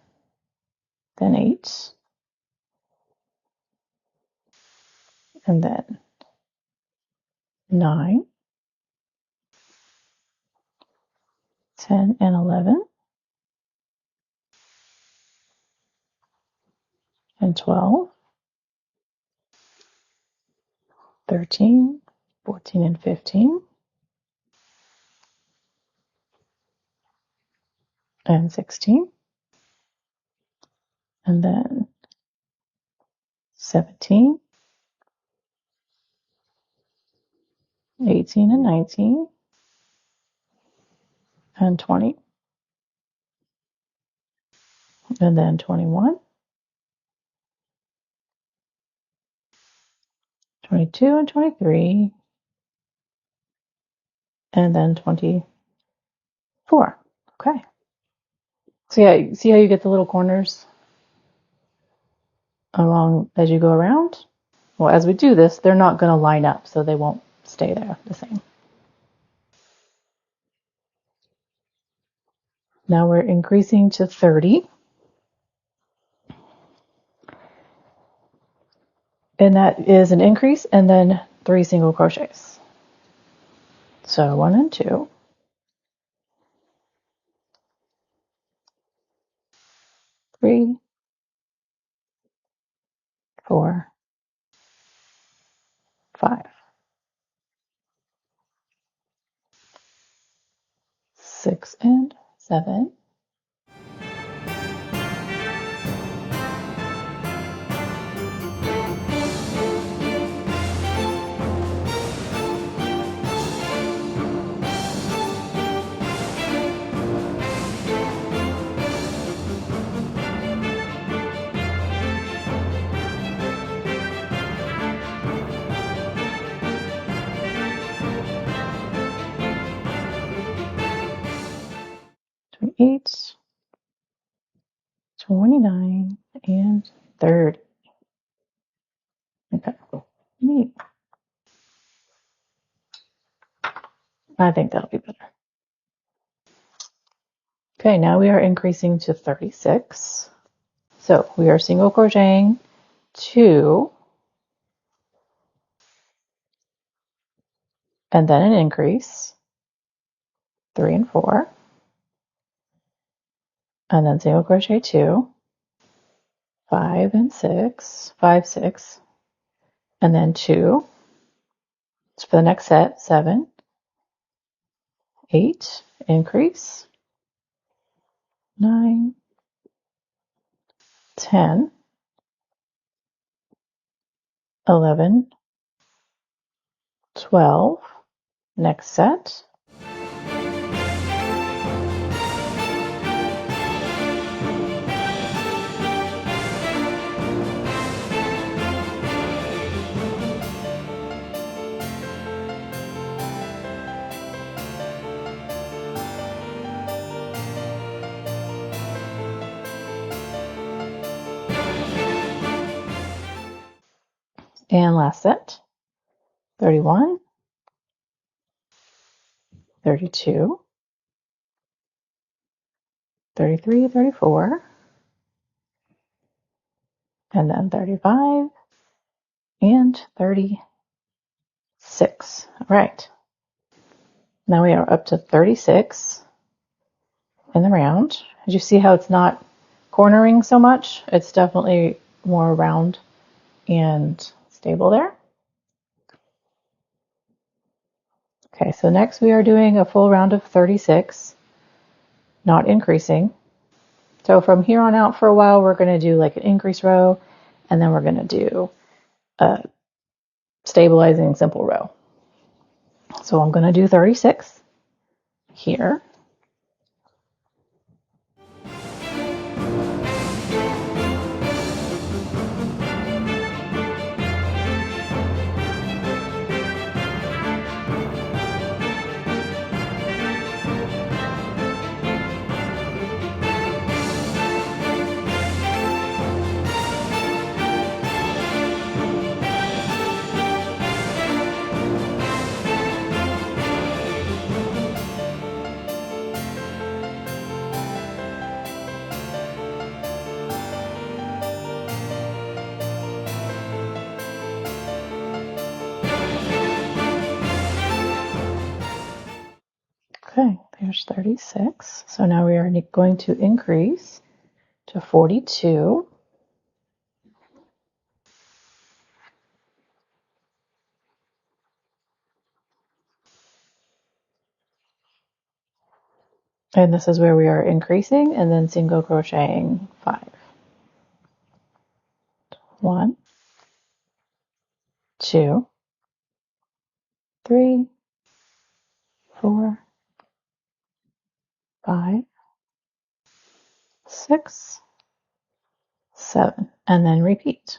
then 8, and then 9, 10, and 11, and 12, 13, 14, and 15, and 16, and then 17, 18, and 19, and 20, and then 21, 22, and 23, and then 24. Okay. So yeah, see how you get the little corners along as you go around? Well, as we do this, they're not going to line up, so they won't stay there the same. Now we're increasing to 30. And that is an increase and then 3 single crochets. So 1 and 2, 3, 4, 5, 6, and 7. 28, 29, and 30. Okay, neat. I think that'll be better. Okay, now we are increasing to 36. So we are single crocheting 2, and then an increase, 3 and 4, and then single crochet 2, 5 and 6, 5, 6, and then 2. So for the next set, 7, 8, increase, 9, 10, 11, 12, next set, 14, And last set, 31, 32, 33, 34, and then 35 and 36. All right. Now we are up to 36 in the round. Did you see how it's not cornering so much? It's definitely more round and stable there. Okay, so next we are doing a full round of 36, not increasing. So from here on out for a while, we're going to do like an increase row, and then we're going to do a stabilizing simple row. So I'm going to do 36 here. Okay, there's 36. So now we are going to increase to 42. And this is where we are increasing and then single crocheting 5. 1, 2, 3, 4, 5, 6, 7, and then repeat.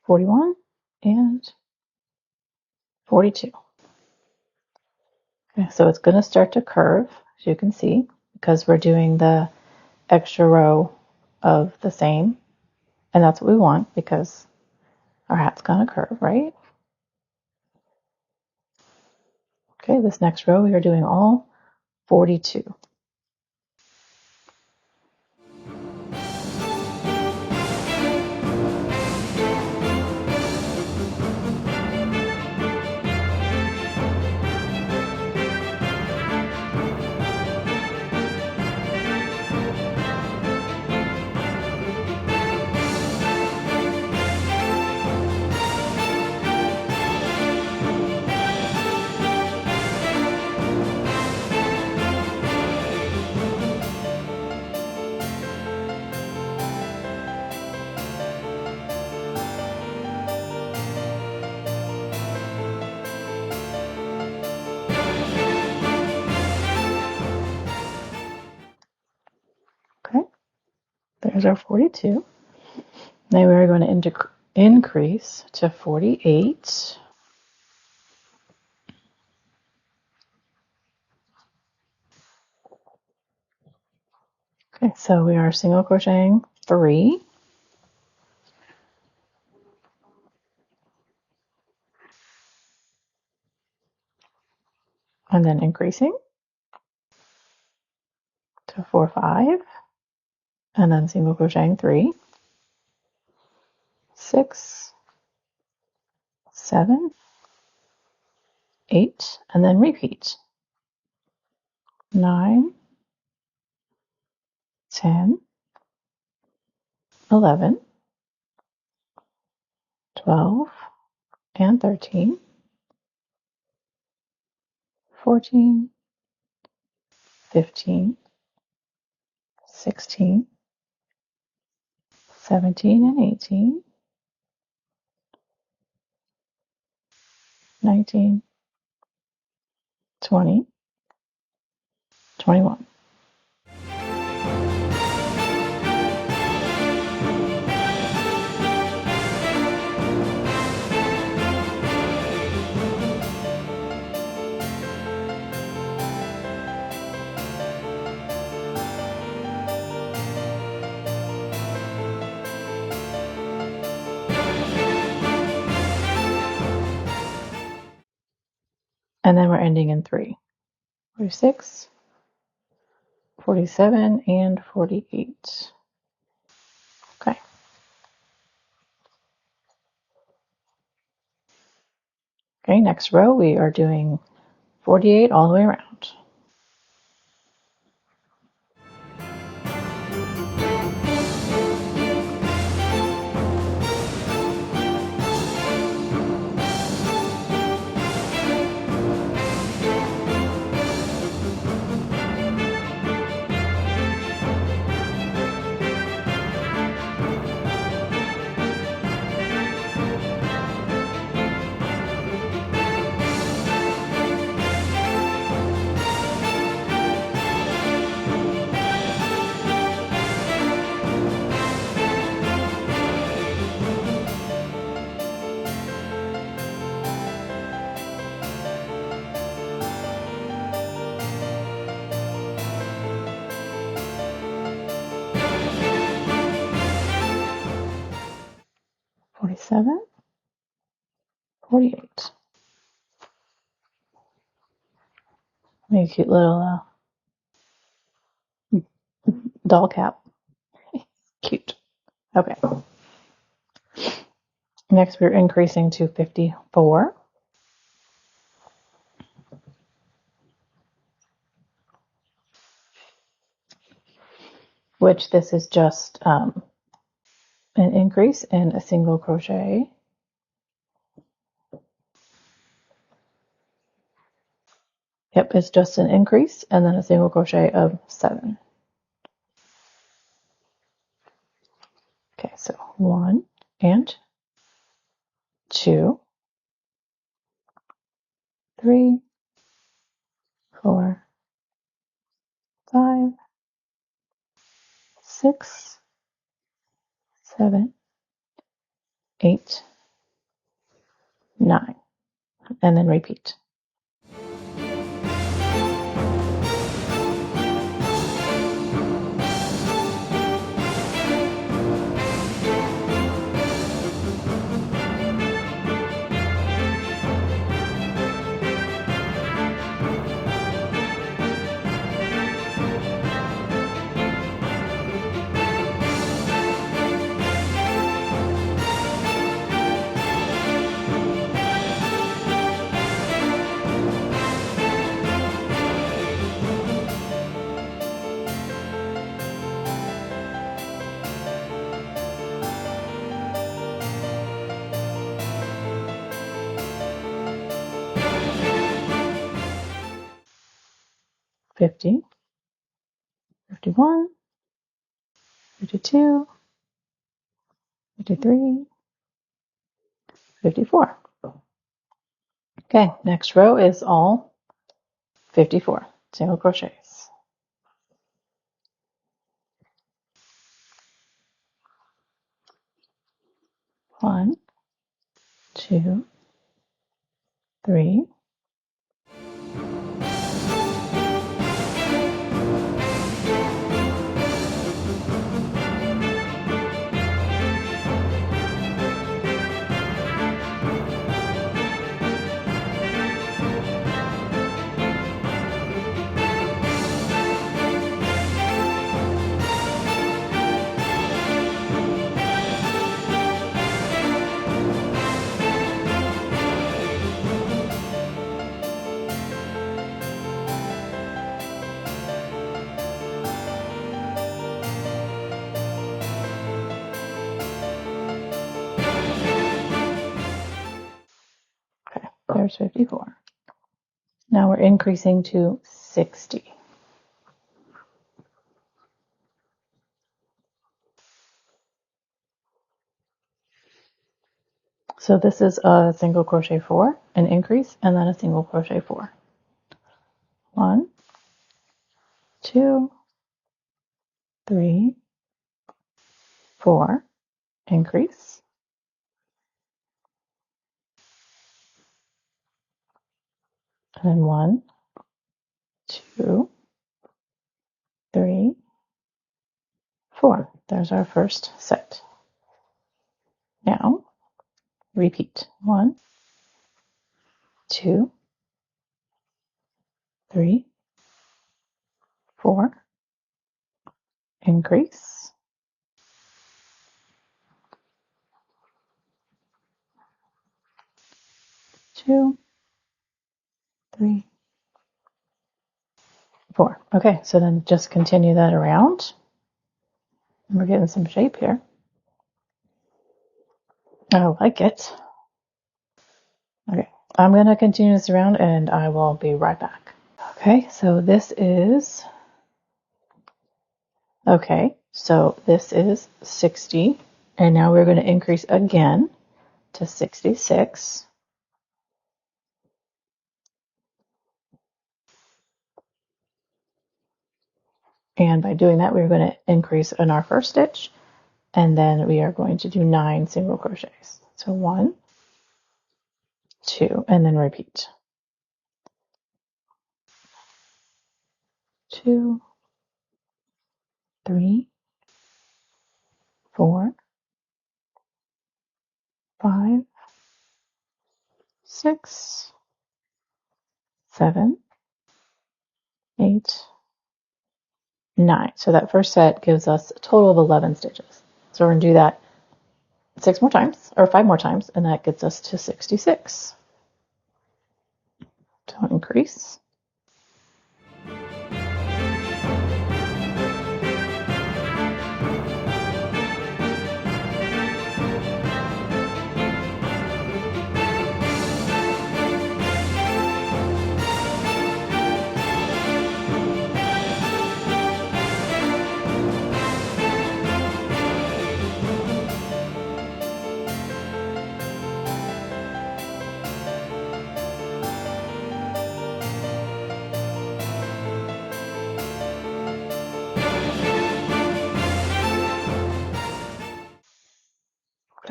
$41 and $42. Okay, so it's going to start to curve, as you can see, because we're doing the extra row of the same. And that's what we want because our hat's going to curve, right? Okay, this next row we are doing all 42. Okay, there's our 42. Now we're going to increase to 48. Okay, so we are single crocheting 3. And then increasing to 4, 5. And then single crocheting 3, 6, 7, 8, and then repeat. 9, 10, 11, 12, and 13, 14, 15, 16, 17 and 18, 19, 20, 21. And then we're ending in 3. 46, 47, and 48. Okay. Okay, next row we are doing 48 all the way around. Seven, 48. Make a cute little doll cap. Cute. Okay. Next, we're increasing to 54. Which this is just an increase in a single crochet. Yep, it's just an increase and then a single crochet of 7. Okay, so 1 and 2, 3, 4, 5, 6, 7, 8, 9, and then repeat. Fifty, 51, 52, 53, 54. Okay, next row is all 54 single crochets. 1, 2, 3, 54. Now we're increasing to 60. So this is a single crochet 4, an increase, and then a single crochet 4. 1, 2, 3, 4, increase, and then 1, 2, 3, 4. There's our first set. Now repeat. 1, 2, 3, 4, increase, 2, 3, 4. Okay, so then just continue that around. We're getting some shape here. I like it. Okay, I'm going to continue this around and I will be right back. Okay, so this is 60, and now we're going to increase again to 66. And by doing that, we're going to increase in our first stitch, and then we are going to do 9 single crochets. So 1, 2, and then repeat. 2, 3, 4, 5, 6, 7, 8, 9. So that first set gives us a total of 11 stitches. So we're going to do that 6 more times, or 5 more times, and that gets us to 66. So increase.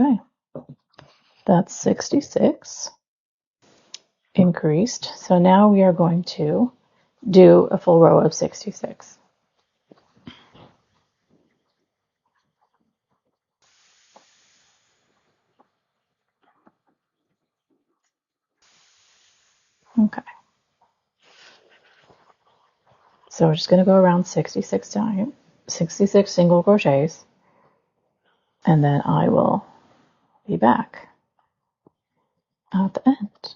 Okay, that's 66 increased. So now we are going to do a full row of 66. Okay, so we're just going to go around 66 times, 66 single crochets, and then I will be back at the end.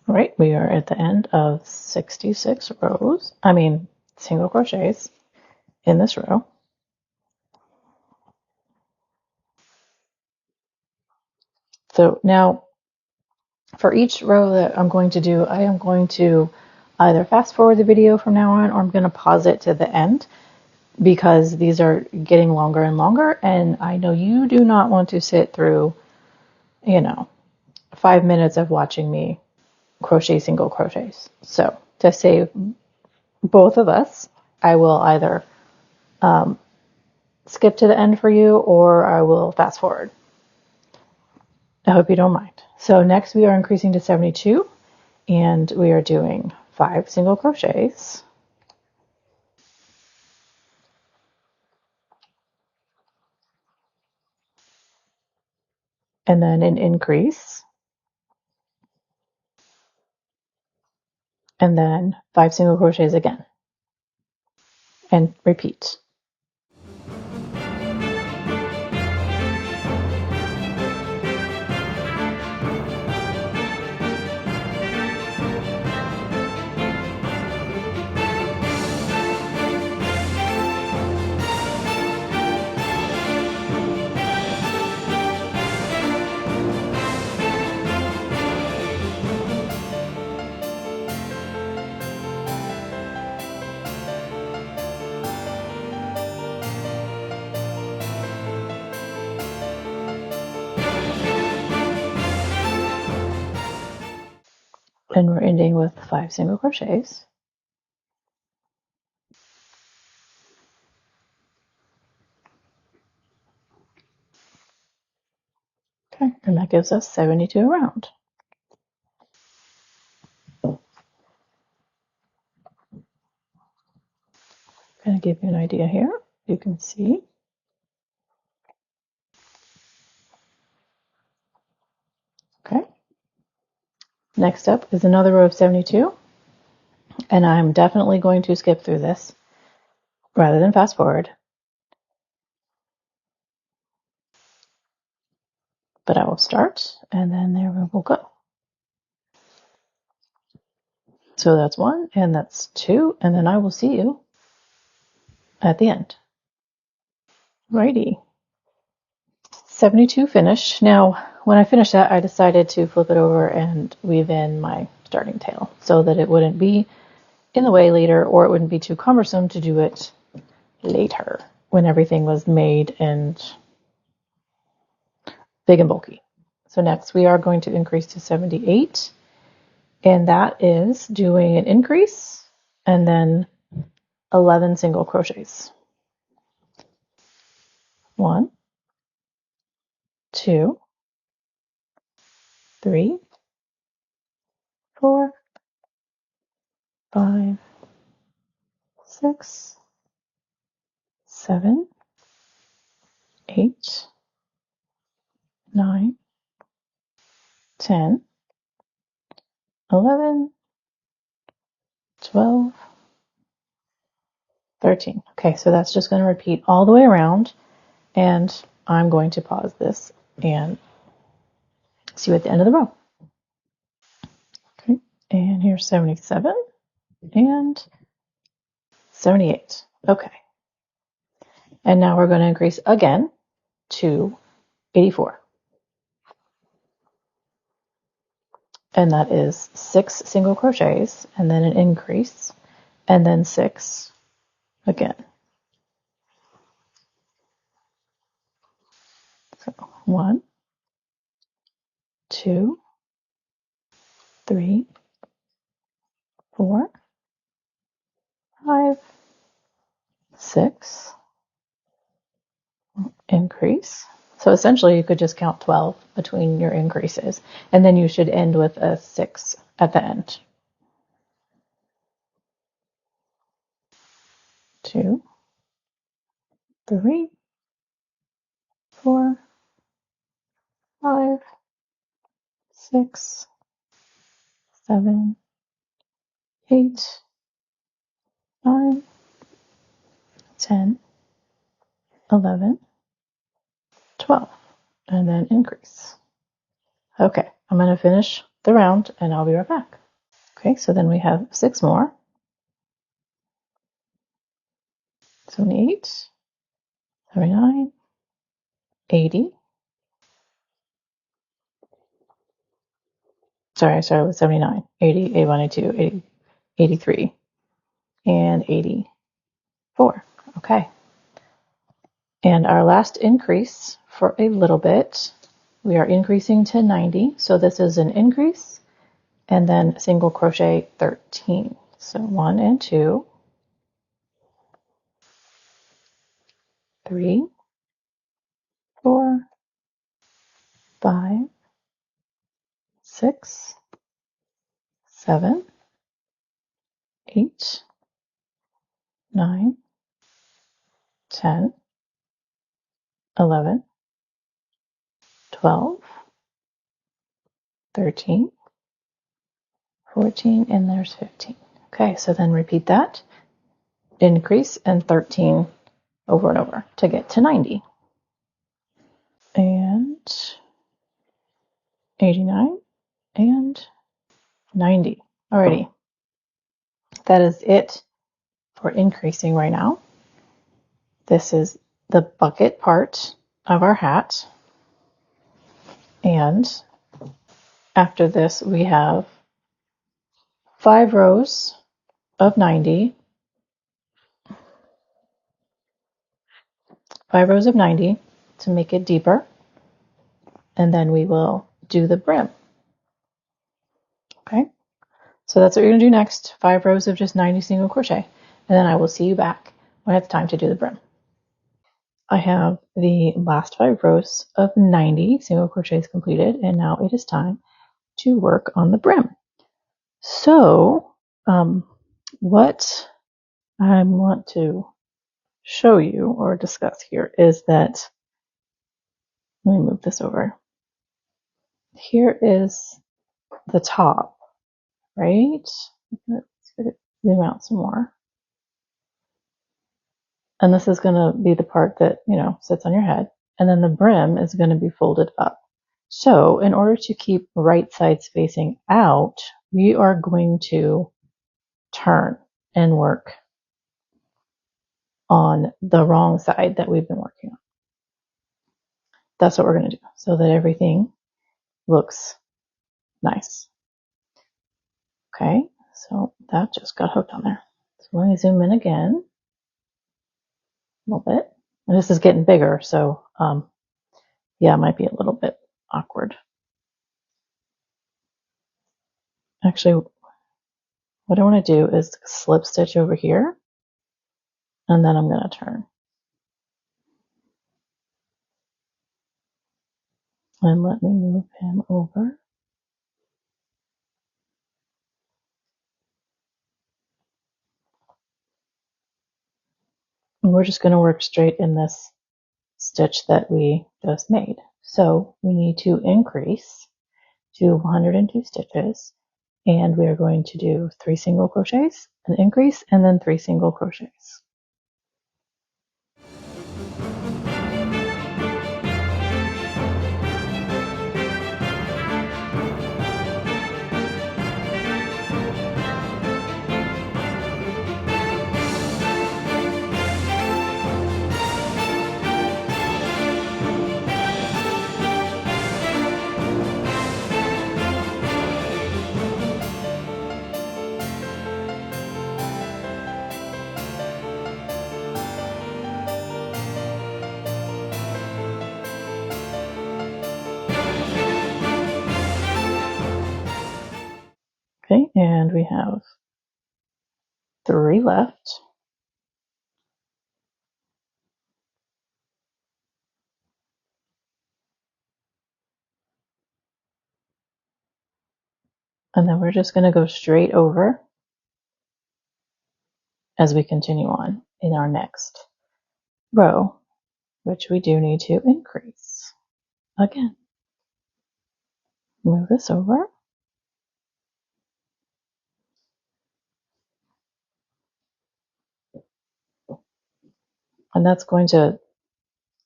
All right, we are at the end of 66 single crochets in this row. So now for each row that I'm going to do, I am going to either fast forward the video from now on, or I'm going to pause it to the end, because these are getting longer and longer, and I know you do not want to sit through, 5 minutes of watching me crochet single crochets. So to save both of us, I will either skip to the end for you, or I will fast forward. I hope you don't mind. So next we are increasing to 72, and we are doing 5 single crochets, and then an increase, and then 5 single crochets again, and repeat. And we're ending with 5 single crochets. Okay, and that gives us 72 around. Going to give you an idea here. You can see. Okay. Next up is another row of 72. And I'm definitely going to skip through this rather than fast forward. But I will start, and then there we will go. So that's 1, and that's 2, and then I will see you at the end. Righty. 72 finished. Now, when I finished that, I decided to flip it over and weave in my starting tail so that it wouldn't be in the way later, or it wouldn't be too cumbersome to do it later when everything was made and big and bulky. So next we are going to increase to 78, and that is doing an increase and then 11 single crochets. 1, 2, 3, 4, 5, 6, 7, 8, 9, 10, 11, 12, 13. Okay, so that's just going to repeat all the way around, and I'm going to pause this and see you at the end of the row. Okay, and here's 77 and 78. Okay, and now we're going to increase again to 84. And that is 6 single crochets and then an increase and then 6 again. So 1, 2, 3, 4, 5, 6, increase. So essentially you could just count 12 between your increases, and then you should end with a 6 at the end. 2, 3, 4, 5, 6, 7, 8, 9, 10, 11, 12, and then increase. Okay, I'm going to finish the round and I'll be right back. Okay, so then we have 6 more. 78, 79, 80. Sorry, I started with 79, 80, 81, 82, 80, 83, and 84. Okay. And our last increase for a little bit, we are increasing to 90. So this is an increase and then single crochet 13. So 1 and 2, 3, 4, 5, 6, 7, 8, 9, 10, 11, 12, 13, 14, and there's 15. Okay, so then repeat that. Increase and 13 over and over to get to 90. And 89 and 90. Alrighty. That is it for increasing right now. This is the bucket part of our hat. And after this, we have 5 rows of 90. 5 rows of 90 to make it deeper. And then we will do the brim. Okay. So that's what you're going to do next. 5 rows of just 90 single crochet. And then I will see you back when it's time to do the brim. I have the last 5 rows of 90 single crochets completed, and now it is time to work on the brim. So what I want to show you or discuss here is that, let me move this over. Here is the top, right? Let's zoom out some more. And this is going to be the part that, sits on your head. And then the brim is going to be folded up. So in order to keep right sides facing out, we are going to turn and work on the wrong side that we've been working on. That's what we're going to do so that everything looks nice. Okay, so that just got hooked on there. So let me zoom in again a little bit. And this is getting bigger, so yeah, it might be a little bit awkward. Actually, what I want to do is slip stitch over here, and then I'm going to turn. And let me move him over. And we're just going to work straight in this stitch that we just made. So we need to increase to 102 stitches, and we are going to do 3 single crochets, an increase, and then 3 single crochets. Okay, and we have 3 left. And then we're just going to go straight over as we continue on in our next row, which we do need to increase. Again, move this over. And that's going to,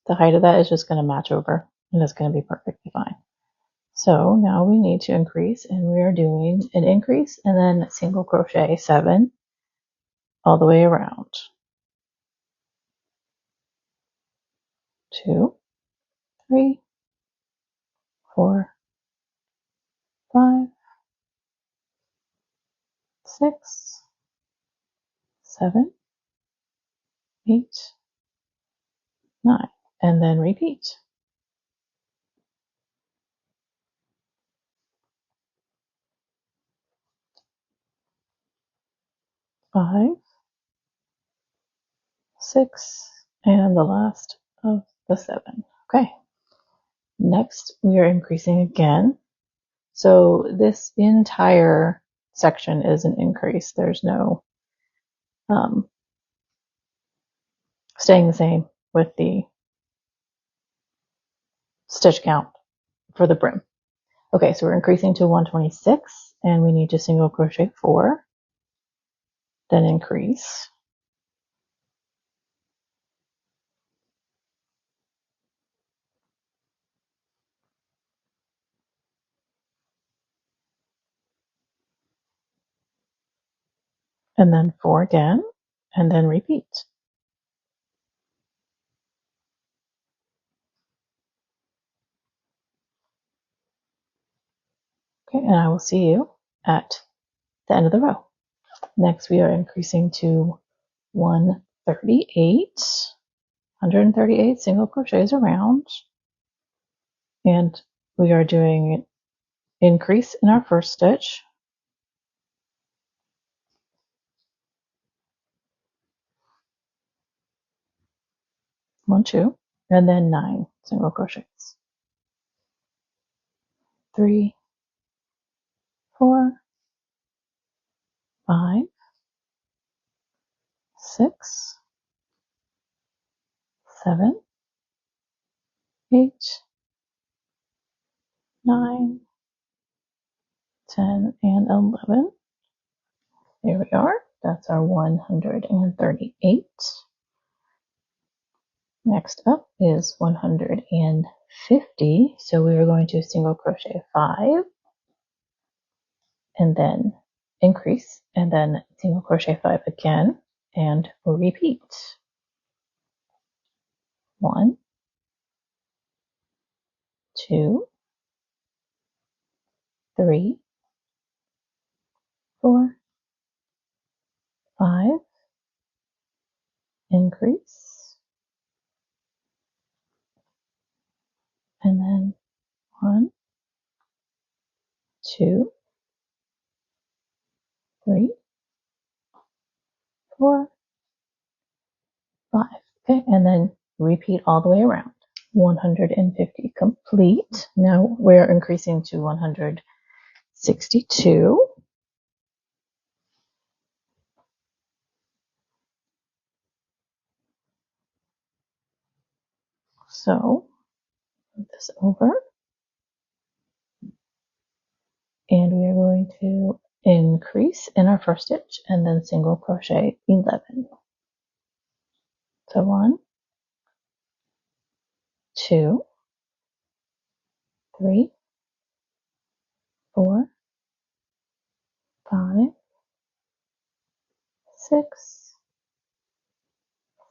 the height of that is just going to match over, and it's going to be perfectly fine. So now we need to increase, and we are doing an increase and then single crochet 7 all the way around. 2, 3, 4, 5, 6, 7, 8, 9, and then repeat. 5, 6, and the last of the 7. Okay. Next, we are increasing again. So this entire section is an increase. There's no staying the same with the stitch count for the brim. Okay, so we're increasing to 126, and we need to single crochet 4, then increase. And then 4 again, and then repeat. Okay, and I will see you at the end of the row. Next, we are increasing to 138 single crochets around, and we are doing increase in our first stitch, 1, 2, and then 9 single crochets. 3, 4, 5, 6, 7, 8, 9, 10, and 11. There we are. That's our 138. Next up is 150. So we are going to single crochet 5 and then increase and then single crochet 5 again and repeat. 1, 2, 3, 4, 5, increase, and then 1, 2, 3, 4, 5. Okay, and then repeat all the way around. 150 complete. Now we're increasing to 162. So move this over, and we are going to increase in our first stitch and then single crochet 11. So 1, 2, 3, 4, 5, 6,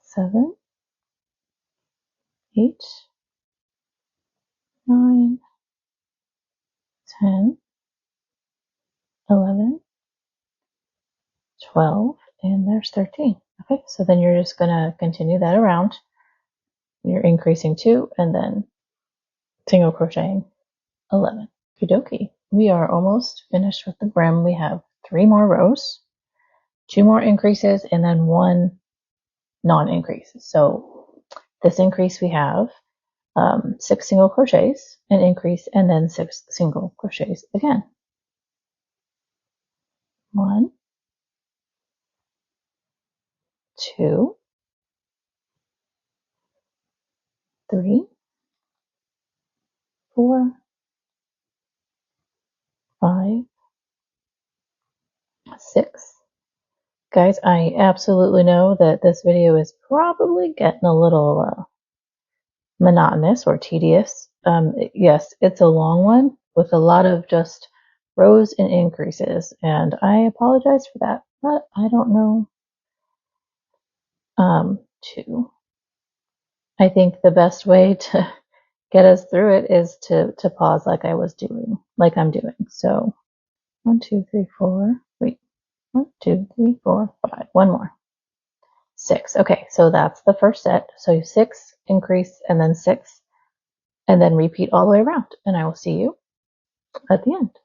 7, 8, 9, 10, 11, 12, and there's 13. Okay, so then you're just going to continue that around. You're increasing 2 and then single crocheting 11. Okie dokie. We are almost finished with the brim. We have 3 more rows, 2 more increases, and then 1 non-increase. So this increase we have 6 single crochets, an increase, and then 6 single crochets again. 1, 2, 3, 4, 5, 6. Guys, I absolutely know that this video is probably getting a little monotonous or tedious. Yes, it's a long one with a lot of just rows and increases, and I apologize for that, but I don't know. I think the best way to get us through it is to pause like I'm doing. So 1, 2, 3, 4. Wait, 1, 2, 3, 4, 5. One more. 6. Okay, so that's the first set. So 6, increase, and then 6, and then repeat all the way around. And I will see you at the end.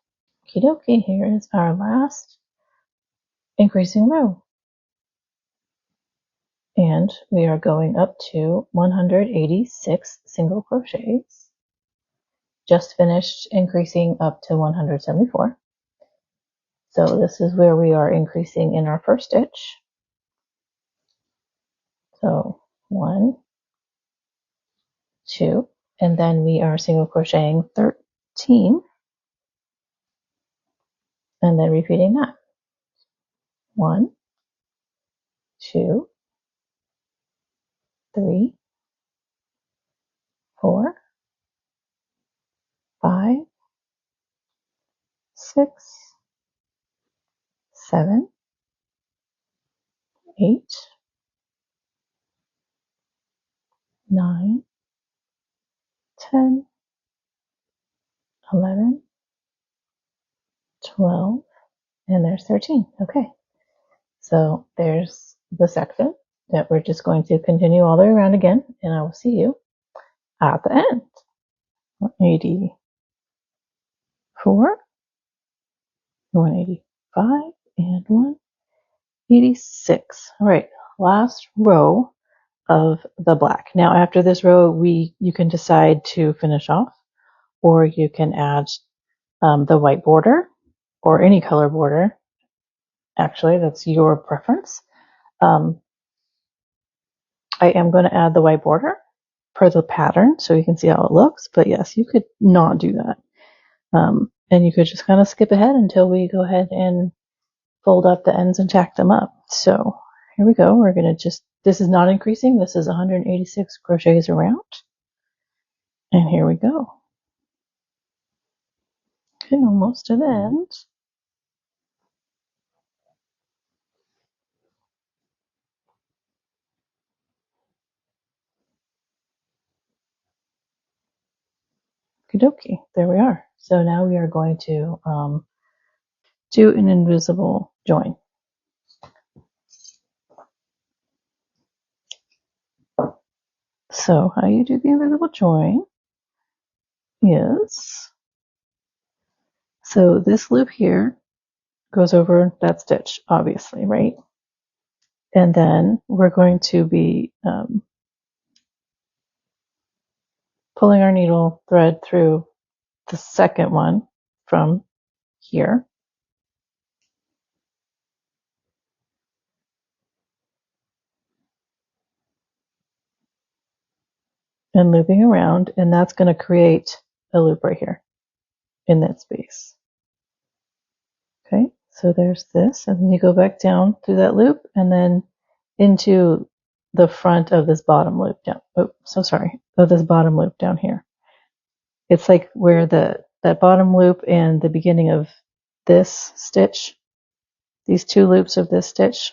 Okie dokie, here is our last increasing row. And we are going up to 186 single crochets. Just finished increasing up to 174. So this is where we are increasing in our first stitch. So 1, 2, and then we are single crocheting 13, and then repeating that. 1, 2, 3, 4, 5, 6, 7, 8, 9, 10, 11, 12, and there's 13. Okay, so there's the section that we're just going to continue all the way around again, and I will see you at the end. 184, 185, and 186. All right, last row of the black. Now after this row, you can decide to finish off, or you can add the white border or any color border. Actually, that's your preference. I am going to add the white border per the pattern so you can see how it looks, but yes, you could not do that. And you could just kind of skip ahead until we go ahead and fold up the ends and tack them up. So here we go. We're going to this is not increasing. This is 186 crochets around. And here we go. Okay, almost to the end. Okie dokie, there we are. So now we are going to do an invisible join. So how you do the invisible join is, so this loop here goes over that stitch, obviously, right? And then we're going to be pulling our needle thread through the second one from here. And looping around, and that's going to create a loop right here in that space. Okay, so there's this, and then you go back down through that loop and then into the front of this bottom loop down. Oh, so sorry, of this bottom loop down here. It's like where that bottom loop and the beginning of this stitch, these two loops of this stitch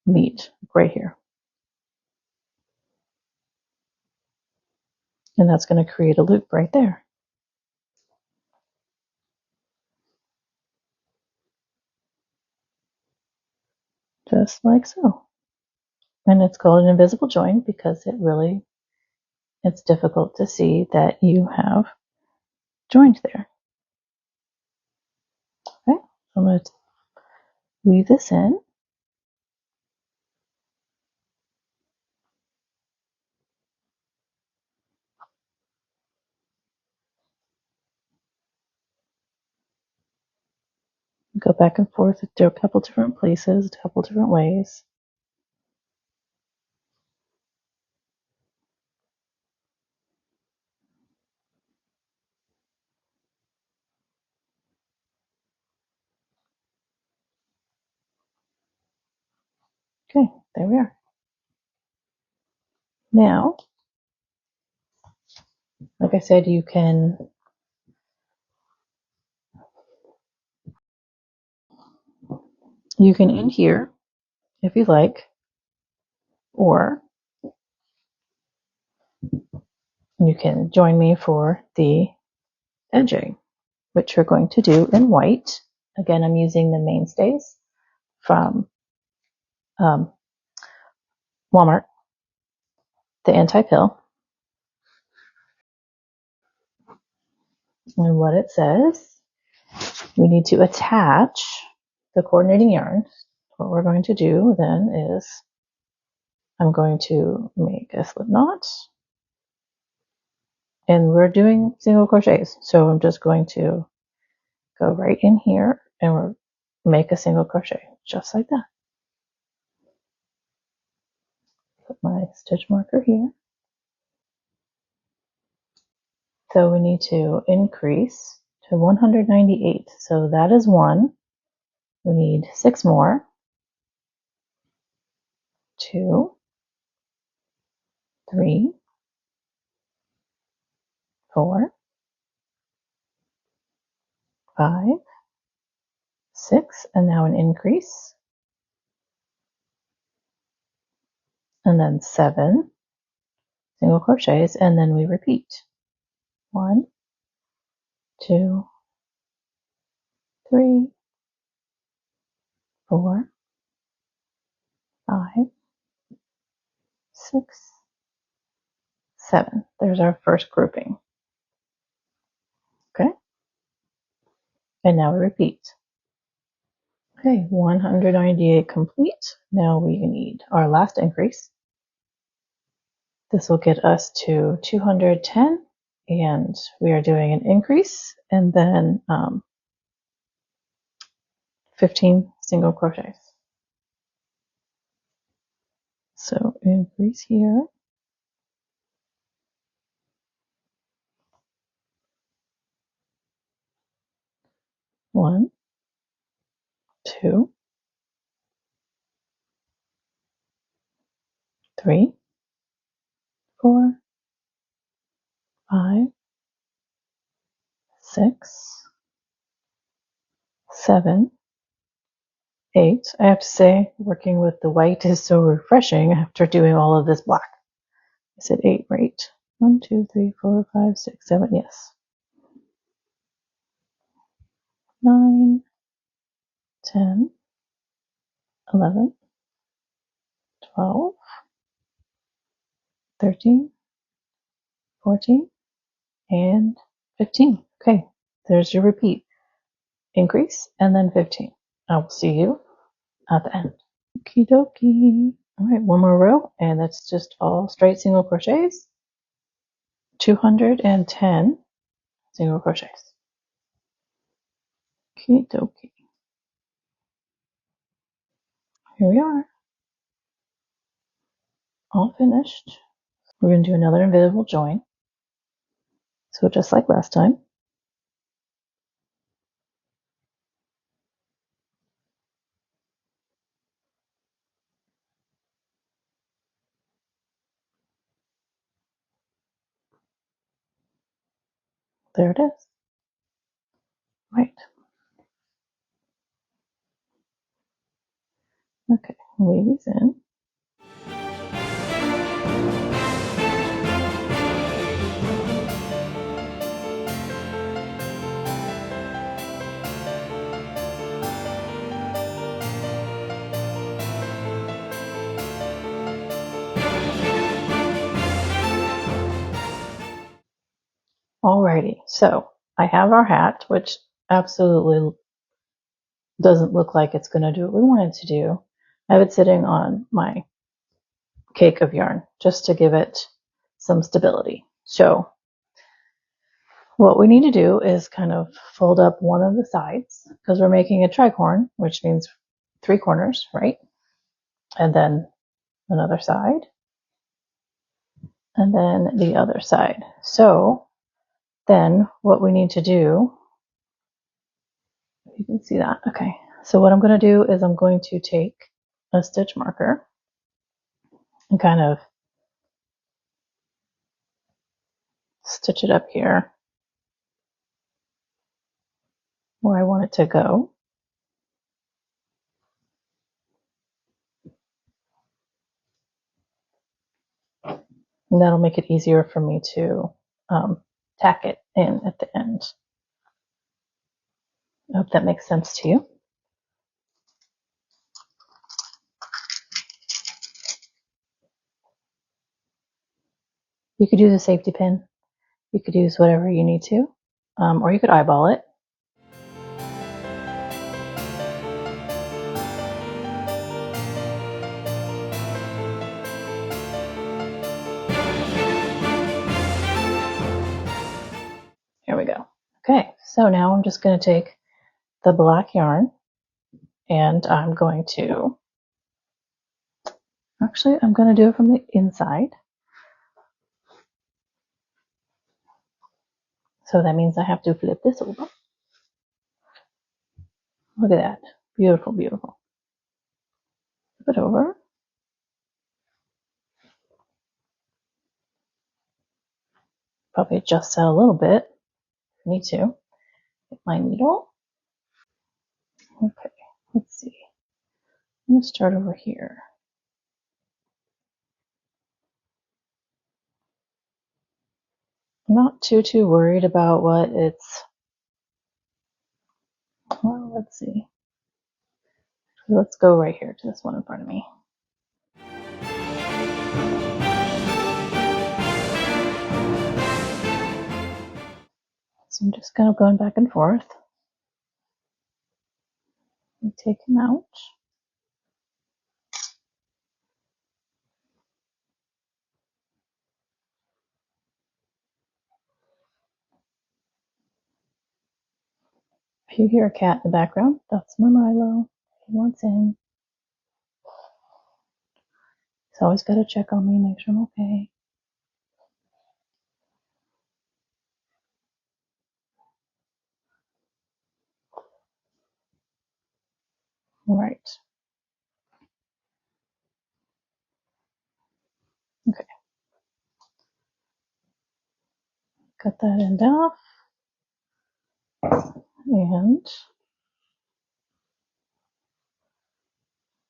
meet right here. And that's going to create a loop right there. Just like so. And it's called an invisible join because it's difficult to see that you have joined there. Okay, I'm going to weave this in. Go back and forth to a couple different places, a couple different ways. Okay, there we are. Now, like I said, you can end here if you like, or you can join me for the edging, which we're going to do in white. Again, I'm using the mainstays from Walmart, the anti-pill. And what it says, we need to attach the coordinating yarn. What we're going to do then is I'm going to make a slip knot, and we're doing single crochets. So I'm just going to go right in here and make a single crochet just like that. Put my stitch marker here. So we need to increase to 198. So that is 1. We need 6 more. 2, 3, 4, 5, 6, and now an increase. And then 7 single crochets, and then we repeat. 1, 2, 3, 4, 5, 6, 7. There's our first grouping. Okay. And now we repeat. Okay, 198 complete. Now we need our last increase. This will get us to 210, and we are doing an increase and then 15 single crochets. So increase here. 1, 2, 3, 4, 5, 6, 7, 8. I have to say, working with the white is so refreshing after doing all of this black. I said 8, right? 1, 2, 3, 4, 5, 6, 7, yes. 9, 10, 11, 12, 13, 14, and 15. Okay, there's your repeat. Increase, and then 15. I will see you at the end. Okie dokie. All right, one more row, and that's just all straight single crochets. 210 single crochets. Okie dokie. Here we are. All finished. We're going to do another invisible join. So just like last time. There it is. Right. Okay, weave these in. Alrighty, so I have our hat, which absolutely doesn't look like it's going to do what we want it to do. I have it sitting on my cake of yarn just to give it some stability. So what we need to do is kind of fold up one of the sides because we're making a tricorn, which means 3 corners, right? And then another side, and then the other side. So then what we need to do, you can see that, okay. So what I'm going to do is I'm going to take a stitch marker and kind of stitch it up here where I want it to go. And that'll make it easier for me to tack it in at the end. I hope that makes sense to you. You could use a safety pin. You could use whatever you need to, or you could eyeball it. Here we go. Okay, so now I'm just going to take the black yarn and I'm going to, actually I'm going to do it from the inside. So that means I have to flip this over. Look at that. Beautiful, beautiful. Flip it over. Probably adjust that a little bit if you need to. Get my needle. Okay, let's see. I'm going to start over here. I'm not too worried about what it's, well, let's see. Let's go right here to this one in front of me. So I'm just kind of going back and forth. And take him out. you hear a cat in the background, that's my Milo. He wants in. He's always got to check on me, make sure I'm okay. All right. Okay. Cut that end off. And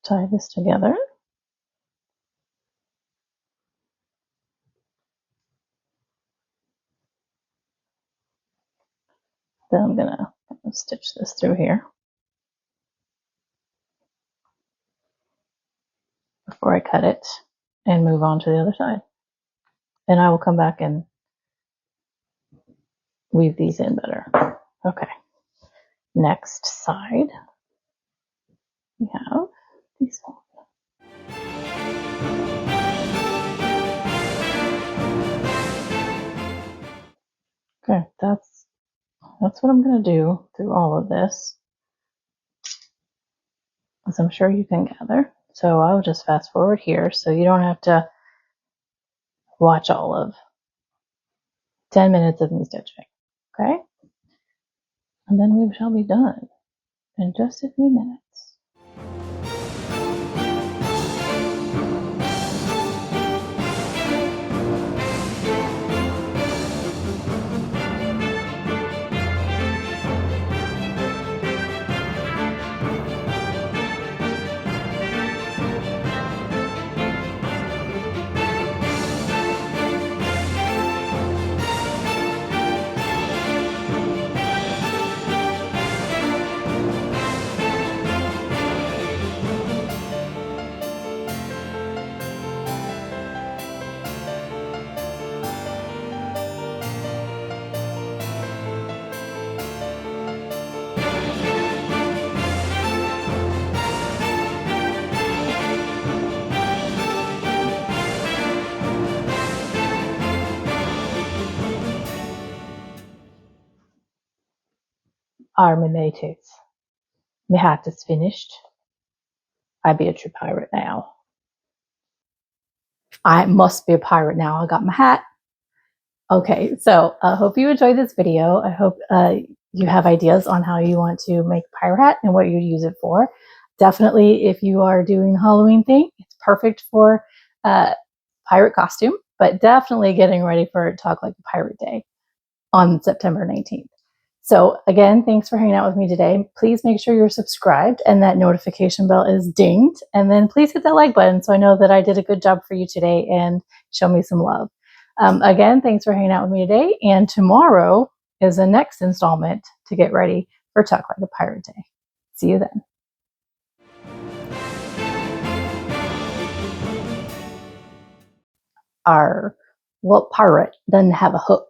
tie this together. Then I'm gonna stitch this through here before I cut it and move on to the other side. And I will come back and weave these in better. Okay. Next side, we have these ones. Okay, that's what I'm going to do through all of this, as I'm sure you can gather. So I'll just fast forward here so you don't have to watch all of 10 minutes of me stitching. Okay? And then we shall be done in just a few minutes. Are my mateys. My hat is finished. I be a true pirate now. I must be a pirate now. I got my hat. Okay, so I hope you enjoyed this video. I hope you have ideas on how you want to make a pirate hat and what you'd use it for. Definitely, if you are doing the Halloween thing, it's perfect for pirate costume, but definitely getting ready for Talk Like a Pirate Day on September 19th. So again, thanks for hanging out with me today. Please make sure you're subscribed and that notification bell is dinged. And then please hit that like button so I know that I did a good job for you today and show me some love. Again, thanks for hanging out with me today. And tomorrow is the next installment to get ready for Talk Like a Pirate Day. See you then. What pirate doesn't have a hook?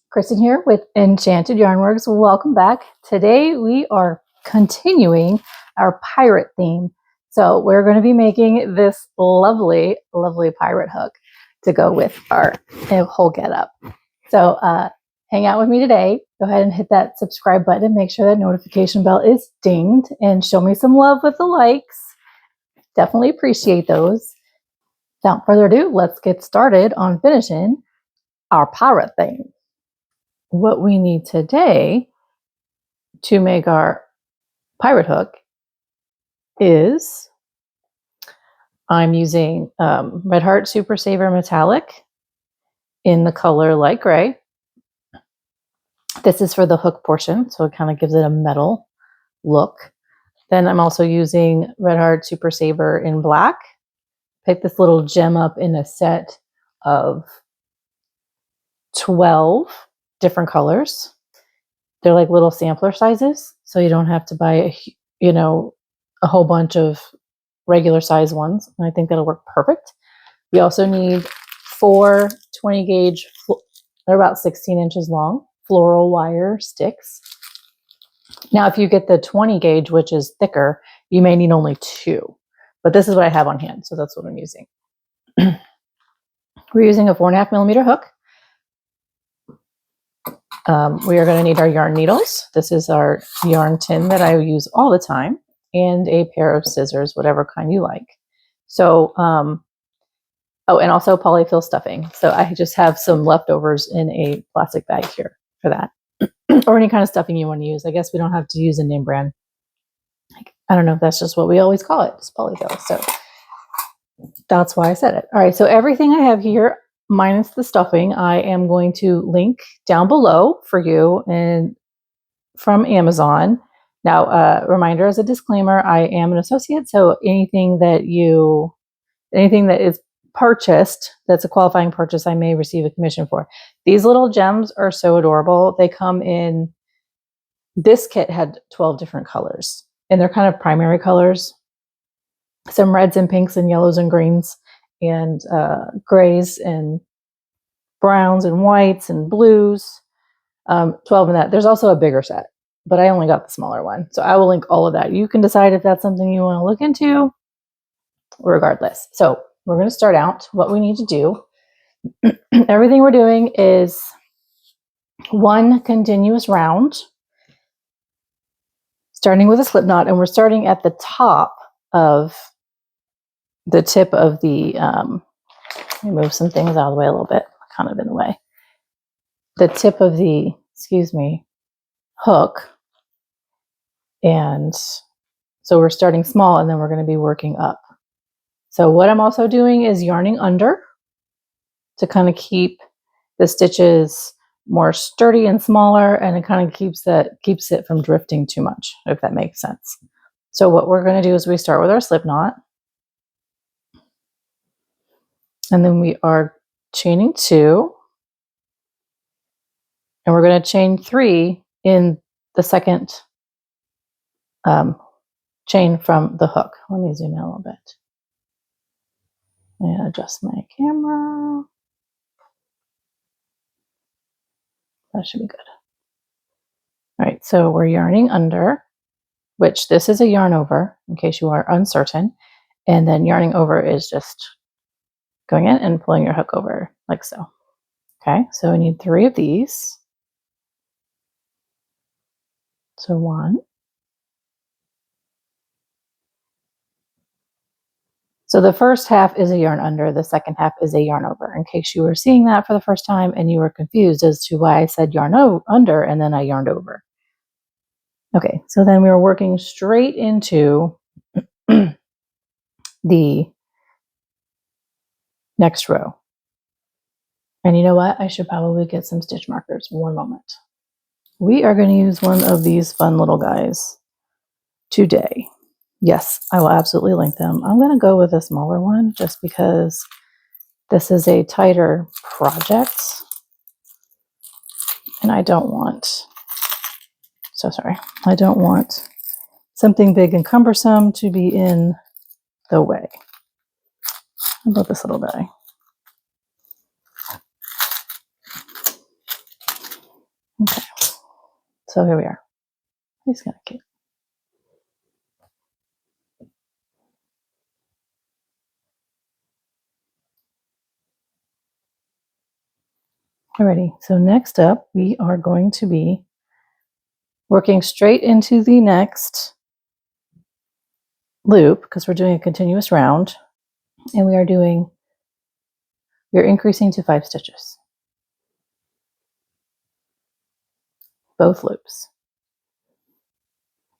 Kristen here with Enchanted Yarnworks. Welcome back. Today we are continuing our pirate theme. So we're going to be making this lovely, lovely pirate hook to go with our whole getup. So hang out with me today. Go ahead and hit that subscribe button and make sure that notification bell is dinged and show me some love with the likes. Definitely appreciate those. Without further ado, let's get started on finishing our pirate theme. What we need today to make our pirate hook is I'm using Red Heart Super Saver Metallic in the color light gray. This is for the hook portion, so it kind of gives it a metal look. Then I'm also using Red Heart Super Saver in black. Pick this little gem up in a set of 12 different colors. They're like little sampler sizes, so you don't have to buy a whole bunch of regular size ones. And I think that'll work perfect. We also need 4 20 gauge, they're about 16 inches long, floral wire sticks. Now, if you get the 20 gauge, which is thicker, you may need only 2. But this is what I have on hand, so that's what I'm using. We're using a 4.5mm hook. We are going to need our yarn needles. This is our yarn tin that I use all the time, and a pair of scissors, whatever kind you like. So, oh, and also polyfill stuffing. So I just have some leftovers in a plastic bag here for that. Or any kind of stuffing you want to use. I guess we don't have to use a name brand. I don't know if that's just what we always call it. It's polyfill. So that's why I said it. All right, so everything I have here, minus the stuffing, I am going to link down below for you and from Amazon. Now, reminder as a disclaimer, I am an associate, so anything that is purchased, that's a qualifying purchase, I may receive a commission for. These little gems are so adorable. They come in, this kit had 12 different colors, and they're kind of primary colors. Some reds and pinks and yellows and greens and grays and browns and whites and blues. 12 in that. There's also a bigger set, but I only got the smaller one. So I will link all of that. You can decide if that's something you want to look into regardless. So we're going to start out what we need to do. Everything we're doing is one continuous round, starting with a slip knot, and we're starting at the top of the tip of the, let me move some things out of the way a little bit, kind of in the way. The tip of the, hook. And so we're starting small, and then we're going to be working up. So what I'm also doing is yarning under to kind of keep the stitches more sturdy and smaller, and it kind of keeps it from drifting too much, if that makes sense. So what we're going to do is we start with our slip knot, and then we are chaining 2, and we're going to chain 3 in the second chain from the hook. Let me zoom in a little bit and adjust my camera. That should be good. All right, so we're yarning under, which this is a yarn over in case you are uncertain. And then yarning over is just going in and pulling your hook over like so. Okay, so we need 3 of these. So 1. So the first half is a yarn under, the second half is a yarn over, in case you were seeing that for the first time and you were confused as to why I said yarn under and then I yarned over. Okay, so then we were working straight into the next row. And you know what? I should probably get some stitch markers. One moment. We are going to use one of these fun little guys today. Yes, I will absolutely link them. I'm going to go with a smaller one just because this is a tighter project. And I don't want something big and cumbersome to be in the way. How about this little guy? Okay, so here we are. He's kind of cute. Alrighty, so next up we are going to be working straight into the next loop because we're doing a continuous round, and we're increasing to 5 stitches. Both loops.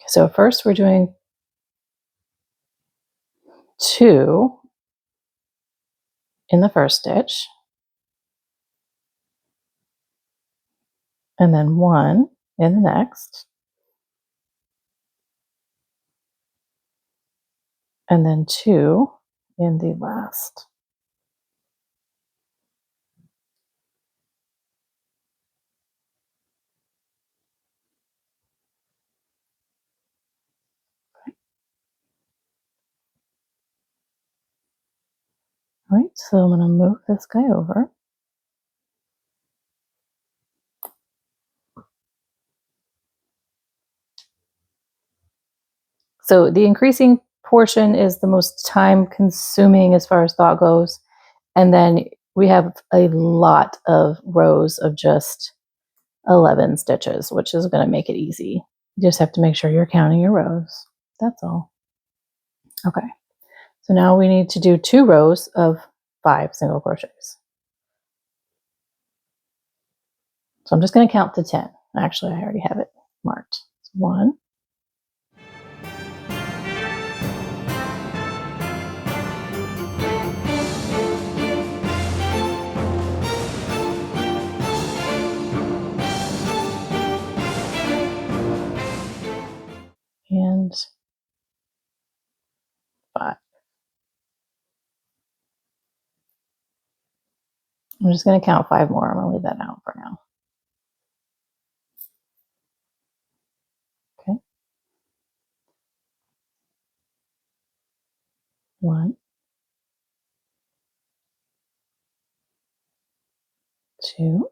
So first we're doing 2 in the first stitch, and then 1 in the next, and then 2 in the last. All right, so I'm going to move this guy over. So the increasing portion is the most time consuming as far as thought goes. And then we have a lot of rows of just 11 stitches, which is going to make it easy. You just have to make sure you're counting your rows. That's all. Okay, so now we need to do 2 rows of 5 single crochets. So I'm just going to count to 10. Actually, I already have it marked. So 1, and 5. I'm just going to count 5 more. I'm going to leave that out for now. Okay. 1, 2,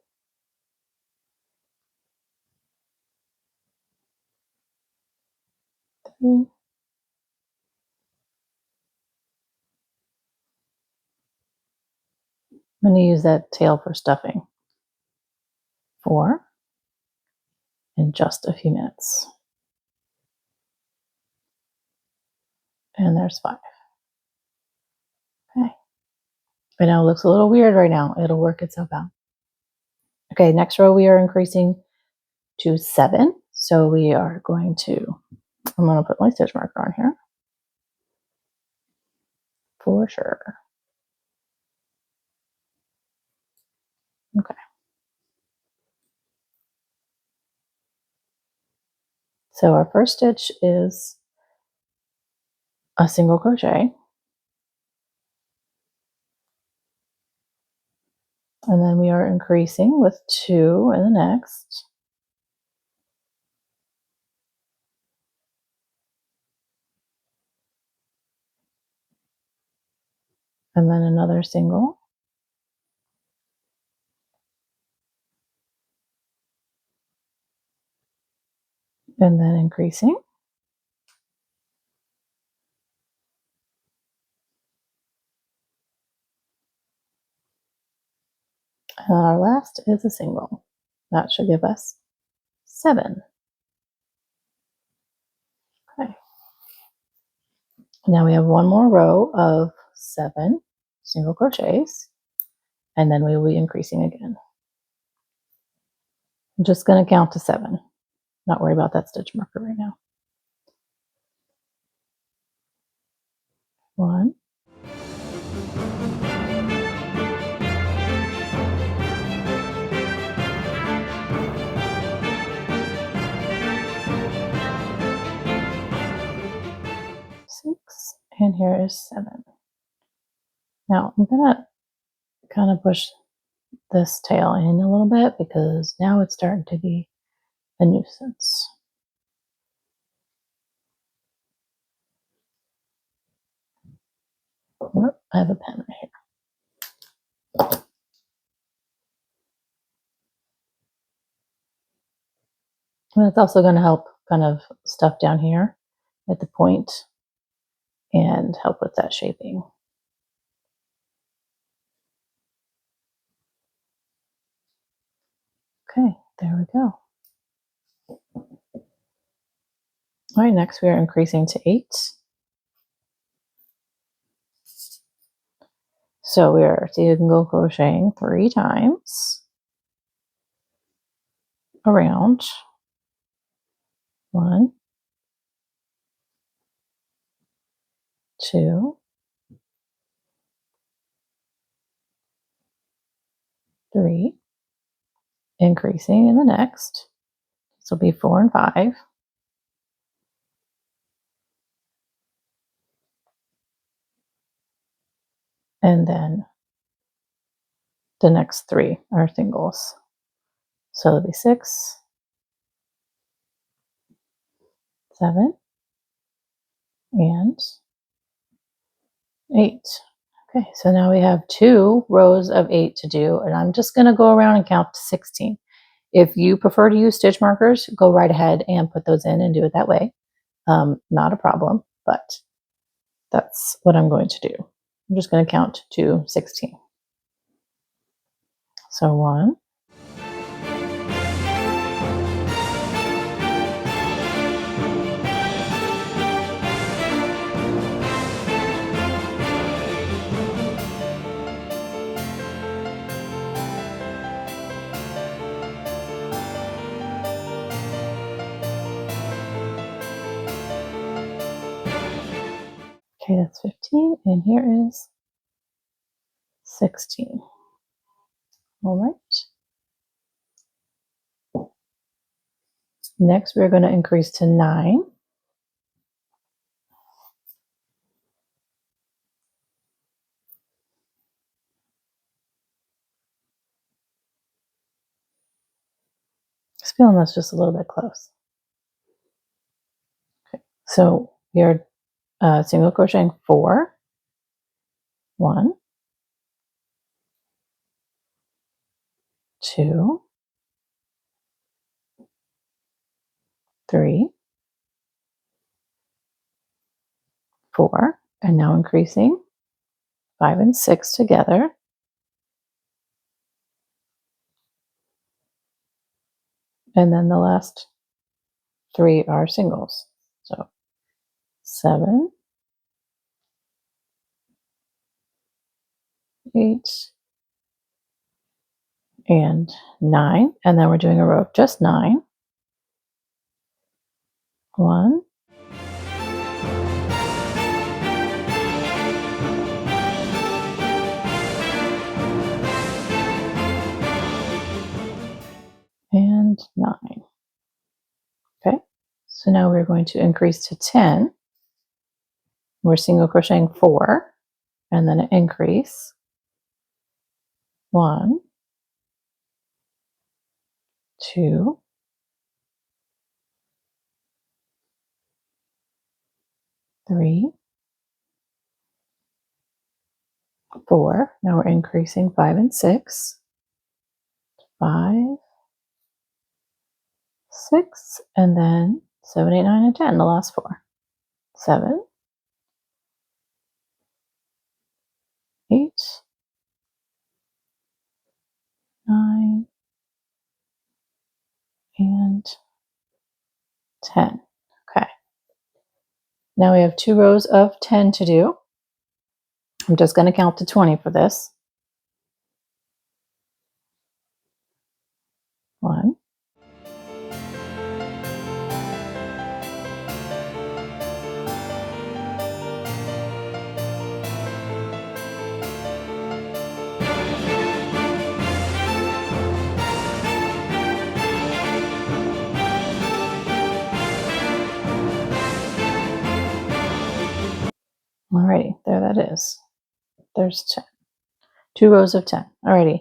3, I'm going to use that tail for stuffing. 4, in just a few minutes. And there's 5. Okay. I know it looks a little weird right now. It'll work itself out. Okay, next row we are increasing to 7. So we are going to, I'm going to put my stitch marker on here for sure. Okay. So our first stitch is a single crochet. And then we are increasing with 2 in the next. And then another single. And then increasing. And our last is a single. That should give us 7. Okay. Now we have one more row of 7 single crochets, and then we will be increasing again. I'm just going to count to 7. Not worry about that stitch marker right now. 1, 6, and here is 7. Now I'm going to kind of push this tail in a little bit because now it's starting to be a nuisance. Oh, I have a pen right here. And it's also going to help kind of stuff down here at the point and help with that shaping. Okay, there we go. All right, next we are increasing to 8. So we are single crocheting 3 times around. 1, 2, 3, increasing in the next. This will be 4 and 5. And then the next 3 are singles. So it'll be 6, 7, and 8. Okay, so now we have 2 rows of 8 to do, and I'm just going to go around and count to 16. If you prefer to use stitch markers, go right ahead and put those in and do it that way. Not a problem, but that's what I'm going to do. I'm just going to count to 16. So 1, okay, that's 15, and here is 16. All right. Next, we're going to increase to 9. Just feeling that's just a little bit close. Okay, so we are single crocheting 4, 1, 2, 3, 4, and now increasing 5 and 6 together. And then the last 3 are singles. So 7, 8, and 9. And then we're doing a row of just 9. 1, 9. Okay, so now we're going to increase to 10. We're single crocheting 4, and then an increase. 1, 2, 3, 4. Now we're increasing 5 and 6. 5, 6, and then 7, 8, 9, and 10, the last 4. 7, 8, 9, and 10. Okay. Now we have 2 rows of 10 to do. I'm just going to count to 20 for this. 1, 'Alrighty, there that is. There's 10. 2 rows of 10. Alrighty.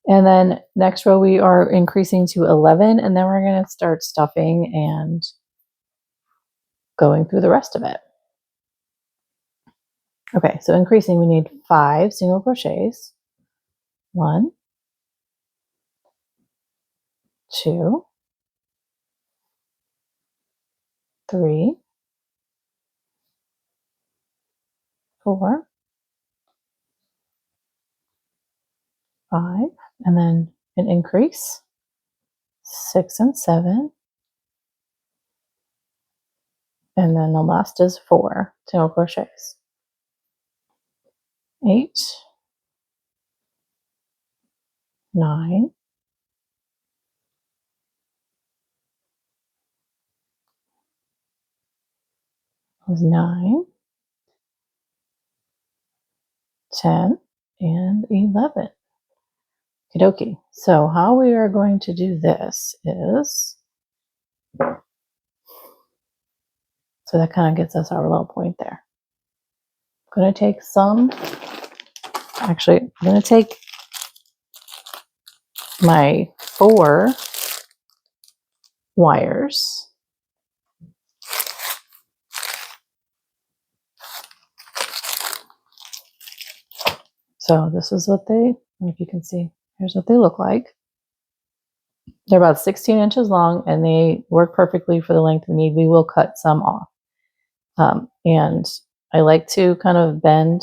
And then next row we are increasing to 11, and then we're going to start stuffing and going through the rest of it. Okay, so increasing, we need 5 single crochets. 1, 2, 3, 4, 5, and then an increase. 6 and 7, and then the last is 4 single crochets. 8, 9, was 9, 10, and 11. Okie dokie. So how we are going to do this is, so that kind of gets us our low point there. I'm going to take actually, I'm going to take my 4 wires. So this is what I don't know if you can see, here's what they look like. They're about 16 inches long, and they work perfectly for the length we need. We will cut some off. And I like to kind of bend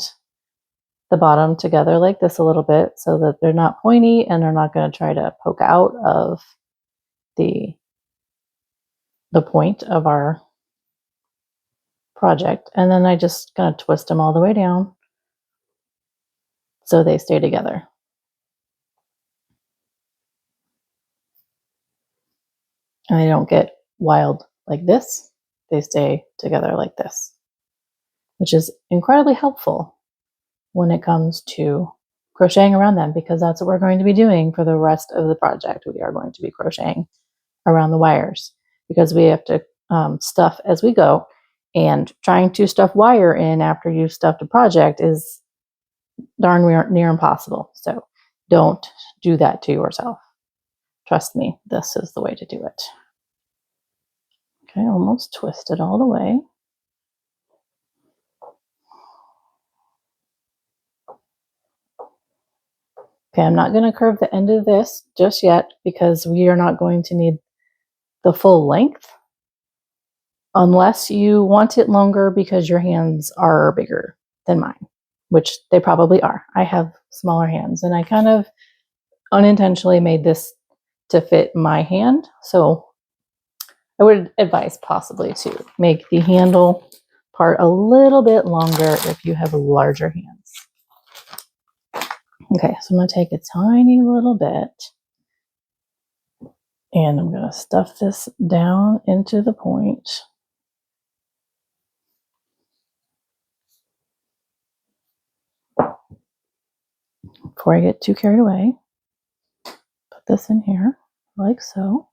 the bottom together like this a little bit so that they're not pointy and they're not going to try to poke out of the point of our project. And then I just kind of twist them all the way down so they stay together. And they don't get wild like this. They stay together like this, which is incredibly helpful when it comes to crocheting around them, because that's what we're going to be doing for the rest of the project. We are going to be crocheting around the wires because we have to stuff as we go, and trying to stuff wire in after you've stuffed a project is darn near impossible. So don't do that to yourself. Trust me, this is the way to do it. Okay, almost twisted all the way. Okay, I'm not going to curve the end of this just yet because we are not going to need the full length unless you want it longer because your hands are bigger than mine, which they probably are. I have smaller hands, and I kind of unintentionally made this to fit my hand. So I would advise possibly to make the handle part a little bit longer if you have larger hands. Okay, so I'm going to take a tiny little bit and I'm going to stuff this down into the point. Before I get too carried away, put this in here like so.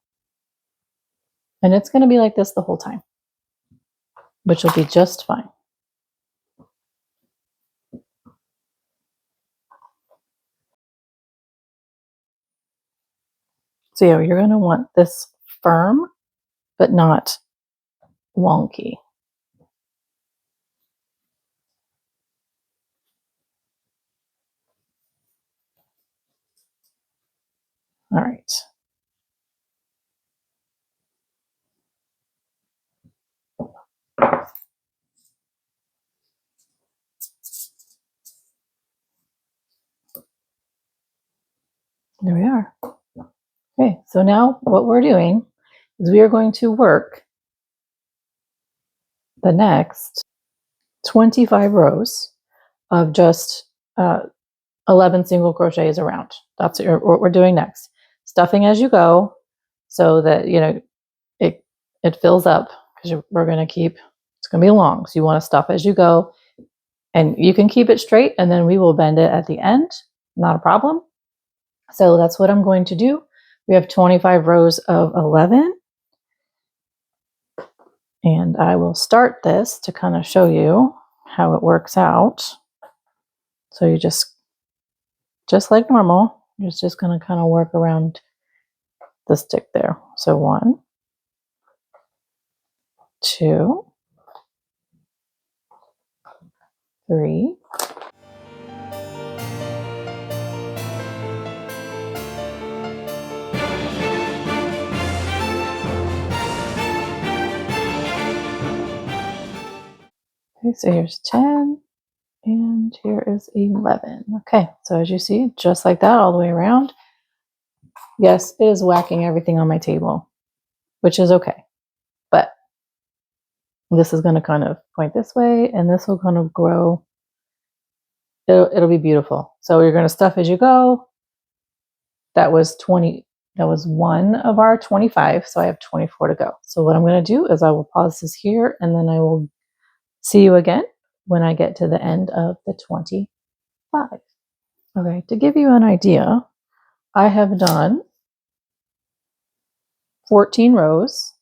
And it's going to be like this the whole time, which will be just fine. So yeah, you're going to want this firm, but not wonky. All right. There we are. Okay, so now what we're doing is we are going to work the next 25 rows of just 11 single crochets around. That's what we're doing next. Stuffing as you go so that, you know, it fills up, because we're going to keep, it's going to be long. So you want to stuff as you go, and you can keep it straight and then we will bend it at the end. Not a problem. So that's what I'm going to do. We have 25 rows of 11. And I will start this to kind of show you how it works out. So you just like normal, you're just going to kind of work around the stick there. So 1, 2, 3. Okay, so here's 10 and here is 11. Okay, so as you see, just like that all the way around. Yes, it is whacking everything on my table, which is okay. But this is going to kind of point this way and this will kind of grow. It'll be beautiful. So you're going to stuff as you go. That was 20. That was one of our 25. So I have 24 to go. So what I'm going to do is I will pause this here and then I will see you again when I get to the end of the 25. Okay, to give you an idea, I have done 14 rows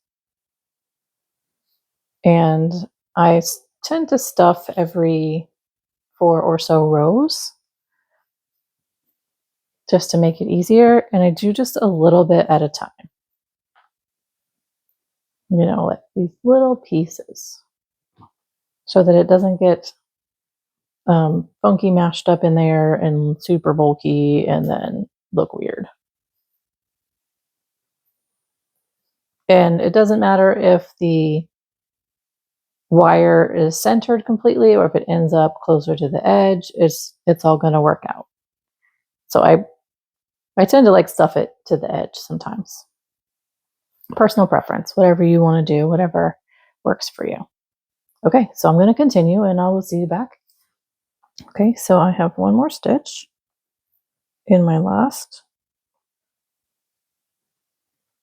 and I tend to stuff every 4 or so rows just to make it easier, and I do just a little bit at a time. You know, like these little pieces so that it doesn't get funky mashed up in there and super bulky and then look weird. And it doesn't matter if the wire is centered completely or if it ends up closer to the edge, it's all going to work out. So I tend to like stuff it to the edge sometimes. Personal preference, whatever you want to do, whatever works for you. Okay, so I'm going to continue and I will see you back. Okay, so I have one more stitch in my last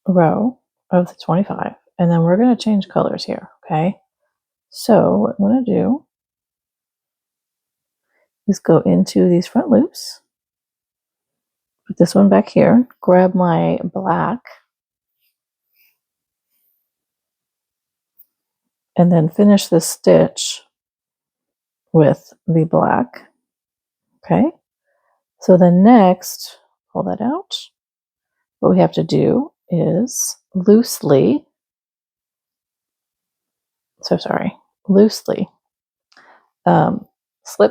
row of the 25, and then we're going to change colors here. Okay, so what I'm going to do is go into these front loops, put this one back here, grab my black, and then finish this stitch with the black. Okay, so then next, pull that out. What we have to do is loosely slip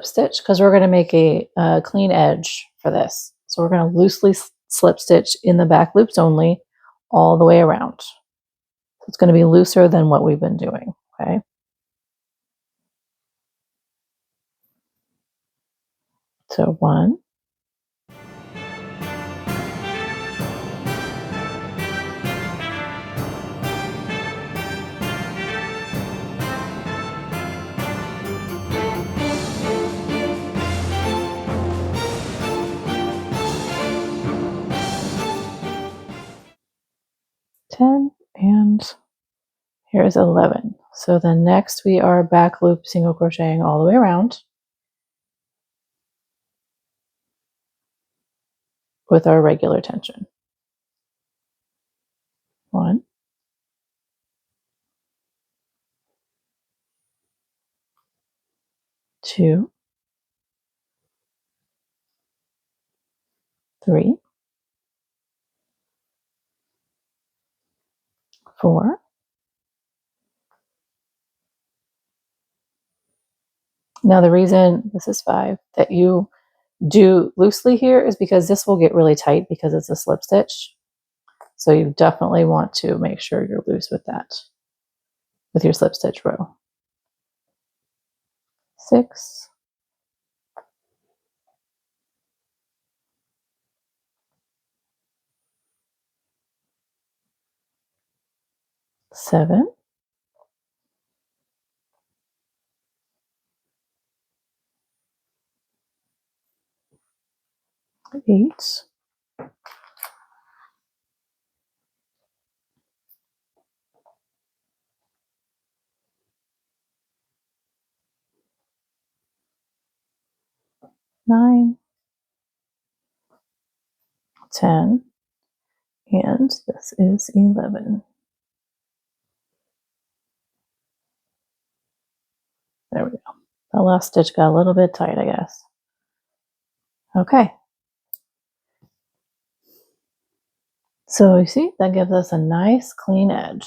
stitch, because we're going to make a clean edge for this. So we're going to loosely slip stitch in the back loops only all the way around. It's going to be looser than what we've been doing. Okay. So 1, 10, and here's 11. So then next we are back loop single crocheting all the way around with our regular tension. 1, 2, 3, 4, now the reason this is 5 that you do loosely here is because this will get really tight because it's a slip stitch. So you definitely want to make sure you're loose with that, with your slip stitch row. 6, 7, 8, 9, 10, and this is 11. There we go. The last stitch got a little bit tight, I guess. Okay. So you see, that gives us a nice clean edge.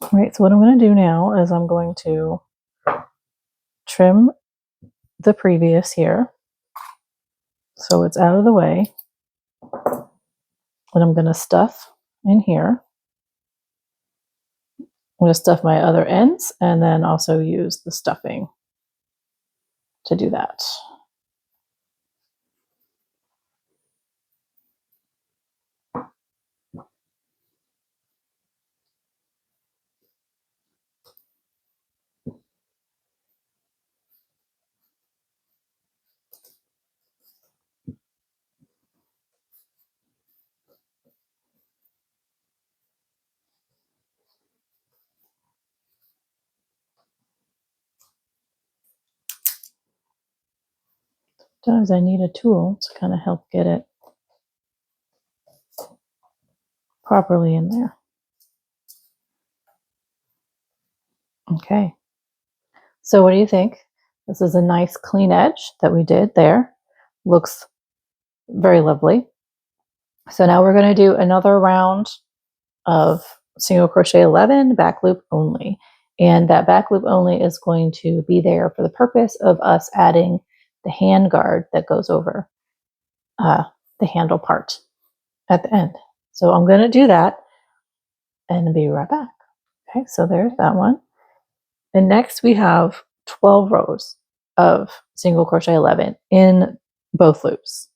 All right, so what I'm going to do now is I'm going to trim the previous here so it's out of the way. And I'm going to stuff in here. I'm going to stuff my other ends and then also use the stuffing to do that. Sometimes I need a tool to kind of help get it properly in there. Okay. So what do you think? This is a nice clean edge that we did there. Looks very lovely. So now we're going to do another round of single crochet 11 back loop only. And that back loop only is going to be there for the purpose of us adding the hand guard that goes over the handle part at the end. So I'm going to do that and be right back. Okay, so there's that one. And next we have 12 rows of single crochet 11 in both loops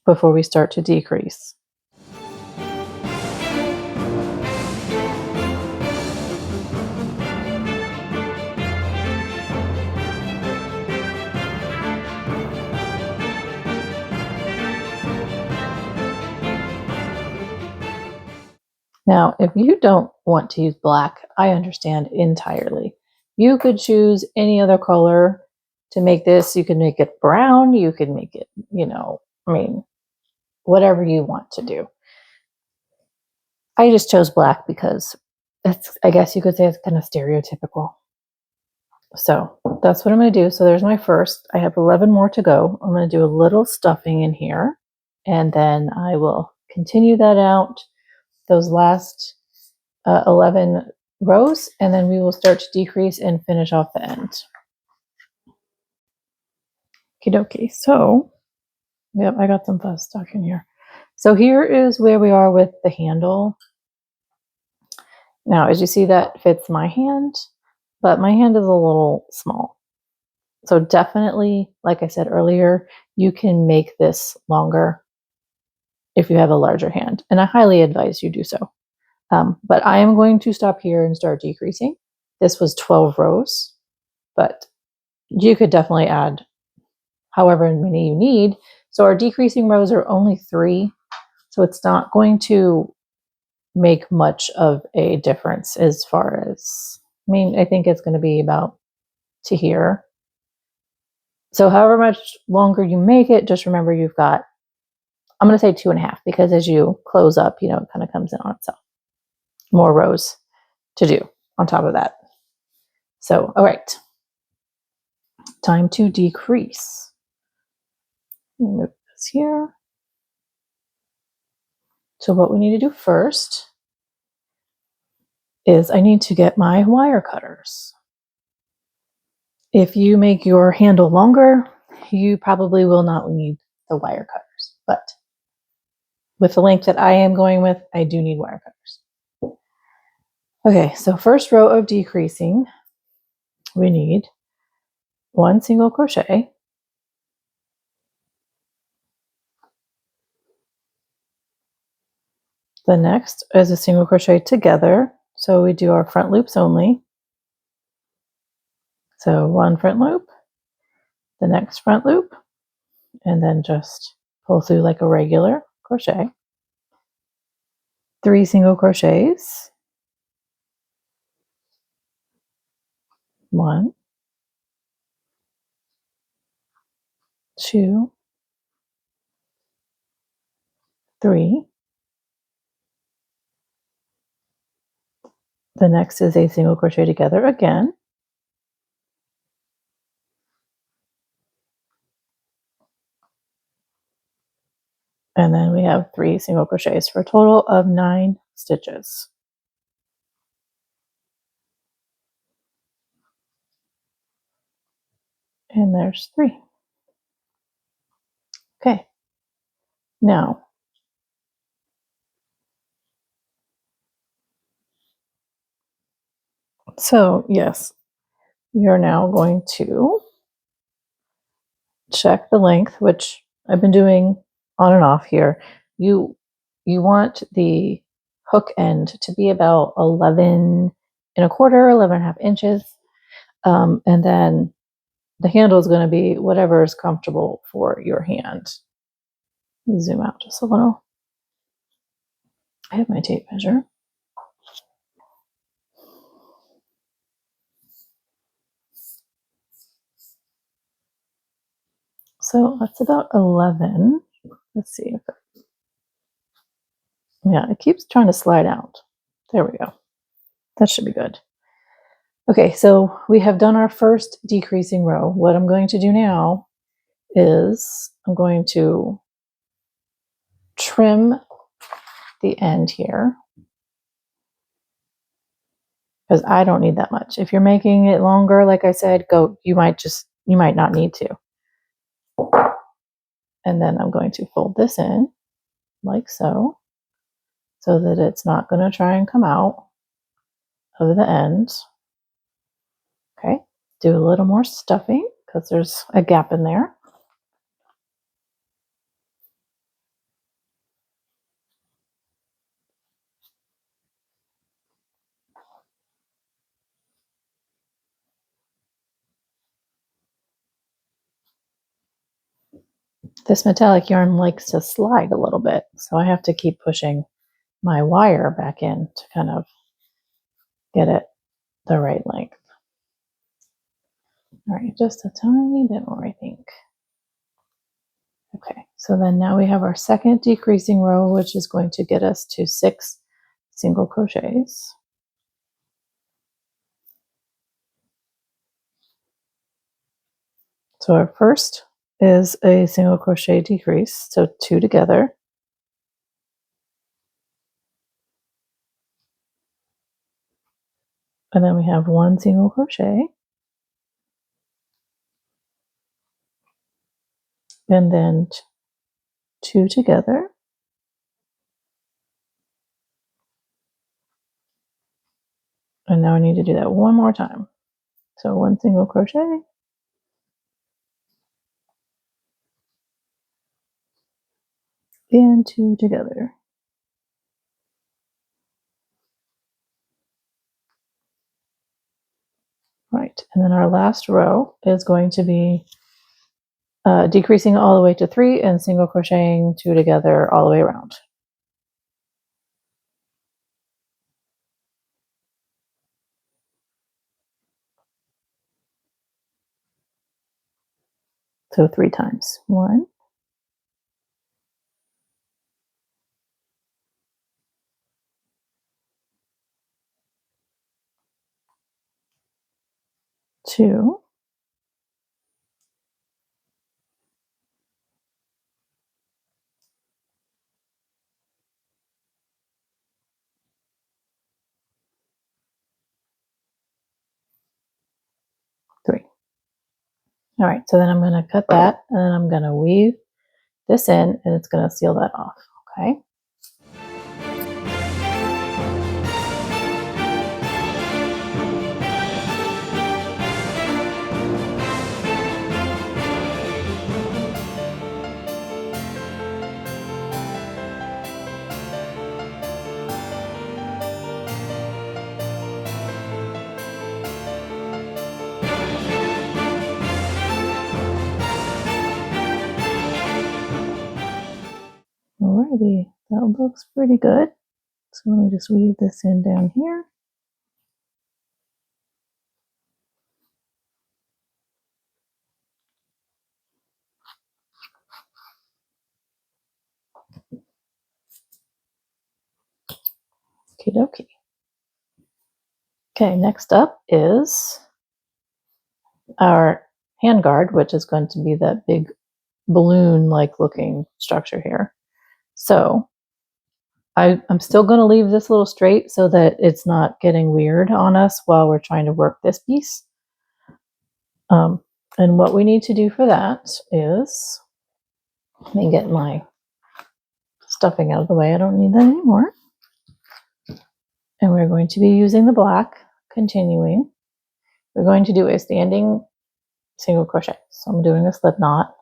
before we start to decrease. Now, if you don't want to use black, I understand entirely. You could choose any other color to make this. You could make it brown. You could make it, whatever you want to do. I just chose black because I guess you could say it's kind of stereotypical. So that's what I'm going to do. So there's my first. I have 11 more to go. I'm going to do a little stuffing in here, and then I will continue that out, those last 11 rows, and then we will start to decrease and finish off the end. Okie dokie. So, yep, I got some fuzz stuck in here. So here is where we are with the handle. Now, as you see, that fits my hand, but my hand is a little small. So definitely, like I said earlier, you can make this longer if you have a larger hand, and I highly advise you do so. But I am going to stop here and start decreasing. This was 12 rows, but you could definitely add however many you need. So our decreasing rows are only 3, so it's not going to make much of a difference as far as, I think it's going to be about to here. So however much longer you make it, just remember you've got, I'm going to say 2.5, because as you close up, it kind of comes in on itself. More rows to do on top of that. So, all right, time to decrease. Move this here. So what we need to do first is I need to get my wire cutters. If you make your handle longer, you probably will not need the wire cutters, but with the length that I am going with, I do need wire cutters. Okay, so first row of decreasing, we need 1 single crochet, the next is a single crochet together, so we do our front loops only. So 1 front loop, the next front loop, and then just pull through like a regular crochet. 3 single crochets, 1, 2, 3. The next is a single crochet together again. And then we have 3 single crochets for a total of 9 stitches. And there's 3. Okay. Now, so yes, we are now going to check the length, which I've been doing on and off here. You want the hook end to be about 11 and a quarter, 11 and a half inches. And then the handle is going to be whatever is comfortable for your hand. Let me zoom out just a little. I have my tape measure. So that's about 11. Let's see. Yeah, it keeps trying to slide out. There we go. That should be good. Okay, so we have done our first decreasing row. What I'm going to do now is I'm going to trim the end here, because I don't need that much. If you're making it longer, like I said, you might not need to. And then I'm going to fold this in like so that it's not going to try and come out of the ends. Okay, do a little more stuffing because there's a gap in there. This metallic yarn likes to slide a little bit, so I have to keep pushing my wire back in to kind of get it the right length. All right, just a tiny bit more, I think. Okay, so then now we have our second decreasing row, which is going to get us to 6 single crochets. So our first is a single crochet decrease, so 2 together. And then we have 1 single crochet. And then 2 together. And now I need to do that one more time. So 1 single crochet. And 2 together. Right, and then our last row is going to be decreasing all the way to 3 and single crocheting 2 together all the way around. So 3 times. 1, 2, 3. All right, so then I'm going to cut that and then I'm going to weave this in and it's going to seal that off. Okay. Alrighty, that looks pretty good. So let me just weave this in down here. Okie dokie. Okay, next up is our handguard, which is going to be that big balloon-like looking structure here. So I'm still going to leave this a little straight so that it's not getting weird on us while we're trying to work this piece. And what we need to do for that is, let me get my stuffing out of the way. I don't need that anymore. And we're going to be using the black, continuing. We're going to do a standing single crochet. So I'm doing a slip knot.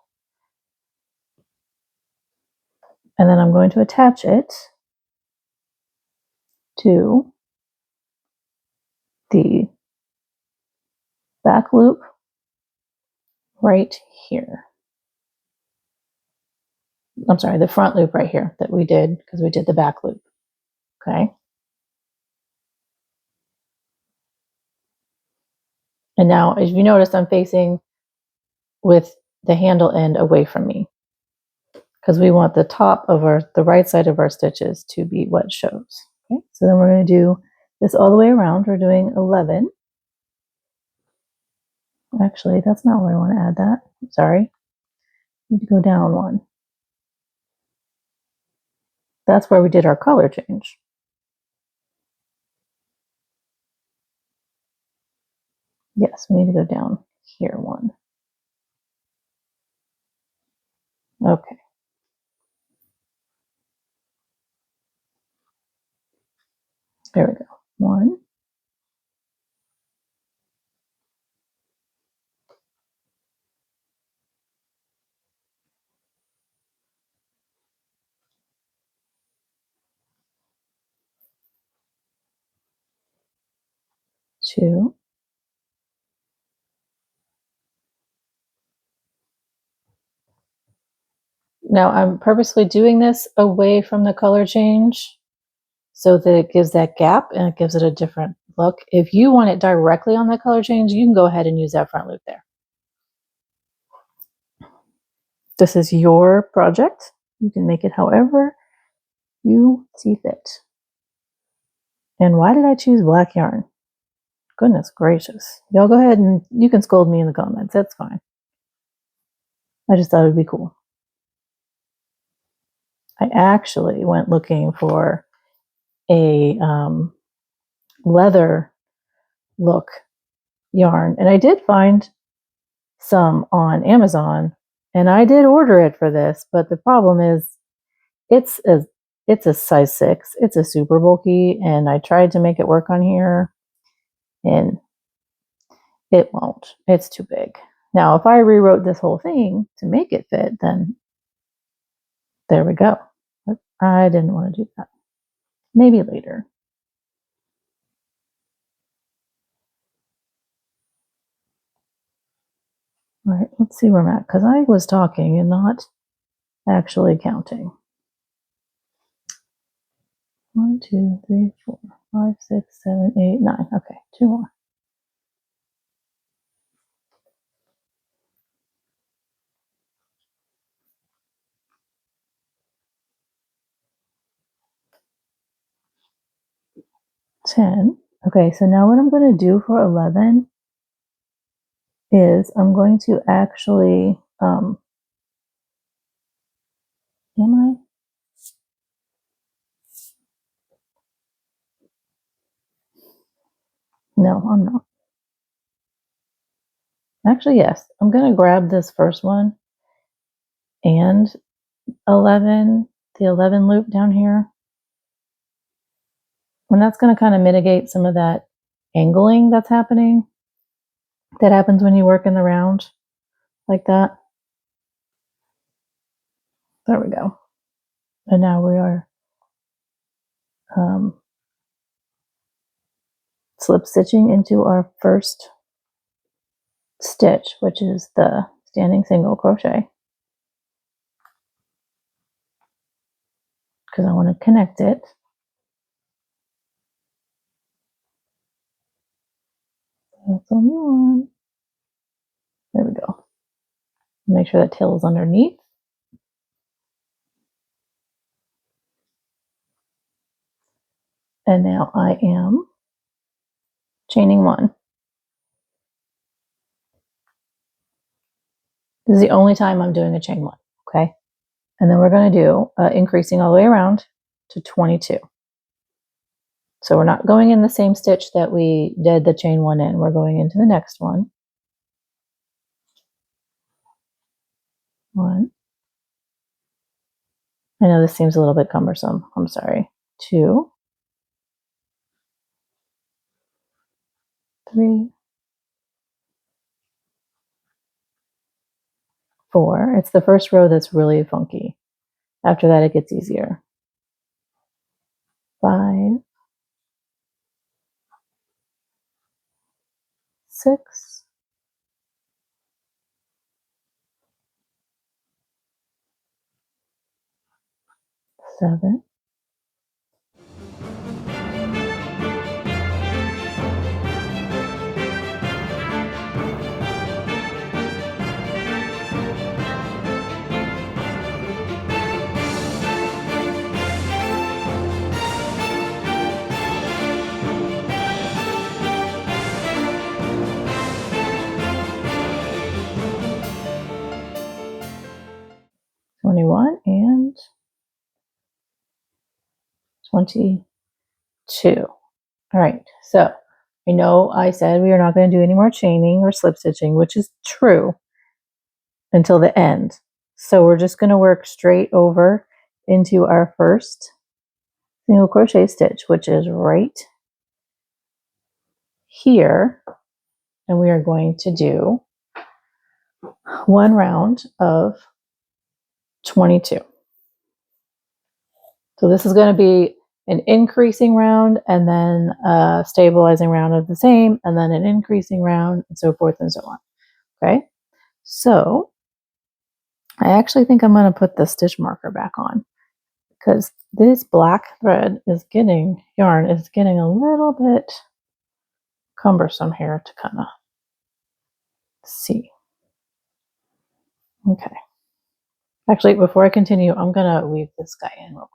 And then I'm going to attach it to the back loop right here. I'm sorry, the front loop right here that we did because we did the back loop. Okay. And now, as you notice, I'm facing with the handle end away from me because we want the top of the right side of our stitches to be what shows. Okay. So then we're going to do this all the way around. We're doing 11. Actually, that's not where I want to add that. Sorry. I need to go down 1. That's where we did our color change. Yes, we need to go down here 1. Okay. There we go. 1, 2. Now I'm purposely doing this away from the color change so that it gives that gap and it gives it a different look. If you want it directly on the color change, you can go ahead and use that front loop there. This is your project. You can make it however you see fit. And why did I choose black yarn? Goodness gracious. Y'all go ahead and you can scold me in the comments. That's fine. I just thought it would be cool. I actually went looking for a leather look yarn, and I did find some on Amazon, and I did order it for this, but the problem is it's a size 6. It's a super bulky, and I tried to make it work on here, and it won't. It's too big. Now, if I rewrote this whole thing to make it fit, then there we go. But I didn't want to do that. Maybe later. All right, let's see where I'm at, because I was talking and not actually counting. 1, 2, 3, 4, 5, 6, 7, 8, 9. Okay, 2 more. $10. Okay, so now what I'm going to do for 11 is I'm going to actually, am I? No, I'm not. Actually, yes. I'm going to grab this first one and 11, the 11 loop down here. And that's going to kind of mitigate some of that angling that's happening. That happens when you work in the round like that. There we go. And now we are slip stitching into our first stitch, which is the standing single crochet, because I want to connect it. That's only one. There we go. Make sure that tail is underneath. And now I am chaining 1. This is the only time I'm doing a chain 1, okay? And then we're going to do increasing all the way around to 22. So we're not going in the same stitch that we did the chain 1 in. We're going into the next one. 1. I know this seems a little bit cumbersome. I'm sorry. 2. 3. 4. It's the first row that's really funky. After that, it gets easier. 5. 6. 7. 21 and 22. All right, so I know I said we are not going to do any more chaining or slip stitching, which is true until the end. So we're just going to work straight over into our first single crochet stitch, which is right here. And we are going to do one round of 22. So this is going to be an increasing round and then a stabilizing round of the same, and then an increasing round, and so forth and so on. Okay, so I actually think I'm going to put the stitch marker back on because this black thread is getting, yarn is getting a little bit cumbersome here to kind of see. Okay. Actually, before I continue, I'm going to weave this guy in real quick.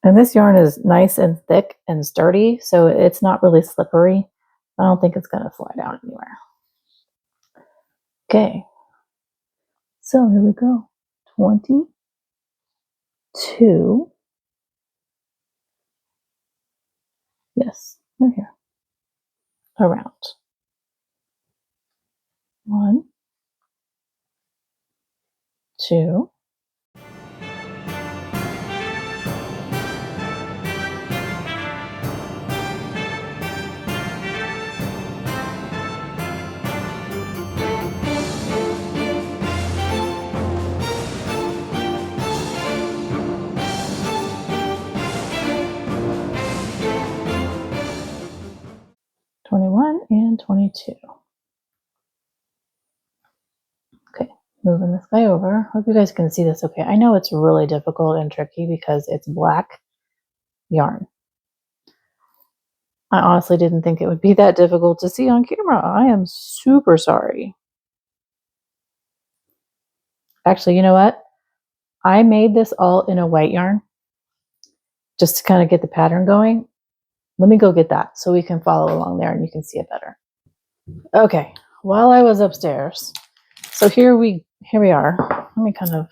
And this yarn is nice and thick and sturdy, so it's not really slippery. I don't think it's going to fly down anywhere. Okay, so here we go. 22. Yes, right here. Around. 1, 2. 21 and 22. Okay, moving this guy over. Hope you guys can see this okay. I know it's really difficult and tricky because it's black yarn. I honestly didn't think it would be that difficult to see on camera. I am super sorry. Actually, you know what? I made this all in a white yarn just to kind of get the pattern going. Let me go get that so we can follow along there and you can see it better. Okay, while I was upstairs, so here we are. Let me kind of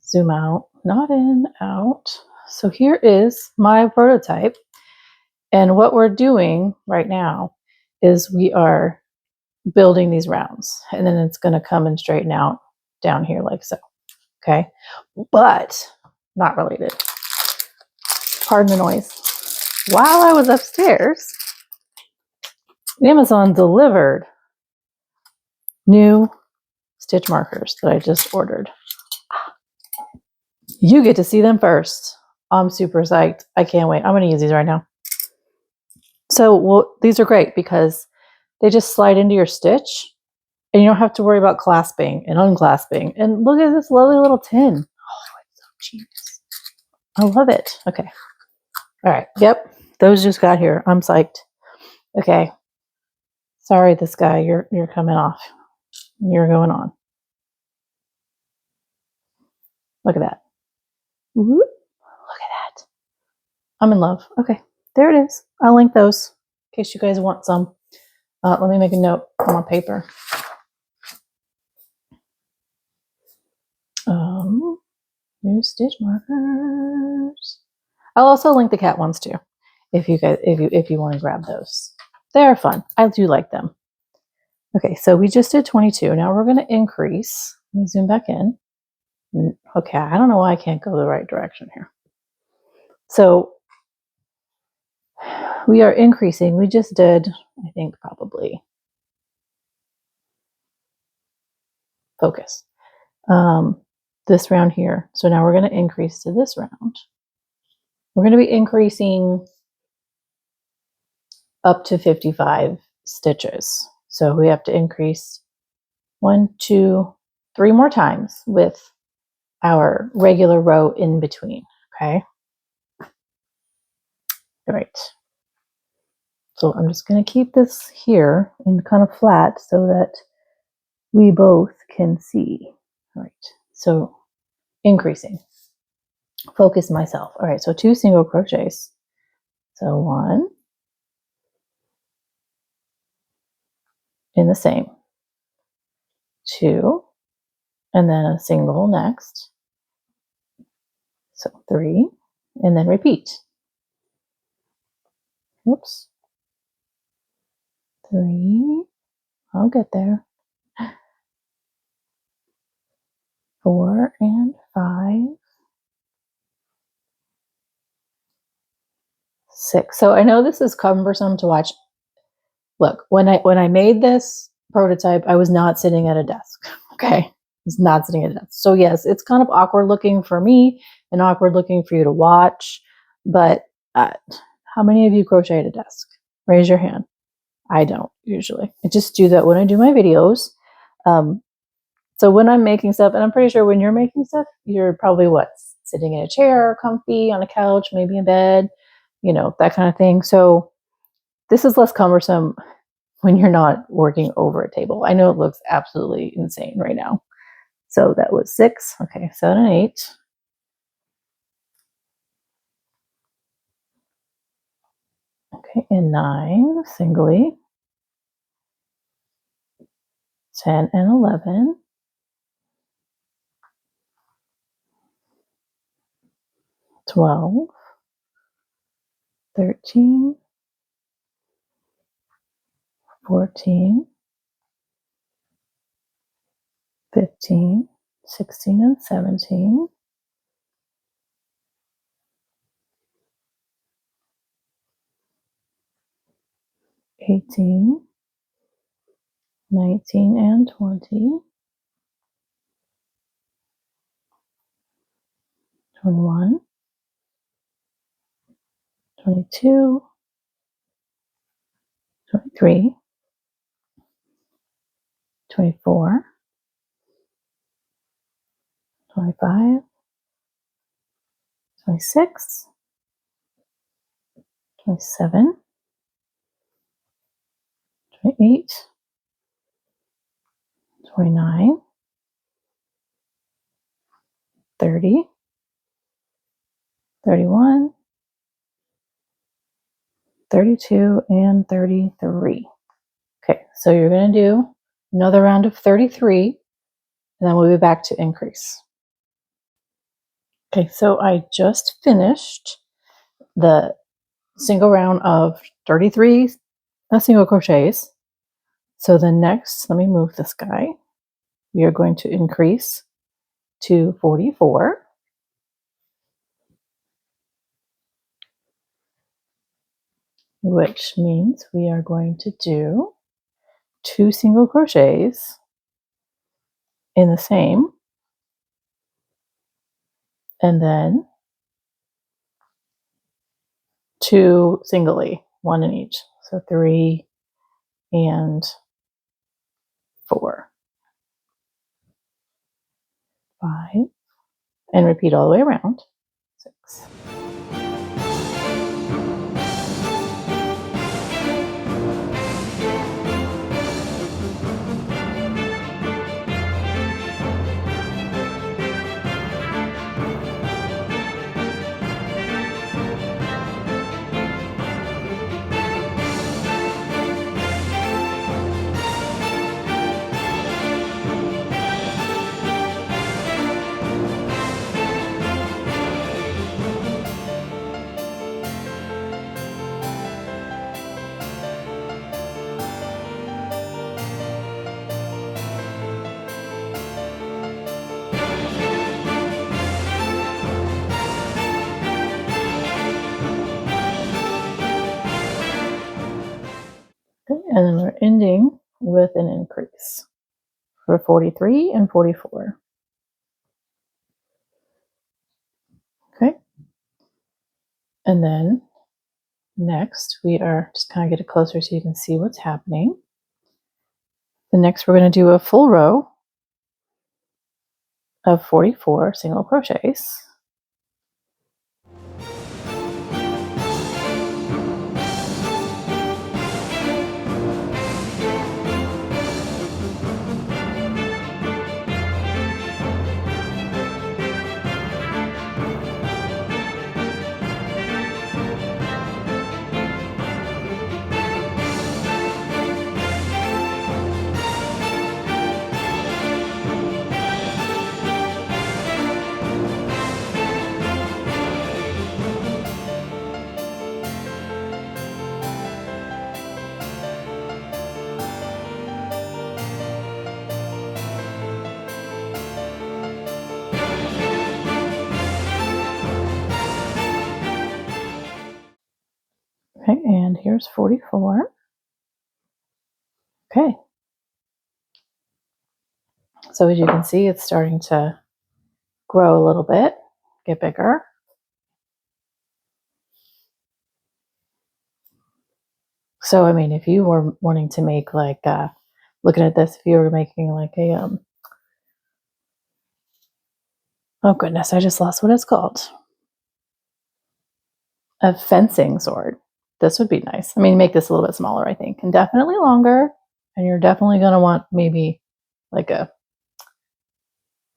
zoom out, not in, out. So here is my prototype. And what we're doing right now is we are building these rounds, and then it's going to come and straighten out down here like so. Okay, but not related. Pardon the noise. While I was upstairs, Amazon delivered new stitch markers that I just ordered. You get to see them first. I'm super psyched. I can't wait. I'm going to use these right now. So, these are great because they just slide into your stitch and you don't have to worry about clasping and unclasping. And look at this lovely little tin. Oh, it's so genius. I love it. Okay. All right. Yep. Those just got here. I'm psyched. Okay. Sorry, this guy. You're coming off. You're going on. Look at that. Look at that. I'm in love. Okay. There it is. I'll link those in case you guys want some. Let me make a note on my paper. New stitch markers. I'll also link the cat ones too, if you want to grab those. They're fun. I do like them. Okay, so we just did 22. Now we're going to increase. Let me zoom back in. Okay, I don't know why I can't go the right direction here. So we are increasing. We just did, I think, probably focus. This round here. So now we're going to increase to this round. We're going to be increasing up to 55 stitches. So we have to increase 1, 2, 3 more times with our regular row in between. Okay. All right. So I'm just going to keep this here and kind of flat so that we both can see. All right. So increasing, focus myself. All right, so 2 single crochets. So 1 in the same, 2, and then a single next. So 3, and then repeat. Whoops. 3, I'll get there. 4 and 5, 6. So I know this is cumbersome to watch. Look, when I made this prototype, I was not sitting at a desk. Okay, I was not sitting at a desk. So yes, it's kind of awkward looking for me and awkward looking for you to watch. But how many of you crochet at a desk? Raise your hand. I don't usually. I just do that when I do my videos. So when I'm making stuff, and I'm pretty sure when you're making stuff, you're probably what? Sitting in a chair, comfy, on a couch, maybe in bed, you know, that kind of thing. So this is less cumbersome when you're not working over a table. I know it looks absolutely insane right now. So that was 6. Okay, 7 and 8. Okay, and 9 singly. 10 and 11. 12. 13. 14. 15. 16 and 17. 18. 19 and 20. 21. 22. 23. 24. 25. 26. 27. 28. 29. 30. 31. 32 and 33. Okay, so you're going to do another round of 33, and then we'll be back to increase. Okay, so I just finished the single round of 33 single crochets. So the next, let me move this guy. We are going to increase to 44. Which means we are going to do 2 single crochets in the same, and then 2 singly, 1 in each. So 3 and 4, 5, and repeat all the way around. 6. Okay, and then we're ending with an increase for 43 and 44. Okay, and then next we are just kind of get it closer so you can see what's happening. The next we're going to do a full row of 44 single crochets. here's 44. Okay. So as you can see, it's starting to grow a little bit, get bigger. So, I mean, if you were wanting to make like, looking at this, if you were making like a, oh goodness, I just lost what it's called. A fencing sword. This would be nice. I mean, make this a little bit smaller, I think, and definitely longer. And you're definitely going to want maybe like a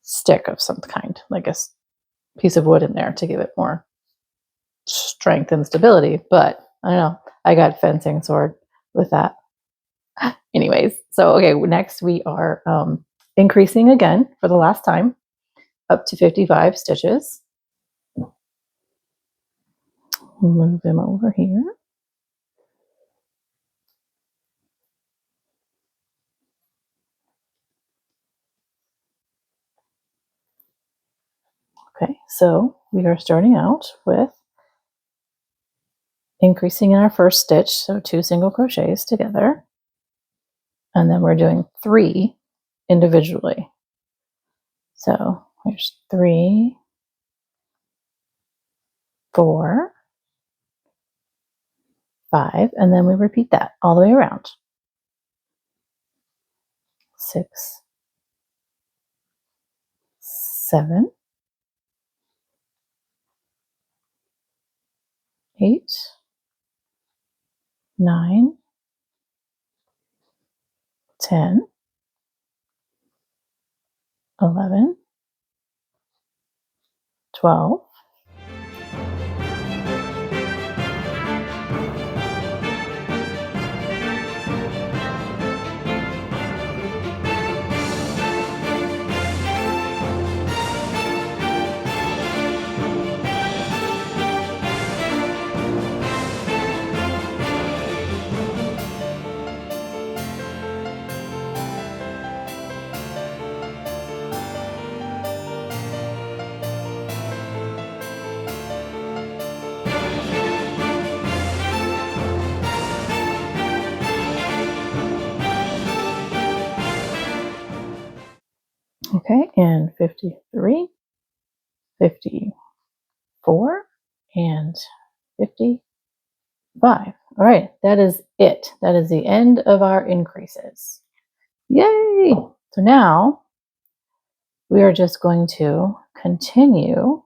stick of some kind, like a piece of wood in there to give it more strength and stability. But I don't know. I got fencing sword with that. Anyways, so okay, next we are increasing again for the last time up to 55 stitches. Move them over here. Okay, so we are starting out with increasing in our first stitch, so 2 single crochets together, and then we're doing 3 individually. So here's 3, 4, 5, and then we repeat that all the way around. 6, 7, 8, 9, 10, 11, 12, okay, and 53, 54, and 55. All right, that is it. That is the end of our increases. Yay! So now we are just going to continue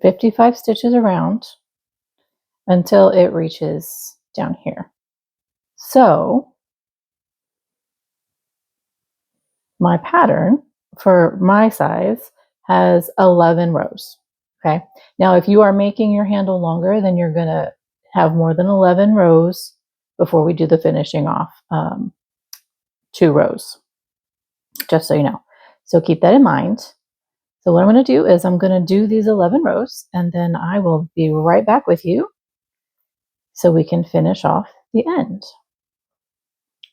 55 stitches around until it reaches down here. So my pattern for my size has 11 rows. Okay. Now, if you are making your handle longer, then you're going to have more than 11 rows before we do the finishing off 2 rows, just so you know. So keep that in mind. So what I'm going to do is I'm going to do these 11 rows, and then I will be right back with you so we can finish off the end.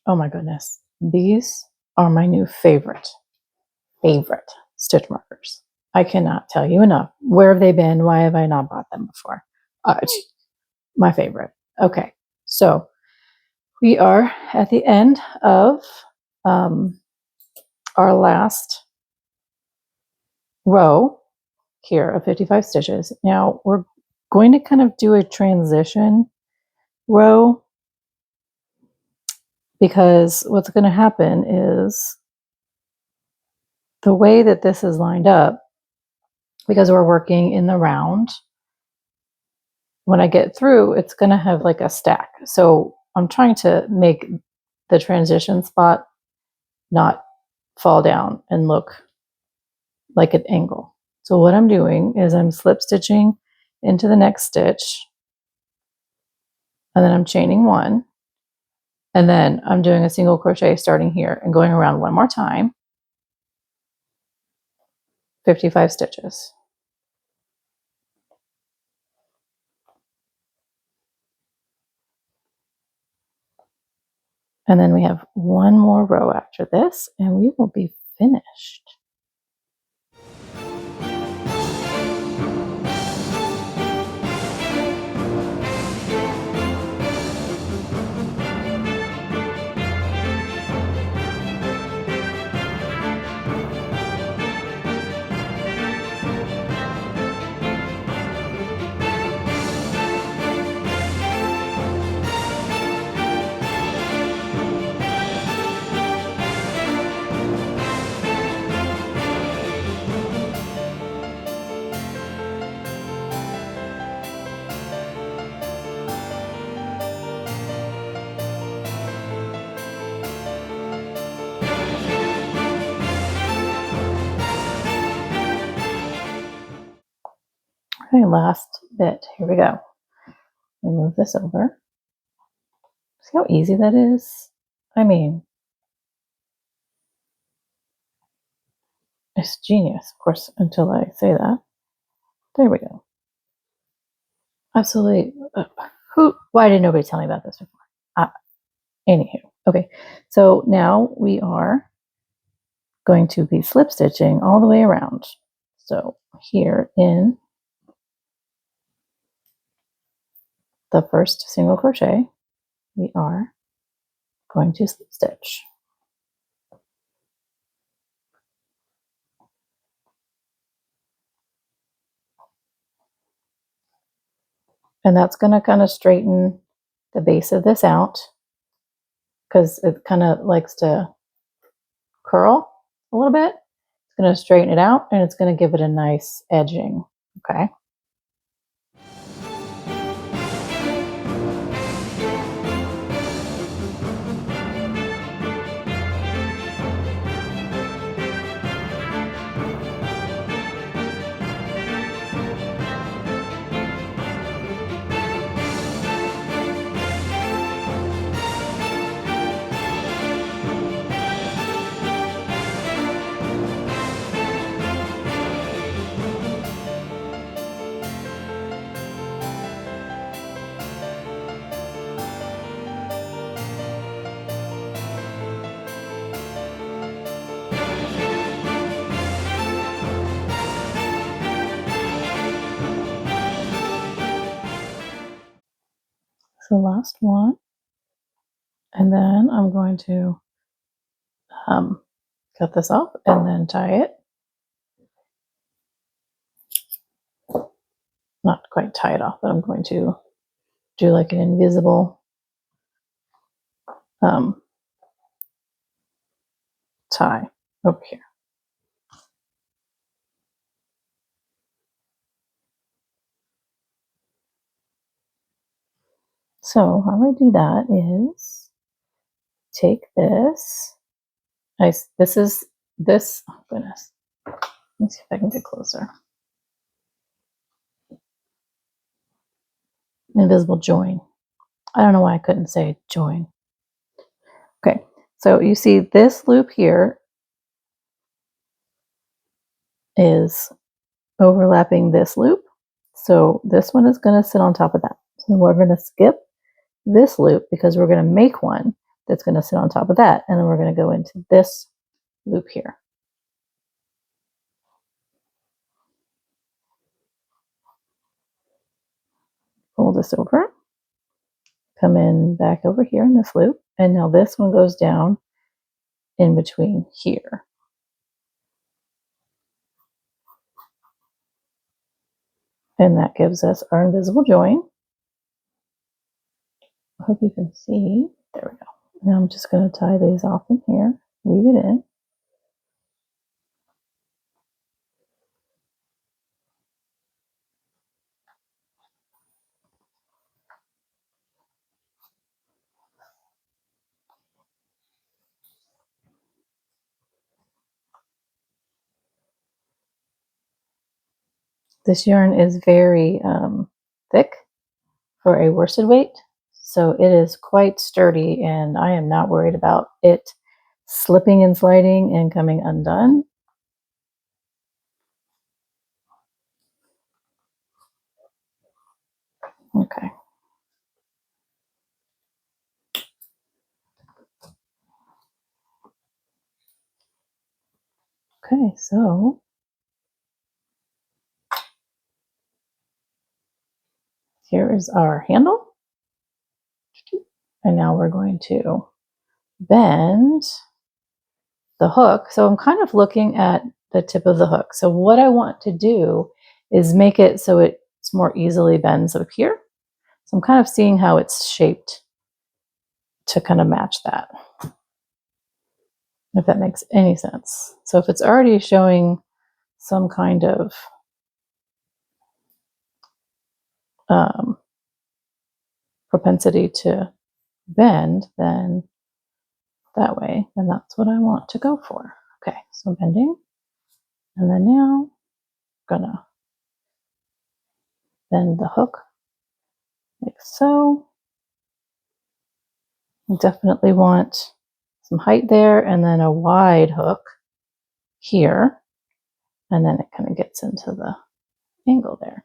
Oh my goodness. These are my new favorite stitch markers. I cannot tell you enough. Where have they been? Why have I not bought them before? My favorite. Okay, so we are at the end of our last row here of 55 stitches. Now we're going to kind of do a transition row, because what's going to happen is the way that this is lined up, because we're working in the round, when I get through, it's going to have like a stack. So I'm trying to make the transition spot not fall down and look like an angle. So what I'm doing is I'm slip stitching into the next stitch, and then I'm chaining 1, and then I'm doing a single crochet starting here and going around one more time, 55 stitches. And then we have one more row after this, and we will be finished. Okay, last bit. Here we go. Move this over. See how easy that is? I mean, it's genius, of course, until I say that. There we go. Absolutely. Why did nobody tell me about this before? Anywho, okay. So now we are going to be slip stitching all the way around. So here in the first single crochet, we are going to slip stitch. And that's going to kind of straighten the base of this out because it kind of likes to curl a little bit. It's going to straighten it out and it's going to give it a nice edging. Okay. So last one, and then I'm going to cut this off and then tie it. Not quite tie it off, but I'm going to do like an invisible tie over here. So how I do that is take this. Oh goodness. Let me see if I can get closer. Invisible join. I don't know why I couldn't say join. Okay, so you see this loop here is overlapping this loop. So this one is going to sit on top of that. So we're going to skip this loop because we're going to make one that's going to sit on top of that. And then we're going to go into this loop here. Pull this over, come in back over here in this loop, and now this one goes down in between here. And that gives us our invisible join. I hope you can see. There we go. Now I'm just going to tie these off in here, weave it in. This yarn is very thick for a worsted weight, so it is quite sturdy, and I am not worried about it slipping and sliding and coming undone. Okay. Okay, so here is our handle. And now we're going to bend the hook. So I'm kind of looking at the tip of the hook. So what I want to do is make it so it's more easily bends up here. So I'm kind of seeing how it's shaped to kind of match that, if that makes any sense. So if it's already showing some kind of propensity to bend, then that way, then that's what I want to go for. Okay, so bending, and then now I'm gonna Bend the hook like so. You definitely want some height there and then a wide hook here. And then it kind of gets into the angle there.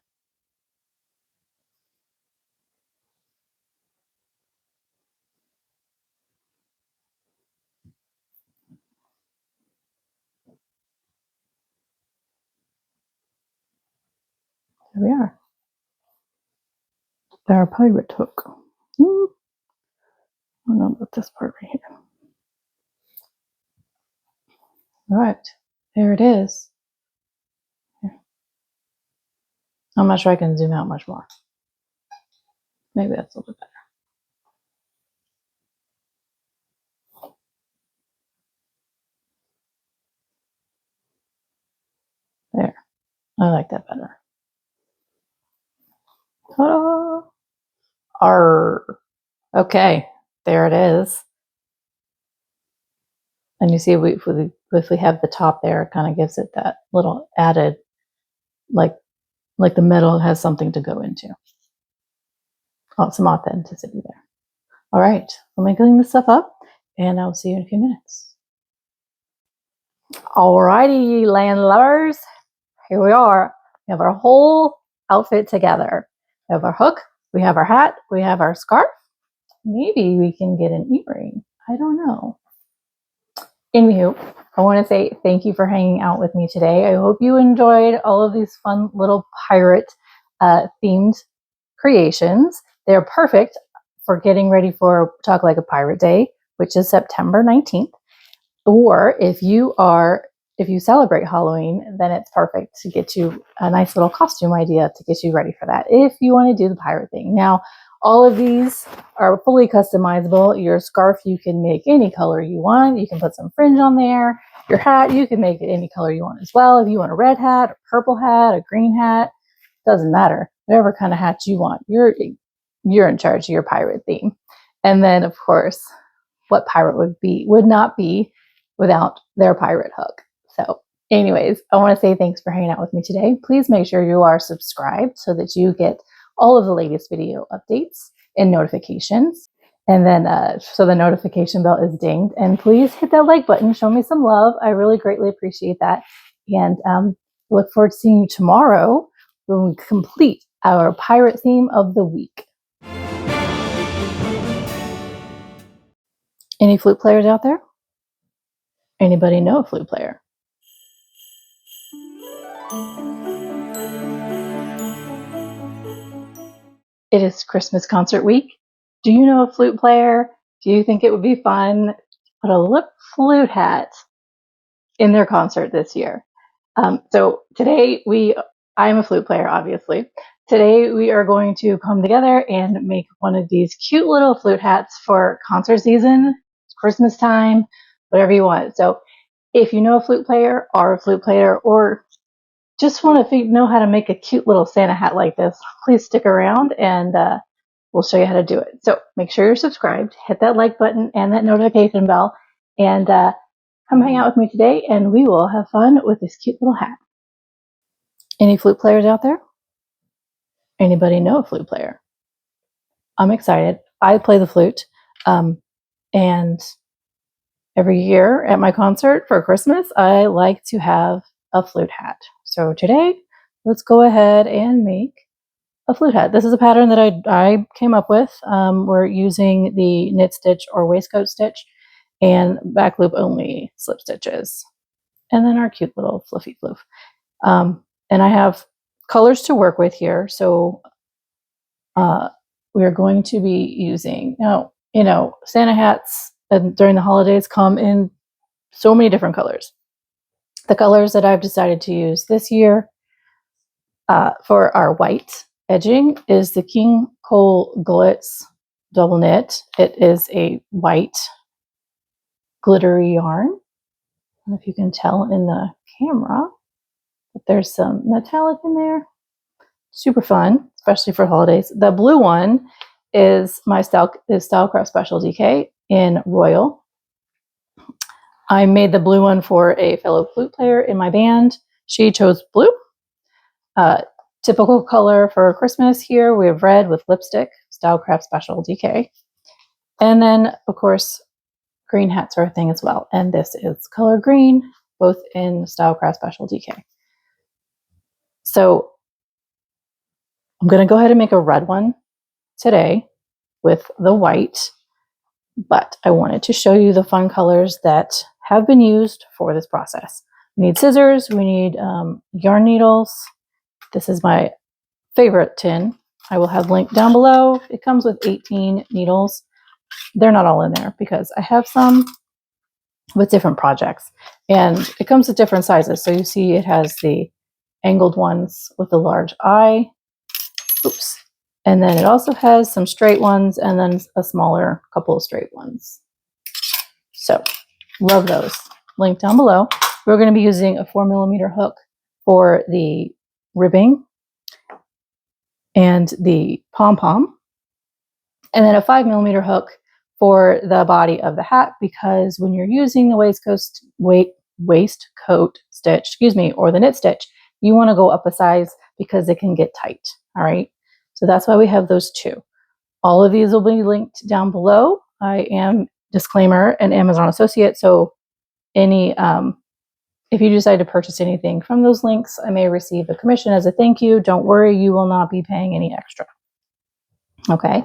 There we are. Our pirate hook. I don't know about this part right here. All right, there it is. Here. I'm not sure I can zoom out much more. Maybe that's a little bit better. There. I like that better. Ta-da! Arr. Okay, there it is. And you see, if we have the top there, it kind of gives it that little added, like the metal has something to go into. Oh, some authenticity there. All right, let me clean this stuff up, and I'll see you in a few minutes. Alrighty, land lovers, here we are. We have our whole outfit together. We have our hook, we have our hat, we have our scarf. Maybe we can get an earring. I don't know. Anywho, I want to say thank you for hanging out with me today. I hope you enjoyed all of these fun little pirate themed creations. They're perfect for getting ready for Talk Like a Pirate Day, which is September 19th. Or if you celebrate Halloween, then it's perfect to get you a nice little costume idea to get you ready for that. If you want to do the pirate thing. Now, all of these are fully customizable. Your scarf, you can make any color you want. You can put some fringe on there. Your hat, you can make it any color you want as well. If you want a red hat, a purple hat, a green hat, doesn't matter. Whatever kind of hat you want. You're in charge of your pirate theme. And then, of course, what pirate would not be without their pirate hook. So anyways, I want to say thanks for hanging out with me today. Please make sure you are subscribed so that you get all of the latest video updates and notifications. And then so the notification bell is dinged. And please hit that like button. Show me some love. I really greatly appreciate that. And look forward to seeing you tomorrow when we complete our pirate theme of the week. Any flute players out there? Anybody know a flute player? It is Christmas concert week. Do you know a flute player? Do you think it would be fun to put a little flute hat in their concert this year? So today I'm a flute player, obviously. Today we are going to come together and make one of these cute little flute hats for concert season, Christmas time, whatever you want. So if you know a flute player, are a flute player, or just want to know how to make a cute little Santa hat like this, please stick around and we'll show you how to do it. So make sure you're subscribed, hit that like button and that notification bell, and come hang out with me today and we will have fun with this cute little hat. Any flute players out there? Anybody know a flute player? I'm excited. I play the flute, and every year at my concert for Christmas, I like to have a flute hat. So today, let's go ahead and make a flute hat. This is a pattern that I came up with. We're using the knit stitch or waistcoat stitch and back loop only slip stitches. And then our cute little fluffy floof. And I have colors to work with here. So we are going to be using, now, Santa hats during the holidays come in so many different colors. The colors that I've decided to use this year for our white edging is the King Cole Glitz double knit. It is a white glittery yarn. I don't know if you can tell in the camera, but there's some metallic in there. Super fun, especially for holidays. The blue one is my Stylecraft Special DK in Royal. I made the blue one for a fellow flute player in my band. She chose blue. Typical color for Christmas here, we have red with lipstick, Stylecraft Special DK. And then, of course, green hats are a thing as well. And this is color green, both in Stylecraft Special DK. So I'm going to go ahead and make a red one today with the white, but I wanted to show you the fun colors that have been used for this process. We need scissors, we need yarn needles. This is my favorite tin. I will have linked down below. It comes with 18 needles. They're not all in there because I have some with different projects, and it comes with different sizes. So you see it has the angled ones with the large eye. Oops. And then it also has some straight ones and then a smaller couple of straight ones. So love those. Link down below. We're going to be using a 4mm hook for the ribbing and the pom-pom, and then a 5mm hook for the body of the hat, because when you're using the waistcoat stitch, or the knit stitch, you want to go up a size because it can get tight. All right. So that's why we have those two. All of these will be linked down below. I am, disclaimer, an Amazon associate. So if you decide to purchase anything from those links, I may receive a commission as a thank you. Don't worry, you will not be paying any extra. Okay.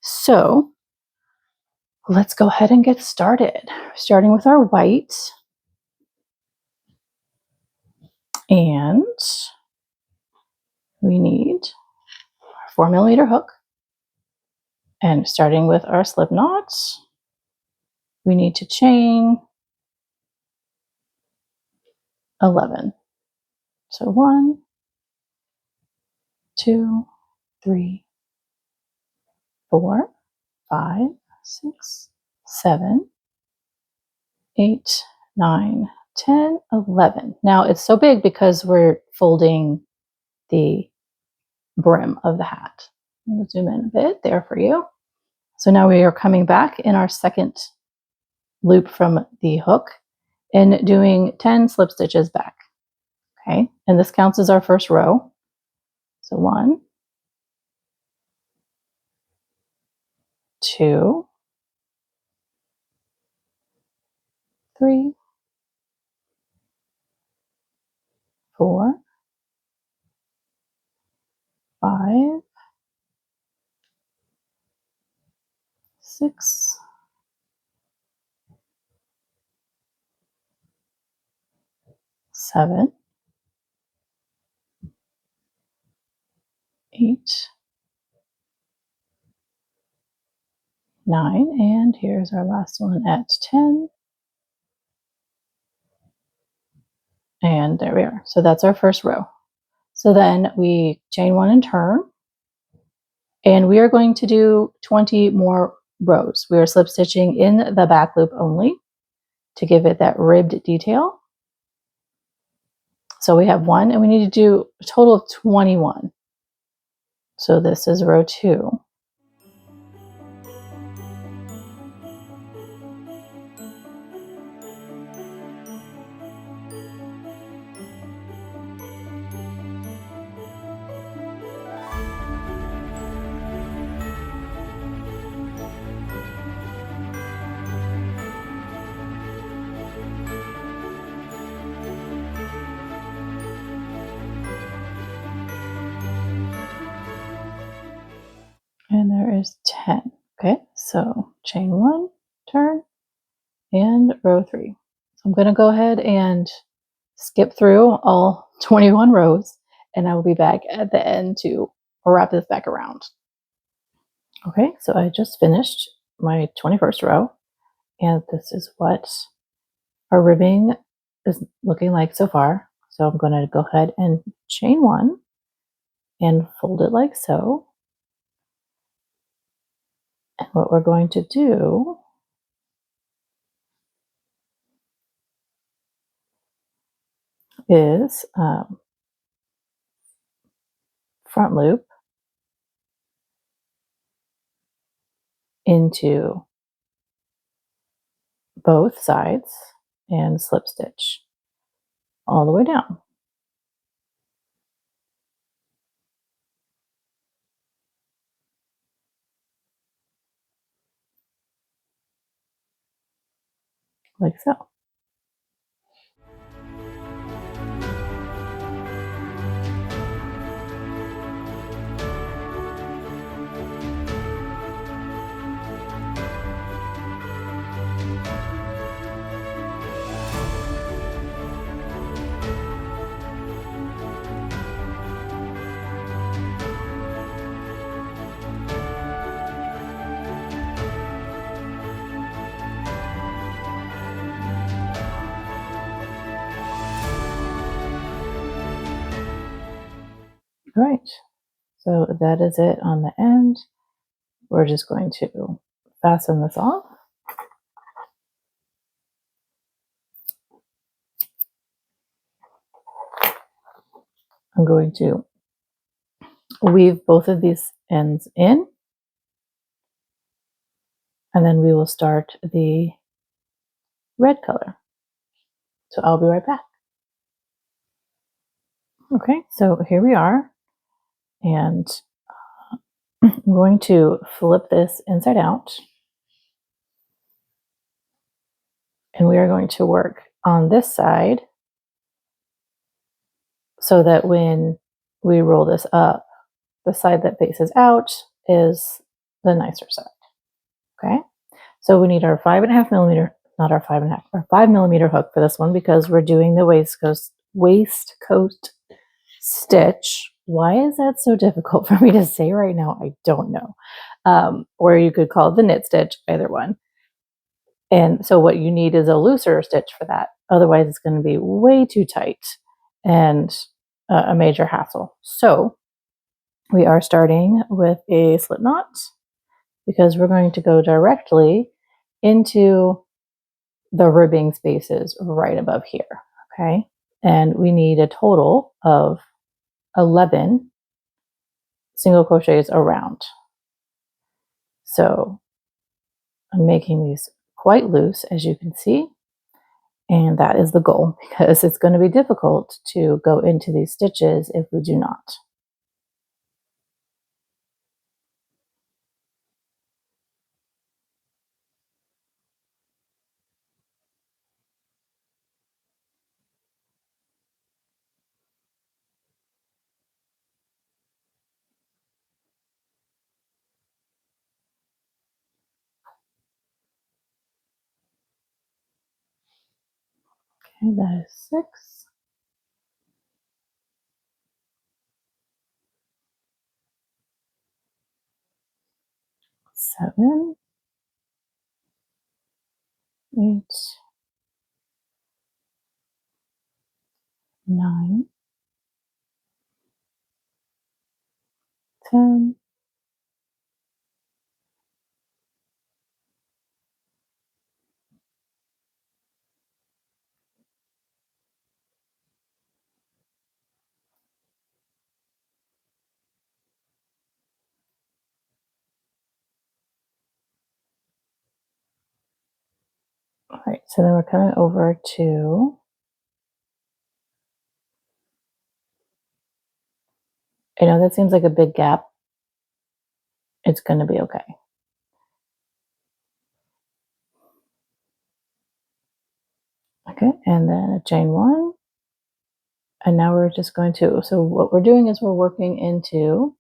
So let's go ahead and get started. Starting with our white. And we need our 4mm hook. And starting with our slip knots, we need to chain 11. So 1, 2, 3, 4, 5, 6, 7, 8, 9, 10, 11. Now it's so big because we're folding the brim of the hat. I'll zoom in a bit there for you. So now we are coming back in our second loop from the hook and doing 10 slip stitches back. Okay, and this counts as our first row. So 1, 2, 3, 4, 5, 6, 7, 8, 9, and here's our last one at 10. And there we are. So that's our first row. So then we chain 1 and turn, and we are going to do 20 more rows. We are slip stitching in the back loop only to give it that ribbed detail. So we have 1, and we need to do a total of 21. So this is row 2. And there is 10. Okay, so chain 1, turn, and row 3. So I'm going to go ahead and skip through all 21 rows, and I will be back at the end to wrap this back around. Okay, so I just finished my 21st row, and this is what our ribbing is looking like so far. So I'm going to go ahead and chain 1 and fold it like so. And what we're going to do is front loop into both sides and slip stitch all the way down. like so. All right, so that is it on the end. We're just going to fasten this off. I'm going to weave both of these ends in, and then we will start the red color. So I'll be right back. Okay, so here we are, and I'm going to flip this inside out, and we are going to work on this side so that when we roll this up, the side that faces out is the nicer side. Okay, so we need our 5.5 millimeter, not our 5.5, our 5 millimeter hook for this one because we're doing the waistcoat stitch. Why is that so difficult for me to say right now? I don't know. Or you could call it the knit stitch, either one. And so what you need is a looser stitch for that. Otherwise, it's going to be way too tight and a major hassle. So we are starting with a slip knot because we're going to go directly into the ribbing spaces right above here. Okay. And we need a total of 11 single crochets around. So I'm making these quite loose, as you can see, and that is the goal because it's going to be difficult to go into these stitches if we do not. Okay, that is 6. 7, 8, 9, 10, 'All right, so then we're coming over to, I know that seems like a big gap. It's going to be okay. Okay, and then a chain 1. And now we're just going to, so what we're doing is we're working into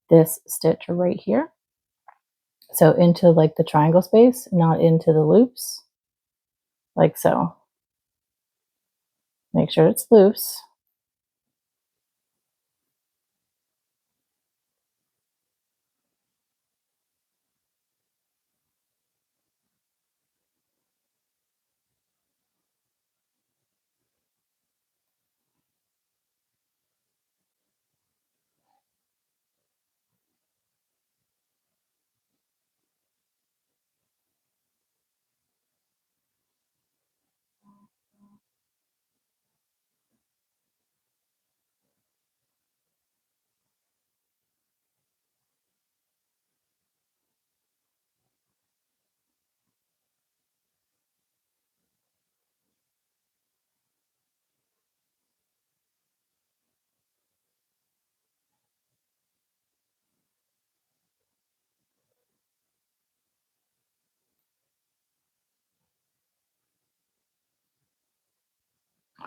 this stitch right here. So into like the triangle space, not into the loops, like so. Make sure it's loose.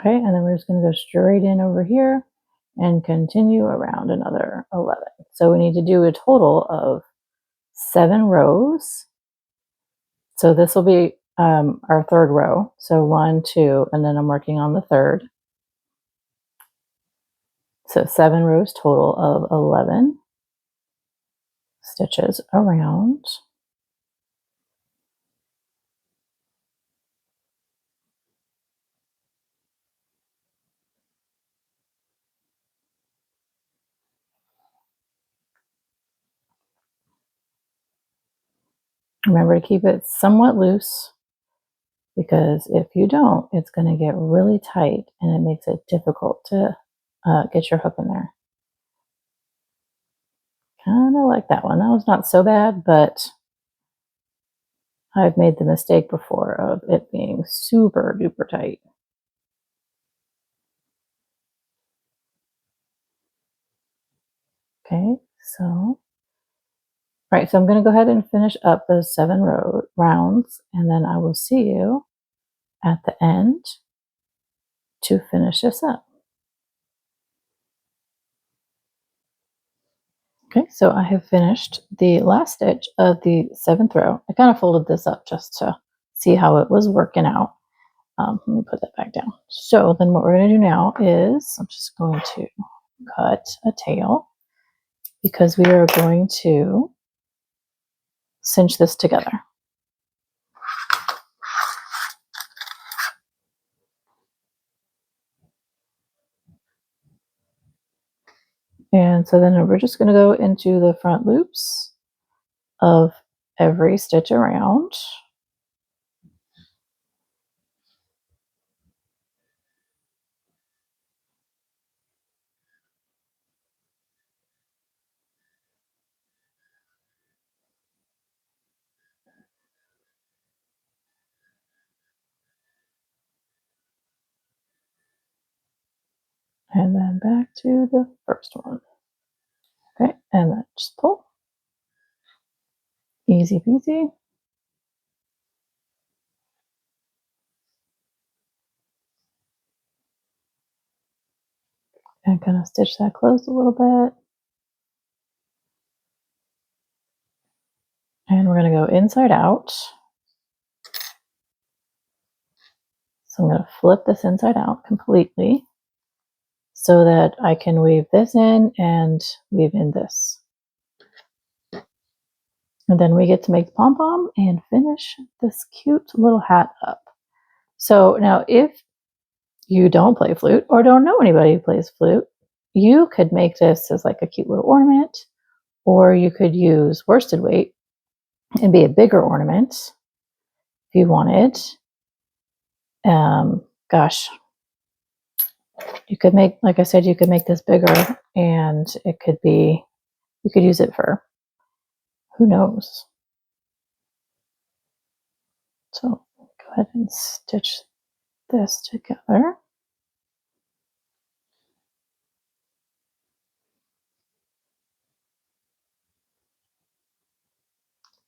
Okay, and then we're just going to go straight in over here and continue around another 11. So we need to do a total of 7 rows. So this will be our third row. So 1, 2, and then I'm working on the third. So 7 rows total of 11 stitches around. Remember to keep it somewhat loose, because if you don't, it's going to get really tight and it makes it difficult to get your hook in there. Kind of like that one. That was not so bad, but I've made the mistake before of it being super duper tight. Okay, so right, so I'm going to go ahead and finish up those 7 rounds, and then I will see you at the end to finish this up. Okay, so I have finished the last stitch of the 7th row. I kind of folded this up just to see how it was working out. Let me put that back down. So then what we're going to do now is I'm just going to cut a tail, because we are going to cinch this together. And so then we're just going to go into the front loops of every stitch around. And then back to the first one. Okay, and then just pull. Easy peasy. And kind of stitch that closed a little bit. And we're going to go inside out. So I'm going to flip this inside out completely so that I can weave this in and weave in this. And then we get to make the pom-pom and finish this cute little hat up. So now if you don't play flute or don't know anybody who plays flute, you could make this as like a cute little ornament, or you could use worsted weight and be a bigger ornament if you wanted. Gosh, you could make, like I said, you could make this bigger, and it could be, you could use it for who knows. So go ahead and stitch this together.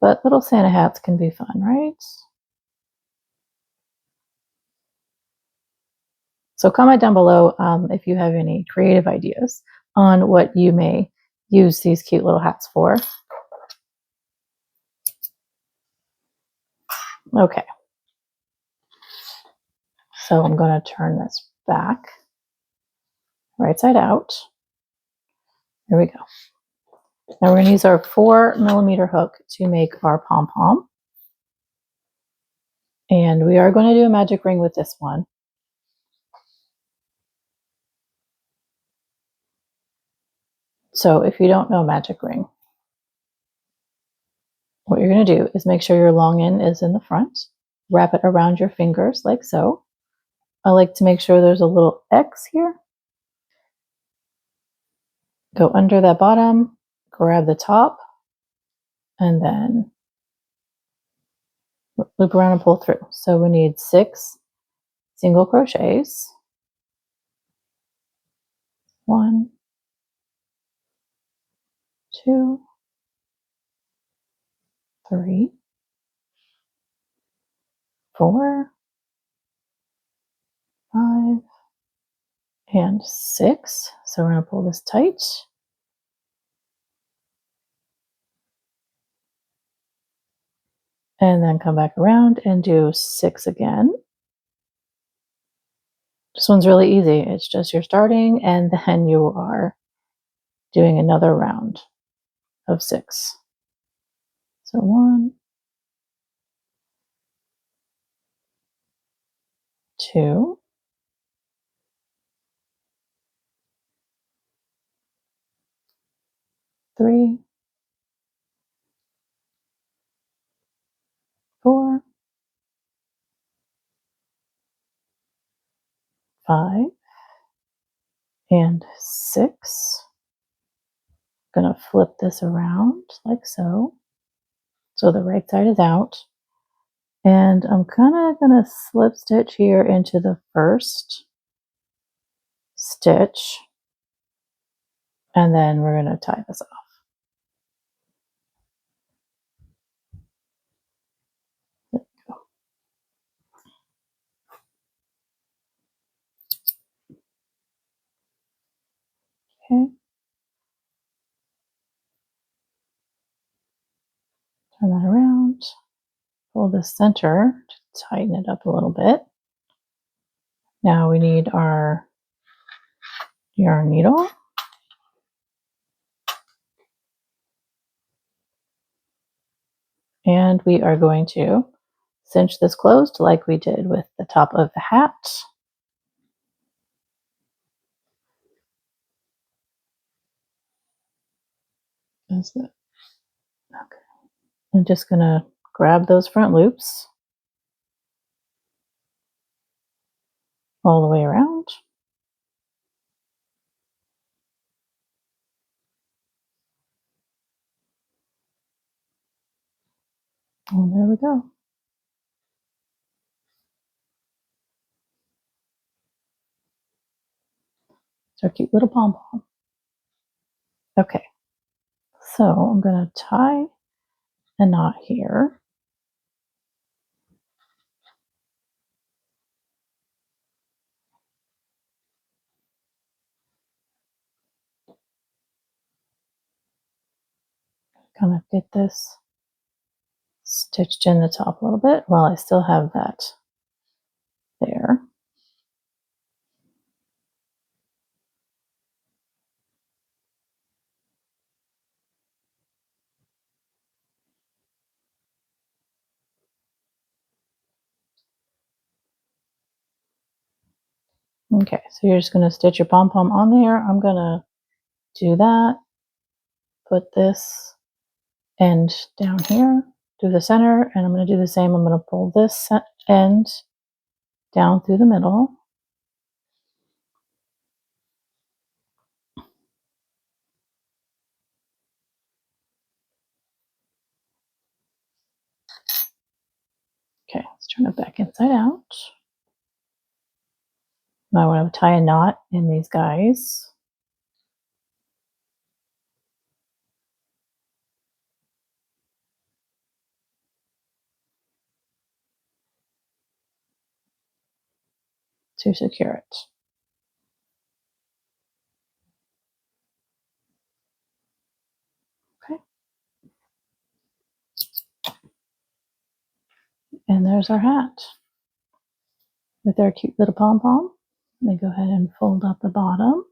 But little Santa hats can be fun, right? So comment down below if you have any creative ideas on what you may use these cute little hats for. Okay. So I'm going to turn this back, right side out. Here we go. Now we're going to use our 4mm hook to make our pom-pom. And we are going to do a magic ring with this one. So if you don't know magic ring, what you're going to do is make sure your long end is in the front. Wrap it around your fingers like so. I like to make sure there's a little X here. Go under that bottom, grab the top, and then loop around and pull through. So we need 6 single crochets. 1, 2, 3, 4, 5, and 6. So we're going to pull this tight. And then come back around and do 6 again. This one's really easy. It's just you're starting and then you are doing another round of 6. So 1, 2, 3, 4, 5, and 6. I'm going to flip this around like so. So the right side is out. And I'm kind of going to slip stitch here into the first stitch. And then we're going to tie this off. Okay. Turn that around. Pull the center to tighten it up a little bit. Now we need our yarn needle. And we are going to cinch this closed like we did with the top of the hat. That's it. Okay. I'm just going to grab those front loops all the way around. And there we go. It's our cute little pom-pom. Okay, so I'm going to tie a knot here. Kind of get this stitched in the top a little bit while I still have that there. Okay, so you're just going to stitch your pom-pom on there. I'm going to do that. Put this end down here, do the center, and I'm going to do the same. I'm going to pull this end down through the middle. Okay, let's turn it back inside out. Now I want to tie a knot in these guys. To secure it. Okay. And there's our hat with our cute little pom-pom. Let me go ahead and fold up the bottom.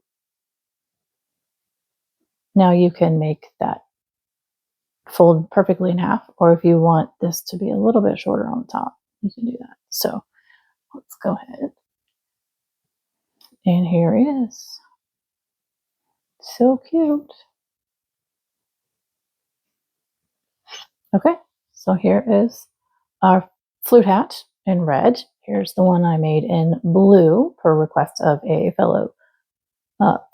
Now you can make that fold perfectly in half, or if you want this to be a little bit shorter on the top, you can do that. So let's go ahead. And here it is. So cute. Okay, so here is our flute hat in red. Here's the one I made in blue per request of a fellow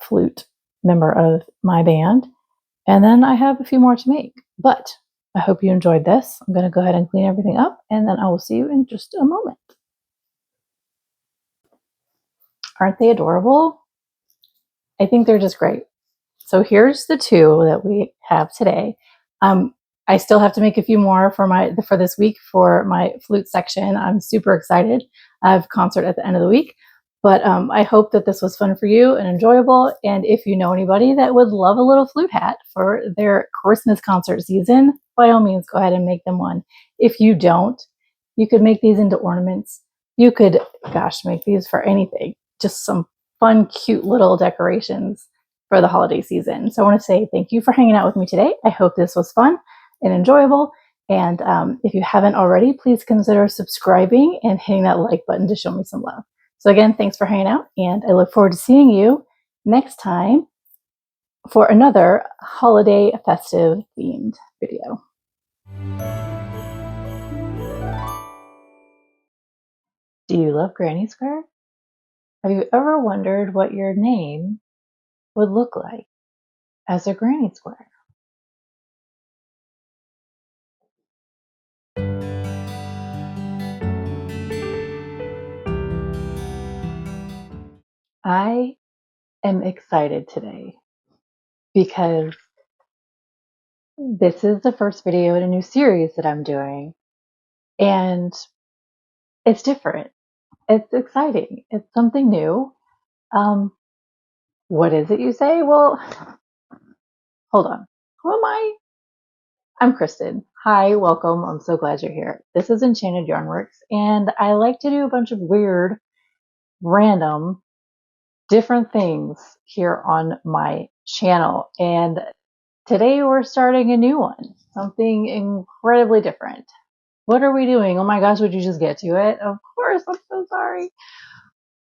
flute member of my band. And then I have a few more to make, but I hope you enjoyed this. I'm going to go ahead and clean everything up, and then I will see you in just a moment. Aren't they adorable? I think they're just great. So here's the 2 that we have today. I still have to make a few more for this week for my flute section. I'm super excited. I have a concert at the end of the week, But I hope that this was fun for you and enjoyable. And if you know anybody that would love a little flute hat for their Christmas concert season, by all means, go ahead and make them one. If you don't, you could make these into ornaments. You could, gosh, make these for anything. Just some fun, cute little decorations for the holiday season. So I want to say thank you for hanging out with me today. I hope this was fun and enjoyable. And if you haven't already, please consider subscribing and hitting that like button to show me some love. So again, thanks for hanging out, and I look forward to seeing you next time for another holiday festive themed video. Do you love Granny Square? Have you ever wondered what your name would look like as a Granny Square? I am excited today because this is the first video in a new series that I'm doing, and it's different. It's exciting. It's something new. What is it, you say? Well, hold on. Who am I? I'm Kristen. Hi, welcome. I'm so glad you're here. This is Enchanted Yarnworks, and I like to do a bunch of weird, random, different things here on my channel. And today we're starting a new one, something incredibly different. What are we doing? Oh my gosh, would you just get to it? Of course, I'm so sorry.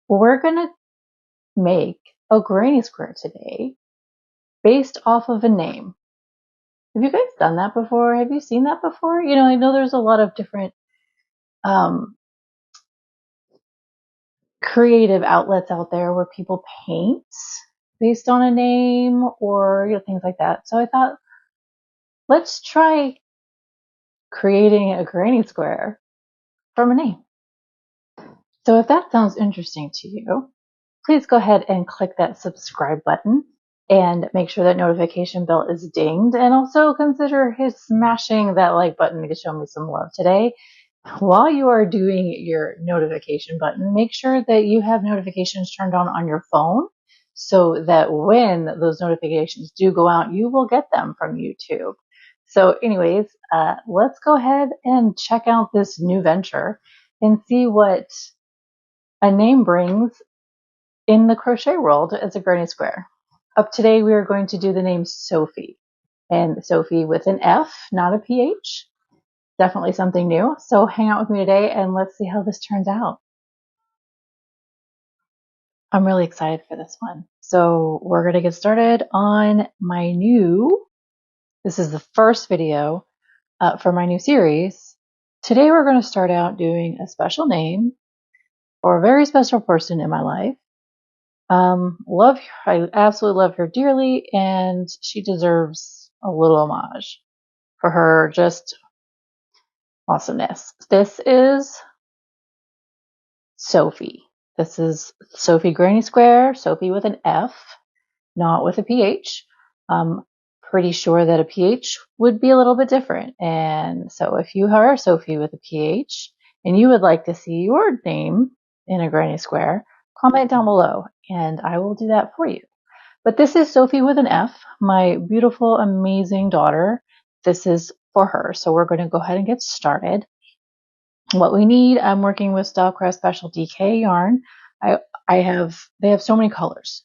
We're going to make a granny square today based off of a name. Have you guys done that before? Have you seen that before? You know, I know there's a lot of different creative outlets out there where people paint based on a name or things like that. So I thought, let's try creating a granny square from a name. So if that sounds interesting to you, please go ahead and click that subscribe button and make sure that notification bell is dinged, and also consider smashing that like button to show me some love today. While you are doing your notification button, make sure that you have notifications turned on your phone so that when those notifications do go out, you will get them from YouTube. So anyways, let's go ahead and check out this new venture and see what a name brings in the crochet world as a granny square. Up today, we are going to do the name Sofie, and Sofie with an F, not a PH. Definitely something new. So hang out with me today and let's see how this turns out. I'm really excited for this one. So we're going to get started on my this is the first video for my new series. Today we're going to start out doing a special name for a very special person in my life. I absolutely love her dearly, and she deserves a little homage for her just awesomeness. This is Sofie. This is Sofie Granny Square, Sofie with an F, not with a PH. Pretty sure that a PH would be a little bit different. And so if you are Sofie with a PH and you would like to see your name in a granny square, comment down below and I will do that for you. But this is Sofie with an F, my beautiful, amazing daughter. This is for her. So we're going to go ahead and get started. What we need, I'm working with Stylecraft Special DK yarn. They have so many colors.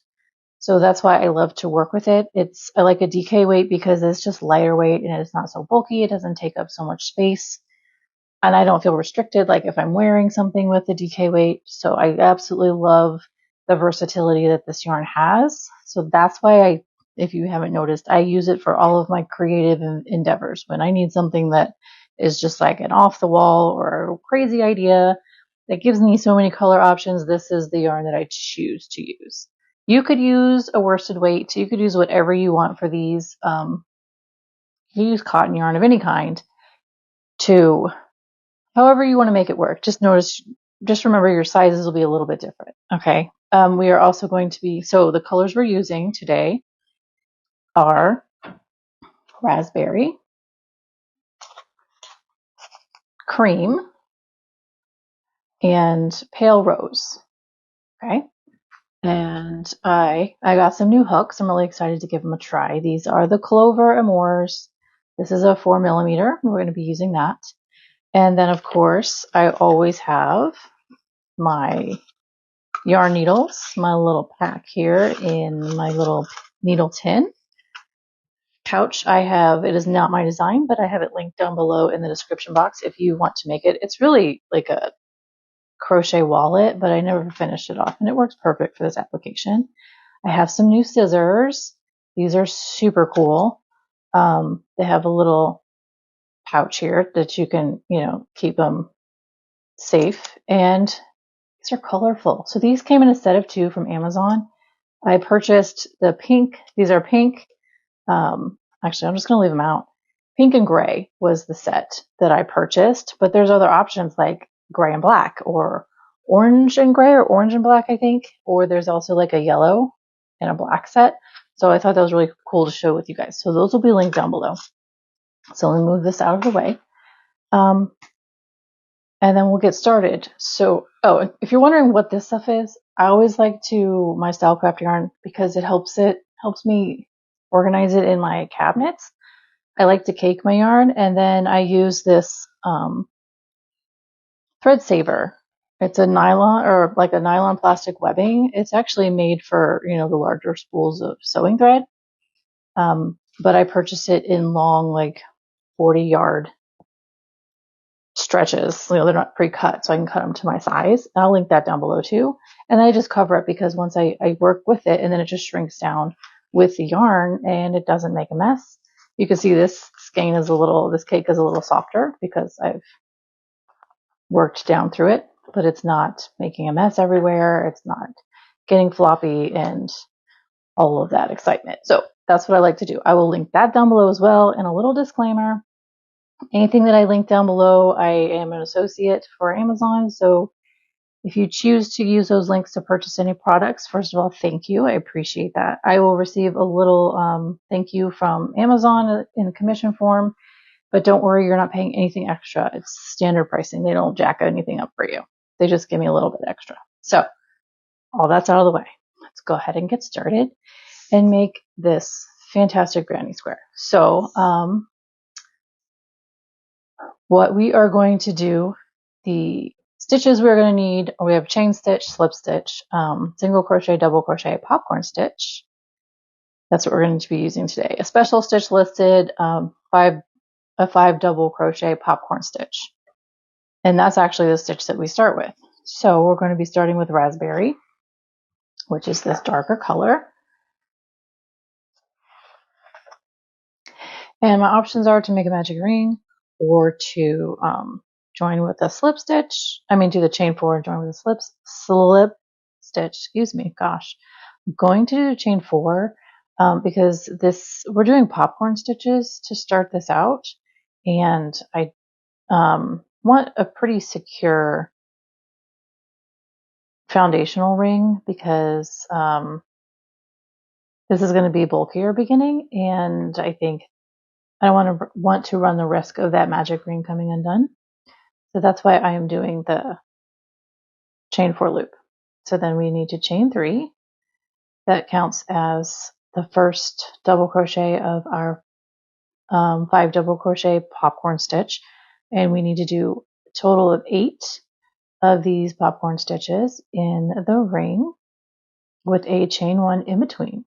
So that's why I love to work with it. I like a DK weight because it's just lighter weight and it's not so bulky. It doesn't take up so much space. And I don't feel restricted like if I'm wearing something with a DK weight. So I absolutely love the versatility that this yarn has. So that's why if you haven't noticed, I use it for all of my creative endeavors. When I need something that is just like an off the wall or a crazy idea that gives me so many color options, this is the yarn that I choose to use. You could use a worsted weight. You could use whatever you want for these. You use cotton yarn of any kind to however you want to make it work. Just remember your sizes will be a little bit different. Okay. We are also going to be, so the colors we're using today are raspberry, cream, and pale rose. Okay. And I got some new hooks. I'm really excited to give them a try. These are the Clover Amours. This is a 4mm. We're going to be using that. And then, of course, I always have my yarn needles, my little pack here in my little needle tin pouch. It is not my design, but I have it linked down below in the description box if you want to make it. It's really like a crochet wallet, but I never finished it off, and it works perfect for this application. I have some new scissors. These are super cool. They have a little pouch here that you can, keep them safe, and these are colorful. So these came in a set of 2 from Amazon. I purchased the pink. These are pink. Actually, I'm just going to leave them out. Pink and gray was the set that I purchased, but there's other options like gray and black, or orange and gray, or orange and black, I think. Or there's also like a yellow and a black set. So I thought that was really cool to show with you guys. So those will be linked down below. So let me move this out of the way. And then we'll get started. So, if you're wondering what this stuff is, I always like to my Stylecraft yarn because it helps me organize it in my cabinets. I like to cake my yarn, and then I use this thread saver. It's a nylon, or like a nylon plastic webbing. It's actually made for, the larger spools of sewing thread. But I purchased it in long, like 40-yard stretches. They're not pre-cut, so I can cut them to my size. And I'll link that down below too. And I just cover it because once I work with it, and then it just shrinks down with the yarn and it doesn't make a mess. You can see this cake is a little softer because I've worked down through it, but it's not making a mess everywhere. It's not getting floppy and all of that excitement. So that's what I like to do. I will link that down below as well. And a little disclaimer, anything that I link down below, I am an associate for Amazon. So if you choose to use those links to purchase any products, first of all, thank you. I appreciate that. I will receive a little thank you from Amazon in commission form, but don't worry, you're not paying anything extra. It's standard pricing. They don't jack anything up for you. They just give me a little bit extra. So all that's out of the way. Let's go ahead and get started and make this fantastic granny square. So what we are going to do, the stitches we're going to need, we have chain stitch, slip stitch, single crochet, double crochet, popcorn stitch. That's what we're going to be using today. A special stitch listed, a 5 double crochet popcorn stitch. And that's actually the stitch that we start with. So we're going to be starting with raspberry, which is this darker color. And my options are to make a magic ring, or to join with a slip stitch. Do the chain 4 and join with a slip stitch. Excuse me. Gosh, I'm going to do chain 4 because we're doing popcorn stitches to start this out, and I want a pretty secure foundational ring because this is going to be bulkier beginning, and I think I don't want to run the risk of that magic ring coming undone. So that's why I am doing the chain 4 loop. So then we need to chain 3. That counts as the first double crochet of our 5 double crochet popcorn stitch. And we need to do a total of 8 of these popcorn stitches in the ring with a chain 1 in between.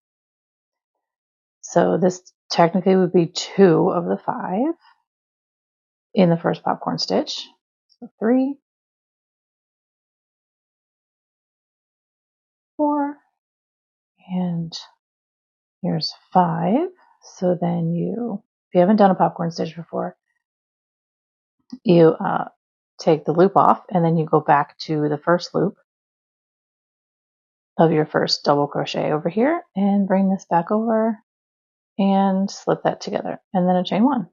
So this technically would be 2 of the 5 in the first popcorn stitch. So 3, 4, and here's 5. So then if you haven't done a popcorn stitch before, you take the loop off, and then you go back to the first loop of your first double crochet over here, and bring this back over and slip that together, and then a chain 1.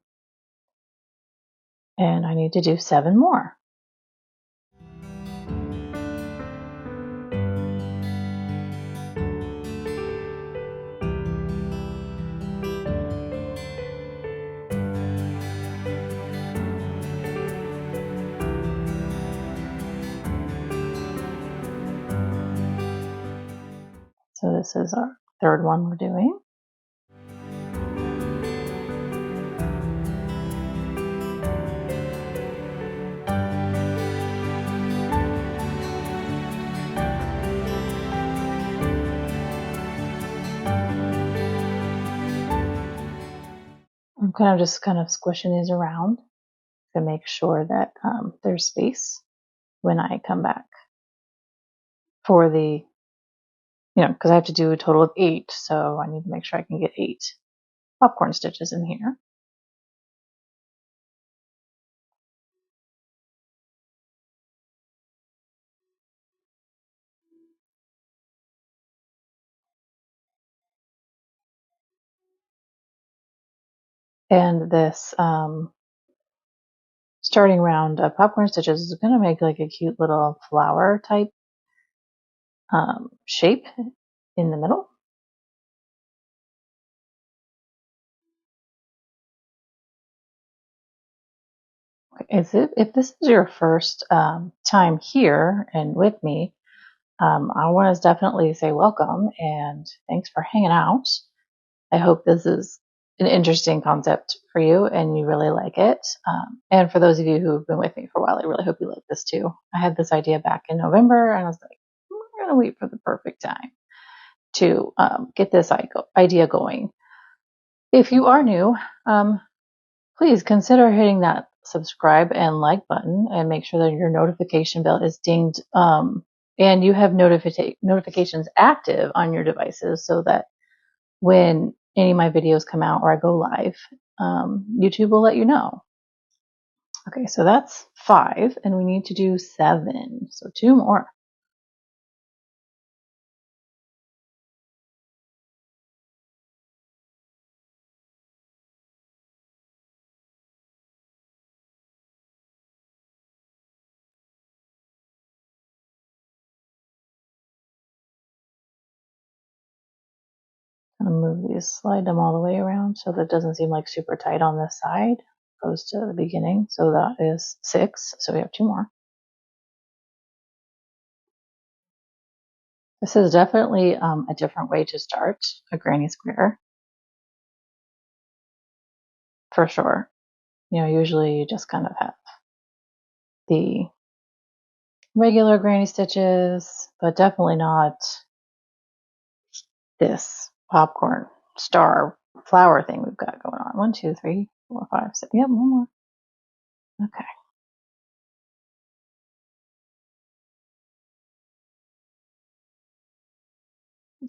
And I need to do 7 more. this is our third one we're doing. I'm kind of squishing these around to make sure that there's space when I come back for the, because I have to do a total of 8, so I need to make sure I can get 8 popcorn stitches in here. And this starting round of popcorn stitches is going to make like a cute little flower type shape in the middle. If this is your first time here and with me, I want to definitely say welcome and thanks for hanging out. I hope this is an interesting concept for you and you really like it. And for those of you who've been with me for a while, I really hope you like this too. I had this idea back in November and I was like, we're going to wait for the perfect time to get this idea going. If you are new, please consider hitting that subscribe and like button and make sure that your notification bell is dinged and you have notifications active on your devices so that when any of my videos come out or I go live, YouTube will let you know. Okay, so that's 5 and we need to do 7, so 2 more. I'm going to move these, slide them all the way around so that it doesn't seem like super tight on this side. Goes to the beginning, so that is 6, so we have 2 more. This is definitely a different way to start a granny square, for sure. Usually you just kind of have the regular granny stitches, but definitely not this popcorn star flower thing we've got going on. 1, 2, 3, 4, 5, 6. Yep, 1 more. Okay.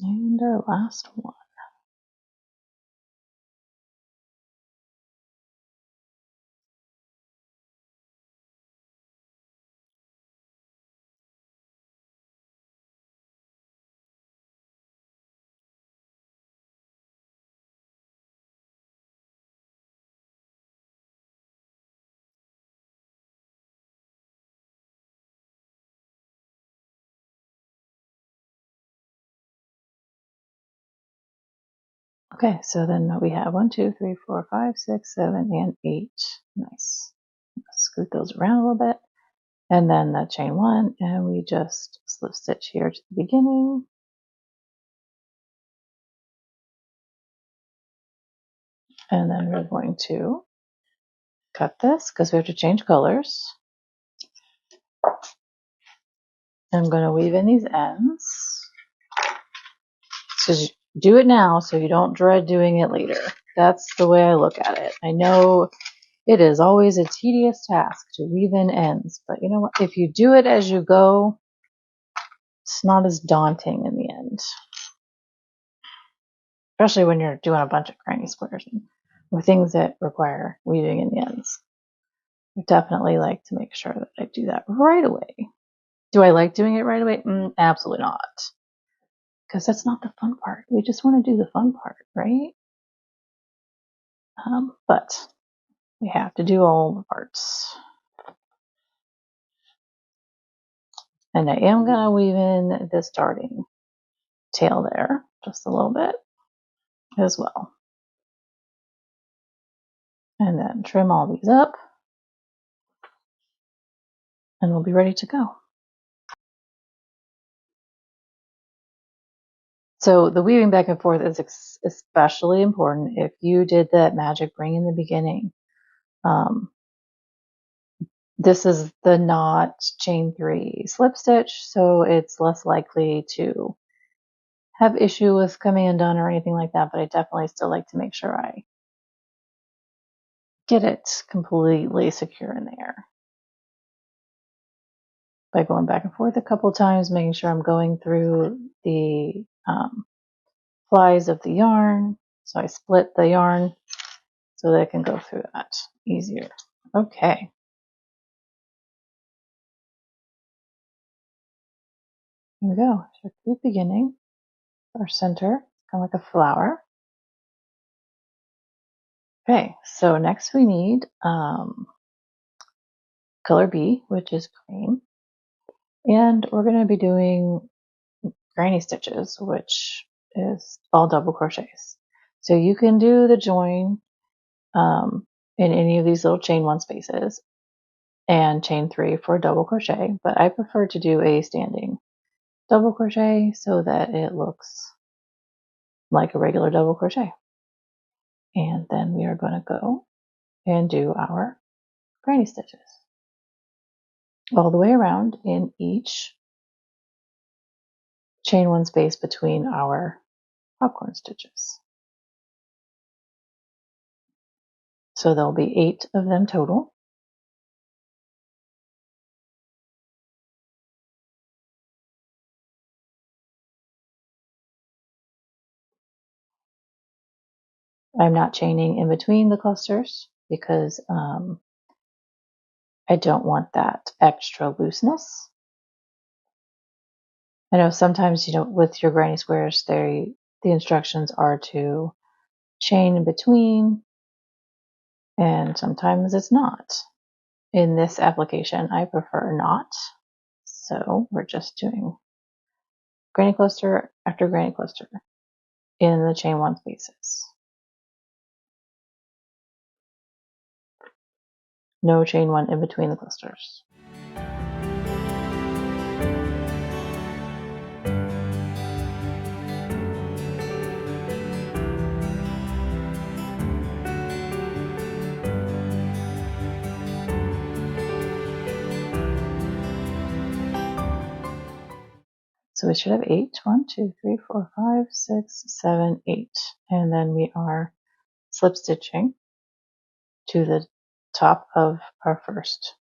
And our last one. Okay, so then we have 1, 2, 3, 4, 5, 6, 7, and 8. Nice. Let's scoot those around a little bit. And then the chain 1, and we just slip stitch here to the beginning. And then we're going to cut this because we have to change colors. I'm going to weave in these ends. So do it now so you don't dread doing it later. That's the way I look at it. I know it is always a tedious task to weave in ends, but you know what? If you do it as you go, it's not as daunting in the end. Especially when you're doing a bunch of granny squares or things that require weaving in the ends. I definitely like to make sure that I do that right away. Do I like doing it right away? Absolutely not. Because that's not the fun part. We just want to do the fun part, right? But we have to do all the parts. And I am going to weave in the starting tail there just a little bit as well. And then trim all these up. And we'll be ready to go. So the weaving back and forth is especially important if you did that magic ring in the beginning. This is the not chain 3 slip stitch, so it's less likely to have issue with coming undone or anything like that, but I definitely still like to make sure I get it completely secure in there by going back and forth a couple times, making sure I'm going through the flies of the yarn. So I split the yarn so that I can go through that easier. Okay. Here we go. So the beginning, our center, kind of like a flower. Okay, so next we need color B, which is cream. And we're going to be doing granny stitches, which is all double crochets. So you can do the join in any of these little chain 1 spaces and chain 3 for a double crochet, but I prefer to do a standing double crochet so that it looks like a regular double crochet. And then we are going to go and do our granny stitches all the way around in each chain 1 space between our popcorn stitches. So there'll be 8 of them total. I'm not chaining in between the clusters because I don't want that extra looseness. I know sometimes, with your granny squares, the instructions are to chain in between, and sometimes it's not. In this application, I prefer not. So we're just doing granny cluster after granny cluster in the chain 1 spaces. No chain 1 in between the clusters. So we should have 8. 1, 2, 3, 4, 5, 6, 7, 8. And then we are slip stitching to the top of our first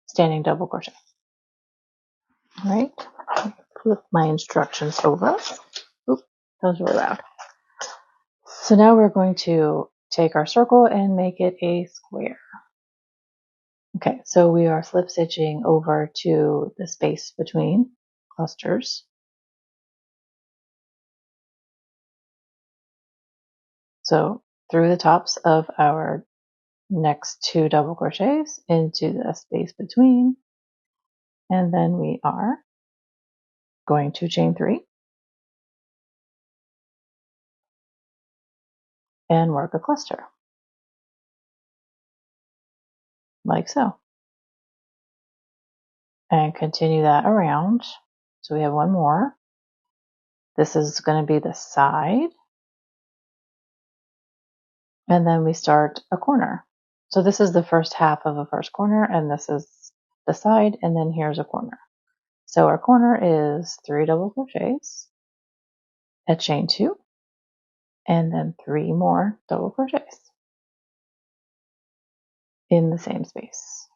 standing double crochet. All right, flip my instructions over. Oop, that was really loud. So now we're going to take our circle and make it a square. Okay, so we are slip stitching over to the space between clusters. So through the tops of our next 2 double crochets into the space between, and then we are going to chain 3 and work a cluster like so, and continue that around. So we have 1 more. This is going to be the side, and then we start a corner. So this is the first half of a first corner, and this is the side, and then here's a corner. So our corner is 3 double crochets, a chain 2, and then 3 more double crochets in the same space.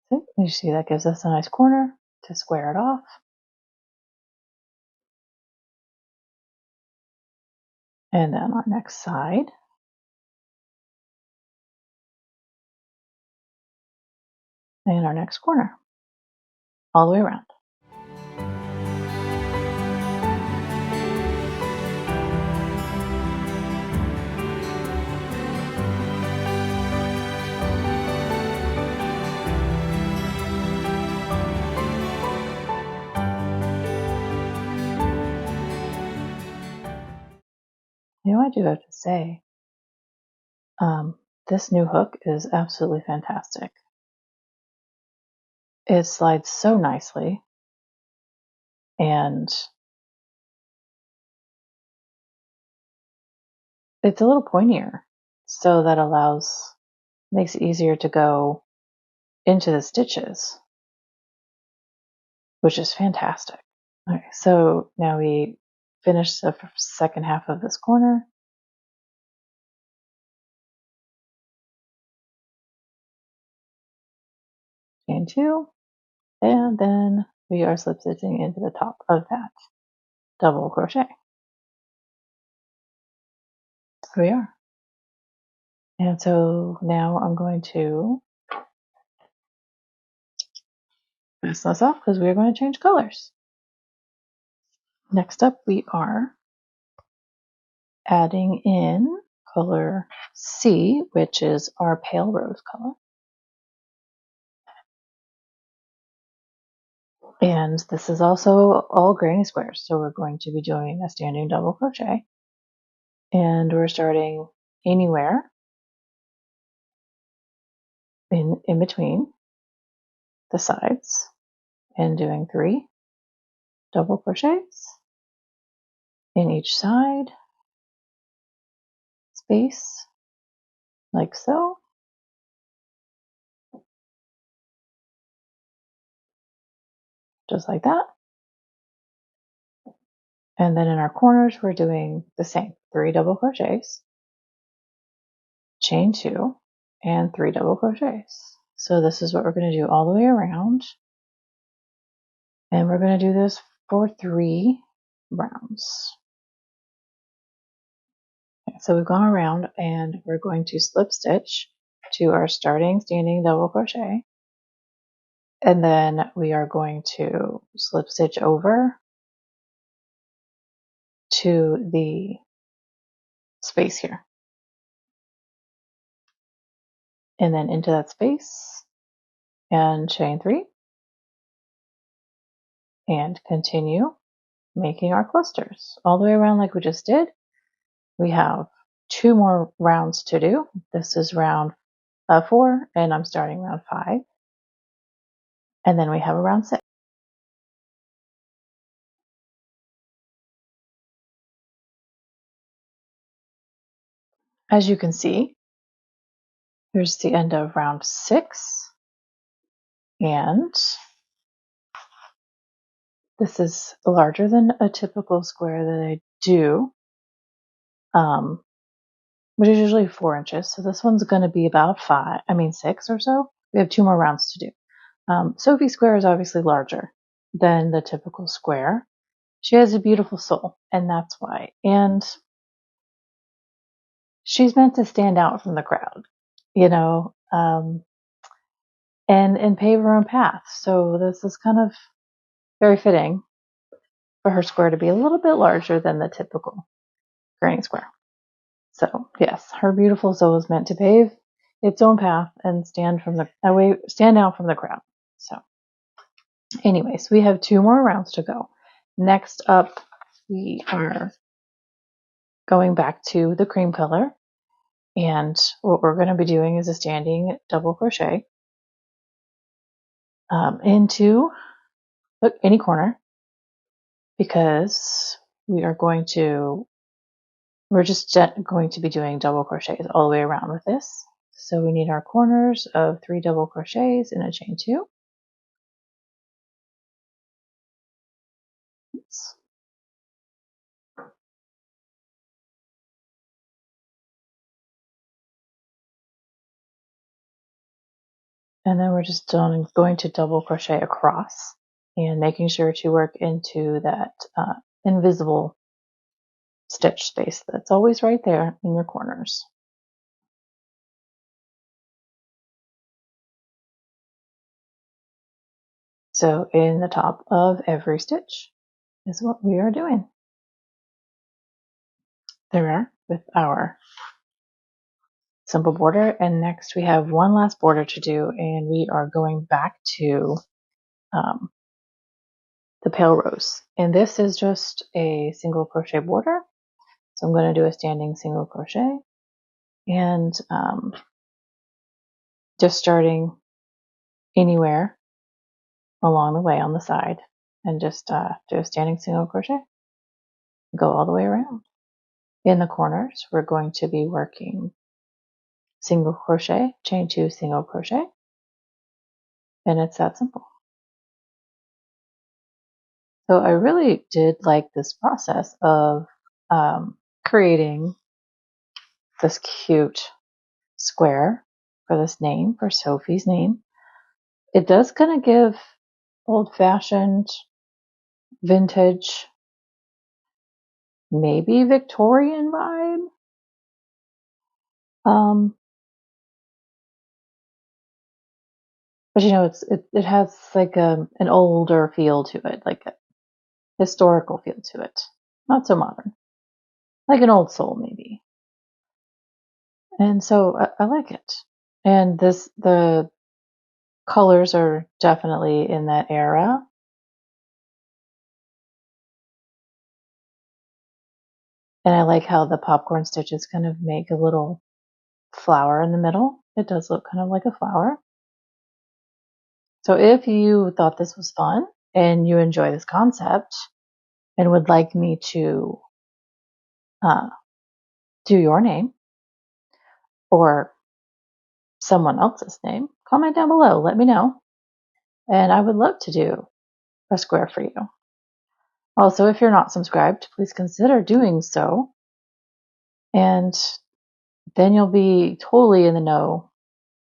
So you see that gives us a nice corner to square it off. And then our next side. And our next corner, all the way around. I do have to say, This new hook is absolutely fantastic. It slides so nicely, and it's a little pointier, so that makes it easier to go into the stitches, which is fantastic. Okay, so now we finish the second half of this corner. Chain 2, and then we are slip stitching into the top of that double crochet. Here we are. And so now I'm going to mess this up because we're going to change colors. Next up, we are adding in color C, which is our pale rose color. And this is also all granny squares. So we're going to be doing a standing double crochet. And we're starting anywhere in between the sides and doing 3 double crochets in each side space, like so. Just like that. And then in our corners, we're doing the same 3 double crochets, chain 2, and 3 double crochets. So this is what we're going to do all the way around. And we're going to do this for 3 rounds. Okay, so we've gone around and we're going to slip stitch to our starting standing double crochet. And then we are going to slip stitch over to the space here. And then into that space and chain 3 and continue making our clusters all the way around like we just did. We have 2 more rounds to do. This is round 4 and I'm starting round 5. And then we have a round 6. As you can see, here's the end of round 6. And this is larger than a typical square that I do, which is usually 4 inches. So this one's going to be about 6 or so. We have 2 more rounds to do. Sofie's square is obviously larger than the typical square. She has a beautiful soul, and that's why. And she's meant to stand out from the crowd, and pave her own path. So this is kind of very fitting for her square to be a little bit larger than the typical granny square. So yes, her beautiful soul is meant to pave its own path and stand out from the crowd. So anyways, we have 2 more rounds to go. Next up, we are going back to the cream color, and what we're going to be doing is a standing double crochet into any corner, because we're just going to be doing double crochets all the way around with this. So we need our corners of 3 double crochets in a chain 2. Oops. And then we're just going to double crochet across and making sure to work into that invisible stitch space that's always right there in your corners. So in the top of every stitch is what we are doing. There we are with our simple border, and next we have one last border to do, and we are going back to the pale rose, and this is just a single crochet border. So I'm going to do a standing single crochet, and just starting anywhere along the way on the side, and just do a standing single crochet, go all the way around. In the corners, we're going to be working single crochet, chain 2, single crochet, and it's that simple. So I really did like this process of creating this cute square for this name, for Sofie's name. It does kind of give old-fashioned, vintage, maybe Victorian vibe. But you know, it has like an older feel to it, like a historical feel to it. Not so modern. Like an old soul, maybe. And so I like it. And the colors are definitely in that era. And I like how the popcorn stitches kind of make a little flower in the middle. It does look kind of like a flower. So if you thought this was fun and you enjoy this concept and would like me to do your name or someone else's name, comment down below. Let me know. And I would love to do a square for you. Also, if you're not subscribed, please consider doing so. And then you'll be totally in the know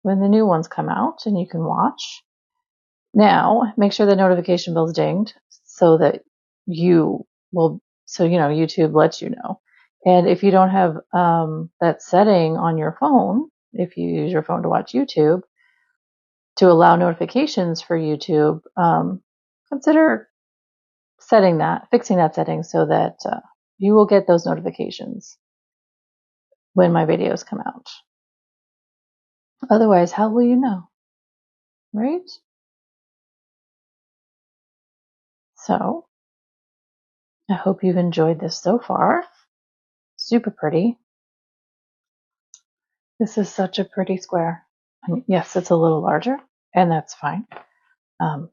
when the new ones come out and you can watch. Now, make sure the notification bell's dinged so that YouTube lets you know. And if you don't have that setting on your phone, if you use your phone to watch YouTube, to allow notifications for YouTube, consider fixing that setting so that you will get those notifications when my videos come out. Otherwise, how will you know? Right? So, I hope you've enjoyed this so far. Super pretty. This is such a pretty square. I mean, yes, it's a little larger, and that's fine. I'm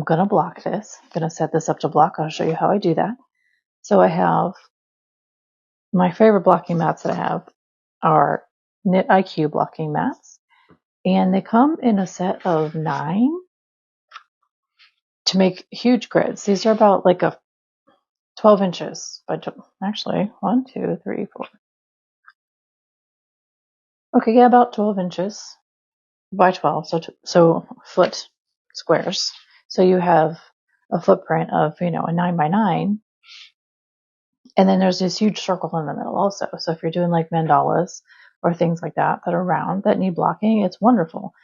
going to block this. I'm going to set this up to block. I'll show you how I do that. So I have my favorite blocking mats that I have are Knit IQ blocking mats, and they come in a set of 9 to make huge grids. These are about like a 12 inches by actually 1, 2, 3, 4. Okay, yeah, about 12 inches by 12. So foot squares. So you have a footprint of, a 9 by 9. And then there's this huge circle in the middle also. So if you're doing like mandalas or things like that that are round that need blocking, it's wonderful.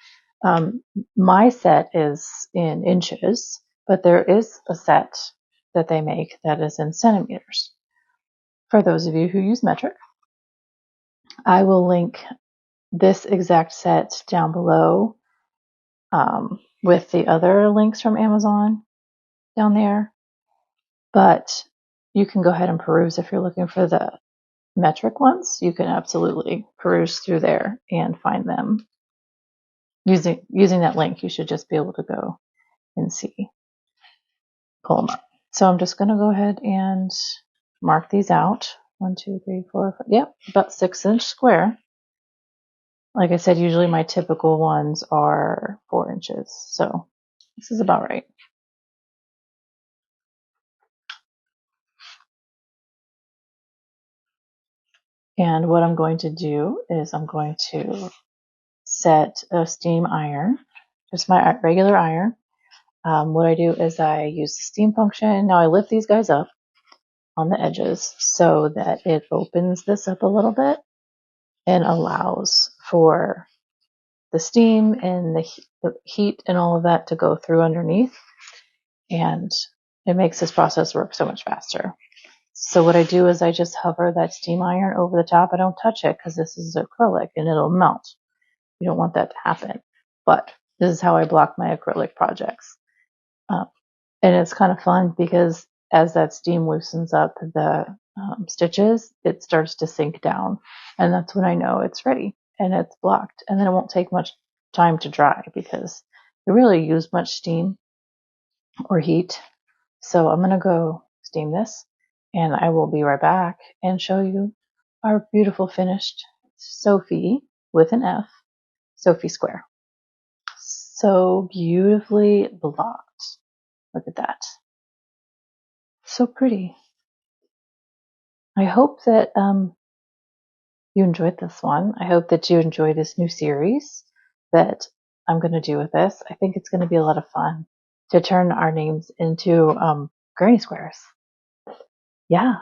My set is in inches, but there is a set that they make that is in centimeters. For those of you who use metric, I will link this exact set down below with the other links from Amazon down there. But you can go ahead and peruse if you're looking for the metric ones. You can absolutely peruse through there and find them. Using that link, you should just be able to go and pull them up. So I'm just going to go ahead and mark these out. 1, 2, 3, 4, 5. Yep, about 6-inch square. Like I said, usually my typical ones are 4 inches. So this is about right. And what I'm going to do is I'm going to set a steam iron, just my regular iron. What I do is I use the steam function. Now I lift these guys up on the edges so that it opens this up a little bit and allows for the steam and the heat and all of that to go through underneath. And it makes this process work so much faster. So what I do is I just hover that steam iron over the top. I don't touch it because this is acrylic and it'll melt. You don't want that to happen. But this is how I block my acrylic projects. And it's kind of fun because as that steam loosens up, the stitches, it starts to sink down, and that's when I know it's ready and it's blocked, and then it won't take much time to dry because it really use much steam or heat. So I'm gonna go steam this, and I will be right back and show you our beautiful finished Sofie with an F, Sofie square. So beautifully blocked. Look at that. So pretty. I hope that you enjoyed this one. I hope that you enjoy this new series that I'm going to do with this. I think it's going to be a lot of fun to turn our names into granny squares. Yeah.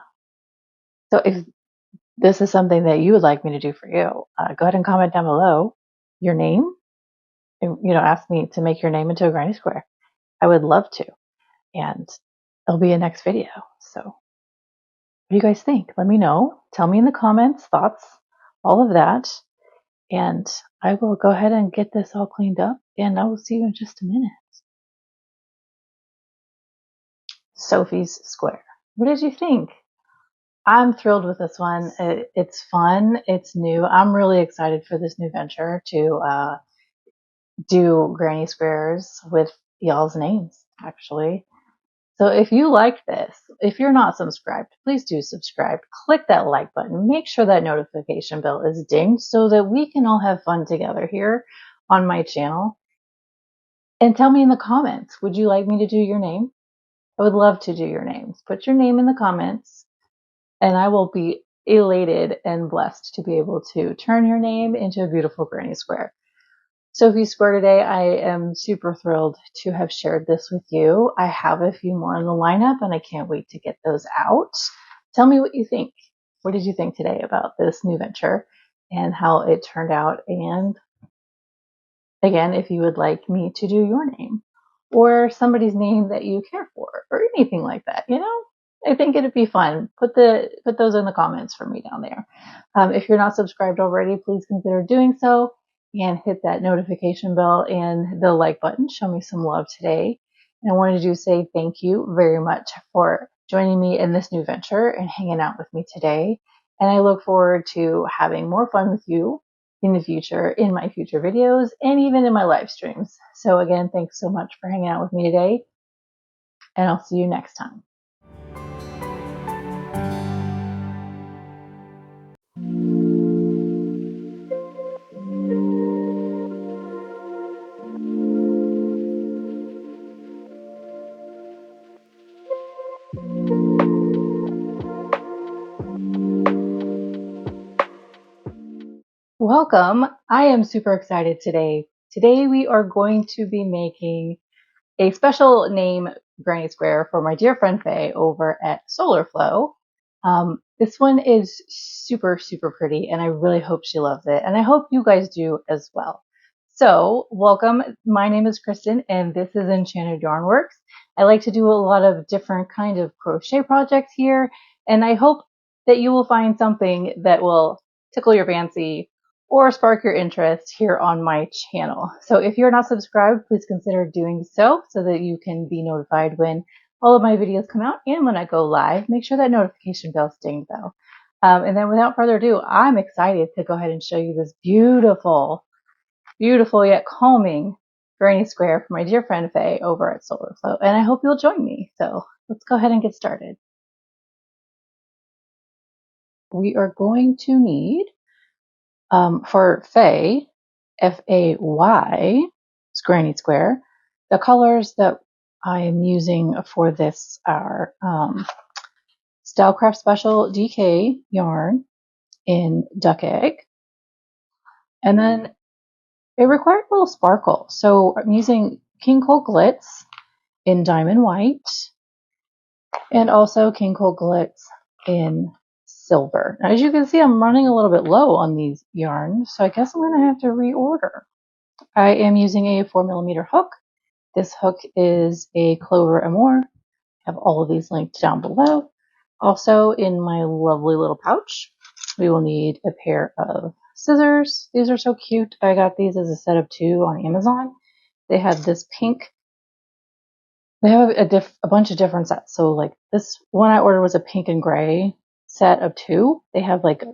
So if this is something that you would like me to do for you, go ahead and comment down below your name. And, ask me to make your name into a granny square. I would love to. And it'll be a next video. So what do you guys think? Let me know. Tell me in the comments, thoughts, all of that. And I will go ahead and get this all cleaned up, and I will see you in just a minute. Sofie's square. What did you think? I'm thrilled with this one. It's fun. It's new. I'm really excited for this new venture to do granny squares with y'all's names, actually. So if you like this, if you're not subscribed, please do subscribe. Click that like button. Make sure that notification bell is dinged so that we can all have fun together here on my channel. And tell me in the comments, would you like me to do your name? I would love to do your names. Put your name in the comments, and I will be elated and blessed to be able to turn your name into a beautiful granny square. Sofie Square today, I am super thrilled to have shared this with you. I have a few more in the lineup, and I can't wait to get those out. Tell me what you think. What did you think today about this new venture and how it turned out? And again, if you would like me to do your name or somebody's name that you care for or anything like that, I think it'd be fun. Put those in the comments for me down there. If you're not subscribed already, please consider doing so and hit that notification bell and the like button. Show me some love today. And I wanted to say thank you very much for joining me in this new venture and hanging out with me today. And I look forward to having more fun with you in the future, in my future videos, and even in my live streams. So again, thanks so much for hanging out with me today, and I'll see you next time. Welcome. I am super excited today. Today we are going to be making a special name granny square for my dear friend Faye over at Solarflow. This one is super, super pretty, and I really hope she loves it, and I hope you guys do as well. So welcome. My name is Kristen, and this is Enchanted Yarnworks. I like to do a lot of different kind of crochet projects here, and I hope that you will find something that will tickle your fancy or spark your interest here on my channel. So if you're not subscribed, please consider doing so that you can be notified when all of my videos come out and when I go live. Make sure that notification bell's dinged though. And then without further ado, I'm excited to go ahead and show you this beautiful, beautiful yet calming granny square for my dear friend Faye over at Solarflow. And I hope you'll join me. So let's go ahead and get started. We are going to need for Faye, F-A-Y, granny square, the colors that I am using for this are Stylecraft Special DK yarn in Duck Egg. And then it required a little sparkle. So I'm using King Cole Glitz in Diamond White and also King Cole Glitz in Silver. Now, as you can see, I'm running a little bit low on these yarns, so I guess I'm going to have to reorder. I am using a 4mm hook. This hook is a Clover Amour. I have all of these linked down below. Also, in my lovely little pouch, we will need a pair of scissors. These are so cute. I got these as a set of 2 on Amazon. They have this pink. They have a bunch of different sets. So like this one I ordered was a pink and gray set of 2. They have like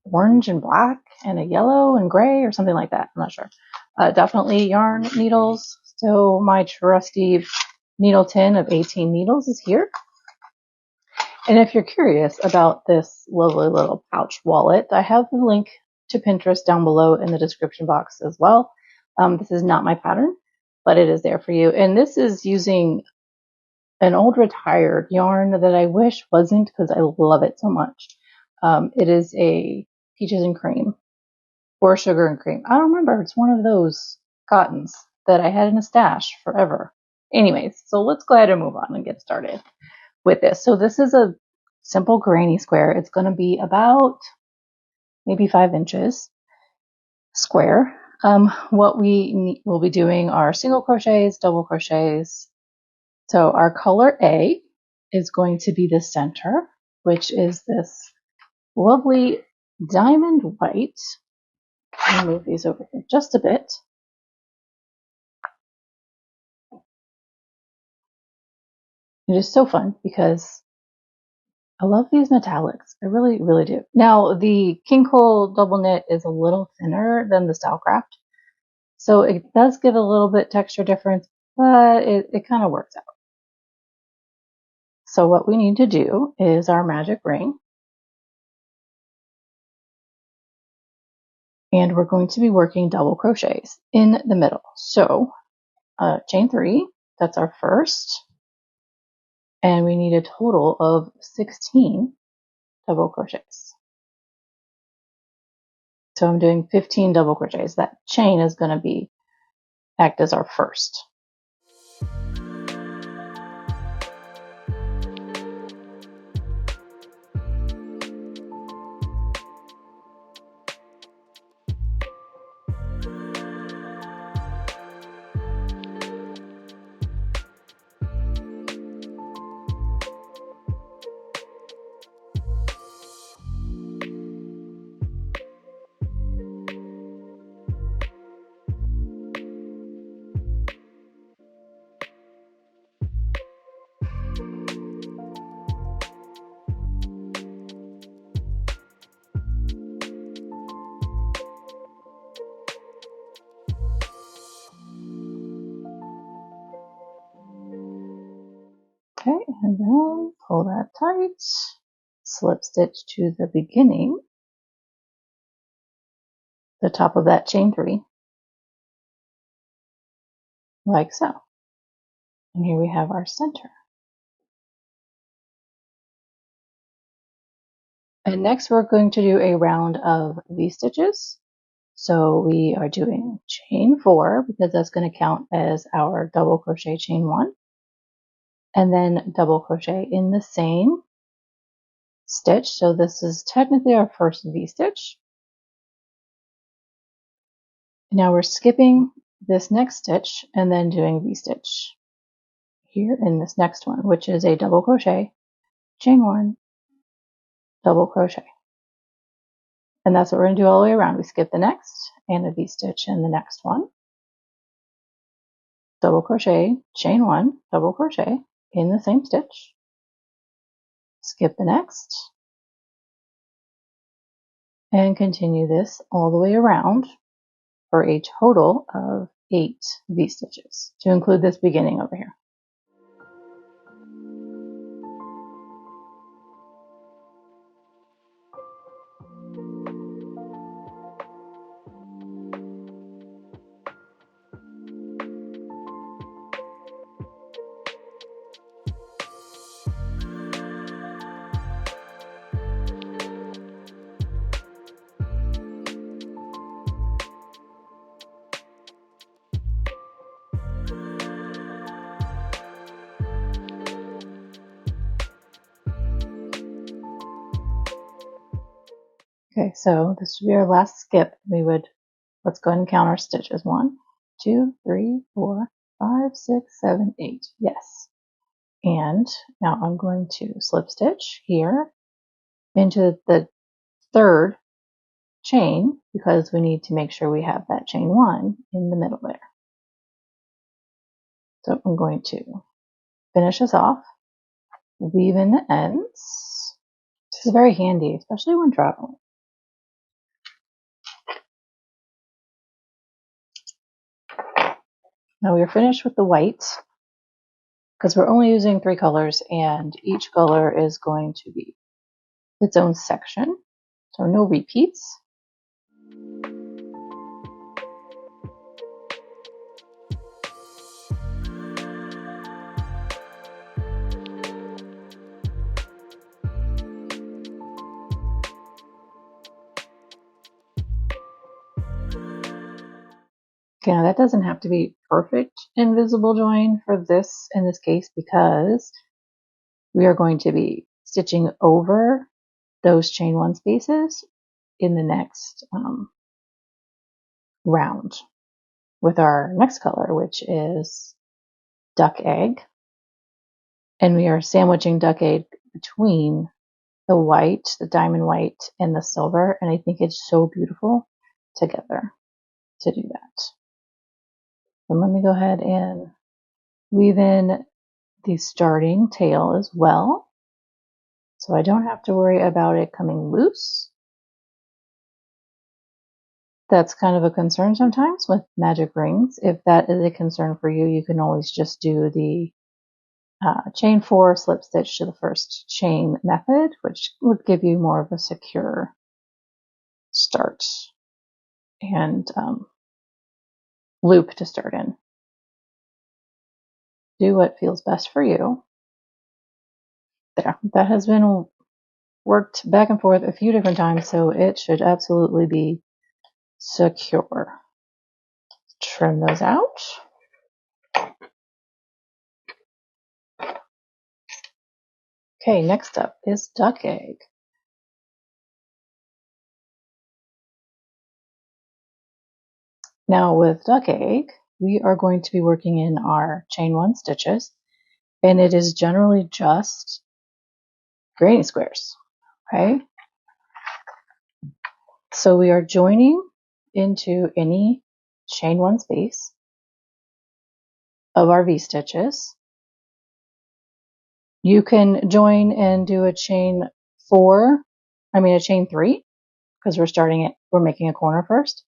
orange and black and a yellow and gray or something like that. I'm not sure. Definitely yarn needles. So my trusty needle tin of 18 needles is here. And if you're curious about this lovely little pouch wallet, I have the link to Pinterest down below in the description box as well. This is not my pattern, but it is there for you. And this is using an old retired yarn that I wish wasn't, because I love it so much. It is a peaches and cream or sugar and cream. I don't remember. It's one of those cottons that I had in a stash forever. Anyways, so let's go ahead and move on and get started with this. So this is a simple granny square. It's going to be about maybe 5 inches square. What we will be doing are single crochets, double crochets. So our color A is going to be the center, which is this lovely diamond white. I'll move these over here just a bit. It is so fun because I love these metallics. I really, really do. Now, the King Cole double knit is a little thinner than the Stylecraft, so it does give a little bit texture difference, but it kind of works out. So what we need to do is our magic ring. And we're going to be working double crochets in the middle. So chain 3, that's our first. And we need a total of 16 double crochets. So I'm doing 15 double crochets. That chain is going to act as our first. Okay, and then pull that tight, slip stitch to the beginning, the top of that chain 3, like so. And here we have our center. And next we're going to do a round of V-stitches. So we are doing chain 4 because that's going to count as our double crochet chain 1, and then double crochet in the same stitch. So this is technically our first V-stitch. Now we're skipping this next stitch and then doing V-stitch here in this next one, which is a double crochet, chain 1, double crochet. And that's what we're going to do all the way around. We skip the next and a V-stitch in the next one, double crochet, chain 1, double crochet in the same stitch, skip the next, and continue this all the way around for a total of 8 V-stitches to include this beginning over here. Okay, so this would be our last skip. Let's go ahead and count our stitches. 1, 2, 3, 4, 5, 6, 7, 8. Yes. And now I'm going to slip stitch here into the third chain because we need to make sure we have that chain 1 in the middle there. So I'm going to finish this off, weave in the ends, This is very handy, especially when traveling. Now we're finished with the whites because we're only using 3 colors and each color is going to be its own section. So no repeats. Okay, now that doesn't have to be perfect invisible join for this in this case because we are going to be stitching over those chain 1 spaces in the next round with our next color, which is duck egg. And we are sandwiching duck egg between the white, the diamond white, and the silver. And I think it's so beautiful together to do that. And let me go ahead and weave in the starting tail as well. So I don't have to worry about it coming loose. That's kind of a concern sometimes with magic rings. If that is a concern for you, you can always just do the chain 4 slip stitch to the first chain method, which would give you more of a secure start and loop to start in. Do what feels best for you. There, that has been worked back and forth a few different times, so it should absolutely be secure. Trim those out. Okay, next up is duck egg. Now with duck egg, we are going to be working in our chain 1 stitches, and it is generally just granny squares, okay? So we are joining into any chain 1 space of our V stitches. You can join and do a chain 3, because we're making a corner first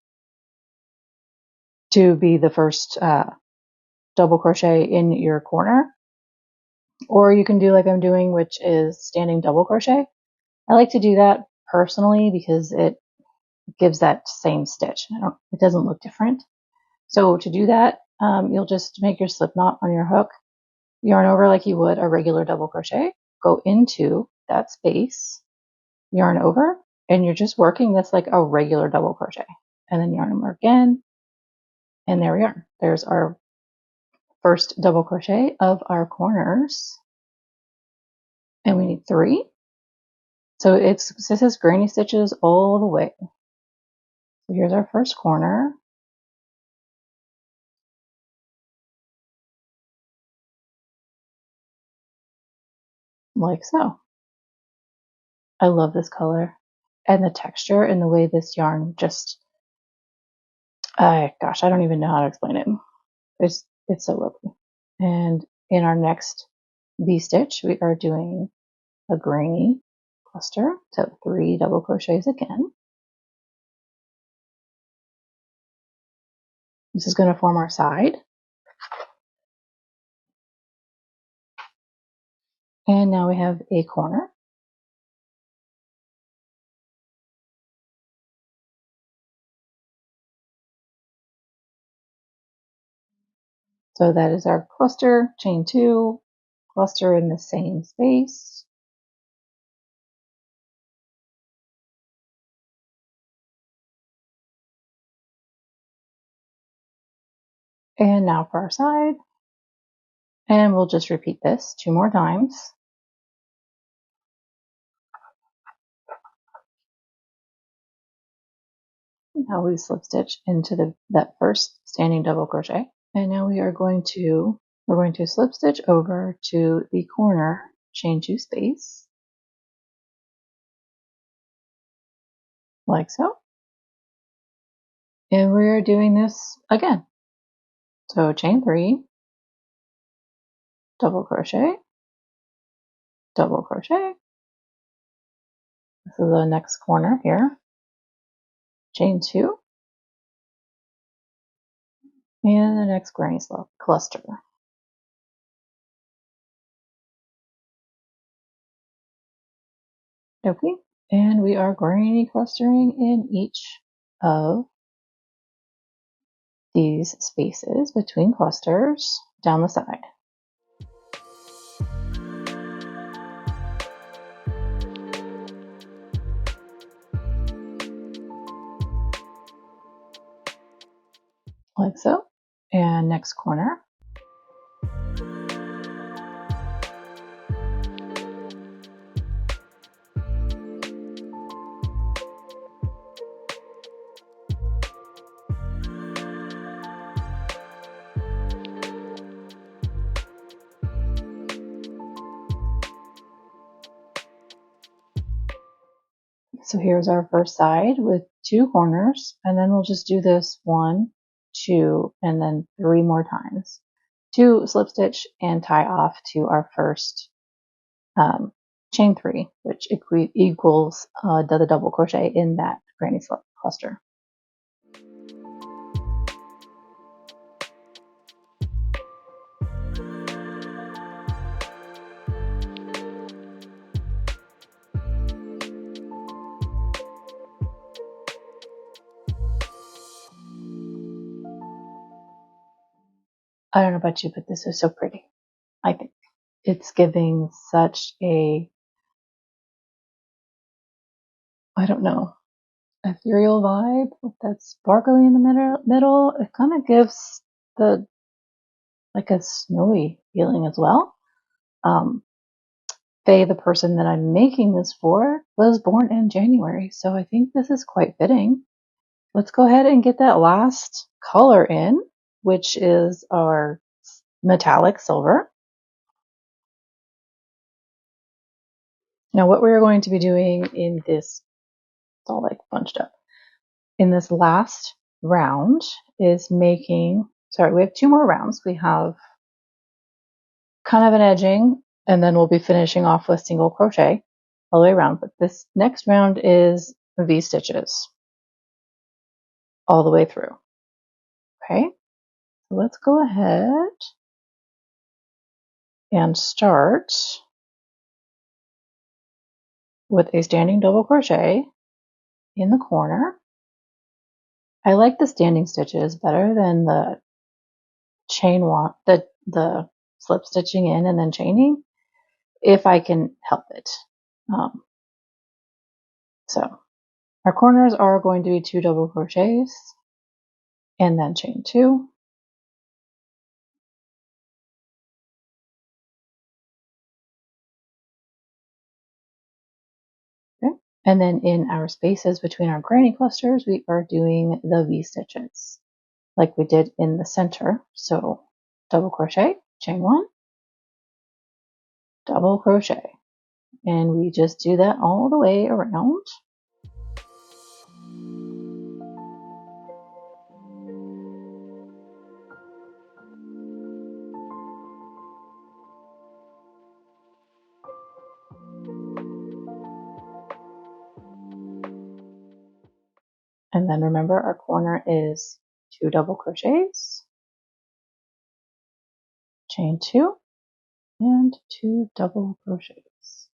to be the first double crochet in your corner. Or you can do like I'm doing, which is standing double crochet. I like to do that personally because it gives that same stitch. It doesn't look different. So to do that, you'll just make your slip knot on your hook, yarn over like you would a regular double crochet, go into that space, yarn over, and you're just working this like a regular double crochet. And then yarn over again, and there we are. There's our first double crochet of our corners. And we need 3. So this is granny stitches all the way. So here's our first corner. Like so. I love this color and the texture and the way this yarn just, gosh, I don't even know how to explain it. It's so lovely. And in our next V-stitch, we are doing a granny cluster. So 3 double crochets again. This is going to form our side. And now we have a corner. So that is our cluster, chain 2, cluster in the same space. And now for our side. And we'll just repeat this 2 more times. Now we slip stitch into that first standing double crochet. And now we're going to slip stitch over to the corner chain 2 space. Like so. And we're doing this again. So chain 3, double crochet, double crochet, This is the next corner here. Chain 2. And the next granny cluster. Okay, and we are granny clustering in each of these spaces between clusters down the side. Like so. And next corner. So here's our first side with 2 corners, and then we'll just do this 1, 2, and then 3 more times to slip stitch and tie off to our first chain 3, which equals the double crochet in that granny cluster. I don't know about you, but this is so pretty. I think it's giving such a, I don't know, ethereal vibe with that sparkly in the middle. It kind of gives the like a snowy feeling as well. Faye, the person that I'm making this for, was born in January, so I think this is quite fitting. Let's go ahead and get that last color in, which is our metallic silver. Now what we're going to be doing in this, it's all like bunched up, in this last round is making, sorry, we have 2 more rounds. We have kind of an edging, and then we'll be finishing off with single crochet all the way around. But this next round is V-stitches all the way through. Okay, so let's go ahead and start with a standing double crochet in the corner. I like the standing stitches better than the chain one, the slip stitching in and then chaining, if I can help it. So our corners are going to be 2 double crochets and then chain 2. Okay. And then in our spaces between our granny clusters, we are doing the V-stitches like we did in the center. So double crochet, chain 1, double crochet, and we just do that all the way around. And then remember, our corner is 2 double crochets, chain 2, and 2 double crochets.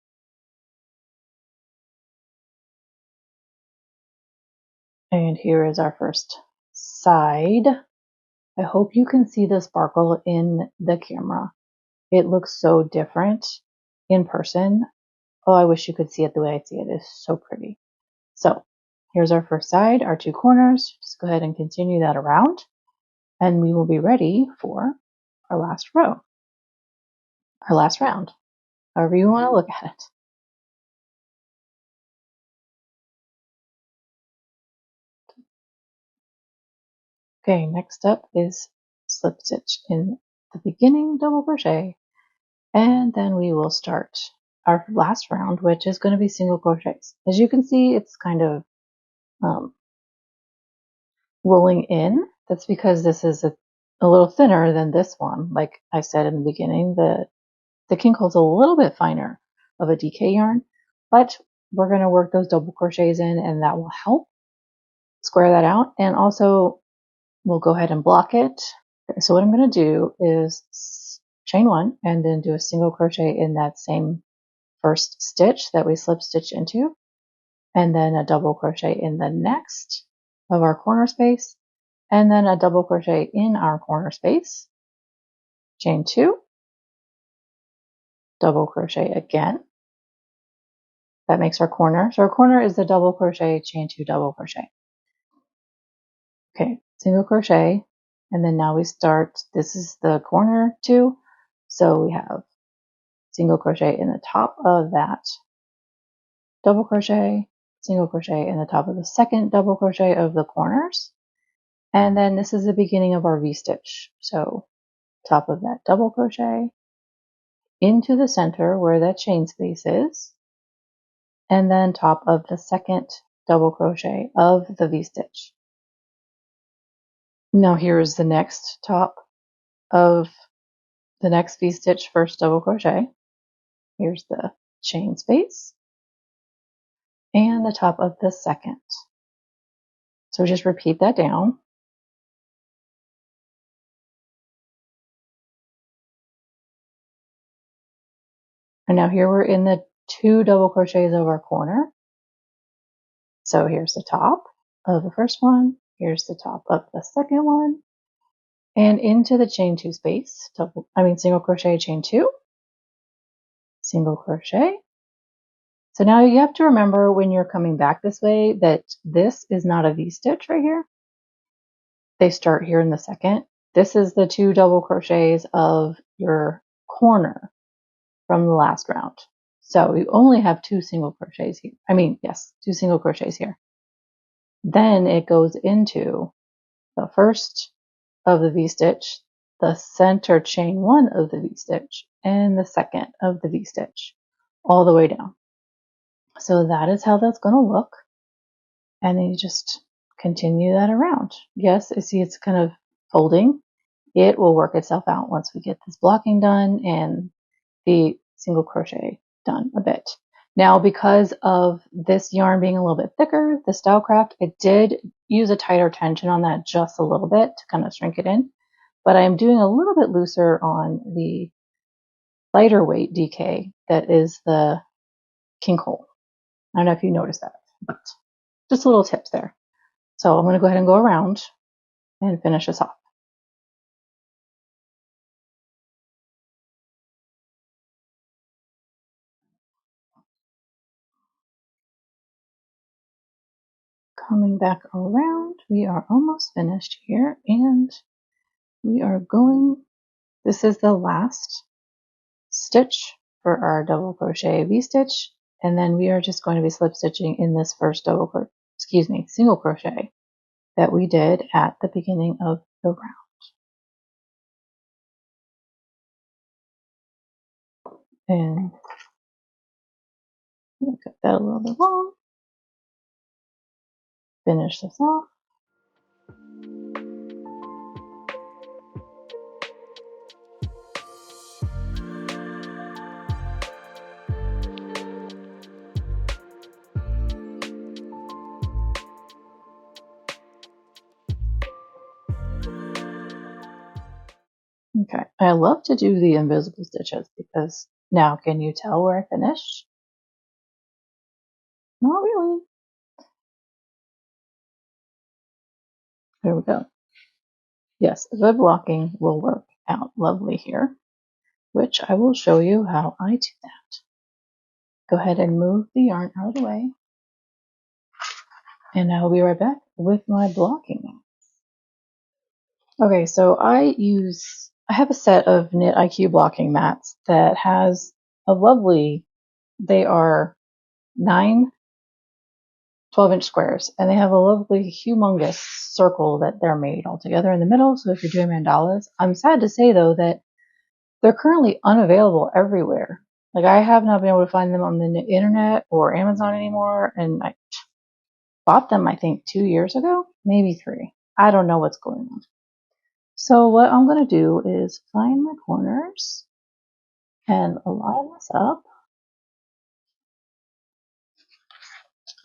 And here is our first side. I hope you can see the sparkle in the camera. It looks so different in person. Oh, I wish you could see it the way I see it. It's so pretty. So here's our first side, our 2 corners. Just go ahead and continue that around, and we will be ready for our last row, our last round, however you want to look at it. Okay, next up is slip stitch in the beginning double crochet, and then we will start our last round, which is going to be single crochets. As you can see, it's kind of rolling in. That's because this is a little thinner than this one. Like I said in the beginning, the Kinko's a little bit finer of a DK yarn, but we're going to work those double crochets in, and that will help square that out. And also we'll go ahead and block it. Okay, so what I'm going to do is chain one and then do a single crochet in that same first stitch that we slip stitch into, and then a double crochet in the next of our corner space, and then a double crochet in our corner space, chain two, double crochet again. That makes our corner. So our corner is the double crochet, chain two, double crochet. Okay, single crochet, and then now we start, this is the corner two, so we have single crochet in the top of that double crochet, single crochet in the top of the second double crochet of the corners, and then this is the beginning of our V-stitch. So top of that double crochet, into the center where that chain space is, and then top of the second double crochet of the V-stitch. Now here is the next top of the next V-stitch, first double crochet. Here's the chain space and the top of the second. So just repeat that down. And now here we're in the two double crochets of our corner. So here's the top of the first one, here's the top of the second one, and into the chain two space, single crochet, chain two, single crochet. So now you have to remember when you're coming back this way that this is not a V-stitch right here. They start here in the second. This is the two double crochets of your corner from the last round. So you only have two single crochets here. Two single crochets here. Then it goes into the first of the V-stitch, the center chain one of the V-stitch, and the second of the V-stitch, all the way down. So that is how that's going to look. And then you just continue that around. Yes, I see it's kind of folding. It will work itself out once we get this blocking done and the single crochet done a bit. Now, because of this yarn being a little bit thicker, the Stylecraft, it did use a tighter tension on that just a little bit to kind of shrink it in, but I'm doing a little bit looser on the lighter weight DK that is the king hole. I don't know if you noticed that, but just a little tips there. So I'm going to go ahead and go around and finish this off. Coming back around, we are almost finished here, and we are going, this is the last stitch for our double crochet V-stitch, and then we are just going to be slip stitching in this first single crochet that we did at the beginning of the round. And we'll cut that a little bit long. Finish this off. Okay, I love to do the invisible stitches because now can you tell where I finished? Not really. There we go. Yes, good blocking will work out lovely here, which I will show you how I do that. Go ahead and move the yarn out of the way, and I will be right back with my blocking. Okay, so I have a set of Knit IQ blocking mats that has a lovely, they are 9 12-inch squares, and they have a lovely humongous circle that they're made all together in the middle. So if you're doing mandalas, I'm sad to say though that they're currently unavailable everywhere. Like I have not been able to find them on the internet or Amazon anymore, and I bought them I think 2 years ago, maybe 3. I don't know what's going on. So what I'm going to do is find my corners and line this up.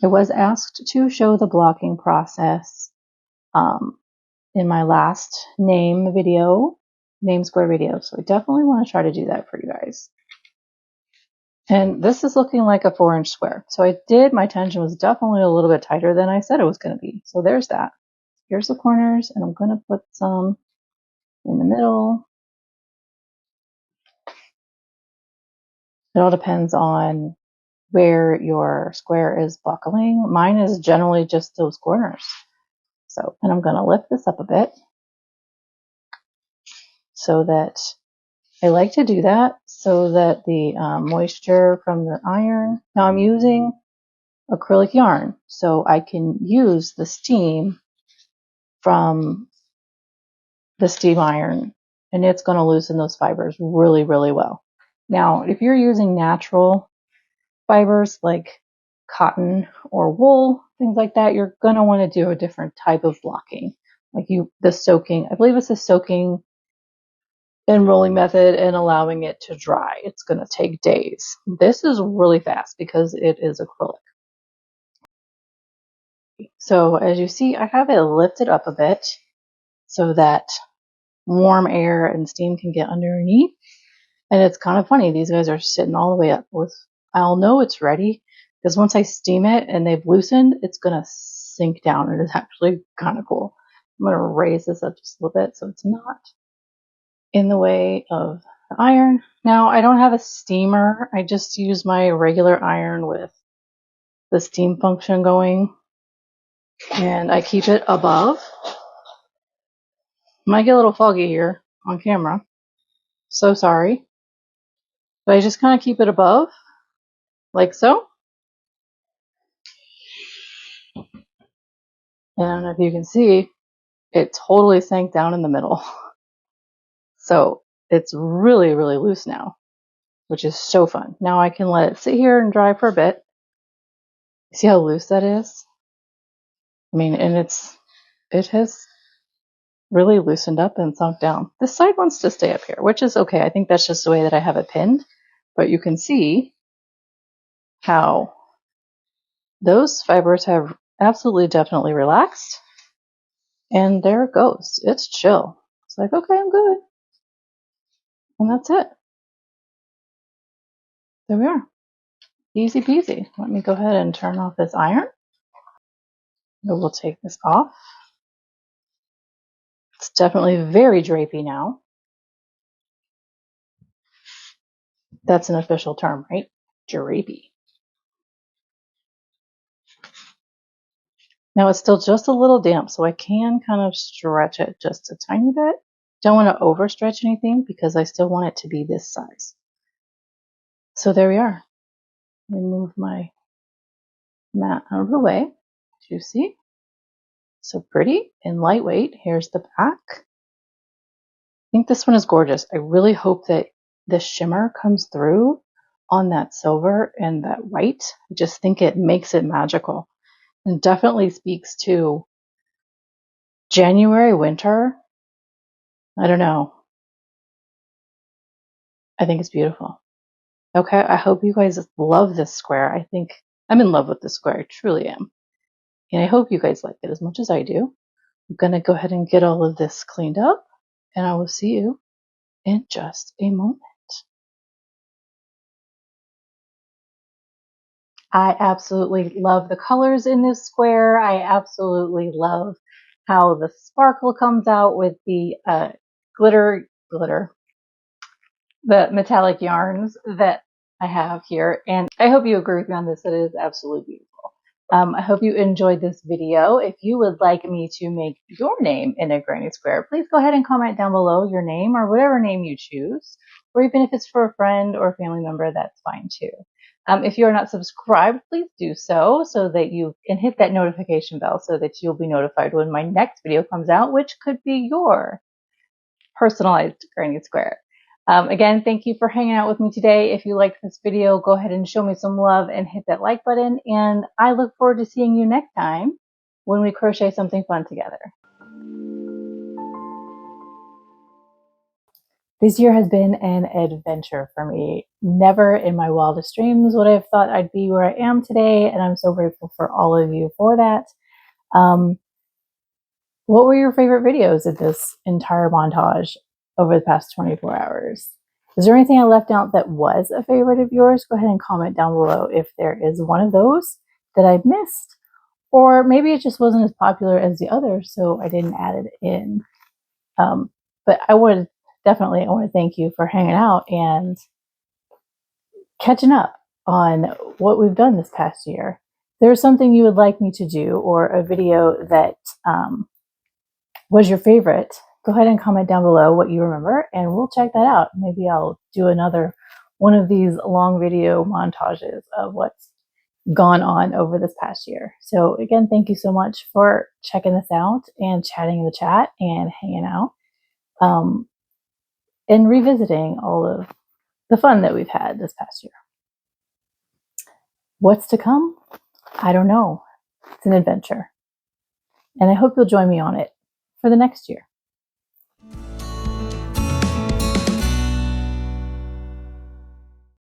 I was asked to show the blocking process in my last name square video, so I definitely want to try to do that for you guys. And this is looking like a 4-inch square. So my tension was definitely a little bit tighter than I said it was going to be. So there's that. Here's the corners, and I'm going to put some in the middle. It all depends on where your square is buckling. Mine is generally just those corners. So, and I'm going to lift this up a bit so that I like to do that so that the moisture from the iron, now I'm using acrylic yarn, so I can use the steam from the steam iron, and it's going to loosen those fibers really, really well. Now, if you're using natural fibers like cotton or wool, things like that, you're going to want to do a different type of blocking. Like the soaking, I believe it's the soaking and rolling method and allowing it to dry. It's going to take days. This is really fast because it is acrylic. So as you see, I have it lifted up a bit so that warm air and steam can get underneath. And it's kind of funny, these guys are sitting all the way up. I'll know it's ready because once I steam it and they've loosened, it's going to sink down. It is actually kind of cool. I'm going to raise this up just a little bit so it's not in the way of the iron. Now, I don't have a steamer. I just use my regular iron with the steam function going, and I keep it above. Might get a little foggy here on camera. So sorry. But I just kind of keep it above, like so. And if you can see, it totally sank down in the middle. So it's really, really loose now, which is so fun. Now I can let it sit here and dry for a bit. See how loose that is? I mean, and it has really loosened up and sunk down. This side wants to stay up here, which is okay. I think that's just the way that I have it pinned. But you can see how those fibers have absolutely definitely relaxed. And there it goes. It's chill. It's like, okay, I'm good. And that's it. There we are. Easy peasy. Let me go ahead and turn off this iron. We'll take this off. It's definitely very drapey now. That's an official term, right? Drapey. Now it's still just a little damp, so I can kind of stretch it just a tiny bit. Don't want to overstretch anything because I still want it to be this size. So there we are. Let me move my mat out of the way. As you see, so pretty and lightweight. Here's the back. I think this one is gorgeous. I really hope that the shimmer comes through on that silver and that white. I just think it makes it magical and definitely speaks to January, winter. I don't know. I think it's beautiful. Okay, I hope you guys love this square. I think I'm in love with this square. I truly am. And I hope you guys like it as much as I do. I'm going to go ahead and get all of this cleaned up, and I will see you in just a moment. I absolutely love the colors in this square. I absolutely love how the sparkle comes out with the glitter, the metallic yarns that I have here. And I hope you agree with me on this. It is absolutely beautiful. I hope you enjoyed this video. If you would like me to make your name in a granny square, please go ahead and comment down below your name or whatever name you choose. Or even if it's for a friend or family member, that's fine too. If you are not subscribed, please do so that you can hit that notification bell so that you'll be notified when my next video comes out, which could be your personalized granny square. Again, thank you for hanging out with me today. If you liked this video, go ahead and show me some love and hit that like button. And I look forward to seeing you next time when we crochet something fun together. This year has been an adventure for me. Never in my wildest dreams would I have thought I'd be where I am today, and I'm so grateful for all of you for that. What were your favorite videos of this entire montage over the past 24 hours? Is there anything I left out that was a favorite of yours? Go ahead and comment down below if there is one of those that I've missed. Or maybe it just wasn't as popular as the others, so I didn't add it in. But I want to thank you for hanging out and catching up on what we've done this past year. If there's something you would like me to do, or a video that was your favorite, go ahead and comment down below what you remember and we'll check that out. Maybe I'll do another one of these long video montages of what's gone on over this past year. So again, thank you so much for checking this out and chatting in the chat and hanging out and revisiting all of the fun that we've had this past year. What's to come? I don't know. It's an adventure. And I hope you'll join me on it for the next year.